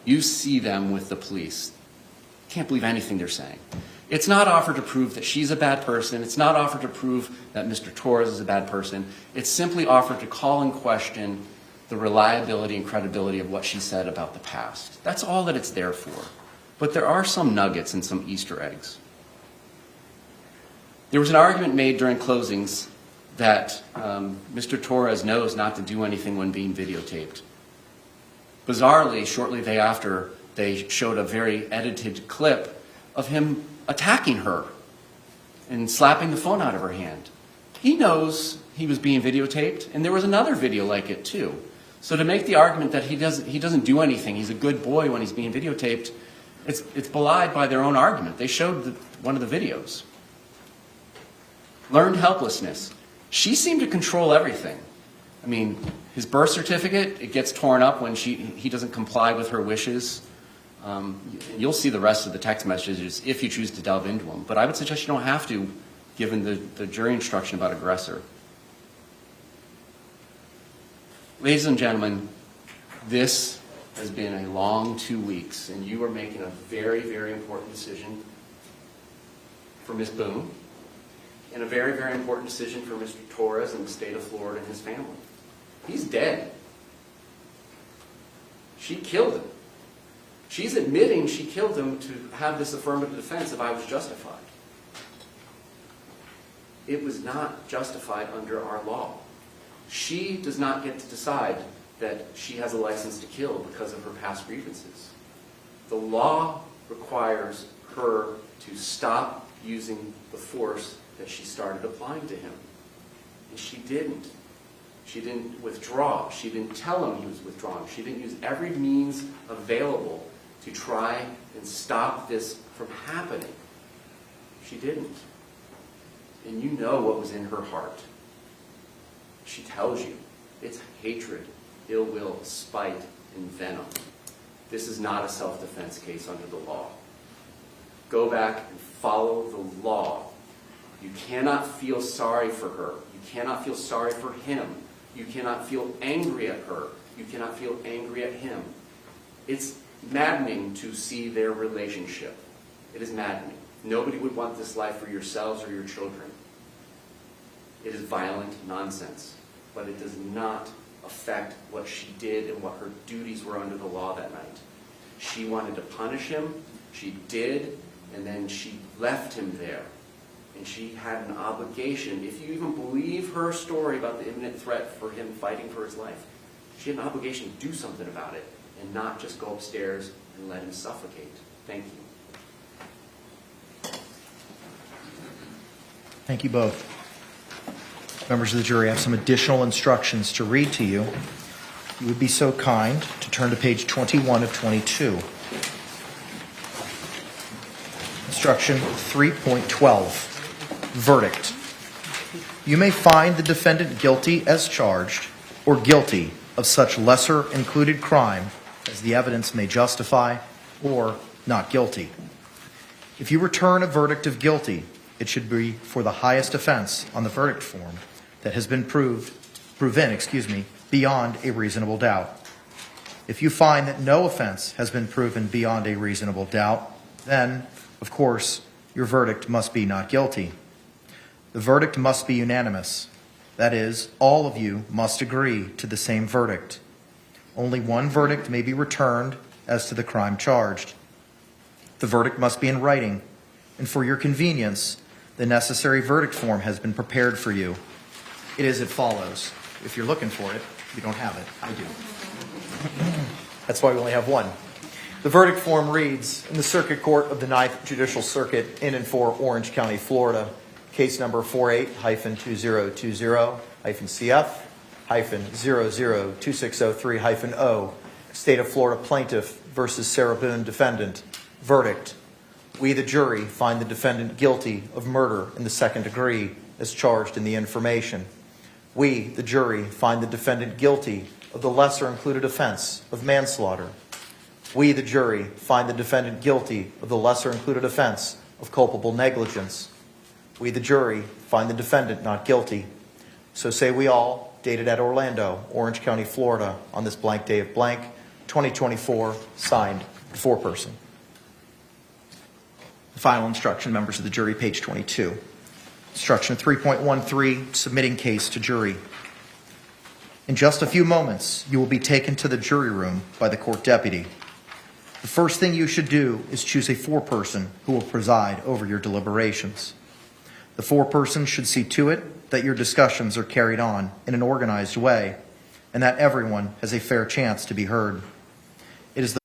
You see them with the police. Can't believe anything they're saying. It's not offered to prove that she's a bad person. It's not offered to prove that Mr. Torres is a bad person. It's simply offered to call in question the reliability and credibility of what she said about the past. That's all that it's there for. But there are some nuggets and some Easter eggs. There was an argument made during closings that Mr. Torres knows not to do anything when being videotaped. Bizarrely, shortly thereafter, they showed a very edited clip of him attacking her and slapping the phone out of her hand. He knows he was being videotaped, and there was another video like it too. So to make the argument that he doesn't do anything, he's a good boy when he's being videotaped, it's belied by their own argument. They showed one of the videos. Learned helplessness. She seemed to control everything. I mean, his birth certificate, it gets torn up when he doesn't comply with her wishes. You'll see the rest of the text messages if you choose to delve into them. But I would suggest you don't have to, given the jury instruction about aggressor. Ladies and gentlemen, this has been a long 2 weeks, and you are making a very, very important decision for Ms. Boone, and a very, very important decision for Mr. Torres and the state of Florida and his family. He's dead. She killed him. She's admitting she killed him to have this affirmative defense if I was justified. It was not justified under our law. She does not get to decide that she has a license to kill because of her past grievances. The law requires her to stop using the force that she started applying to him. And she didn't. She didn't withdraw. She didn't tell him he was withdrawing. She didn't use every means available to try and stop this from happening. She didn't. And you know what was in her heart. She tells you it's hatred, ill will, spite, and venom. This is not a self-defense case under the law. Go back and follow the law. You cannot feel sorry for her. You cannot feel sorry for him. You cannot feel angry at her. You cannot feel angry at him. It's maddening to see their relationship. It is maddening. Nobody would want this life for yourselves or your children. It is violent nonsense, but it does not affect what she did and what her duties were under the law that night. She wanted to punish him. She did, and then she left him there. And she had an obligation, if you even believe her story about the imminent threat for him fighting for his life, she had an obligation to do something about it and not just go upstairs and let him suffocate. Thank you. Thank you both. Members of the jury, I have some additional instructions to read to you. You would be so kind to turn to page 21 of 22. Instruction 3.12. Verdict. You may find the defendant guilty as charged or guilty of such lesser included crime as the evidence may justify or not guilty. If you return a verdict of guilty, it should be for the highest offense on the verdict form that has been proven beyond a reasonable doubt. If you find that no offense has been proven beyond a reasonable doubt, then, of course, your verdict must be not guilty. The verdict must be unanimous. That is, all of you must agree to the same verdict. Only one verdict may be returned as to the crime charged. The verdict must be in writing, and for your convenience, the necessary verdict form has been prepared for you. It is as follows. If you're looking for it, you don't have it. I do. That's why we only have one. The verdict form reads, in the Circuit Court of the 9th Judicial Circuit in and for Orange County, Florida, case number 48-2020-CF-002603-0, State of Florida Plaintiff versus Sarah Boone Defendant. Verdict. We, the jury, find the defendant guilty of murder in the second degree as charged in the information. We, the jury, find the defendant guilty of the lesser included offense of manslaughter. We, the jury, find the defendant guilty of the lesser included offense of culpable negligence. We, the jury, find the defendant not guilty. So say we all, dated at Orlando, Orange County, Florida, on this blank day of blank, 2024, signed, foreperson. The final instruction, members of the jury, page 22. Instruction 3.13, submitting case to jury. In just a few moments, you will be taken to the jury room by the court deputy. The first thing you should do is choose a foreperson who will preside over your deliberations. The foreperson should see to it that your discussions are carried on in an organized way and that everyone has a fair chance to be heard. It is the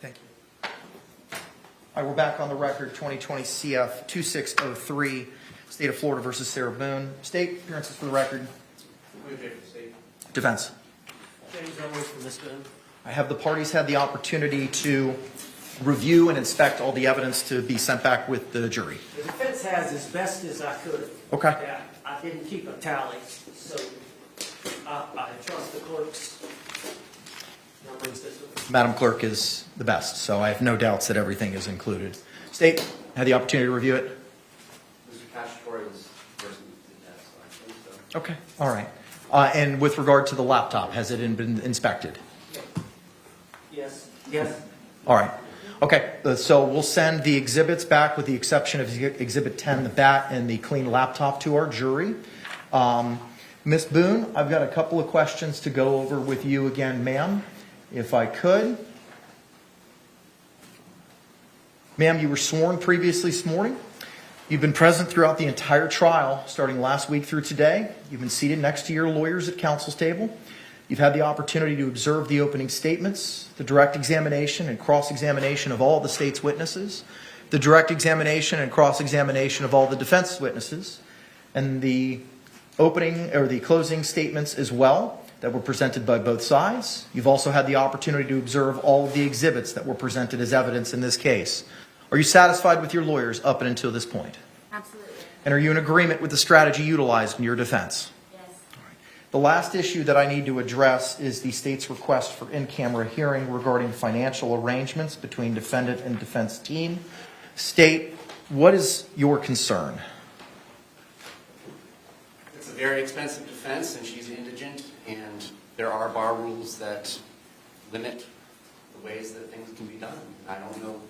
Thank you. All right, we're back on the record, 2020 CF 2603, State of Florida versus Sarah Boone. State, appearances for the record. Defense. James Elway from Miss Boone. I have the parties had the opportunity to review and inspect all the evidence to be sent back with the jury. The defense has as best as I could. Okay. Yeah, I didn't keep a tally, so I trust the clerk's numbers. Madam Clerk is the best, so I have no doubts that everything is included. State, had the opportunity to review it? Mr. Cacciatore was the person who did that, so I think so. Okay, all right. And with regard to the laptop, has it been inspected? Yes. Yes. All right. Okay, so we'll send the exhibits back with the exception of Exhibit 10, the bat, and the clean laptop to our jury. Ms. Boone, I've got a couple of questions to go over with you again, ma'am, if I could. Ma'am, you were sworn previously this morning. You've been present throughout the entire trial, starting last week through today. You've been seated next to your lawyers at counsel's table. You've had the opportunity to observe the opening statements, the direct examination and cross-examination of all the state's witnesses, the direct examination and cross-examination of all the defense witnesses, and the opening or the closing statements as well that were presented by both sides. You've also had the opportunity to observe all of the exhibits that were presented as evidence in this case. Are you satisfied with your lawyers up and until this point? Absolutely. And are you in agreement with the strategy utilized in your defense? Yes. The last issue that I need to address is the state's request for in-camera hearing regarding financial arrangements between defendant and defense team. State, what is your concern? It's a very expensive defense, and she's indigent, and there are bar rules that limit the ways that things can be done. I don't know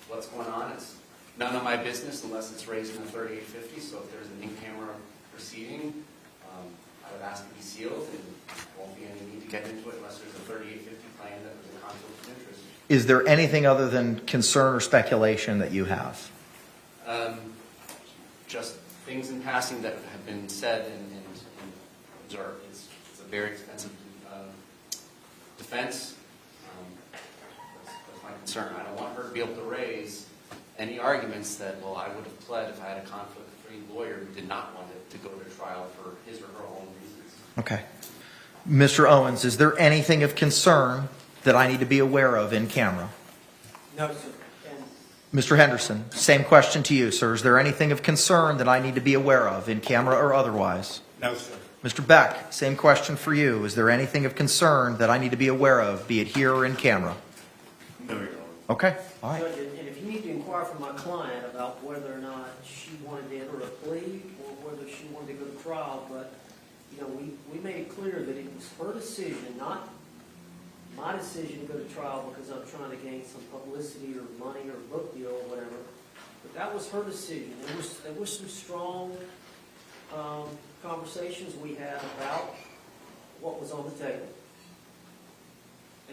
what's going on. It's none of my business unless it's raised in the 3850, so if there's an in-camera proceeding, I would ask to be sealed, and there won't be any need to get into it unless there's a 3850 claim that there's a conflict of interest. Is there anything other than concern or speculation that you have? Just things in passing that have been said and observed. It's a very expensive defense. That's my concern. I don't want her to be able to raise any arguments that, well, I would have pled if I had a conflict-free lawyer who did not want it to go to trial for his or her own reasons. Okay. Mr. Owens, is there anything of concern that I need to be aware of in camera? No, sir. Mr. Henderson, same question to you, sir. Is there anything of concern that I need to be aware of in camera or otherwise? No, sir. Mr. Beck, same question for you. Is there anything of concern that I need to be aware of, be it here or in camera? No, Your Honor. Okay, all right. Judge, and if you need to inquire from my client about whether or not she wanted to enter a plea or whether she wanted to go to trial, but, you know, we made it clear that it was her decision, not my decision to go to trial because I'm trying to gain some publicity or money or book deal or whatever. But that was her decision. There was some strong conversations we had about what was on the table.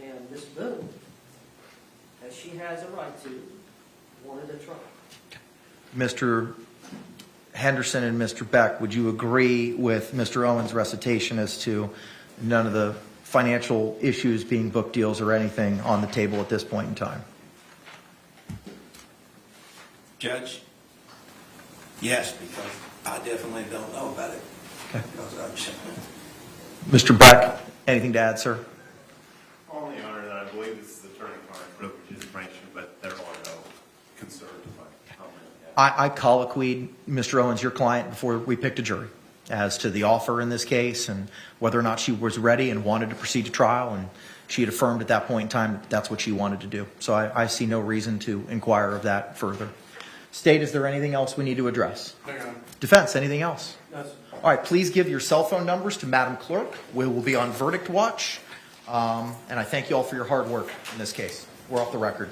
And Ms. Boone, as she has a right to, wanted a trial. Mr. Henderson and Mr. Beck, would you agree with Mr. Owens' recitation as to none of the financial issues being book deals or anything on the table at this point in time? Judge, yes, because I definitely don't know about it. Okay. Because Mr. Beck, anything to add, sir? Only, Your Honor, that I believe this is attorney-client privilege information, but there are no concerns about how many. I colloquied Mr. Owens, your client, before we picked a jury as to the offer in this case and whether or not she was ready and wanted to proceed to trial, and she had affirmed at that point in time that that's what she wanted to do. So I see no reason to inquire of that further. State, is there anything else we need to address? Defense, anything else? No, sir. All right, please give your cell phone numbers to Madam Clerk. We will be on verdict watch. And I thank you all for your hard work in this case. We're off the record.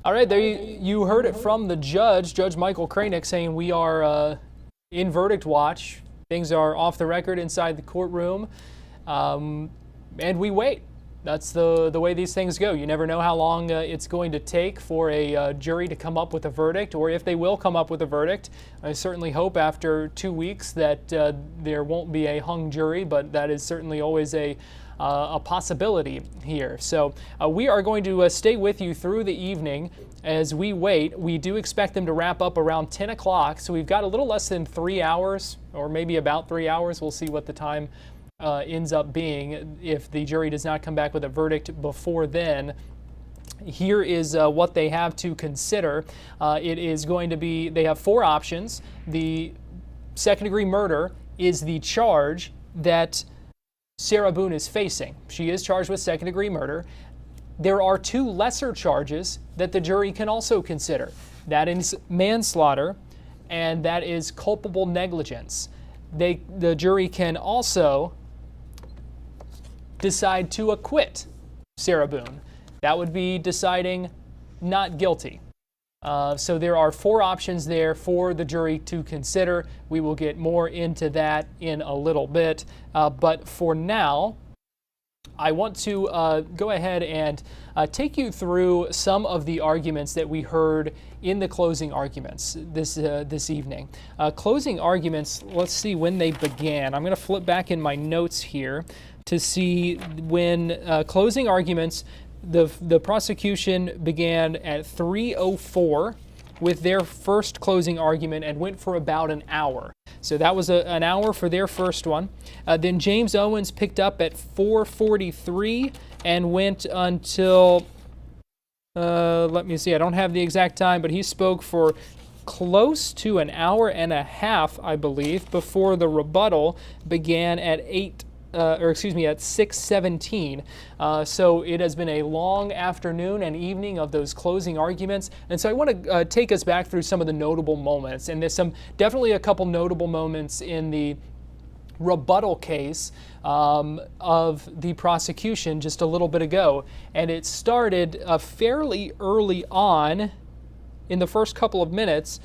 All right, there you heard it from the judge, Judge Michael Kranick, saying we are in verdict watch. Things are off the record inside the courtroom, and we wait. That's the way these things go. You never know how long it's going to take for a jury to come up with a verdict, or if they will come up with a verdict. I certainly hope after 2 weeks that there won't be a hung jury, but that is certainly always a possibility here. So we are going to stay with you through the evening as we wait. We do expect them to wrap up around 10 o'clock, so we've got a little less than 3 hours, or maybe about 3 hours. We'll see what the time ends up being if the jury does not come back with a verdict before then. Here is what they have to consider. It is going to be, they have 4 options. The second-degree murder is the charge that Sarah Boone is facing. She is charged with second-degree murder. There are 2 lesser charges that the jury can also consider. That is manslaughter, and that is culpable negligence. The jury can also decide to acquit Sarah Boone. That would be deciding not guilty. So there are 4 options there for the jury to consider. We will get more into that in a little bit. But for now, I want to go ahead and take you through some of the arguments that we heard in the closing arguments this evening. Closing arguments, let's see when they began. I'm going to flip back in my notes here to see when closing arguments, the prosecution began at 3:04 with their first closing argument and went for about an hour. So that was an hour for their first one. Then James Owens picked up at 4:43 and went until, let me see, I don't have the exact time, but he spoke for close to an hour and a half, I believe, before the rebuttal began at 6:17. So it has been a long afternoon and evening of those closing arguments. And so I want to take us back through some of the notable moments. And there's definitely a couple notable moments in the rebuttal case of the prosecution just a little bit ago. And it started fairly early on in the first couple of minutes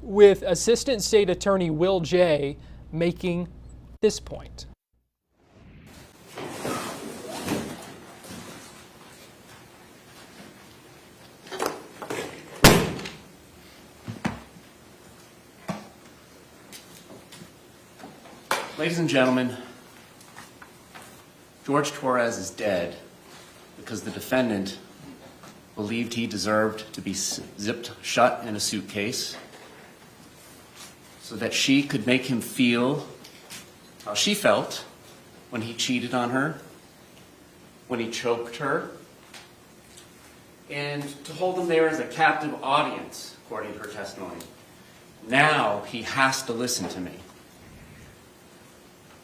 with Assistant State Attorney Will J. making this point. Ladies and gentlemen, Jorge Torres is dead because the defendant believed he deserved to be zipped shut in a suitcase so that she could make him feel how she felt when he cheated on her, when he choked her, and to hold him there as a captive audience, according to her testimony. Now he has to listen to me.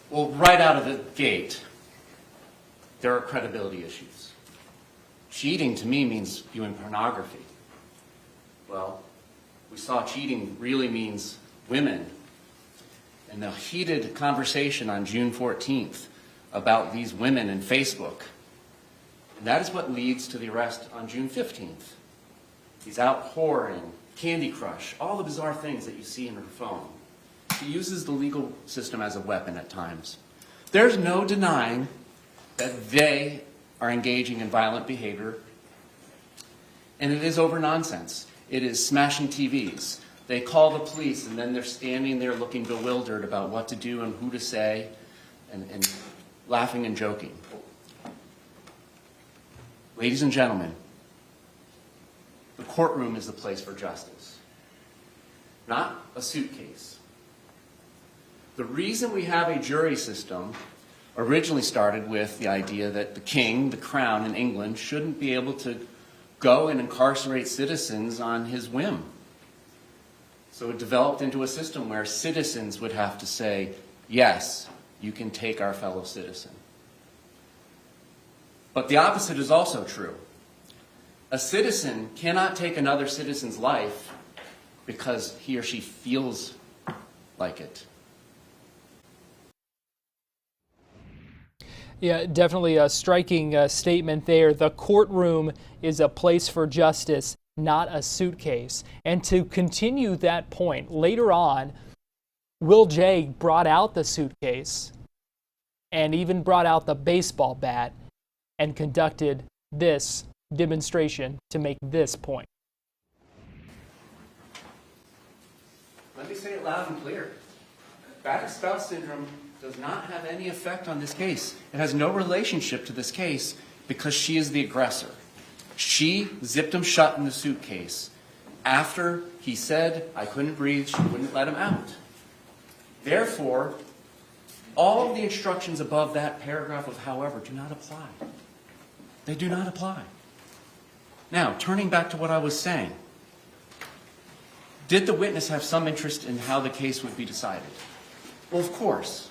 Well, right out of the gate, there are credibility issues. Cheating to me means viewing pornography. Well, we saw cheating really means women. And the heated conversation on June 14th about these women in Facebook, and that is what leads to the arrest on June 15th. He's out whoring, Candy Crush, all the bizarre things that you see in her phone. She uses the legal system as a weapon at times. There's no denying that they are engaging in violent behavior, and it is over nonsense. It is smashing TVs. They call the police, and then they're standing there looking bewildered about what to do and who to say, and laughing and joking. Ladies and gentlemen, the courtroom is the place for justice, not a suitcase. The reason we have a jury system originally started with the idea that the king, the crown in England, shouldn't be able to go and incarcerate citizens on his whim. So it developed into a system where citizens would have to say, yes, you can take our fellow citizen. But the opposite is also true. A citizen cannot take another citizen's life because he or she feels like it. Yeah, definitely a striking statement there. The courtroom is a place for justice, not a suitcase. And to continue that point, later on, Will J. brought out the suitcase and even brought out the baseball bat and conducted this demonstration to make this point. Let me say it loud and clear. Battered spouse syndrome does not have any effect on this case. It has no relationship to this case because she is the aggressor. She zipped him shut in the suitcase after he said, I couldn't breathe, she wouldn't let him out. Therefore, all of the instructions above that paragraph of however do not apply. They do not apply. Now, turning back to what I was saying, did the witness have some interest in how the case would be decided? Well, of course.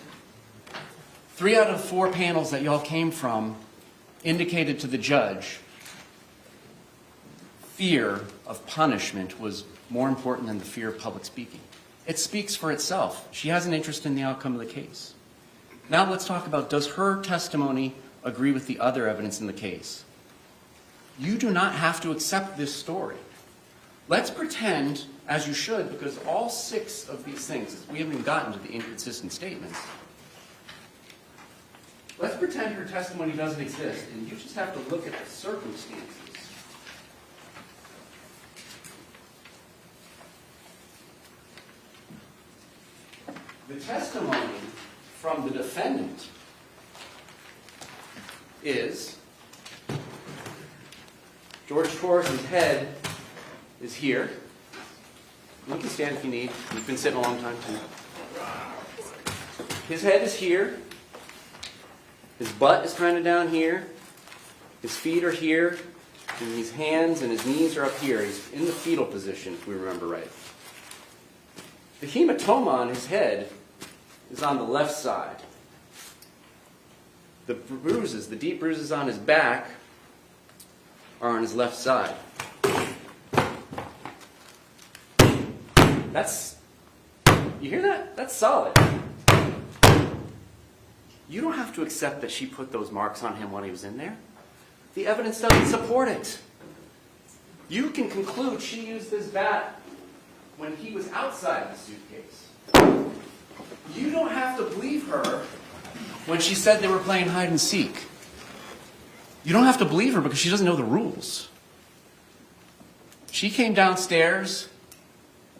3 out of 4 panels that y'all came from indicated to the judge fear of punishment was more important than the fear of public speaking. It speaks for itself. She has an interest in the outcome of the case. Now let's talk about, does her testimony agree with the other evidence in the case? You do not have to accept this story. Let's pretend, as you should, because all 6 of these things, we haven't even gotten to the inconsistent statements. Let's pretend her testimony doesn't exist, and you just have to look at the circumstances. The testimony from the defendant is Jorge Torres' head is here. You can stand if you need. You've been sitting a long time too. His head is here. His butt is kind of down here. His feet are here. And his hands and his knees are up here. He's in the fetal position, if we remember right. The hematoma on his head is on the left side. The bruises, the deep bruises on his back, are on his left side. You hear that? That's solid. You don't have to accept that she put those marks on him when he was in there. The evidence doesn't support it. You can conclude she used this bat when he was outside the suitcase. You don't have to believe her when she said they were playing hide and seek. You don't have to believe her because she doesn't know the rules. She came downstairs,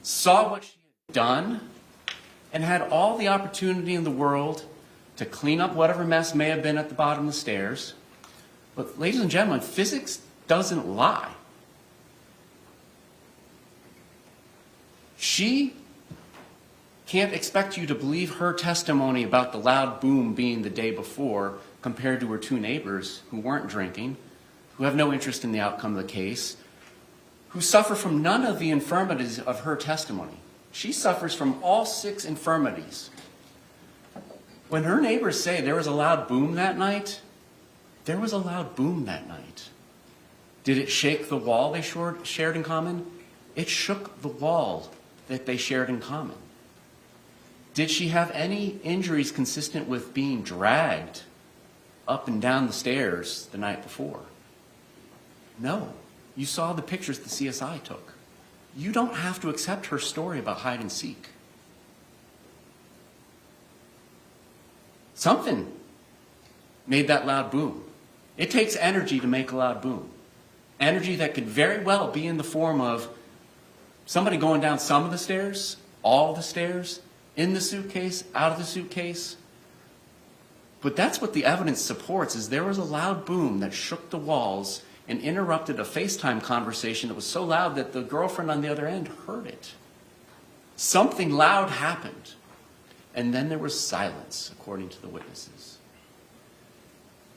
saw what she had done, and had all the opportunity in the world to clean up whatever mess may have been at the bottom of the stairs, But ladies and gentlemen, physics doesn't lie. She can't expect you to believe her testimony about the loud boom being the day before compared to her two neighbors who weren't drinking, who have no interest in the outcome of the case, who suffer from none of the infirmities of her testimony. She suffers from all 6 infirmities. When her neighbors say there was a loud boom that night, there was a loud boom that night. Did it shake the wall they shared in common? It shook the wall that they shared in common. Did she have any injuries consistent with being dragged up and down the stairs the night before? No. You saw the pictures the CSI took. You don't have to accept her story about hide and seek. Something made that loud boom. It takes energy to make a loud boom. Energy that could very well be in the form of somebody going down some of the stairs, all the stairs, in the suitcase, out of the suitcase. But that's what the evidence supports, is there was a loud boom that shook the walls and interrupted a FaceTime conversation that was so loud that the girlfriend on the other end heard it. Something loud happened. And then there was silence, according to the witnesses.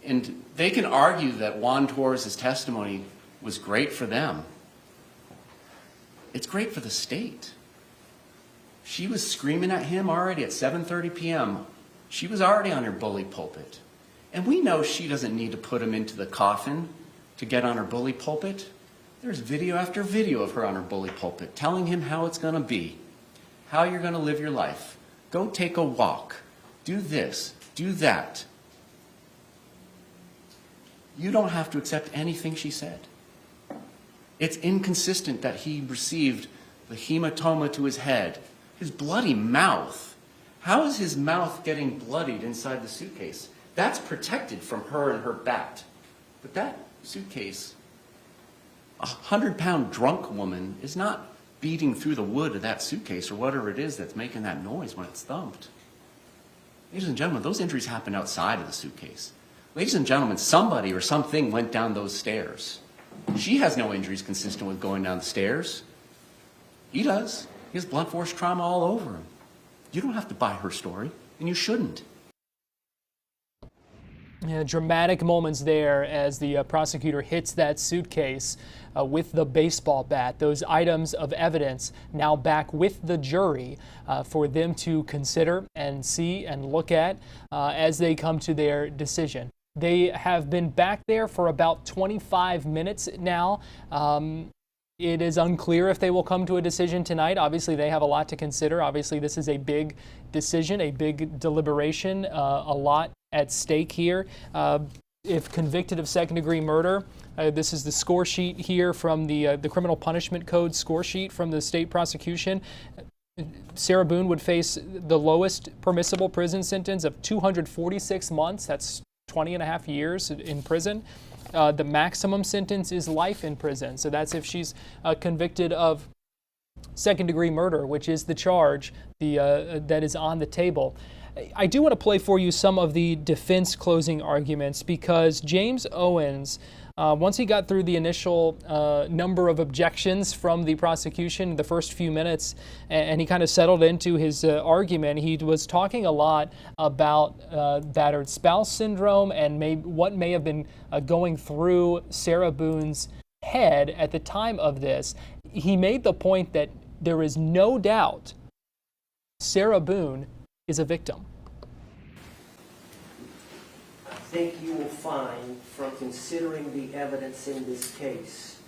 And they can argue that Juan Torres' testimony was great for them. It's great for the state. She was screaming at him already at 7:30 p.m. She was already on her bully pulpit. And we know she doesn't need to put him into the coffin to get on her bully pulpit. There's video after video of her on her bully pulpit telling him how it's going to be, how you're going to live your life. Go take a walk. Do this. Do that. You don't have to accept anything she said. It's inconsistent that he received the hematoma to his head, his bloody mouth. How is his mouth getting bloodied inside the suitcase? That's protected from her and her bat. But that suitcase, a 100-pound drunk woman is not beating through the wood of that suitcase or whatever it is that's making that noise when it's thumped. Ladies and gentlemen, those injuries happened outside of the suitcase. Ladies and gentlemen, somebody or something went down those stairs. She has no injuries consistent with going down the stairs. He does. He has blunt force trauma all over him. You don't have to buy her story, and you shouldn't. Yeah, dramatic moments there as the prosecutor hits that suitcase with the baseball bat. Those items of evidence now back with the jury for them to consider and see and look at as they come to their decision. They have been back there for about 25 minutes now. It is unclear if they will come to a decision tonight. Obviously, they have a lot to consider. Obviously, this is a big decision, a big deliberation, a lot at stake here. If convicted of second-degree murder, this is the score sheet here from the Criminal Punishment Code score sheet from the state prosecution. Sarah Boone would face the lowest permissible prison sentence of 246 months. That's 20 and a half years in prison. The maximum sentence is life in prison. So that's if she's convicted of second-degree murder, which is the charge that is on the table. I do want to play for you some of the defense closing arguments because James Owens, once he got through the initial number of objections from the prosecution, the first few minutes, and he kind of settled into his argument, he was talking a lot about battered spouse syndrome and what may have been going through Sarah Boone's head at the time of this. He made the point that there is no doubt Sarah Boone is a victim. I think you will find from considering the evidence in this case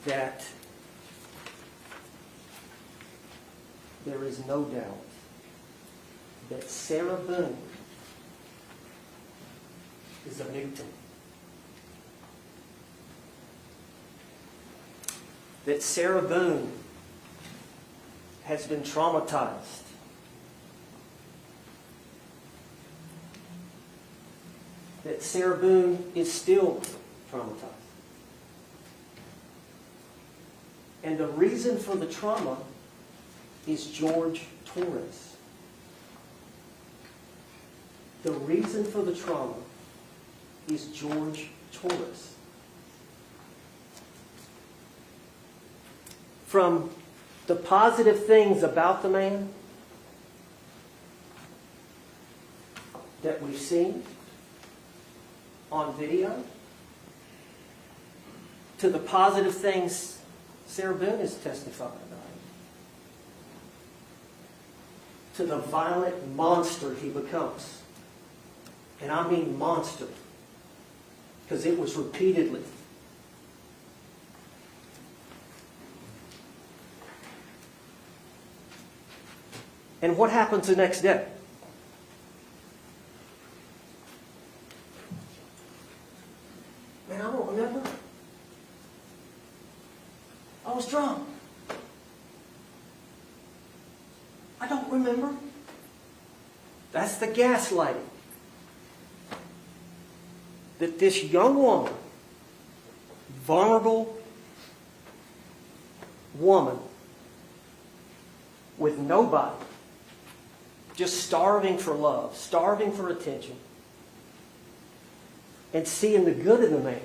that there is no doubt that Sarah Boone is a victim. That Sarah Boone has been traumatized. That Sarah Boone is still traumatized. And the reason for the trauma is Jorge Torres. The reason for the trauma is Jorge Torres. From the positive things about the man that we've seen on video, to the positive things Sarah Boone is testifying about, to the violent monster he becomes. And I mean monster, because it was repeatedly. And what happens the next day? Man, I don't remember. I was drunk. I don't remember. That's the gaslighting. That this young woman, vulnerable woman, with nobody, just starving for love, starving for attention, and seeing the good in the man.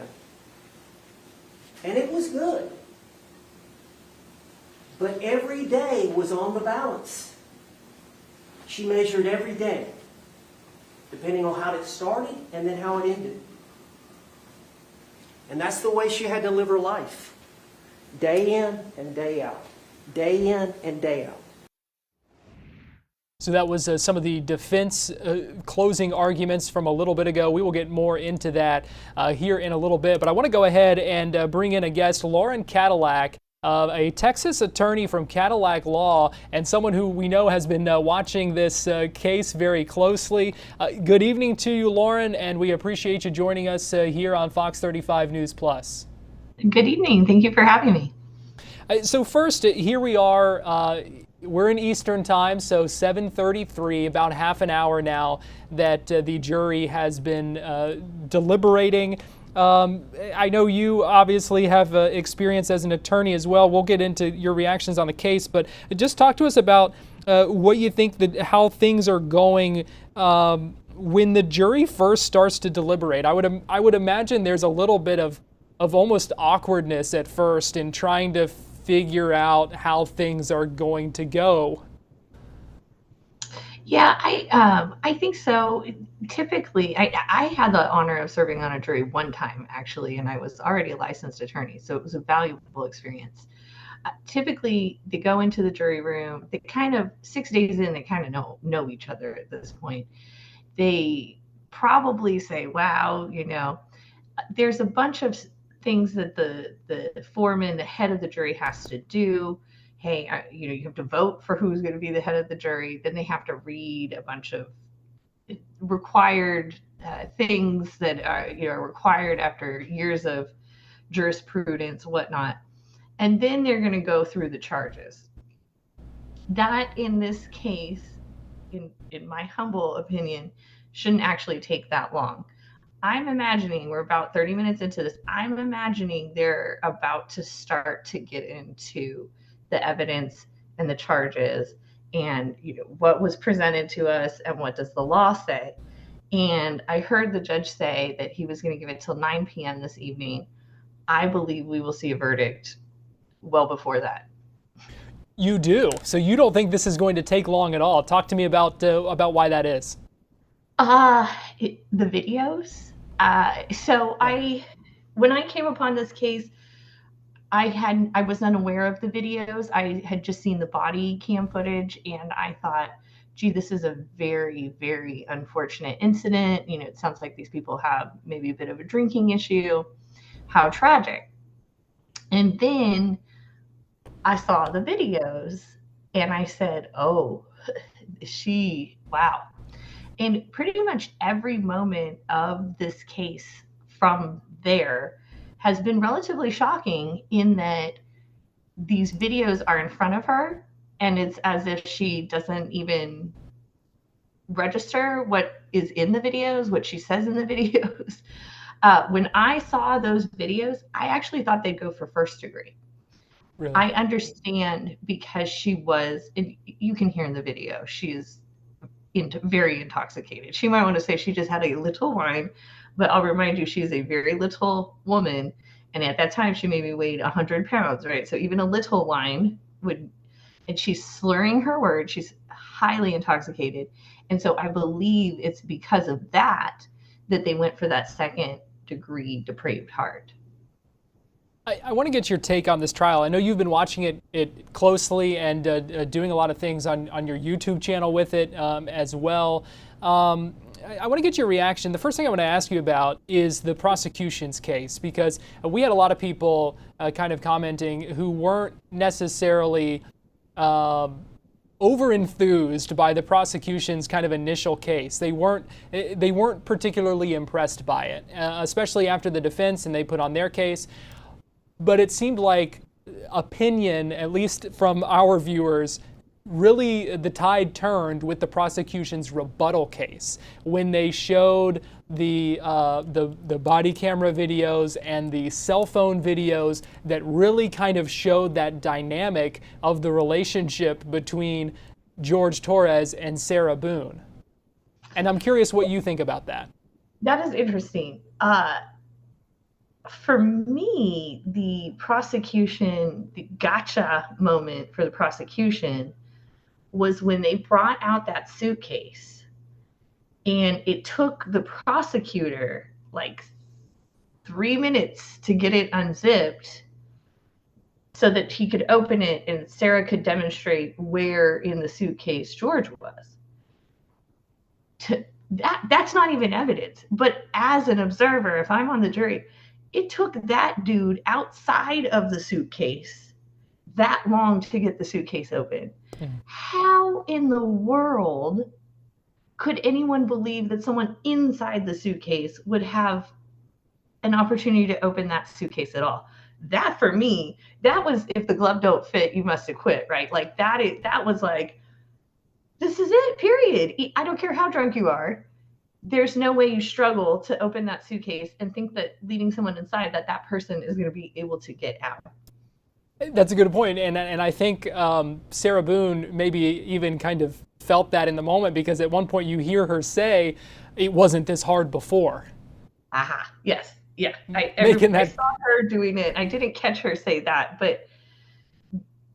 And it was good. But every day was on the balance. She measured every day, depending on how it started and then how it ended. And that's the way she had to live her life. Day in and day out. Day in and day out. So that was some of the defense closing arguments from a little bit ago. We will get more into that here in a little bit. But I want to go ahead and bring in a guest, Lauren Cadillac, a Texas attorney from Cadillac Law and someone who we know has been watching this case very closely. Good evening to you, Lauren, and we appreciate you joining us here on Fox 35 News Plus. Good evening. Thank you for having me. So first, here we are. We're in Eastern time, so 7:33, about half an hour now that the jury has been deliberating. I know you obviously have experience as an attorney as well. We'll get into your reactions on the case, but just talk to us about what you think, how things are going when the jury first starts to deliberate. I would imagine there's a little bit of almost awkwardness at first in trying to figure out how things are going to go. Yeah, I think so. Typically, I had the honor of serving on a jury one time, actually, and I was already a licensed attorney, so it was a valuable experience. Typically, they go into the jury room. They kind of, 6 days in, they kind of know each other at this point. They probably say, wow, there's a bunch of things that the foreman, the head of the jury, has to do. Hey, you have to vote for who's going to be the head of the jury. Then they have to read a bunch of required things that are required after years of jurisprudence, whatnot. And then they're going to go through the charges. That, in this case, in my humble opinion, shouldn't actually take that long. I'm imagining, we're about 30 minutes into this, I'm imagining they're about to start to get into the evidence and the charges and what was presented to us and what does the law say. And I heard the judge say that he was going to give it till 9 p.m. this evening. I believe we will see a verdict well before that. You do? So you don't think this is going to take long at all? Talk to me about why that is. The videos. When I came upon this case, I was unaware of the videos. I had just seen the body cam footage, and I thought, gee, this is a very, very unfortunate incident. It sounds like these people have maybe a bit of a drinking issue. How tragic. And then I saw the videos, and I said, oh, wow. And pretty much every moment of this case from there has been relatively shocking in that these videos are in front of her, and it's as if she doesn't even register what is in the videos, what she says in the videos. When I saw those videos, I actually thought they'd go for first degree. Really? I understand, because she was, you can hear in the video, she is very intoxicated. She might want to say she just had a little wine. But I'll remind you, she's a very little woman. And at that time, she maybe weighed 100 pounds, right? So even a little wine would, and she's slurring her words. She's highly intoxicated. And so I believe it's because of that they went for that second degree depraved heart. I want to get your take on this trial. I know you've been watching it closely and doing a lot of things on your YouTube channel with it as well. I want to get your reaction. The first thing I want to ask you about is the prosecution's case, because we had a lot of people kind of commenting who weren't necessarily over-enthused by the prosecution's kind of initial case. They weren't particularly impressed by it, especially after the defense and they put on their case. But it seemed like opinion, at least from our viewers, really the tide turned with the prosecution's rebuttal case when they showed the body camera videos and the cell phone videos that really kind of showed that dynamic of the relationship between Jorge Torres and Sarah Boone. And I'm curious what you think about that. That is interesting. For me, the prosecution, the gotcha moment for the prosecution was when they brought out that suitcase, and it took the prosecutor like 3 minutes to get it unzipped so that he could open it and Sarah could demonstrate where in the suitcase George was. That's not even evidence. But as an observer, if I'm on the jury, it took that dude outside of the suitcase that long to get the suitcase open. How in the world could anyone believe that someone inside the suitcase would have an opportunity to open that suitcase at all? That, for me, that was, if the glove don't fit, you must have quit, right? Like that was like, this is it, period. I don't care how drunk you are. There's no way you struggle to open that suitcase and think that leaving someone inside, that person is going to be able to get out. That's a good point. And I think Sarah Boone maybe even kind of felt that in the moment, because at one point you hear her say, it wasn't this hard before. Aha, yes, yeah. I saw her doing it. I didn't catch her say that, but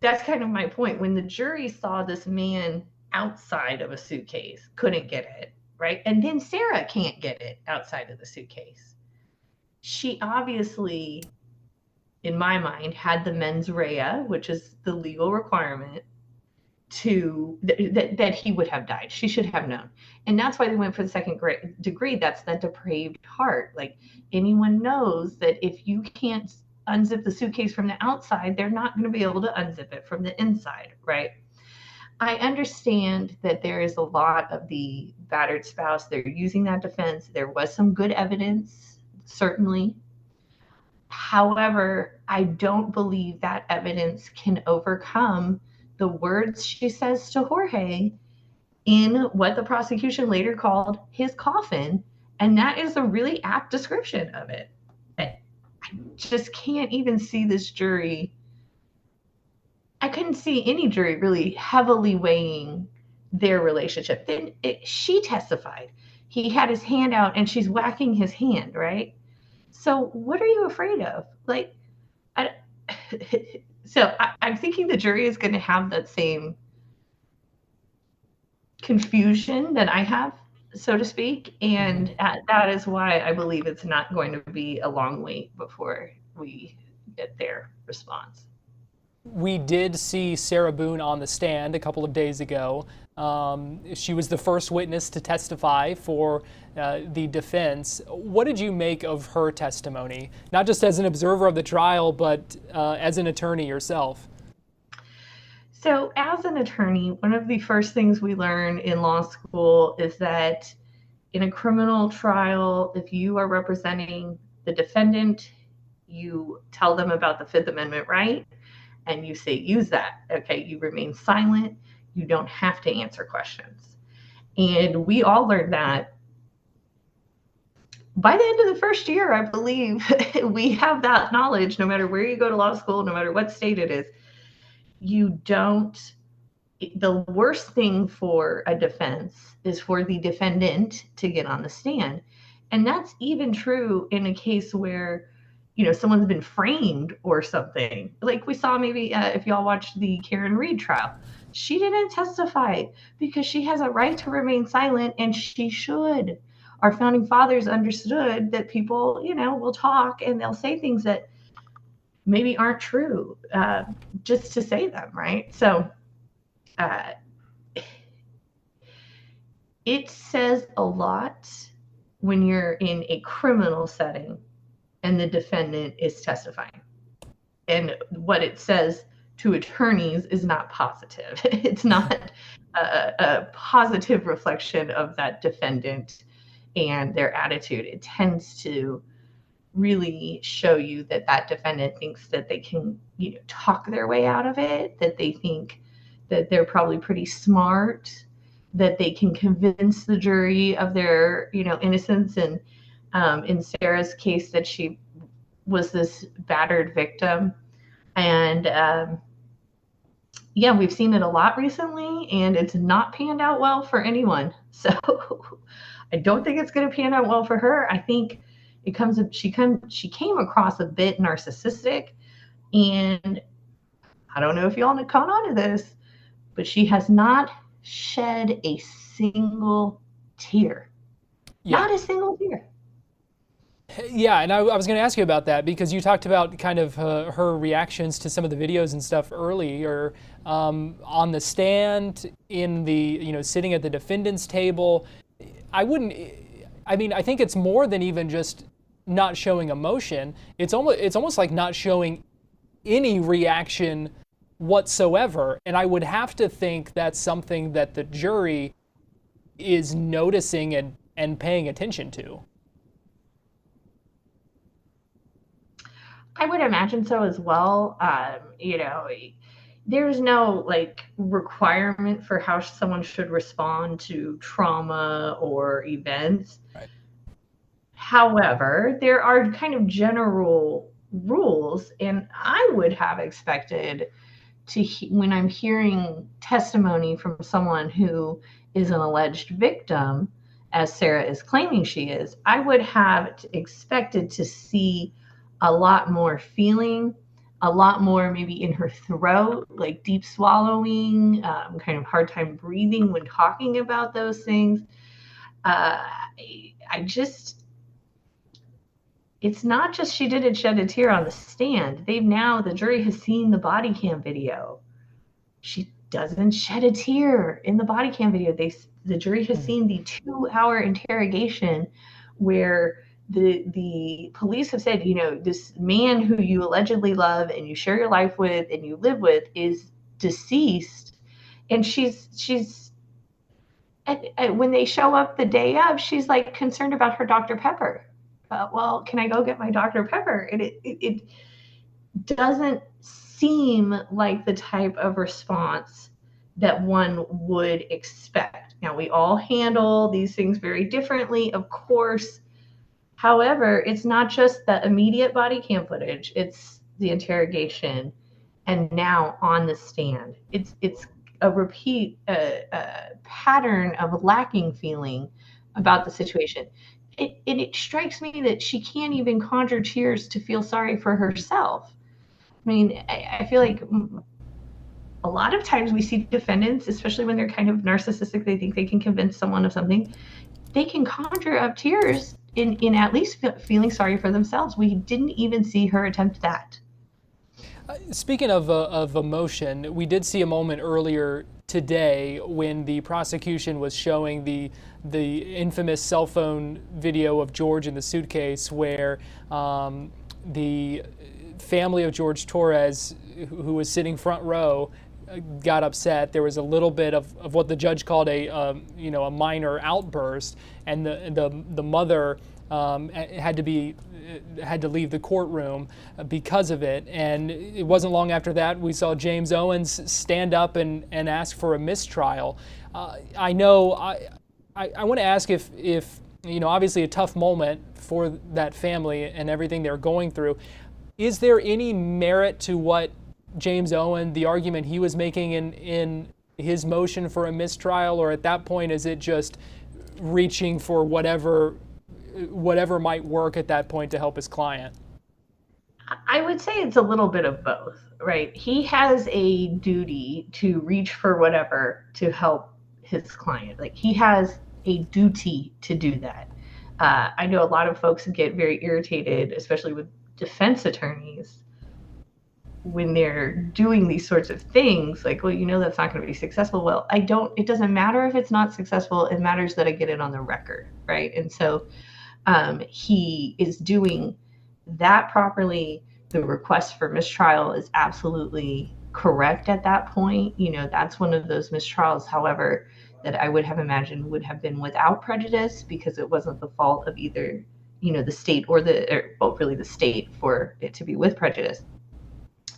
that's kind of my point. When the jury saw this man outside of a suitcase, couldn't get it, right? And then Sarah can't get it outside of the suitcase. She obviously, in my mind, had the mens rea, which is the legal requirement, to that he would have died. She should have known. And that's why they went for the second degree. That's that depraved heart. Like, anyone knows that if you can't unzip the suitcase from the outside, they're not going to be able to unzip it from the inside, right? I understand that there is a lot of the battered spouse. They're using that defense. There was some good evidence, certainly. However, I don't believe that evidence can overcome the words she says to Jorge in what the prosecution later called his coffin. And that is a really apt description of it. I just can't even see this jury. I couldn't see any jury really heavily weighing their relationship. Then she testified. He had his hand out and she's whacking his hand, right? So what are you afraid of? Like, I'm thinking the jury is going to have that same confusion that I have, so to speak. And that is why I believe it's not going to be a long wait before we get their response. We did see Sarah Boone on the stand a couple of days ago. She was the first witness to testify for the defense. What did you make of her testimony? Not just as an observer of the trial, but as an attorney yourself. So as an attorney, one of the first things we learn in law school is that in a criminal trial, if you are representing the defendant, you tell them about the Fifth Amendment right, and you say, use that, okay? You remain silent. You don't have to answer questions. And we all learned that. By the end of the first year, I believe, we have that knowledge, no matter where you go to law school, no matter what state it is. The worst thing for a defense is for the defendant to get on the stand. And that's even true in a case where, someone's been framed or something. Like we saw maybe if y'all watched the Karen Reed trial. She didn't testify because she has a right to remain silent, and she should. Our founding fathers understood that people, will talk and they'll say things that maybe aren't true just to say them, right? So it says a lot when you're in a criminal setting and the defendant is testifying. And what it says to attorneys is not positive. It's not a positive reflection of that defendant and their attitude. It tends to really show you that that defendant thinks that they can, talk their way out of it, that they think that they're probably pretty smart, that they can convince the jury of their, innocence. And in Sarah's case, that she was this battered victim. And yeah, we've seen it a lot recently, and it's not panned out well for anyone. So I don't think it's going to pan out well for her. I think she came across a bit narcissistic, and I don't know if y'all caught on to this, but she has not shed a single tear. Yeah. Not a single tear. Yeah, and I was going to ask you about that, because you talked about kind of her reactions to some of the videos and stuff earlier on the stand, in the, sitting at the defendant's table. I think it's more than even just not showing emotion. It's almost like not showing any reaction whatsoever. And I would have to think that's something that the jury is noticing and paying attention to. I would imagine so as well. There's no requirement for how someone should respond to trauma or events. Right. However, there are kind of general rules, and I would have expected when I'm hearing testimony from someone who is an alleged victim, as Sarah is claiming she is, I would have expected to see a lot more feeling, a lot more maybe in her throat, like deep swallowing, kind of hard time breathing when talking about those things. It's not just she didn't shed a tear on the stand. The jury has seen the body cam video. She doesn't shed a tear in the body cam video. The jury has seen the 2-hour interrogation where the police have said, this man who you allegedly love and you share your life with and you live with is deceased. And she's when they show up the day of, she's like concerned about her Dr. Pepper. Well, can I go get my Dr. Pepper? And it doesn't seem like the type of response that one would expect. Now, we all handle these things very differently, of course. However, it's not just the immediate body cam footage, it's the interrogation, and now on the stand. It's a repeat pattern of lacking feeling about the situation. It strikes me that she can't even conjure tears to feel sorry for herself. I mean, I feel like a lot of times we see defendants, especially when they're kind of narcissistic, they think they can convince someone of something, they can conjure up tears in at least feeling sorry for themselves. We didn't even see her attempt that. Speaking of emotion, we did see a moment earlier today when the prosecution was showing the infamous cell phone video of George in the suitcase, where the family of Jorge Torres, who was sitting front row, got upset. There was a little bit of what the judge called a minor outburst, and the mother had to leave the courtroom because of it. And it wasn't long after that we saw James Owens stand up and ask for a mistrial. I want to ask if obviously a tough moment for that family and everything they're going through. Is there any merit to what James Owen, the argument he was making in his motion for a mistrial, or at that point is it just reaching for whatever whatever might work at that point to help his client? I would say it's a little bit of both, right? He has a duty to reach for whatever to help his client. Like, he has a duty to do that. I know a lot of folks get very irritated, especially with defense attorneys, when they're doing these sorts of things. Like, well, that's not going to be successful. Well, it doesn't matter if it's not successful. It matters that I get it on the record, right? And so he is doing that properly. The request for mistrial is absolutely correct at that point. That's one of those mistrials, however, that I would have imagined would have been without prejudice, because it wasn't the fault of either, the state or really the state for it to be with prejudice.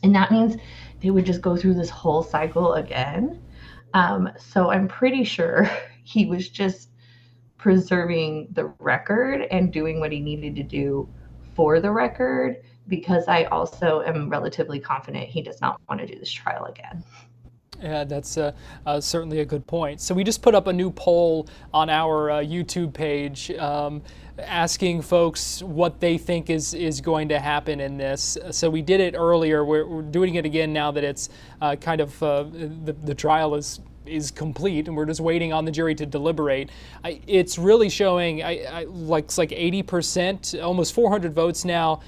And that means they would just go through this whole cycle again. So I'm pretty sure he was just preserving the record and doing what he needed to do for the record, because I also am relatively confident he does not want to do this trial again. Yeah, that's certainly a good point. So we just put up a new poll on our YouTube page asking folks what they think is going to happen in this. So we did it earlier. We're doing it again now that it's kind of the trial is complete and we're just waiting on the jury to deliberate. It's really showing it's like 80%, almost 400 votes now.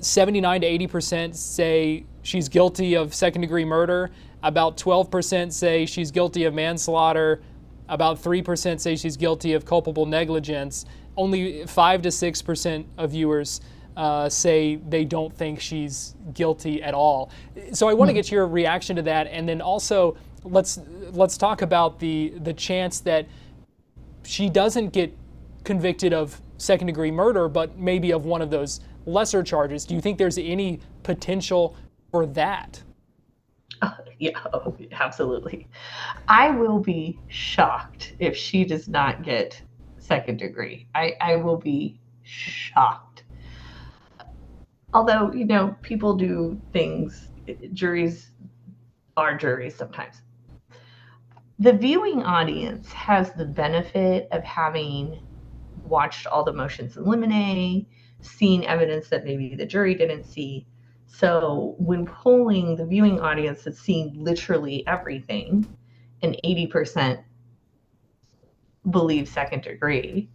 79 to 80% say she's guilty of second-degree murder. About 12% say she's guilty of manslaughter. About 3% say she's guilty of culpable negligence. Only 5 to 6% of viewers say they don't think she's guilty at all. So I want to get your reaction to that, and then also let's talk about the chance that she doesn't get convicted of second-degree murder, but maybe of one of those lesser charges. Do you think there's any potential for that? Yeah, absolutely. I will be shocked if she does not get second degree. I will be shocked. Although, people do things, juries are juries sometimes. The viewing audience has the benefit of having watched all the motions in limine, seen evidence that maybe the jury didn't see. So when polling, the viewing audience has seen literally everything, and 80% believe second degree.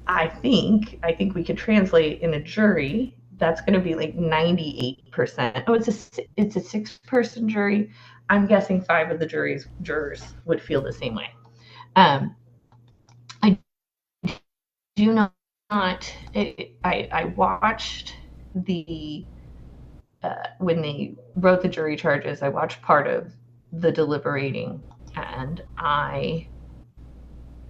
I think we could translate in a jury, that's going to be like 98%. Oh, it's a 6-person jury. I'm guessing 5 of the jurors would feel the same way. I do not. I watched the when they wrote the jury charges. I watched part of the deliberating, and I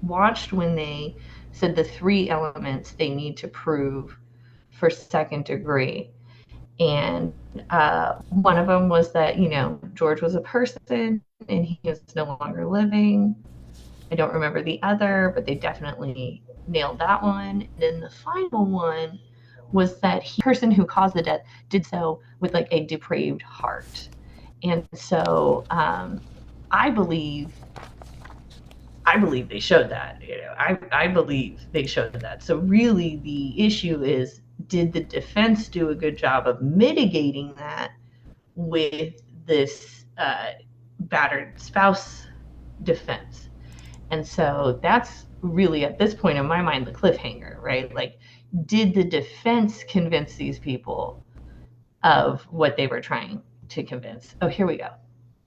watched when they said the 3 elements they need to prove for second degree. And one of them was that, George was a person and he is no longer living. I don't remember the other, but they definitely nailed that one. And then the final one was that the person who caused the death did so with like a depraved heart. And so I believe they showed that. I believe they showed that. So really the issue is, did the defense do a good job of mitigating that with this battered spouse defense? And so that's really, at this point in my mind, the cliffhanger, right? Like, did the defense convince these people of what they were trying to convince? Oh, here we go.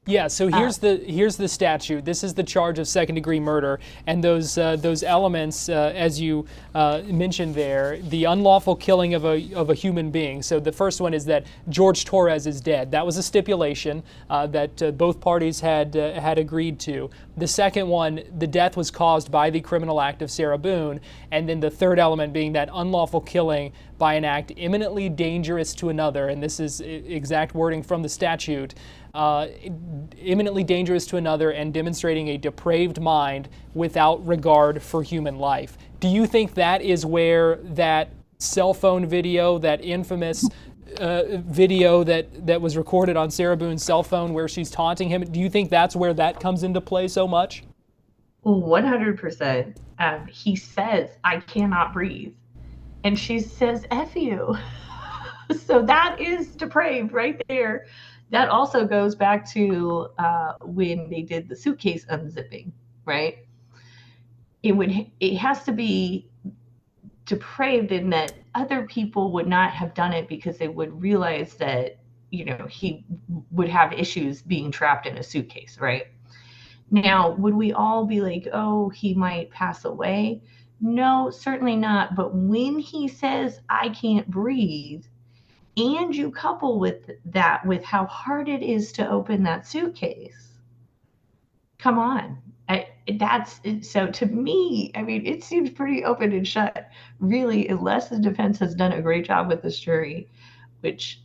Yeah, so here's the statute. This is the charge of second-degree murder, and those elements, as you mentioned there, the unlawful killing of a human being. So the first one is that Jorge Torres is dead. That was a stipulation that both parties had agreed to. The second one, the death was caused by the criminal act of Sarah Boone, and then the third element being that unlawful killing by an act imminently dangerous to another, and this is exact wording from the statute. Imminently dangerous to another and demonstrating a depraved mind without regard for human life. Do you think that is where that cell phone video, that infamous video that was recorded on Sarah Boone's cell phone where she's taunting him, do you think that's where that comes into play so much? 100%. he says, "I cannot breathe." And she says, "F you." So that is depraved right there. That also goes back to when they did the suitcase unzipping, right? It has to be depraved in that other people would not have done it because they would realize that, he would have issues being trapped in a suitcase, right? Now, would we all be like, oh, he might pass away? No, certainly not. But when he says, "I can't breathe," and you couple with that with how hard it is to open that suitcase, come on. So to me, I mean, it seems pretty open and shut, really, unless the defense has done a great job with this jury, which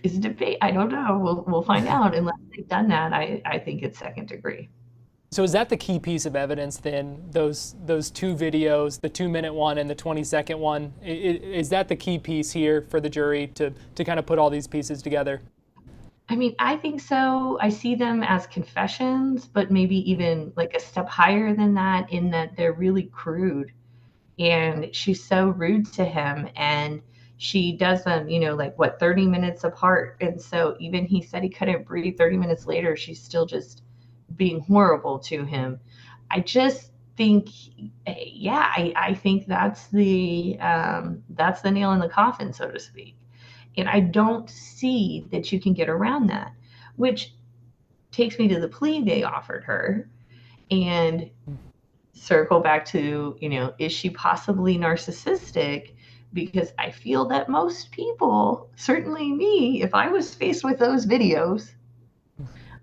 is a debate. I don't know. We'll find out. Unless they've done that, I think it's second degree. So is that the key piece of evidence then, those two videos, the 2-minute one and the 20-second one? Is that the key piece here for the jury to kind of put all these pieces together? I mean, I think so. I see them as confessions, but maybe even like a step higher than that, in that they're really crude. And she's so rude to him, and she does them, 30 minutes apart. And so even he said he couldn't breathe 30 minutes later, she's still just being horrible to him. I just think, I think that's the nail in the coffin, so to speak. And I don't see that you can get around that, which takes me to the plea they offered her, and circle back to, is she possibly narcissistic? Because I feel that most people, certainly me, if I was faced with those videos,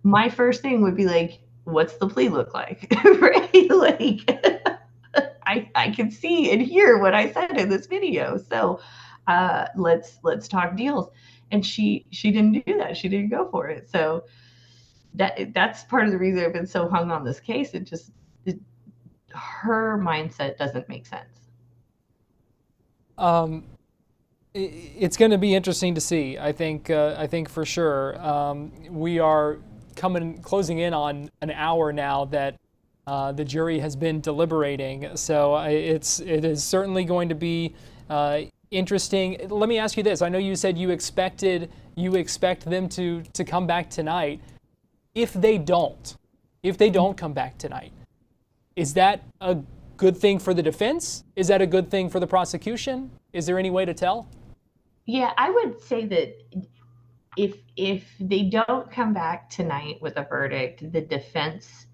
my first thing would be like, what's the plea look like? Right? Like, I can see and hear what I said in this video. So let's talk deals. And she didn't do that. She didn't go for it. So that's part of the reason I've been so hung on this case. Her mindset doesn't make sense. It's going to be interesting to see. I think for sure. We are closing in on an hour now that the jury has been deliberating. So it is certainly going to be interesting. Let me ask you this. I know you said you expect them to come back tonight. If they don't come back tonight, is that a good thing for the defense? Is that a good thing for the prosecution? Is there any way to tell? Yeah, I would say that if they don't come back tonight with a verdict, the defense,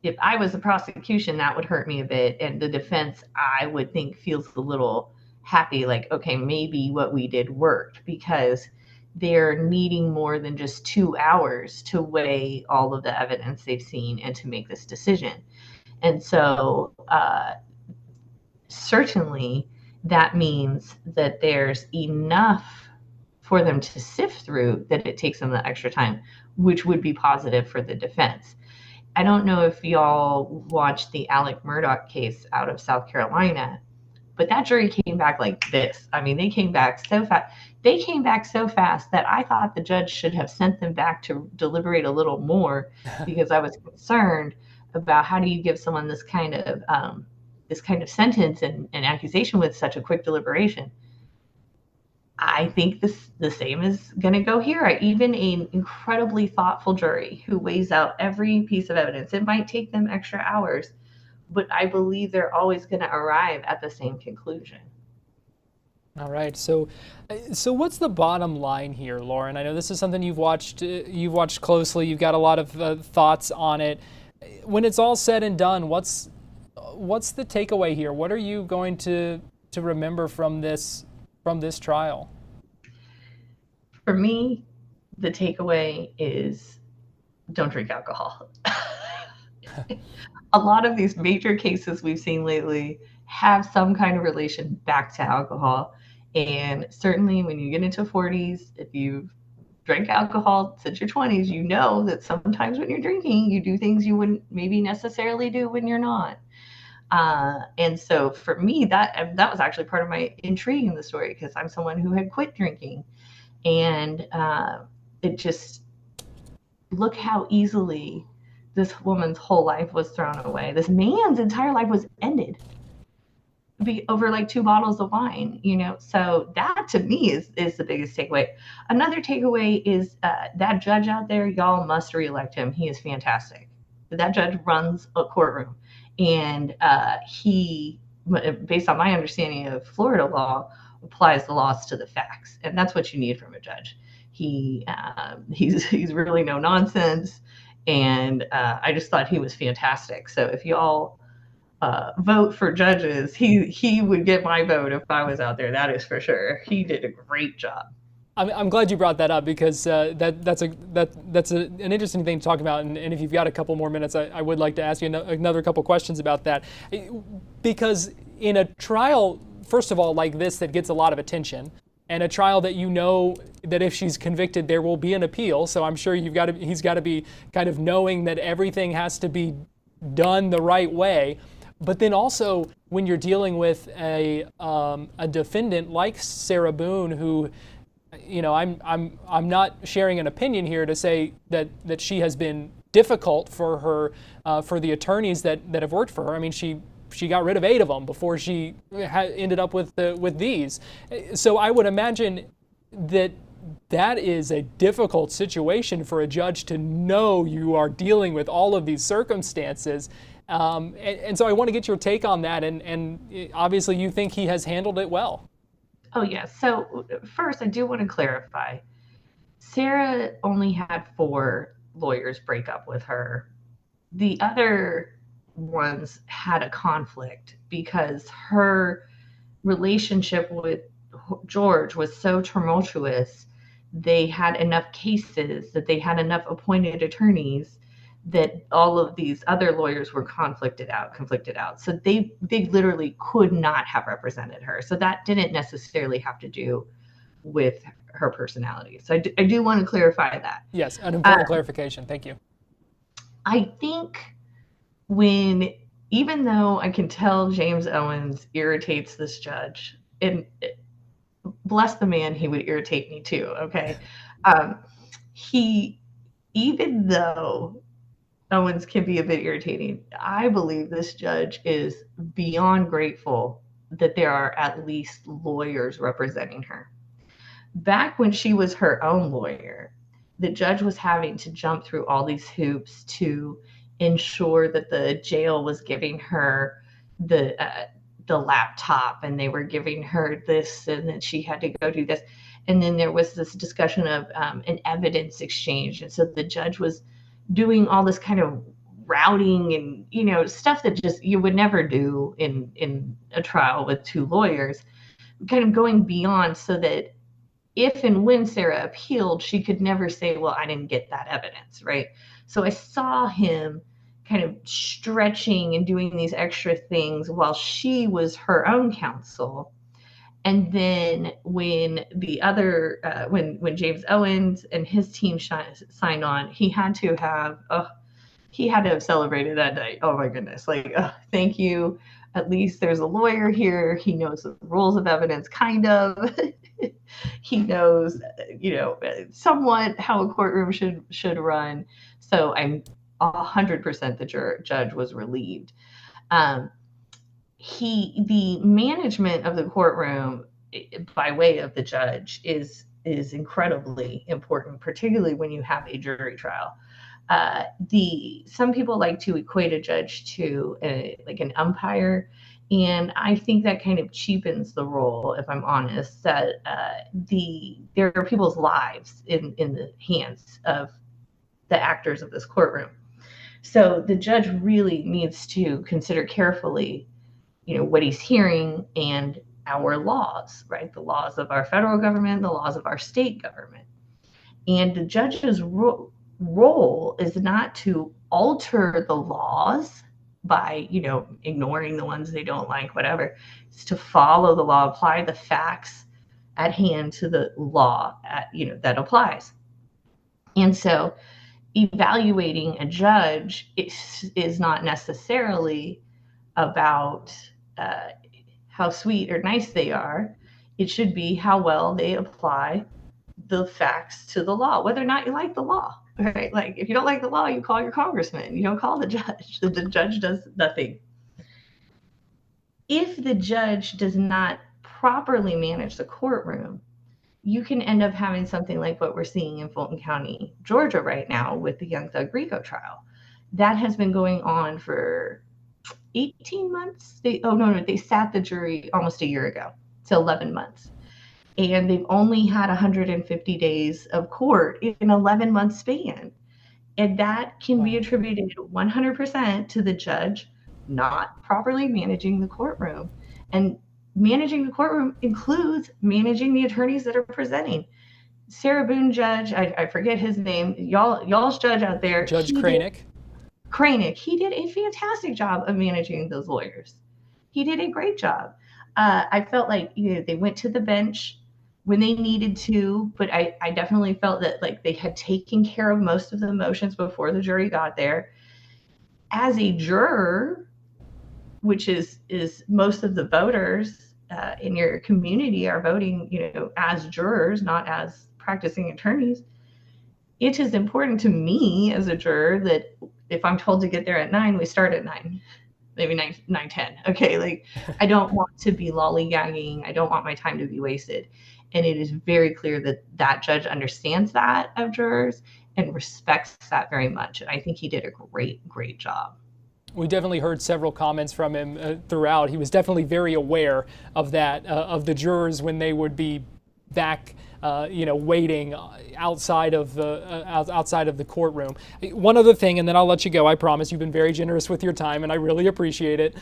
if I was the prosecution, that would hurt me a bit. And the defense, I would think, feels a little happy, like, okay, maybe what we did worked, because they're needing more than just 2 hours to weigh all of the evidence they've seen and to make this decision. And so certainly that means that there's enough for them to sift through that it takes them the extra time, which would be positive for the defense. I don't know if y'all watched the Alec Murdaugh case out of South Carolina, but that jury came back like this. I mean, they came back so fast. They came back so fast that I thought the judge should have sent them back to deliberate a little more, because I was concerned about how do you give someone this kind of sentence and accusation with such a quick deliberation. I think the same is going to go here. Even an incredibly thoughtful jury who weighs out every piece of evidence, it might take them extra hours, but I believe they're always going to arrive at the same conclusion. All right. So what's the bottom line here, Lauren? I know this is something you've watched closely. You've got a lot of thoughts on it. When it's all said and done, what's the takeaway here? What are you going to remember from this trial? For me, the takeaway is don't drink alcohol. A lot of these major cases we've seen lately have some kind of relation back to alcohol. And certainly when you get into 40s, if you've drank alcohol since your 20s, you know that sometimes when you're drinking, you do things you wouldn't maybe necessarily do when you're not. And so for me, that was actually part of my intrigue in the story, because I'm someone who had quit drinking. And it just, look how easily this woman's whole life was thrown away. This man's entire life was ended over like 2 bottles of wine, So that to me is the biggest takeaway. Another takeaway is that judge out there, y'all must reelect him. He is fantastic. That judge runs a courtroom, and he, based on my understanding of Florida law, applies the laws to the facts, and that's what you need from a judge. He's really no nonsense, and I just thought he was fantastic. So if y'all vote for judges, he would get my vote if I was out there. That is for sure. He did a great job. I'm glad you brought that up, because that's an interesting thing to talk about. And if you've got a couple more minutes, I would like to ask you another couple questions about that. Because in a trial, first of all, like this, that gets a lot of attention, and a trial that that if she's convicted, there will be an appeal. So I'm sure he's got to be kind of knowing that everything has to be done the right way. But then also, when you're dealing with a defendant like Sarah Boone, who, I'm not sharing an opinion here to say that she has been difficult for her, for the attorneys that have worked for her. I mean, she got rid of 8 of them before she ended up with these. So I would imagine that is a difficult situation for a judge to know you are dealing with all of these circumstances. And so I want to get your take on that. And obviously you think he has handled it well. Oh, yeah. So first, I do want to clarify. Sarah only had 4 lawyers break up with her. The other ones had a conflict because her relationship with George was so tumultuous. They had enough cases that they had enough appointed attorneys that all of these other lawyers were conflicted out. So they literally could not have represented her. So that didn't necessarily have to do with her personality. So I do want to clarify that. Yes, an important clarification. Thank you. I think even though I can tell James Owens irritates this judge, and bless the man, he would irritate me too, okay? Even though Owens can be a bit irritating, I believe this judge is beyond grateful that there are at least lawyers representing her. Back when she was her own lawyer, the judge was having to jump through all these hoops to ensure that the jail was giving her the laptop, and they were giving her this, and then she had to go do this. And then there was this discussion of an evidence exchange. And so the judge was doing all this kind of routing and, stuff that just you would never do in a trial with 2 lawyers, kind of going beyond so that if and when Sarah appealed, she could never say, well, I didn't get that evidence, right? So I saw him kind of stretching and doing these extra things while she was her own counsel. And then when when James Owens and his team signed on, he had to have celebrated that night. Oh my goodness. Thank you. At least there's a lawyer here. He knows the rules of evidence, kind of. He knows, somewhat how a courtroom should run. So I'm 100% the judge was relieved. The management of the courtroom by way of the judge is incredibly important, particularly when you have a jury trial. Some people like to equate a judge to an umpire, and I think that kind of cheapens the role, if I'm honest, that there are people's lives in the hands of the actors of this courtroom. So the judge really needs to consider carefully, what he's hearing and our laws, right? The laws of our federal government, the laws of our state government. And the judge's role is not to alter the laws by, ignoring the ones they don't like, whatever. It's to follow the law, apply the facts at hand to the law, that applies. And so evaluating a judge is not necessarily about how sweet or nice they are. It should be how well they apply the facts to the law, whether or not you like the law. right? Like, if you don't like the law, you call your congressman. You don't call the judge. The judge does nothing. If the judge does not properly manage the courtroom, you can end up having something like what we're seeing in Fulton County, Georgia right now with the Young Thug Rico trial. That has been going on for 18 months. They sat the jury almost a year ago, so 11 months. And they've only had 150 days of court in an 11-month span. And that can be attributed 100% to the judge not properly managing the courtroom. And managing the courtroom includes managing the attorneys that are presenting. Sarah Boone judge, I forget his name, y'all's judge out there. Judge Kranick. He did a fantastic job of managing those lawyers. He did a great job. I felt like they went to the bench when they needed to, but I definitely felt that like they had taken care of most of the motions before the jury got there. As a juror, which is most of the voters in your community are voting, as jurors, not as practicing attorneys. It is important to me as a juror that if I'm told to get there at 9, we start at 9, maybe 9:10. Okay, like I don't want to be lollygagging. I don't want my time to be wasted. And it is very clear that that judge understands that of jurors and respects that very much. And I think he did a great job. We definitely heard several comments from him throughout. He was definitely very aware of that, of the jurors when they would be back, waiting outside of the courtroom. One other thing, and then I'll let you go. I promise. You've been very generous with your time, and I really appreciate it.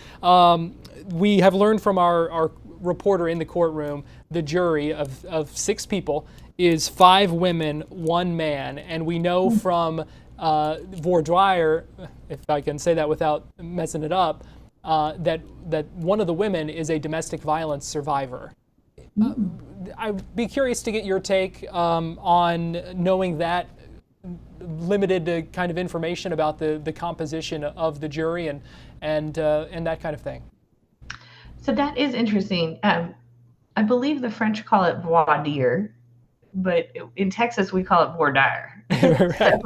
We have learned from our reporter in the courtroom, the jury of 6 people is 5 women, 1 man, and we know from voir dire, if I can say that without messing it up, that one of the women is a domestic violence survivor. I'd be curious to get your take on knowing that limited kind of information about the composition of the jury and that kind of thing. So that is interesting. I believe the French call it voir dire, but in Texas we call it voir dire. Right. So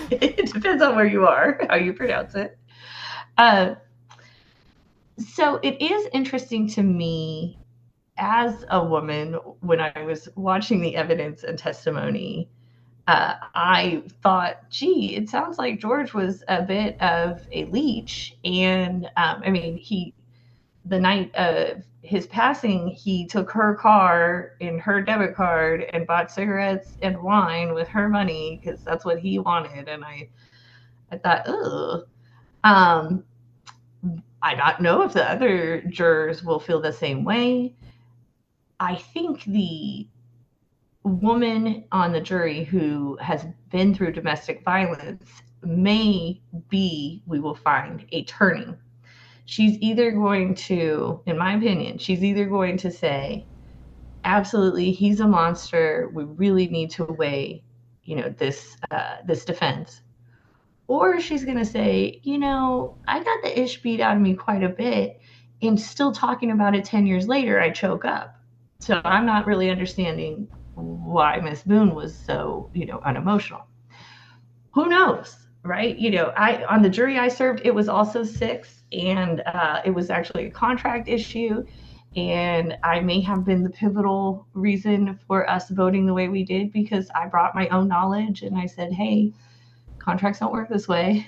it depends on where you are, how you pronounce it. So it is interesting to me as a woman, when I was watching the evidence and testimony, I thought, gee, it sounds like George was a bit of a leech. And the night of his passing, he took her car and her debit card and bought cigarettes and wine with her money because that's what he wanted. And I thought, ugh. I don't know if the other jurors will feel the same way. I think the woman on the jury who has been through domestic violence may be, we will find, a turning. She's either going to, in my opinion, say, absolutely, he's a monster. We really need to weigh, this defense. Or she's going to say, I got the ish beat out of me quite a bit, and still talking about it 10 years later, I choke up. So I'm not really understanding why Miss Boone was so, unemotional. Who knows, right? On the jury I served, it was also 6, and it was actually a contract issue. And I may have been the pivotal reason for us voting the way we did because I brought my own knowledge and I said, hey, contracts don't work this way.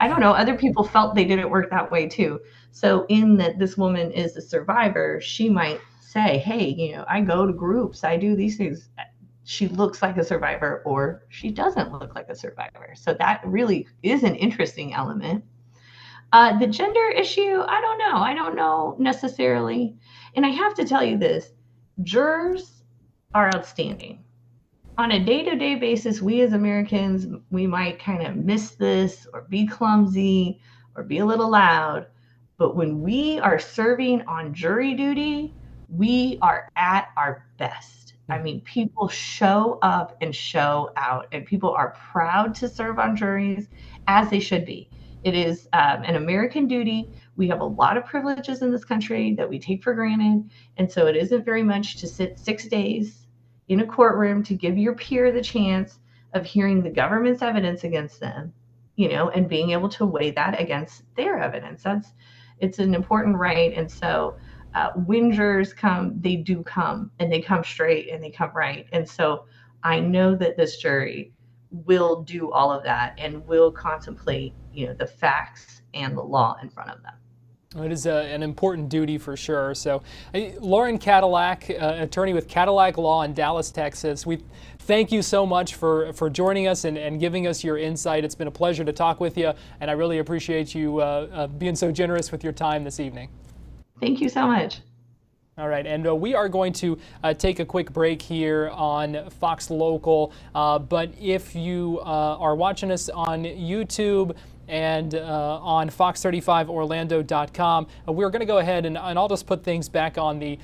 I don't know. Other people felt they didn't work that way too. So in that this woman is a survivor, she might say, hey, I go to groups, I do these things. She looks like a survivor or she doesn't look like a survivor. So that really is an interesting element. The gender issue, I don't know necessarily. And I have to tell you this, jurors are outstanding. On a day-to-day basis, we as Americans, we might kind of miss this or be clumsy or be a little loud. But when we are serving on jury duty, we are at our best. I mean, people show up and show out, and people are proud to serve on juries as they should be. It is an American duty. We have a lot of privileges in this country that we take for granted. And so it isn't very much to sit 6 days in a courtroom to give your peer the chance of hearing the government's evidence against them, and being able to weigh that against their evidence. It's an important right. And so when jurors come, they do come, and they come straight and they come right. And so I know that this jury will do all of that and will contemplate, the facts and the law in front of them. It is an important duty for sure. So, Lauren Cadillac, attorney with Cadillac Law in Dallas, Texas, we thank you so much for joining us and giving us your insight. It's been a pleasure to talk with you, and I really appreciate you being so generous with your time this evening. Thank you so much. All right, and we are going to take a quick break here on Fox Local, but if you are watching us on YouTube and on fox35orlando.com, we're going to go ahead and I'll just put things back on the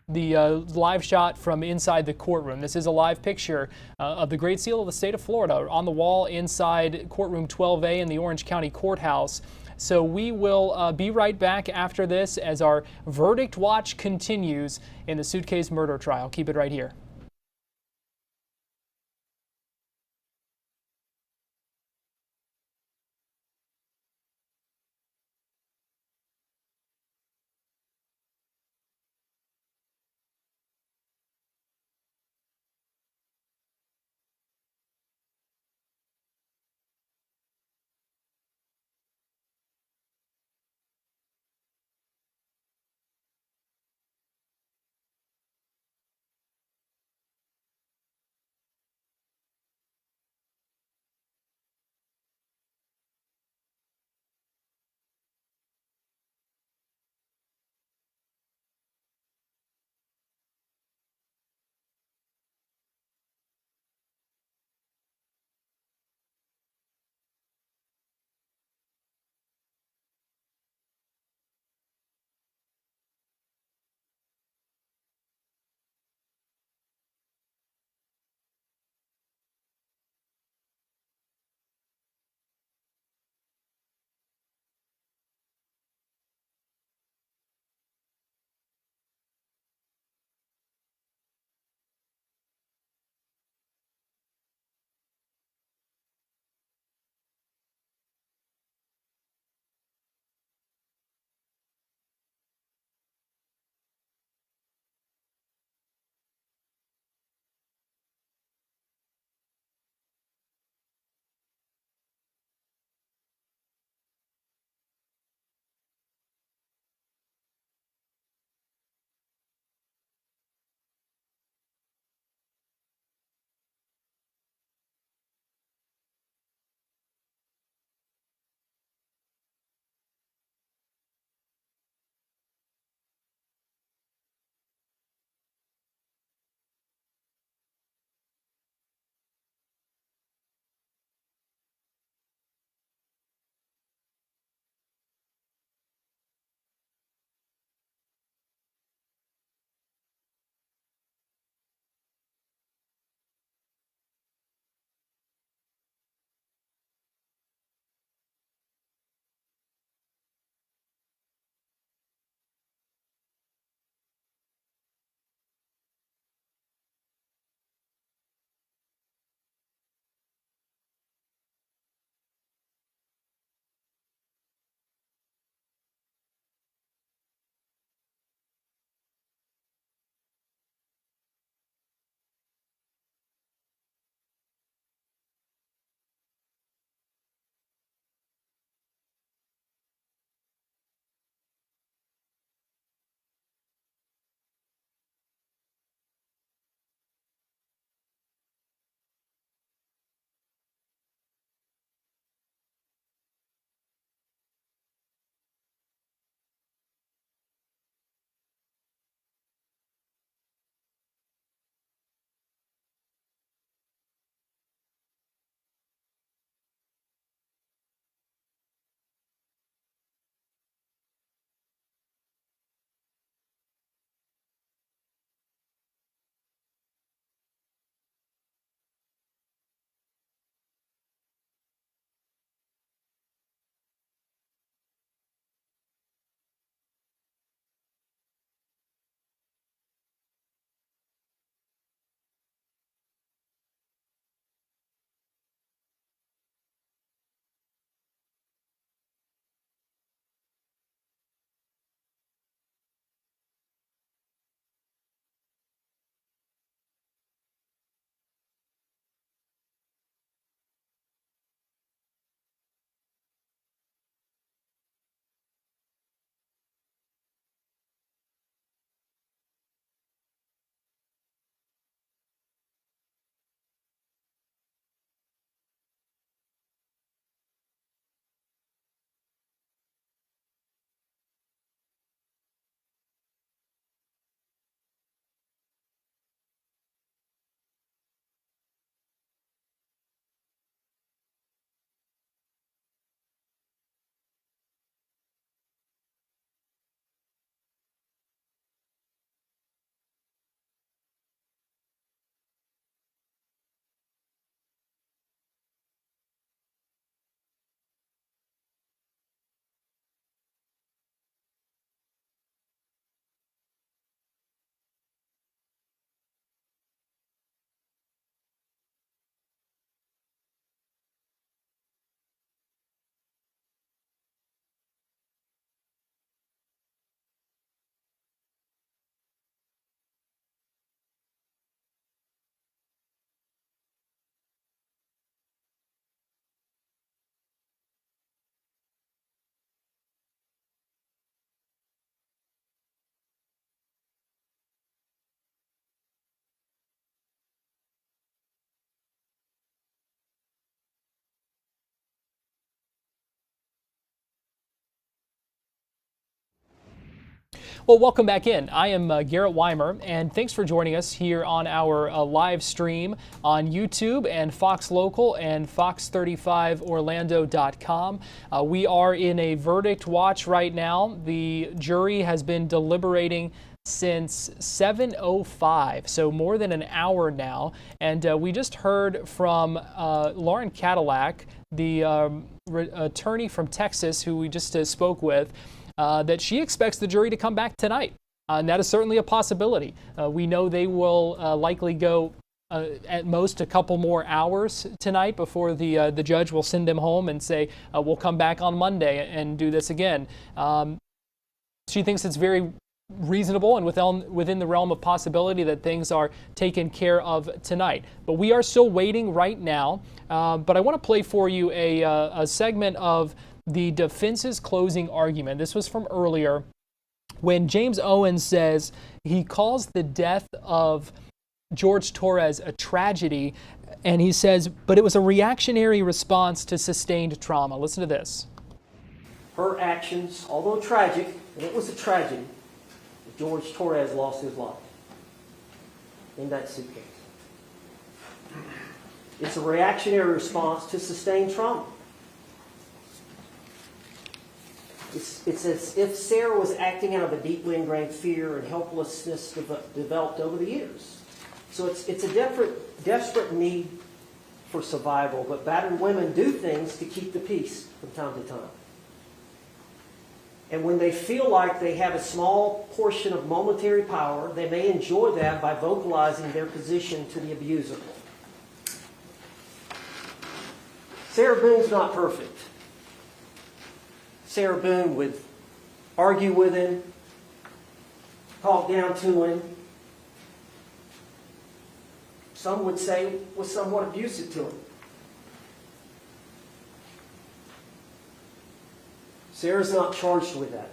live shot from inside the courtroom. This is a live picture of the Great Seal of the State of Florida on the wall inside courtroom 12A in the Orange County Courthouse. So we will be right back after this as our verdict watch continues in the Suitcase murder trial. Keep it right here. Well, welcome back in. I am Garrett Weimer, and thanks for joining us here on our live stream on YouTube and Fox Local and Fox35Orlando.com. We are in a verdict watch right now. The jury has been deliberating since 7:05, so more than an hour now. And we just heard from Lauren Cadillac, the attorney from Texas who we just spoke with, that she expects the jury to come back tonight. And that is certainly a possibility. We know they will likely go at most a couple more hours tonight before the judge will send them home and say, we'll come back on Monday and do this again. She thinks it's very reasonable and within the realm of possibility that things are taken care of tonight. But we are still waiting right now. But I want to play for you a segment of the defense's closing argument. This was from earlier when James Owens says he calls the death of Jorge Torres a tragedy, and he says, but it was a reactionary response to sustained trauma. Listen to this. Her actions, although tragic, and it was a tragedy, Jorge Torres lost his life in that suitcase. It's a reactionary response to sustained trauma. It's as if Sarah was acting out of a deeply ingrained fear and helplessness developed over the years. So it's a desperate need for survival, but battered women do things to keep the peace from time to time. And when they feel like they have a small portion of momentary power, they may enjoy that by vocalizing their position to the abuser. Sarah Boone's not perfect. Sarah Boone would argue with him, talk down to him. Some would say was somewhat abusive to him. Sarah's not charged with that.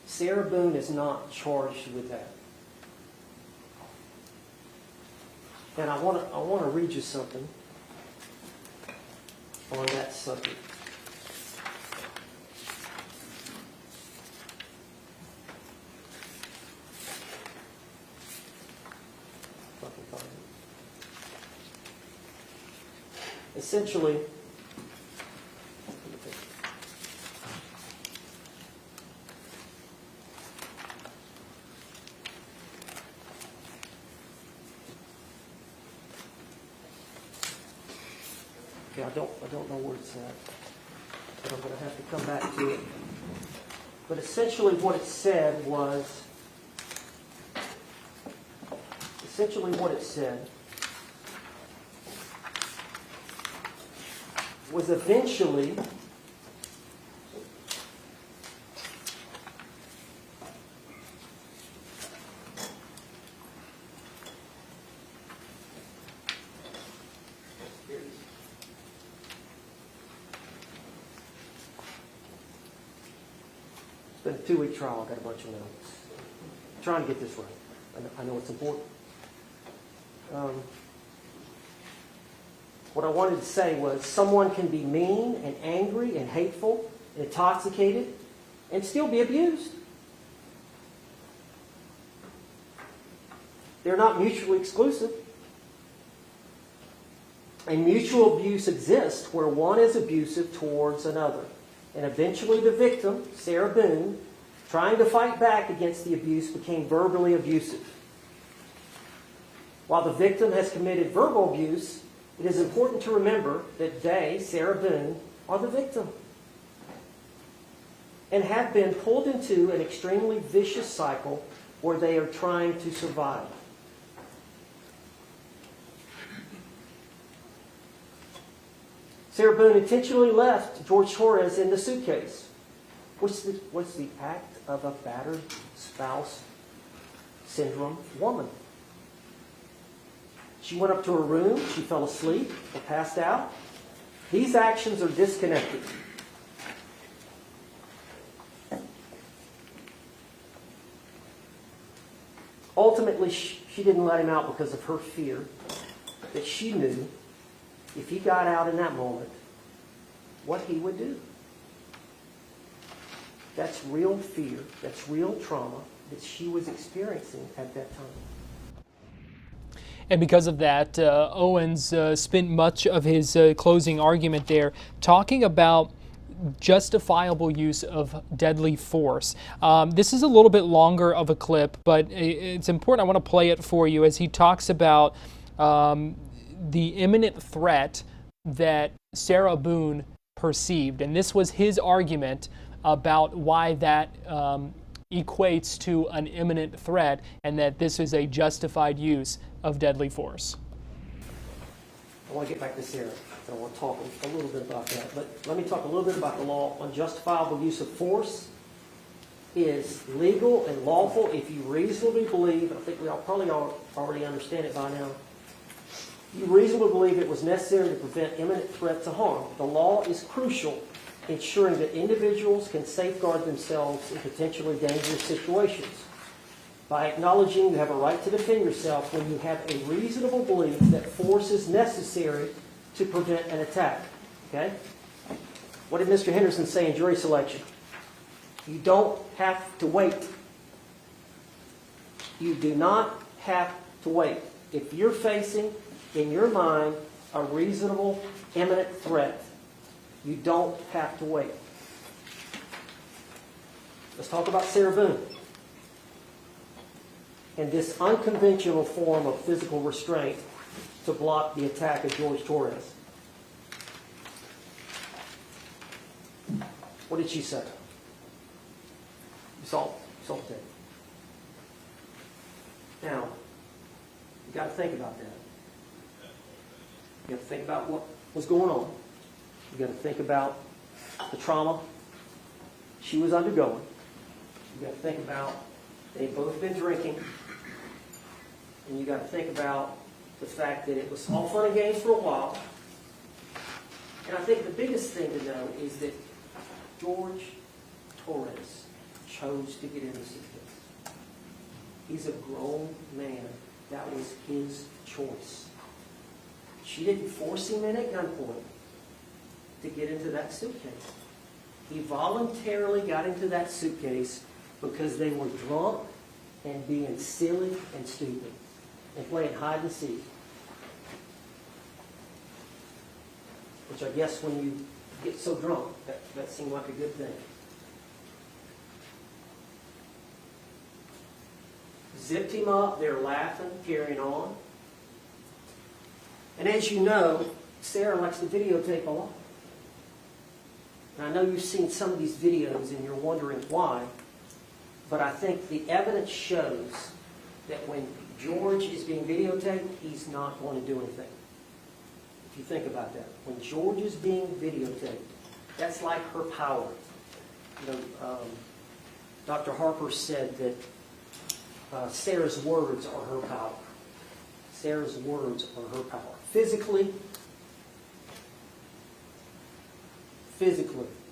Sarah Boone is not charged with that. And I want to read you something on that subject. Essentially, I don't know where it's at, but I'm going to have to come back to it. But essentially what it said was, eventually it's been a 2-week trial. I've got a bunch of notes. I'm trying to get this right. I know it's important. What I wanted to say was someone can be mean and angry and hateful and intoxicated and still be abused. They're not mutually exclusive. And mutual abuse exists where one is abusive towards another. And eventually the victim, Sarah Boone, trying to fight back against the abuse, became verbally abusive. While the victim has committed verbal abuse, it is important to remember that they, Sarah Boone, are the victim and have been pulled into an extremely vicious cycle where they are trying to survive. Sarah Boone intentionally left Jorge Torres in the suitcase, which was the act of a battered spouse syndrome woman. She went up to her room, she fell asleep or passed out. These actions are disconnected. Ultimately, she didn't let him out because of her fear that she knew if he got out in that moment, what he would do. That's real fear. That's real trauma that she was experiencing at that time. And because of that, Owens spent much of his closing argument there talking about justifiable use of deadly force. This is a little bit longer of a clip, but it's important. I want to play it for you as he talks about the imminent threat that Sarah Boone perceived. And this was his argument about why that equates to an imminent threat and that this is a justified use of deadly force. I want to get back to Sarah. I want to talk a little bit about that. But let me talk a little bit about the law on justifiable use of force. Is legal and lawful if you reasonably believe, I think we all probably already understand it by now, you reasonably believe it was necessary to prevent imminent threat to harm. The law is crucial, ensuring that individuals can safeguard themselves in potentially dangerous situations. By acknowledging you have a right to defend yourself when you have a reasonable belief that force is necessary to prevent an attack. Okay? What did Mr. Henderson say in jury selection? You don't have to wait. You do not have to wait. If you're facing, in your mind, a reasonable, imminent threat, you don't have to wait. Let's talk about Sarah Boone and this unconventional form of physical restraint to block the attack of Jorge Torres. What did she say? You saw the tape. Now, you got to think about that. You got to think about what was going on. You got to think about the trauma she was undergoing. You got to think about they've both been drinking. And you got to think about the fact that it was all fun and games for a while. And I think the biggest thing to know is that Jorge Torres chose to get into Suitcase. He's a grown man. That was his choice. She didn't force him in at gunpoint to get into that suitcase. He voluntarily got into that suitcase because they were drunk and being silly and stupid and playing hide and seek. Which I guess when you get so drunk, that seemed like a good thing. Zipped him up, they're laughing, carrying on. And as you know, Sarah likes to videotape a lot. And I know you've seen some of these videos and you're wondering why, but I think the evidence shows that when George is being videotaped, he's not going to do anything. If you think about that. When George is being videotaped, that's like her power. You know, Dr. Harper said that Sarah's words are her power. Sarah's words are her power. Physically,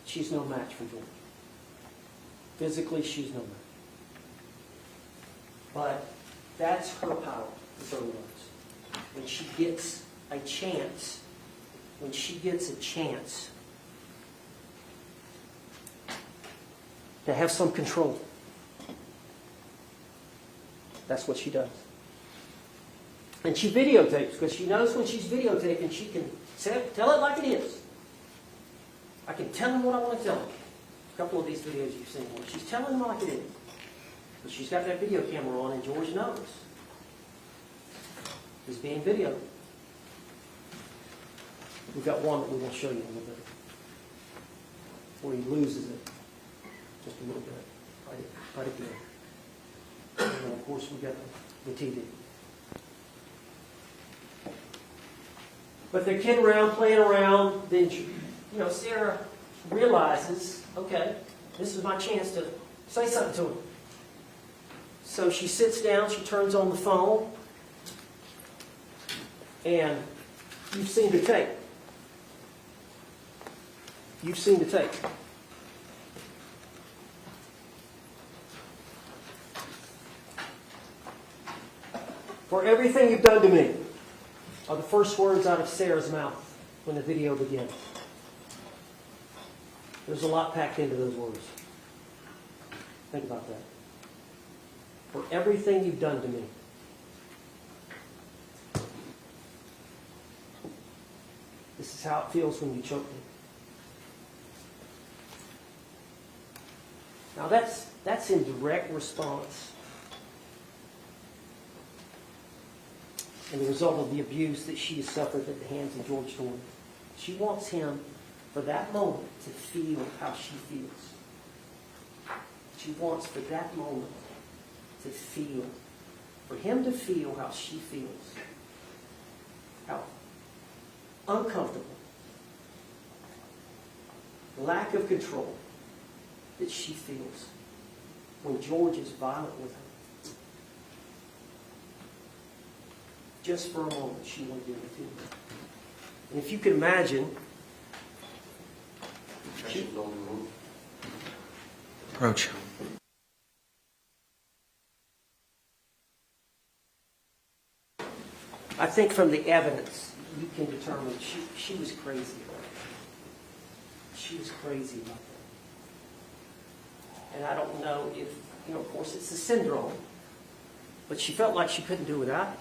she's no match for George. Physically, she's no match. But that's her power, with her words. When she gets a chance, to have some control, that's what she does. And she videotapes because she knows when she's videotaping, she can tell it like it is. I can tell him what I want to tell him. A couple of these videos you've seen where she's telling him like it is. But she's got that video camera on and George knows. He's being videoed. We've got one that we're going to show you in a little bit. Where he loses it. Just a little bit. Right at the end. And then of course we got the TV. But they're kidding around, playing around. Then, Sarah realizes, okay, this is my chance to say something to him. So she sits down, she turns on the phone, and you've seen the tape. You've seen the tape. For everything you've done to me, are the first words out of Sarah's mouth when the video begins. There's a lot packed into those words. Think about that. For everything you've done to me. This is how it feels when you choke me. Now that's in direct response and the result of the abuse that she has suffered at the hands of Jorge Torres. She wants him, for that moment, to feel how she feels. She wants, for that moment, to feel, for him to feel how she feels. How uncomfortable, lack of control that she feels when George is violent with her. Just for a moment, she wanted to do that. And if you can imagine, Approach. I think from the evidence, you can determine she was crazy about it. She was crazy about that. And I don't know if, of course it's a syndrome, but she felt like she couldn't do without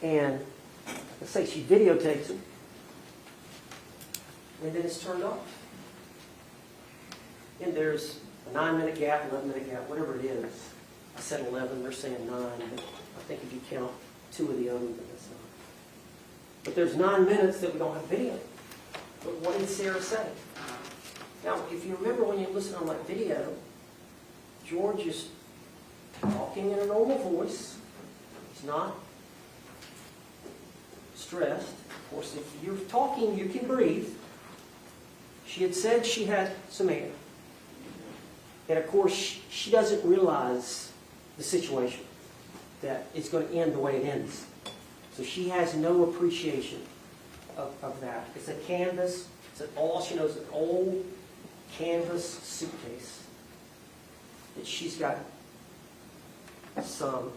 it. And let's say she videotapes him, and then it's turned off. And there's a 9-minute gap, 11-minute gap, whatever it is. I said 11, they're saying 9, but I think if you count 2 of the others, then that's 9. But there's 9 minutes that we don't have video. But what did Sarah say? Now, if you remember when you listen on that video, George is talking in a normal voice. He's not stressed. Of course, if you're talking, you can breathe. She had said she had some air. And of course, she doesn't realize the situation, that it's going to end the way it ends. So she has no appreciation of that. It's a canvas. All she knows is an old canvas suitcase that she's got some,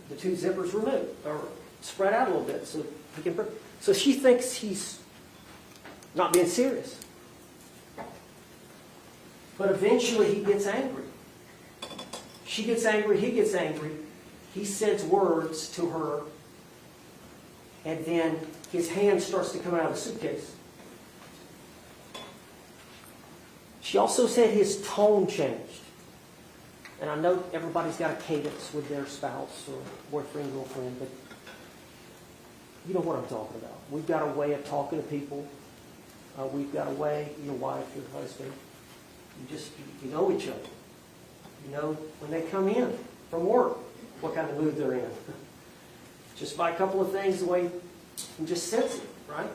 the 2 zippers removed, or spread out a little bit so he can. So she thinks he's not being serious. But eventually he gets angry. She gets angry, he gets angry. He says words to her, and then his hand starts to come out of the suitcase. She also said his tone changed. And I know everybody's got a cadence with their spouse or boyfriend, girlfriend, but you know what I'm talking about. We've got a way of talking to people. We've got a way, your wife, your husband, you know each other. You know when they come in from work, what kind of mood they're in. Just by a couple of things, the way you just sense it, right?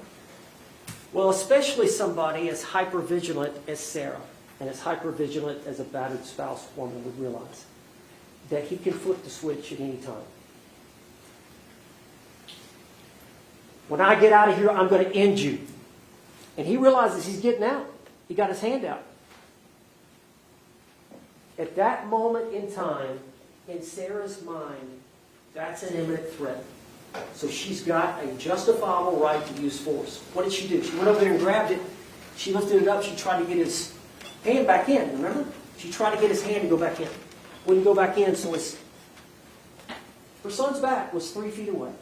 Well, especially somebody as hypervigilant as Sarah, and as hypervigilant as a battered spouse woman would realize, that he can flip the switch at any time. When I get out of here, I'm going to end you. And he realizes he's getting out. He got his hand out. At that moment in time, in Sarah's mind, that's an imminent threat. So she's got a justifiable right to use force. What did she do? She went over there and grabbed it. She lifted it up. She tried to get his hand back in, remember? She tried to get his hand to go back in. Wouldn't go back in, so her son's back was 3 feet away.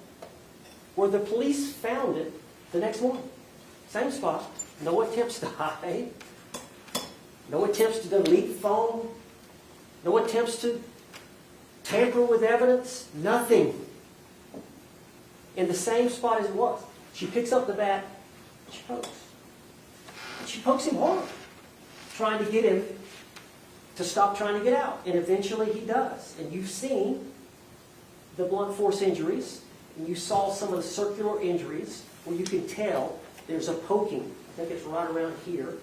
Where the police found it the next morning. Same spot. No attempts to hide. No attempts to delete phone. No attempts to tamper with evidence. Nothing. In the same spot as it was. She picks up the bat. She pokes. She pokes him hard. Trying to get him to stop trying to get out. And eventually he does. And you've seen the blunt force injuries. And you saw some of the circular injuries where you can tell there's a poking. I think it's right around here.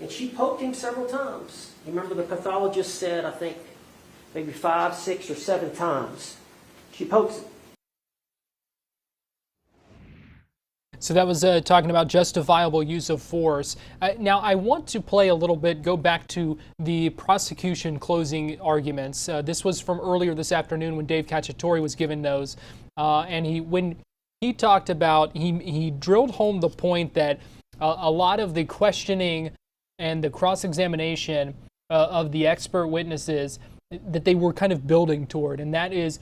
And she poked him several times. You remember the pathologist said, I think, maybe 5, 6, or 7 times. She pokes him. So that was talking about justifiable use of force. Now, I want to play a little bit, go back to the prosecution closing arguments. This was from earlier this afternoon when Dave Cacciatore was given those. And when he talked about, he drilled home the point that a lot of the questioning and the cross-examination of the expert witnesses that they were kind of building toward, and that is,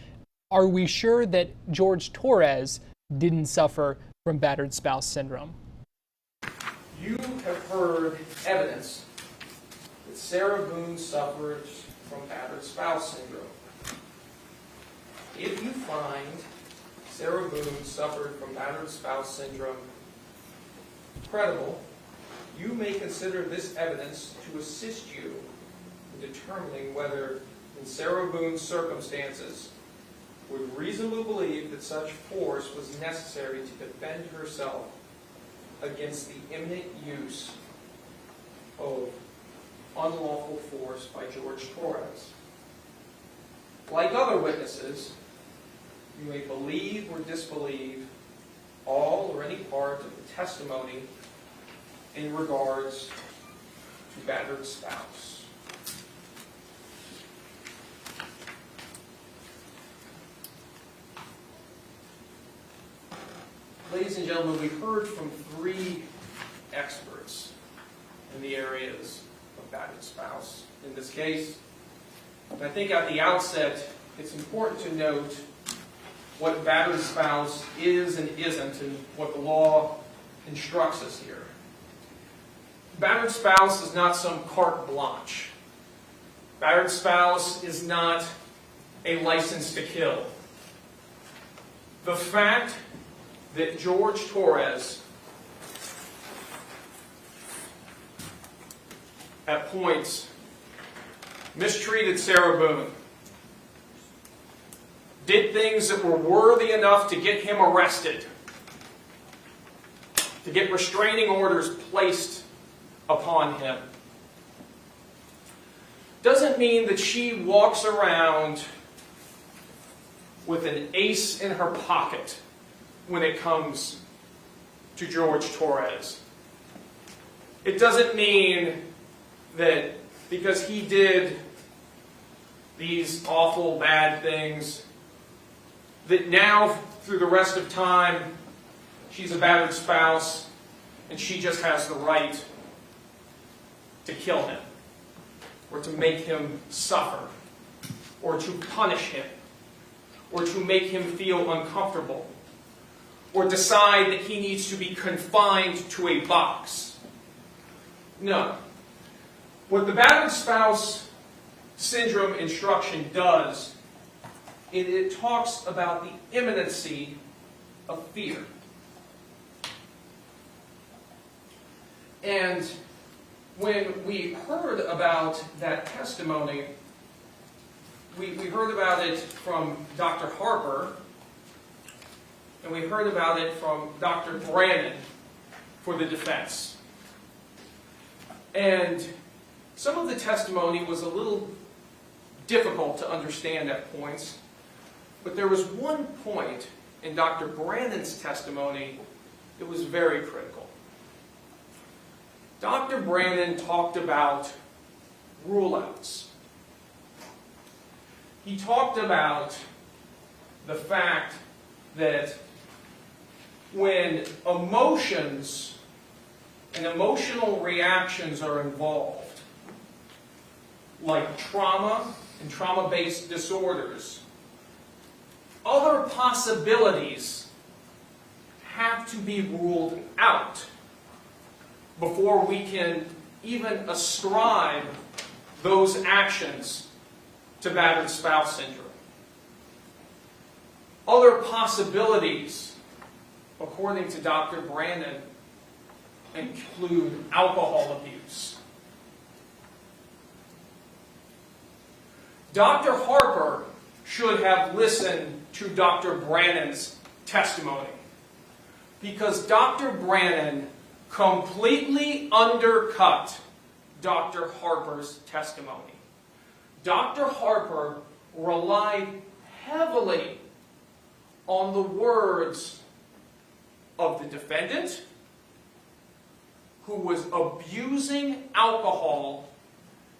are we sure that Jorge Torres didn't suffer from battered spouse syndrome? You have heard evidence that Sarah Boone suffered from battered spouse syndrome. If you find Sarah Boone suffered from battered spouse syndrome credible, you may consider this evidence to assist you in determining whether, in Sarah Boone's circumstances, would reasonably believe that such force was necessary to defend herself against the imminent use of unlawful force by Jorge Torres. Like other witnesses, you may believe or disbelieve all or any part of the testimony in regards to battered spouse. Ladies and gentlemen, we've heard from 3 experts in the areas of battered spouse in this case. And I think at the outset, it's important to note what battered spouse is and isn't, and what the law instructs us here. Battered spouse is not some carte blanche. Battered spouse is not a license to kill. The fact that Jorge Torres, at points, mistreated Sarah Boone, did things that were worthy enough to get him arrested, to get restraining orders placed upon him, doesn't mean that she walks around with an ace in her pocket when it comes to Jorge Torres. It doesn't mean that because he did these awful bad things, that now, through the rest of time, she's a battered spouse and she just has the right to kill him, or to make him suffer, or to punish him, or to make him feel uncomfortable, or decide that he needs to be confined to a box. No. What the battered spouse syndrome instruction does, it talks about the imminency of fear. And when we heard about that testimony, we heard about it from Dr. Harper, and we heard about it from Dr. Brannon for the defense. And some of the testimony was a little difficult to understand at points, but there was one point in Dr. Brannon's testimony that was very critical. Dr. Brannon talked about rule-outs. He talked about the fact that when emotions and emotional reactions are involved, like trauma and trauma-based disorders, other possibilities have to be ruled out before we can even ascribe those actions to battered spouse syndrome. Other possibilities, according to Dr. Brannon, include alcohol abuse. Dr. Harper should have listened to Dr. Brannon's testimony, because Dr. Brannon completely undercut Dr. Harper's testimony. Dr. Harper relied heavily on the words of the defendant, who was abusing alcohol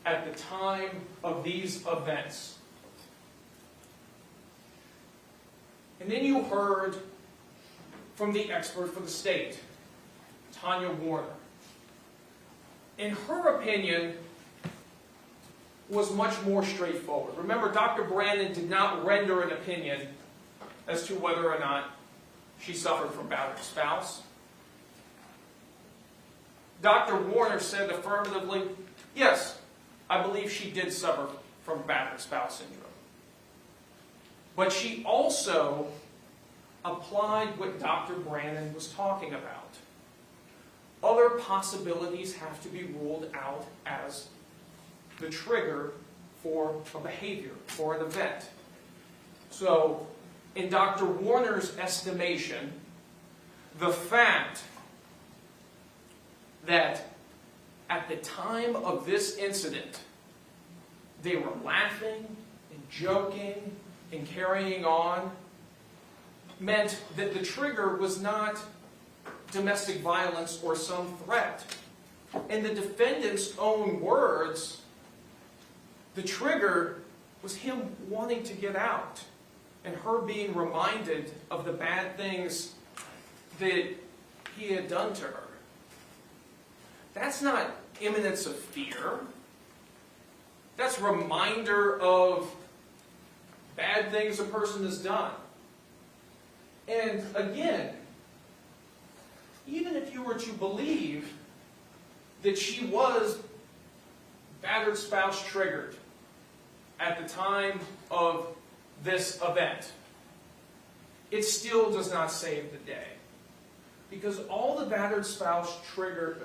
at the time of these events. And then you heard from the expert for the state, Tanya Warner, in her opinion, was much more straightforward. Remember, Dr. Brandon did not render an opinion as to whether or not she suffered from battered spouse. Dr. Warner said affirmatively, yes, I believe she did suffer from battered spouse syndrome. But she also applied what Dr. Brandon was talking about. Other possibilities have to be ruled out as the trigger for a behavior, for an event. So, in Dr. Warner's estimation, the fact that at the time of this incident, they were laughing and joking and carrying on, meant that the trigger was not domestic violence or some threat. In the defendant's own words, the trigger was him wanting to get out and her being reminded of the bad things that he had done to her. That's not imminence of fear. That's a reminder of bad things a person has done. And again, even if you were to believe that she was battered spouse triggered at the time of this event, it still does not save the day. Because all the battered spouse trigger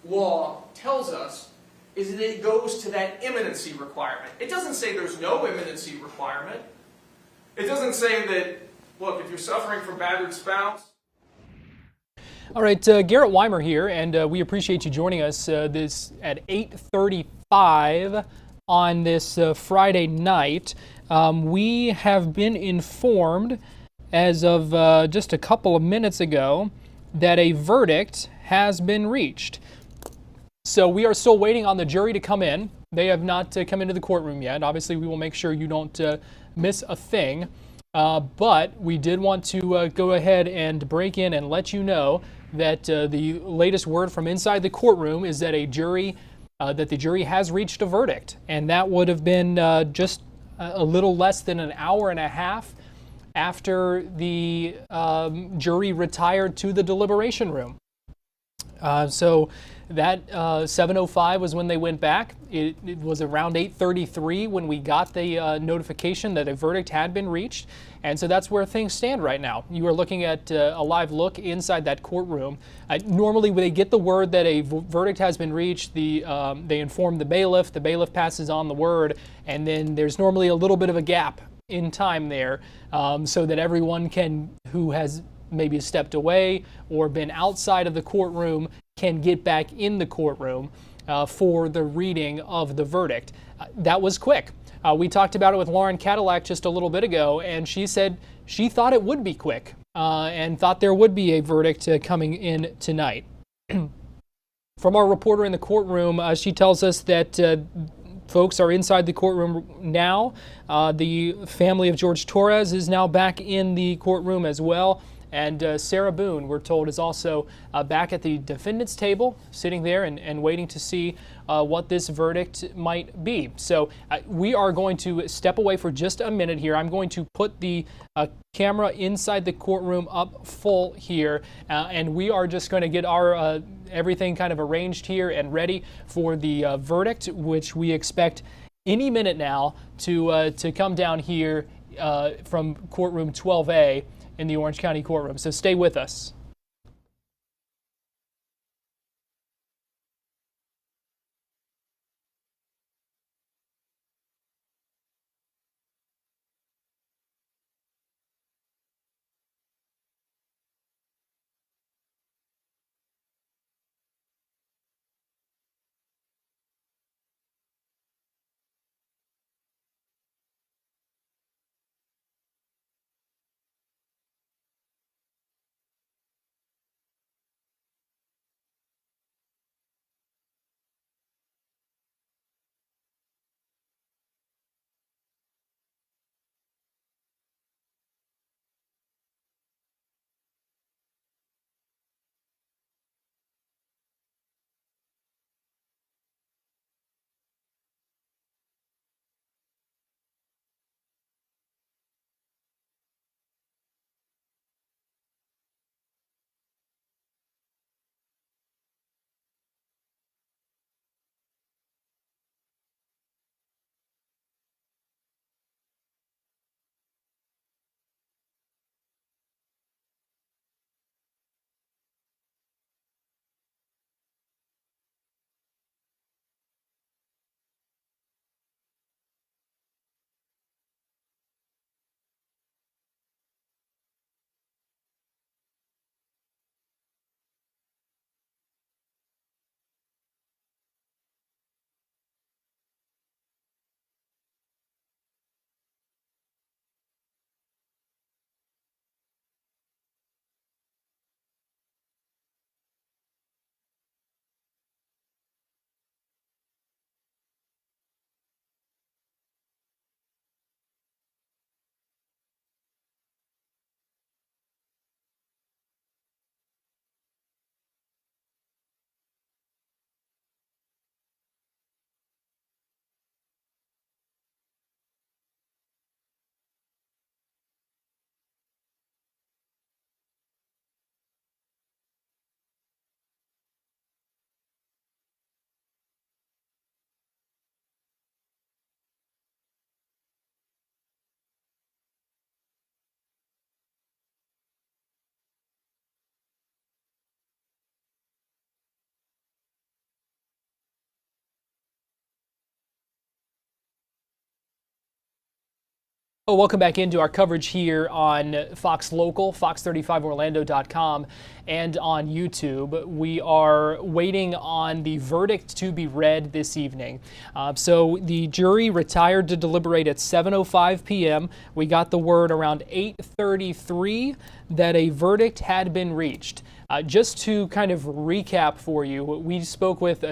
law tells us is that it goes to that imminency requirement. It doesn't say there's no imminency requirement. It doesn't say that, look, if you're suffering from battered spouse. All right, Garrett Weimer here, and we appreciate you joining us this at 8:35 on this Friday night. We have been informed as of just a couple of minutes ago that a verdict has been reached. So we are still waiting on the jury to come in. They have not come into the courtroom yet. Obviously, we will make sure you don't miss a thing. But we did want to go ahead and break in and let you know that the latest word from inside the courtroom is that the jury has reached a verdict, and that would have been just a little less than an hour and a half after the jury retired to the deliberation room. So that 7:05 was when they went back. It was around 8:33 when we got the notification that a verdict had been reached. And so that's where things stand right now. You are looking at a live look inside that courtroom. Normally when they get the word that a verdict has been reached, they inform the bailiff passes on the word, and then there's normally a little bit of a gap in time there so that everyone who has maybe stepped away or been outside of the courtroom can get back in the courtroom for the reading of the verdict. That was quick. We talked about it with Lauren Cadillac just a little bit ago, and she said she thought it would be quick and thought there would be a verdict coming in tonight. From our reporter in the courtroom, she tells us that folks are inside the courtroom now. The family of Jorge Torres is now back in the courtroom as well. And Sarah Boone, we're told, is also back at the defendant's table, sitting there and waiting to see what this verdict might be. So we are going to step away for just a minute here. I'm going to put the camera inside the courtroom up full here, and we are just going to get our everything kind of arranged here and ready for the verdict, which we expect any minute now to come down here from courtroom 12A. In the Orange County courtroom. So stay with us. Oh, welcome back into our coverage here on Fox Local, fox35orlando.com, and on YouTube. We are waiting on the verdict to be read this evening. So the jury retired to deliberate at 7:05 p.m. We got the word around 8:33 that a verdict had been reached. Just to kind of recap for you, we spoke with